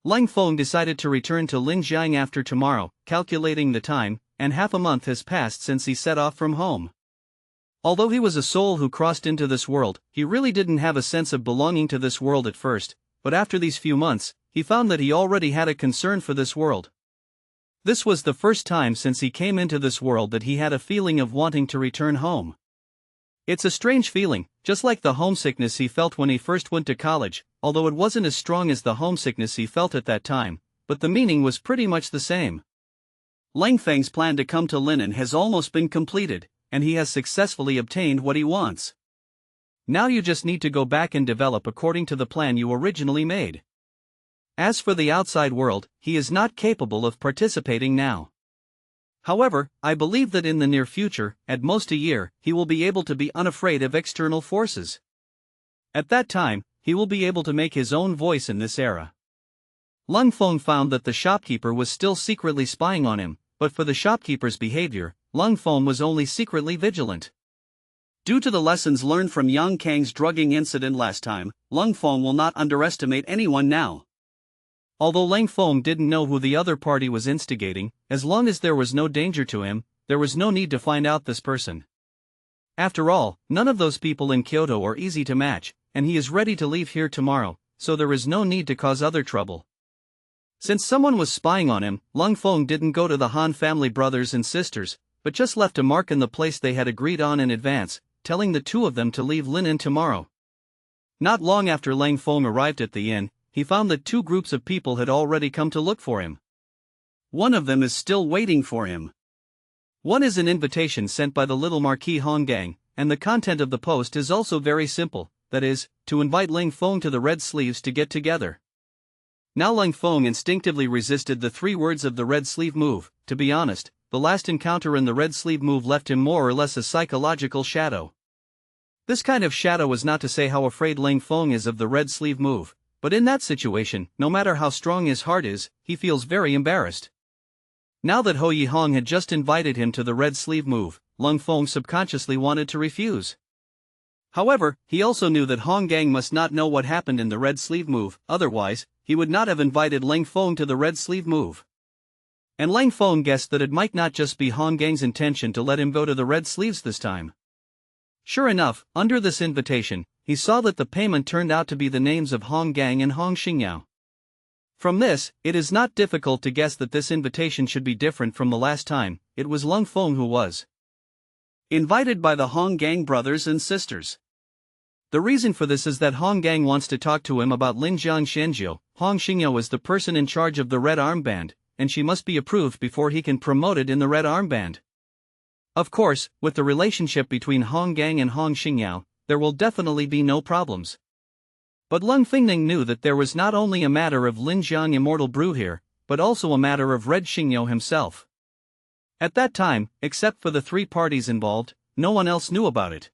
Leng Feng decided to return to Linjiang after tomorrow, calculating the time, and half a month has passed since he set off from home. Although he was a soul who crossed into this world, he really didn't have a sense of belonging to this world at first, but after these few months, he found that he already had a concern for this world. This was the first time since he came into this world that he had a feeling of wanting to return home. It's a strange feeling, just like the homesickness he felt when he first went to college, although it wasn't as strong as the homesickness he felt at that time, but the meaning was pretty much the same. Leng Feng's plan to come to Linen has almost been completed, and he has successfully obtained what he wants. Now you just need to go back and develop according to the plan you originally made. As for the outside world, he is not capable of participating now. However, I believe that in the near future, at most a year, he will be able to be unafraid of external forces. At that time, he will be able to make his own voice in this era. Leng Feng found that the shopkeeper was still secretly spying on him, but for the shopkeeper's behavior, Leng Feng was only secretly vigilant. Due to the lessons learned from Yang Kang's drugging incident last time, Leng Feng will not underestimate anyone now. Although Leng Feng didn't know who the other party was instigating, as long as there was no danger to him, there was no need to find out this person. After all, none of those people in Kyoto are easy to match, and he is ready to leave here tomorrow, so there is no need to cause other trouble. Since someone was spying on him, Leng Feng didn't go to the Han family brothers and sisters, but just left a mark in the place they had agreed on in advance, telling the two of them to leave Linen tomorrow. Not long after Leng Feng arrived at the inn, he found that two groups of people had already come to look for him. One of them is still waiting for him. One is an invitation sent by the little Marquis Honggang, and the content of the post is also very simple, that is, to invite Leng Feng to the Red Sleeves to get together. Now Leng Feng instinctively resisted the 3 words of the Red Sleeve move. To be honest, the last encounter in the Red Sleeve move left him more or less a psychological shadow. This kind of shadow is not to say how afraid Leng Feng is of the Red Sleeve move, but in that situation, no matter how strong his heart is, he feels very embarrassed. Now that Ho Yihong had just invited him to the Red Sleeve move, Leng Feng subconsciously wanted to refuse. However, he also knew that Honggang must not know what happened in the Red Sleeve move, otherwise, he would not have invited Leng Feng to the Red Sleeve move. And Leng Feng guessed that it might not just be Honggang's intention to let him go to the Red Sleeves this time. Sure enough, under this invitation, he saw that the payment turned out to be the names of Honggang and Hong Xingyao. From this, it is not difficult to guess that this invitation should be different from the last time. It was Leng Feng who was invited by the Honggang brothers and sisters. The reason for this is that Honggang wants to talk to him about Linjiang Shenjiu. Hong Xingyao is the person in charge of the red armband, and she must be approved before he can promote it in the red armband. Of course, with the relationship between Honggang and Hong Xingyao, there will definitely be no problems. But Leng Fengning knew that there was not only a matter of Linjiang Immortal Brew here, but also a matter of Red Xingyao himself. At that time, except for the 3 parties involved, no one else knew about it.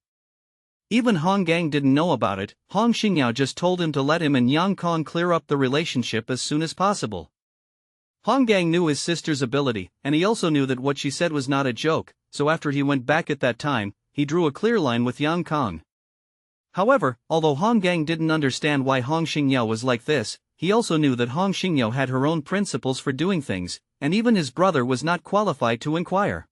Even Honggang didn't know about it. Hong Xingyao just told him to let him and Yang Kong clear up the relationship as soon as possible. Honggang knew his sister's ability, and he also knew that what she said was not a joke, so after he went back at that time, he drew a clear line with Yang Kong. However, although Honggang didn't understand why Hong Xingyao was like this, he also knew that Hong Xingyao had her own principles for doing things, and even his brother was not qualified to inquire.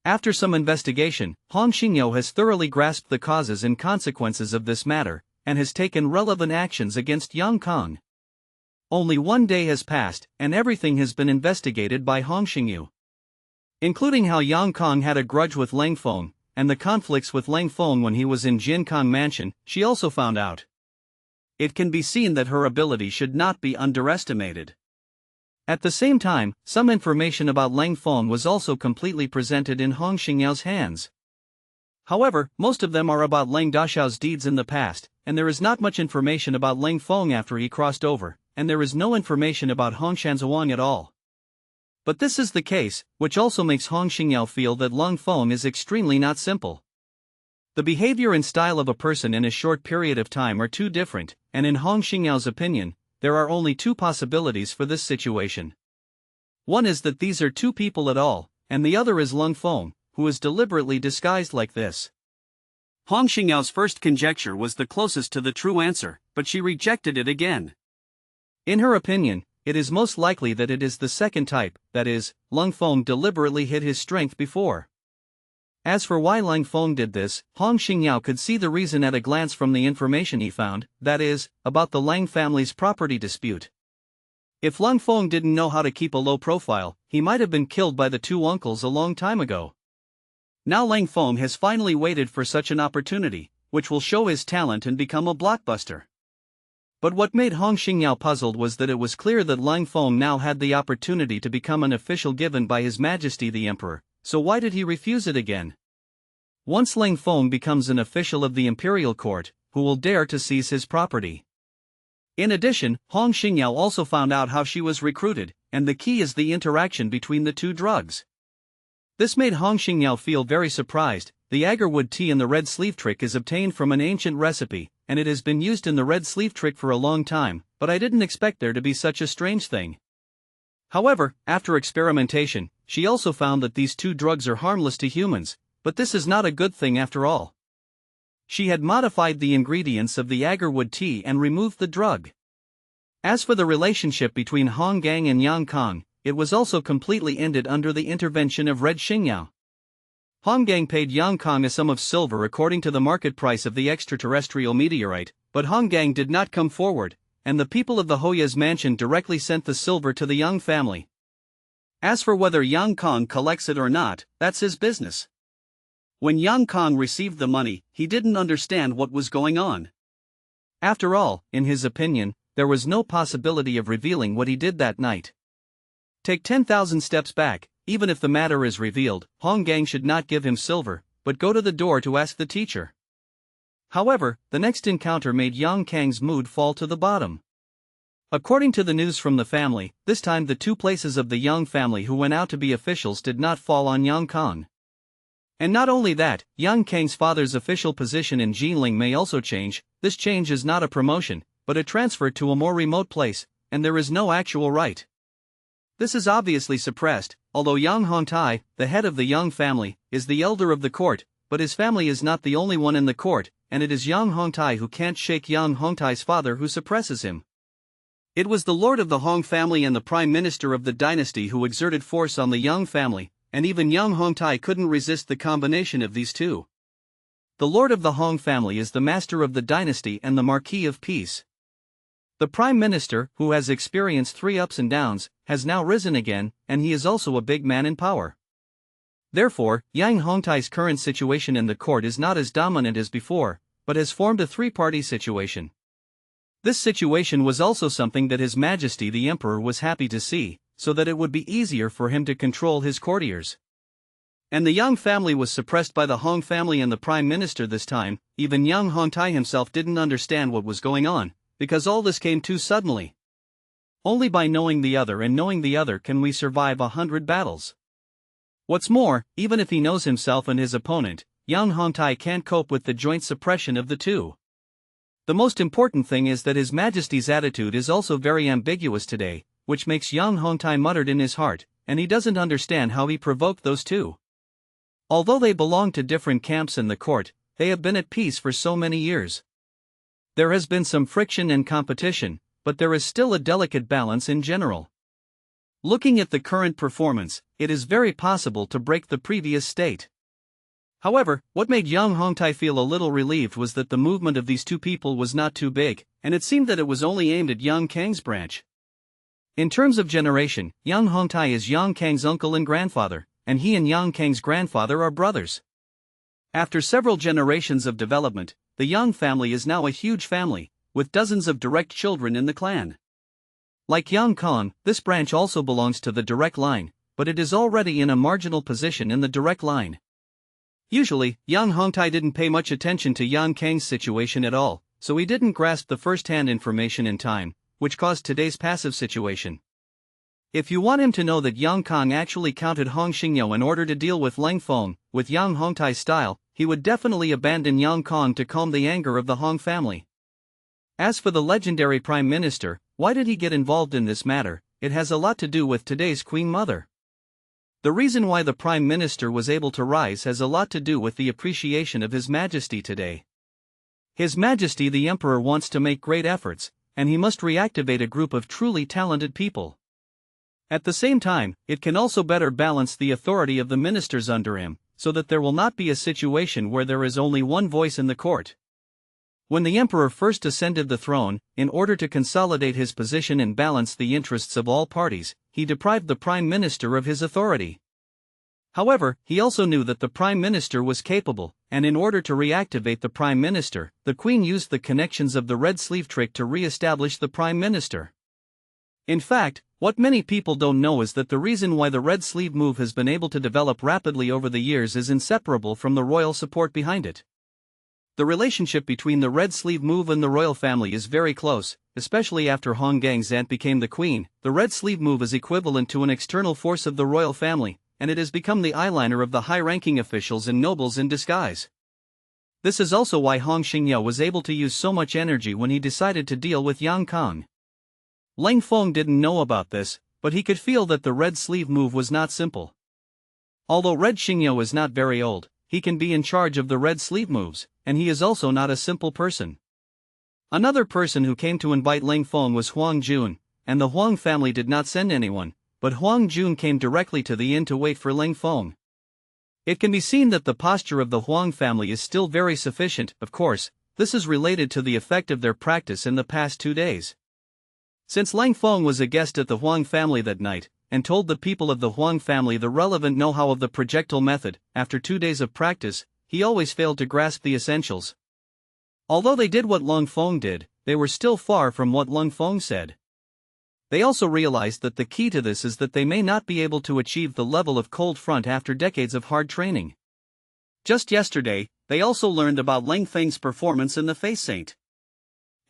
After some investigation, Hong Xingyao has thoroughly grasped the causes and consequences of this matter, and has taken relevant actions against Yang Kong. Only 1 day has passed, and everything has been investigated by Hong Xingyao, including how Yang Kong had a grudge with Leng Feng, and the conflicts with Leng Feng when he was in Jinkang Mansion. She also found out. It can be seen that her ability should not be underestimated. At the same time, some information about Leng Feng was also completely presented in Hong Xingyao's hands. However, most of them are about Leng Dashao's deeds in the past, and there is not much information about Leng Feng after he crossed over, and there is no information about Hong Shanzhuang at all. But this is the case, which also makes Hong Xingyao feel that Leng Feng is extremely not simple. The behavior and style of a person in a short period of time are too different, and in Hong Xingyao's opinion, there are only 2 possibilities for this situation. One is that these are 2 people at all, and the other is Leng Feng, who is deliberately disguised like this. Hong Xingyao's first conjecture was the closest to the true answer, but she rejected it again. In her opinion, it is most likely that it is the second type, that is, Leng Feng deliberately hid his strength before. As for why Leng Feng did this, Hong Xingyao could see the reason at a glance from the information he found, that is, about the Leng family's property dispute. If Leng Feng didn't know how to keep a low profile, he might have been killed by the two uncles a long time ago. Now Leng Feng has finally waited for such an opportunity, which will show his talent and become a blockbuster. But what made Hong Xingyao puzzled was that it was clear that Leng Feng now had the opportunity to become an official given by His Majesty the Emperor, so why did he refuse it again? Once Leng Feng becomes an official of the imperial court, who will dare to seize his property? In addition, Hong Xingyao also found out how she was recruited, and the key is the interaction between the two drugs. This made Hong Xingyao feel very surprised. The agarwood tea in the red sleeve trick is obtained from an ancient recipe, and it has been used in the red sleeve trick for a long time, but I didn't expect there to be such a strange thing. However, after experimentation, she also found that these two drugs are harmless to humans, but this is not a good thing after all. She had modified the ingredients of the agarwood tea and removed the drug. As for the relationship between Hong Gang and Yang Kong, it was also completely ended under the intervention of Red Xingyao. Hong Gang paid Yang Kong a sum of silver according to the market price of the extraterrestrial meteorite, but Hong Gang did not come forward, and the people of the Hoya's mansion directly sent the silver to the Yang family. As for whether Yang Kong collects it or not, that's his business. When Yang Kong received the money, he didn't understand what was going on. After all, in his opinion, there was no possibility of revealing what he did that night. Take 10,000 steps back. Even if the matter is revealed, Hong Gang should not give him silver, but go to the door to ask the teacher. However, the next encounter made Yang Kang's mood fall to the bottom. According to the news from the family, this time the two places of the Yang family who went out to be officials did not fall on Yang Kong. And not only that, Yang Kang's father's official position in Jinling may also change. This change is not a promotion, but a transfer to a more remote place, and there is no actual right. This is obviously suppressed, although Yang Hongtai, the head of the Yang family, is the elder of the court, but his family is not the only one in the court, and it is Yang Hongtai who can't shake Yang Hongtai's father who suppresses him. It was the lord of the Hong family and the prime minister of the dynasty who exerted force on the Yang family, and even Yang Hongtai couldn't resist the combination of these two. The lord of the Hong family is the master of the dynasty and the Marquis of Peace. The Prime Minister, who has experienced 3 ups and downs, has now risen again, and he is also a big man in power. Therefore, Yang Hongtai's current situation in the court is not as dominant as before, but has formed a 3-party situation. This situation was also something that His Majesty the Emperor was happy to see, so that it would be easier for him to control his courtiers. And the Yang family was suppressed by the Hong family and the Prime Minister this time. Even Yang Hongtai himself didn't understand what was going on, because all this came too suddenly. Only by knowing the other and knowing the other can we survive 100 battles. What's more, even if he knows himself and his opponent, Yang Hongtai can't cope with the joint suppression of the two. The most important thing is that His Majesty's attitude is also very ambiguous today, which makes Yang Hongtai muttered in his heart, and he doesn't understand how he provoked those two. Although they belong to different camps in the court, they have been at peace for so many years. There has been some friction and competition, but there is still a delicate balance in general. Looking at the current performance, it is very possible to break the previous state. However, what made Yang Hongtai feel a little relieved was that the movement of these two people was not too big, and it seemed that it was only aimed at Yang Kang's branch. In terms of generation, Yang Hongtai is Yang Kang's uncle and grandfather, and he and Yang Kang's grandfather are brothers. After several generations of development, the Yang family is now a huge family, with dozens of direct children in the clan. Like Yang Kong, this branch also belongs to the direct line, but it is already in a marginal position in the direct line. Usually, Yang Hongtai didn't pay much attention to Yang Kang's situation at all, so he didn't grasp the first-hand information in time, which caused today's passive situation. If you want him to know that Yang Kong actually counted Hong Xingyao in order to deal with Leng Feng, with Yang Hongtai's style, he would definitely abandon Yang Kong to calm the anger of the Hong family. As for the legendary Prime Minister, why did he get involved in this matter? It has a lot to do with today's Queen Mother. The reason why the Prime Minister was able to rise has a lot to do with the appreciation of His Majesty today. His Majesty the Emperor wants to make great efforts, and he must reactivate a group of truly talented people. At the same time, it can also better balance the authority of the ministers under him, so that there will not be a situation where there is only one voice in the court. When the emperor first ascended the throne, in order to consolidate his position and balance the interests of all parties, he deprived the prime minister of his authority. However, he also knew that the prime minister was capable, and in order to reactivate the prime minister, the queen used the connections of the red sleeve trick to re-establish the prime minister. In fact, what many people don't know is that the reason why the red sleeve move has been able to develop rapidly over the years is inseparable from the royal support behind it. The relationship between the red sleeve move and the royal family is very close, especially after Hong Gang's aunt became the queen. The red sleeve move is equivalent to an external force of the royal family, and it has become the eyeliner of the high-ranking officials and nobles in disguise. This is also why Hong Xingyao was able to use so much energy when he decided to deal with Yang Kang. Leng Feng didn't know about this, but he could feel that the red sleeve move was not simple. Although Red Xingyao is not very old, he can be in charge of the red sleeve moves, and he is also not a simple person. Another person who came to invite Leng Feng was Huang Jun, and the Huang family did not send anyone, but Huang Jun came directly to the inn to wait for Leng Feng. It can be seen that the posture of the Huang family is still very sufficient. Of course, this is related to the effect of their practice in the past 2 days. Since Leng Feng was a guest at the Huang family that night, and told the people of the Huang family the relevant know-how of the projectile method, after 2 days of practice, he always failed to grasp the essentials. Although they did what Leng Feng did, they were still far from what Leng Feng said. They also realized that the key to this is that they may not be able to achieve the level of cold front after decades of hard training. Just yesterday, they also learned about Leng Feng's performance in the Face Saint.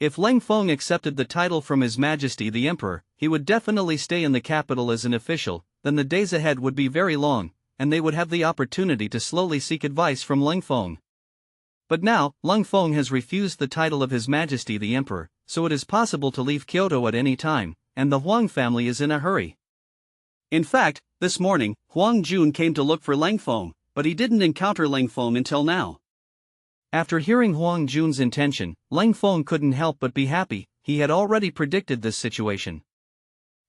If Leng Feng accepted the title from His Majesty the Emperor, he would definitely stay in the capital as an official. Then the days ahead would be very long, and they would have the opportunity to slowly seek advice from Leng Feng. But now, Leng Feng has refused the title of His Majesty the Emperor, so it is possible to leave Kyoto at any time, and the Huang family is in a hurry. In fact, this morning, Huang Jun came to look for Leng Feng, but he didn't encounter Leng Feng until now. After hearing Huang Jun's intention, Leng Feng couldn't help but be happy. He had already predicted this situation.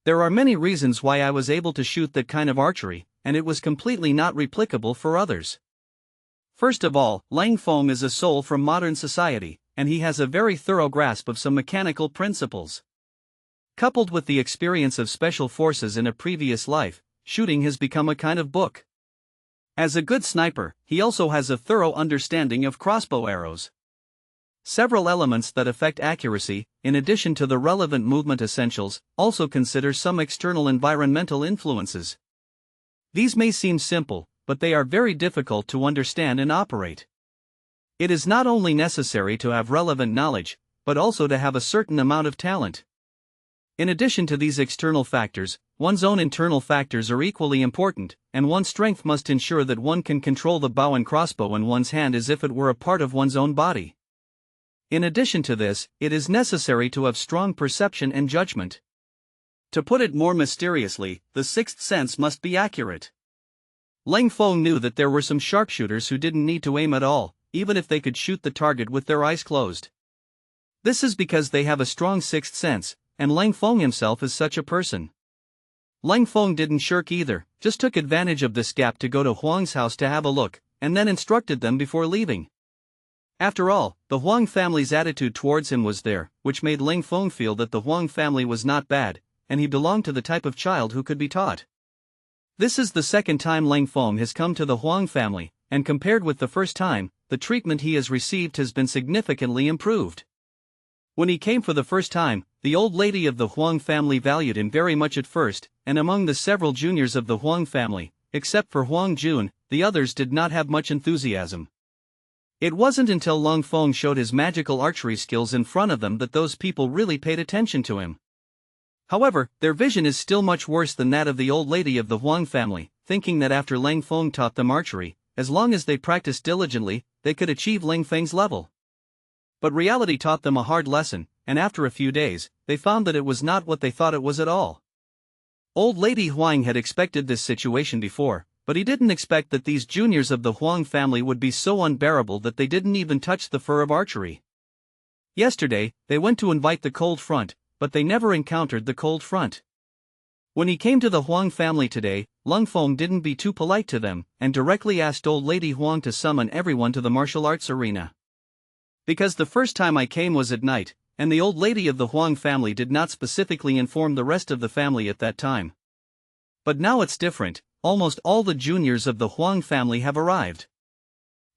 There are many reasons why I was able to shoot that kind of archery, and it was completely not replicable for others. First of all, Leng Feng is a soul from modern society, and he has a very thorough grasp of some mechanical principles. Coupled with the experience of special forces in a previous life, shooting has become a kind of book. As a good sniper, he also has a thorough understanding of crossbow arrows. Several elements that affect accuracy, in addition to the relevant movement essentials, also consider some external environmental influences. These may seem simple, but they are very difficult to understand and operate. It is not only necessary to have relevant knowledge, but also to have a certain amount of talent. In addition to these external factors, one's own internal factors are equally important, and one's strength must ensure that one can control the bow and crossbow in one's hand as if it were a part of one's own body. In addition to this, it is necessary to have strong perception and judgment. To put it more mysteriously, the sixth sense must be accurate. Leng Feng knew that there were some sharpshooters who didn't need to aim at all, even if they could shoot the target with their eyes closed. This is because they have a strong sixth sense, and Leng Feng himself is such a person. Leng Feng didn't shirk either, just took advantage of this gap to go to Huang's house to have a look, and then instructed them before leaving. After all, the Huang family's attitude towards him was there, which made Leng Feng feel that the Huang family was not bad, and he belonged to the type of child who could be taught. This is the second time Leng Feng has come to the Huang family, and compared with the first time, the treatment he has received has been significantly improved. When he came for the first time, the old lady of the Huang family valued him very much at first, and among the several juniors of the Huang family, except for Huang Jun, the others did not have much enthusiasm. It wasn't until Leng Feng showed his magical archery skills in front of them that those people really paid attention to him. However, their vision is still much worse than that of the old lady of the Huang family, thinking that after Leng Feng taught them archery, as long as they practiced diligently, they could achieve Leng Feng's level. But reality taught them a hard lesson, and after a few days, they found that it was not what they thought it was at all. Old Lady Huang had expected this situation before, but he didn't expect that these juniors of the Huang family would be so unbearable that they didn't even touch the fur of archery. Yesterday, they went to invite the cold front, but they never encountered the cold front. When he came to the Huang family today, Leng Feng didn't be too polite to them, and directly asked old lady Huang to summon everyone to the martial arts arena. Because the first time I came was at night, and the old lady of the Huang family did not specifically inform the rest of the family at that time. But now it's different, almost all the juniors of the Huang family have arrived.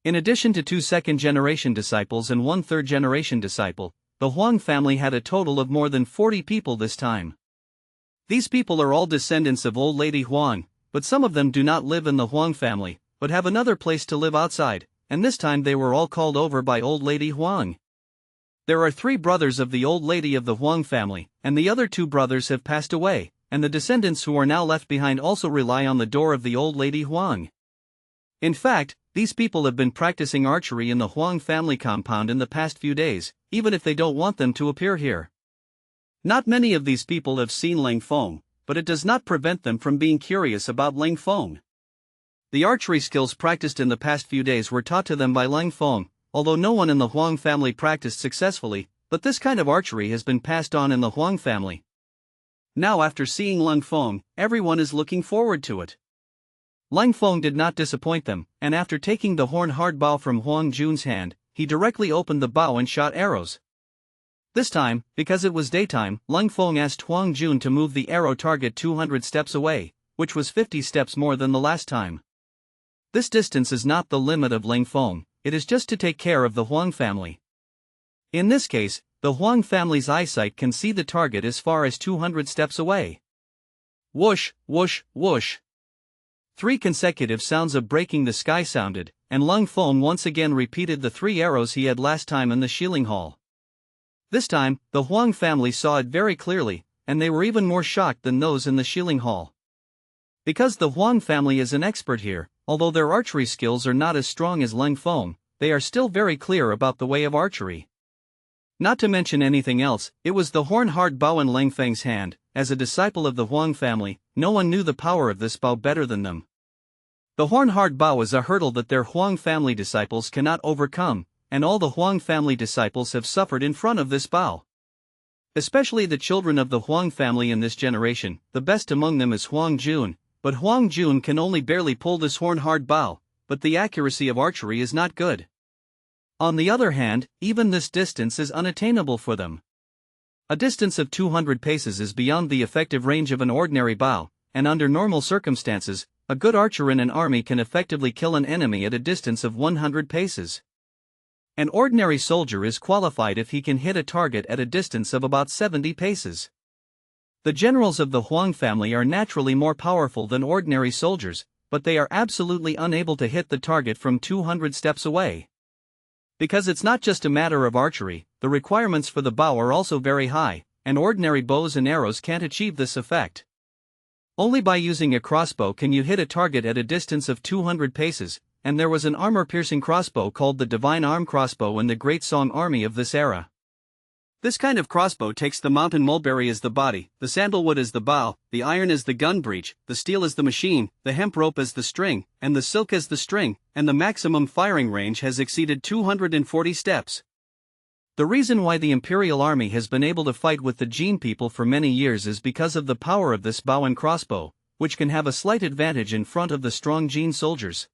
In addition to 2 second-generation disciples and 1 third-generation disciple, the Huang family had a total of more than 40 people this time. These people are all descendants of old lady Huang, but some of them do not live in the Huang family, but have another place to live outside, and this time they were all called over by old lady Huang. There are 3 brothers of the old lady of the Huang family, and the other 2 brothers have passed away, and the descendants who are now left behind also rely on the door of the old lady Huang. In fact, these people have been practicing archery in the Huang family compound in the past few days, even if they don't want them to appear here. Not many of these people have seen Leng Feng, but it does not prevent them from being curious about Leng Feng. The archery skills practiced in the past few days were taught to them by Leng Feng, although no one in the Huang family practiced successfully, but this kind of archery has been passed on in the Huang family. Now after seeing Leng Feng, everyone is looking forward to it. Leng Feng did not disappoint them, and after taking the horn-hard bow from Huang Jun's hand, he directly opened the bow and shot arrows. This time, because it was daytime, Leng Feng asked Huang Jun to move the arrow target 200 steps away, which was 50 steps more than the last time. This distance is not the limit of Leng Feng, it is just to take care of the Huang family. In this case, the Huang family's eyesight can see the target as far as 200 steps away. Whoosh, whoosh, whoosh. 3 consecutive sounds of breaking the sky sounded, and Leng Feng once again repeated the 3 arrows he had last time in the shieling hall. This time, the Huang family saw it very clearly, and they were even more shocked than those in the shieling hall. Because the Huang family is an expert here, although their archery skills are not as strong as Leng Feng, they are still very clear about the way of archery. Not to mention anything else, it was the horn-hard bow in Leng Feng's hand. As a disciple of the Huang family, no one knew the power of this bow better than them. The horn-hard bow is a hurdle that their Huang family disciples cannot overcome, and all the Huang family disciples have suffered in front of this bow. Especially the children of the Huang family in this generation, the best among them is Huang Jun, but Huang Jun can only barely pull this horn-hard bow, but the accuracy of archery is not good. On the other hand, even this distance is unattainable for them. A distance of 200 paces is beyond the effective range of an ordinary bow, and under normal circumstances, a good archer in an army can effectively kill an enemy at a distance of 100 paces. An ordinary soldier is qualified if he can hit a target at a distance of about 70 paces. The generals of the Huang family are naturally more powerful than ordinary soldiers, but they are absolutely unable to hit the target from 200 steps away. Because it's not just a matter of archery, the requirements for the bow are also very high, and ordinary bows and arrows can't achieve this effect. Only by using a crossbow can you hit a target at a distance of 200 paces, and there was an armor-piercing crossbow called the Divine Arm Crossbow in the Great Song Army of this era. This kind of crossbow takes the mountain mulberry as the body, the sandalwood as the bow, the iron as the gun breech, the steel as the machine, the hemp rope as the string, and the silk as the string, and the maximum firing range has exceeded 240 steps. The reason why the Imperial Army has been able to fight with the Jin people for many years is because of the power of this bow and crossbow, which can have a slight advantage in front of the strong Jin soldiers.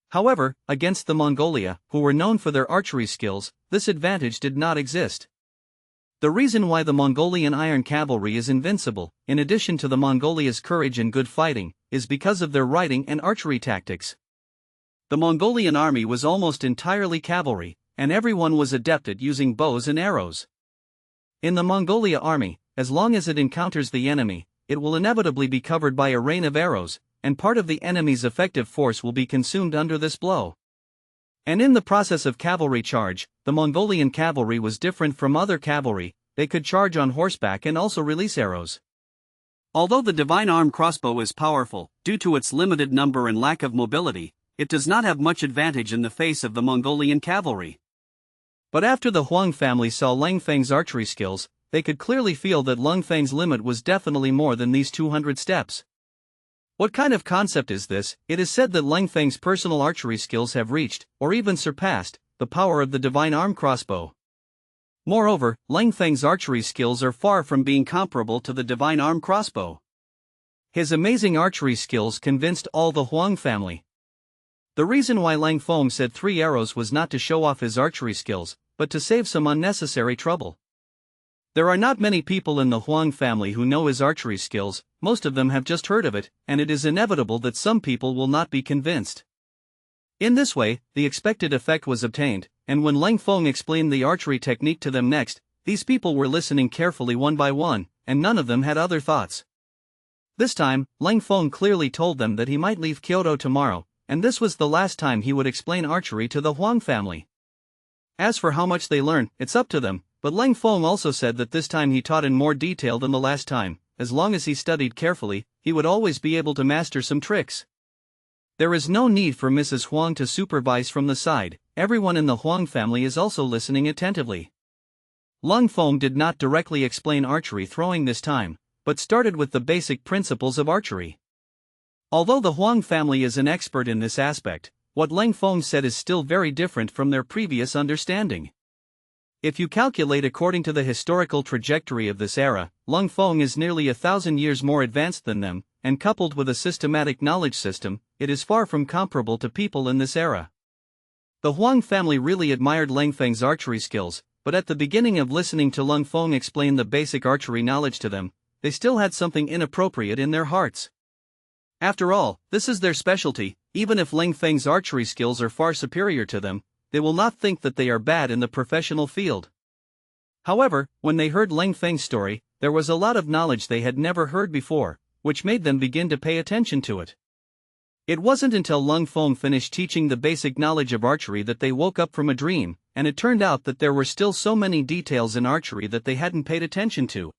However, against the Mongolia, who were known for their archery skills, this advantage did not exist. The reason why the Mongolian Iron Cavalry is invincible, in addition to the Mongolia's courage and good fighting, is because of their riding and archery tactics. The Mongolian army was almost entirely cavalry, and everyone was adept at using bows and arrows. In the Mongolia army, as long as it encounters the enemy, it will inevitably be covered by a rain of arrows, and part of the enemy's effective force will be consumed under this blow. And in the process of cavalry charge, the Mongolian cavalry was different from other cavalry. They could charge on horseback and also release arrows. Although the Divine Arm Crossbow is powerful, due to its limited number and lack of mobility, it does not have much advantage in the face of the Mongolian cavalry. But after the Huang family saw Leng Feng's archery skills, they could clearly feel that Leng Feng's limit was definitely more than these 200 steps. What kind of concept is this? It is said that Leng Feng's personal archery skills have reached, or even surpassed, the power of the Divine Arm Crossbow. Moreover, Leng Feng's archery skills are far from being comparable to the divine arm crossbow. His amazing archery skills convinced all the Huang family. The reason why Leng Feng said 3 arrows was not to show off his archery skills, but to save some unnecessary trouble. There are not many people in the Huang family who know his archery skills, most of them have just heard of it, and it is inevitable that some people will not be convinced. In this way, the expected effect was obtained, and when Leng Feng explained the archery technique to them next, these people were listening carefully one by one, and none of them had other thoughts. This time, Leng Feng clearly told them that he might leave Kyoto tomorrow, and this was the last time he would explain archery to the Huang family. As for how much they learn, it's up to them, but Leng Feng also said that this time he taught in more detail than the last time. As long as he studied carefully, he would always be able to master some tricks. There is no need for Mrs. Huang to supervise from the side, everyone in the Huang family is also listening attentively. Leng Feng did not directly explain archery throwing this time, but started with the basic principles of archery. Although the Huang family is an expert in this aspect, what Leng Feng said is still very different from their previous understanding. If you calculate according to the historical trajectory of this era, Leng Feng is nearly 1,000 years more advanced than them, and coupled with a systematic knowledge system, it is far from comparable to people in this era. The Huang family really admired Leng Feng's archery skills, but at the beginning of listening to Leng Feng explain the basic archery knowledge to them, they still had something inappropriate in their hearts. After all, this is their specialty. Even if Leng Feng's archery skills are far superior to them, they will not think that they are bad in the professional field. However, when they heard Leng Feng's story, there was a lot of knowledge they had never heard before, which made them begin to pay attention to it. It wasn't until Leng Feng finished teaching the basic knowledge of archery that they woke up from a dream, and it turned out that there were still so many details in archery that they hadn't paid attention to.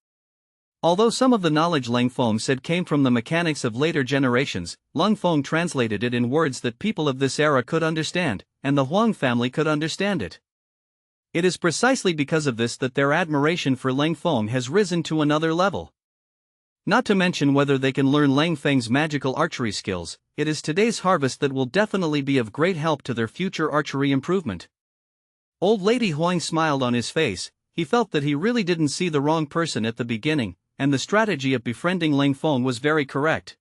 Although some of the knowledge Leng Feng said came from the mechanics of later generations, Leng Feng translated it in words that people of this era could understand, and the Huang family could understand it. It is precisely because of this that their admiration for Leng Feng has risen to another level. Not to mention whether they can learn Leng Feng's magical archery skills, it is today's harvest that will definitely be of great help to their future archery improvement. Old Lady Huang smiled on his face. He felt that he really didn't see the wrong person at the beginning, and the strategy of befriending Leng Feng was very correct.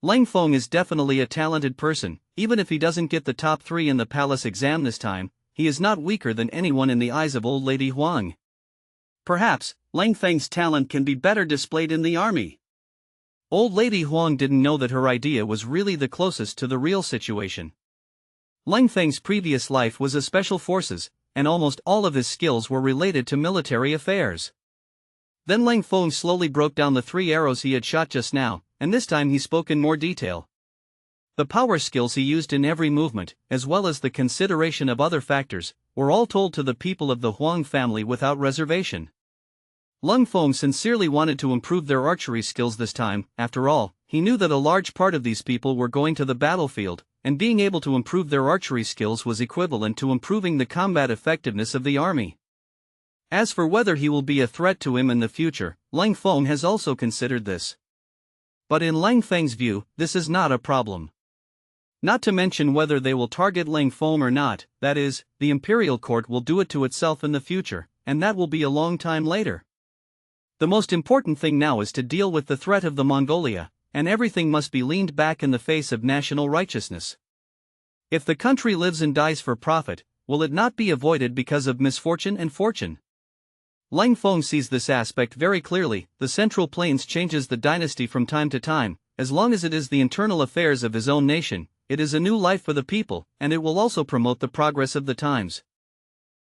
Leng Feng is definitely a talented person. Even if he doesn't get the top 3 in the palace exam this time, he is not weaker than anyone in the eyes of Old Lady Huang. Perhaps, Leng Feng's talent can be better displayed in the army. Old Lady Huang didn't know that her idea was really the closest to the real situation. Leng Feng's previous life was a special forces, and almost all of his skills were related to military affairs. Then Leng Feng slowly broke down the 3 arrows he had shot just now, and this time he spoke in more detail. The power skills he used in every movement, as well as the consideration of other factors, were all told to the people of the Huang family without reservation. Leng Feng sincerely wanted to improve their archery skills this time. After all, he knew that a large part of these people were going to the battlefield, and being able to improve their archery skills was equivalent to improving the combat effectiveness of the army. As for whether he will be a threat to him in the future, Leng Feng has also considered this. But in Leng Feng's view, this is not a problem. Not to mention whether they will target Leng Feng or not, that is, the imperial court will do it to itself in the future, and that will be a long time later. The most important thing now is to deal with the threat of the Mongolia, and everything must be leaned back in the face of national righteousness. If the country lives and dies for profit, will it not be avoided because of misfortune and fortune? Leng Feng sees this aspect very clearly. The Central Plains changes the dynasty from time to time. As long as it is the internal affairs of his own nation, it is a new life for the people, and it will also promote the progress of the times.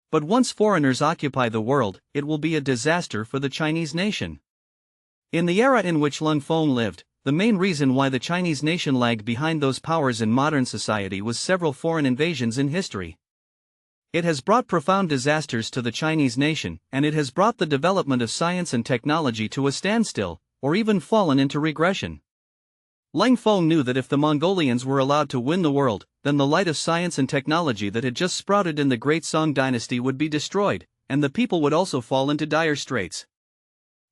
But once foreigners occupy the world, it will be a disaster for the Chinese nation. In the era in which Leng Feng lived, the main reason why the Chinese nation lagged behind those powers in modern society was several foreign invasions in history. It has brought profound disasters to the Chinese nation, and it has brought the development of science and technology to a standstill, or even fallen into regression. Leng Feng knew that if the Mongolians were allowed to win the world, then the light of science and technology that had just sprouted in the Great Song Dynasty would be destroyed, and the people would also fall into dire straits.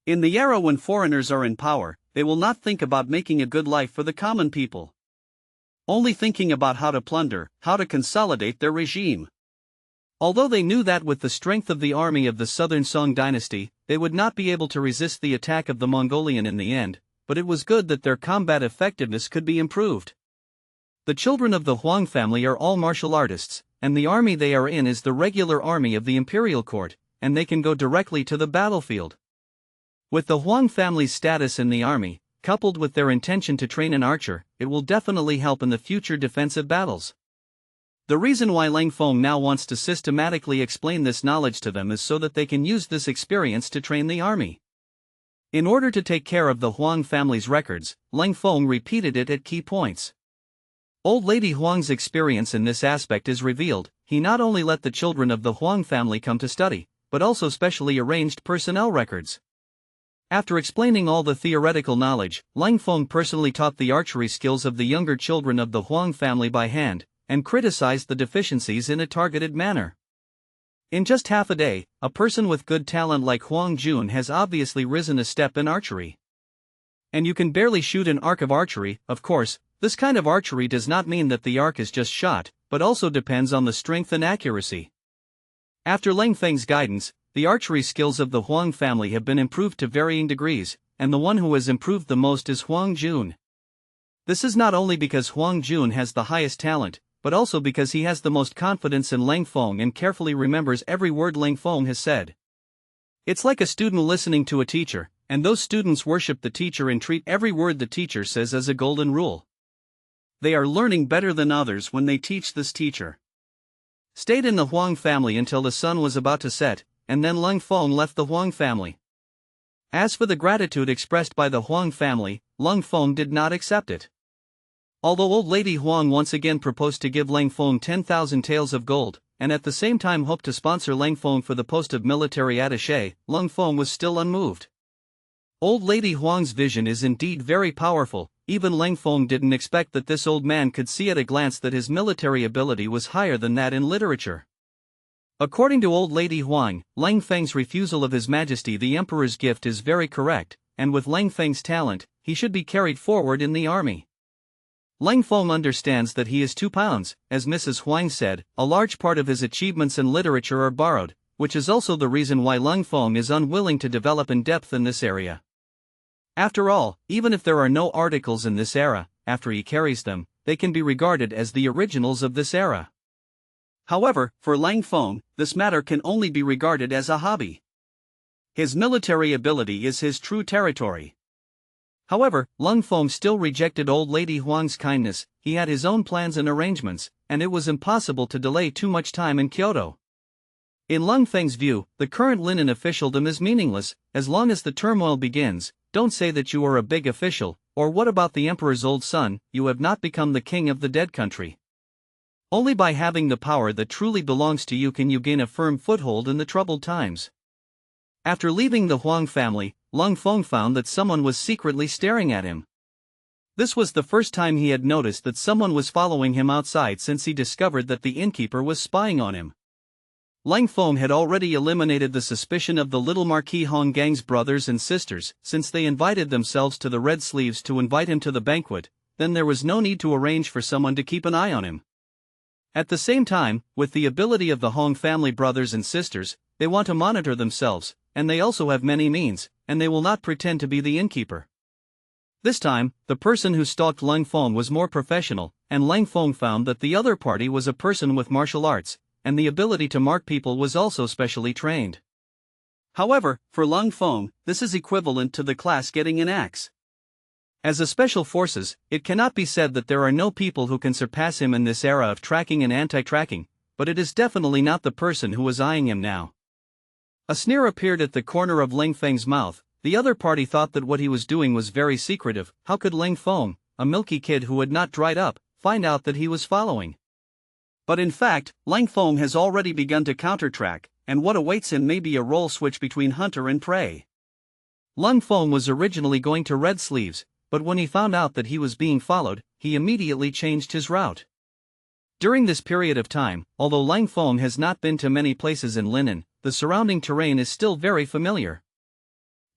In the era when foreigners are in power, they will not think about making a good life for the common people. Only thinking about how to plunder, how to consolidate their regime. Although they knew that with the strength of the army of the Southern Song Dynasty, they would not be able to resist the attack of the Mongolian in the end, but it was good that their combat effectiveness could be improved. The children of the Huang family are all martial artists, and the army they are in is the regular army of the imperial court, and they can go directly to the battlefield. With the Huang family's status in the army, coupled with their intention to train an archer, it will definitely help in the future defensive battles. The reason why Leng Feng now wants to systematically explain this knowledge to them is so that they can use this experience to train the army. In order to take care of the Huang family's records, Leng Feng repeated it at key points. Old Lady Huang's experience in this aspect is revealed. He not only let the children of the Huang family come to study, but also specially arranged personnel records. After explaining all the theoretical knowledge, Leng Feng personally taught the archery skills of the younger children of the Huang family by hand, and criticized the deficiencies in a targeted manner. In just half a day, a person with good talent like Huang Jun has obviously risen a step in archery. And you can barely shoot an arc of archery. Of course, this kind of archery does not mean that the arc is just shot, but also depends on the strength and accuracy. After Leng Feng's guidance, the archery skills of the Huang family have been improved to varying degrees, and the one who has improved the most is Huang Jun. This is not only because Huang Jun has the highest talent, but also because he has the most confidence in Leng Feng and carefully remembers every word Leng Feng has said. It's like a student listening to a teacher, and those students worship the teacher and treat every word the teacher says as a golden rule. They are learning better than others when they teach this teacher. Stayed in the Huang family until the sun was about to set, and then Leng Feng left the Huang family. As for the gratitude expressed by the Huang family, Leng Feng did not accept it. Although old lady Huang once again proposed to give Leng Feng 10,000 taels of gold, and at the same time hoped to sponsor Leng Feng for the post of military attaché, Leng Feng was still unmoved. Old lady Huang's vision is indeed very powerful. Even Leng Feng didn't expect that this old man could see at a glance that his military ability was higher than that in literature. According to old lady Huang, Leng Feng's refusal of His Majesty the Emperor's gift is very correct, and with Leng Feng's talent, he should be carried forward in the army. Leng Feng understands that he is 2 pounds, as Mrs. Huang said. A large part of his achievements in literature are borrowed, which is also the reason why Leng Feng is unwilling to develop in depth in this area. After all, even if there are no articles in this era, after he carries them, they can be regarded as the originals of this era. However, for Leng Feng, this matter can only be regarded as a hobby. His military ability is his true territory. However, Leng Feng still rejected old lady Huang's kindness. He had his own plans and arrangements, and it was impossible to delay too much time in Kyoto. In Leng Feng's view, the current linen officialdom is meaningless. As long as the turmoil begins, don't say that you are a big official, or what about the emperor's old son? You have not become the king of the dead country. Only by having the power that truly belongs to you can you gain a firm foothold in the troubled times. After leaving the Huang family, Leng Feng found that someone was secretly staring at him. This was the first time he had noticed that someone was following him outside since he discovered that the innkeeper was spying on him. Leng Feng had already eliminated the suspicion of the little Marquis Hong Gang's brothers and sisters, since they invited themselves to the Red Sleeves to invite him to the banquet. Then there was no need to arrange for someone to keep an eye on him. At the same time, with the ability of the Hong family brothers and sisters, they want to monitor themselves, and they also have many means, and they will not pretend to be the innkeeper. This time, the person who stalked Leng Feng was more professional, and Leng Feng found that the other party was a person with martial arts, and the ability to mark people was also specially trained. However, for Leng Feng, this is equivalent to the class getting an axe. As a special forces, it cannot be said that there are no people who can surpass him in this era of tracking and anti-tracking, but it is definitely not the person who was eyeing him now. A sneer appeared at the corner of Leng Feng's mouth. The other party thought that what he was doing was very secretive. How could Leng Feng, a milky kid who had not dried up, find out that he was following? But in fact, Leng Feng has already begun to counter-track, and what awaits him may be a role switch between hunter and prey. Leng Feng was originally going to Red Sleeves, but when he found out that he was being followed, he immediately changed his route. During this period of time, although Leng Feng has not been to many places in Linen, the surrounding terrain is still very familiar.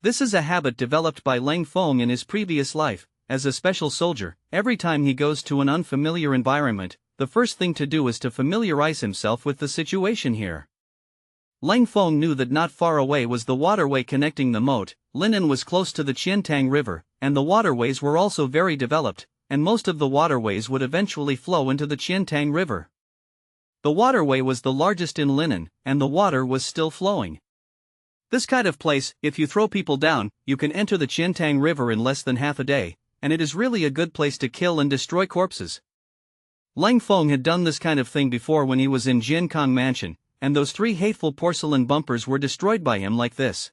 This is a habit developed by Leng Feng in his previous life. As a special soldier, every time he goes to an unfamiliar environment, the first thing to do is to familiarize himself with the situation here. Leng Feng knew that not far away was the waterway connecting the moat. Linen was close to the Qiantang River, and the waterways were also very developed, and most of the waterways would eventually flow into the Qiantang River. The waterway was the largest in Linen, and the water was still flowing. This kind of place, if you throw people down, you can enter the Qiantang River in less than half a day, and it is really a good place to kill and destroy corpses. Leng Feng had done this kind of thing before when he was in Jiankong Mansion, and those 3 hateful porcelain bumpers were destroyed by him like this.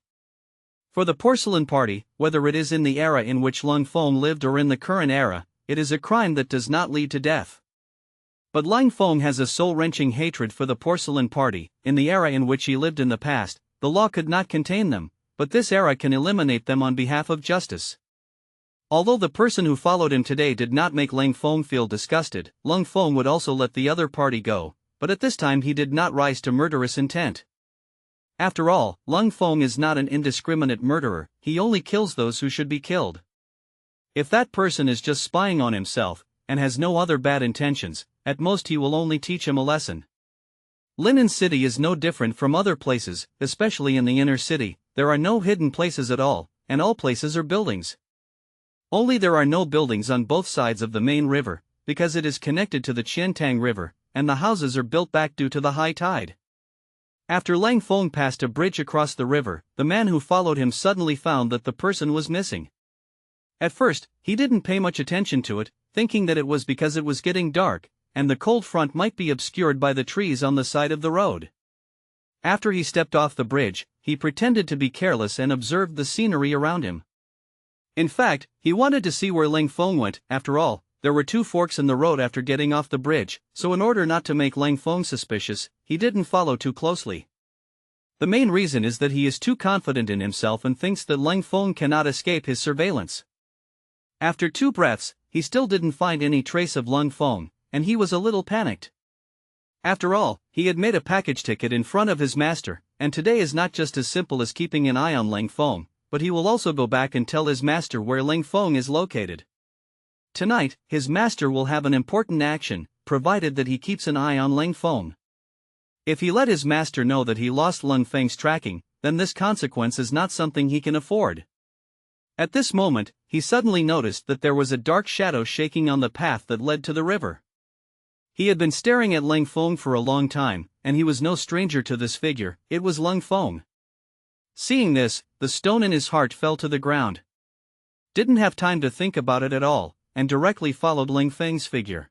For the porcelain party, whether it is in the era in which Leng Feng lived or in the current era, it is a crime that does not lead to death. But Leng Feng has a soul-wrenching hatred for the porcelain party. In the era in which he lived in the past, the law could not contain them, but this era can eliminate them on behalf of justice. Although the person who followed him today did not make Leng Feng feel disgusted, Leng Feng would also let the other party go, but at this time he did not rise to murderous intent. After all, Leng Feng is not an indiscriminate murderer, he only kills those who should be killed. If that person is just spying on himself, and has no other bad intentions, at most he will only teach him a lesson. Linen City is no different from other places, especially in the inner city. There are no hidden places at all, and all places are buildings. Only there are no buildings on both sides of the main river, because it is connected to the Qiantang River, and the houses are built back due to the high tide. After Leng Feng passed a bridge across the river, the man who followed him suddenly found that the person was missing. At first, he didn't pay much attention to it, thinking that it was because it was getting dark, and the cold front might be obscured by the trees on the side of the road. After he stepped off the bridge, he pretended to be careless and observed the scenery around him. In fact, he wanted to see where Leng Feng went. After all, there were 2 forks in the road after getting off the bridge, so in order not to make Leng Feng suspicious, he didn't follow too closely. The main reason is that he is too confident in himself and thinks that Leng Feng cannot escape his surveillance. After 2 breaths, he still didn't find any trace of Leng Feng, and he was a little panicked. After all, he had made a package ticket in front of his master, and today is not just as simple as keeping an eye on Leng Feng, but he will also go back and tell his master where Leng Feng is located. Tonight, his master will have an important action, provided that he keeps an eye on Leng Feng. If he let his master know that he lost Leng Feng's tracking, then this consequence is not something he can afford. At this moment, he suddenly noticed that there was a dark shadow shaking on the path that led to the river. He had been staring at Leng Feng for a long time, and he was no stranger to this figure. It was Leng Feng. Seeing this, the stone in his heart fell to the ground. Didn't have time to think about it at all, and directly followed Leng Feng's figure.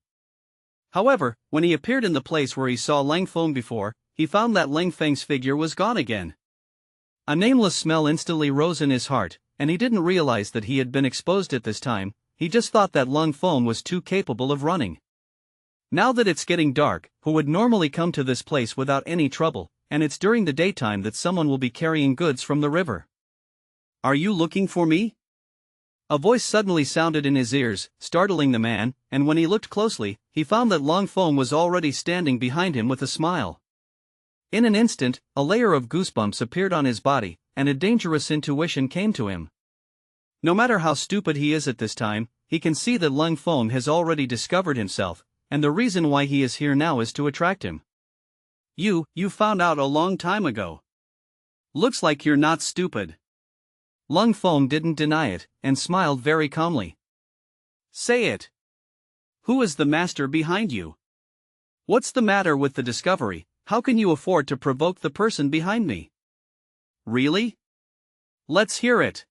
However, when he appeared in the place where he saw Leng Feng before, he found that Leng Feng's figure was gone again. A nameless smell instantly rose in his heart, and he didn't realize that he had been exposed at this time. He just thought that Leng Feng was too capable of running. Now that it's getting dark, who would normally come to this place without any trouble, and it's during the daytime that someone will be carrying goods from the river. "Are you looking for me?" A voice suddenly sounded in his ears, startling the man, and when he looked closely, he found that Leng Feng was already standing behind him with a smile. In an instant, a layer of goosebumps appeared on his body, and a dangerous intuition came to him. No matter how stupid he is at this time, he can see that Leng Feng has already discovered himself, and the reason why he is here now is to attract him. You found out a long time ago. Looks like you're not stupid." Leng Feng didn't deny it, and smiled very calmly. "Say it. Who is the master behind you? What's the matter with the discovery? How can you afford to provoke the person behind me?" "Really? Let's hear it.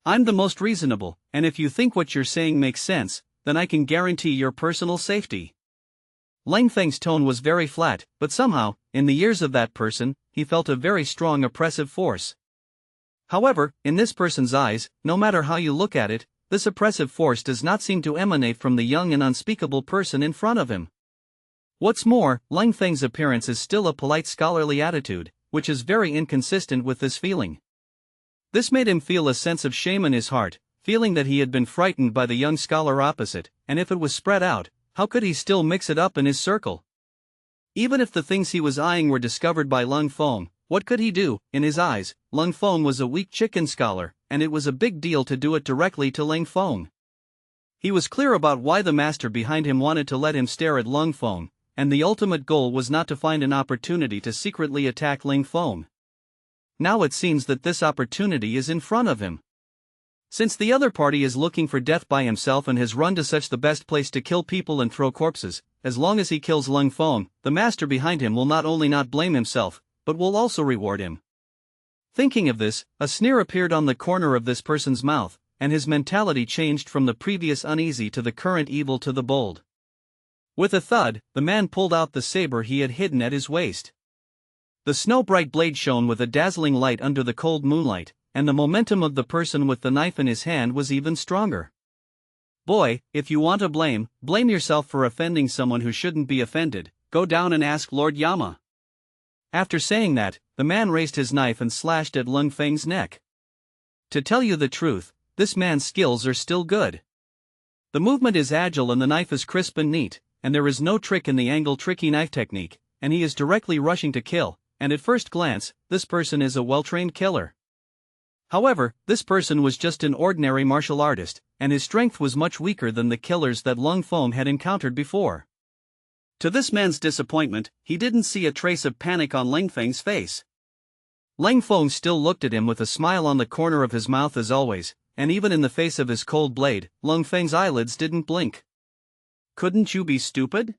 I'm the most reasonable, and if you think what you're saying makes sense, then I can guarantee your personal safety." Leng Feng's tone was very flat, but somehow, in the ears of that person, he felt a very strong oppressive force. However, in this person's eyes, no matter how you look at it, this oppressive force does not seem to emanate from the young and unspeakable person in front of him. What's more, Leng Feng's appearance is still a polite scholarly attitude, which is very inconsistent with this feeling. This made him feel a sense of shame in his heart, feeling that he had been frightened by the young scholar opposite, and if it was spread out, how could he still mix it up in his circle? Even if the things he was eyeing were discovered by Leng Feng, what could he do? In his eyes, Leng Feng was a weak chicken scholar, and it was a big deal to do it directly to Leng Feng. He was clear about why the master behind him wanted to let him stare at Leng Feng, and the ultimate goal was not to find an opportunity to secretly attack Leng Feng. Now it seems that this opportunity is in front of him. Since the other party is looking for death by himself and has run to such the best place to kill people and throw corpses, as long as he kills Leng Feng, the master behind him will not only not blame himself, but will also reward him. Thinking of this, a sneer appeared on the corner of this person's mouth, and his mentality changed from the previous uneasy to the current evil to the bold. With a thud, the man pulled out the saber he had hidden at his waist. The snow-bright blade shone with a dazzling light under the cold moonlight, and the momentum of the person with the knife in his hand was even stronger. Boy, if you want to blame yourself for offending someone who shouldn't be offended. Go down and ask Lord Yama. After saying that, the man raised his knife and slashed at Leng Feng's neck. To tell you the truth, this man's skills are still good. The movement is agile and the knife is crisp and neat, and there is no trick in the angle tricky knife technique, and he is directly rushing to kill, and at first glance, this person is a well-trained killer. However, this person was just an ordinary martial artist, and his strength was much weaker than the killers that Leng Feng had encountered before. To this man's disappointment, he didn't see a trace of panic on Leng Feng's face. Leng Feng still looked at him with a smile on the corner of his mouth as always, and even in the face of his cold blade, Leng Feng's eyelids didn't blink. Couldn't you be stupid?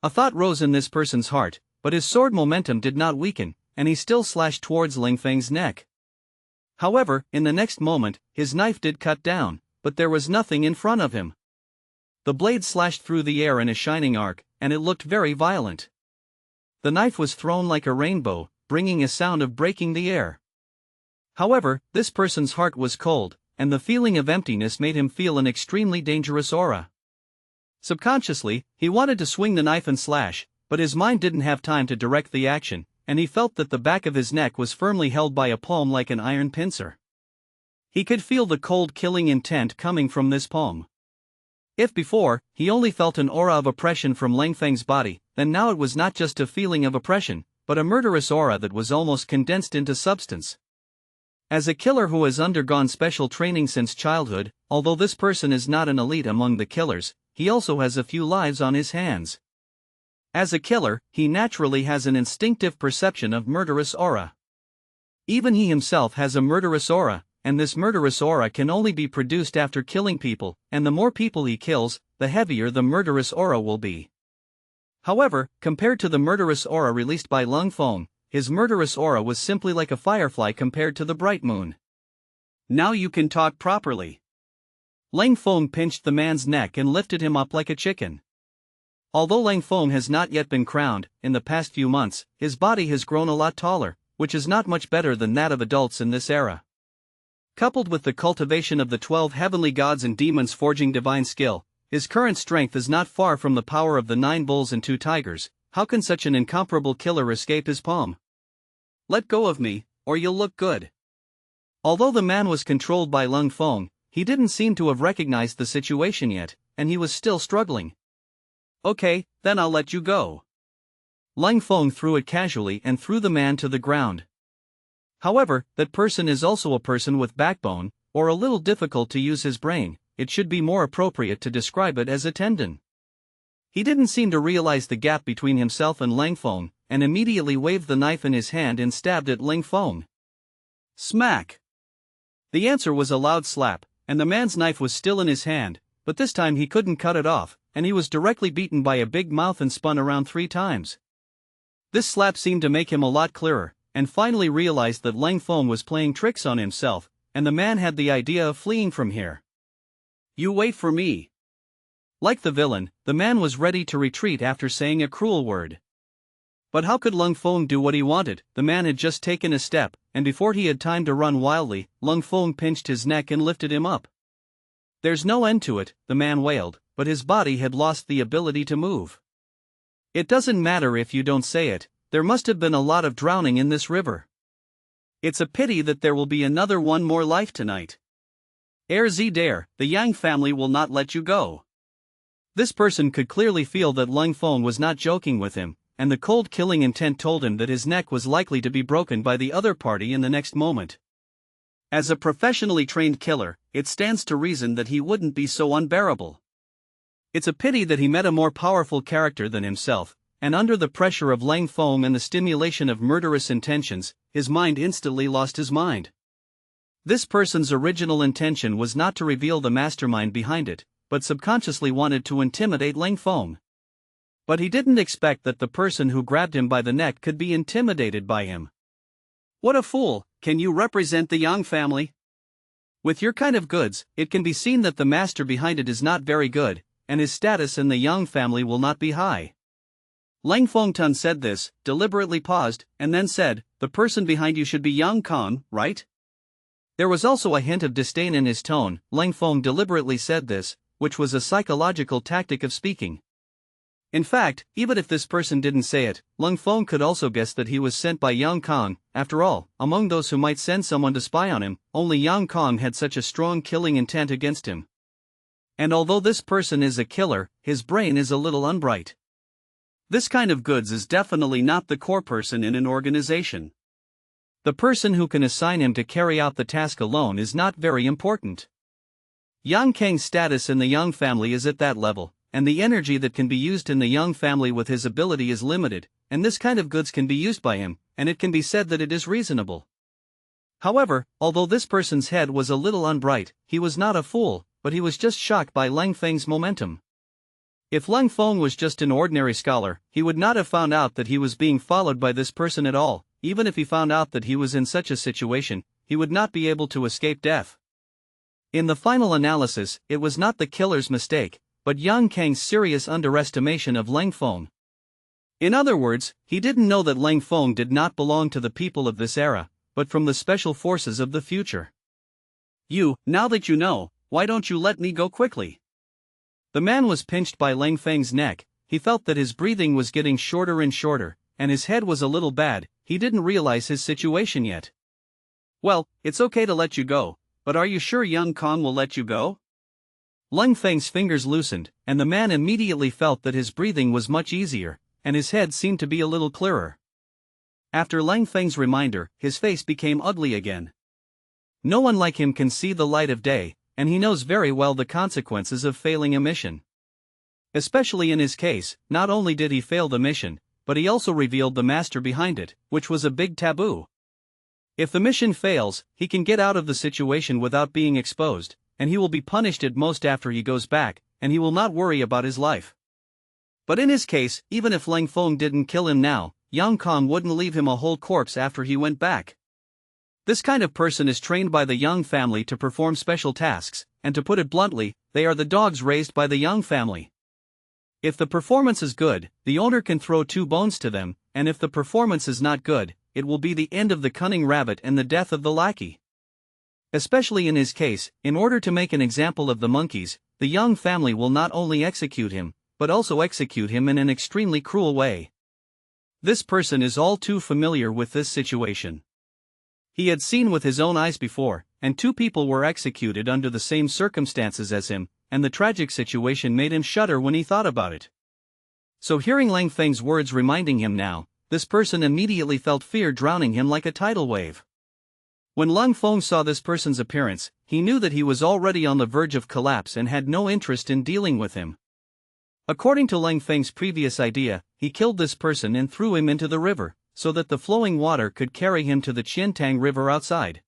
A thought rose in this person's heart, but his sword momentum did not weaken, and he still slashed towards Leng Feng's neck. However, in the next moment, his knife did cut down, but there was nothing in front of him. The blade slashed through the air in a shining arc, and it looked very violent. The knife was thrown like a rainbow, bringing a sound of breaking the air. However, this person's heart was cold, and the feeling of emptiness made him feel an extremely dangerous aura. Subconsciously, he wanted to swing the knife and slash, but his mind didn't have time to direct the action, and he felt that the back of his neck was firmly held by a palm like an iron pincer. He could feel the cold killing intent coming from this palm. If before, he only felt an aura of oppression from Leng Feng's body, then now it was not just a feeling of oppression, but a murderous aura that was almost condensed into substance. As a killer who has undergone special training since childhood, although this person is not an elite among the killers, he also has a few lives on his hands. As a killer, he naturally has an instinctive perception of murderous aura. Even he himself has a murderous aura, and this murderous aura can only be produced after killing people, and the more people he kills, the heavier the murderous aura will be. However, compared to the murderous aura released by Leng Feng, his murderous aura was simply like a firefly compared to the bright moon. Now you can talk properly. Leng Feng pinched the man's neck and lifted him up like a chicken. Although Leng Feng has not yet been crowned, in the past few months, his body has grown a lot taller, which is not much better than that of adults in this era. Coupled with the cultivation of the 12 heavenly gods and demons forging divine skill, his current strength is not far from the power of the 9 bulls and 2 tigers. How can such an incomparable killer escape his palm? Let go of me, or you'll look good. Although the man was controlled by Leng Feng, he didn't seem to have recognized the situation yet, and he was still struggling. Okay, then I'll let you go. Leng Feng threw it casually and threw the man to the ground. However, that person is also a person with backbone, or a little difficult to use his brain. It should be more appropriate to describe it as a tendon. He didn't seem to realize the gap between himself and Leng Feng, and immediately waved the knife in his hand and stabbed at Leng Feng. Smack! The answer was a loud slap, and the man's knife was still in his hand, but this time he couldn't cut it off, and he was directly beaten by a big mouth and spun around 3 times. This slap seemed to make him a lot clearer, and finally realized that Leng Feng was playing tricks on himself, and the man had the idea of fleeing from here. You wait for me. Like the villain, the man was ready to retreat after saying a cruel word. But how could Leng Feng do what he wanted? The man had just taken a step, and before he had time to run wildly, Leng Feng pinched his neck and lifted him up. There's no end to it, the man wailed, but his body had lost the ability to move. It doesn't matter if you don't say it, there must have been a lot of drowning in this river. It's a pity that there will be another one more life tonight. Dare, the Yang family will not let you go. This person could clearly feel that Leng Feng was not joking with him, and the cold killing intent told him that his neck was likely to be broken by the other party in the next moment. As a professionally trained killer, it stands to reason that he wouldn't be so unbearable. It's a pity that he met a more powerful character than himself, and under the pressure of Leng Feng and the stimulation of murderous intentions, his mind instantly lost his mind. This person's original intention was not to reveal the mastermind behind it, but subconsciously wanted to intimidate Leng Feng. But he didn't expect that the person who grabbed him by the neck could be intimidated by him. What a fool! Can you represent the Yang family? With your kind of goods, it can be seen that the master behind it is not very good, and his status in the Yang family will not be high. Leng Feng said this, deliberately paused, and then said, "The person behind you should be Yang Kong, right?" There was also a hint of disdain in his tone. Leng Feng deliberately said this, which was a psychological tactic of speaking. In fact, even if this person didn't say it, Leng Feng could also guess that he was sent by Yang Kong. After all, among those who might send someone to spy on him, only Yang Kong had such a strong killing intent against him. And although this person is a killer, his brain is a little unbright. This kind of goods is definitely not the core person in an organization. The person who can assign him to carry out the task alone is not very important. Yang Kang's status in the Yang family is at that level, and the energy that can be used in the Yang family with his ability is limited, and this kind of goods can be used by him, and it can be said that it is reasonable. However, although this person's head was a little unbright, he was not a fool, but he was just shocked by Leng Feng's momentum. If Leng Feng was just an ordinary scholar, he would not have found out that he was being followed by this person at all. Even if he found out that he was in such a situation, he would not be able to escape death. In the final analysis, it was not the killer's mistake, but Yang Kang's serious underestimation of Leng Feng. In other words, he didn't know that Leng Feng did not belong to the people of this era, but from the special forces of the future. Now that you know, why don't you let me go quickly? The man was pinched by Leng Feng's neck. He felt that his breathing was getting shorter and shorter, and his head was a little bad. He didn't realize his situation yet. "Well, it's okay to let you go, but are you sure Yang Kong will let you go?" Leng Feng's fingers loosened, and the man immediately felt that his breathing was much easier, and his head seemed to be a little clearer. After Leng Feng's reminder, his face became ugly again. No one like him can see the light of day, and he knows very well the consequences of failing a mission. Especially in his case, not only did he fail the mission, but he also revealed the master behind it, which was a big taboo. If the mission fails, he can get out of the situation without being exposed, and he will be punished at most after he goes back, and he will not worry about his life. But in his case, even if Leng Feng didn't kill him now, Yang Kong wouldn't leave him a whole corpse after he went back. This kind of person is trained by the Yang family to perform special tasks, and to put it bluntly, they are the dogs raised by the Yang family. If the performance is good, the owner can throw 2 bones to them, and if the performance is not good, it will be the end of the cunning rabbit and the death of the lackey. Especially in his case, in order to make an example of the monkeys, the Yang family will not only execute him, but also execute him in an extremely cruel way. This person is all too familiar with this situation. He had seen with his own eyes before, and 2 people were executed under the same circumstances as him, and the tragic situation made him shudder when he thought about it. So hearing Leng Feng's words reminding him now, this person immediately felt fear drowning him like a tidal wave. When Leng Feng saw this person's appearance, he knew that he was already on the verge of collapse and had no interest in dealing with him. According to Leng Feng's previous idea, he killed this person and threw him into the river, so that the flowing water could carry him to the Qiantang River outside.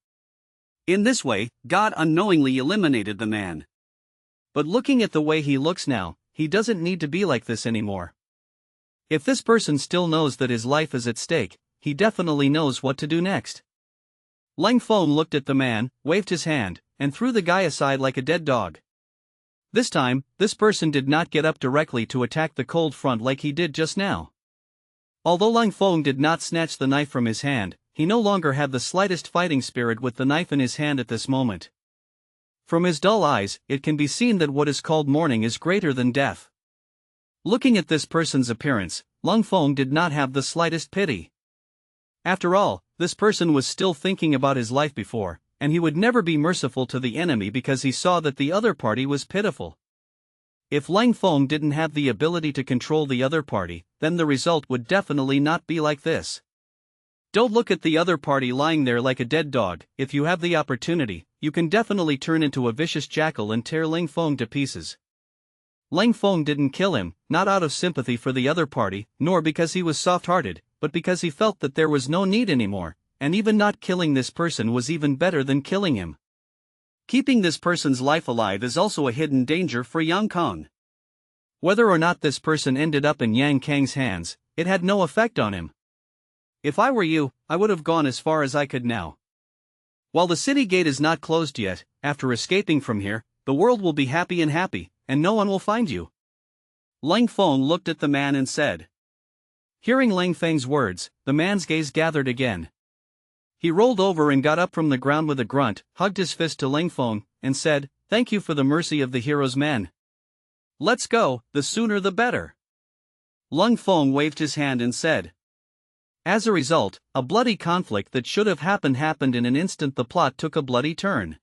In this way, God unknowingly eliminated the man. But looking at the way he looks now, he doesn't need to be like this anymore. If this person still knows that his life is at stake, he definitely knows what to do next. Leng Feng looked at the man, waved his hand, and threw the guy aside like a dead dog. This time, this person did not get up directly to attack the cold front like he did just now. Although Leng Feng did not snatch the knife from his hand, he no longer had the slightest fighting spirit with the knife in his hand at this moment. From his dull eyes, it can be seen that what is called mourning is greater than death. Looking at this person's appearance, Leng Feng did not have the slightest pity. After all, this person was still thinking about his life before, and he would never be merciful to the enemy because he saw that the other party was pitiful. If Leng Feng didn't have the ability to control the other party, then the result would definitely not be like this. Don't look at the other party lying there like a dead dog. If you have the opportunity, you can definitely turn into a vicious jackal and tear Leng Feng to pieces. Leng Feng didn't kill him, not out of sympathy for the other party, nor because he was soft-hearted, but because he felt that there was no need anymore, and even not killing this person was even better than killing him. Keeping this person's life alive is also a hidden danger for Yang Kang. Whether or not this person ended up in Yang Kang's hands, it had no effect on him. If I were you, I would have gone as far as I could now. While the city gate is not closed yet, after escaping from here, the world will be happy, and no one will find you. Leng Feng looked at the man and said. Hearing Leng Feng's words, the man's gaze gathered again. He rolled over and got up from the ground with a grunt, hugged his fist to Leng Feng, and said, "Thank you for the mercy of the hero's man. Let's go, the sooner the better." Leng Feng waved his hand and said. As a result, a bloody conflict that should have happened in an instant. The plot took a bloody turn.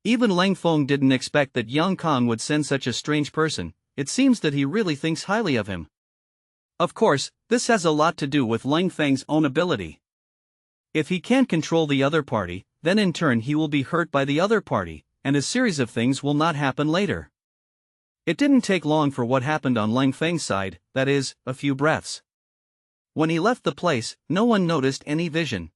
Even Leng Feng didn't expect that Yang Kang would send such a strange person. It seems that he really thinks highly of him. Of course, this has a lot to do with Leng Feng's own ability. If he can't control the other party, then in turn he will be hurt by the other party, and a series of things will not happen later. It didn't take long for what happened on Leng Feng's side, that is, a few breaths. When he left the place, no one noticed any vision.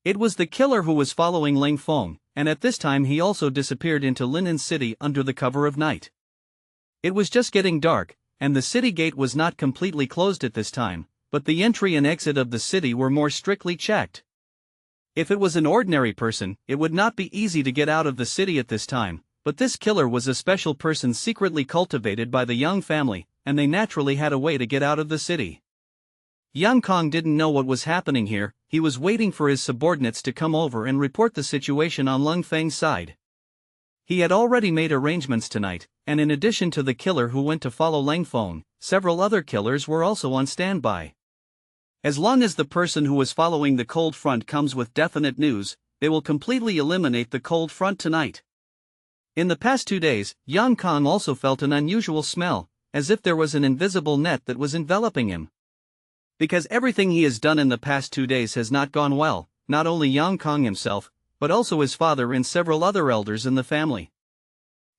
It was the killer who was following Leng Feng, and at this time he also disappeared into Linen City under the cover of night. It was just getting dark, and the city gate was not completely closed at this time, but the entry and exit of the city were more strictly checked. If it was an ordinary person, it would not be easy to get out of the city at this time, but this killer was a special person secretly cultivated by the Yang family, and they naturally had a way to get out of the city. Yang Kang didn't know what was happening here. He was waiting for his subordinates to come over and report the situation on Leng Feng's side. He had already made arrangements tonight, and in addition to the killer who went to follow Leng Feng, several other killers were also on standby. As long as the person who was following the cold front comes with definite news, they will completely eliminate the cold front tonight. In the past 2 days, Yang Kang also felt an unusual smell, as if there was an invisible net that was enveloping him. Because everything he has done in the past 2 days has not gone well, not only Yang Kang himself, but also his father and several other elders in the family.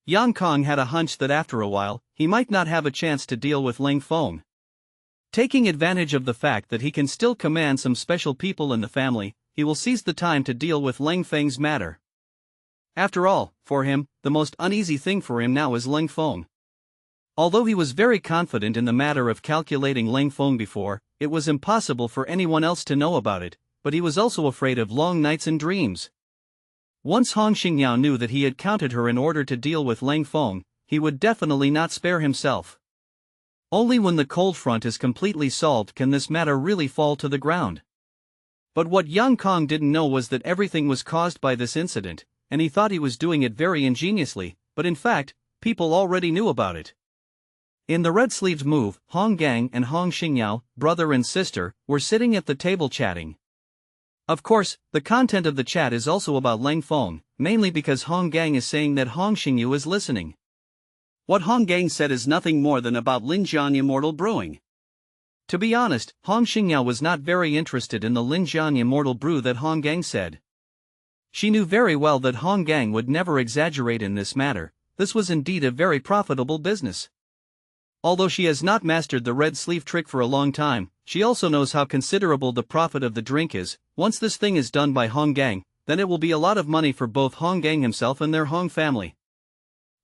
Yang Kang had a hunch that after a while, he might not have a chance to deal with Leng Feng. Taking advantage of the fact that he can still command some special people in the family, he will seize the time to deal with Leng Feng's matter. After all, for him, the most uneasy thing for him now is Leng Feng. Although he was very confident in the matter of calculating Leng Feng before, it was impossible for anyone else to know about it, but he was also afraid of long nights and dreams. Once Hong Xingyao knew that he had counted her in order to deal with Leng Feng, he would definitely not spare himself. Only when the cold front is completely solved can this matter really fall to the ground. But what Yang Kang didn't know was that everything was caused by this incident, and he thought he was doing it very ingeniously, but in fact, people already knew about it. In the red-sleeved move, Hong Gang and Hong Xingyao, brother and sister, were sitting at the table chatting. Of course, the content of the chat is also about Leng Feng, mainly because Hong Gang is saying that Hong Xingyu is listening. What Hong Gang said is nothing more than about Linjiang Immortal Brewing. To be honest, Hong Xingyao was not very interested in the Linjiang Immortal Brew that Hong Gang said. She knew very well that Hong Gang would never exaggerate in this matter. This was indeed a very profitable business. Although she has not mastered the red sleeve trick for a long time, she also knows how considerable the profit of the drink is. Once this thing is done by Hong Gang, then it will be a lot of money for both Hong Gang himself and their Hong family.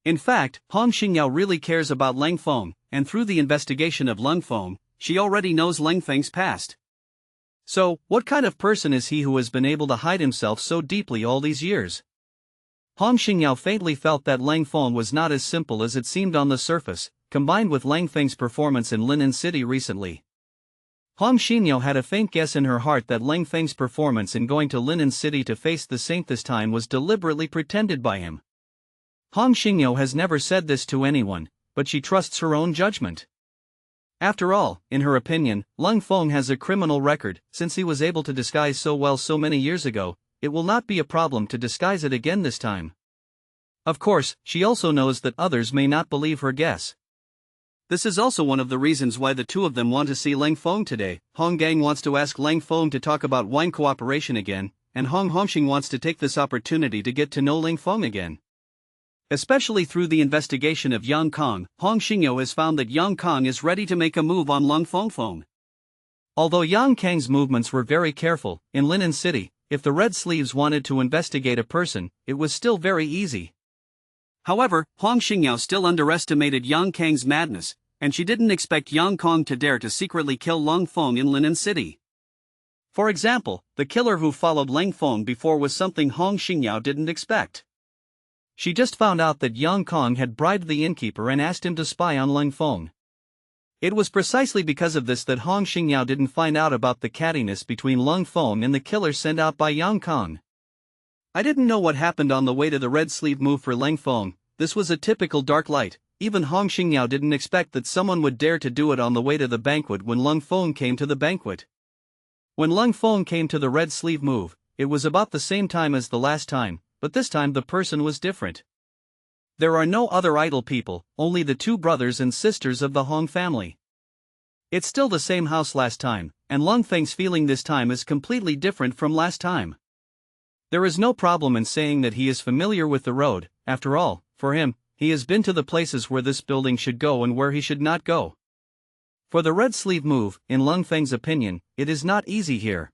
In fact, Hong Xingyao really cares about Leng Feng, and through the investigation of Leng Feng, she already knows Leng Feng's past. So, what kind of person is he who has been able to hide himself so deeply all these years? Hong Xingyao faintly felt that Leng Feng was not as simple as it seemed on the surface, combined with Leng Feng's performance in Linen City recently. Hong Xingyao had a faint guess in her heart that Leng Feng's performance in going to Linen City to face the saint this time was deliberately pretended by him. Hong Xingyao has never said this to anyone, but she trusts her own judgment. After all, in her opinion, Leng Feng has a criminal record. Since he was able to disguise so well so many years ago, it will not be a problem to disguise it again this time. Of course, she also knows that others may not believe her guess. This is also one of the reasons why the two of them want to see Leng Feng today. Hong Gang wants to ask Leng Feng to talk about wine cooperation again, and Hong Hongxing wants to take this opportunity to get to know Leng Feng again. Especially through the investigation of Yang Kong, Hong Xingyou has found that Yang Kong is ready to make a move on Leng Feng. Although Yang Kang's movements were very careful, in Linen City, if the Red Sleeves wanted to investigate a person, it was still very easy. However, Hong Xingyou still underestimated Yang Kang's madness, and she didn't expect Yang Kong to dare to secretly kill Leng Feng in Linen City. For example, the killer who followed Leng Feng before was something Hong Xingyou didn't expect. She just found out that Yang Kong had bribed the innkeeper and asked him to spy on Leng Feng. It was precisely because of this that Hong Xingyou didn't find out about the cattiness between Leng Feng and the killer sent out by Yang Kong. I didn't know what happened on the way to the Red Sleeve move for Leng Feng. This was a typical dark light. Even Hong Xingyou didn't expect that someone would dare to do it on the way to the banquet when Leng Feng came to the banquet. When Leng Feng came to the Red Sleeve move, it was about the same time as the last time, but this time the person was different. There are no other idle people, only the two brothers and sisters of the Hong family. It's still the same house last time, and Leng Feng's feeling this time is completely different from last time. There is no problem in saying that he is familiar with the road. After all, for him, he has been to the places where this building should go and where he should not go. For the Red Sleeve move, in Leng Feng's opinion, it is not easy here.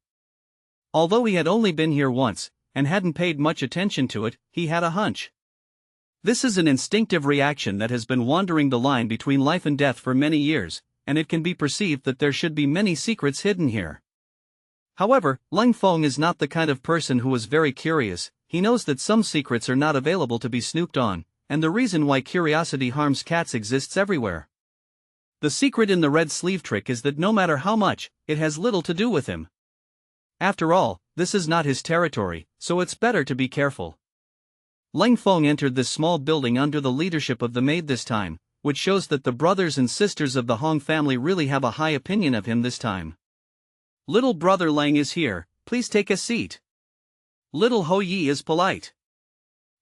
Although he had only been here once, and hadn't paid much attention to it, he had a hunch. This is an instinctive reaction that has been wandering the line between life and death for many years, and it can be perceived that there should be many secrets hidden here. However, Leng Feng is not the kind of person who is very curious. He knows that some secrets are not available to be snooped on, and the reason why curiosity harms cats exists everywhere. The secret in the Red Sleeve trick is that no matter how much, it has little to do with him. After all, this is not his territory, so it's better to be careful. Leng Feng entered this small building under the leadership of the maid this time, which shows that the brothers and sisters of the Hong family really have a high opinion of him this time. Little brother Leng is here, please take a seat. Little Ho Yi is polite.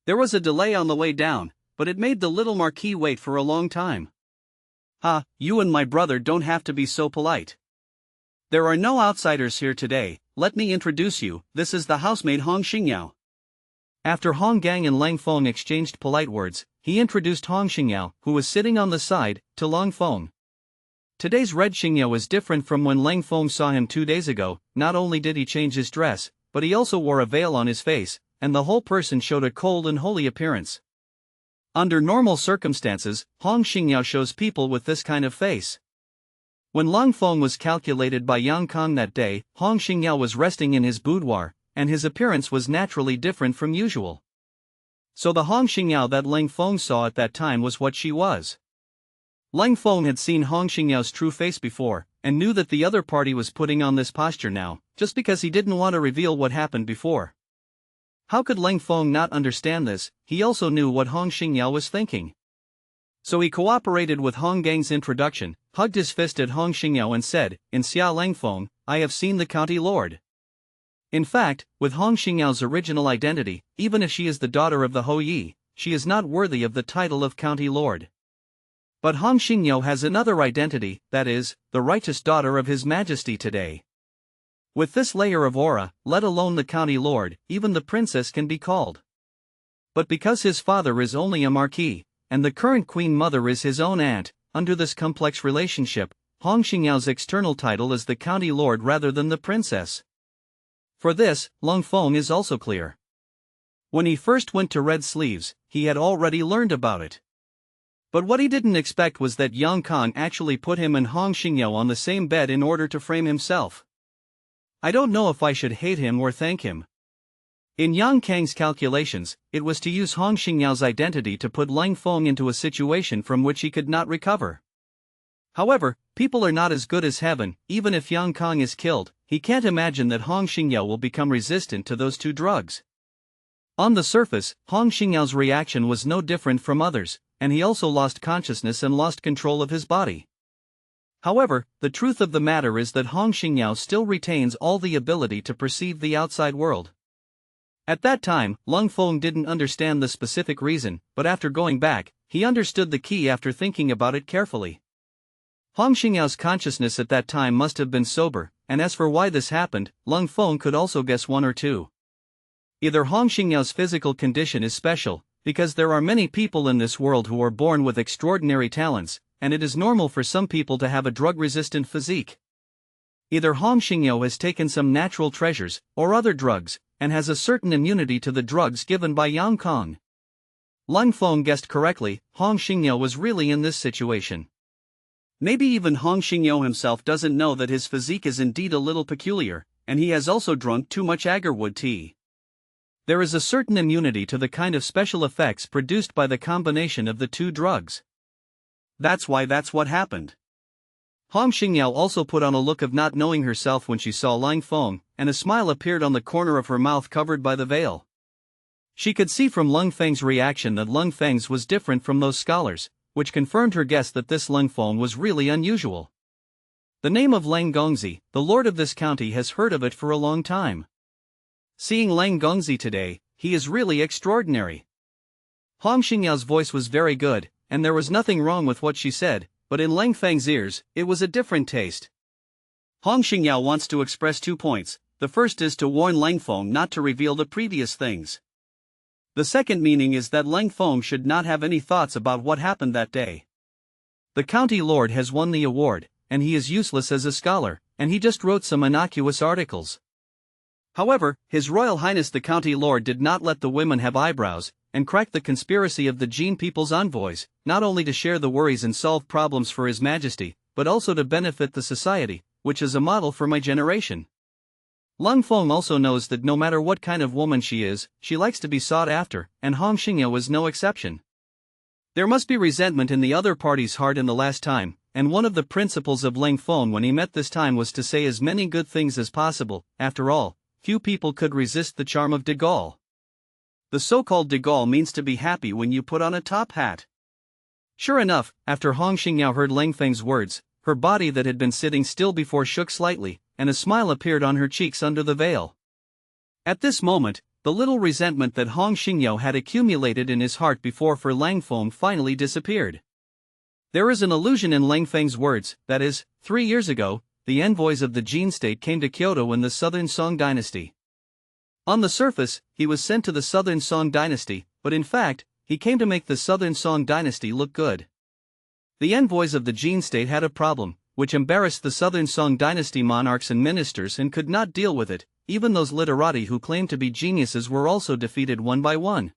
There was a delay on the way down, but it made the little Marquis wait for a long time. Ha, you and my brother don't have to be so polite. There are no outsiders here today. Let me introduce you, this is the housemaid Hong Xingyou. After Hong Gang and Leng Feng exchanged polite words, he introduced Hong Xingyou, who was sitting on the side, to Leng Feng. Today's Red Xingyou is different from when Leng Feng saw him 2 days ago. Not only did he change his dress, but he also wore a veil on his face, and the whole person showed a cold and holy appearance. Under normal circumstances, Hong Xingyou shows people with this kind of face. When Leng Feng was calculated by Yang Kong that day, Hong Xingyou was resting in his boudoir, and his appearance was naturally different from usual. So the Hong Xingyou that Leng Feng saw at that time was what she was. Leng Feng had seen Hong Xingyou's true face before, and knew that the other party was putting on this posture now, just because he didn't want to reveal what happened before. How could Leng Feng not understand this? He also knew what Hong Xingyou was thinking. So he cooperated with Hong Gang's introduction, hugged his fist at Hong Xingyou and said, "In Xia Leng Feng, I have seen the county lord." In fact, with Hong Xingyou's original identity, even if she is the daughter of the Ho Yi, she is not worthy of the title of county lord. But Hong Xingyou has another identity, that is, the righteous daughter of His Majesty today. With this layer of aura, let alone the county lord, even the princess can be called. But because his father is only a marquis, and the current queen mother is his own aunt, under this complex relationship, Hong Xingyou's external title is the county lord rather than the princess. For this, Leng Feng is also clear. When he first went to Red Sleeves, he had already learned about it. But what he didn't expect was that Yang Kong actually put him and Hong Xingyou on the same bed in order to frame himself. I don't know if I should hate him or thank him. In Yang Kang's calculations, it was to use Hong Xingyou's identity to put Leng Feng into a situation from which he could not recover. However, people are not as good as heaven. Even if Yang Kong is killed, he can't imagine that Hong Xingyou will become resistant to those two drugs. On the surface, Hong Xingyou's reaction was no different from others, and he also lost consciousness and lost control of his body. However, the truth of the matter is that Hong Xingyou still retains all the ability to perceive the outside world. At that time, Leng Feng didn't understand the specific reason, but after going back, he understood the key after thinking about it carefully. Hong Xingyao's consciousness at that time must have been sober, and as for why this happened, Leng Feng could also guess one or two. Either Hong Xingyao's physical condition is special, because there are many people in this world who are born with extraordinary talents, and it is normal for some people to have a drug-resistant physique. Either Hong Xingyao has taken some natural treasures, or other drugs, and has a certain immunity to the drugs given by Yang Kong. Leng Feng guessed correctly, Hong Xingyao was really in this situation. Maybe even Hong Xingyao himself doesn't know that his physique is indeed a little peculiar, and he has also drunk too much agarwood tea. There is a certain immunity to the kind of special effects produced by the combination of the two drugs. That's what happened. Hong Xingyao also put on a look of not knowing herself when she saw Leng Feng, and a smile appeared on the corner of her mouth covered by the veil. She could see from Leng Feng's reaction that Leng Feng's was different from those scholars, which confirmed her guess that this Leng Feng was really unusual. The name of Leng Gongzi, the lord of this county, has heard of it for a long time. Seeing Leng Gongzi today, he is really extraordinary. Hong Xingyao's voice was very good, and there was nothing wrong with what she said, but in Leng Feng's ears, it was a different taste. Hong Xingyao wants to express 2 points. The first is to warn Leng Feng not to reveal the previous things. The second meaning is that Leng Feng should not have any thoughts about what happened that day. The county lord has won the award, and he is useless as a scholar, and he just wrote some innocuous articles. However, His Royal Highness the county lord did not let the women have eyebrows, and cracked the conspiracy of the Jin people's envoys, not only to share the worries and solve problems for His Majesty, but also to benefit the society, which is a model for my generation. Leng Feng also knows that no matter what kind of woman she is, she likes to be sought after, and Hong Xingyao is no exception. There must be resentment in the other party's heart in the last time, and one of the principles of Leng Feng when he met this time was to say as many good things as possible. After all, few people could resist the charm of de Gaulle. The so-called de Gaulle means to be happy when you put on a top hat. Sure enough, after Hong Xingyao heard Leng Feng's words, her body that had been sitting still before shook slightly, and a smile appeared on her cheeks under the veil. At this moment, the little resentment that Hong Xingyao had accumulated in his heart before for Leng Feng finally disappeared. There is an allusion in Leng Feng's words, that is, 3 years ago, the envoys of the Jin state came to Kyoto in the Southern Song Dynasty. On the surface, he was sent to the Southern Song Dynasty, but in fact, he came to make the Southern Song Dynasty look good. The envoys of the Jin state had a problem, which embarrassed the Southern Song Dynasty monarchs and ministers and could not deal with it. Even those literati who claimed to be geniuses were also defeated one by one.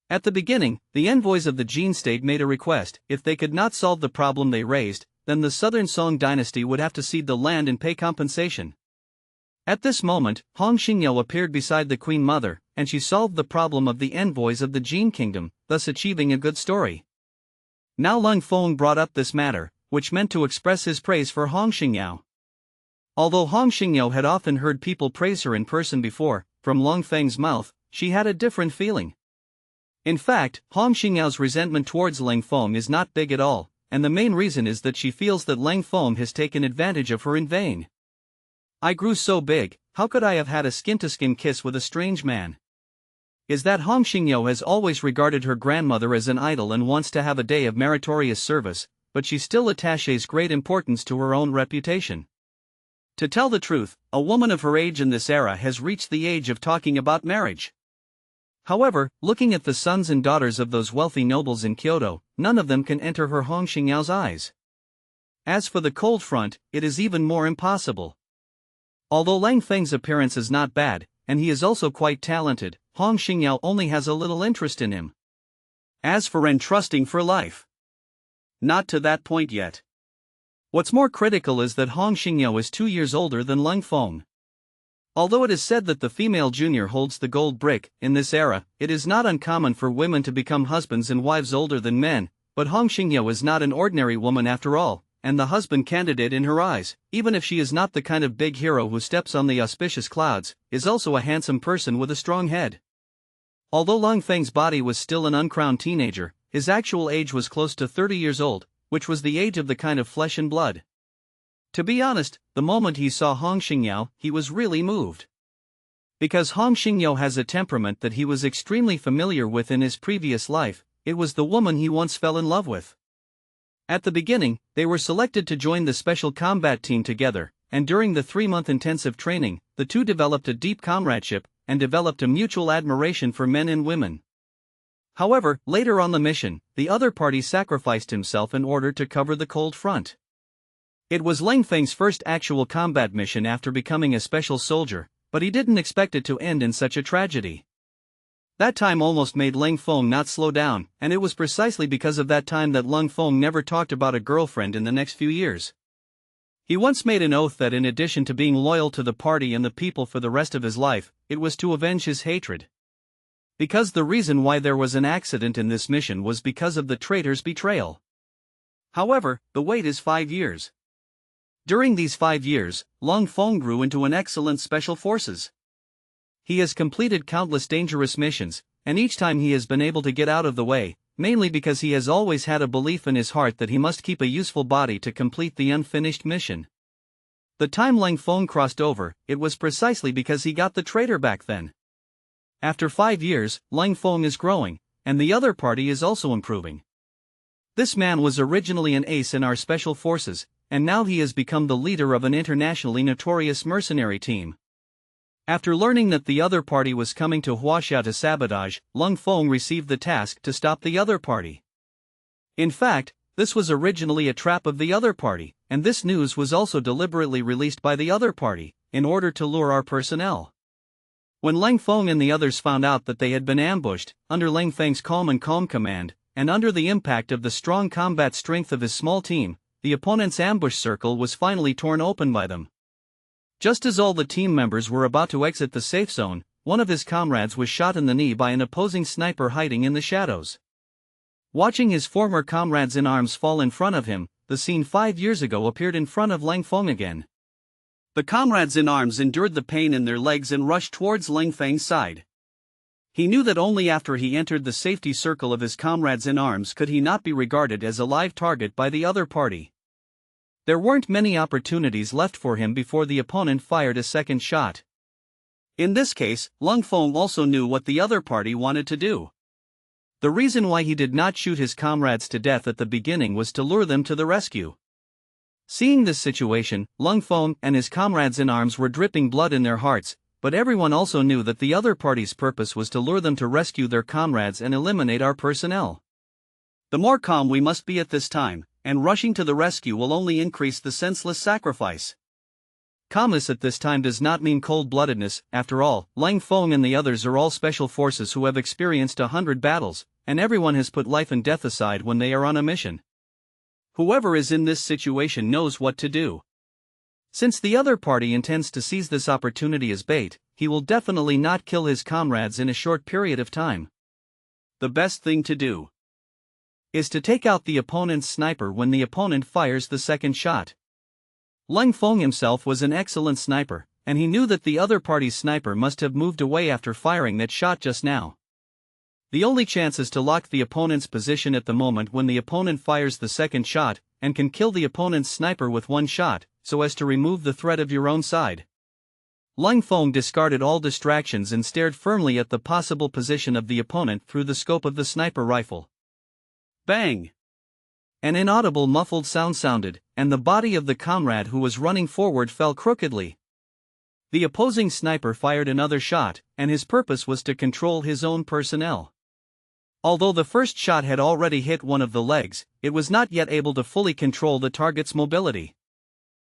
At the beginning, the envoys of the Jin state made a request: if they could not solve the problem they raised, then the Southern Song Dynasty would have to cede the land and pay compensation. At this moment, Hong Xingyao appeared beside the Queen Mother, and she solved the problem of the envoys of the Jin kingdom, thus achieving a good story. Now Leng Feng brought up this matter, which meant to express his praise for Hong Xingyao. Although Hong Xingyao had often heard people praise her in person before, from Leng Feng's mouth, she had a different feeling. In fact, Hong Xingyao's resentment towards Leng Feng is not big at all, and the main reason is that she feels that Leng Feng has taken advantage of her in vain. I grew so big, how could I have had a skin-to-skin kiss with a strange man? Is that Hong Xingyao has always regarded her grandmother as an idol and wants to have a day of meritorious service, but she still attaches great importance to her own reputation. To tell the truth, a woman of her age in this era has reached the age of talking about marriage. However, looking at the sons and daughters of those wealthy nobles in Kyoto, none of them can enter her Hong Xingyao's eyes. As for the cold front, it is even more impossible. Although Leng Feng's appearance is not bad, and he is also quite talented, Hong Xingyao only has a little interest in him. As for entrusting for life, not to that point yet. What's more critical is that Hong Xingyao is 2 years older than Leng Feng. Although it is said that the female junior holds the gold brick, in this era, it is not uncommon for women to become husbands and wives older than men, but Hong Xingyao is not an ordinary woman after all, and the husband candidate in her eyes, even if she is not the kind of big hero who steps on the auspicious clouds, is also a handsome person with a strong head. Although Leng Feng's body was still an uncrowned teenager, his actual age was close to 30 years old, which was the age of the kind of flesh and blood. To be honest, the moment he saw Hong Xingyao, he was really moved. Because Hong Xingyao has a temperament that he was extremely familiar with in his previous life, it was the woman he once fell in love with. At the beginning, they were selected to join the special combat team together, and during the 3-month intensive training, the two developed a deep comradeship and developed a mutual admiration for men and women. However, later on the mission, the other party sacrificed himself in order to cover the cold front. It was Leng Feng's first actual combat mission after becoming a special soldier, but he didn't expect it to end in such a tragedy. That time almost made Leng Feng not slow down, and it was precisely because of that time that Leng Feng never talked about a girlfriend in the next few years. He once made an oath that in addition to being loyal to the party and the people for the rest of his life, it was to avenge his hatred. Because the reason why there was an accident in this mission was because of the traitor's betrayal. However, the wait is 5 years. During these 5 years, Leng Feng grew into an excellent special forces. He has completed countless dangerous missions, and each time he has been able to get out of the way, mainly because he has always had a belief in his heart that he must keep a useful body to complete the unfinished mission. The time Leng Feng crossed over, it was precisely because he got the traitor back then. After 5 years, Leng Feng is growing, and the other party is also improving. This man was originally an ace in our special forces, and now he has become the leader of an internationally notorious mercenary team. After learning that the other party was coming to Huashan to sabotage, Leng Feng received the task to stop the other party. In fact, this was originally a trap of the other party, and this news was also deliberately released by the other party, in order to lure our personnel. When Leng Feng and the others found out that they had been ambushed, under Leng Feng's calm command, and under the impact of the strong combat strength of his small team, the opponent's ambush circle was finally torn open by them. Just as all the team members were about to exit the safe zone, one of his comrades was shot in the knee by an opposing sniper hiding in the shadows. Watching his former comrades in arms fall in front of him, the scene 5 years ago appeared in front of Leng Feng again. The comrades in arms endured the pain in their legs and rushed towards Leng Feng's side. He knew that only after he entered the safety circle of his comrades in arms could he not be regarded as a live target by the other party. There weren't many opportunities left for him before the opponent fired a second shot. In this case, Leng Feng also knew what the other party wanted to do. The reason why he did not shoot his comrades to death at the beginning was to lure them to the rescue. Seeing this situation, Leng Feng and his comrades in arms were dripping blood in their hearts, but everyone also knew that the other party's purpose was to lure them to rescue their comrades and eliminate our personnel. The more calm we must be at this time, and rushing to the rescue will only increase the senseless sacrifice. Calmness at this time does not mean cold-bloodedness. After all, Leng Feng and the others are all special forces who have experienced 100 battles, and everyone has put life and death aside when they are on a mission. Whoever is in this situation knows what to do. Since the other party intends to seize this opportunity as bait, he will definitely not kill his comrades in a short period of time. The best thing to do is to take out the opponent's sniper when the opponent fires the second shot. Leng Feng himself was an excellent sniper, and he knew that the other party's sniper must have moved away after firing that shot just now. The only chance is to lock the opponent's position at the moment when the opponent fires the second shot, and can kill the opponent's sniper with one shot, so as to remove the threat of your own side. Leng Feng discarded all distractions and stared firmly at the possible position of the opponent through the scope of the sniper rifle. Bang! An inaudible muffled sound sounded, and the body of the comrade who was running forward fell crookedly. The opposing sniper fired another shot, and his purpose was to control his own personnel. Although the first shot had already hit one of the legs, it was not yet able to fully control the target's mobility.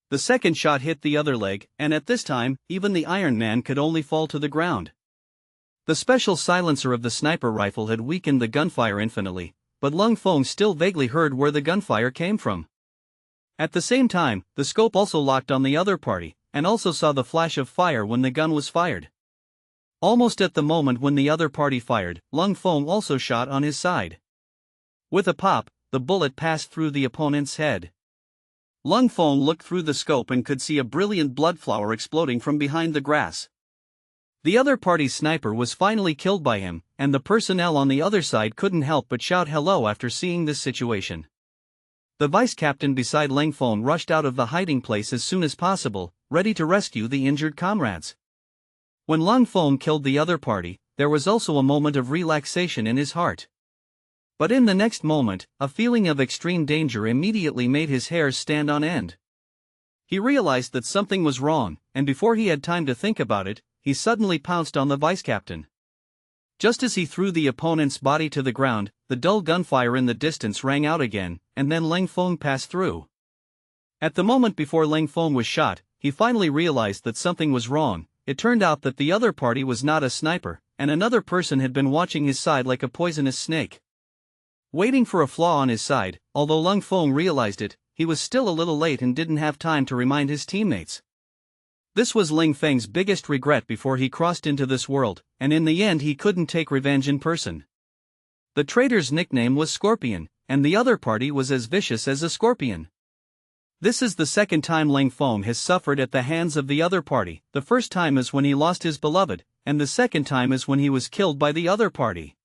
The second shot hit the other leg, and at this time, even the Iron Man could only fall to the ground. The special silencer of the sniper rifle had weakened the gunfire infinitely, but Leng Feng still vaguely heard where the gunfire came from. At the same time, the scope also locked on the other party, and also saw the flash of fire when the gun was fired. Almost at the moment when the other party fired, Leng Feng also shot on his side. With a pop, the bullet passed through the opponent's head. Leng Feng looked through the scope and could see a brilliant blood flower exploding from behind the grass. The other party's sniper was finally killed by him, and the personnel on the other side couldn't help but shout hello after seeing this situation. The vice-captain beside Leng Feng rushed out of the hiding place as soon as possible, ready to rescue the injured comrades. When Leng Feng killed the other party, there was also a moment of relaxation in his heart. But in the next moment, a feeling of extreme danger immediately made his hairs stand on end. He realized that something was wrong, and before he had time to think about it, he suddenly pounced on the vice-captain. Just as he threw the opponent's body to the ground, the dull gunfire in the distance rang out again, and then Leng Feng passed through. At the moment before Leng Feng was shot, he finally realized that something was wrong. It turned out that the other party was not a sniper, and another person had been watching his side like a poisonous snake. Waiting for a flaw on his side, although Leng Feng realized it, he was still a little late and didn't have time to remind his teammates. This was Leng Feng's biggest regret before he crossed into this world, and in the end he couldn't take revenge in person. The traitor's nickname was Scorpion, and the other party was as vicious as a scorpion. This is the second time Leng Feng has suffered at the hands of the other party. The first time is when he lost his beloved, and the second time is when he was killed by the other party.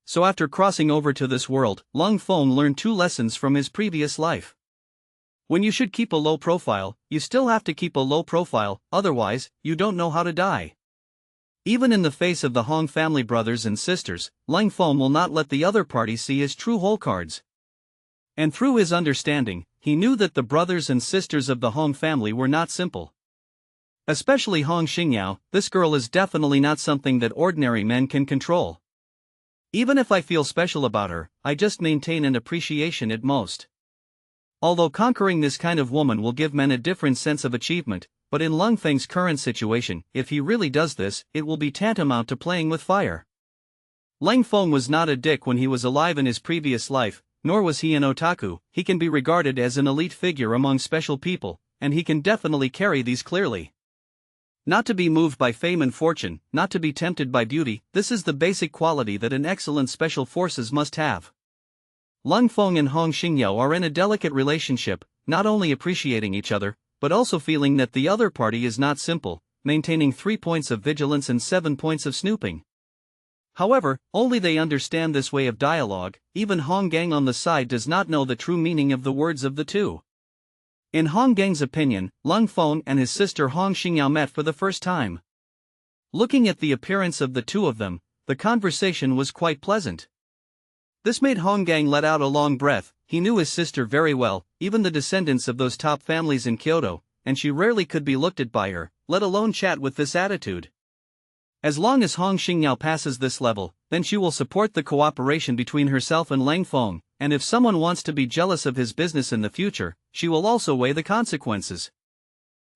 So after crossing over to this world, Leng Feng learned two lessons from his previous life. When you should keep a low profile, you still have to keep a low profile, otherwise, you don't know how to die. Even in the face of the Hong family brothers and sisters, Leng Feng will not let the other party see his true whole cards. And through his understanding, he knew that the brothers and sisters of the Hong family were not simple. Especially Hong Xingyao, this girl is definitely not something that ordinary men can control. Even if I feel special about her, I just maintain an appreciation at most. Although conquering this kind of woman will give men a different sense of achievement, but in Leng Feng's current situation, if he really does this, it will be tantamount to playing with fire. Leng Feng was not a dick when he was alive in his previous life, nor was he an otaku. He can be regarded as an elite figure among special people, and he can definitely carry these clearly. Not to be moved by fame and fortune, not to be tempted by beauty, this is the basic quality that an excellent special forces must have. Leng Feng and Hong Xingyao are in a delicate relationship, not only appreciating each other, but also feeling that the other party is not simple, maintaining 3 points of vigilance and 7 points of snooping. However, only they understand this way of dialogue. Even Hong Gang on the side does not know the true meaning of the words of the two. In Hong Gang's opinion, Leng Feng and his sister Hong Xingyao met for the first time. Looking at the appearance of the two of them, the conversation was quite pleasant. This made Hong Gang let out a long breath. He knew his sister very well, even the descendants of those top families in Kyoto, and she rarely could be looked at by her, let alone chat with this attitude. As long as Hong Xingyao passes this level, then she will support the cooperation between herself and Leng Feng, and if someone wants to be jealous of his business in the future, she will also weigh the consequences.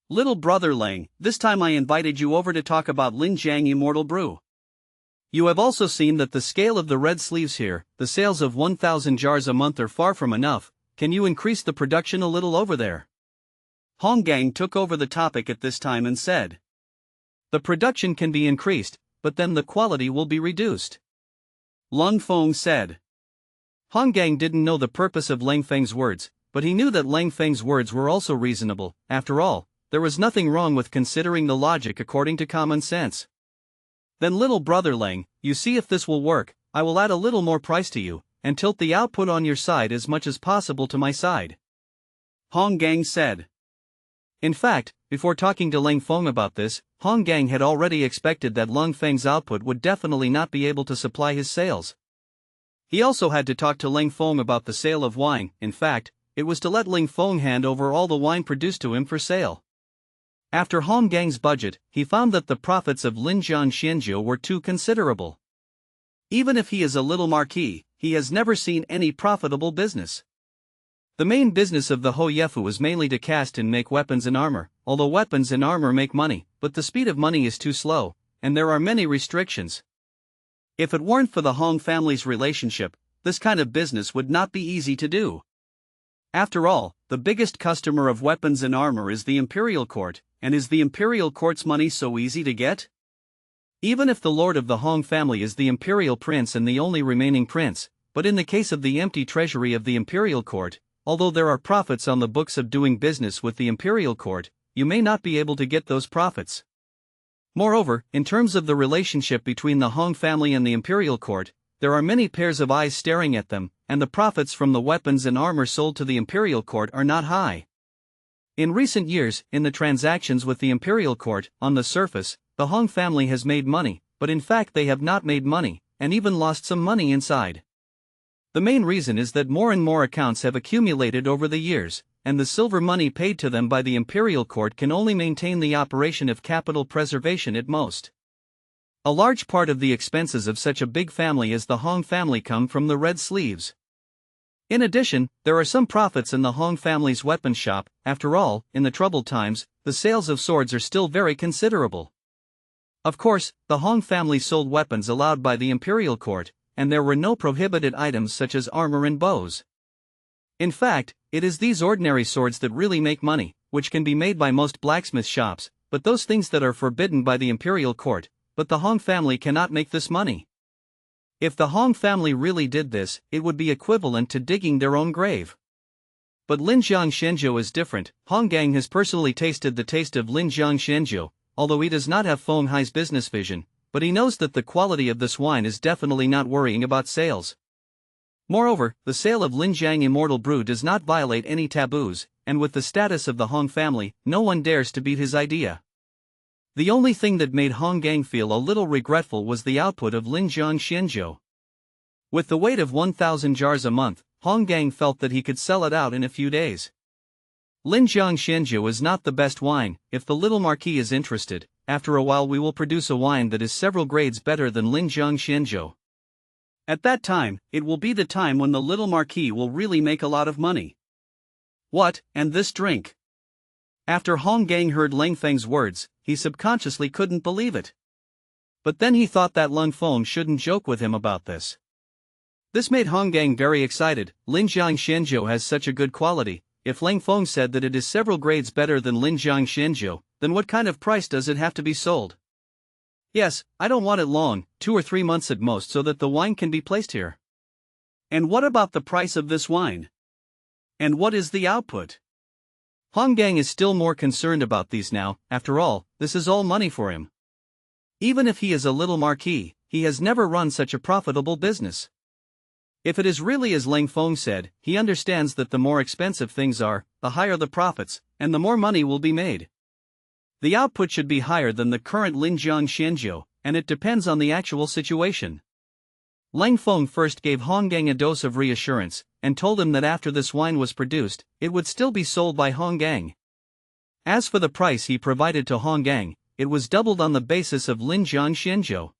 Little brother Leng, this time I invited you over to talk about Lin Jiang Immortal Brew. You have also seen that the scale of the red sleeves here, the sales of 1,000 jars a month are far from enough. Can you increase the production a little over there? Hong Gang took over the topic at this time and said. The production can be increased, but then the quality will be reduced. Leng Feng said. Hong Gang didn't know the purpose of Leng Feng's words, but he knew that Leng Feng's words were also reasonable. After all, there was nothing wrong with considering the logic according to common sense. Then little brother Leng, you see if this will work, I will add a little more price to you, and tilt the output on your side as much as possible to my side. Hong Gang said. In fact, before talking to Leng Feng about this, Hong Gang had already expected that Leng Feng's output would definitely not be able to supply his sales. He also had to talk to Leng Feng about the sale of wine. In fact, it was to let Leng Feng hand over all the wine produced to him for sale. After Hong Gang's budget, he found that the profits of Linjiang Xianjiu were too considerable. Even if he is a little marquis, he has never seen any profitable business. The main business of the Ho Yefu is mainly to cast and make weapons and armor, although weapons and armor make money, but the speed of money is too slow, and there are many restrictions. If it weren't for the Hong family's relationship, this kind of business would not be easy to do. After all, the biggest customer of weapons and armor is the imperial court, and is the imperial court's money so easy to get? Even if the lord of the Hong family is the imperial prince and the only remaining prince, but in the case of the empty treasury of the imperial court, although there are profits on the books of doing business with the imperial court, you may not be able to get those profits. Moreover, in terms of the relationship between the Hong family and the imperial court, there are many pairs of eyes staring at them, and the profits from the weapons and armor sold to the imperial court are not high. In recent years, in the transactions with the imperial court, on the surface, the Hong family has made money, but in fact they have not made money, and even lost some money inside. The main reason is that more and more accounts have accumulated over the years, and the silver money paid to them by the imperial court can only maintain the operation of capital preservation at most. A large part of the expenses of such a big family as the Hong family come from the red sleeves. In addition, there are some profits in the Hong family's weapon shop. After all, in the troubled times, the sales of swords are still very considerable. Of course, the Hong family sold weapons allowed by the imperial court, and there were no prohibited items such as armor and bows. In fact, it is these ordinary swords that really make money, which can be made by most blacksmith shops, but those things that are forbidden by the imperial court, but the Hong family cannot make this money. If the Hong family really did this, it would be equivalent to digging their own grave. But Linjiang Shenzhou is different. Hong Gang has personally tasted the taste of Linjiang Shenzhou, although he does not have Feng Hai's business vision, but he knows that the quality of this wine is definitely not worrying about sales. Moreover, the sale of Linjiang Immortal Brew does not violate any taboos, and with the status of the Hong family, no one dares to beat his idea. The only thing that made Hong Gang feel a little regretful was the output of Linjiang Shenzhou. With the weight of 1,000 jars a month, Hong Gang felt that he could sell it out in a few days. Linjiang Shenzhou is not the best wine. If the little marquis is interested, after a while we will produce a wine that is several grades better than Linjiang Shenzhou. At that time, it will be the time when the little marquis will really make a lot of money. What, and this drink? After Hong Gang heard Leng Feng's words, he subconsciously couldn't believe it. But then he thought that Leng Feng shouldn't joke with him about this. This made Hong Gang very excited. Linjiang Shenzhou has such a good quality. If Leng Feng said that it is several grades better than Linjiang Shenzhou, then what kind of price does it have to be sold? Yes, I don't want it long, 2 or 3 months at most, so that the wine can be placed here. And what about the price of this wine? And what is the output? Hong Gang is still more concerned about these now. After all, this is all money for him. Even if he is a little marquis, he has never run such a profitable business. If it is really as Leng Feng said, he understands that the more expensive things are, the higher the profits, and the more money will be made. The output should be higher than the current Linjiang Shenzhou, and it depends on the actual situation. Leng Feng first gave Hong Gang a dose of reassurance, and told him that after this wine was produced, it would still be sold by Hong Gang. As for the price he provided to Hong Gang, it was doubled on the basis of Linjiang Shenzhou.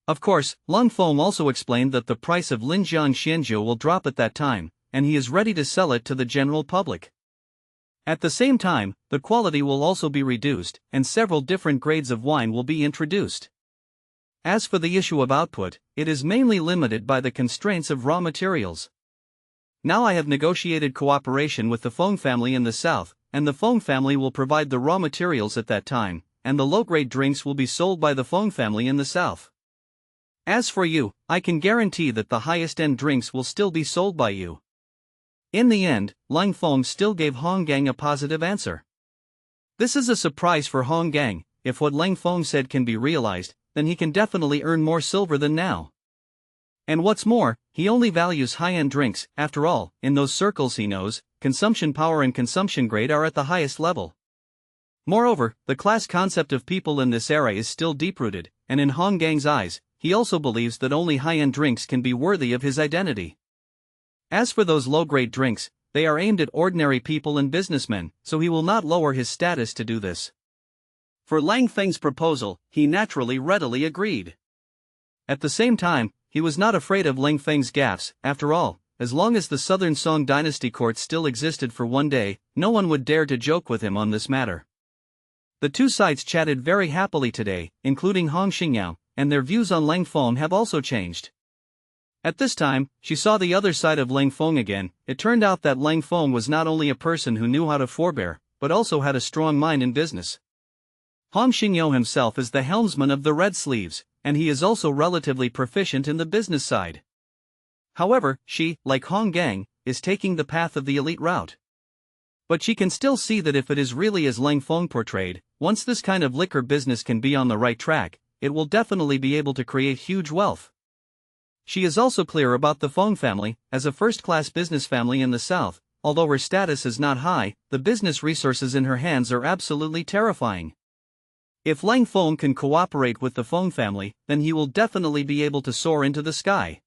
Of course, Leng Feng also explained that the price of Linjiang Shenzhou will drop at that time, and he is ready to sell it to the general public. At the same time, the quality will also be reduced, and several different grades of wine will be introduced. As for the issue of output, it is mainly limited by the constraints of raw materials. Now I have negotiated cooperation with the Feng family in the south, and the Feng family will provide the raw materials at that time, and the low-grade drinks will be sold by the Feng family in the south. As for you, I can guarantee that the highest-end drinks will still be sold by you. In the end, Leng Feng still gave Hong Gang a positive answer. This is a surprise for Hong Gang. If what Leng Feng said can be realized, then he can definitely earn more silver than now. And what's more, he only values high-end drinks. After all, in those circles he knows, consumption power and consumption grade are at the highest level. Moreover, the class concept of people in this era is still deep-rooted, and in Hong Gang's eyes, he also believes that only high-end drinks can be worthy of his identity. As for those low-grade drinks, they are aimed at ordinary people and businessmen, so he will not lower his status to do this. For Leng Feng's proposal, he naturally readily agreed. At the same time, he was not afraid of Leng Feng's gaffes. After all, as long as the Southern Song Dynasty court still existed for one day, no one would dare to joke with him on this matter. The two sides chatted very happily today, including Hong Xingyao, and their views on Leng Feng have also changed. At this time, she saw the other side of Leng Feng again. It turned out that Leng Feng was not only a person who knew how to forbear, but also had a strong mind in business. Hong Xingyao himself is the helmsman of the Red Sleeves, and he is also relatively proficient in the business side. However, she, like Hong Gang, is taking the path of the elite route. But she can still see that if it is really as Leng Feng portrayed, once this kind of liquor business can be on the right track, it will definitely be able to create huge wealth. She is also clear about the Feng family. As a first-class business family in the south, although her status is not high, the business resources in her hands are absolutely terrifying. If Leng Feng can cooperate with the Feng family, then he will definitely be able to soar into the sky.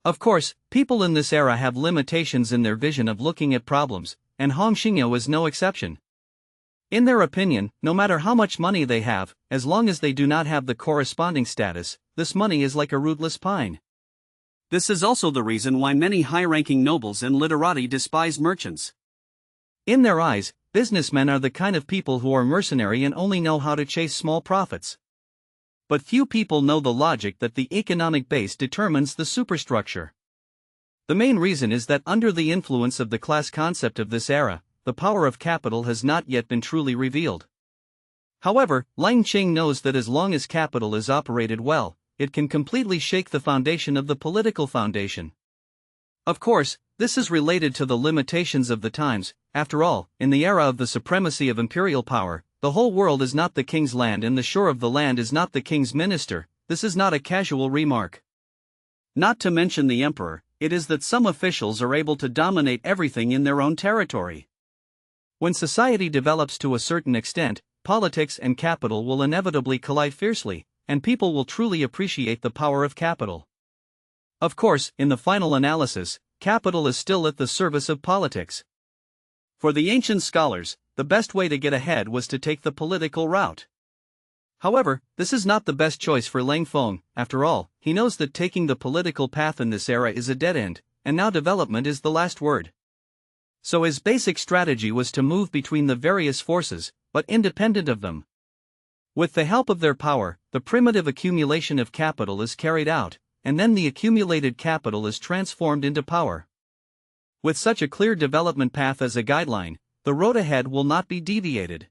Of course, people in this era have limitations in their vision of looking at problems, and Hong Xingyao is no exception. In their opinion, no matter how much money they have, as long as they do not have the corresponding status, this money is like a rootless pine. This is also the reason why many high-ranking nobles and literati despise merchants. In their eyes, businessmen are the kind of people who are mercenary and only know how to chase small profits. But few people know the logic that the economic base determines the superstructure. The main reason is that under the influence of the class concept of this era, the power of capital has not yet been truly revealed. However, Leng Feng knows that as long as capital is operated well, it can completely shake the foundation of the political foundation. Of course, this is related to the limitations of the times. After all, in the era of the supremacy of imperial power, the whole world is not the king's land and the shore of the land is not the king's minister. This is not a casual remark. Not to mention the emperor, it is that some officials are able to dominate everything in their own territory. When society develops to a certain extent, politics and capital will inevitably collide fiercely, and people will truly appreciate the power of capital. Of course, in the final analysis, capital is still at the service of politics. For the ancient scholars, the best way to get ahead was to take the political route. However, this is not the best choice for Leng Feng. After all, he knows that taking the political path in this era is a dead end, and now development is the last word. So his basic strategy was to move between the various forces, but independent of them. With the help of their power, the primitive accumulation of capital is carried out, and then the accumulated capital is transformed into power. With such a clear development path as a guideline, the road ahead will not be deviated.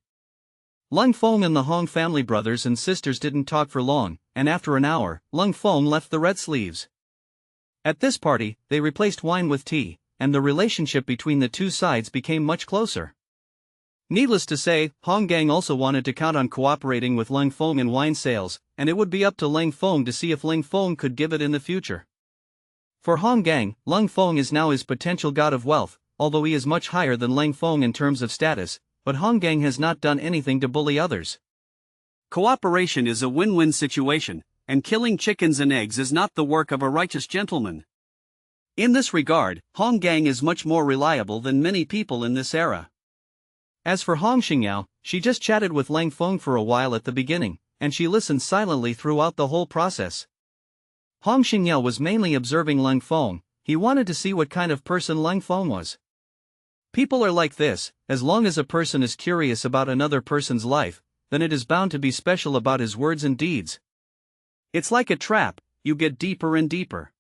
Leng Feng and the Hong family brothers and sisters didn't talk for long, and after an hour, Leng Feng left the Red Sleeves. At this party, they replaced wine with tea, and the relationship between the two sides became much closer. Needless to say, Hong Gang also wanted to count on cooperating with Leng Feng in wine sales, and it would be up to Leng Feng to see if Leng Feng could give it in the future. For Hong Gang, Leng Feng is now his potential god of wealth, although he is much higher than Leng Feng in terms of status, but Hong Gang has not done anything to bully others. Cooperation is a win-win situation, and killing chickens and eggs is not the work of a righteous gentleman. In this regard, Hong Gang is much more reliable than many people in this era. As for Hong Xingyao, she just chatted with Leng Feng for a while at the beginning, and she listened silently throughout the whole process. Hong Xingyao was mainly observing Leng Feng. He wanted to see what kind of person Leng Feng was. People are like this: as long as a person is curious about another person's life, then it is bound to be special about his words and deeds. It's like a trap, you get deeper and deeper.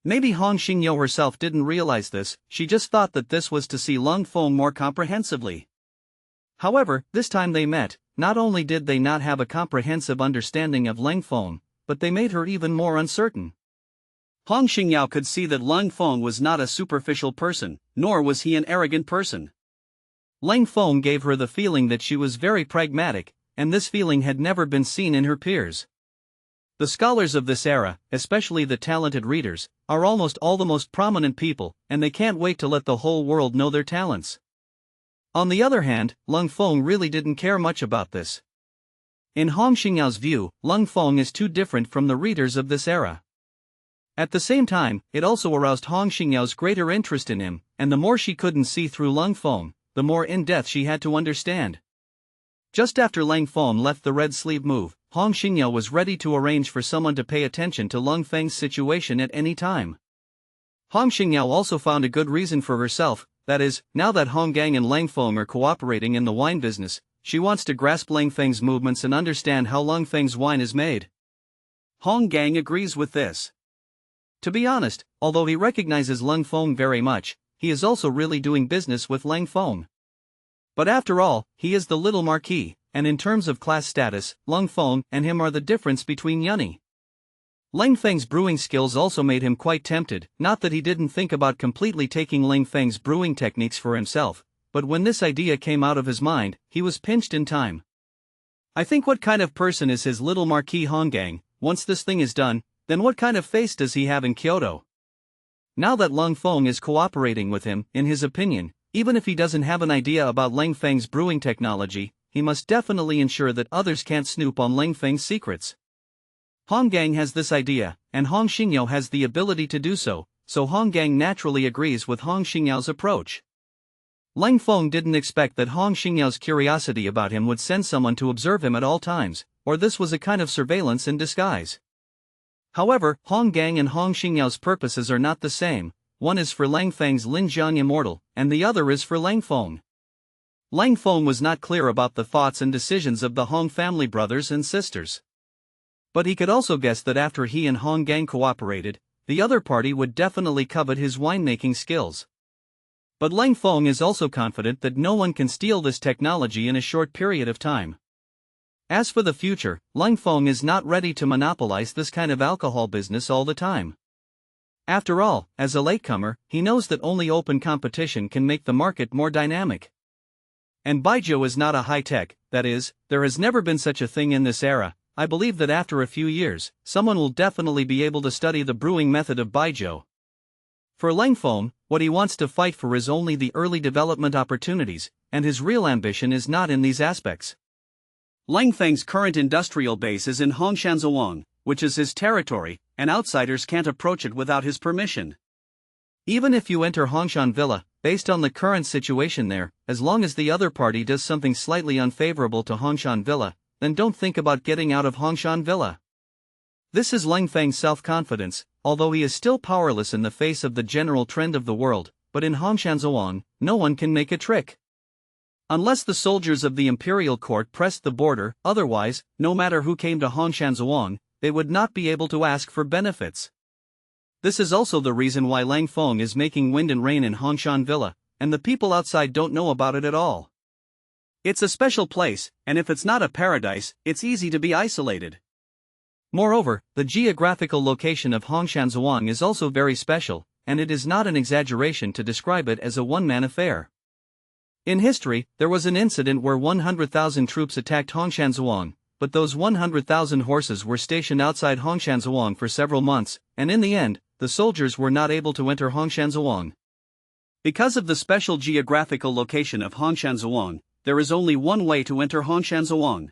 Maybe Hong Xingyao herself didn't realize this, she just thought that this was to see Leng Feng more comprehensively. However, this time they met, not only did they not have a comprehensive understanding of Leng Feng, but they made her even more uncertain. Hong Xingyao could see that Leng Feng was not a superficial person, nor was he an arrogant person. Leng Feng gave her the feeling that she was very pragmatic, and this feeling had never been seen in her peers. The scholars of this era, especially the talented readers, are almost all the most prominent people, and they can't wait to let the whole world know their talents. On the other hand, Leng Feng really didn't care much about this. In Hong Xingyao's view, Leng Feng is too different from the readers of this era. At the same time, it also aroused Hong Xingyao's greater interest in him, and the more she couldn't see through Leng Feng, the more in-depth she had to understand. Just after Leng Feng left the Red Sleeve move, Hong Xingyao was ready to arrange for someone to pay attention to Leng Feng's situation at any time. Hong Xingyao also found a good reason for herself, that is, now that Hong Gang and Leng Feng are cooperating in the wine business, she wants to grasp Leng Feng's movements and understand how Leng Feng's wine is made. Hong Gang agrees with this. To be honest, although he recognizes Leng Feng very much, he is also really doing business with Leng Feng. But after all, he is the little marquis, and in terms of class status, Leng Feng and him are the difference between Yunni. Leng Feng's brewing skills also made him quite tempted, not that he didn't think about completely taking Leng Feng's brewing techniques for himself, but when this idea came out of his mind, he was pinched in time. I think, what kind of person is his little marquis Hong Gang? Once this thing is done, then what kind of face does he have in Kyoto? Now that Leng Feng is cooperating with him, in his opinion, even if he doesn't have an idea about Leng Feng's brewing technology, he must definitely ensure that others can't snoop on Leng Feng's secrets. Hong Gang has this idea, and Hong Xingyao has the ability to do so, so Hong Gang naturally agrees with Hong Xingyao's approach. Leng Feng didn't expect that Hong Xingyao's curiosity about him would send someone to observe him at all times, or this was a kind of surveillance in disguise. However, Hong Gang and Hong Xingyao's purposes are not the same. One is for Leng Feng's Lin Jiang Immortal, and the other is for Leng Feng. Leng Feng was not clear about the thoughts and decisions of the Hong family brothers and sisters. But he could also guess that after he and Hong Gang cooperated, the other party would definitely covet his winemaking skills. But Leng Feng is also confident that no one can steal this technology in a short period of time. As for the future, Leng Feng is not ready to monopolize this kind of alcohol business all the time. After all, as a latecomer, he knows that only open competition can make the market more dynamic. And baijiu is not a high-tech, that is, there has never been such a thing in this era. I believe that after a few years, someone will definitely be able to study the brewing method of baijiu. For Leng Feng, what he wants to fight for is only the early development opportunities, and his real ambition is not in these aspects. Leng Feng's current industrial base is in Hongshan, which is his territory, and outsiders can't approach it without his permission. Even if you enter Hongshan Villa, based on the current situation there, as long as the other party does something slightly unfavorable to Hongshan Villa, then don't think about getting out of Hongshan Villa. This is Leng Feng's self-confidence, although he is still powerless in the face of the general trend of the world, but in Hongshan, no one can make a trick. Unless the soldiers of the imperial court pressed the border, otherwise, no matter who came to Hongshan, they would not be able to ask for benefits. This is also the reason why Leng Feng is making wind and rain in Hongshan Villa, and the people outside don't know about it at all. It's a special place, and if it's not a paradise, it's easy to be isolated. Moreover, the geographical location of Hongshan is also very special, and it is not an exaggeration to describe it as a one-man affair. In history, there was an incident where 100,000 troops attacked Hongshan, but those 100,000 horses were stationed outside Hongshan for several months, and in the end, the soldiers were not able to enter Hongshan. Because of the special geographical location of Hongshan, there is only one way to enter Hongshan.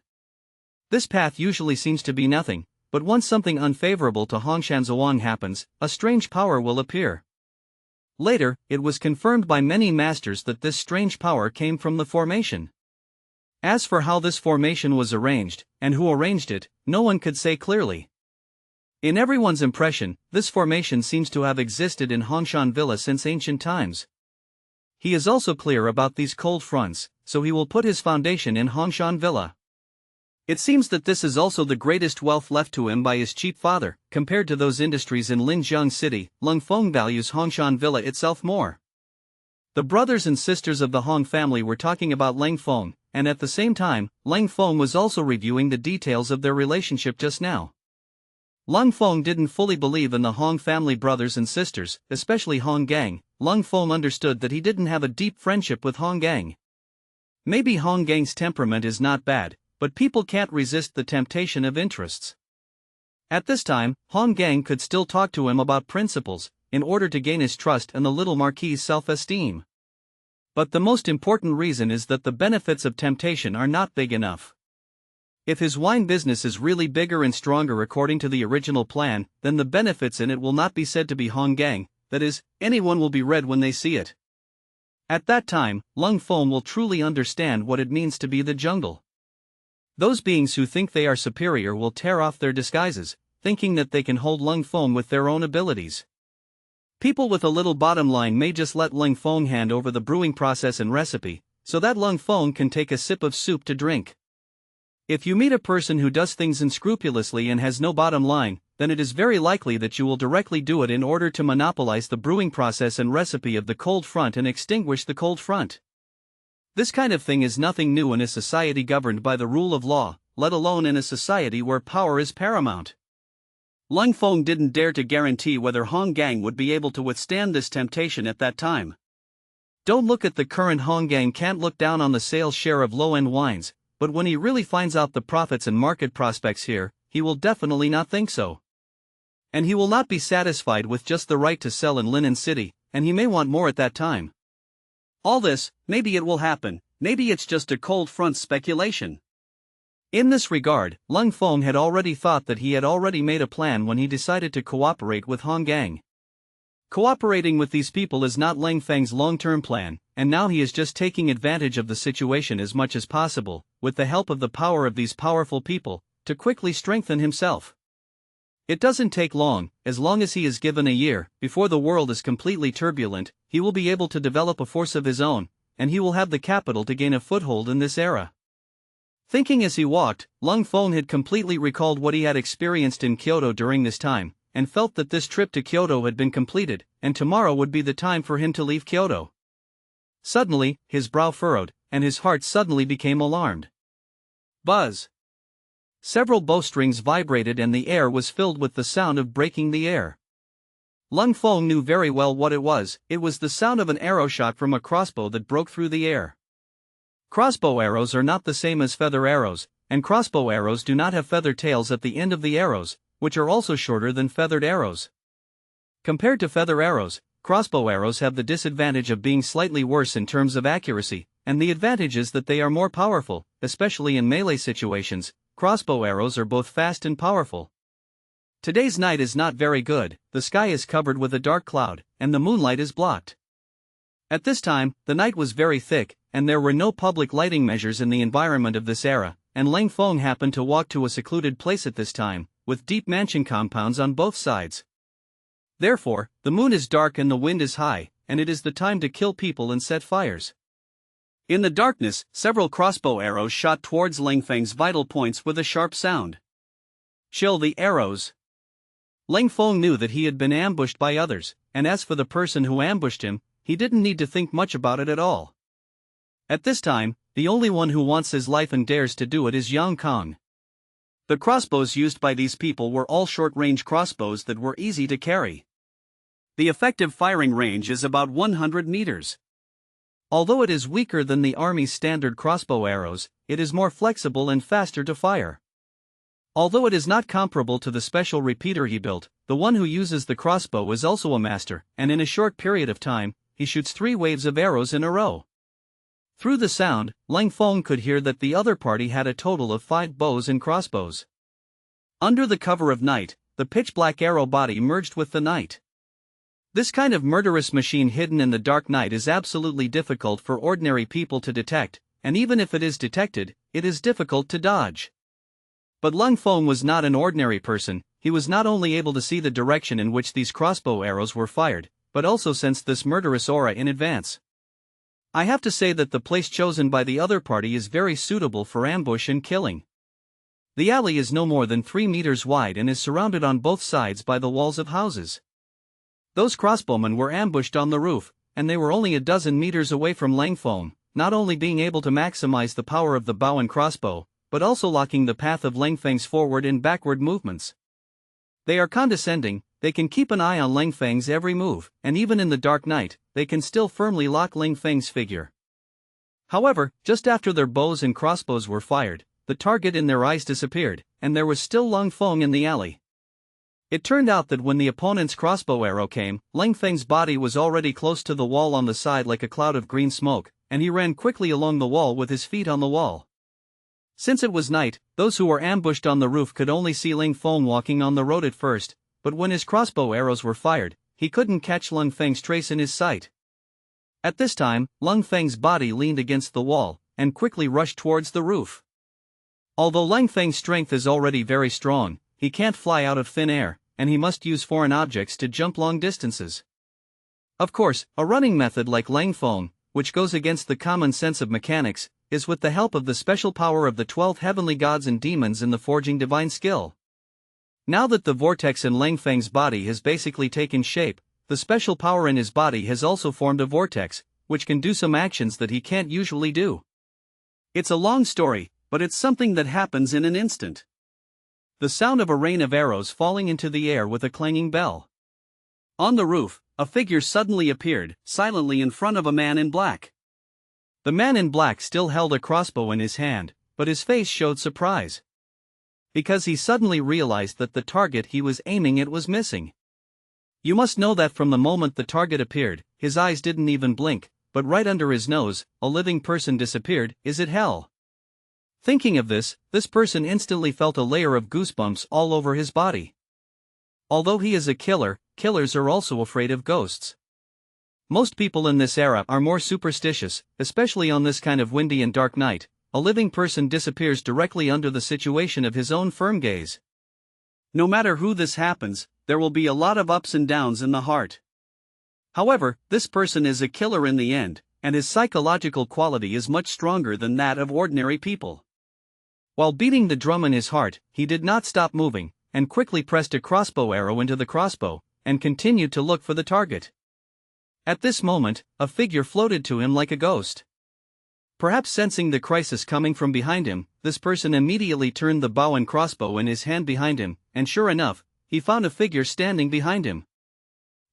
This path usually seems to be nothing, but once something unfavorable to Hongshan happens, a strange power will appear. Later, it was confirmed by many masters that this strange power came from the formation. As for how this formation was arranged, and who arranged it, no one could say clearly. In everyone's impression, this formation seems to have existed in Hongshan Villa since ancient times. He is also clear about these cold fronts, so he will put his foundation in Hongshan Villa. It seems that this is also the greatest wealth left to him by his chief father. Compared to those industries in Linjiang City, Leng Feng values Hongshan Villa itself more. The brothers and sisters of the Hong family were talking about Leng Feng, and at the same time, Leng Feng was also reviewing the details of their relationship just now. Leng Feng didn't fully believe in the Hong family brothers and sisters, especially Hong Gang. Leng Feng understood that he didn't have a deep friendship with Hong Gang. Maybe Hong Gang's temperament is not bad, but people can't resist the temptation of interests. At this time, Hong Gang could still talk to him about principles, in order to gain his trust and the little marquis's self-esteem. But the most important reason is that the benefits of temptation are not big enough. If his wine business is really bigger and stronger according to the original plan, then the benefits in it will not be said to be Hong Gang, that is, anyone will be read when they see it. At that time, Leng Feng will truly understand what it means to be the jungle. Those beings who think they are superior will tear off their disguises, thinking that they can hold Leng Feng with their own abilities. People with a little bottom line may just let Leng Feng hand over the brewing process and recipe, so that Leng Feng can take a sip of soup to drink. If you meet a person who does things unscrupulously and has no bottom line, then it is very likely that you will directly do it in order to monopolize the brewing process and recipe of the cold front and extinguish the cold front. This kind of thing is nothing new in a society governed by the rule of law, let alone in a society where power is paramount. Leng Feng didn't dare to guarantee whether Hong Gang would be able to withstand this temptation at that time. Don't look at the current Hong Gang can't look down on the sales share of low-end wines, but when he really finds out the profits and market prospects here, he will definitely not think so. And he will not be satisfied with just the right to sell in Linen City, and he may want more at that time. All this, maybe it will happen, maybe it's just a cold front speculation. In this regard, Leng Feng had already thought that he had already made a plan when he decided to cooperate with Hong Gang. Cooperating with these people is not Leng Feng's long-term plan, and now he is just taking advantage of the situation as much as possible, with the help of the power of these powerful people, to quickly strengthen himself. It doesn't take long as he is given a year, before the world is completely turbulent, he will be able to develop a force of his own, and he will have the capital to gain a foothold in this era. Thinking as he walked, Leng Feng had completely recalled what he had experienced in Kyoto during this time, and felt that this trip to Kyoto had been completed, and tomorrow would be the time for him to leave Kyoto. Suddenly, his brow furrowed, and his heart suddenly became alarmed. Buzz! Several bowstrings vibrated and the air was filled with the sound of breaking the air. Leng Feng knew very well what it was the sound of an arrow shot from a crossbow that broke through the air. Crossbow arrows are not the same as feather arrows, and crossbow arrows do not have feather tails at the end of the arrows, which are also shorter than feathered arrows. Compared to feather arrows, crossbow arrows have the disadvantage of being slightly worse in terms of accuracy, and the advantage is that they are more powerful, especially in melee situations. Crossbow arrows are both fast and powerful. Today's night is not very good, the sky is covered with a dark cloud, and the moonlight is blocked. At this time, the night was very thick, and there were no public lighting measures in the environment of this era, and Leng Feng happened to walk to a secluded place at this time, with deep mansion compounds on both sides. Therefore, the moon is dark and the wind is high, and it is the time to kill people and set fires. In the darkness, several crossbow arrows shot towards Leng Feng's vital points with a sharp sound. Chill the arrows. Leng Feng knew that he had been ambushed by others, and as for the person who ambushed him, he didn't need to think much about it at all. At this time, the only one who wants his life and dares to do it is Yang Kong. The crossbows used by these people were all short-range crossbows that were easy to carry. The effective firing range is about 100 meters. Although it is weaker than the army's standard crossbow arrows, it is more flexible and faster to fire. Although it is not comparable to the special repeater he built, the one who uses the crossbow is also a master, and in a short period of time, he shoots 3 waves of arrows in a row. Through the sound, Leng Feng could hear that the other party had a total of 5 bows and crossbows. Under the cover of night, the pitch-black arrow body merged with the night. This kind of murderous machine hidden in the dark night is absolutely difficult for ordinary people to detect, and even if it is detected, it is difficult to dodge. But Leng Feng was not an ordinary person, he was not only able to see the direction in which these crossbow arrows were fired, but also sensed this murderous aura in advance. I have to say that the place chosen by the other party is very suitable for ambush and killing. The alley is no more than 3 meters wide and is surrounded on both sides by the walls of houses. Those crossbowmen were ambushed on the roof, and they were only a dozen meters away from Leng Feng, not only being able to maximize the power of the bow and crossbow, but also locking the path of Leng Feng's forward and backward movements. They are condescending, they can keep an eye on Leng Feng's every move, and even in the dark night, they can still firmly lock Leng Feng's figure. However, just after their bows and crossbows were fired, the target in their eyes disappeared, and there was still Leng Feng in the alley. It turned out that when the opponent's crossbow arrow came, Leng Feng's body was already close to the wall on the side like a cloud of green smoke, and he ran quickly along the wall with his feet on the wall. Since it was night, those who were ambushed on the roof could only see Leng Feng walking on the road at first, but when his crossbow arrows were fired, he couldn't catch Leng Feng's trace in his sight. At this time, Leng Feng's body leaned against the wall, and quickly rushed towards the roof. Although Leng Feng's strength is already very strong, he can't fly out of thin air, and he must use foreign objects to jump long distances. Of course, a running method like Leng Feng, which goes against the common sense of mechanics, is with the help of the special power of the 12 heavenly gods and demons in the forging divine skill. Now that the vortex in Leng Feng's body has basically taken shape, the special power in his body has also formed a vortex, which can do some actions that he can't usually do. It's a long story, but it's something that happens in an instant. The sound of a rain of arrows falling into the air with a clanging bell. On the roof, a figure suddenly appeared, silently in front of a man in black. The man in black still held a crossbow in his hand, but his face showed surprise. Because he suddenly realized that the target he was aiming at was missing. You must know that from the moment the target appeared, his eyes didn't even blink, but right under his nose, a living person disappeared. Is it hell? Thinking of this person instantly felt a layer of goosebumps all over his body. Although he is a killer, killers are also afraid of ghosts. Most people in this era are more superstitious, especially on this kind of windy and dark night. A living person disappears directly under the situation of his own firm gaze. No matter who this happens, there will be a lot of ups and downs in the heart. However, this person is a killer in the end, and his psychological quality is much stronger than that of ordinary people. While beating the drum in his heart, he did not stop moving, and quickly pressed a crossbow arrow into the crossbow, and continued to look for the target. At this moment, a figure floated to him like a ghost. Perhaps sensing the crisis coming from behind him, this person immediately turned the bow and crossbow in his hand behind him, and sure enough, he found a figure standing behind him.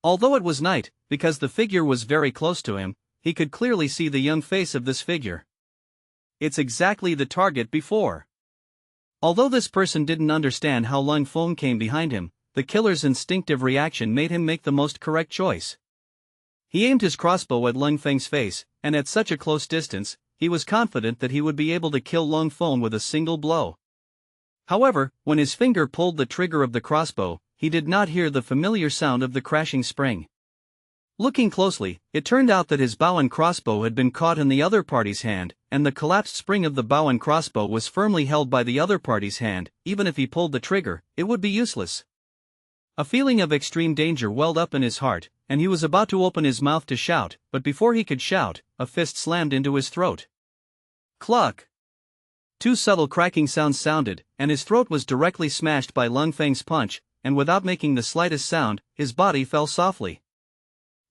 Although it was night, because the figure was very close to him, he could clearly see the young face of this figure. It's exactly the target before. Although this person didn't understand how Leng Feng came behind him, the killer's instinctive reaction made him make the most correct choice. He aimed his crossbow at Leng Feng's face, and at such a close distance, he was confident that he would be able to kill Leng Feng with a single blow. However, when his finger pulled the trigger of the crossbow, he did not hear the familiar sound of the crashing spring. Looking closely, it turned out that his bow and crossbow had been caught in the other party's hand, and the collapsed spring of the bow and crossbow was firmly held by the other party's hand. Even if he pulled the trigger, it would be useless. A feeling of extreme danger welled up in his heart, and he was about to open his mouth to shout, but before he could shout, a fist slammed into his throat. Cluck! Two subtle cracking sounds sounded, and his throat was directly smashed by Leng Feng's punch, and without making the slightest sound, his body fell softly.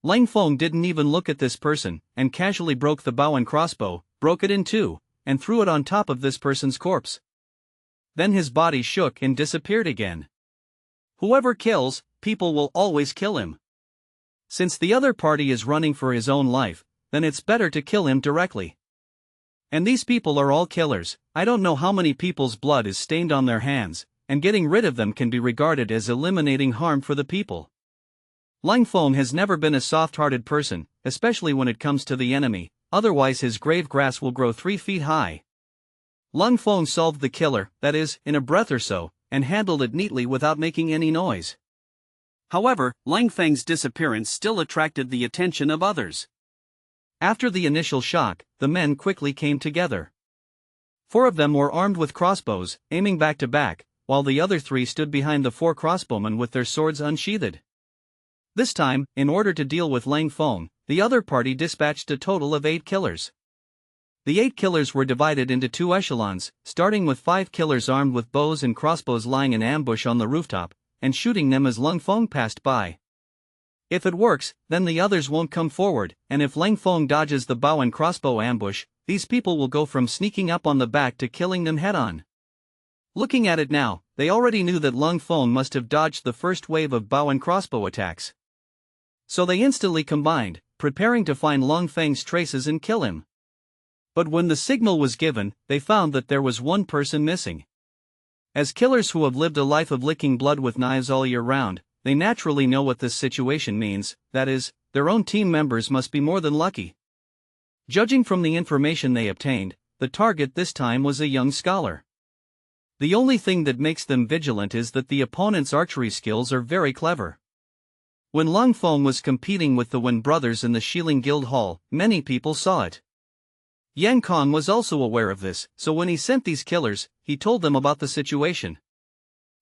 Leng Feng didn't even look at this person, and casually broke the bow and crossbow, broke it in two, and threw it on top of this person's corpse. Then his body shook and disappeared again. Whoever kills, people will always kill him. Since the other party is running for his own life, then it's better to kill him directly. And these people are all killers. I don't know how many people's blood is stained on their hands, and getting rid of them can be regarded as eliminating harm for the people. Leng Feng has never been a soft-hearted person, especially when it comes to the enemy, otherwise his grave grass will grow 3 feet high. Leng Feng solved the killer, that is, in a breath or so, and handled it neatly without making any noise. However, Leng Feng's disappearance still attracted the attention of others. After the initial shock, the men quickly came together. 4 of them were armed with crossbows, aiming back to back, while the other 3 stood behind the 4 crossbowmen with their swords unsheathed. This time, in order to deal with Leng Feng, the other party dispatched a total of 8 killers. The 8 killers were divided into 2 echelons, starting with 5 killers armed with bows and crossbows lying in ambush on the rooftop, and shooting them as Leng Feng passed by. If it works, then the others won't come forward, and if Leng Feng dodges the bow and crossbow ambush, these people will go from sneaking up on the back to killing them head-on. Looking at it now, they already knew that Leng Feng must have dodged the first wave of bow and crossbow attacks. So they instantly combined, preparing to find Leng Feng's traces and kill him. But when the signal was given, they found that there was one person missing. As killers who have lived a life of licking blood with knives all year round, they naturally know what this situation means, that is, their own team members must be more than lucky. Judging from the information they obtained, the target this time was a young scholar. The only thing that makes them vigilant is that the opponent's archery skills are very clever. When Leng Feng was competing with the Wen brothers in the Shilin Guild Hall, many people saw it. Yang Kong was also aware of this, so when he sent these killers, he told them about the situation.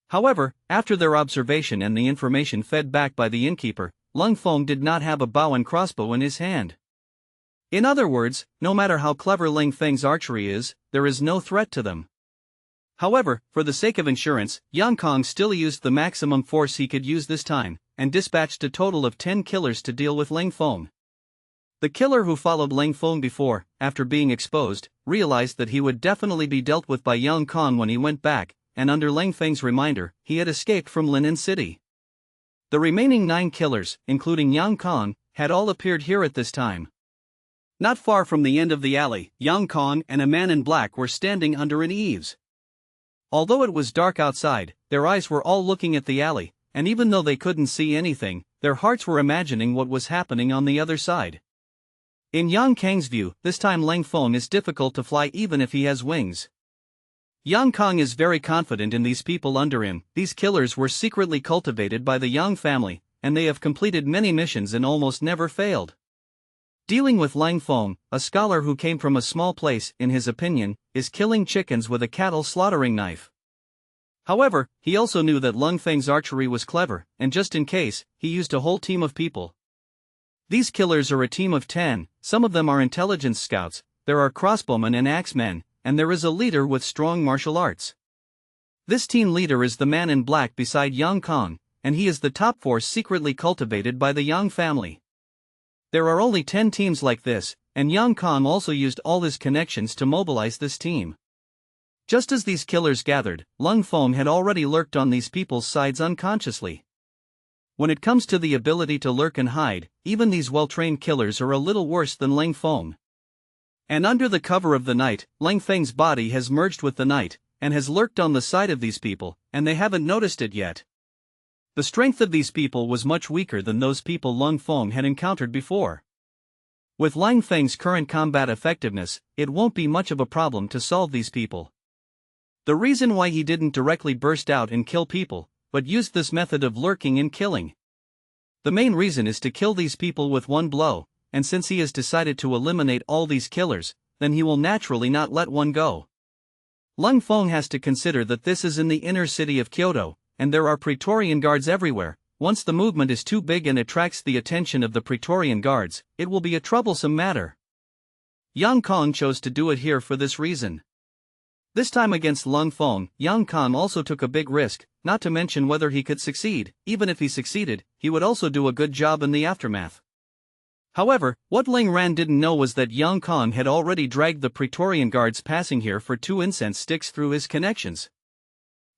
However, after their observation and the information fed back by the innkeeper, Leng Feng did not have a bow and crossbow in his hand. In other words, no matter how clever Leng Feng's archery is, there is no threat to them. However, for the sake of insurance, Yang Kong still used the maximum force he could use this time, and dispatched a total of 10 killers to deal with Leng Feng. The killer who followed Leng Feng before, after being exposed, realized that he would definitely be dealt with by Yang Kong when he went back, and under Leng Feng's reminder, he had escaped from Linen City. The remaining 9 killers, including Yang Kong, had all appeared here at this time. Not far from the end of the alley, Yang Kong and a man in black were standing under an eaves. Although it was dark outside, their eyes were all looking at the alley, and even though they couldn't see anything, their hearts were imagining what was happening on the other side. In Yang Kang's view, this time Leng Feng is difficult to fly even if he has wings. Yang Kong is very confident in these people under him. These killers were secretly cultivated by the Yang family, and they have completed many missions and almost never failed. Dealing with Leng Feng, a scholar who came from a small place, in his opinion, is killing chickens with a cattle slaughtering knife. However, he also knew that Leng Feng's archery was clever, and just in case, he used a whole team of people. These killers are a team of 10, some of them are intelligence scouts, there are crossbowmen and axemen, and there is a leader with strong martial arts. This team leader is the man in black beside Yang Kong, and he is the top force secretly cultivated by the Yang family. There are only 10 teams like this, and Yang Kong also used all his connections to mobilize this team. Just as these killers gathered, Leng Feng had already lurked on these people's sides unconsciously. When it comes to the ability to lurk and hide, even these well-trained killers are a little worse than Leng Feng. And under the cover of the night, Leng Feng's body has merged with the night, and has lurked on the side of these people, and they haven't noticed it yet. The strength of these people was much weaker than those people Leng Feng had encountered before. With Leng Feng's current combat effectiveness, it won't be much of a problem to solve these people. The reason why he didn't directly burst out and kill people, but used this method of lurking and killing. The main reason is to kill these people with one blow, and since he has decided to eliminate all these killers, then he will naturally not let one go. Leng Feng has to consider that this is in the inner city of Kyoto, and there are Praetorian guards everywhere. Once the movement is too big and attracts the attention of the Praetorian guards, it will be a troublesome matter. Yang Kong chose to do it here for this reason. This time against Leng Feng, Yang Kong also took a big risk, not to mention whether he could succeed. Even if he succeeded, he would also do a good job in the aftermath. However, what Ling Ran didn't know was that Yang Kong had already dragged the Praetorian guards passing here for 2 incense sticks through his connections.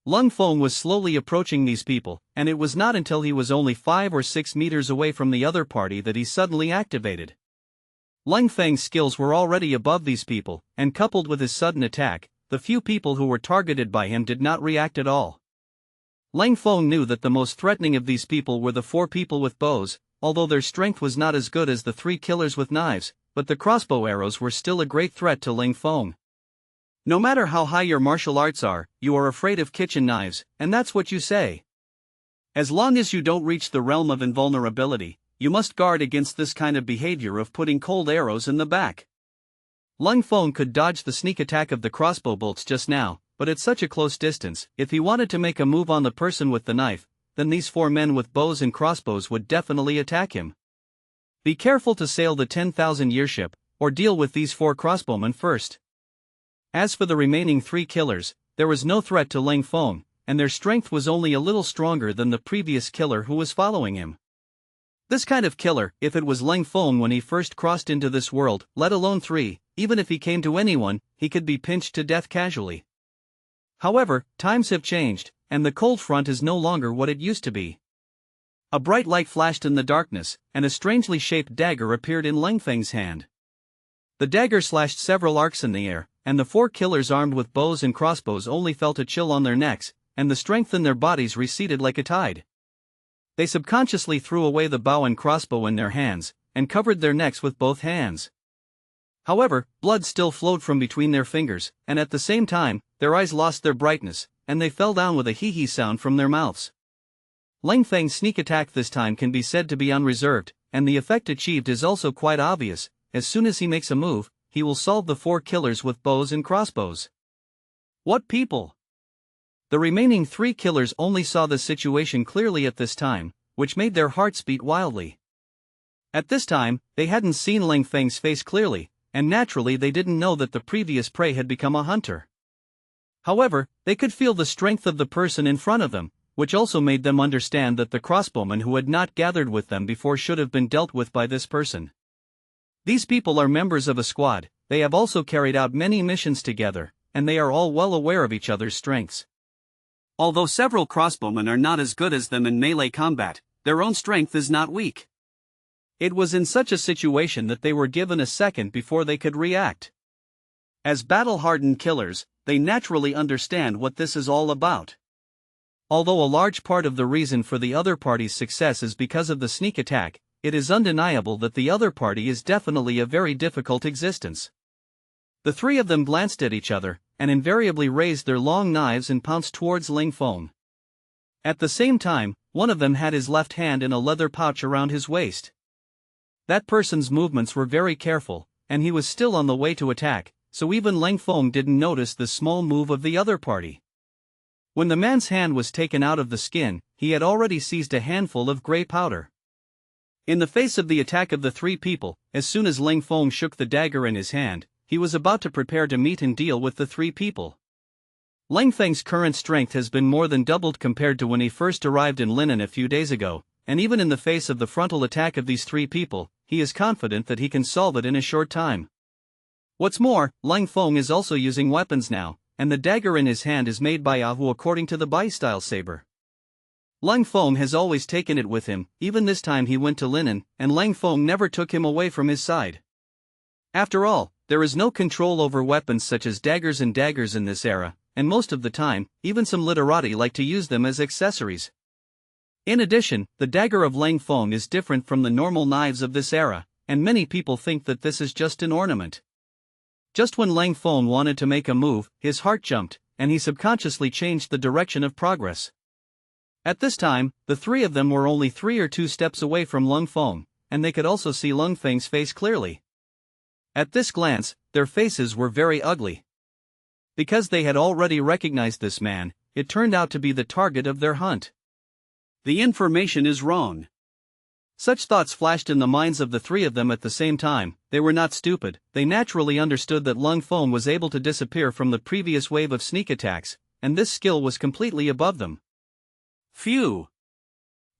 Leng Feng was slowly approaching these people, and it was not until he was only 5 or 6 meters away from the other party that he suddenly activated. Leng Feng's skills were already above these people, and coupled with his sudden attack, the few people who were targeted by him did not react at all. Leng Feng knew that the most threatening of these people were the 4 people with bows, although their strength was not as good as the 3 killers with knives, but the crossbow arrows were still a great threat to Leng Feng. No matter how high your martial arts are, you are afraid of kitchen knives, and that's what you say. As long as you don't reach the realm of invulnerability, you must guard against this kind of behavior of putting cold arrows in the back. Leng Feng could dodge the sneak attack of the crossbow bolts just now, but at such a close distance, if he wanted to make a move on the person with the knife, then these 4 men with bows and crossbows would definitely attack him. Be careful to sail the 10,000-year ship, or deal with these 4 crossbowmen first. As for the remaining 3 killers, there was no threat to Leng Feng, and their strength was only a little stronger than the previous killer who was following him. This kind of killer, if it was Leng Feng when he first crossed into this world, let alone 3, even if he came to anyone, he could be pinched to death casually. However, times have changed, and the cold front is no longer what it used to be. A bright light flashed in the darkness, and a strangely shaped dagger appeared in Leng Feng's hand. The dagger slashed several arcs in the air, and the 4 killers armed with bows and crossbows only felt a chill on their necks, and the strength in their bodies receded like a tide. They subconsciously threw away the bow and crossbow in their hands, and covered their necks with both hands. However, blood still flowed from between their fingers, and at the same time, their eyes lost their brightness, and they fell down with a hee-hee sound from their mouths. Leng Feng's sneak attack this time can be said to be unreserved, and the effect achieved is also quite obvious. As soon as he makes a move, he will solve the 4 killers with bows and crossbows. What people! The remaining 3 killers only saw the situation clearly at this time, which made their hearts beat wildly. At this time, they hadn't seen Leng Feng's face clearly, and naturally they didn't know that the previous prey had become a hunter. However, they could feel the strength of the person in front of them, which also made them understand that the crossbowmen who had not gathered with them before should have been dealt with by this person. These people are members of a squad, they have also carried out many missions together, and they are all well aware of each other's strengths. Although several crossbowmen are not as good as them in melee combat, their own strength is not weak. It was in such a situation that they were given a second before they could react. As battle-hardened killers, they naturally understand what this is all about. Although a large part of the reason for the other party's success is because of the sneak attack, it is undeniable that the other party is definitely a very difficult existence. The 3 of them glanced at each other, and invariably raised their long knives and pounced towards Leng Feng. At the same time, one of them had his left hand in a leather pouch around his waist. That person's movements were very careful, and he was still on the way to attack, so even Leng Feng didn't notice the small move of the other party. When the man's hand was taken out of the skin, he had already seized a handful of grey powder. In the face of the attack of the three people, as soon as Leng Feng shook the dagger in his hand, he was about to prepare to meet and deal with the three people. Leng Feng's current strength has been more than doubled compared to when he first arrived in Linen a few days ago, and even in the face of the frontal attack of these three people, he is confident that he can solve it in a short time. What's more, Leng Feng is also using weapons now, and the dagger in his hand is made by Ahu according to the Bai-style saber. Leng Feng has always taken it with him, even this time he went to Linen, and Leng Feng never took him away from his side. After all, there is no control over weapons such as daggers in this era, and most of the time, even some literati like to use them as accessories. In addition, the dagger of Leng Feng is different from the normal knives of this era, and many people think that this is just an ornament. Just when Leng Feng wanted to make a move, his heart jumped, and he subconsciously changed the direction of progress. At this time, the three of them were only 3 or 2 steps away from Leng Feng, and they could also see Leng Feng's face clearly. At this glance, their faces were very ugly. Because they had already recognized this man, it turned out to be the target of their hunt. The information is wrong. Such thoughts flashed in the minds of the three of them at the same time. They were not stupid, they naturally understood that Leng Feng was able to disappear from the previous wave of sneak attacks, and this skill was completely above them. Phew!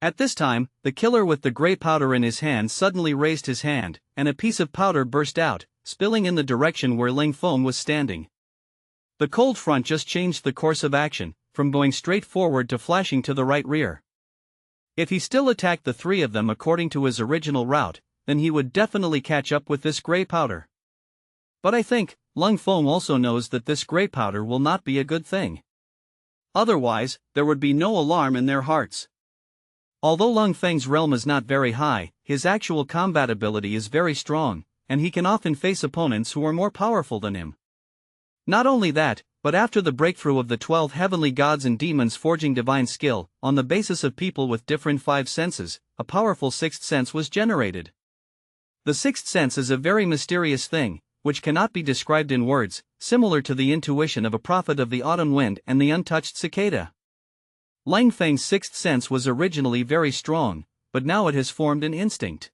At this time, the killer with the grey powder in his hand suddenly raised his hand, and a piece of powder burst out, spilling in the direction where Leng Feng was standing. The cold front just changed the course of action, from going straight forward to flashing to the right rear. If he still attacked the three of them according to his original route, then he would definitely catch up with this grey powder. But I think, Leng Feng also knows that this grey powder will not be a good thing. Otherwise, there would be no alarm in their hearts. Although Leng Feng's realm is not very high, his actual combat ability is very strong, and he can often face opponents who are more powerful than him. Not only that, but after the breakthrough of the 12 heavenly gods and demons forging divine skill, on the basis of people with different 5 senses, a powerful 6th sense was generated. The 6th sense is a very mysterious thing, which cannot be described in words, similar to the intuition of a prophet of the autumn wind and the untouched cicada. Leng Feng's 6th sense was originally very strong, but now it has formed an instinct.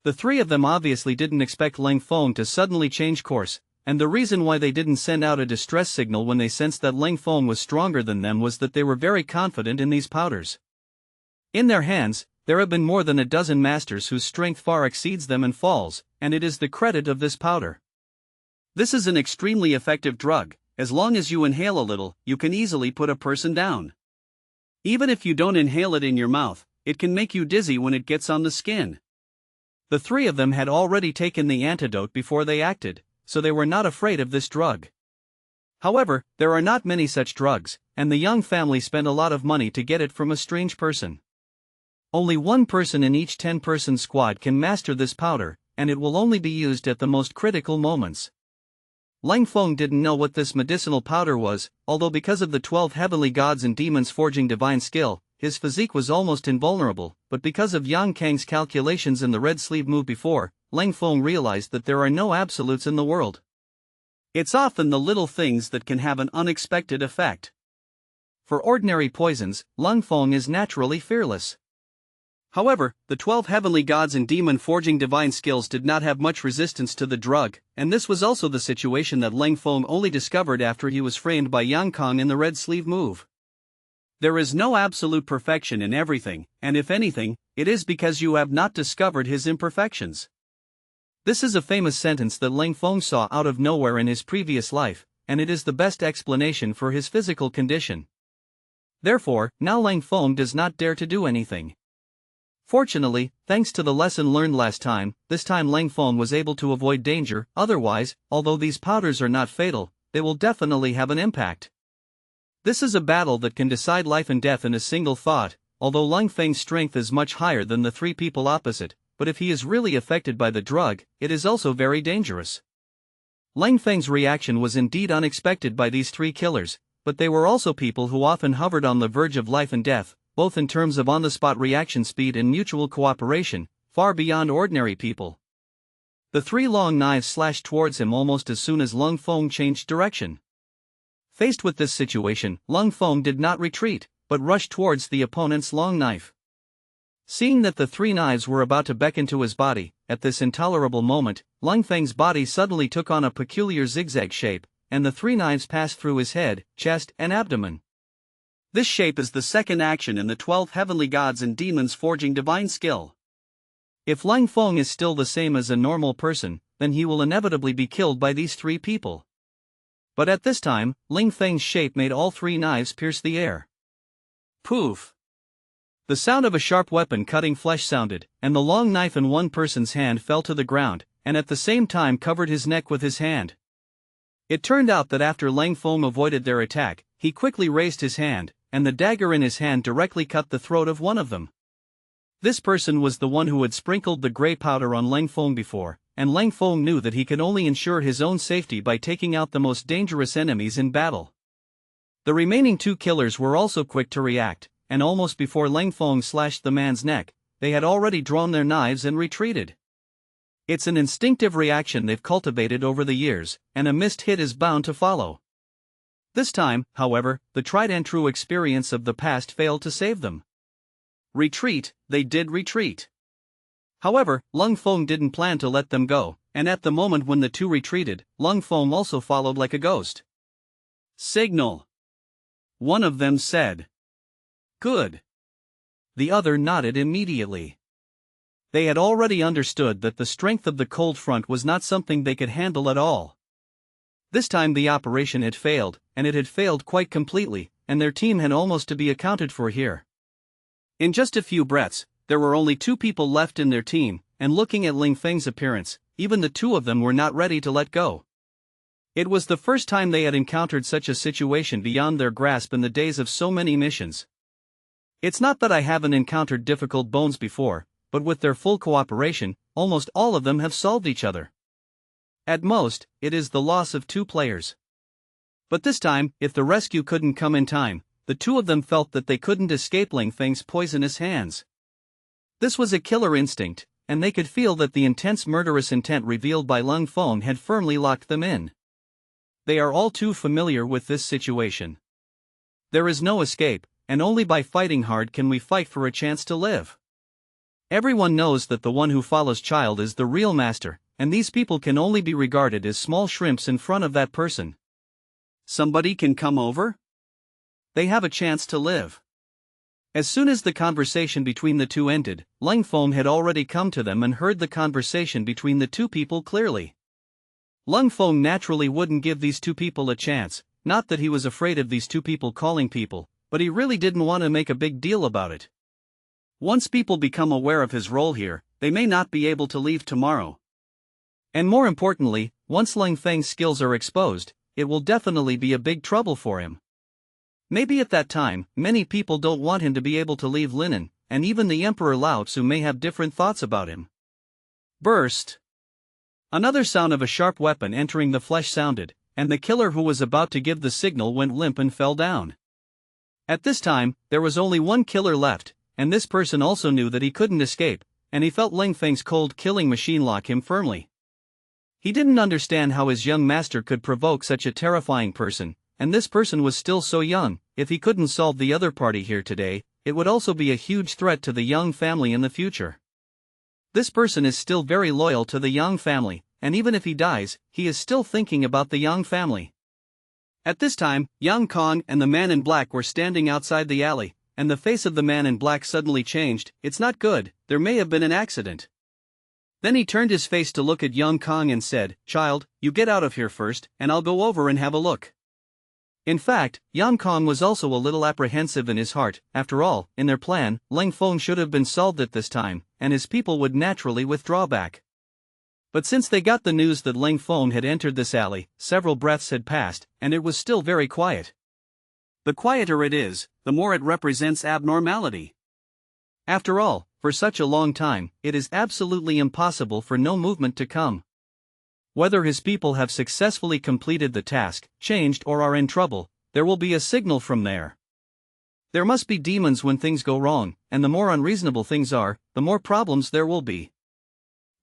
The three of them obviously didn't expect Leng Feng to suddenly change course, and the reason why they didn't send out a distress signal when they sensed that Leng Feng was stronger than them was that they were very confident in these powders. In their hands, there have been more than a dozen masters whose strength far exceeds them and falls, and it is the credit of this powder. This is an extremely effective drug. As long as you inhale a little, you can easily put a person down. Even if you don't inhale it in your mouth, it can make you dizzy when it gets on the skin. The three of them had already taken the antidote before they acted, so they were not afraid of this drug. However, there are not many such drugs, and the young family spent a lot of money to get it from a strange person. Only one person in each 10-person squad can master this powder, and it will only be used at the most critical moments. Leng Feng didn't know what this medicinal powder was, although because of the 12 heavenly gods and demons forging divine skill, his physique was almost invulnerable, but because of Yang Kang's calculations in the red sleeve move before, Leng Feng realized that there are no absolutes in the world. It's often the little things that can have an unexpected effect. For ordinary poisons, Leng Feng is naturally fearless. However, the 12 heavenly gods and demon forging divine skills did not have much resistance to the drug, and this was also the situation that Leng Feng only discovered after he was framed by Yang Kang in the red sleeve move. There is no absolute perfection in everything, and if anything, it is because you have not discovered his imperfections. This is a famous sentence that Leng Feng saw out of nowhere in his previous life, and it is the best explanation for his physical condition. Therefore, now Leng Feng does not dare to do anything. Fortunately, thanks to the lesson learned last time, this time Leng Feng was able to avoid danger. Otherwise, although these powders are not fatal, they will definitely have an impact. This is a battle that can decide life and death in a single thought, although Leng Feng's strength is much higher than the three people opposite, but if he is really affected by the drug, it is also very dangerous. Leng Feng's reaction was indeed unexpected by these three killers, but they were also people who often hovered on the verge of life and death, both in terms of on-the-spot reaction speed and mutual cooperation, far beyond ordinary people. The three long knives slashed towards him almost as soon as Leng Feng changed direction. Faced with this situation, Leng Feng did not retreat, but rushed towards the opponent's long knife. Seeing that the three knives were about to beckon to his body, at this intolerable moment, Leng Feng's body suddenly took on a peculiar zigzag shape, and the three knives passed through his head, chest, and abdomen. This shape is the second action in the 12 heavenly gods and demons forging divine skill. If Leng Feng is still the same as a normal person, then he will inevitably be killed by these three people. But at this time, Leng Feng's shape made all three knives pierce the air. Poof! The sound of a sharp weapon cutting flesh sounded, and the long knife in one person's hand fell to the ground, and at the same time covered his neck with his hand. It turned out that after Leng Feng avoided their attack, he quickly raised his hand, and the dagger in his hand directly cut the throat of one of them. This person was the one who had sprinkled the grey powder on Leng Feng before, and Leng Feng knew that he could only ensure his own safety by taking out the most dangerous enemies in battle. The remaining two killers were also quick to react, and almost before Leng Feng slashed the man's neck, they had already drawn their knives and retreated. It's an instinctive reaction they've cultivated over the years, and a missed hit is bound to follow. This time, however, the tried and true experience of the past failed to save them. Retreat, they did retreat. However, Leng Feng didn't plan to let them go, and at the moment when the two retreated, Leng Feng also followed like a ghost. Signal! One of them said. Good. The other nodded immediately. They had already understood that the strength of the cold front was not something they could handle at all. This time the operation had failed, and it had failed quite completely, and their team had almost to be accounted for here. In just a few breaths, there were only two people left in their team, and looking at Leng Feng's appearance, even the two of them were not ready to let go. It was the first time they had encountered such a situation beyond their grasp in the days of so many missions. It's not that I haven't encountered difficult bones before, but with their full cooperation, almost all of them have solved each other. At most, it is the loss of two players. But this time, if the rescue couldn't come in time, the two of them felt that they couldn't escape Leng Feng's poisonous hands. This was a killer instinct, and they could feel that the intense murderous intent revealed by Leng Feng had firmly locked them in. They are all too familiar with this situation. There is no escape, and only by fighting hard can we fight for a chance to live. Everyone knows that the one who follows child is the real master, and these people can only be regarded as small shrimps in front of that person. Somebody can come over? They have a chance to live. As soon as the conversation between the two ended, Leng Feng had already come to them and heard the conversation between the two people clearly. Leng Feng naturally wouldn't give these two people a chance, not that he was afraid of these two people calling people, but he really didn't want to make a big deal about it. Once people become aware of his role here, they may not be able to leave tomorrow. And more importantly, once Leng Feng's skills are exposed, it will definitely be a big trouble for him. Maybe at that time, many people don't want him to be able to leave Linen, and even the Emperor Lao Tzu may have different thoughts about him. Burst! Another sound of a sharp weapon entering the flesh sounded, and the killer who was about to give the signal went limp and fell down. At this time, there was only one killer left, and this person also knew that he couldn't escape, and he felt Leng Feng's cold killing machine lock him firmly. He didn't understand how his young master could provoke such a terrifying person, and this person was still so young. If he couldn't solve the other party here today, it would also be a huge threat to the Yang family in the future. This person is still very loyal to the Yang family, and even if he dies, he is still thinking about the Yang family. At this time, Yang Kong and the man in black were standing outside the alley, and the face of the man in black suddenly changed. It's not good, there may have been an accident. Then he turned his face to look at Yang Kong and said, "Child, you get out of here first, and I'll go over and have a look." In fact, Yang Kong was also a little apprehensive in his heart. After all, in their plan, Leng Feng should have been solved at this time, and his people would naturally withdraw back. But since they got the news that Leng Feng had entered this alley, several breaths had passed, and it was still very quiet. The quieter it is, the more it represents abnormality. After all, for such a long time, it is absolutely impossible for no movement to come. Whether his people have successfully completed the task, changed, or are in trouble, there will be a signal from there. There must be demons when things go wrong, and the more unreasonable things are, the more problems there will be.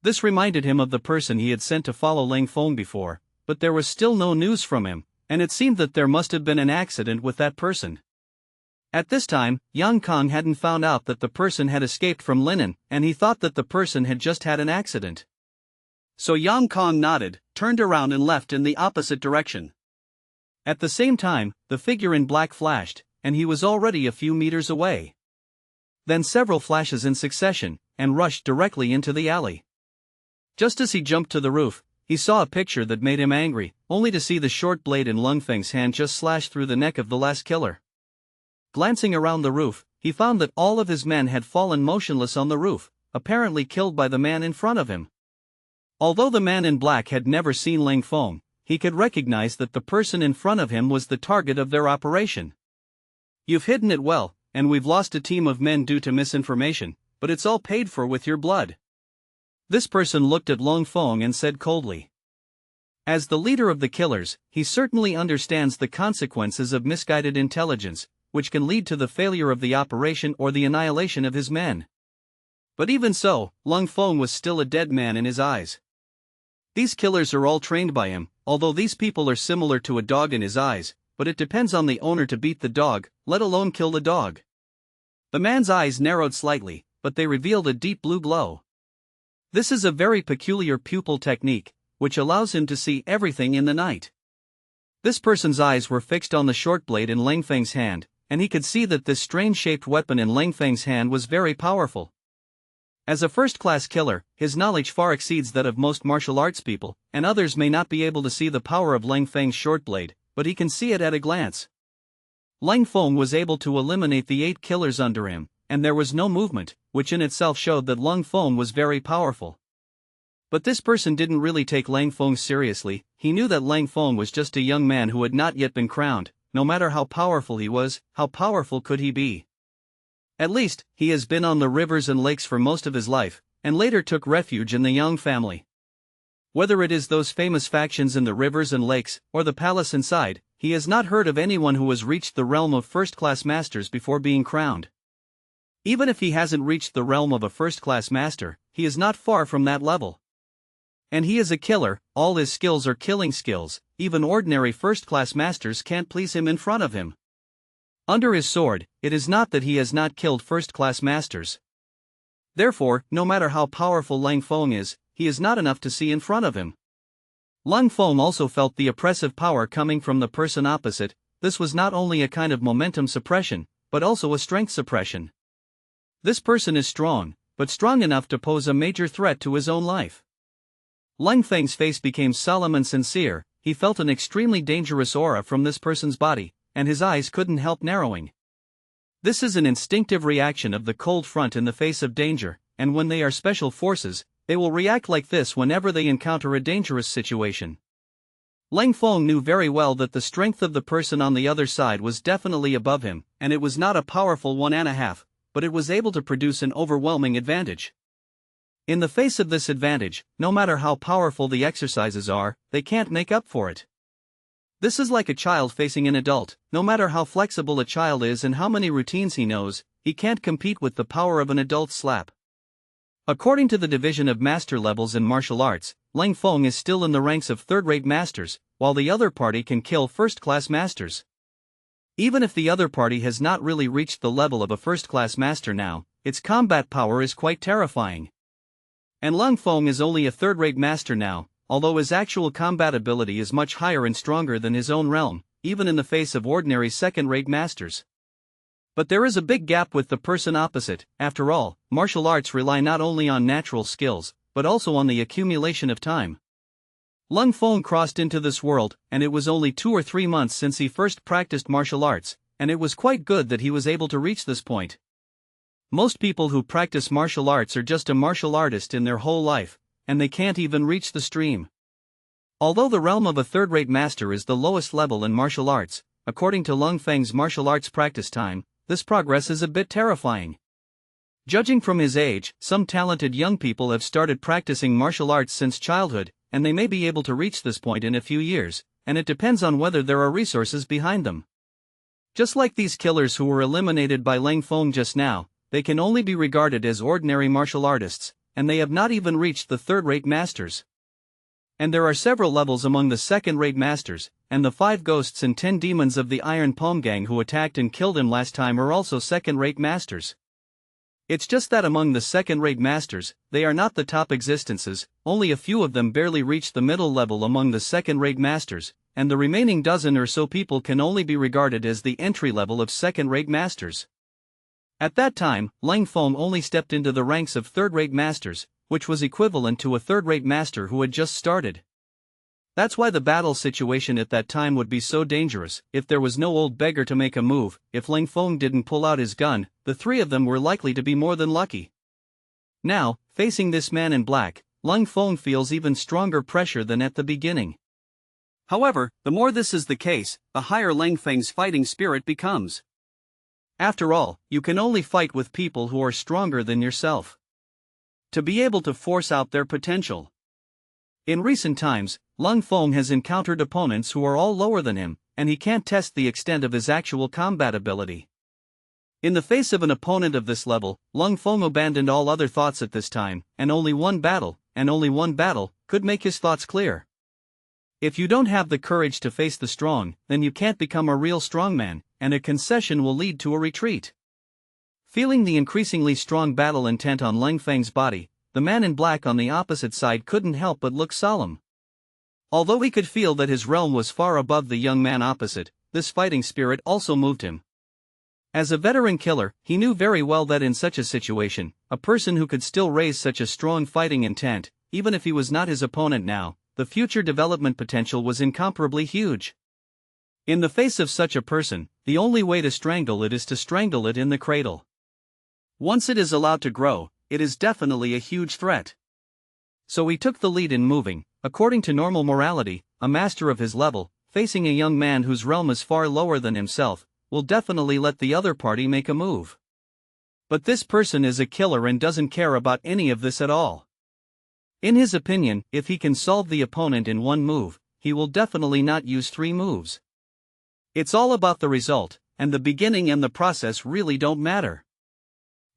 This reminded him of the person he had sent to follow Leng Feng before, but there was still no news from him, and it seemed that there must have been an accident with that person. At this time, Yang Kong hadn't found out that the person had escaped from Linen, and he thought that the person had just had an accident. So Yang Kong nodded, turned around and left in the opposite direction. At the same time, the figure in black flashed, and he was already a few meters away. Then several flashes in succession, and rushed directly into the alley. Just as he jumped to the roof, he saw a picture that made him angry, only to see the short blade in Leng Feng's hand just slash through the neck of the last killer. Glancing around the roof, he found that all of his men had fallen motionless on the roof, apparently killed by the man in front of him. Although the man in black had never seen Leng Feng, he could recognize that the person in front of him was the target of their operation. "You've hidden it well, and we've lost a team of men due to misinformation, but it's all paid for with your blood." This person looked at Leng Feng and said coldly. As the leader of the killers, he certainly understands the consequences of misguided intelligence, which can lead to the failure of the operation or the annihilation of his men. But even so, Leng Feng was still a dead man in his eyes. These killers are all trained by him, although these people are similar to a dog in his eyes, but it depends on the owner to beat the dog, let alone kill the dog. The man's eyes narrowed slightly, but they revealed a deep blue glow. This is a very peculiar pupil technique, which allows him to see everything in the night. This person's eyes were fixed on the short blade in Leng Feng's hand, and he could see that this strange-shaped weapon in Leng Feng's hand was very powerful. As a first-class killer, his knowledge far exceeds that of most martial arts people, and others may not be able to see the power of Leng Feng's short blade, but he can see it at a glance. Leng Feng was able to eliminate the 8 killers under him, and there was no movement, which in itself showed that Leng Feng was very powerful. But this person didn't really take Leng Feng seriously. He knew that Leng Feng was just a young man who had not yet been crowned. No matter how powerful he was, how powerful could he be? At least, he has been on the rivers and lakes for most of his life, and later took refuge in the Yang family. Whether it is those famous factions in the rivers and lakes, or the palace inside, he has not heard of anyone who has reached the realm of first-class masters before being crowned. Even if he hasn't reached the realm of a first-class master, he is not far from that level. And he is a killer, all his skills are killing skills, even ordinary first-class masters can't please him in front of him. Under his sword, it is not that he has not killed first-class masters. Therefore, no matter how powerful Leng Feng is, he is not enough to see in front of him. Leng Feng also felt the oppressive power coming from the person opposite. This was not only a kind of momentum suppression, but also a strength suppression. This person is strong, but strong enough to pose a major threat to his own life. Leng Feng's face became solemn and sincere. He felt an extremely dangerous aura from this person's body, and his eyes couldn't help narrowing. This is an instinctive reaction of the cold front in the face of danger, and when they are special forces, they will react like this whenever they encounter a dangerous situation. Leng Feng knew very well that the strength of the person on the other side was definitely above him, and it was not a powerful 1.5, but it was able to produce an overwhelming advantage. In the face of this advantage, no matter how powerful the exercises are, they can't make up for it. This is like a child facing an adult. No matter how flexible a child is and how many routines he knows, he can't compete with the power of an adult's slap. According to the division of master levels in martial arts, Leng Feng is still in the ranks of third-rate masters, while the other party can kill first-class masters. Even if the other party has not really reached the level of a first-class master now, its combat power is quite terrifying. And Leng Feng is only a third-rate master now, although his actual combat ability is much higher and stronger than his own realm, even in the face of ordinary second-rate masters. But there is a big gap with the person opposite. After all, martial arts rely not only on natural skills, but also on the accumulation of time. Leng Feng crossed into this world, and it was only 2 or 3 months since he first practiced martial arts, and it was quite good that he was able to reach this point. Most people who practice martial arts are just a martial artist in their whole life, and they can't even reach the stream. Although the realm of a third-rate master is the lowest level in martial arts, according to Leng Feng's martial arts practice time, this progress is a bit terrifying. Judging from his age, some talented young people have started practicing martial arts since childhood, and they may be able to reach this point in a few years, and it depends on whether there are resources behind them. Just like these killers who were eliminated by Leng Feng just now, they can only be regarded as ordinary martial artists, and they have not even reached the third-rate masters. And there are several levels among the second-rate masters, and the 5 ghosts and 10 demons of the Iron Palm Gang who attacked and killed him last time are also second-rate masters. It's just that among the second-rate masters, they are not the top existences, only a few of them barely reach the middle level among the second-rate masters, and the remaining dozen or so people can only be regarded as the entry level of second-rate masters. At that time, Leng Feng only stepped into the ranks of third-rate masters, which was equivalent to a third-rate master who had just started. That's why the battle situation at that time would be so dangerous. If there was no old beggar to make a move, if Leng Feng didn't pull out his gun, the 3 of them were likely to be more than lucky. Now, facing this man in black, Leng Feng feels even stronger pressure than at the beginning. However, the more this is the case, the higher Leng Feng's fighting spirit becomes. After all, you can only fight with people who are stronger than yourself, to be able to force out their potential. In recent times, Leng Feng has encountered opponents who are all lower than him, and he can't test the extent of his actual combat ability. In the face of an opponent of this level, Leng Feng abandoned all other thoughts at this time, and only one battle, could make his thoughts clear. If you don't have the courage to face the strong, then you can't become a real strongman, and a concession will lead to a retreat. Feeling the increasingly strong battle intent on Leng Feng's body, the man in black on the opposite side couldn't help but look solemn. Although he could feel that his realm was far above the young man opposite, this fighting spirit also moved him. As a veteran killer, he knew very well that in such a situation, a person who could still raise such a strong fighting intent, even if he was not his opponent now, the future development potential was incomparably huge. In the face of such a person, the only way to strangle it is to strangle it in the cradle. Once it is allowed to grow, it is definitely a huge threat. So he took the lead in moving. According to normal morality, a master of his level, facing a young man whose realm is far lower than himself, will definitely let the other party make a move. But this person is a killer and doesn't care about any of this at all. In his opinion, if he can solve the opponent in one move, he will definitely not use 3 moves. It's all about the result, and the beginning and the process really don't matter.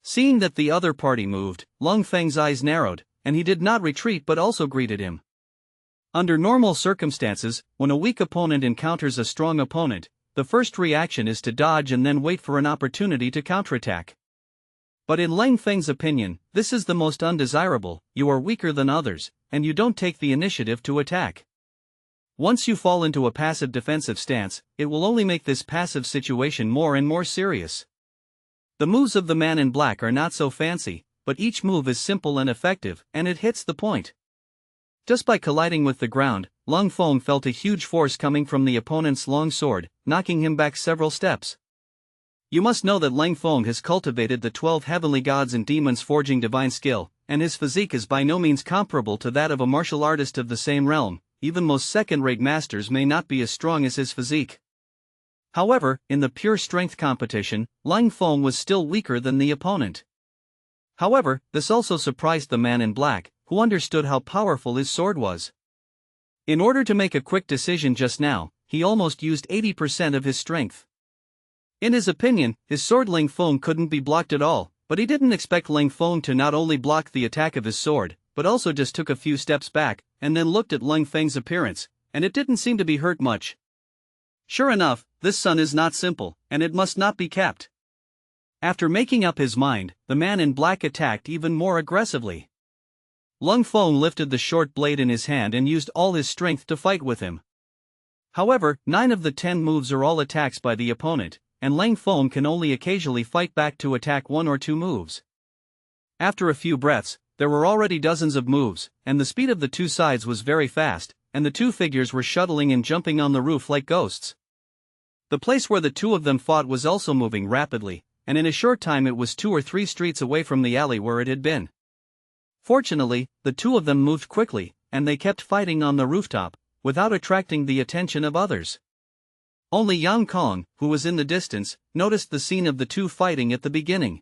Seeing that the other party moved, Leng Feng's eyes narrowed, and he did not retreat but also greeted him. Under normal circumstances, when a weak opponent encounters a strong opponent, the first reaction is to dodge and then wait for an opportunity to counterattack. But in Leng Feng's opinion, this is the most undesirable. You are weaker than others, and you don't take the initiative to attack. Once you fall into a passive defensive stance, it will only make this passive situation more and more serious. The moves of the man in black are not so fancy, but each move is simple and effective, and it hits the point. Just by colliding with the ground, Leng Feng felt a huge force coming from the opponent's long sword, knocking him back several steps. You must know that Leng Feng has cultivated the 12 heavenly gods and demons forging divine skill, and his physique is by no means comparable to that of a martial artist of the same realm. Even most second-rate masters may not be as strong as his physique. However, in the pure strength competition, Leng Feng was still weaker than the opponent. However, this also surprised the man in black, who understood how powerful his sword was. In order to make a quick decision just now, he almost used 80% of his strength. In his opinion, his sword Leng Feng couldn't be blocked at all, but he didn't expect Leng Feng to not only block the attack of his sword, but also just took a few steps back, and then looked at Leng Feng's appearance, and it didn't seem to be hurt much. Sure enough, this son is not simple, and it must not be kept. After making up his mind, the man in black attacked even more aggressively. Leng Feng lifted the short blade in his hand and used all his strength to fight with him. However, 9 of the 10 moves are all attacks by the opponent, and Leng Feng can only occasionally fight back to attack 1 or 2 moves. After a few breaths, there were already dozens of moves, and the speed of the 2 sides was very fast, and the 2 figures were shuttling and jumping on the roof like ghosts. The place where the 2 of them fought was also moving rapidly, and in a short time it was 2 or 3 streets away from the alley where it had been. Fortunately, the 2 of them moved quickly, and they kept fighting on the rooftop, without attracting the attention of others. Only Yang Kong, who was in the distance, noticed the scene of the 2 fighting at the beginning.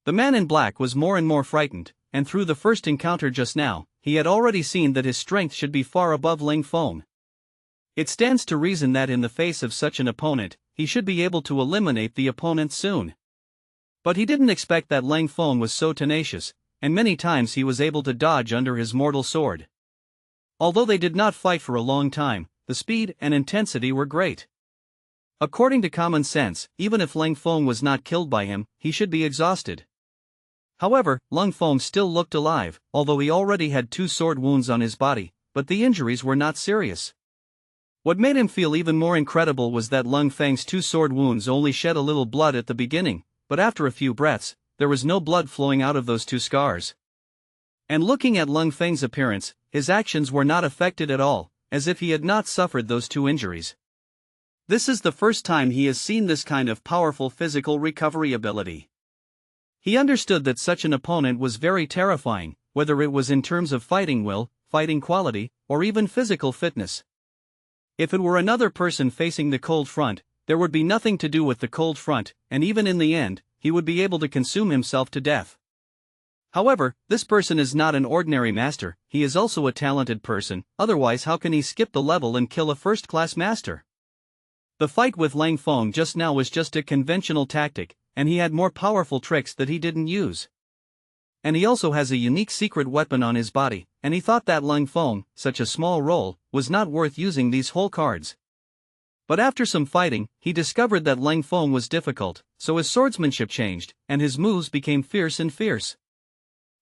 The man in black was more and more frightened, and through the first encounter just now, he had already seen that his strength should be far above Leng Feng. It stands to reason that in the face of such an opponent, he should be able to eliminate the opponent soon. But he didn't expect that Leng Feng was so tenacious, and many times he was able to dodge under his mortal sword. Although they did not fight for a long time, the speed and intensity were great. According to common sense, even if Leng Feng was not killed by him, he should be exhausted. However, Leng Feng still looked alive, although he already had 2 sword wounds on his body, but the injuries were not serious. What made him feel even more incredible was that Leng Feng's 2 sword wounds only shed a little blood at the beginning, but after a few breaths, there was no blood flowing out of those 2 scars. And looking at Leng Feng's appearance, his actions were not affected at all, as if he had not suffered those 2 injuries. This is the first time he has seen this kind of powerful physical recovery ability. He understood that such an opponent was very terrifying, whether it was in terms of fighting will, fighting quality, or even physical fitness. If it were another person facing the cold front, there would be nothing to do with the cold front, and even in the end, he would be able to consume himself to death. However, this person is not an ordinary master, he is also a talented person, otherwise how can he skip the level and kill a first-class master? The fight with Leng Feng just now was just a conventional tactic, and he had more powerful tricks that he didn't use. And he also has a unique secret weapon on his body, and he thought that Leng Feng, such a small role, was not worth using these whole cards. But after some fighting, he discovered that Leng Feng was difficult, so his swordsmanship changed, and his moves became fierce and fierce.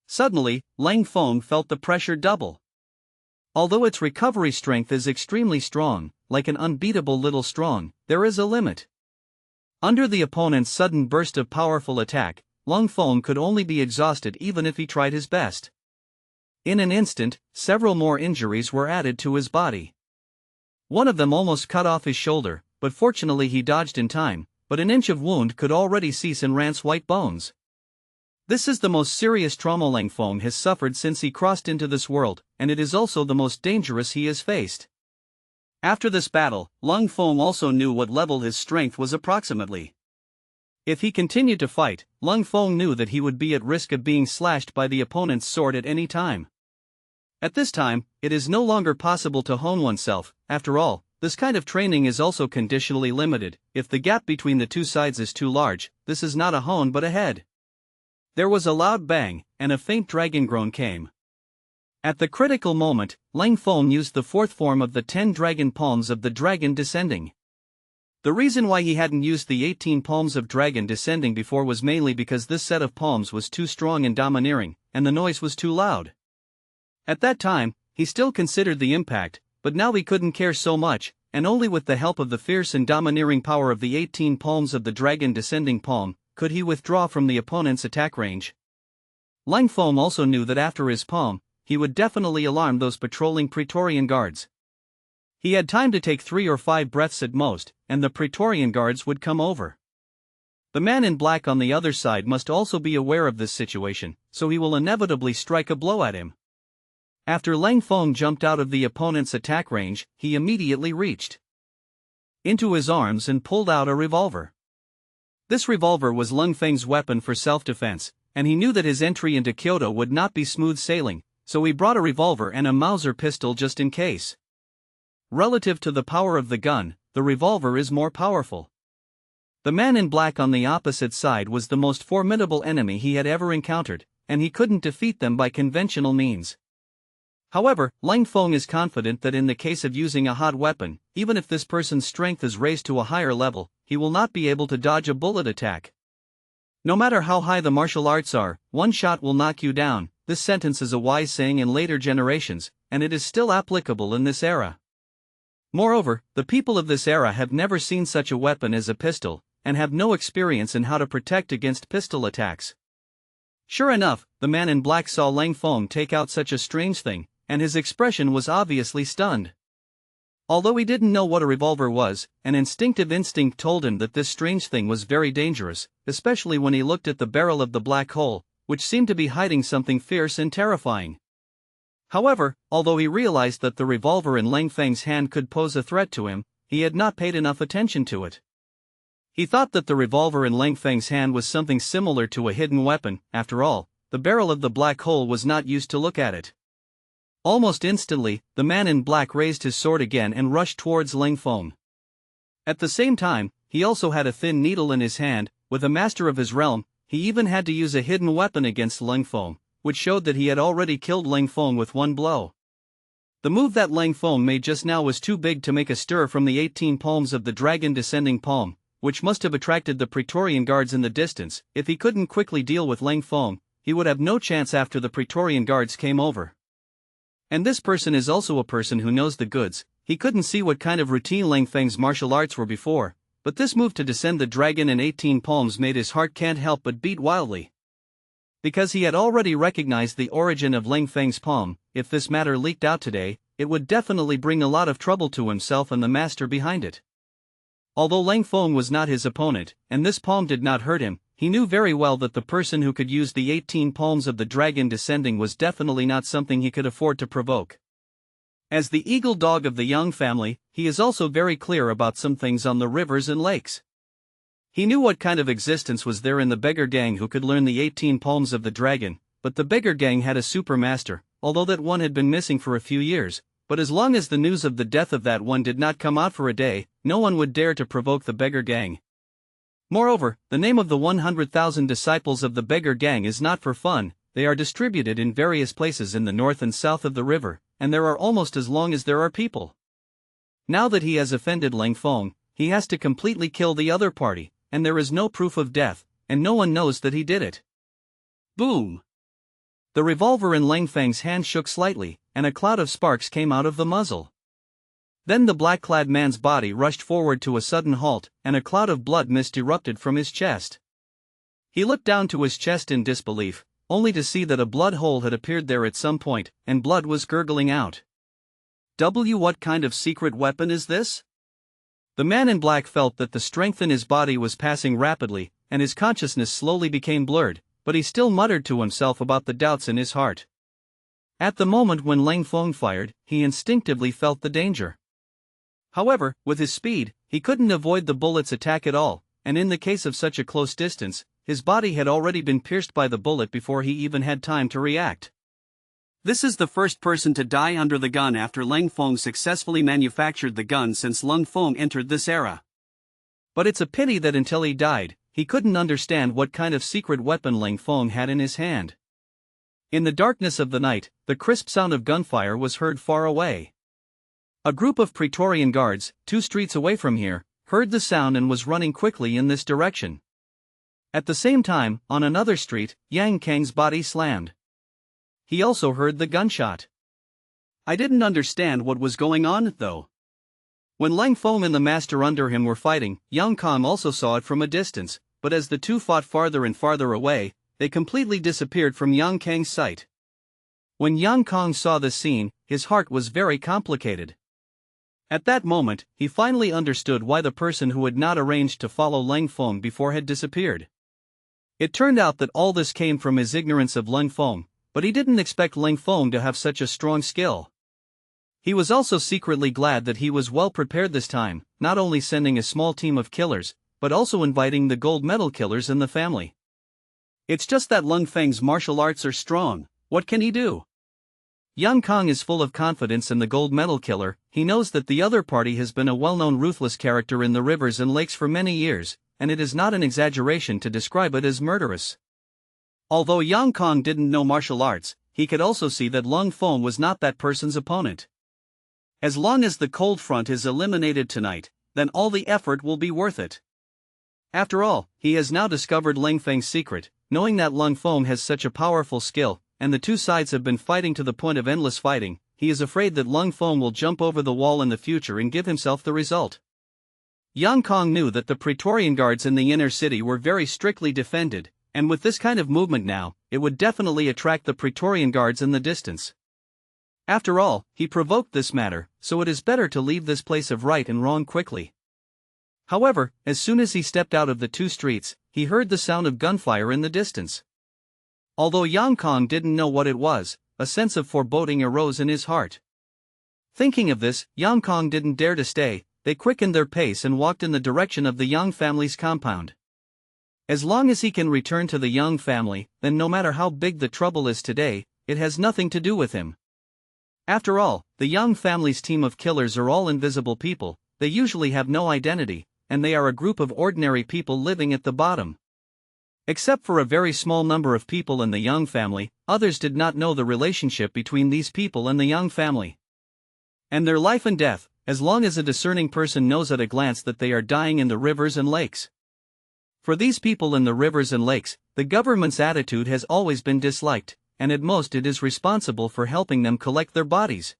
Suddenly, Leng Feng felt the pressure double. Although its recovery strength is extremely strong, like an unbeatable little strong, there is a limit. Under the opponent's sudden burst of powerful attack, Leng Feng could only be exhausted even if he tried his best. In an instant, several more injuries were added to his body. One of them almost cut off his shoulder, but fortunately he dodged in time, but an inch of wound could already cease in Rant's white bones. This is the most serious trauma Leng Feng has suffered since he crossed into this world, and it is also the most dangerous he has faced. After this battle, Leng Feng also knew what level his strength was approximately. If he continued to fight, Leng Feng knew that he would be at risk of being slashed by the opponent's sword at any time. At this time, it is no longer possible to hone oneself. After all, this kind of training is also conditionally limited. If the gap between the 2 sides is too large, this is not a hone but a head. There was a loud bang, and a faint dragon groan came. At the critical moment, Leng Feng used the 4th form of the 10 dragon palms of the dragon descending. The reason why he hadn't used the 18 palms of dragon descending before was mainly because this set of palms was too strong and domineering, and the noise was too loud. At that time, he still considered the impact, but now he couldn't care so much, and only with the help of the fierce and domineering power of the 18 palms of the dragon descending palm, could he withdraw from the opponent's attack range. Leng Feng also knew that after his palm, he would definitely alarm those patrolling Praetorian guards. He had time to take 3 or 5 breaths at most, and the Praetorian guards would come over. The man in black on the other side must also be aware of this situation, so he will inevitably strike a blow at him. After Leng Feng jumped out of the opponent's attack range, he immediately reached into his arms and pulled out a revolver. This revolver was Leng Feng's weapon for self-defense, and he knew that his entry into Kyoto would not be smooth sailing, so he brought a revolver and a Mauser pistol just in case. Relative to the power of the gun, the revolver is more powerful. The man in black on the opposite side was the most formidable enemy he had ever encountered, and he couldn't defeat them by conventional means. However, Leng Feng is confident that in the case of using a hot weapon, even if this person's strength is raised to a higher level, he will not be able to dodge a bullet attack. No matter how high the martial arts are, one shot will knock you down. This sentence is a wise saying in later generations, and it is still applicable in this era. Moreover, the people of this era have never seen such a weapon as a pistol, and have no experience in how to protect against pistol attacks. Sure enough, the man in black saw Leng Feng take out such a strange thing, and his expression was obviously stunned. Although he didn't know what a revolver was, an instinctive instinct told him that this strange thing was very dangerous, especially when he looked at the barrel of the black hole, which seemed to be hiding something fierce and terrifying. However, although he realized that the revolver in Leng Feng's hand could pose a threat to him, he had not paid enough attention to it. He thought that the revolver in Leng Feng's hand was something similar to a hidden weapon. After all, the barrel of the black hole was not used to look at it. Almost instantly, the man in black raised his sword again and rushed towards Leng Feng. At the same time, he also had a thin needle in his hand. With a master of his realm, he even had to use a hidden weapon against Leng Feng, which showed that he had already killed Leng Feng with one blow. The move that Leng Feng made just now was too big to make a stir from the 18 palms of the dragon descending palm, which must have attracted the Praetorian guards in the distance. If he couldn't quickly deal with Leng Feng, he would have no chance after the Praetorian guards came over. And this person is also a person who knows the goods. He couldn't see what kind of routine Leng Feng's martial arts were before, but this move to descend the dragon in 18 palms made his heart can't help but beat wildly. Because he had already recognized the origin of Leng Feng's palm, if this matter leaked out today, it would definitely bring a lot of trouble to himself and the master behind it. Although Leng Feng was not his opponent, and this palm did not hurt him, he knew very well that the person who could use the 18 palms of the dragon descending was definitely not something he could afford to provoke. As the eagle dog of the Yang family, he is also very clear about some things on the rivers and lakes. He knew what kind of existence was there in the beggar gang who could learn the 18 palms of the dragon, but the beggar gang had a super master, although that one had been missing for a few years, but as long as the news of the death of that one did not come out for a day, no one would dare to provoke the beggar gang. Moreover, the name of the 100,000 disciples of the beggar gang is not for fun. They are distributed in various places in the north and south of the river, and there are almost as long as there are people. Now that he has offended Leng Feng, he has to completely kill the other party, and there is no proof of death, and no one knows that he did it. Boom! The revolver in Leng Feng's hand shook slightly, and a cloud of sparks came out of the muzzle. Then the black-clad man's body rushed forward to a sudden halt, and a cloud of blood mist erupted from his chest. He looked down to his chest in disbelief, only to see that a blood hole had appeared there at some point, and blood was gurgling out. What kind of secret weapon is this? The man in black felt that the strength in his body was passing rapidly, and his consciousness slowly became blurred, but he still muttered to himself about the doubts in his heart. At the moment when Leng Feng fired, he instinctively felt the danger. However, with his speed, he couldn't avoid the bullet's attack at all, and in the case of such a close distance, his body had already been pierced by the bullet before he even had time to react. This is the first person to die under the gun after Leng Feng successfully manufactured the gun since Leng Feng entered this era. But it's a pity that until he died, he couldn't understand what kind of secret weapon Leng Feng had in his hand. In the darkness of the night, the crisp sound of gunfire was heard far away. A group of Praetorian guards, 2 streets away from here, heard the sound and was running quickly in this direction. At the same time, on another street, Yang Kang's body slammed. He also heard the gunshot. I didn't understand what was going on, though. When Leng Feng and the master under him were fighting, Yang Kang also saw it from a distance, but as the two fought farther and farther away, they completely disappeared from Yang Kang's sight. When Yang Kang saw this scene, his heart was very complicated. At that moment, he finally understood why the person who had not arranged to follow Leng Feng before had disappeared. It turned out that all this came from his ignorance of Leng Feng, but he didn't expect Leng Feng to have such a strong skill. He was also secretly glad that he was well prepared this time, not only sending a small team of killers, but also inviting the gold medal killers in the family. It's just that Leng Feng's martial arts are strong. What can he do? Yang Kang is full of confidence in the gold medal killer. He knows that the other party has been a well-known ruthless character in the rivers and lakes for many years, and it is not an exaggeration to describe it as murderous. Although Yang Kang didn't know martial arts, he could also see that Leng Feng was not that person's opponent. As long as the cold front is eliminated tonight, then all the effort will be worth it. After all, he has now discovered Leng Feng's secret, knowing that Leng Feng has such a powerful skill, and the two sides have been fighting to the point of endless fighting. He is afraid that Leng Feng will jump over the wall in the future and give himself the result. Yang Kang knew that the Praetorian guards in the inner city were very strictly defended, and with this kind of movement now, it would definitely attract the Praetorian guards in the distance. After all, he provoked this matter, so it is better to leave this place of right and wrong quickly. However, as soon as he stepped out of the 2 streets, he heard the sound of gunfire in the distance. Although Yang Kang didn't know what it was, a sense of foreboding arose in his heart. Thinking of this, Yang Kang didn't dare to stay. They quickened their pace and walked in the direction of the Yang family's compound. As long as he can return to the Yang family, then no matter how big the trouble is today, it has nothing to do with him. After all, the Yang family's team of killers are all invisible people, they usually have no identity, and they are a group of ordinary people living at the bottom. Except for a very small number of people in the Yang family, others did not know the relationship between these people and the Yang family. And their life and death, as long as a discerning person knows at a glance that they are dying in the rivers and lakes. For these people in the rivers and lakes, the government's attitude has always been disliked, and at most it is responsible for helping them collect their bodies.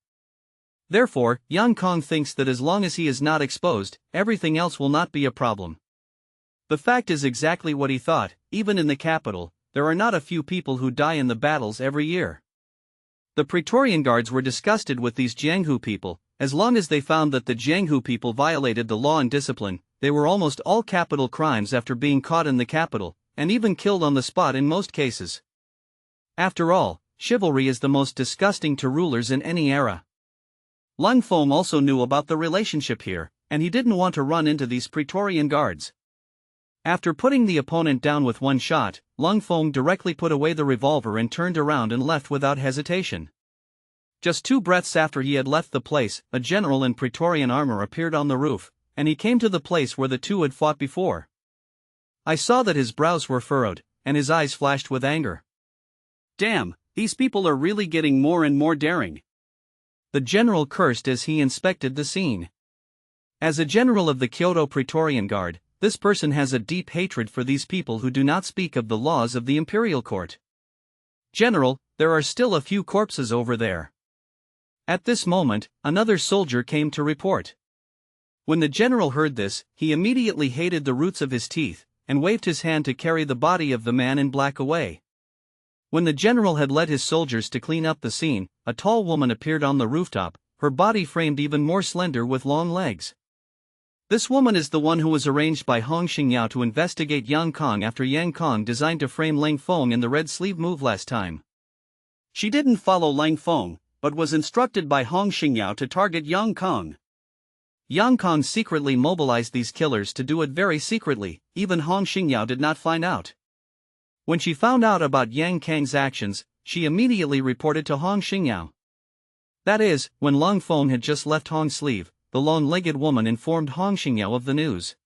Therefore, Yang Kong thinks that as long as he is not exposed, everything else will not be a problem. The fact is exactly what he thought. Even in the capital, there are not a few people who die in the battles every year. The Praetorian Guards were disgusted with these Jianghu people. As long as they found that the Jianghu people violated the law and discipline, they were almost all capital crimes after being caught in the capital, and even killed on the spot in most cases. After all, chivalry is the most disgusting to rulers in any era. Leng Feng also knew about the relationship here, and he didn't want to run into these Praetorian Guards. After putting the opponent down with one shot, Leng Feng directly put away the revolver and turned around and left without hesitation. Just 2 breaths after he had left the place, a general in Praetorian armor appeared on the roof, and he came to the place where the two had fought before. I saw that his brows were furrowed, and his eyes flashed with anger. Damn, these people are really getting more and more daring. The general cursed as he inspected the scene. As a general of the Kyoto Praetorian Guard, this person has a deep hatred for these people who do not speak of the laws of the imperial court. General, there are still a few corpses over there. At this moment, another soldier came to report. When the general heard this, he immediately hated the roots of his teeth, and waved his hand to carry the body of the man in black away. When the general had led his soldiers to clean up the scene, a tall woman appeared on the rooftop, her body framed even more slender with long legs. This woman is the one who was arranged by Hong Xingyao to investigate Yang Kong after Yang Kong designed to frame Leng Feng in the red sleeve move last time. She didn't follow Leng Feng, but was instructed by Hong Xingyao to target Yang Kong. Yang Kong secretly mobilized these killers to do it very secretly, even Hong Xingyao did not find out. When she found out about Yang Kang's actions, she immediately reported to Hong Xingyao. That is, when Leng Feng had just left Hong's sleeve, the long-legged woman informed Hong Xingyao of the news.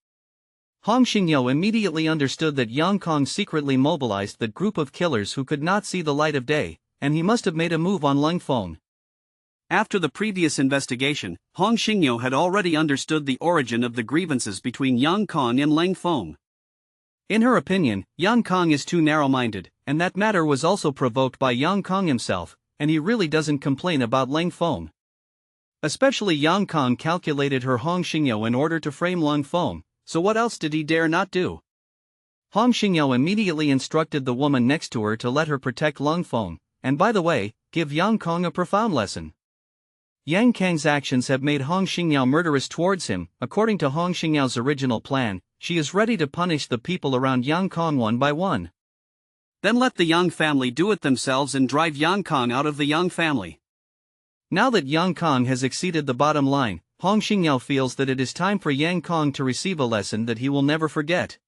Hong Xingyao immediately understood that Yang Kong secretly mobilized the group of killers who could not see the light of day, and he must have made a move on Leng Feng. After the previous investigation, Hong Xingyao had already understood the origin of the grievances between Yang Kong and Leng Feng. In her opinion, Yang Kong is too narrow-minded, and that matter was also provoked by Yang Kong himself, and he really doesn't complain about Leng Feng. Especially Yang Kong calculated her Hong Xingyao in order to frame Leng Feng, so what else did he dare not do? Hong Xingyao immediately instructed the woman next to her to let her protect Leng Feng, and by the way, give Yang Kong a profound lesson. Yang Kang's actions have made Hong Xingyao murderous towards him. According to Hong Xingyao's original plan, she is ready to punish the people around Yang Kong one by one. Then let the Yang family do it themselves and drive Yang Kong out of the Yang family. Now that Yang Kong has exceeded the bottom line, Hong Xingyao feels that it is time for Yang Kong to receive a lesson that he will never forget.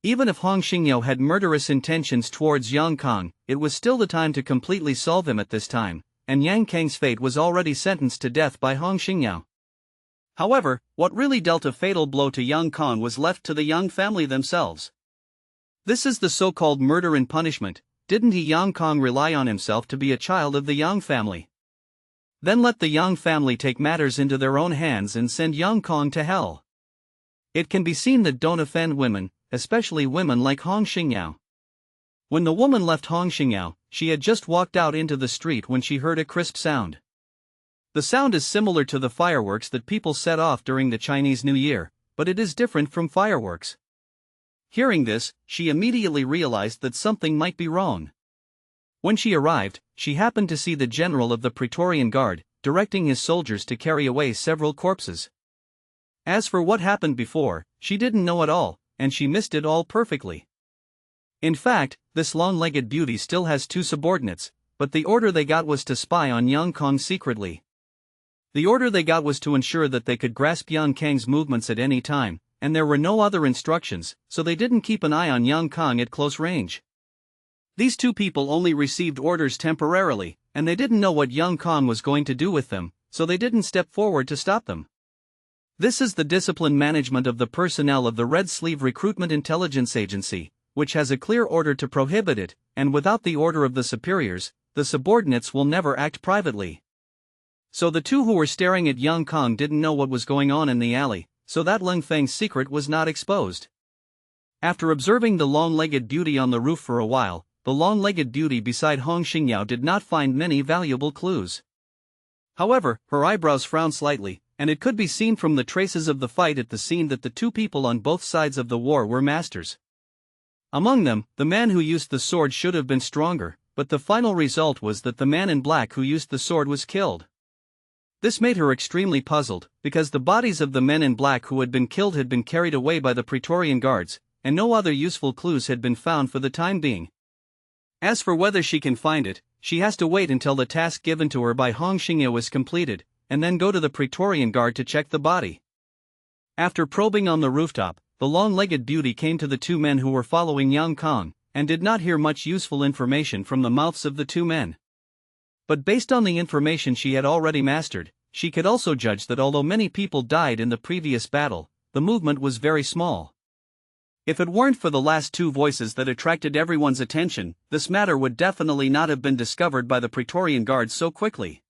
Even if Hong Xingyao had murderous intentions towards Yang Kong, it was still the time to completely solve him at this time, and Yang Kang's fate was already sentenced to death by Hong Xingyao. However, what really dealt a fatal blow to Yang Kong was left to the Yang family themselves. This is the so-called murder and punishment. Didn't Yang Kong rely on himself to be a child of the Yang family? Then let the Yang family take matters into their own hands and send Yang Kong to hell. It can be seen that don't offend women, especially women like Hong Xingyao. When the woman left Hong Xingyao, she had just walked out into the street when she heard a crisp sound. The sound is similar to the fireworks that people set off during the Chinese New Year, but it is different from fireworks. Hearing this, she immediately realized that something might be wrong. When she arrived, she happened to see the general of the Praetorian Guard, directing his soldiers to carry away several corpses. As for what happened before, she didn't know at all, and she missed it all perfectly. In fact, this long-legged beauty still has 2 subordinates, but the order they got was to spy on Yang Kong secretly. The order they got was to ensure that they could grasp Yang Kang's movements at any time, and there were no other instructions, so they didn't keep an eye on Yang Kong at close range. These two people only received orders temporarily, and they didn't know what young Kong was going to do with them, so they didn't step forward to stop them. This is the discipline management of the personnel of the Red Sleeve Recruitment Intelligence Agency, which has a clear order to prohibit it, and without the order of the superiors, the subordinates will never act privately. So the two who were staring at young Kong didn't know what was going on in the alley, so that Leng Feng's secret was not exposed. After observing the long-legged beauty on the roof for a while, the long-legged beauty beside Hong Xingyao did not find many valuable clues. However, her eyebrows frowned slightly, and it could be seen from the traces of the fight at the scene that the two people on both sides of the war were masters. Among them, the man who used the sword should have been stronger, but the final result was that the man in black who used the sword was killed. This made her extremely puzzled, because the bodies of the men in black who had been killed had been carried away by the Praetorian guards, and no other useful clues had been found for the time being. As for whether she can find it, she has to wait until the task given to her by Hong Xingyao is completed, and then go to the Praetorian guard to check the body. After probing on the rooftop, the long-legged beauty came to the two men who were following young Kong, and did not hear much useful information from the mouths of the two men. But based on the information she had already mastered, she could also judge that although many people died in the previous battle, the movement was very small. If it weren't for the last two voices that attracted everyone's attention, this matter would definitely not have been discovered by the Praetorian guards so quickly.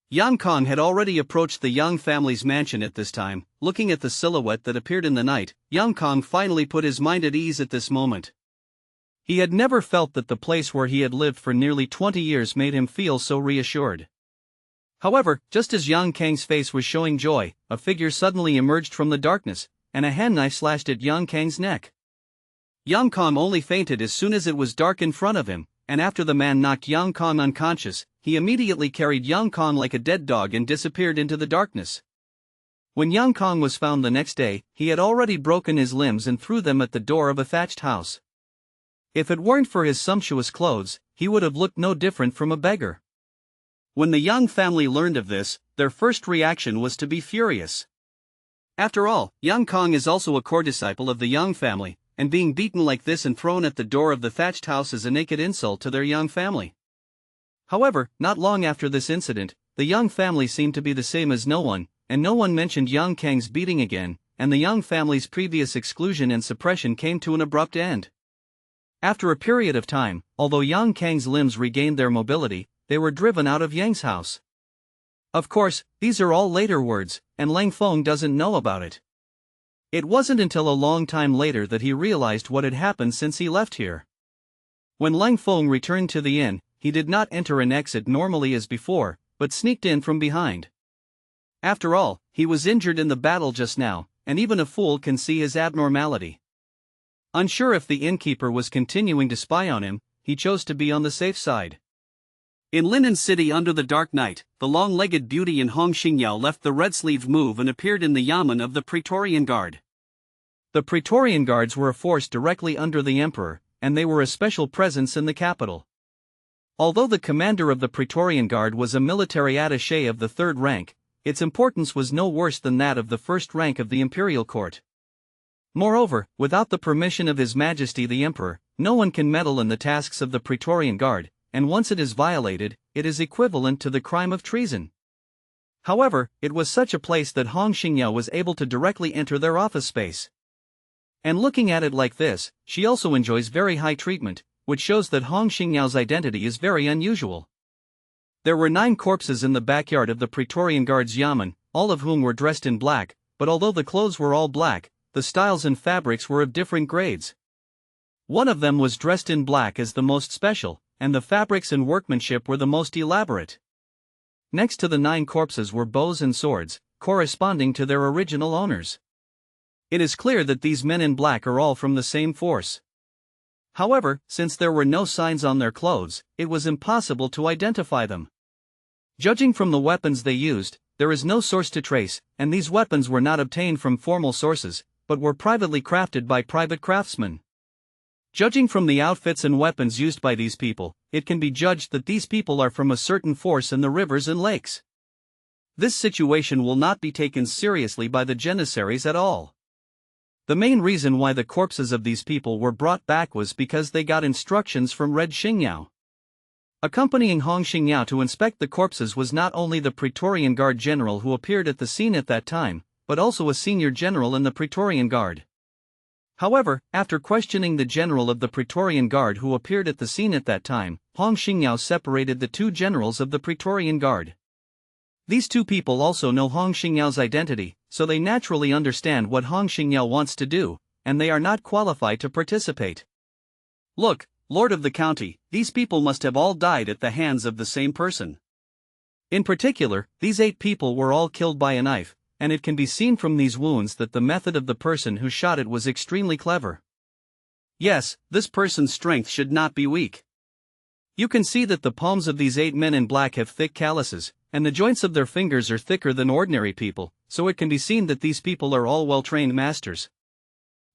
Yang Kong had already approached the Yang family's mansion at this time. Looking at the silhouette that appeared in the night, Yang Kong finally put his mind at ease at this moment. He had never felt that the place where he had lived for nearly 20 years made him feel so reassured. However, just as Yang Kang's face was showing joy, a figure suddenly emerged from the darkness, and a hand knife slashed at Yang Kang's neck. Yang Kong only fainted as soon as it was dark in front of him, and after the man knocked Yang Kong unconscious, he immediately carried Yang Kong like a dead dog and disappeared into the darkness. When Yang Kong was found the next day, he had already broken his limbs and threw them at the door of a thatched house. If it weren't for his sumptuous clothes, he would have looked no different from a beggar. When the Yang family learned of this, their first reaction was to be furious. After all, Yang Kong is also a core disciple of the Yang family, and being beaten like this and thrown at the door of the thatched house is a naked insult to their Yang family. However, not long after this incident, the Yang family seemed to be the same as no one, and no one mentioned Yang Kang's beating again, and the Yang family's previous exclusion and suppression came to an abrupt end. After a period of time, although Yang Kang's limbs regained their mobility, they were driven out of Yang's house. Of course, these are all later words, and Leng Feng doesn't know about it. It wasn't until a long time later that he realized what had happened since he left here. When Leng Feng returned to the inn, he did not enter and exit normally as before, but sneaked in from behind. After all, he was injured in the battle just now, and even a fool can see his abnormality. Unsure if the innkeeper was continuing to spy on him, he chose to be on the safe side. In Linen City under the dark night, the long-legged beauty in Hong Xingyao left the red-sleeved move and appeared in the yamen of the Praetorian Guard. The Praetorian Guards were a force directly under the emperor, and they were a special presence in the capital. Although the commander of the Praetorian Guard was a military attaché of the third rank, its importance was no worse than that of the first rank of the imperial court. Moreover, without the permission of His Majesty the Emperor, no one can meddle in the tasks of the Praetorian Guard, and once it is violated, it is equivalent to the crime of treason. However, it was such a place that Hong Xingyao was able to directly enter their office space. And looking at it like this, she also enjoys very high treatment, which shows that Hong Xingyao's identity is very unusual. There were 9 corpses in the backyard of the Praetorian Guard's yamen, all of whom were dressed in black, but although the clothes were all black, the styles and fabrics were of different grades. One of them was dressed in black as the most special, and the fabrics and workmanship were the most elaborate. Next to the 9 corpses were bows and swords, corresponding to their original owners. It is clear that these men in black are all from the same force. However, since there were no signs on their clothes, it was impossible to identify them. Judging from the weapons they used, there is no source to trace, and these weapons were not obtained from formal sources, but were privately crafted by private craftsmen. Judging from the outfits and weapons used by these people, it can be judged that these people are from a certain force in the rivers and lakes. This situation will not be taken seriously by the Janissaries at all. The main reason why the corpses of these people were brought back was because they got instructions from Red Xingyao. Accompanying Hong Xingyao to inspect the corpses was not only the Praetorian Guard general who appeared at the scene at that time, but also a senior general in the Praetorian Guard. However, after questioning the general of the Praetorian Guard who appeared at the scene at that time, Hong Xingyao separated the two generals of the Praetorian Guard. These two people also know Hong Xingyao's identity, so they naturally understand what Hong Xingyao wants to do, and they are not qualified to participate. Look, Lord of the County, these people must have all died at the hands of the same person. In particular, these 8 people were all killed by a knife, and it can be seen from these wounds that the method of the person who shot it was extremely clever. Yes, this person's strength should not be weak. You can see that the palms of these 8 men in black have thick calluses, and the joints of their fingers are thicker than ordinary people, so it can be seen that these people are all well-trained masters.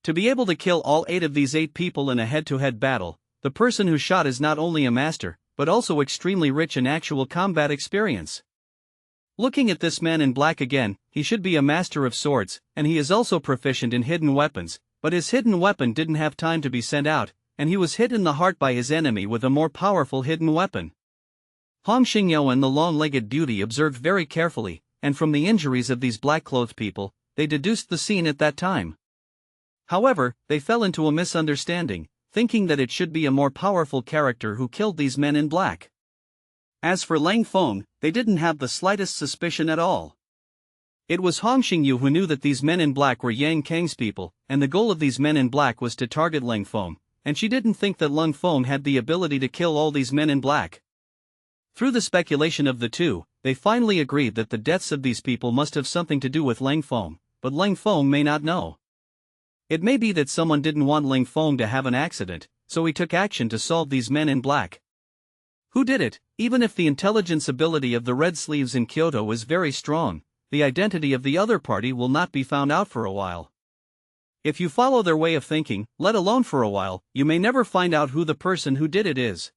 To be able to kill all 8 of these 8 people in a head-to-head battle, the person who shot is not only a master, but also extremely rich in actual combat experience. Looking at this man in black again, he should be a master of swords, and he is also proficient in hidden weapons, but his hidden weapon didn't have time to be sent out, and he was hit in the heart by his enemy with a more powerful hidden weapon. Hong Xingyao and the long-legged beauty observed very carefully, and from the injuries of these black-clothed people, they deduced the scene at that time. However, they fell into a misunderstanding, thinking that it should be a more powerful character who killed these men in black. As for Leng Feng, they didn't have the slightest suspicion at all. It was Hong Xingyu who knew that these men in black were Yang Kang's people, and the goal of these men in black was to target Leng Feng, and she didn't think that Leng Feng had the ability to kill all these men in black. Through the speculation of the two, they finally agreed that the deaths of these people must have something to do with Leng Feng, but Leng Feng may not know. It may be that someone didn't want Leng Feng to have an accident, so he took action to solve these men in black. Who did it? Even if the intelligence ability of the Red Sleeves in Kyoto is very strong, the identity of the other party will not be found out for a while. If you follow their way of thinking, let alone for a while, you may never find out who the person who did it is.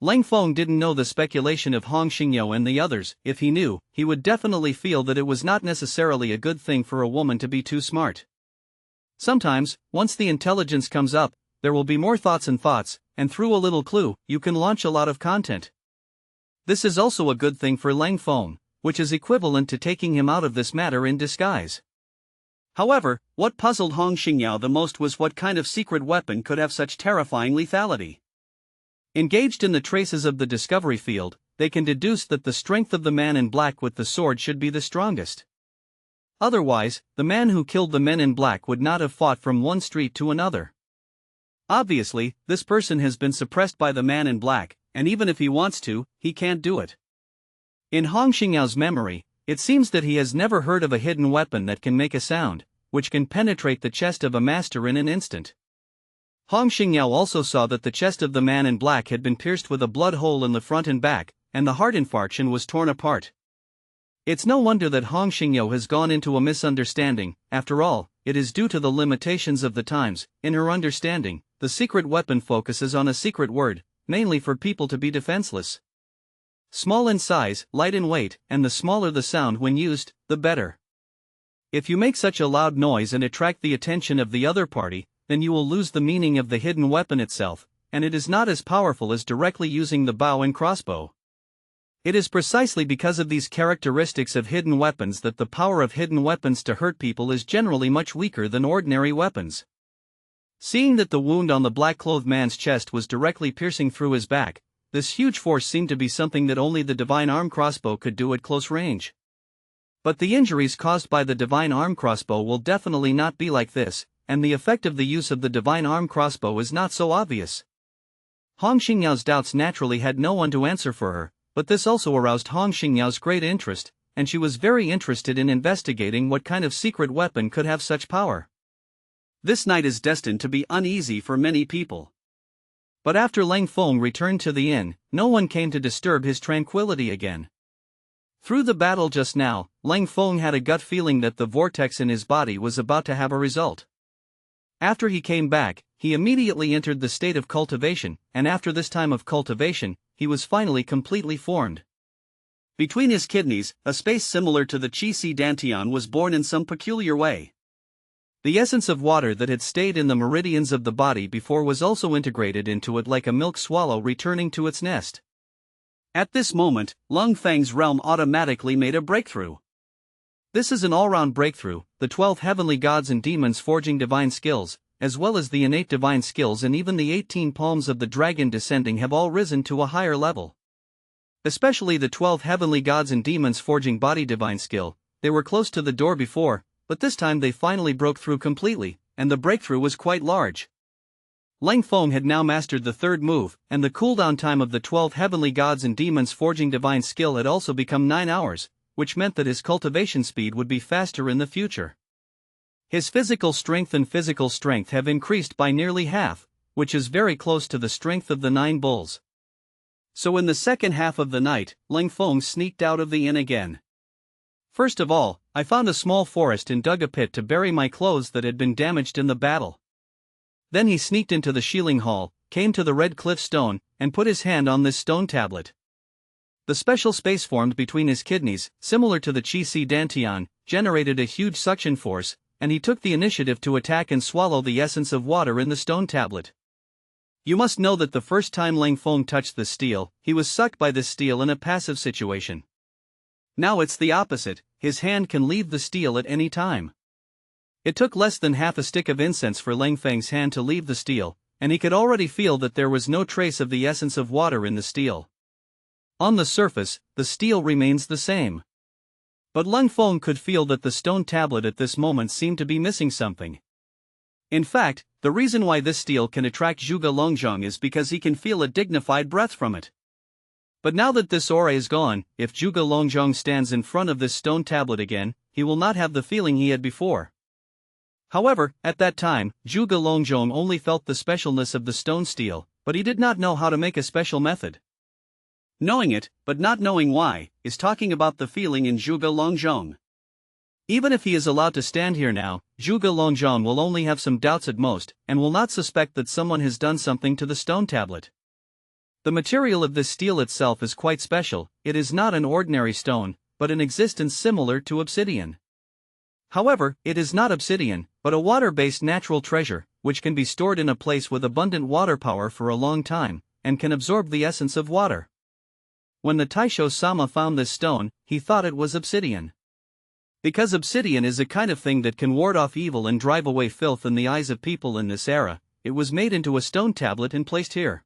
Leng Feng didn't know the speculation of Hong Xingyao and the others. If he knew, he would definitely feel that it was not necessarily a good thing for a woman to be too smart. Sometimes, once the intelligence comes up, there will be more thoughts, and through a little clue, you can launch a lot of content. This is also a good thing for Leng Feng, which is equivalent to taking him out of this matter in disguise. However, what puzzled Hong Xingyao the most was what kind of secret weapon could have such terrifying lethality. Engaged in the traces of the discovery field, they can deduce that the strength of the man in black with the sword should be the strongest. Otherwise, the man who killed the men in black would not have fought from one street to another. Obviously, this person has been suppressed by the man in black, and even if he wants to, he can't do it. In Hong Xingyao's memory, it seems that he has never heard of a hidden weapon that can make a sound, which can penetrate the chest of a master in an instant. Hong Xingyao also saw that the chest of the man in black had been pierced with a blood hole in the front and back, and the heart infarction was torn apart. It's no wonder that Hong Xingyao has gone into a misunderstanding. After all, it is due to the limitations of the times. In her understanding, the secret weapon focuses on a secret word, mainly for people to be defenseless. Small in size, light in weight, and the smaller the sound when used, the better. If you make such a loud noise and attract the attention of the other party, then you will lose the meaning of the hidden weapon itself, and it is not as powerful as directly using the bow and crossbow. It is precisely because of these characteristics of hidden weapons that the power of hidden weapons to hurt people is generally much weaker than ordinary weapons. Seeing that the wound on the black-clothed man's chest was directly piercing through his back, this huge force seemed to be something that only the divine arm crossbow could do at close range. But the injuries caused by the divine arm crossbow will definitely not be like this, and the effect of the use of the divine arm crossbow is not so obvious. Hong Xingyao's doubts naturally had no one to answer for her, but this also aroused Hong Xingyao's great interest, and she was very interested in investigating what kind of secret weapon could have such power. This night is destined to be uneasy for many people. But after Leng Feng returned to the inn, no one came to disturb his tranquility again. Through the battle just now, Leng Feng had a gut feeling that the vortex in his body was about to have a result. After he came back, he immediately entered the state of cultivation, and after this time of cultivation, he was finally completely formed. Between his kidneys, a space similar to the Qi Si Dantian was born in some peculiar way. The essence of water that had stayed in the meridians of the body before was also integrated into it like a milk swallow returning to its nest. At this moment, Leng Feng's realm automatically made a breakthrough. This is an all-round breakthrough, the 12 heavenly gods and demons forging divine skills, as well as the innate divine skills and even the 18 palms of the dragon descending have all risen to a higher level. Especially the 12 heavenly gods and demons forging body divine skill, they were close to the door before, but this time they finally broke through completely, and the breakthrough was quite large. Leng Feng had now mastered the third move, and the cooldown time of the 12 heavenly gods and demons forging divine skill had also become 9 hours, which meant that his cultivation speed would be faster in the future. His physical strength have increased by nearly half, which is very close to the strength of the 9 bulls. So in the second half of the night, Leng Feng sneaked out of the inn again. First of all, I found a small forest and dug a pit to bury my clothes that had been damaged in the battle. Then he sneaked into the Shieling Hall, came to the red cliff stone, and put his hand on this stone tablet. The special space formed between his kidneys, similar to the Qi Si Dantian, generated a huge suction force, and he took the initiative to attack and swallow the essence of water in the stone tablet. You must know that the first time Leng Feng touched the steel, he was sucked by this steel in a passive situation. Now it's the opposite, his hand can leave the steel at any time. It took less than half a stick of incense for Leng Feng's hand to leave the steel, and he could already feel that there was no trace of the essence of water in the steel. On the surface, the steel remains the same. But Leng Feng could feel that the stone tablet at this moment seemed to be missing something. In fact, the reason why this steel can attract Zhuge Longzhong is because he can feel a dignified breath from it. But now that this aura is gone, if Zhuge Longzhong stands in front of this stone tablet again, he will not have the feeling he had before. However, at that time, Zhuge Longzhong only felt the specialness of the stone steel, but he did not know how to make a special method. Knowing it, but not knowing why, is talking about the feeling in Zhuge Longzhong. Even if he is allowed to stand here now, Zhuge Longzhong will only have some doubts at most, and will not suspect that someone has done something to the stone tablet. The material of this steel itself is quite special, it is not an ordinary stone, but an existence similar to obsidian. However, it is not obsidian, but a water-based natural treasure, which can be stored in a place with abundant water power for a long time, and can absorb the essence of water. When the Taisho-sama found this stone, he thought it was obsidian. Because obsidian is a kind of thing that can ward off evil and drive away filth in the eyes of people in this era, it was made into a stone tablet and placed here.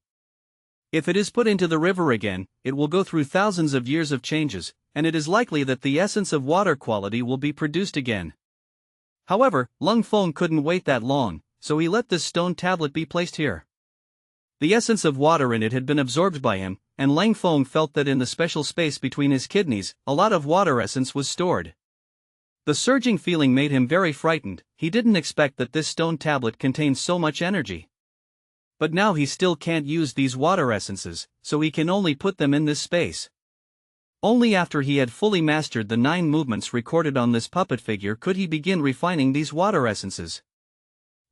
If it is put into the river again, it will go through thousands of years of changes, and it is likely that the essence of water quality will be produced again. However, Leng Feng couldn't wait that long, so he let this stone tablet be placed here. The essence of water in it had been absorbed by him, and Leng Feng felt that in the special space between his kidneys, a lot of water essence was stored. The surging feeling made him very frightened, he didn't expect that this stone tablet contained so much energy. But now he still can't use these water essences, so he can only put them in this space. Only after he had fully mastered the 9 movements recorded on this puppet figure could he begin refining these water essences.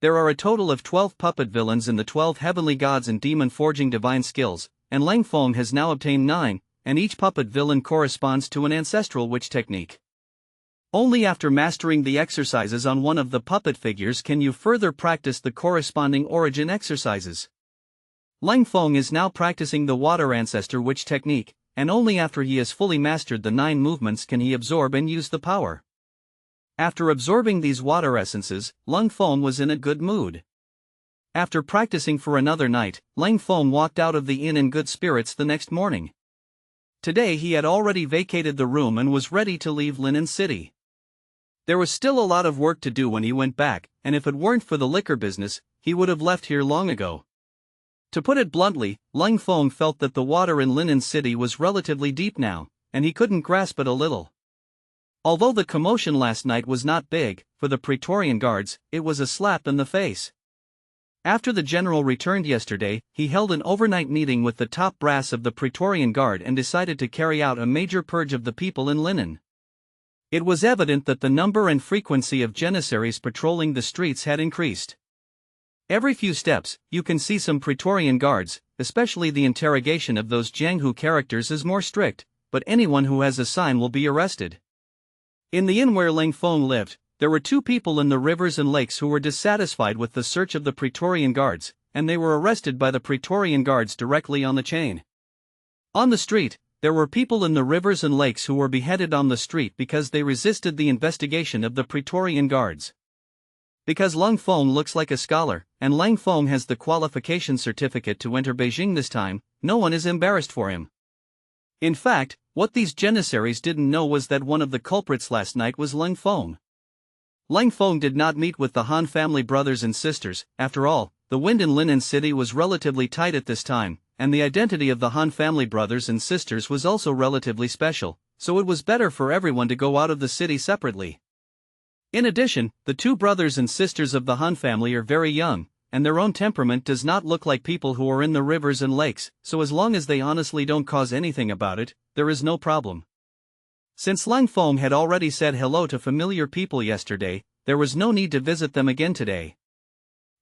There are a total of 12 puppet villains in the 12 heavenly gods and demon forging divine skills, and Leng Feng has now obtained 9, and each puppet villain corresponds to an ancestral witch technique. Only after mastering the exercises on one of the puppet figures can you further practice the corresponding origin exercises. Leng Feng is now practicing the water ancestor witch technique, and only after he has fully mastered the 9 movements can he absorb and use the power. After absorbing these water essences, Leng Feng was in a good mood. After practicing for another night, Leng Feng walked out of the inn in good spirits the next morning. Today he had already vacated the room and was ready to leave Linen City. There was still a lot of work to do when he went back, and if it weren't for the liquor business, he would have left here long ago. To put it bluntly, Leng Feng felt that the water in Linen City was relatively deep now, and he couldn't grasp it a little. Although the commotion last night was not big, for the Praetorian guards, it was a slap in the face. After the general returned yesterday, he held an overnight meeting with the top brass of the Praetorian Guard and decided to carry out a major purge of the people in Linen. It was evident that the number and frequency of Janissaries patrolling the streets had increased. Every few steps, you can see some Praetorian guards, especially the interrogation of those Jianghu characters is more strict, but anyone who has a sign will be arrested. In the inn where Leng Feng lived, there were two people in the rivers and lakes who were dissatisfied with the search of the Praetorian guards, and they were arrested by the Praetorian guards directly on the chain. On the street, there were people in the rivers and lakes who were beheaded on the street because they resisted the investigation of the Praetorian guards. Because Leng Feng looks like a scholar, and Leng Feng has the qualification certificate to enter Beijing this time, no one is embarrassed for him. In fact, what these Janissaries didn't know was that one of the culprits last night was Leng Feng. Leng Feng did not meet with the Han family brothers and sisters. After all, the wind in Linen City was relatively tight at this time, and the identity of the Han family brothers and sisters was also relatively special, so it was better for everyone to go out of the city separately. In addition, the two brothers and sisters of the Han family are very young, and their own temperament does not look like people who are in the rivers and lakes, so as long as they honestly don't cause anything about it, there is no problem. Since Leng Feng had already said hello to familiar people yesterday, there was no need to visit them again today.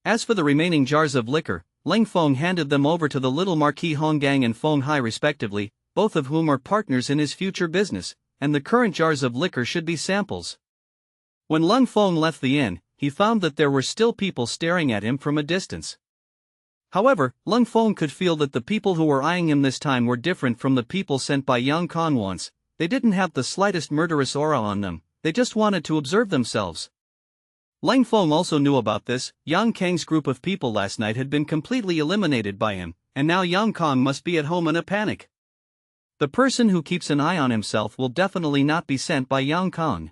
As for the remaining jars of liquor, Leng Feng handed them over to the little Marquis Honggang and Feng Hai respectively, both of whom are partners in his future business, and the current jars of liquor should be samples. When Leng Feng left the inn, he found that there were still people staring at him from a distance. However, Leng Feng could feel that the people who were eyeing him this time were different from the people sent by Yang Kong once. They didn't have the slightest murderous aura on them, they just wanted to observe themselves. Leng Feng also knew about this. Yang Kang's group of people last night had been completely eliminated by him, and now Yang Kong must be at home in a panic. The person who keeps an eye on himself will definitely not be sent by Yang Kong.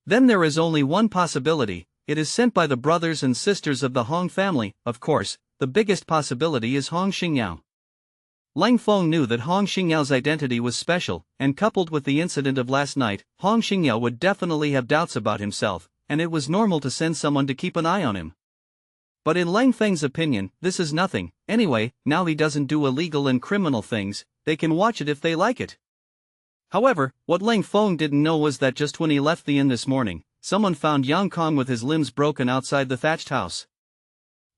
Then there is only one possibility, it is sent by the brothers and sisters of the Hong family. Of course, the biggest possibility is Hong Xingyao. Leng Feng knew that Hong Xingyao's identity was special, and coupled with the incident of last night, Hong Xingyao would definitely have doubts about himself, and it was normal to send someone to keep an eye on him. But in Leng Feng's opinion, this is nothing. Anyway, now he doesn't do illegal and criminal things, they can watch it if they like it. However, what Leng Feng didn't know was that just when he left the inn this morning, someone found Yang Kong with his limbs broken outside the thatched house.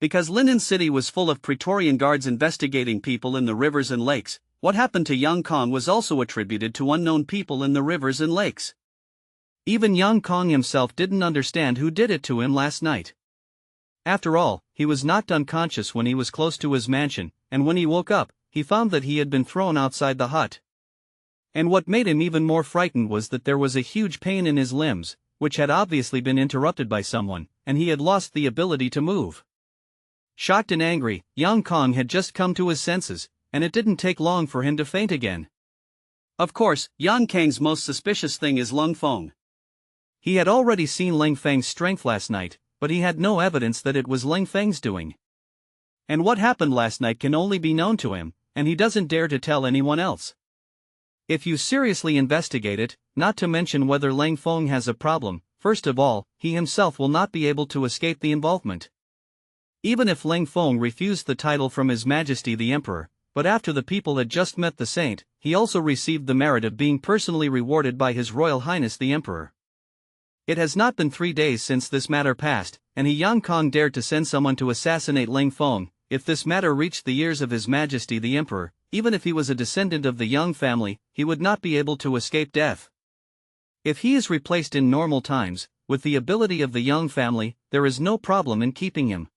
Because Linen City was full of Praetorian guards investigating people in the rivers and lakes, what happened to Yang Kong was also attributed to unknown people in the rivers and lakes. Even Yang Kong himself didn't understand who did it to him last night. After all, he was knocked unconscious when he was close to his mansion, and when he woke up, he found that he had been thrown outside the hut. And what made him even more frightened was that there was a huge pain in his limbs, which had obviously been interrupted by someone, and he had lost the ability to move. Shocked and angry, Yang Kong had just come to his senses, and it didn't take long for him to faint again. Of course, Yang Kang's most suspicious thing is Leng Feng. He had already seen Leng Feng's strength last night, but he had no evidence that it was Leng Feng's doing. And what happened last night can only be known to him, and he doesn't dare to tell anyone else. If you seriously investigate it, not to mention whether Leng Feng has a problem, first of all, he himself will not be able to escape the involvement. Even if Leng Feng refused the title from His Majesty the Emperor, but after the people had just met the saint, he also received the merit of being personally rewarded by His Royal Highness the Emperor. It has not been 3 days since this matter passed, and Yang Kong dared to send someone to assassinate Leng Feng. If this matter reached the ears of His Majesty the Emperor, even if he was a descendant of the Yang family, he would not be able to escape death. If he is replaced in normal times, with the ability of the Yang family, there is no problem in keeping him.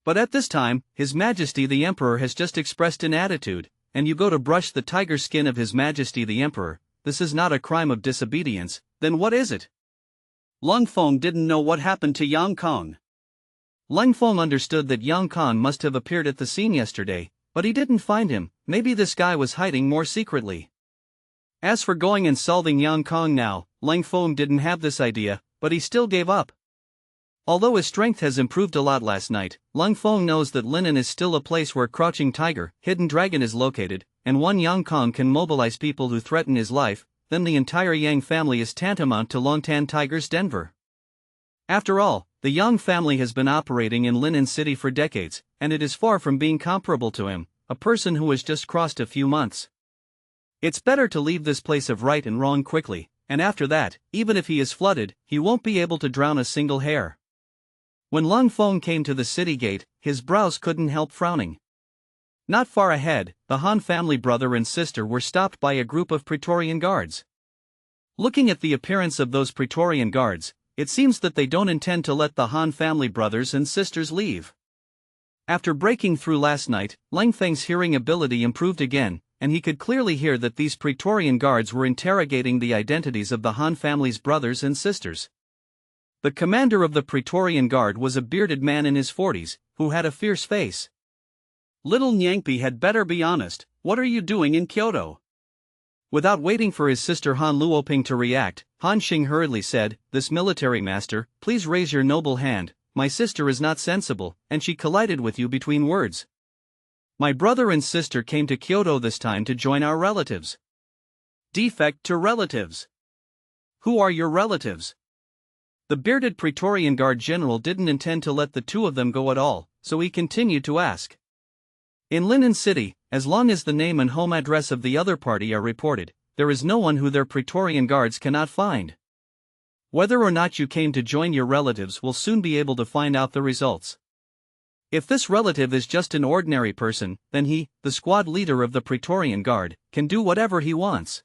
But at this time, His Majesty the Emperor has just expressed an attitude, and you go to brush the tiger skin of His Majesty the Emperor. This is not a crime of disobedience, then what is it? Leng Feng didn't know what happened to Yang Kong. Leng Feng understood that Yang Kong must have appeared at the scene yesterday, but he didn't find him. Maybe this guy was hiding more secretly. As for going and solving Yang Kong now, Leng Feng didn't have this idea, but he still gave up. Although his strength has improved a lot last night, Leng Feng knows that Linen is still a place where Crouching Tiger, Hidden Dragon is located, and one Yang Kong can mobilize people who threaten his life, then the entire Yang family is tantamount to Longtan Tiger's Denver. After all, the Yang family has been operating in Linen City for decades, and it is far from being comparable to him, a person who has just crossed a few months. It's better to leave this place of right and wrong quickly, and after that, even if he is flooded, he won't be able to drown a single hair. When Leng Feng came to the city gate, his brows couldn't help frowning. Not far ahead, the Han family brother and sister were stopped by a group of Praetorian guards. Looking at the appearance of those Praetorian guards, it seems that they don't intend to let the Han family brothers and sisters leave. After breaking through last night, Leng Feng's hearing ability improved again, and he could clearly hear that these Praetorian guards were interrogating the identities of the Han family's brothers and sisters. The commander of the Praetorian Guard was a bearded man in his 40s, who had a fierce face. "Little Nyangpi had better be honest, what are you doing in Kyoto?" Without waiting for his sister Han Luoping to react, Han Xing hurriedly said, "This military master, please raise your noble hand, my sister is not sensible, and she collided with you between words. My brother and sister came to Kyoto this time to join our relatives." "Defect to relatives. Who are your relatives?" The bearded Praetorian Guard general didn't intend to let the two of them go at all, so he continued to ask. "In Linen City, as long as the name and home address of the other party are reported, there is no one who their Praetorian Guards cannot find. Whether or not you came to join your relatives will soon be able to find out the results. If this relative is just an ordinary person, then he, the squad leader of the Praetorian Guard, can do whatever he wants.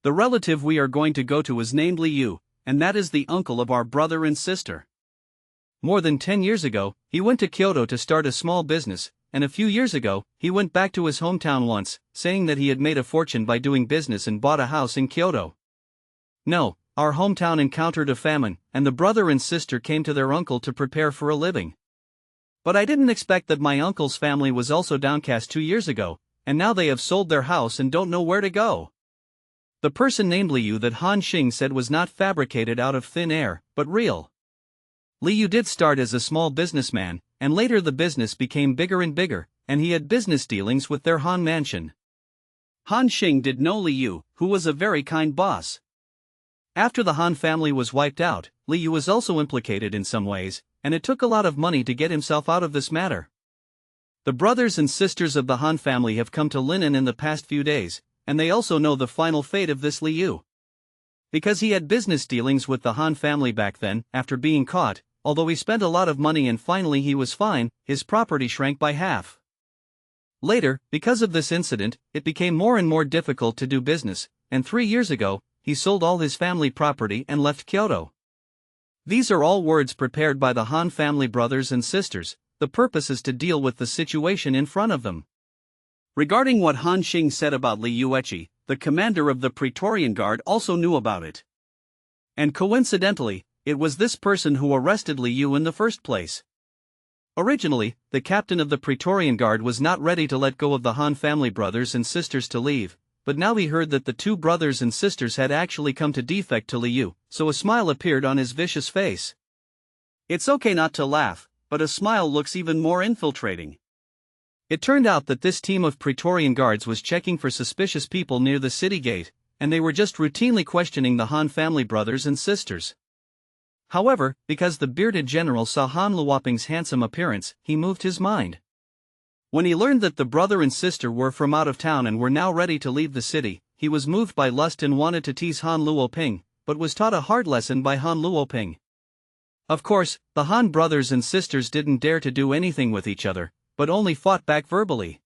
The relative we are going to go to is named Liu, and that is the uncle of our brother and sister. More than 10 years ago, he went to Kyoto to start a small business, and a few years ago, he went back to his hometown once, saying that he had made a fortune by doing business and bought a house in Kyoto. No, our hometown encountered a famine, and the brother and sister came to their uncle to prepare for a living. But I didn't expect that my uncle's family was also downcast 2 years ago, and now they have sold their house and don't know where to go." The person named Liu that Han Xing said was not fabricated out of thin air, but real. Liu did start as a small businessman, and later the business became bigger and bigger, and he had business dealings with their Han mansion. Han Xing did know Liu, who was a very kind boss. After the Han family was wiped out, Liu was also implicated in some ways, and it took a lot of money to get himself out of this matter. The brothers and sisters of the Han family have come to Linen in the past few days, and they also know the final fate of this Liu. Because he had business dealings with the Han family back then, after being caught, although he spent a lot of money and finally he was fine, his property shrank by half. Later, because of this incident, it became more and more difficult to do business, and 3 years ago, he sold all his family property and left Kyoto. These are all words prepared by the Han family brothers and sisters. The purpose is to deal with the situation in front of them. Regarding what Han Xing said about Liu Echi, the commander of the Praetorian Guard also knew about it. And coincidentally, it was this person who arrested Liu in the first place. Originally, the captain of the Praetorian Guard was not ready to let go of the Han family brothers and sisters to leave, but now he heard that the two brothers and sisters had actually come to defect to Liu, so a smile appeared on his vicious face. It's okay not to laugh, but a smile looks even more infiltrating. It turned out that this team of Praetorian Guards was checking for suspicious people near the city gate, and they were just routinely questioning the Han family brothers and sisters. However, because the bearded general saw Han Luoping's handsome appearance, he moved his mind. When he learned that the brother and sister were from out of town and were now ready to leave the city, he was moved by lust and wanted to tease Han Luoping, but was taught a hard lesson by Han Luoping. Of course, the Han brothers and sisters didn't dare to do anything with each other, but only fought back verbally.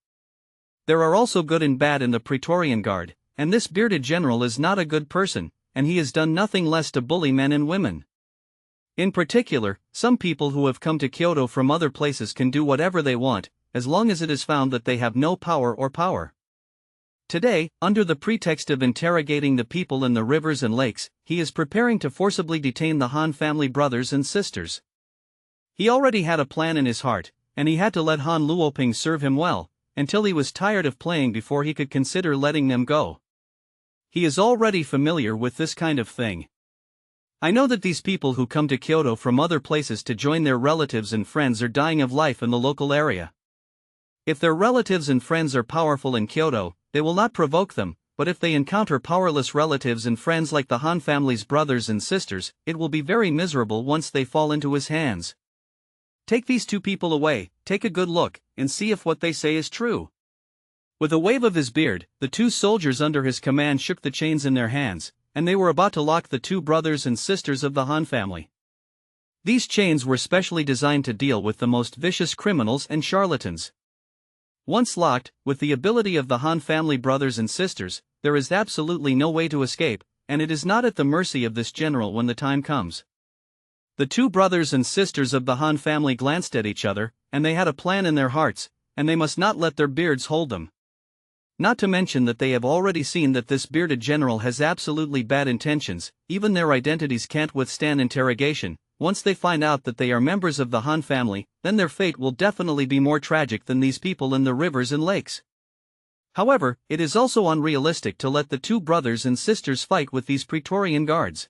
There are also good and bad in the Praetorian Guard, and this bearded general is not a good person, and he has done nothing less to bully men and women. In particular, some people who have come to Kyoto from other places can do whatever they want, as long as it is found that they have no power. Today, under the pretext of interrogating the people in the rivers and lakes, he is preparing to forcibly detain the Han family brothers and sisters. He already had a plan in his heart, and he had to let Han Luoping serve him well, until he was tired of playing before he could consider letting them go. He is already familiar with this kind of thing. I know that these people who come to Kyoto from other places to join their relatives and friends are dying of life in the local area. If their relatives and friends are powerful in Kyoto, they will not provoke them, but if they encounter powerless relatives and friends like the Han family's brothers and sisters, it will be very miserable once they fall into his hands. Take these two people away, take a good look, and see if what they say is true. With a wave of his beard, the two soldiers under his command shook the chains in their hands, and they were about to lock the two brothers and sisters of the Han family. These chains were specially designed to deal with the most vicious criminals and charlatans. Once locked, with the ability of the Han family brothers and sisters, there is absolutely no way to escape, and it is not at the mercy of this general when the time comes. The two brothers and sisters of the Han family glanced at each other, and they had a plan in their hearts, and they must not let their beards hold them. Not to mention that they have already seen that this bearded general has absolutely bad intentions. Even their identities can't withstand interrogation. Once they find out that they are members of the Han family, then their fate will definitely be more tragic than these people in the rivers and lakes. However, it is also unrealistic to let the two brothers and sisters fight with these Praetorian guards.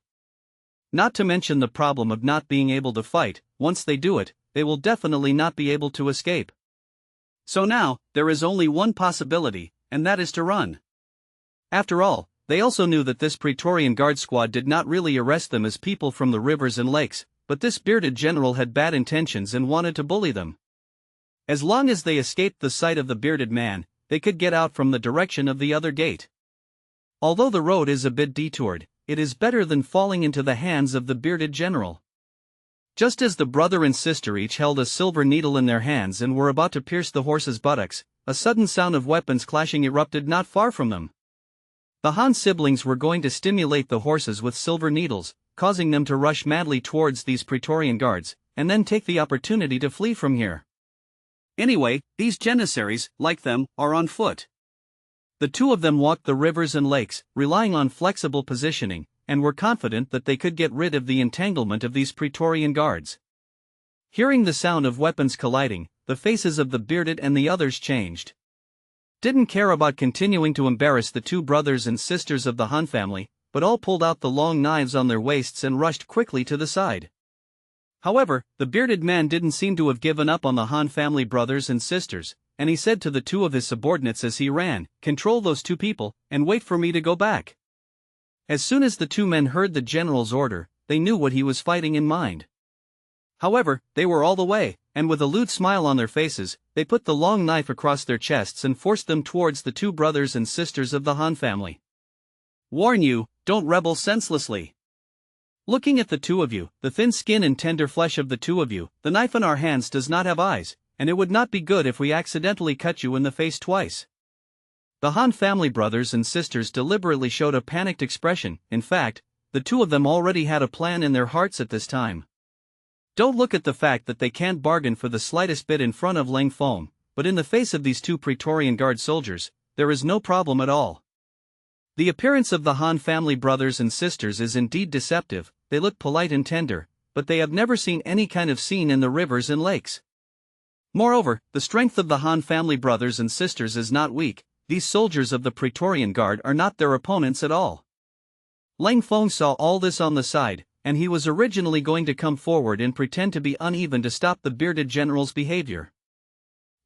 Not to mention the problem of not being able to fight. Once they do it, they will definitely not be able to escape. So now, there is only one possibility, and that is to run. After all, they also knew that this Praetorian guard squad did not really arrest them as people from the rivers and lakes, but this bearded general had bad intentions and wanted to bully them. As long as they escaped the sight of the bearded man, they could get out from the direction of the other gate. Although the road is a bit detoured, it is better than falling into the hands of the bearded general. Just as the brother and sister each held a silver needle in their hands and were about to pierce the horse's buttocks, a sudden sound of weapons clashing erupted not far from them. The Han siblings were going to stimulate the horses with silver needles, causing them to rush madly towards these Praetorian guards, and then take the opportunity to flee from here. Anyway, these janissaries, like them, are on foot. The two of them walked the rivers and lakes, relying on flexible positioning, and were confident that they could get rid of the entanglement of these Praetorian guards. Hearing the sound of weapons colliding, the faces of the bearded and the others changed. Didn't care about continuing to embarrass the two brothers and sisters of the Han family, but all pulled out the long knives on their waists and rushed quickly to the side. However, the bearded man didn't seem to have given up on the Han family brothers and sisters, and he said to the two of his subordinates as he ran, "Control those two people, and wait for me to go back." As soon as the two men heard the general's order, they knew what he was fighting in mind. However, they were all the way, and with a lewd smile on their faces, they put the long knife across their chests and forced them towards the two brothers and sisters of the Han family. "Warn you, don't rebel senselessly. Looking at the two of you, the thin skin and tender flesh of the two of you, the knife in our hands does not have eyes, and it would not be good if we accidentally cut you in the face twice." The Han family brothers and sisters deliberately showed a panicked expression. In fact, the two of them already had a plan in their hearts at this time. Don't look at the fact that they can't bargain for the slightest bit in front of Leng Feng, but in the face of these two Praetorian Guard soldiers, there is no problem at all. The appearance of the Han family brothers and sisters is indeed deceptive. They look polite and tender, but they have never seen any kind of scene in the rivers and lakes. Moreover, the strength of the Han family brothers and sisters is not weak. These soldiers of the Praetorian Guard are not their opponents at all. Leng Feng saw all this on the side, and he was originally going to come forward and pretend to be uneven to stop the bearded general's behavior.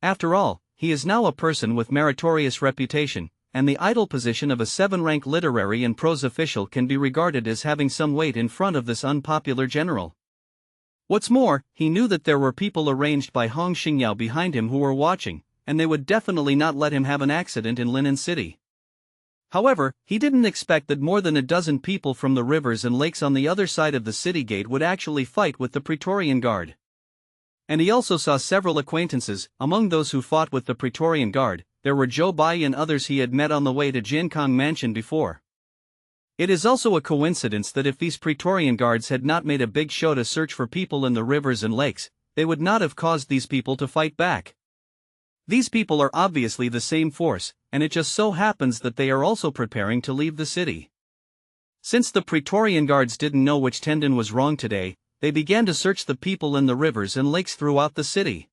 After all, he is now a person with meritorious reputation, and the idle position of a 7-rank literary and prose official can be regarded as having some weight in front of this unpopular general. What's more, he knew that there were people arranged by Hong Xingyao behind him who were watching, and they would definitely not let him have an accident in Linen City. However, he didn't expect that more than a dozen people from the rivers and lakes on the other side of the city gate would actually fight with the Praetorian Guard. And he also saw several acquaintances. Among those who fought with the Praetorian Guard, there were Zhou Bai and others he had met on the way to Jiankang Mansion before. It is also a coincidence that if these Praetorian Guards had not made a big show to search for people in the rivers and lakes, they would not have caused these people to fight back. These people are obviously the same force, and it just so happens that they are also preparing to leave the city. Since the Praetorian Guards didn't know which tendon was wrong today, they began to search the people in the rivers and lakes throughout the city.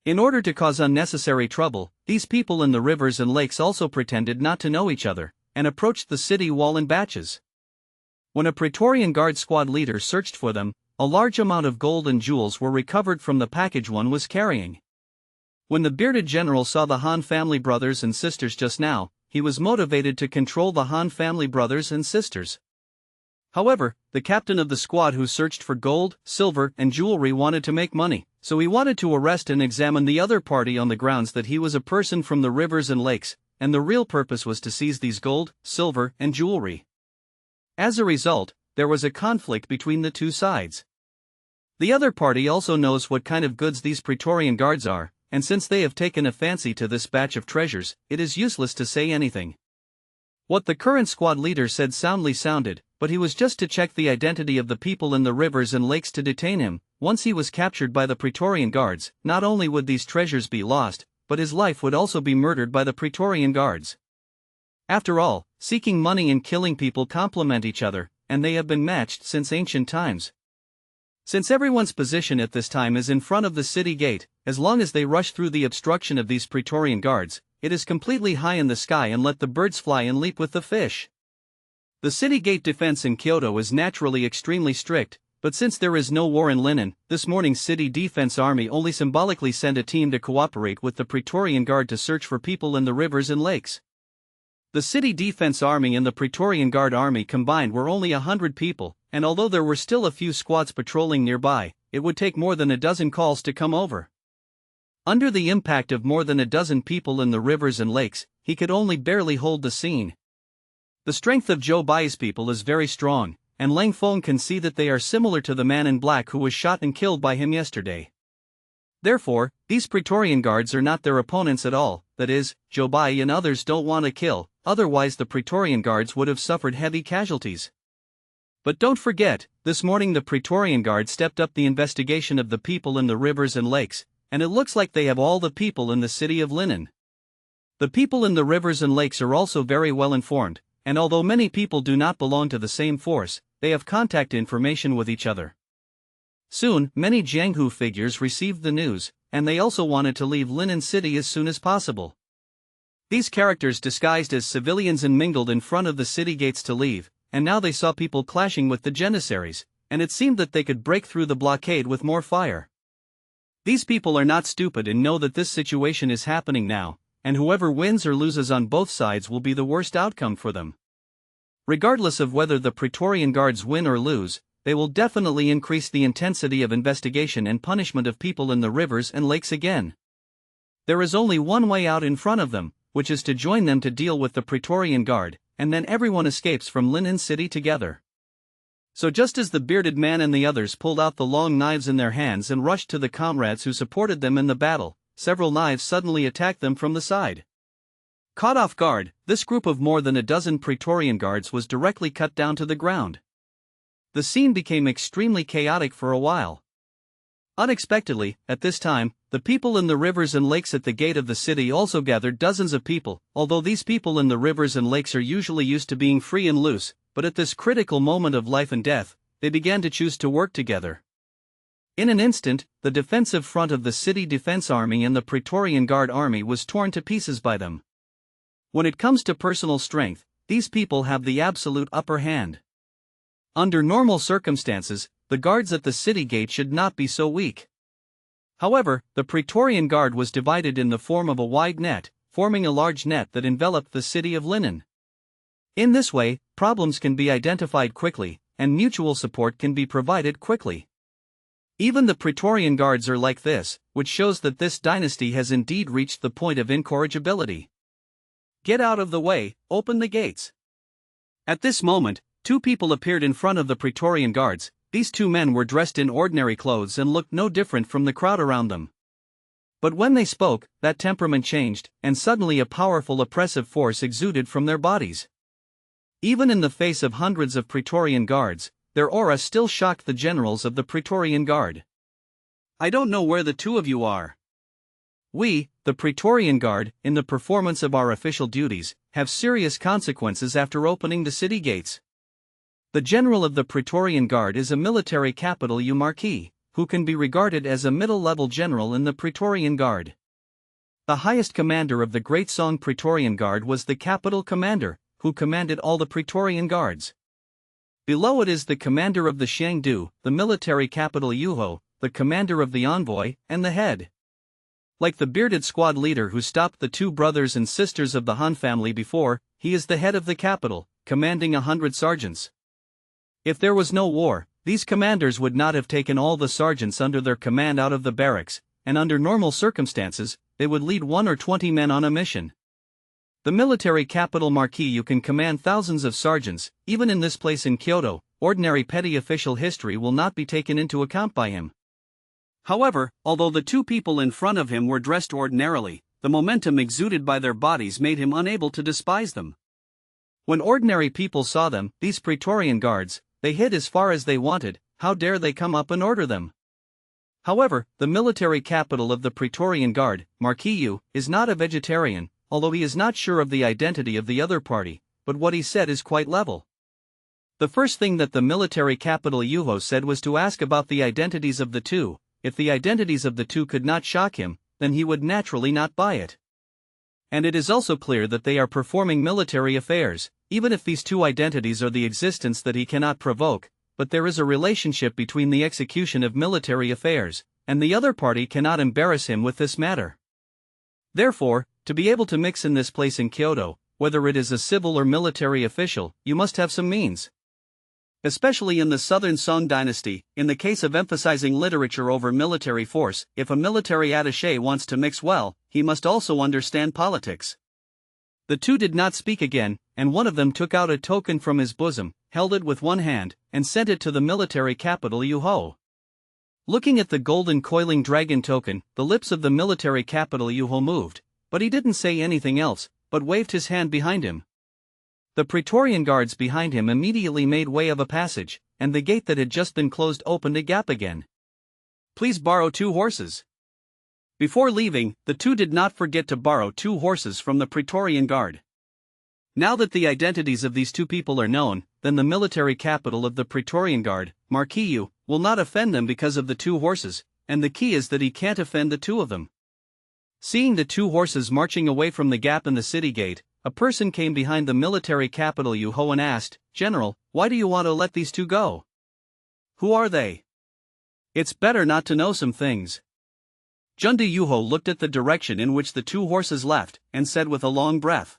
In order to cause unnecessary trouble, these people in the rivers and lakes also pretended not to know each other, and approached the city wall in batches. When a Praetorian Guard squad leader searched for them, a large amount of gold and jewels were recovered from the package one was carrying. When the bearded general saw the Han family brothers and sisters just now, he was motivated to control the Han family brothers and sisters. However, the captain of the squad who searched for gold, silver, and jewelry wanted to make money, so he wanted to arrest and examine the other party on the grounds that he was a person from the rivers and lakes, and the real purpose was to seize these gold, silver, and jewelry. As a result, there was a conflict between the two sides. The other party also knows what kind of goods these Praetorian Guards are, and since they have taken a fancy to this batch of treasures, it is useless to say anything. What the current squad leader said sounded, but he was just to check the identity of the people in the rivers and lakes to detain him. Once he was captured by the Praetorian guards, not only would these treasures be lost, but his life would also be murdered by the Praetorian guards. After all, seeking money and killing people complement each other, and they have been matched since ancient times. Since everyone's position at this time is in front of the city gate, as long as they rush through the obstruction of these Praetorian guards, it is completely high in the sky and let the birds fly and leap with the fish. The city gate defense in Kyoto is naturally extremely strict, but since there is no war in Linen, this morning's city defense army only symbolically sent a team to cooperate with the Praetorian Guard to search for people in the rivers and lakes. The city defense army and the Praetorian Guard army combined were only 100 people, and although there were still a few squads patrolling nearby, it would take more than a dozen calls to come over. Under the impact of more than a dozen people in the rivers and lakes, he could only barely hold the scene. The strength of Zhou Bai's people is very strong, and Leng Feng can see that they are similar to the man in black who was shot and killed by him yesterday. Therefore, these Praetorian guards are not their opponents at all, that is, Zhou Bai and others don't want to kill, otherwise the Praetorian guards would have suffered heavy casualties. But don't forget, this morning the Praetorian Guard stepped up the investigation of the people in the rivers and lakes, and it looks like they have all the people in the city of Linen. The people in the rivers and lakes are also very well informed, and although many people do not belong to the same force, they have contact information with each other. Soon, many Jianghu figures received the news, and they also wanted to leave Linen City as soon as possible. These characters disguised as civilians and mingled in front of the city gates to leave, and now they saw people clashing with the Janissaries, and it seemed that they could break through the blockade with more fire. These people are not stupid and know that this situation is happening now, and whoever wins or loses on both sides will be the worst outcome for them. Regardless of whether the Praetorian Guards win or lose, they will definitely increase the intensity of investigation and punishment of people in the rivers and lakes again. There is only one way out in front of them, which is to join them to deal with the Praetorian Guard, and then everyone escapes from Linen City together. So just as the bearded man and the others pulled out the long knives in their hands and rushed to the comrades who supported them in the battle, several knives suddenly attacked them from the side. Caught off guard, this group of more than a dozen Praetorian Guards was directly cut down to the ground. The scene became extremely chaotic for a while. Unexpectedly, at this time, the people in the rivers and lakes at the gate of the city also gathered dozens of people, although these people in the rivers and lakes are usually used to being free and loose, but at this critical moment of life and death, they began to choose to work together. In an instant, the defensive front of the city defense army and the Praetorian Guard army was torn to pieces by them. When it comes to personal strength, these people have the absolute upper hand. Under normal circumstances, the guards at the city gate should not be so weak. However, the Praetorian Guard was divided in the form of a wide net, forming a large net that enveloped the city of Linen. In this way, problems can be identified quickly, and mutual support can be provided quickly. Even the Praetorian Guards are like this, which shows that this dynasty has indeed reached the point of incorrigibility. Get out of the way, open the gates. At this moment, two people appeared in front of the Praetorian Guards. These two men were dressed in ordinary clothes and looked no different from the crowd around them. But when they spoke, that temperament changed, and suddenly a powerful oppressive force exuded from their bodies. Even in the face of hundreds of Praetorian Guards, their aura still shocked the generals of the Praetorian Guard. I don't know where the two of you are. We, the Praetorian Guard, in the performance of our official duties, have serious consequences after opening the city gates. The general of the Praetorian Guard is a military capital Marquis, who can be regarded as a middle-level general in the Praetorian Guard. The highest commander of the Great Song Praetorian Guard was the capital commander, who commanded all the Praetorian Guards. Below it is the commander of the Shangdu, the military capital Yuho, the commander of the envoy, and the head. Like the bearded squad leader who stopped the two brothers and sisters of the Han family before, he is the head of the capital, commanding 100 sergeants. If there was no war, these commanders would not have taken all the sergeants under their command out of the barracks, and under normal circumstances, they would lead 1 or 20 men on a mission. The military capital Marquis you can command thousands of sergeants. Even in this place in Kyoto, ordinary petty official history will not be taken into account by him. However, although the two people in front of him were dressed ordinarily, the momentum exuded by their bodies made him unable to despise them. When ordinary people saw them, these Praetorian guards, they hid as far as they wanted. How dare they come up and order them? However, the military capital of the Praetorian Guard, Marquiu, is not a vegetarian, although he is not sure of the identity of the other party, but what he said is quite level. The first thing that the military capital Yuho said was to ask about the identities of the two. If the identities of the two could not shock him, then he would naturally not buy it. And it is also clear that they are performing military affairs, even if these two identities are the existence that he cannot provoke, but there is a relationship between the execution of military affairs, and the other party cannot embarrass him with this matter. Therefore, to be able to mix in this place in Kyoto, whether it is a civil or military official, you must have some means. Especially in the Southern Song Dynasty, in the case of emphasizing literature over military force, if a military attaché wants to mix well, he must also understand politics. The two did not speak again, and one of them took out a token from his bosom, held it with one hand, and sent it to the military capital Yuho. Looking at the golden coiling dragon token, the lips of the military capital Yuho moved, but he didn't say anything else, but waved his hand behind him. The Praetorian guards behind him immediately made way of a passage, and the gate that had just been closed opened a gap again. Please borrow 2 horses. Before leaving, the two did not forget to borrow 2 horses from the Praetorian Guard. Now that the identities of these two people are known, then the military capital of the Praetorian Guard, Marquiu, will not offend them because of the 2 horses, and the key is that he can't offend the 2 of them. Seeing the 2 horses marching away from the gap in the city gate, a person came behind the military capital Yuho and asked, "General, why do you want to let these 2 go? Who are they? It's better not to know some things." Jundu Yuho looked at the direction in which the 2 horses left, and said with a long breath,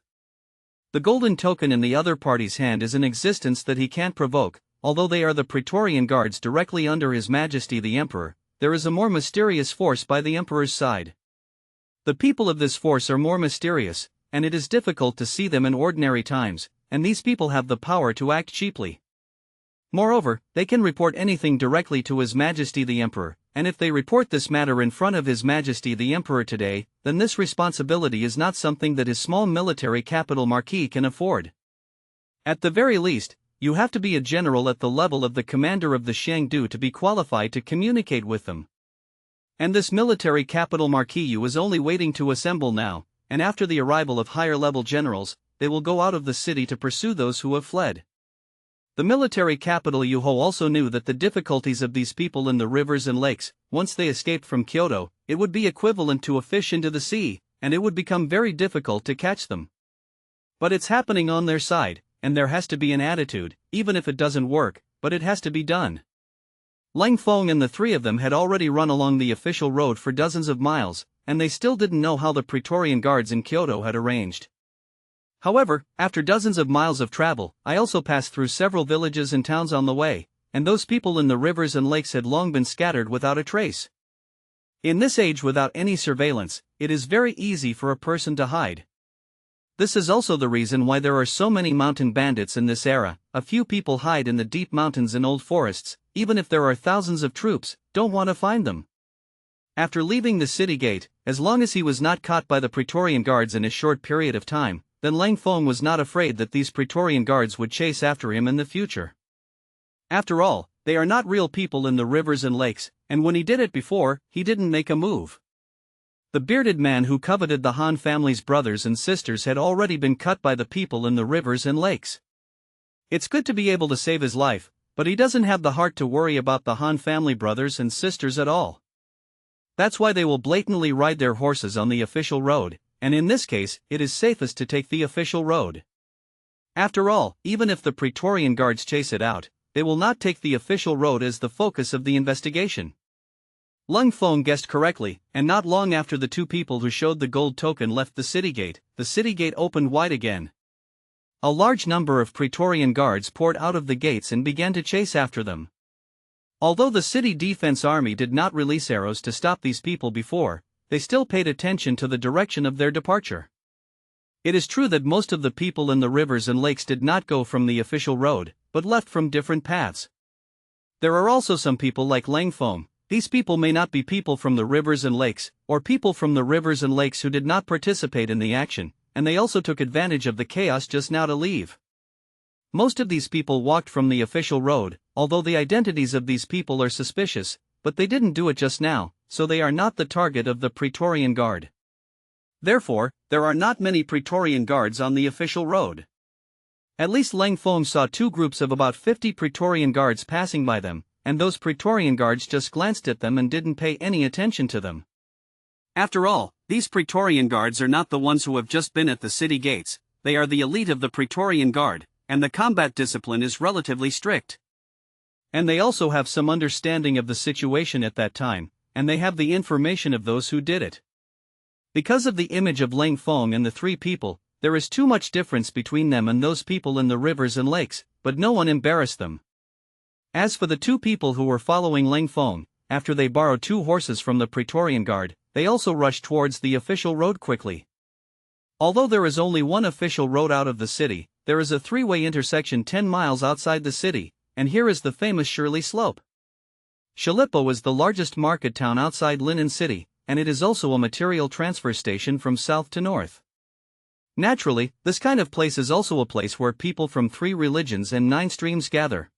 "The golden token in the other party's hand is an existence that he can't provoke. Although they are the Praetorian Guards directly under His Majesty the Emperor, there is a more mysterious force by the Emperor's side. The people of this force are more mysterious, and it is difficult to see them in ordinary times, and these people have the power to act cheaply. Moreover, they can report anything directly to His Majesty the Emperor, and if they report this matter in front of His Majesty the Emperor today, then this responsibility is not something that his small military capital Marquis can afford. At the very least, you have to be a general at the level of the commander of the Shangdu to be qualified to communicate with them. And this military capital Marquis is only waiting to assemble now, and after the arrival of higher-level generals, they will go out of the city to pursue those who have fled." The military capital Yuho also knew that the difficulties of these people in the rivers and lakes, once they escaped from Kyoto, it would be equivalent to a fish into the sea, and it would become very difficult to catch them. But it's happening on their side, and there has to be an attitude, even if it doesn't work, but it has to be done. Leng Feng and the 3 of them had already run along the official road for dozens of miles, and they still didn't know how the Praetorian Guards in Kyoto had arranged. However, after dozens of miles of travel, I also passed through several villages and towns on the way, and those people in the rivers and lakes had long been scattered without a trace. In this age without any surveillance, it is very easy for a person to hide. This is also the reason why there are so many mountain bandits in this era. A few people hide in the deep mountains and old forests, even if there are thousands of troops, don't want to find them. After leaving the city gate, as long as he was not caught by the Praetorian Guards in a short period of time, then Leng Feng was not afraid that these Praetorian Guards would chase after him in the future. After all, they are not real people in the rivers and lakes, and when he did it before, he didn't make a move. The bearded man who coveted the Han family's brothers and sisters had already been cut by the people in the rivers and lakes. It's good to be able to save his life, but he doesn't have the heart to worry about the Han family brothers and sisters at all. That's why they will blatantly ride their horses on the official road, and in this case, it is safest to take the official road. After all, even if the Praetorian Guards chase it out, they will not take the official road as the focus of the investigation. Leng Feng guessed correctly, and not long after the 2 people who showed the gold token left the city gate opened wide again. A large number of Praetorian Guards poured out of the gates and began to chase after them. Although the city defense army did not release arrows to stop these people before, they still paid attention to the direction of their departure. It is true that most of the people in the rivers and lakes did not go from the official road, but left from different paths. There are also some people like Leng Feng. These people may not be people from the rivers and lakes, or people from the rivers and lakes who did not participate in the action, and they also took advantage of the chaos just now to leave. Most of these people walked from the official road, although the identities of these people are suspicious, but they didn't do it just now, so they are not the target of the Praetorian Guard. Therefore, there are not many Praetorian Guards on the official road. At least Leng Feng saw two groups of about 50 Praetorian Guards passing by them, and those Praetorian Guards just glanced at them and didn't pay any attention to them. After all, these Praetorian Guards are not the ones who have just been at the city gates, they are the elite of the Praetorian Guard, and the combat discipline is relatively strict. And they also have some understanding of the situation at that time, and they have the information of those who did it. Because of the image of Leng Feng and the three people, there is too much difference between them and those people in the rivers and lakes, but no one embarrassed them. As for the two people who were following Leng Feng, after they borrowed 2 horses from the Praetorian Guard, they also rushed towards the official road quickly. Although there is only one official road out of the city, there is a 3-way intersection 10 miles outside the city, and here is the famous Shirley Slope. Shilippo is the largest market town outside Linen City, and it is also a material transfer station from south to north. Naturally, this kind of place is also a place where people from 3 religions and 9 streams gather.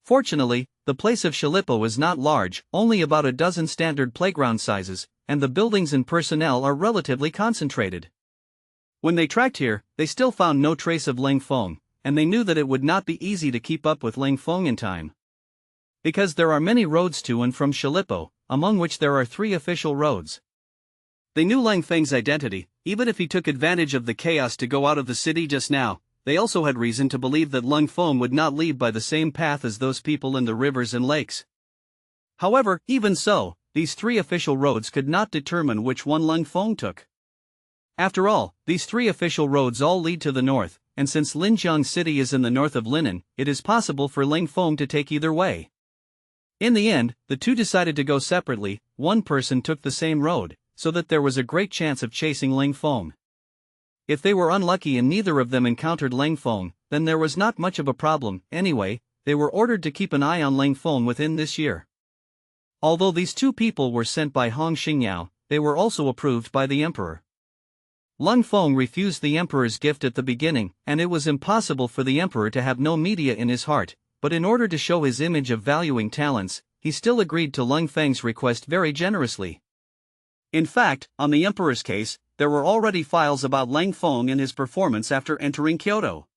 Fortunately, the place of Shilippo is not large, only about a dozen standard playground sizes, and the buildings and personnel are relatively concentrated. When they tracked here, they still found no trace of Leng Feng, and they knew that it would not be easy to keep up with Leng Feng in time. Because there are many roads to and from Shilippo, among which there are 3 official roads. They knew Leng Feng's identity, even if he took advantage of the chaos to go out of the city just now. They also had reason to believe that Leng Feng would not leave by the same path as those people in the rivers and lakes. However, even so, these 3 official roads could not determine which one Leng Feng took. After all, these 3 official roads all lead to the north, and since Linjiang City is in the north of Linen, it is possible for Leng Feng to take either way. In the end, the 2 decided to go separately. One person took the same road, so that there was a great chance of chasing Leng Feng. If they were unlucky and neither of them encountered Leng Feng, then there was not much of a problem. Anyway, they were ordered to keep an eye on Leng Feng within this year. Although these 2 people were sent by Hong Xingyao, they were also approved by the emperor. Leng Feng refused the emperor's gift at the beginning, and it was impossible for the emperor to have no media in his heart, but in order to show his image of valuing talents, he still agreed to Leng Feng's request very generously. In fact, on the emperor's case, there were already files about Leng Feng and his performance after entering Kyoto.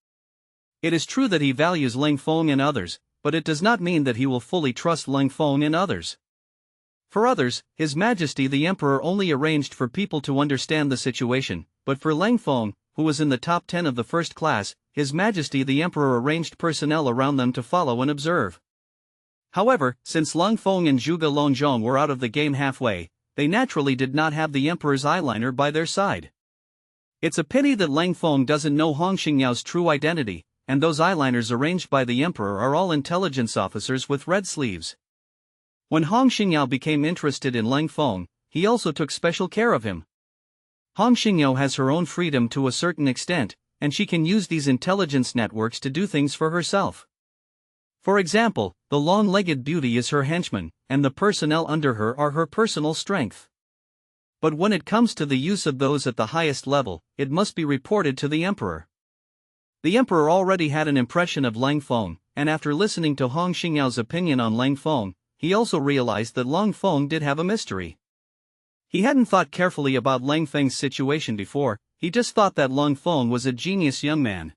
It is true that he values Leng Feng and others, but it does not mean that he will fully trust Leng Feng and others. For others, His Majesty the Emperor only arranged for people to understand the situation, but for Leng Feng, who was in the top 10 of the first class, His Majesty the Emperor arranged personnel around them to follow and observe. However, since Leng Feng and Zhuge Longjong were out of the game halfway, they naturally did not have the Emperor's eyeliner by their side. It's a pity that Leng Feng doesn't know Hong Xingyao's true identity, and those eyeliners arranged by the Emperor are all intelligence officers with red sleeves. When Hong Xingyao became interested in Leng Feng, he also took special care of him. Hong Xingyao has her own freedom to a certain extent, and she can use these intelligence networks to do things for herself. For example, the long-legged beauty is her henchman, and the personnel under her are her personal strength. But when it comes to the use of those at the highest level, it must be reported to the Emperor. The Emperor already had an impression of Leng Feng, and after listening to Hong Xingyao's opinion on Leng Feng, he also realized that Leng Feng did have a mystery. He hadn't thought carefully about Leng Feng's situation before, he just thought that Leng Feng was a genius young man.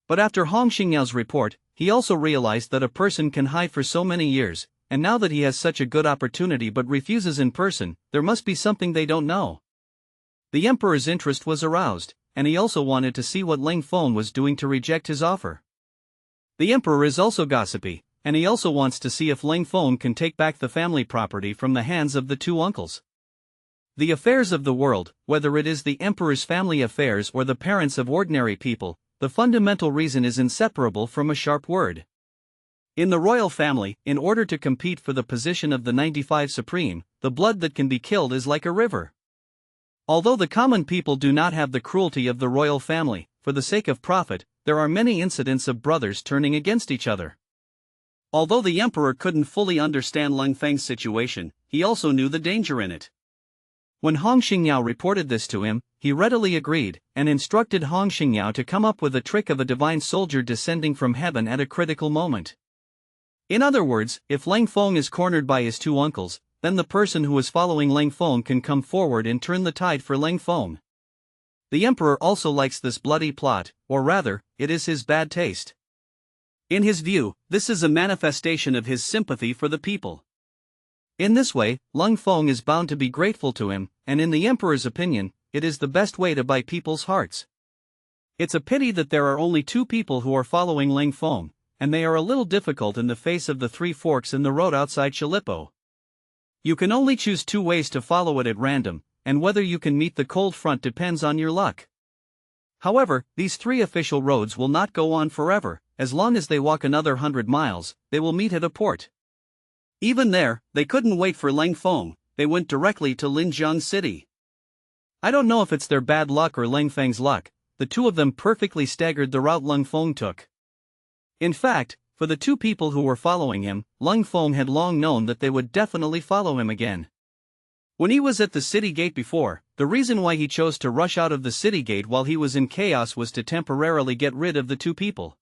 But after Hong Xingyao's report, he also realized that a person can hide for so many years, and now that he has such a good opportunity but refuses in person, there must be something they don't know. The Emperor's interest was aroused, and he also wanted to see what Leng Feng was doing to reject his offer. The Emperor is also gossipy, and he also wants to see if Leng Feng can take back the family property from the hands of the 2 uncles. The affairs of the world, whether it is the Emperor's family affairs or the parents of ordinary people, the fundamental reason is inseparable from a sharp word. In the royal family, in order to compete for the position of the 95 Supreme, the blood that can be killed is like a river. Although the common people do not have the cruelty of the royal family, for the sake of profit, there are many incidents of brothers turning against each other. Although the Emperor couldn't fully understand Leng Feng's situation, he also knew the danger in it. When Hong Xingyao reported this to him, he readily agreed, and instructed Hong Xingyao to come up with a trick of a divine soldier descending from heaven at a critical moment. In other words, if Leng Feng is cornered by his two uncles, then the person who is following Leng Feng can come forward and turn the tide for Leng Feng. The emperor also likes this bloody plot, or rather, it is his bad taste. In his view, this is a manifestation of his sympathy for the people. In this way, Leng Feng is bound to be grateful to him, and in the emperor's opinion, it is the best way to buy people's hearts. It's a pity that there are only two people who are following Leng Feng, and they are a little difficult in the face of the three forks in the road outside Shilipo. You can only choose two ways to follow it at random, and whether you can meet the cold front depends on your luck. However, these three official roads will not go on forever. As long as they walk another 100 miles, they will meet at a port. Even there, they couldn't wait for Leng Feng, they went directly to Linjiang City. I don't know if it's their bad luck or Leng Feng's luck, the two of them perfectly staggered the route Leng Feng took. In fact, for the two people who were following him, Leng Feng had long known that they would definitely follow him again. When he was at the city gate before, the reason why he chose to rush out of the city gate while he was in chaos was to temporarily get rid of the two people.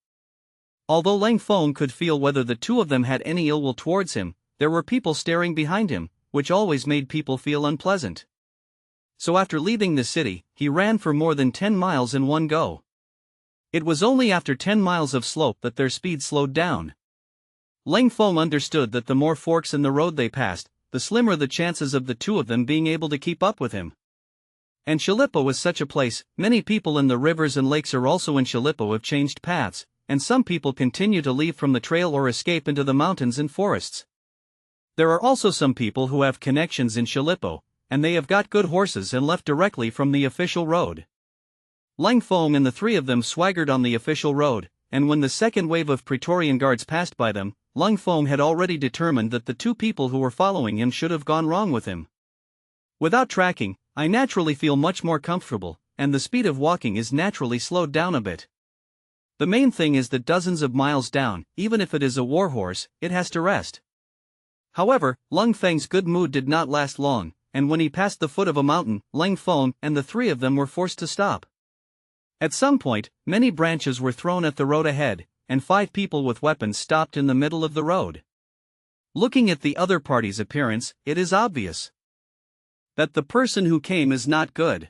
Although Leng Feng could feel whether the two of them had any ill will towards him, there were people staring behind him, which always made people feel unpleasant. So after leaving the city, he ran for more than 10 miles in one go. It was only after 10 miles of slope that their speed slowed down. Leng Feng understood that the more forks in the road they passed, the slimmer the chances of the two of them being able to keep up with him. And Shilipo was such a place, many people in the rivers and lakes are also in Shilipo have changed paths, and some people continue to leave from the trail or escape into the mountains and forests. There are also some people who have connections in Shilipo, and they have got good horses and left directly from the official road. Leng Feng and the three of them swaggered on the official road, and when the second wave of Praetorian guards passed by them, Leng Feng had already determined that the two people who were following him should have gone wrong with him. Without tracking, I naturally feel much more comfortable, and the speed of walking is naturally slowed down a bit. The main thing is that dozens of miles down, even if it is a warhorse, it has to rest. However, Leng Feng's good mood did not last long, and when he passed the foot of a mountain, Leng Feng and the three of them were forced to stop. At some point, many branches were thrown at the road ahead, and 5 people with weapons stopped in the middle of the road. Looking at the other party's appearance, it is obvious that the person who came is not good.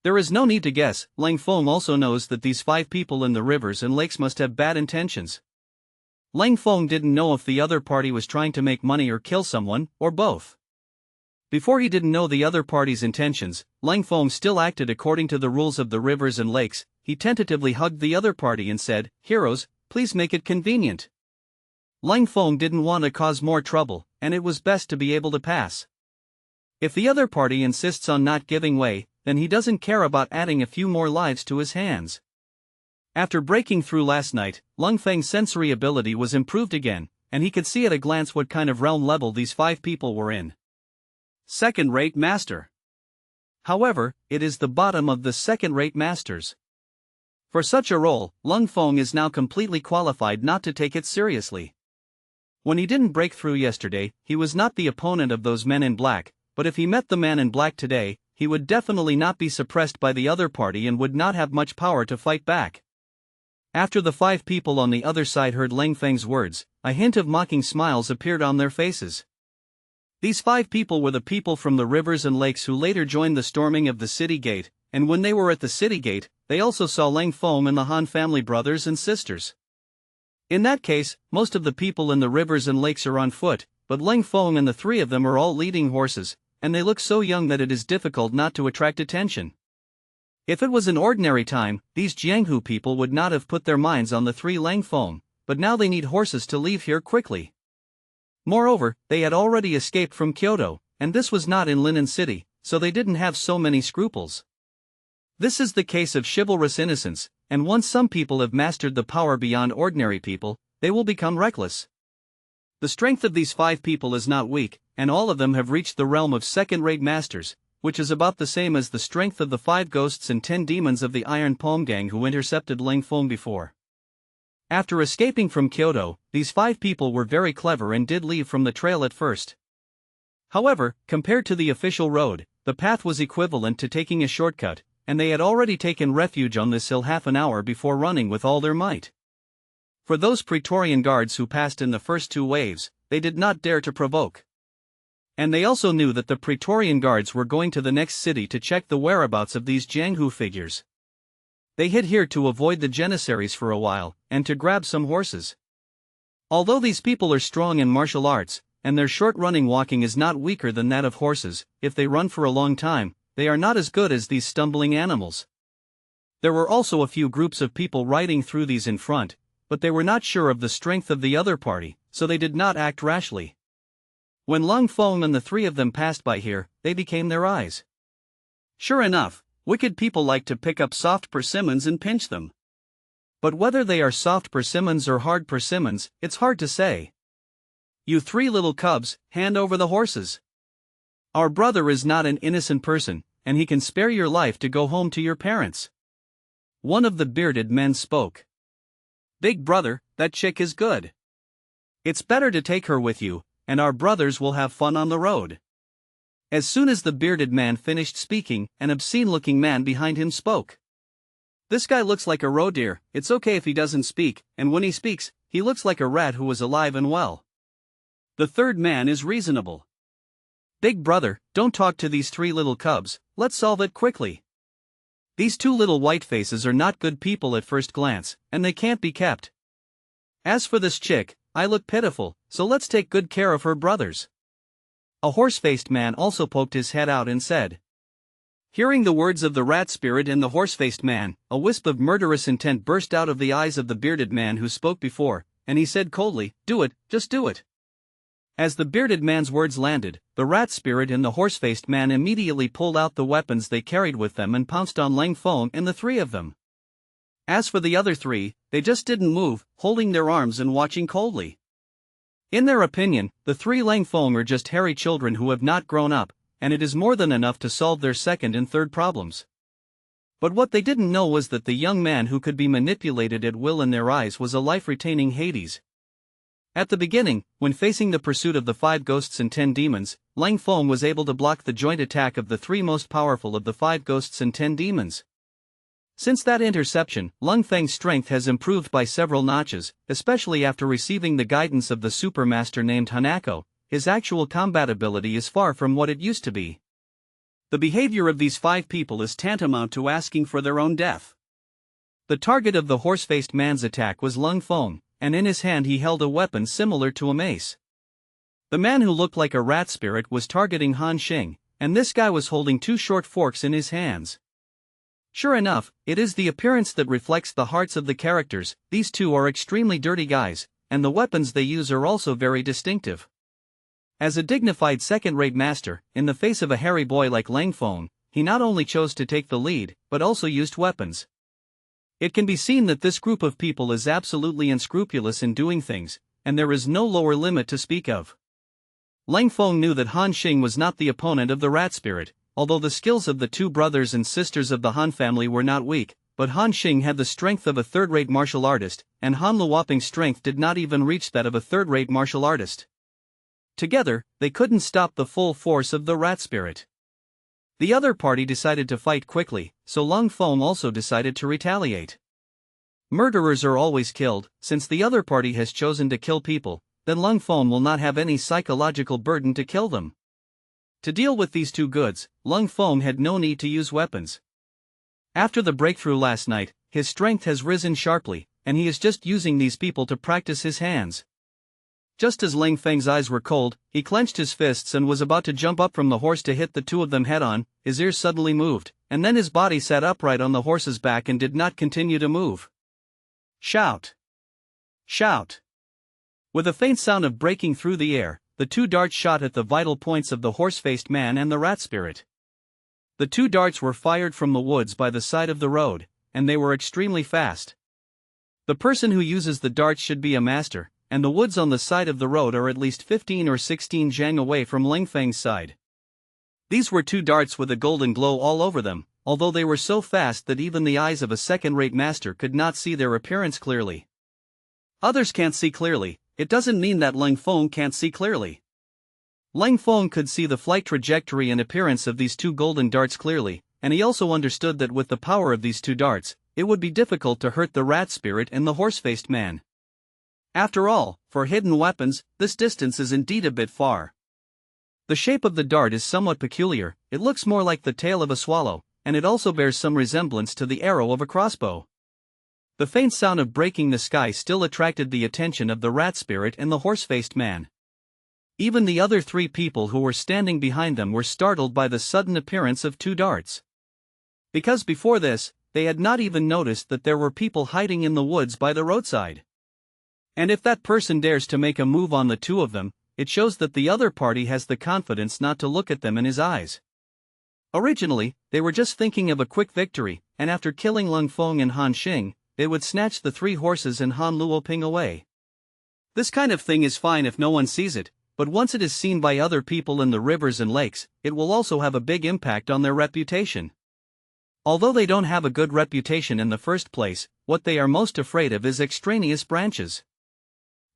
There is no need to guess, Leng Feng also knows that these 5 people in the rivers and lakes must have bad intentions. Leng Feng didn't know if the other party was trying to make money or kill someone, or both. Before he didn't know the other party's intentions, Leng Feng still acted according to the rules of the rivers and lakes. He tentatively hugged the other party and said, "Heroes, please make it convenient." Leng Feng didn't want to cause more trouble, and it was best to be able to pass. If the other party insists on not giving way, then he doesn't care about adding a few more lives to his hands. After breaking through last night, Leng Feng's sensory ability was improved again, and he could see at a glance what kind of realm level these 5 people were in. Second-rate master. However, it is the bottom of the second-rate masters. For such a role, Leng Feng is now completely qualified not to take it seriously. When he didn't break through yesterday, he was not the opponent of those men in black, but if he met the man in black today, he would definitely not be suppressed by the other party and would not have much power to fight back. After the 5 people on the other side heard Leng Feng's words, a hint of mocking smiles appeared on their faces. These 5 people were the people from the rivers and lakes who later joined the storming of the city gate, and when they were at the city gate, they also saw Leng Feng and the Han family brothers and sisters. In that case, most of the people in the rivers and lakes are on foot, but Leng Feng and the 3 of them are all leading horses, and they look so young that it is difficult not to attract attention. If it was an ordinary time, these Jianghu people would not have put their minds on the 3 Leng Feng, but now they need horses to leave here quickly. Moreover, they had already escaped from Kyoto, and this was not in Linen City, so they didn't have so many scruples. This is the case of chivalrous innocence, and once some people have mastered the power beyond ordinary people, they will become reckless. The strength of these 5 people is not weak, and all of them have reached the realm of second-rate masters, which is about the same as the strength of the 5 ghosts and 10 demons of the Iron Palm Gang who intercepted Leng Feng before. After escaping from Kyoto, these 5 people were very clever and did leave from the trail at first. However, compared to the official road, the path was equivalent to taking a shortcut, and they had already taken refuge on this hill half an hour before running with all their might. For those Praetorian guards who passed in the first two waves, they did not dare to provoke. And they also knew that the Praetorian guards were going to the next city to check the whereabouts of these Jianghu figures. They hid here to avoid the Janissaries for a while, and to grab some horses. Although these people are strong in martial arts, and their short-running walking is not weaker than that of horses, if they run for a long time, they are not as good as these stumbling animals. There were also a few groups of people riding through these in front, but they were not sure of the strength of the other party, so they did not act rashly. When Leng Feng and the three of them passed by here, they became their eyes. Sure enough, wicked people like to pick up soft persimmons and pinch them. But whether they are soft persimmons or hard persimmons, it's hard to say. You three little cubs, hand over the horses. Our brother is not an innocent person, and he can spare your life to go home to your parents. One of the bearded men spoke. Big brother, that chick is good. It's better to take her with you, and our brothers will have fun on the road. As soon as the bearded man finished speaking, an obscene-looking man behind him spoke. This guy looks like a roe deer, it's okay if he doesn't speak, and when he speaks, he looks like a rat who is alive and well. The third man is reasonable. Big brother, don't talk to these three little cubs, let's solve it quickly. These two little white faces are not good people at first glance, and they can't be kept. As for this chick, I look pitiful, so let's take good care of her brothers. A horse-faced man also poked his head out and said. Hearing the words of the rat spirit and the horse-faced man, a wisp of murderous intent burst out of the eyes of the bearded man who spoke before, and he said coldly, "Do it, just do it." As the bearded man's words landed, the rat spirit and the horse-faced man immediately pulled out the weapons they carried with them and pounced on Leng Feng and the three of them. As for the other three, they just didn't move, holding their arms and watching coldly. In their opinion, the three Leng Feng are just hairy children who have not grown up, and it is more than enough to solve their second and third problems. But what they didn't know was that the young man who could be manipulated at will in their eyes was a life-retaining Hades. At the beginning, when facing the pursuit of the 5 ghosts and 10 demons, Leng Feng was able to block the joint attack of the 3 most powerful of the 5 ghosts and 10 demons. Since that interception, Leng Feng's strength has improved by several notches, especially after receiving the guidance of the supermaster named Hanako. His actual combat ability is far from what it used to be. The behavior of these 5 people is tantamount to asking for their own death. The target of the horse-faced man's attack was Leng Feng, and in his hand he held a weapon similar to a mace. The man who looked like a rat spirit was targeting Han Xing, and this guy was holding 2 short forks in his hands. Sure enough, it is the appearance that reflects the hearts of the characters. These two are extremely dirty guys, and the weapons they use are also very distinctive. As a dignified second-rate master, in the face of a hairy boy like Leng Feng, he not only chose to take the lead, but also used weapons. It can be seen that this group of people is absolutely unscrupulous in doing things, and there is no lower limit to speak of. Leng Feng knew that Han Xing was not the opponent of the rat spirit, although the skills of the 2 brothers and sisters of the Han family were not weak, but Han Xing had the strength of a third-rate martial artist, and Han Luoping's strength did not even reach that of a third-rate martial artist. Together, they couldn't stop the full force of the rat spirit. The other party decided to fight quickly, so Leng Feng also decided to retaliate. Murderers are always killed. Since the other party has chosen to kill people, then Leng Feng will not have any psychological burden to kill them. To deal with these 2 goods, Leng Feng had no need to use weapons. After the breakthrough last night, his strength has risen sharply, and he is just using these people to practice his hands. Just as Leng Feng's eyes were cold, he clenched his fists and was about to jump up from the horse to hit the 2 of them head-on. His ears suddenly moved, and then his body sat upright on the horse's back and did not continue to move. Shout! Shout! With a faint sound of breaking through the air, the 2 darts shot at the vital points of the horse-faced man and the rat spirit. The 2 darts were fired from the woods by the side of the road, and they were extremely fast. The person who uses the darts should be a master, and the woods on the side of the road are at least 15 or 16 jang away from Leng Feng's side. These were 2 darts with a golden glow all over them, although they were so fast that even the eyes of a second-rate master could not see their appearance clearly. Others can't see clearly. It doesn't mean that Leng Feng can't see clearly. Leng Feng could see the flight trajectory and appearance of these two golden darts clearly, and he also understood that with the power of these two darts, it would be difficult to hurt the rat spirit and the horse-faced man. After all, for hidden weapons, this distance is indeed a bit far. The shape of the dart is somewhat peculiar, it looks more like the tail of a swallow, and it also bears some resemblance to the arrow of a crossbow. The faint sound of breaking the sky still attracted the attention of the rat spirit and the horse-faced man. Even the other three people who were standing behind them were startled by the sudden appearance of two darts. Because before this, they had not even noticed that there were people hiding in the woods by the roadside. And if that person dares to make a move on the two of them, it shows that the other party has the confidence not to look at them in his eyes. Originally, they were just thinking of a quick victory, and after killing Leng Feng and Han Xing, they would snatch the three horses and Han Luoping away. This kind of thing is fine if no one sees it, but once it is seen by other people in the rivers and lakes, it will also have a big impact on their reputation. Although they don't have a good reputation in the first place, what they are most afraid of is extraneous branches.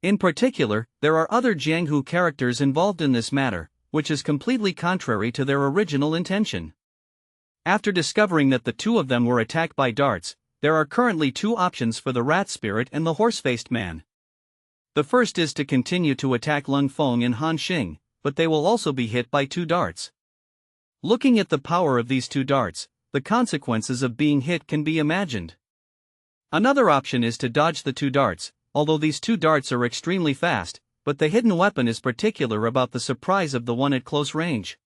In particular, there are other Jianghu characters involved in this matter, which is completely contrary to their original intention. After discovering that the two of them were attacked by darts, there are currently two options for the rat spirit and the horse-faced man. The first is to continue to attack Leng Feng and Han Xing, but they will also be hit by two darts. Looking at the power of these two darts, the consequences of being hit can be imagined. Another option is to dodge the two darts, although these two darts are extremely fast, but the hidden weapon is particular about the surprise of the one at close range.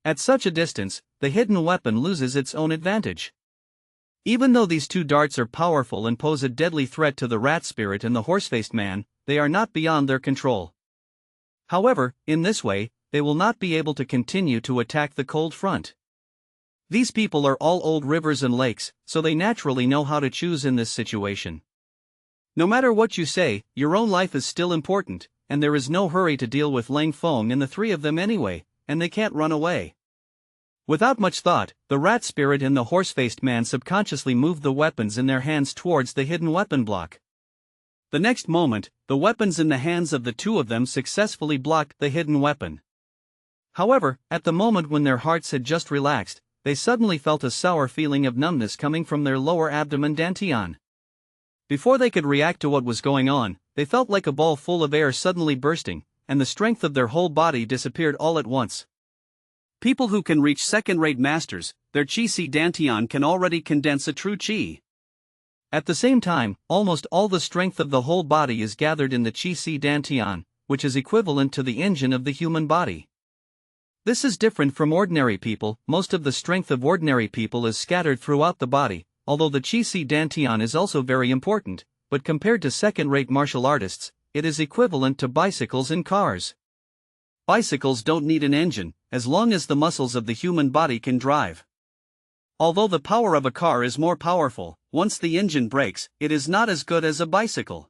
At such a distance, the hidden weapon loses its own advantage. Even though these two darts are powerful and pose a deadly threat to the rat spirit and the horse-faced man, they are not beyond their control. However, in this way, they will not be able to continue to attack the cold front. These people are all old rivers and lakes, so they naturally know how to choose in this situation. No matter what you say, your own life is still important, and there is no hurry to deal with Leng Feng and the three of them anyway, and they can't run away. Without much thought, the rat spirit and the horse-faced man subconsciously moved the weapons in their hands towards the hidden weapon block. The next moment, the weapons in the hands of the two of them successfully blocked the hidden weapon. However, at the moment when their hearts had just relaxed, they suddenly felt a sour feeling of numbness coming from their lower abdomen dantian. Before they could react to what was going on, they felt like a ball full of air suddenly bursting, and the strength of their whole body disappeared all at once. People who can reach second-rate masters, their qi dantian can already condense a true qi. At the same time, almost all the strength of the whole body is gathered in the qi dantian, which is equivalent to the engine of the human body. This is different from ordinary people. Most of the strength of ordinary people is scattered throughout the body, although the qi dantian is also very important, but compared to second-rate martial artists, it is equivalent to bicycles and cars. Bicycles don't need an engine, as long as the muscles of the human body can drive. Although the power of a car is more powerful, once the engine breaks, it is not as good as a bicycle.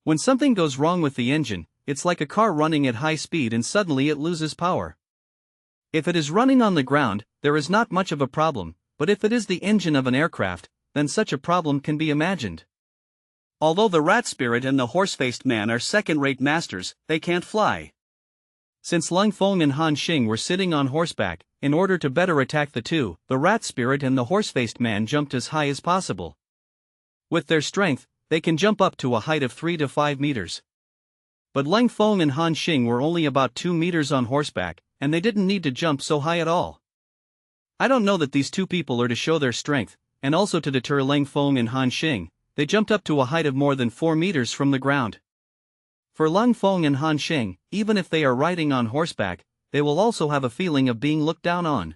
When something goes wrong with the engine, it's like a car running at high speed and suddenly it loses power. If it is running on the ground, there is not much of a problem, but if it is the engine of an aircraft, then such a problem can be imagined. Although the rat spirit and the horse-faced man are second-rate masters, they can't fly. Since Leng Feng and Han Xing were sitting on horseback, in order to better attack the two, the rat spirit and the horse-faced man jumped as high as possible. With their strength, they can jump up to a height of 3 to 5 meters. But Leng Feng and Han Xing were only about 2 meters on horseback, and they didn't need to jump so high at all. I don't know that these two people are to show their strength, and also to deter Leng Feng and Han Xing, they jumped up to a height of more than 4 meters from the ground. For Leng Feng and Han Xing, even if they are riding on horseback, they will also have a feeling of being looked down on.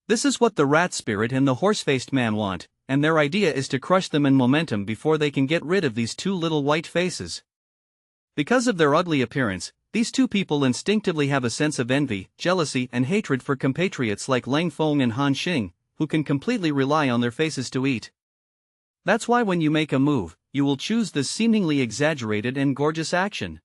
This is what the rat spirit and the horse-faced man want, and their idea is to crush them in momentum before they can get rid of these two little white faces. Because of their ugly appearance, these two people instinctively have a sense of envy, jealousy, and hatred for compatriots like Leng Feng and Han Xing, who can completely rely on their faces to eat. That's why when you make a move, you will choose this seemingly exaggerated and gorgeous action.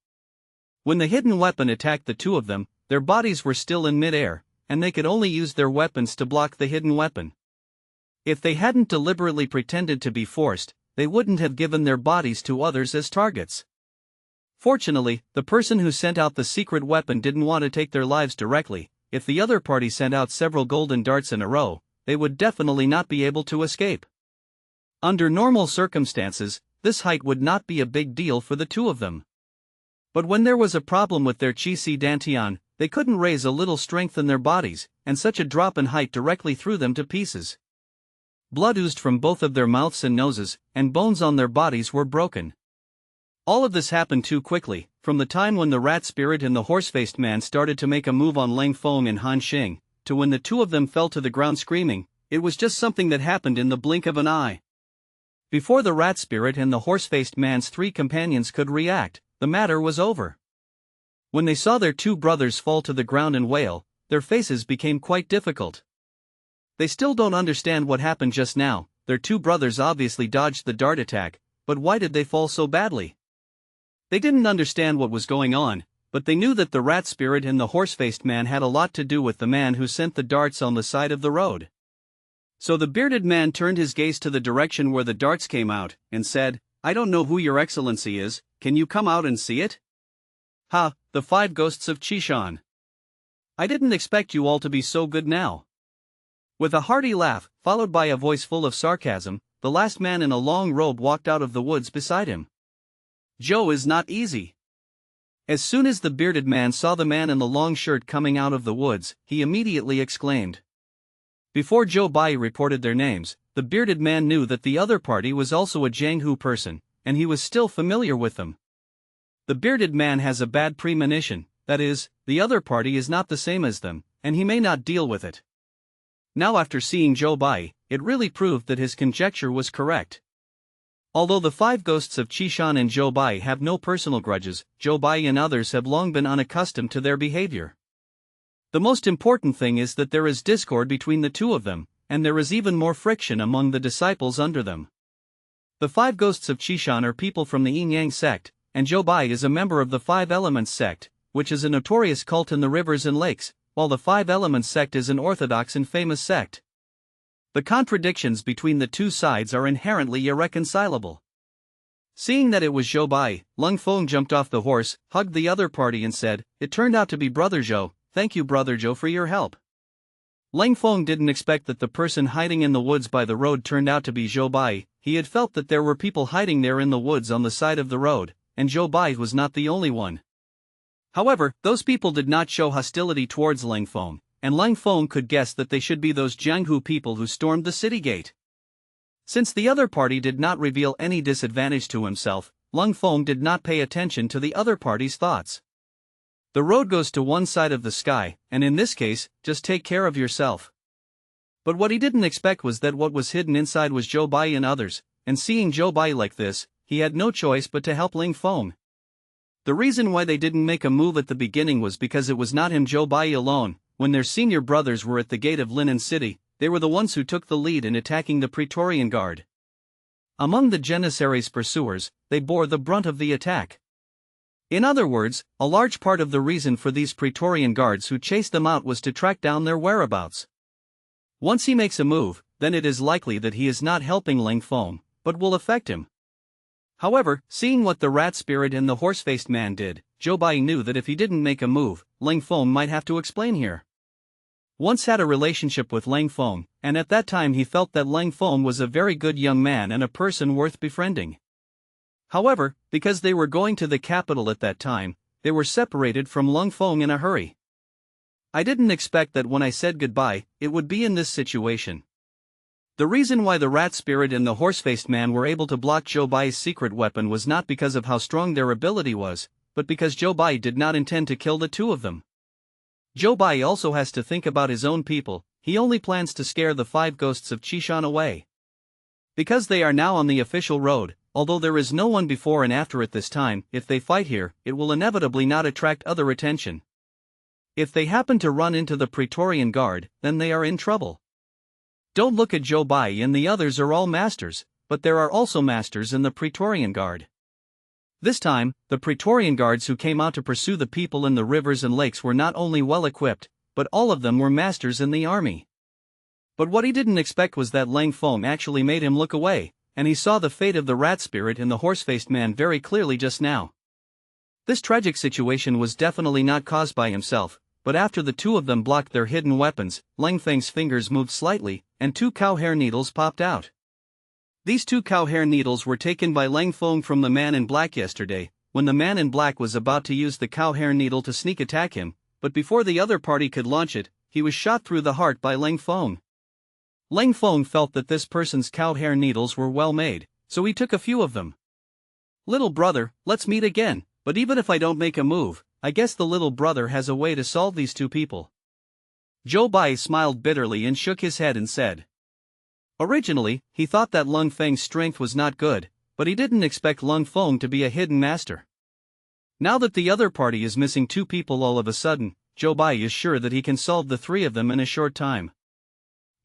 When the hidden weapon attacked the two of them, their bodies were still in mid-air, and they could only use their weapons to block the hidden weapon. If they hadn't deliberately pretended to be forced, they wouldn't have given their bodies to others as targets. Fortunately, the person who sent out the secret weapon didn't want to take their lives directly. If the other party sent out several golden darts in a row, they would definitely not be able to escape. Under normal circumstances, this height would not be a big deal for the two of them. But when there was a problem with their chi si dantian, they couldn't raise a little strength in their bodies, and such a drop in height directly threw them to pieces. Blood oozed from both of their mouths and noses, and bones on their bodies were broken. All of this happened too quickly. From the time when the rat spirit and the horse-faced man started to make a move on Leng Feng and Han Xing, to when the two of them fell to the ground screaming, it was just something that happened in the blink of an eye. Before the rat spirit and the horse-faced man's three companions could react, the matter was over. When they saw their two brothers fall to the ground and wail, their faces became quite difficult. They still don't understand what happened just now. Their two brothers obviously dodged the dart attack, but why did they fall so badly? They didn't understand what was going on, but they knew that the rat spirit and the horse-faced man had a lot to do with the man who sent the darts on the side of the road. So the bearded man turned his gaze to the direction where the darts came out, and said, "I don't know who your excellency is, can you come out and see it?" "Ha, the 5 ghosts of Chishan. I didn't expect you all to be so good now." With a hearty laugh, followed by a voice full of sarcasm, the last man in a long robe walked out of the woods beside him. Joe is not easy. As soon as the bearded man saw the man in the long shirt coming out of the woods, he immediately exclaimed. Before Joe Bai reported their names, the bearded man knew that the other party was also a Jianghu person, and he was still familiar with them. The bearded man has a bad premonition, that is, the other party is not the same as them, and he may not deal with it. Now after seeing Joe Bai, it really proved that his conjecture was correct. Although the 5 ghosts of Chishan and Joe Bai have no personal grudges, Joe Bai and others have long been unaccustomed to their behavior. The most important thing is that there is discord between the two of them, and there is even more friction among the disciples under them. The 5 ghosts of Chishan are people from the Yin-Yang sect, and Joe Bai is a member of the 5 Elements sect, which is a notorious cult in the rivers and lakes, while the 5 Elements sect is an orthodox and famous sect. The contradictions between the two sides are inherently irreconcilable. Seeing that it was Zhou Bai, Leng Feng jumped off the horse, hugged the other party and said, "It turned out to be Brother Zhou, thank you Brother Zhou for your help." Leng Feng didn't expect that the person hiding in the woods by the road turned out to be Zhou Bai. He had felt that there were people hiding there in the woods on the side of the road, and Zhou Bai was not the only one. However, those people did not show hostility towards Leng Feng, and Leng Feng could guess that they should be those Jianghu people who stormed the city gate. Since the other party did not reveal any disadvantage to himself, Leng Feng did not pay attention to the other party's thoughts. The road goes to one side of the sky, and in this case, just take care of yourself. But what he didn't expect was that what was hidden inside was Zhou Bai and others, and seeing Zhou Bai like this, he had no choice but to help Leng Feng. The reason why they didn't make a move at the beginning was because it was not him Zhou Bai alone. When their senior brothers were at the gate of Linen City, they were the ones who took the lead in attacking the Praetorian Guard. Among the Janissaries' pursuers, they bore the brunt of the attack. In other words, a large part of the reason for these Praetorian Guards who chased them out was to track down their whereabouts. Once he makes a move, then it is likely that he is not helping Leng Feng, but will affect him. However, seeing what the rat spirit and the horse-faced man did, Zhou Bai knew that if he didn't make a move, Leng Feng might have to explain here. Once had a relationship with Leng Feng, and at that time he felt that Leng Feng was a very good young man and a person worth befriending. However, because they were going to the capital at that time, they were separated from Leng Feng in a hurry. I didn't expect that when I said goodbye, it would be in this situation. The reason why the rat spirit and the horse-faced man were able to block Zhou Bai's secret weapon was not because of how strong their ability was, but because Zhou Bai did not intend to kill the two of them. Zhou Bai also has to think about his own people. He only plans to scare the 5 ghosts of Chishan away. Because they are now on the official road, although there is no one before and after at this time, if they fight here, it will inevitably not attract other attention. If they happen to run into the Praetorian Guard, then they are in trouble. Don't look at Zhou Bai and the others are all masters, but there are also masters in the Praetorian Guard. This time, the Praetorian Guards who came out to pursue the people in the rivers and lakes were not only well equipped, but all of them were masters in the army. But what he didn't expect was that Leng Feng actually made him look away, and he saw the fate of the rat spirit and the horse-faced man very clearly just now. This tragic situation was definitely not caused by himself, but after the two of them blocked their hidden weapons, Leng Feng's fingers moved slightly, and two cow hair needles popped out. These two cow hair needles were taken by Leng Feng from the man in black yesterday, when the man in black was about to use the cow hair needle to sneak attack him, but before the other party could launch it, he was shot through the heart by Leng Feng. Leng Feng felt that this person's cow hair needles were well made, so he took a few of them. "Little brother, let's meet again, but even if I don't make a move, I guess the little brother has a way to solve these two people." Zhou Bai smiled bitterly and shook his head and said. Originally, he thought that Leng Feng's strength was not good, but he didn't expect Leng Feng to be a hidden master. Now that the other party is missing two people all of a sudden, Zhou Bai is sure that he can solve the three of them in a short time.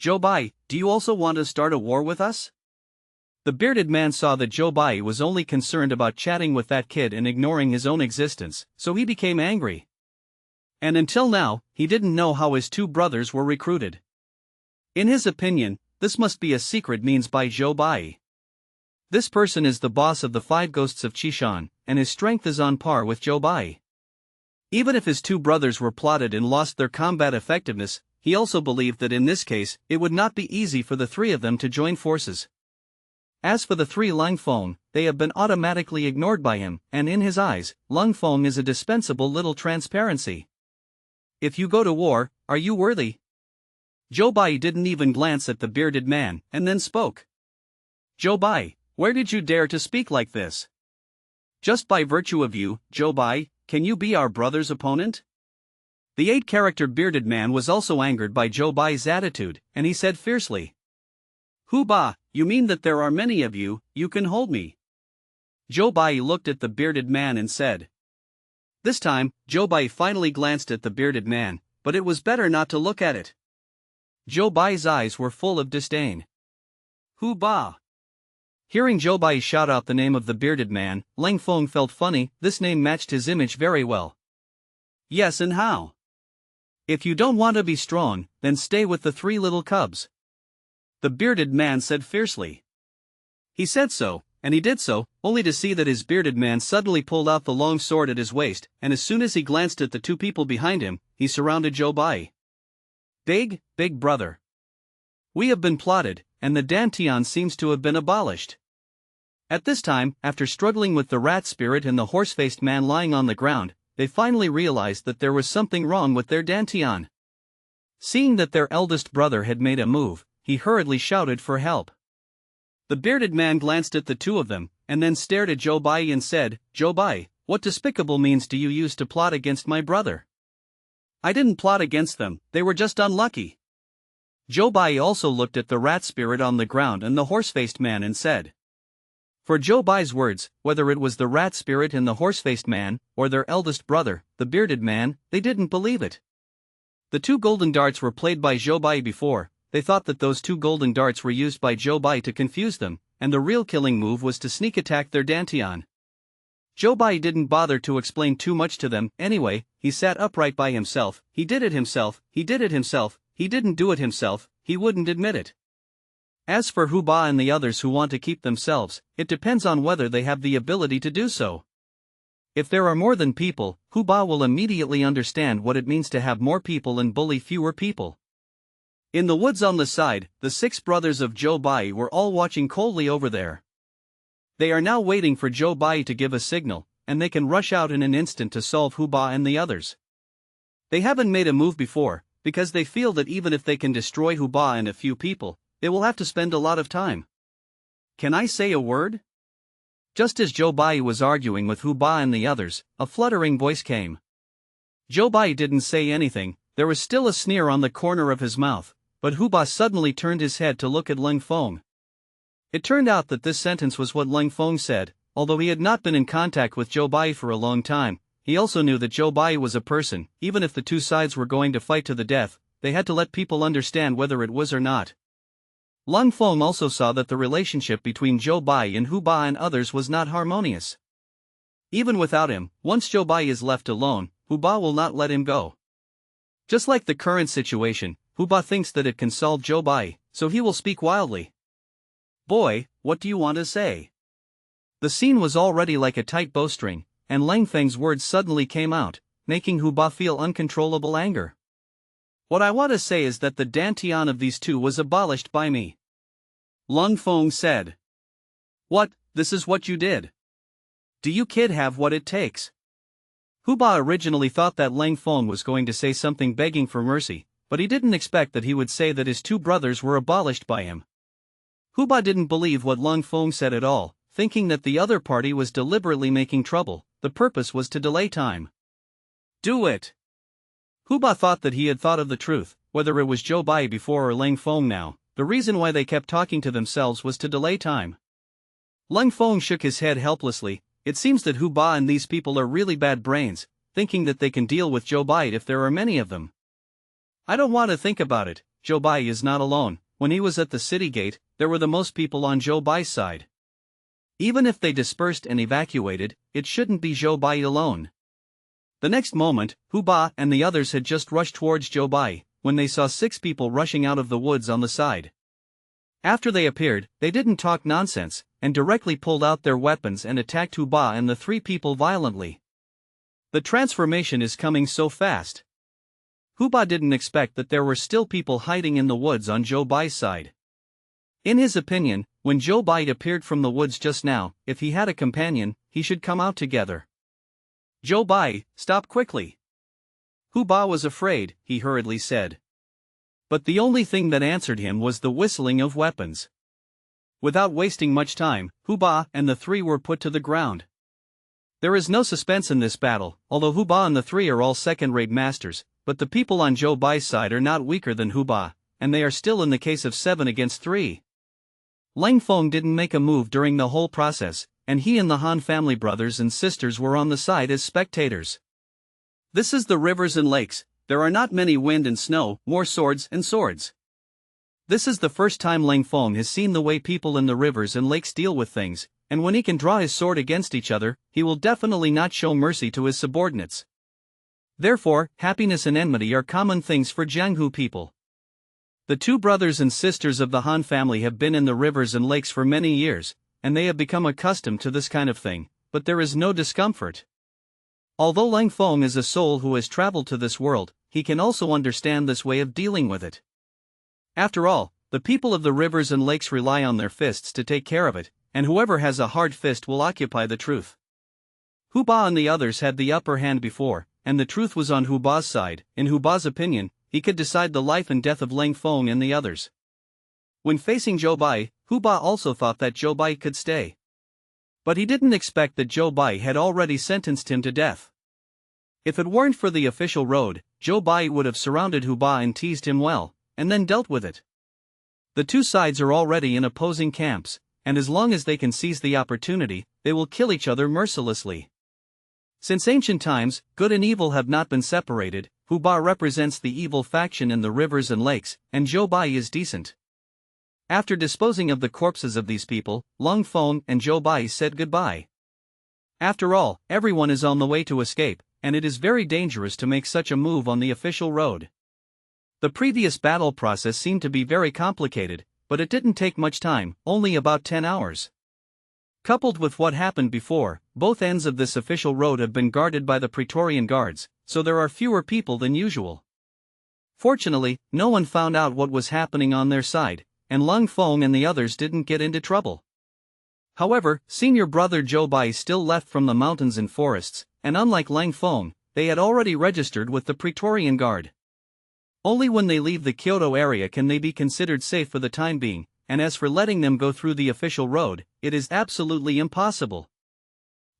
"Zhou Bai, do you also want to start a war with us?" The bearded man saw that Zhou Bai was only concerned about chatting with that kid and ignoring his own existence, so he became angry. And until now, he didn't know how his two brothers were recruited. In his opinion, this must be a secret means by Zhou Bai. This person is the boss of the five ghosts of Qishan, and his strength is on par with Zhou Bai. Even if his two brothers were plotted and lost their combat effectiveness, he also believed that in this case, it would not be easy for the three of them to join forces. As for the three Leng Feng, they have been automatically ignored by him, and in his eyes, Leng Feng is a dispensable little transparency. "If you go to war, are you worthy?" Zhou Bai didn't even glance at the bearded man, and then spoke. "Zhou Bai, where did you dare to speak like this? Just by virtue of you, Zhou Bai, can you be our brother's opponent?" The 8-character bearded man was also angered by Zhou Bai's attitude, and he said fiercely. "Hu Ba, you mean that there are many of you, you can hold me?" Zhou Bai looked at the bearded man and said. This time, Zhou Bai finally glanced at the bearded man, but it was better not to look at it. Zhou Bai's eyes were full of disdain. "Hu Ba." Hearing Zhou Bai shout out the name of the bearded man, Leng Feng felt funny. This name matched his image very well. "Yes, and how? If you don't want to be strong, then stay with the three little cubs," the bearded man said fiercely. He said so, and he did so, only to see that his bearded man suddenly pulled out the long sword at his waist, and as soon as he glanced at the two people behind him, he surrounded Zhou Bai. Big brother. We have been plotted, and the Dantian seems to have been abolished." At this time, after struggling with the rat spirit and the horse-faced man lying on the ground, they finally realized that there was something wrong with their Dantian. Seeing that their eldest brother had made a move, he hurriedly shouted for help. The bearded man glanced at the two of them, and then stared at Zhou Bai and said, "Zhou Bai, what despicable means do you use to plot against my brother?" "I didn't plot against them, they were just unlucky." Zhou Bai also looked at the rat spirit on the ground and the horse-faced man and said. For Zhou Bai's words, whether it was the rat spirit and the horse-faced man, or their eldest brother, the bearded man, they didn't believe it. The two golden darts were played by Zhou Bai before. They thought that those two golden darts were used by Zhou Bai to confuse them, and the real killing move was to sneak attack their Dantian. Zhou Bai didn't bother to explain too much to them. Anyway, he sat upright by himself. He did it himself, he did it himself, he didn't do it himself, he wouldn't admit it. As for Hu Ba and the others who want to keep themselves, it depends on whether they have the ability to do so. If there are more than people, Hu Ba will immediately understand what it means to have more people and bully fewer people. In the woods on the side, the 6 brothers of Zhou Bai were all watching coldly over there. They are now waiting for Zhou Bai to give a signal, and they can rush out in an instant to solve Hu Ba and the others. They haven't made a move before, because they feel that even if they can destroy Hu Ba and a few people, they will have to spend a lot of time. "Can I say a word?" Just as Zhou Bai was arguing with Hu Ba and the others, a fluttering voice came. Zhou Bai didn't say anything. There was still a sneer on the corner of his mouth, but Hu Ba suddenly turned his head to look at Leng Feng. It turned out that this sentence was what Leng Feng said. Although he had not been in contact with Zhou Bai for a long time, he also knew that Zhou Bai was a person. Even if the two sides were going to fight to the death, they had to let people understand whether it was or not. Leng Feng also saw that the relationship between Zhou Bai and Hu Ba and others was not harmonious. Even without him, once Zhou Bai is left alone, Hu Ba will not let him go. Just like the current situation, Hu Ba thinks that it can solve Zhou Bai, so he will speak wildly. "Boy, what do you want to say?" The scene was already like a tight bowstring, and Leng Feng's words suddenly came out, making Hu Ba feel uncontrollable anger. What I want to say is that the dantian of these two was abolished by me. Leng Feng said. What, this is what you did? Do you kid have what it takes? Hu Ba originally thought that Leng Feng was going to say something begging for mercy, but he didn't expect that he would say that his two brothers were abolished by him. Hu Ba didn't believe what Leng Feng said at all, thinking that the other party was deliberately making trouble. The purpose was to delay time. Do it! Hu Ba thought that he had thought of the truth, whether it was Zhou Bai before or Leng Feng now. The reason why they kept talking to themselves was to delay time. Leng Feng shook his head helplessly. It seems that Hu Ba and these people are really bad brains, thinking that they can deal with Zhou Bai if there are many of them. I don't want to think about it. Zhou Bai is not alone. When he was at the city gate, there were the most people on Zhou Bai's side. Even if they dispersed and evacuated, it shouldn't be Zhou Bai alone. The next moment, Hu Ba and the others had just rushed towards Zhou Bai, when they saw 6 people rushing out of the woods on the side. After they appeared, they didn't talk nonsense, and directly pulled out their weapons and attacked Hu Ba and the 3 people violently. The transformation is coming so fast. Hu Ba didn't expect that there were still people hiding in the woods on Zhou Bai's side. In his opinion, when Zhou Bai appeared from the woods just now, if he had a companion, he should come out together. Zhou Bai, stop quickly. Hu Ba was afraid, he hurriedly said. But the only thing that answered him was the whistling of weapons. Without wasting much time, Hu Ba and the 3 were put to the ground. There is no suspense in this battle, although Hu Ba and the 3 are all second-rate masters, but the people on Zhou Bai's side are not weaker than Hu Ba, and they are still in the case of 7 against 3. Leng Feng didn't make a move during the whole process, and he and the Han family brothers and sisters were on the side as spectators. This is the rivers and lakes. There are not many wind and snow, more swords and swords. This is the first time Leng Feng has seen the way people in the rivers and lakes deal with things, and when he can draw his sword against each other, he will definitely not show mercy to his subordinates. Therefore, happiness and enmity are common things for Jianghu people. The 2 brothers and sisters of the Han family have been in the rivers and lakes for many years, and they have become accustomed to this kind of thing, but there is no discomfort. Although Leng Feng is a soul who has traveled to this world, he can also understand this way of dealing with it. After all, the people of the rivers and lakes rely on their fists to take care of it, and whoever has a hard fist will occupy the truth. Hu Ba and the others had the upper hand before, and the truth was on Hu Ba's side. In Hu Ba's opinion, he could decide the life and death of Leng Feng and the others. When facing Zhou Bai, Hu Ba also thought that Zhou Bai could stay. But he didn't expect that Zhou Bai had already sentenced him to death. If it weren't for the official road, Zhou Bai would have surrounded Hu Ba and teased him well, and then dealt with it. The 2 sides are already in opposing camps, and as long as they can seize the opportunity, they will kill each other mercilessly. Since ancient times, good and evil have not been separated. Hu Ba represents the evil faction in the rivers and lakes, and Zhou Bai is decent. After disposing of the corpses of these people, Leng Feng and Zhou Bai said goodbye. After all, everyone is on the way to escape, and it is very dangerous to make such a move on the official road. The previous battle process seemed to be very complicated, but it didn't take much time, only about 10 hours. Coupled with what happened before, both ends of this official road have been guarded by the Praetorian guards, so there are fewer people than usual. Fortunately, no one found out what was happening on their side, and Leng Feng and the others didn't get into trouble. However, senior brother Zhou Bai still left from the mountains and forests, and unlike Leng Feng, they had already registered with the Praetorian Guard. Only when they leave the Kyoto area can they be considered safe for the time being, and as for letting them go through the official road, it is absolutely impossible.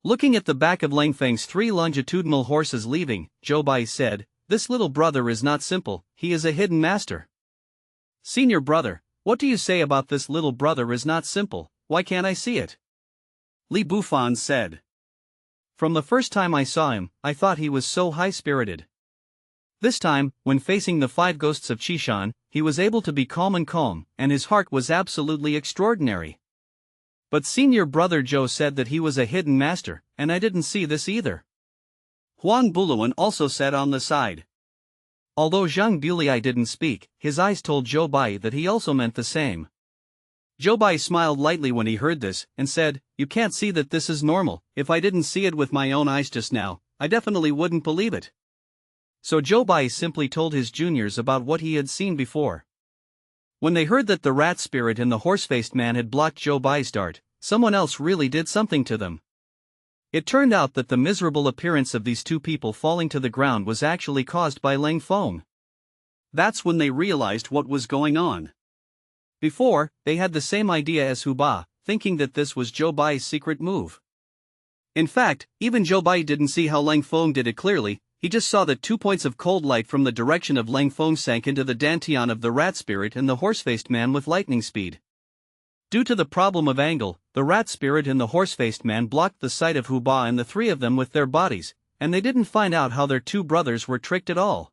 Looking at the back of Leng Feng's 3 longitudinal horses leaving, Zhou Bai said, "This little brother is not simple, he is a hidden master." Senior brother, what do you say about this little brother is not simple? Why can't I see it? Li Bufan said. From the first time I saw him, I thought he was so high-spirited. This time, when facing the 5 ghosts of Qishan, he was able to be calm, and his heart was absolutely extraordinary. But senior brother Zhou said that he was a hidden master, and I didn't see this either. Huang Buluan also said on the side. Although Zhang Bulei didn't speak, his eyes told Zhou Bai that he also meant the same. Zhou Bai smiled lightly when he heard this, and said, "You can't see that this is normal. If I didn't see it with my own eyes just now, I definitely wouldn't believe it." So Zhou Bai simply told his juniors about what he had seen before. When they heard that the rat spirit and the horse-faced man had blocked Zhou Bai's dart, someone else really did something to them. It turned out that the miserable appearance of these two people falling to the ground was actually caused by Leng Feng. That's when they realized what was going on. Before, they had the same idea as Hu Ba, thinking that this was Zhou Bai's secret move. In fact, even Zhou Bai didn't see how Leng Feng did it clearly. He just saw that 2 points of cold light from the direction of Leng Feng sank into the dantian of the rat spirit and the horse-faced man with lightning speed. Due to the problem of angle, the rat spirit and the horse-faced man blocked the sight of Hu Ba and the three of them with their bodies, and they didn't find out how their two brothers were tricked at all.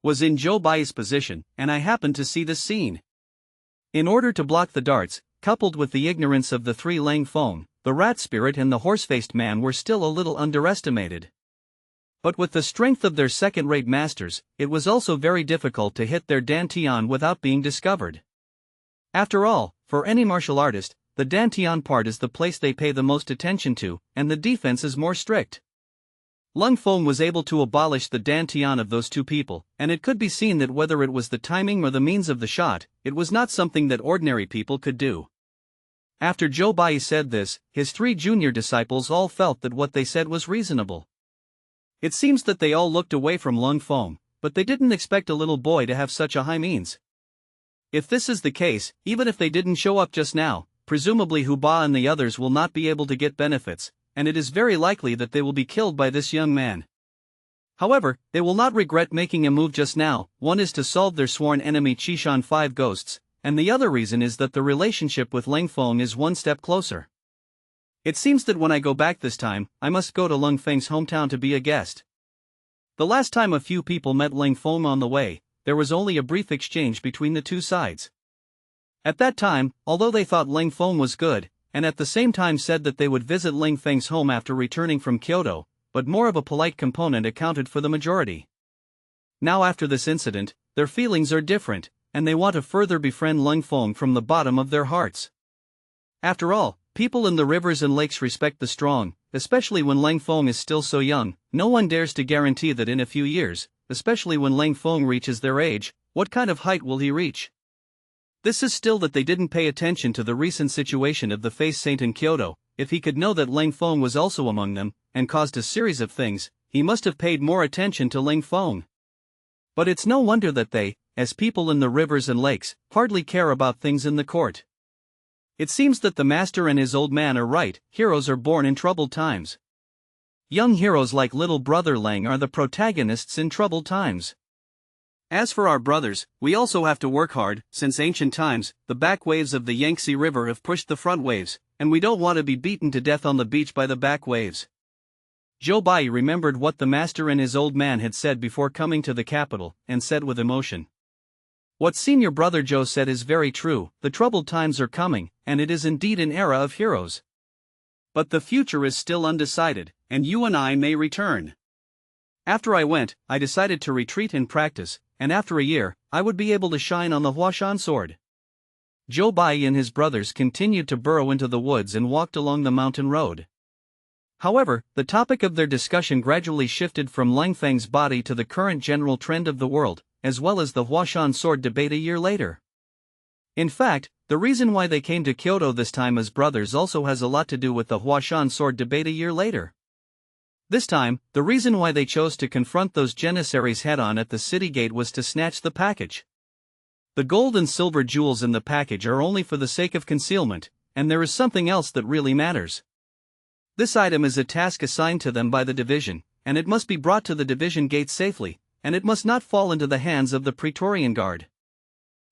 Was in Zhou Bai's position, and I happened to see this scene. In order to block the darts, coupled with the ignorance of the three Leng Feng, the rat spirit and the horse-faced man were still a little underestimated. But with the strength of their second-rate masters, it was also very difficult to hit their dantian without being discovered. After all, for any martial artist, the dantian part is the place they pay the most attention to, and the defense is more strict. Leng Feng was able to abolish the dantian of those two people, and it could be seen that whether it was the timing or the means of the shot, it was not something that ordinary people could do. After Zhou Bai said this, his three junior disciples all felt that what they said was reasonable. It seems that they all looked away from Leng Feng, but they didn't expect a little boy to have such a high means. If this is the case, even if they didn't show up just now, presumably Hu Ba and the others will not be able to get benefits, and it is very likely that they will be killed by this young man. However, they will not regret making a move just now. One is to solve their sworn enemy Qishan 5 ghosts, and the other reason is that the relationship with Leng Feng is one step closer. It seems that when I go back this time, I must go to Leng Feng's hometown to be a guest. The last time a few people met Leng Feng on the way, there was only a brief exchange between the two sides. At that time, although they thought Leng Feng was good, and at the same time said that they would visit Leng Feng's home after returning from Kyoto, but more of a polite component accounted for the majority. Now after this incident, their feelings are different, and they want to further befriend Leng Feng from the bottom of their hearts. After all, people in the rivers and lakes respect the strong, especially when Leng Feng is still so young. No one dares to guarantee that in a few years, especially when Leng Feng reaches their age, what kind of height will he reach? This is still that they didn't pay attention to the recent situation of the face saint in Kyoto. If he could know that Leng Feng was also among them, and caused a series of things, he must have paid more attention to Leng Feng. But it's no wonder that they, as people in the rivers and lakes, hardly care about things in the court. It seems that the master and his old man are right. Heroes are born in troubled times. Young heroes like little brother Leng are the protagonists in troubled times. As for our brothers, we also have to work hard. Since ancient times, the back waves of the Yangtze River have pushed the front waves, and we don't want to be beaten to death on the beach by the back waves. Zhou Bai remembered what the master and his old man had said before coming to the capital, and said with emotion, "What senior brother Zhou said is very true. The troubled times are coming, and it is indeed an era of heroes. But the future is still undecided, and you and I may return. After I went, I decided to retreat and practice, and after a year, I would be able to shine on the Huashan sword." Zhou Bai and his brothers continued to burrow into the woods and walked along the mountain road. However, the topic of their discussion gradually shifted from Leng Feng's body to the current general trend of the world, as well as the Huashan sword debate a year later. In fact, the reason why they came to Kyoto this time as brothers also has a lot to do with the Huashan sword debate a year later. This time, the reason why they chose to confront those janissaries head-on at the city gate was to snatch the package. The gold and silver jewels in the package are only for the sake of concealment, and there is something else that really matters. This item is a task assigned to them by the division, and it must be brought to the division gate safely, and it must not fall into the hands of the Praetorian Guard.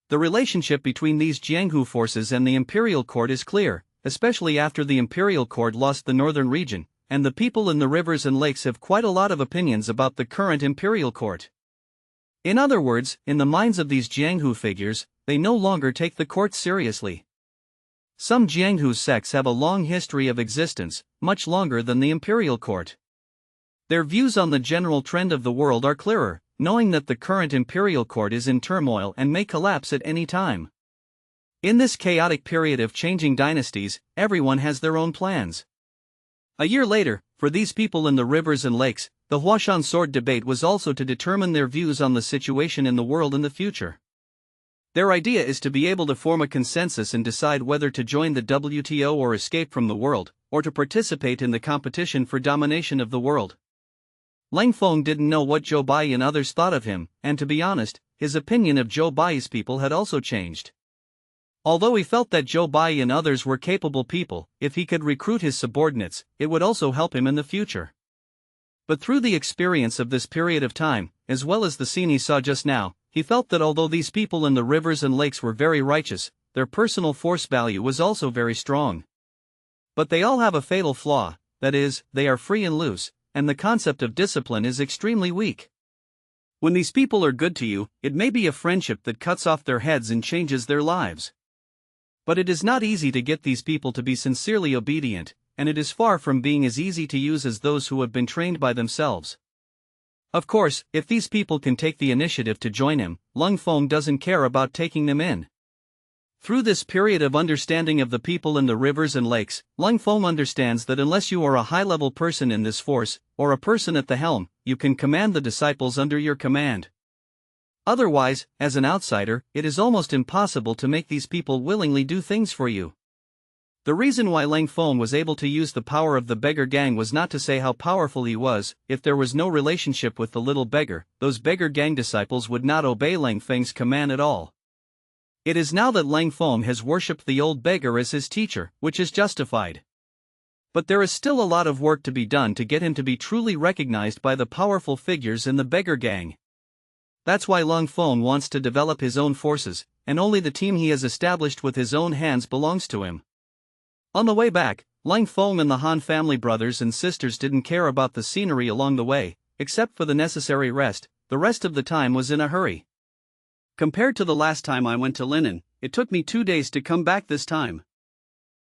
The relationship between these Jianghu forces and the imperial court is clear, especially after the imperial court lost the northern region, and the people in the rivers and lakes have quite a lot of opinions about the current imperial court. In other words, in the minds of these Jianghu figures, they no longer take the court seriously. Some Jianghu sects have a long history of existence, much longer than the imperial court. Their views on the general trend of the world are clearer, knowing that the current imperial court is in turmoil and may collapse at any time. In this chaotic period of changing dynasties, everyone has their own plans. A year later, for these people in the rivers and lakes, the Huashan Sword debate was also to determine their views on the situation in the world in the future. Their idea is to be able to form a consensus and decide whether to join the WTO or escape from the world, or to participate in the competition for domination of the world. Leng Feng didn't know what Zhou Bai and others thought of him, and to be honest, his opinion of Zhou Bai's people had also changed. Although he felt that Zhou Bai and others were capable people, if he could recruit his subordinates, it would also help him in the future. But through the experience of this period of time, as well as the scene he saw just now, he felt that although these people in the rivers and lakes were very righteous, their personal force value was also very strong. But they all have a fatal flaw, that is, they are free and loose, and the concept of discipline is extremely weak. When these people are good to you, it may be a friendship that cuts off their heads and changes their lives. But it is not easy to get these people to be sincerely obedient, and it is far from being as easy to use as those who have been trained by themselves. Of course, if these people can take the initiative to join him, Leng Feng doesn't care about taking them in. Through this period of understanding of the people in the rivers and lakes, Leng Feng understands that unless you are a high-level person in this force, or a person at the helm, you can command the disciples under your command. Otherwise, as an outsider, it is almost impossible to make these people willingly do things for you. The reason why Leng Feng was able to use the power of the beggar gang was not to say how powerful he was. If there was no relationship with the little beggar, those beggar gang disciples would not obey Leng Feng's command at all. It is now that Leng Feng has worshipped the old beggar as his teacher, which is justified. But there is still a lot of work to be done to get him to be truly recognized by the powerful figures in the beggar gang. That's why Leng Feng wants to develop his own forces, and only the team he has established with his own hands belongs to him. On the way back, Leng Feng and the Han family brothers and sisters didn't care about the scenery along the way, except for the necessary rest. The rest of the time was in a hurry. Compared to the last time I went to Linen, it took me 2 days to come back this time.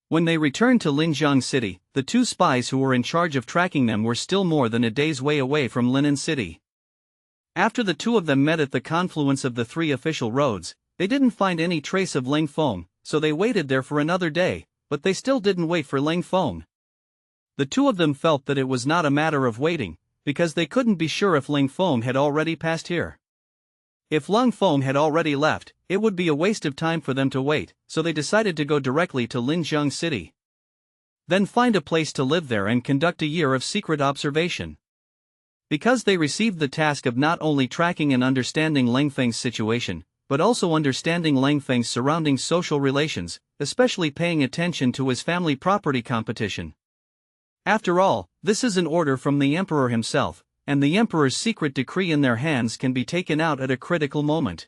When they returned to Linjiang City, the 2 spies who were in charge of tracking them were still more than a day's way away from Linen City. After the 2 of them met at the confluence of the 3 official roads, they didn't find any trace of Leng Feng, so they waited there for another day, but they still didn't wait for Leng Feng. The 2 of them felt that it was not a matter of waiting, because they couldn't be sure if Leng Feng had already passed here. If Leng Feng had already left, it would be a waste of time for them to wait, so they decided to go directly to Linjiang City. Then find a place to live there and conduct a year of secret observation. Because they received the task of not only tracking and understanding Leng Feng's situation, but also understanding Leng Feng's surrounding social relations, especially paying attention to his family property competition. After all, this is an order from the emperor himself, and the emperor's secret decree in their hands can be taken out at a critical moment.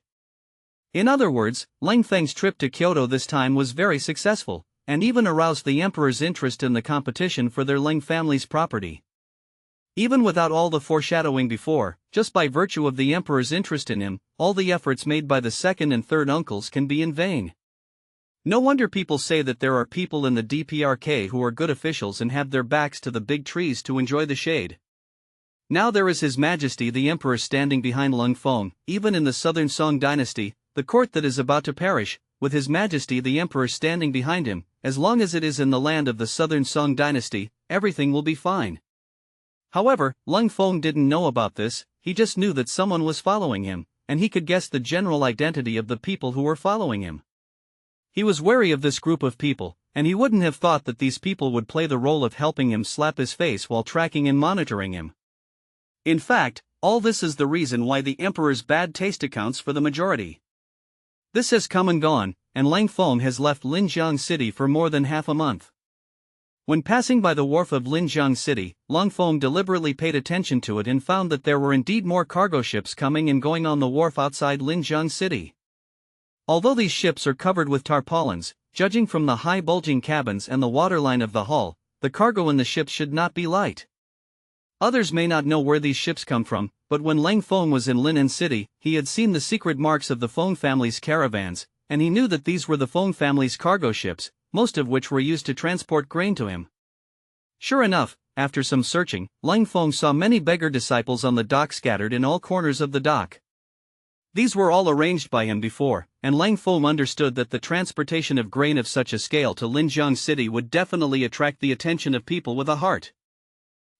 In other words, Leng Feng's trip to Kyoto this time was very successful, and even aroused the emperor's interest in the competition for their Leng family's property. Even without all the foreshadowing before, just by virtue of the emperor's interest in him, all the efforts made by the 2nd and 3rd uncles can be in vain. No wonder people say that there are people in the DPRK who are good officials and have their backs to the big trees to enjoy the shade. Now there is His Majesty the Emperor standing behind Leng Feng, even in the Southern Song Dynasty, the court that is about to perish, with His Majesty the Emperor standing behind him. As long as it is in the land of the Southern Song Dynasty, everything will be fine. However, Leng Feng didn't know about this. He just knew that someone was following him, and he could guess the general identity of the people who were following him. He was wary of this group of people, and he wouldn't have thought that these people would play the role of helping him slap his face while tracking and monitoring him. In fact, all this is the reason why the emperor's bad taste accounts for the majority. This has come and gone, and Leng Feng has left Linjiang City for more than half a month. When passing by the wharf of Linjiang City, Leng Feng deliberately paid attention to it and found that there were indeed more cargo ships coming and going on the wharf outside Linjiang City. Although these ships are covered with tarpaulins, judging from the high bulging cabins and the waterline of the hull, the cargo in the ships should not be light. Others may not know where these ships come from, but when Leng Feng was in Linen City, he had seen the secret marks of the Feng family's caravans, and he knew that these were the Feng family's cargo ships, most of which were used to transport grain to him. Sure enough, after some searching, Leng Feng saw many beggar disciples on the dock scattered in all corners of the dock. These were all arranged by him before, and Leng Feng understood that the transportation of grain of such a scale to Linjiang City would definitely attract the attention of people with a heart.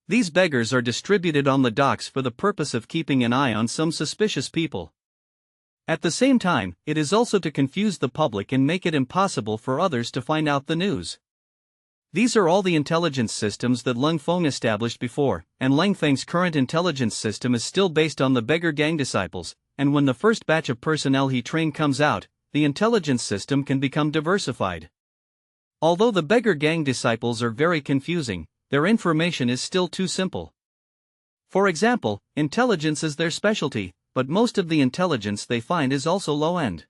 These beggars are distributed on the docks for the purpose of keeping an eye on some suspicious people. At the same time, it is also to confuse the public and make it impossible for others to find out the news. These are all the intelligence systems that Leng Feng established before, and Leng Feng's current intelligence system is still based on the beggar gang disciples, and when the first batch of personnel he trained comes out, the intelligence system can become diversified. Although the beggar gang disciples are very confusing, their information is still too simple. For example, intelligence is their specialty, but most of the intelligence they find is also low-end.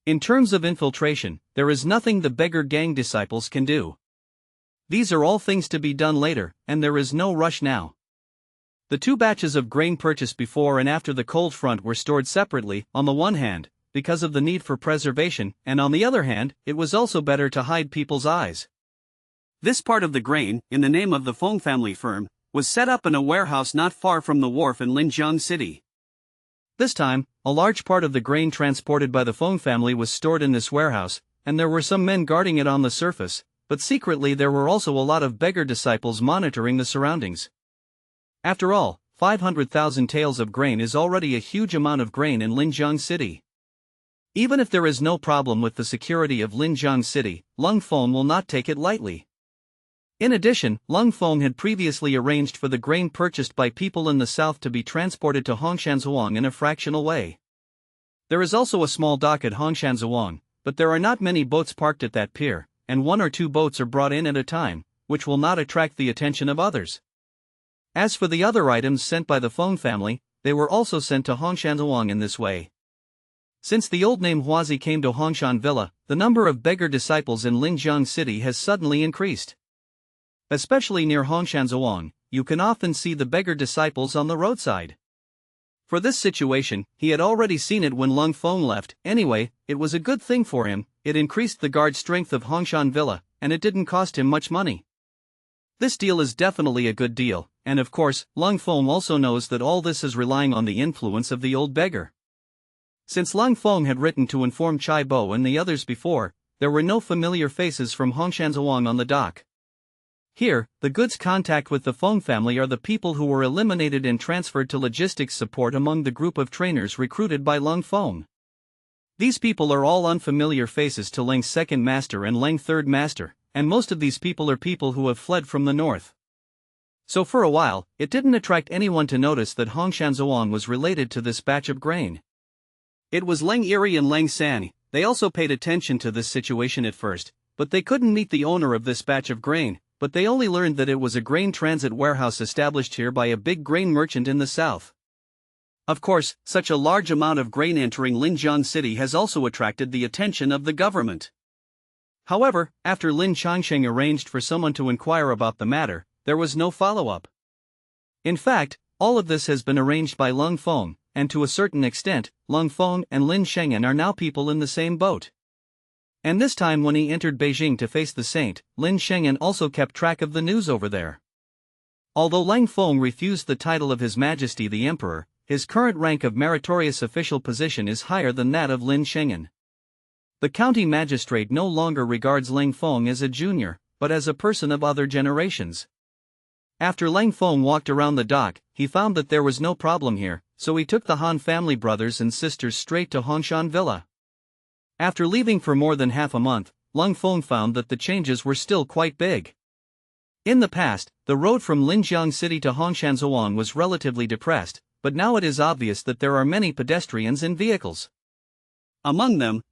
In terms of infiltration, there is nothing the beggar gang disciples can do. These are all things to be done later, and there is no rush now. The two batches of grain purchased before and after the cold front were stored separately, on the one hand, because of the need for preservation, and on the other hand, it was also better to hide people's eyes. This part of the grain, in the name of the Feng family firm, was set up in a warehouse not far from the wharf in Linjiang City. This time, a large part of the grain transported by the Feng family was stored in this warehouse, and there were some men guarding it on the surface, but secretly there were also a lot of beggar disciples monitoring the surroundings. After all, 500,000 taels of grain is already a huge amount of grain in Linjiang City. Even if there is no problem with the security of Linjiang City, Leng Feng will not take it lightly. In addition, Leng Feng had previously arranged for the grain purchased by people in the south to be transported to Hongshanzhuang in a fractional way. There is also a small dock at Hongshanzhuang, but there are not many boats parked at that pier, and 1 or 2 boats are brought in at a time, which will not attract the attention of others. As for the other items sent by the Feng family, they were also sent to Hongshanzhuang in this way. Since the old name Huazi came to Hongshan Villa, the number of beggar disciples in Linjiang City has suddenly increased. Especially near Hongshanzhuang, you can often see the beggar disciples on the roadside. For this situation, he had already seen it when Leng Feng left. Anyway, it was a good thing for him. It increased the guard strength of Hongshan Villa, and it didn't cost him much money. This deal is definitely a good deal, and of course, Leng Feng also knows that all this is relying on the influence of the old beggar. Since Leng Feng had written to inform Chai Bo and the others before, there were no familiar faces from Hongshanzhuang on the dock. Here, the goods contact with the Feng family are the people who were eliminated and transferred to logistics support among the group of trainers recruited by Leng Feng. These people are all unfamiliar faces to Leng's second master and Leng's third master, and most of these people are people who have fled from the north. So for a while, it didn't attract anyone to notice that Hongshanzhuang was related to this batch of grain. It was Leng Eri and Leng San. They also paid attention to this situation at first, but they couldn't meet the owner of this batch of grain, but they only learned that it was a grain transit warehouse established here by a big grain merchant in the south. Of course, such a large amount of grain entering Linjiang City has also attracted the attention of the government. However, after Lin Changsheng arranged for someone to inquire about the matter, there was no follow-up. In fact, all of this has been arranged by Leng Feng, and to a certain extent, Leng Feng and Lin Shengen are now people in the same boat. And this time when he entered Beijing to face the saint, Lin Shengen also kept track of the news over there. Although Leng Feng refused the title of His Majesty the Emperor, his current rank of meritorious official position is higher than that of Lin Shengen. The county magistrate no longer regards Leng Feng as a junior, but as a person of other generations. After Leng Feng walked around the dock, he found that there was no problem here, so he took the Han family brothers and sisters straight to Hongshan Villa. After leaving for more than half a month, Leng Feng found that the changes were still quite big. In the past, the road from Linjiang City to Hongshanzhuang was relatively depressed, but now it is obvious that there are many pedestrians and vehicles. Among them,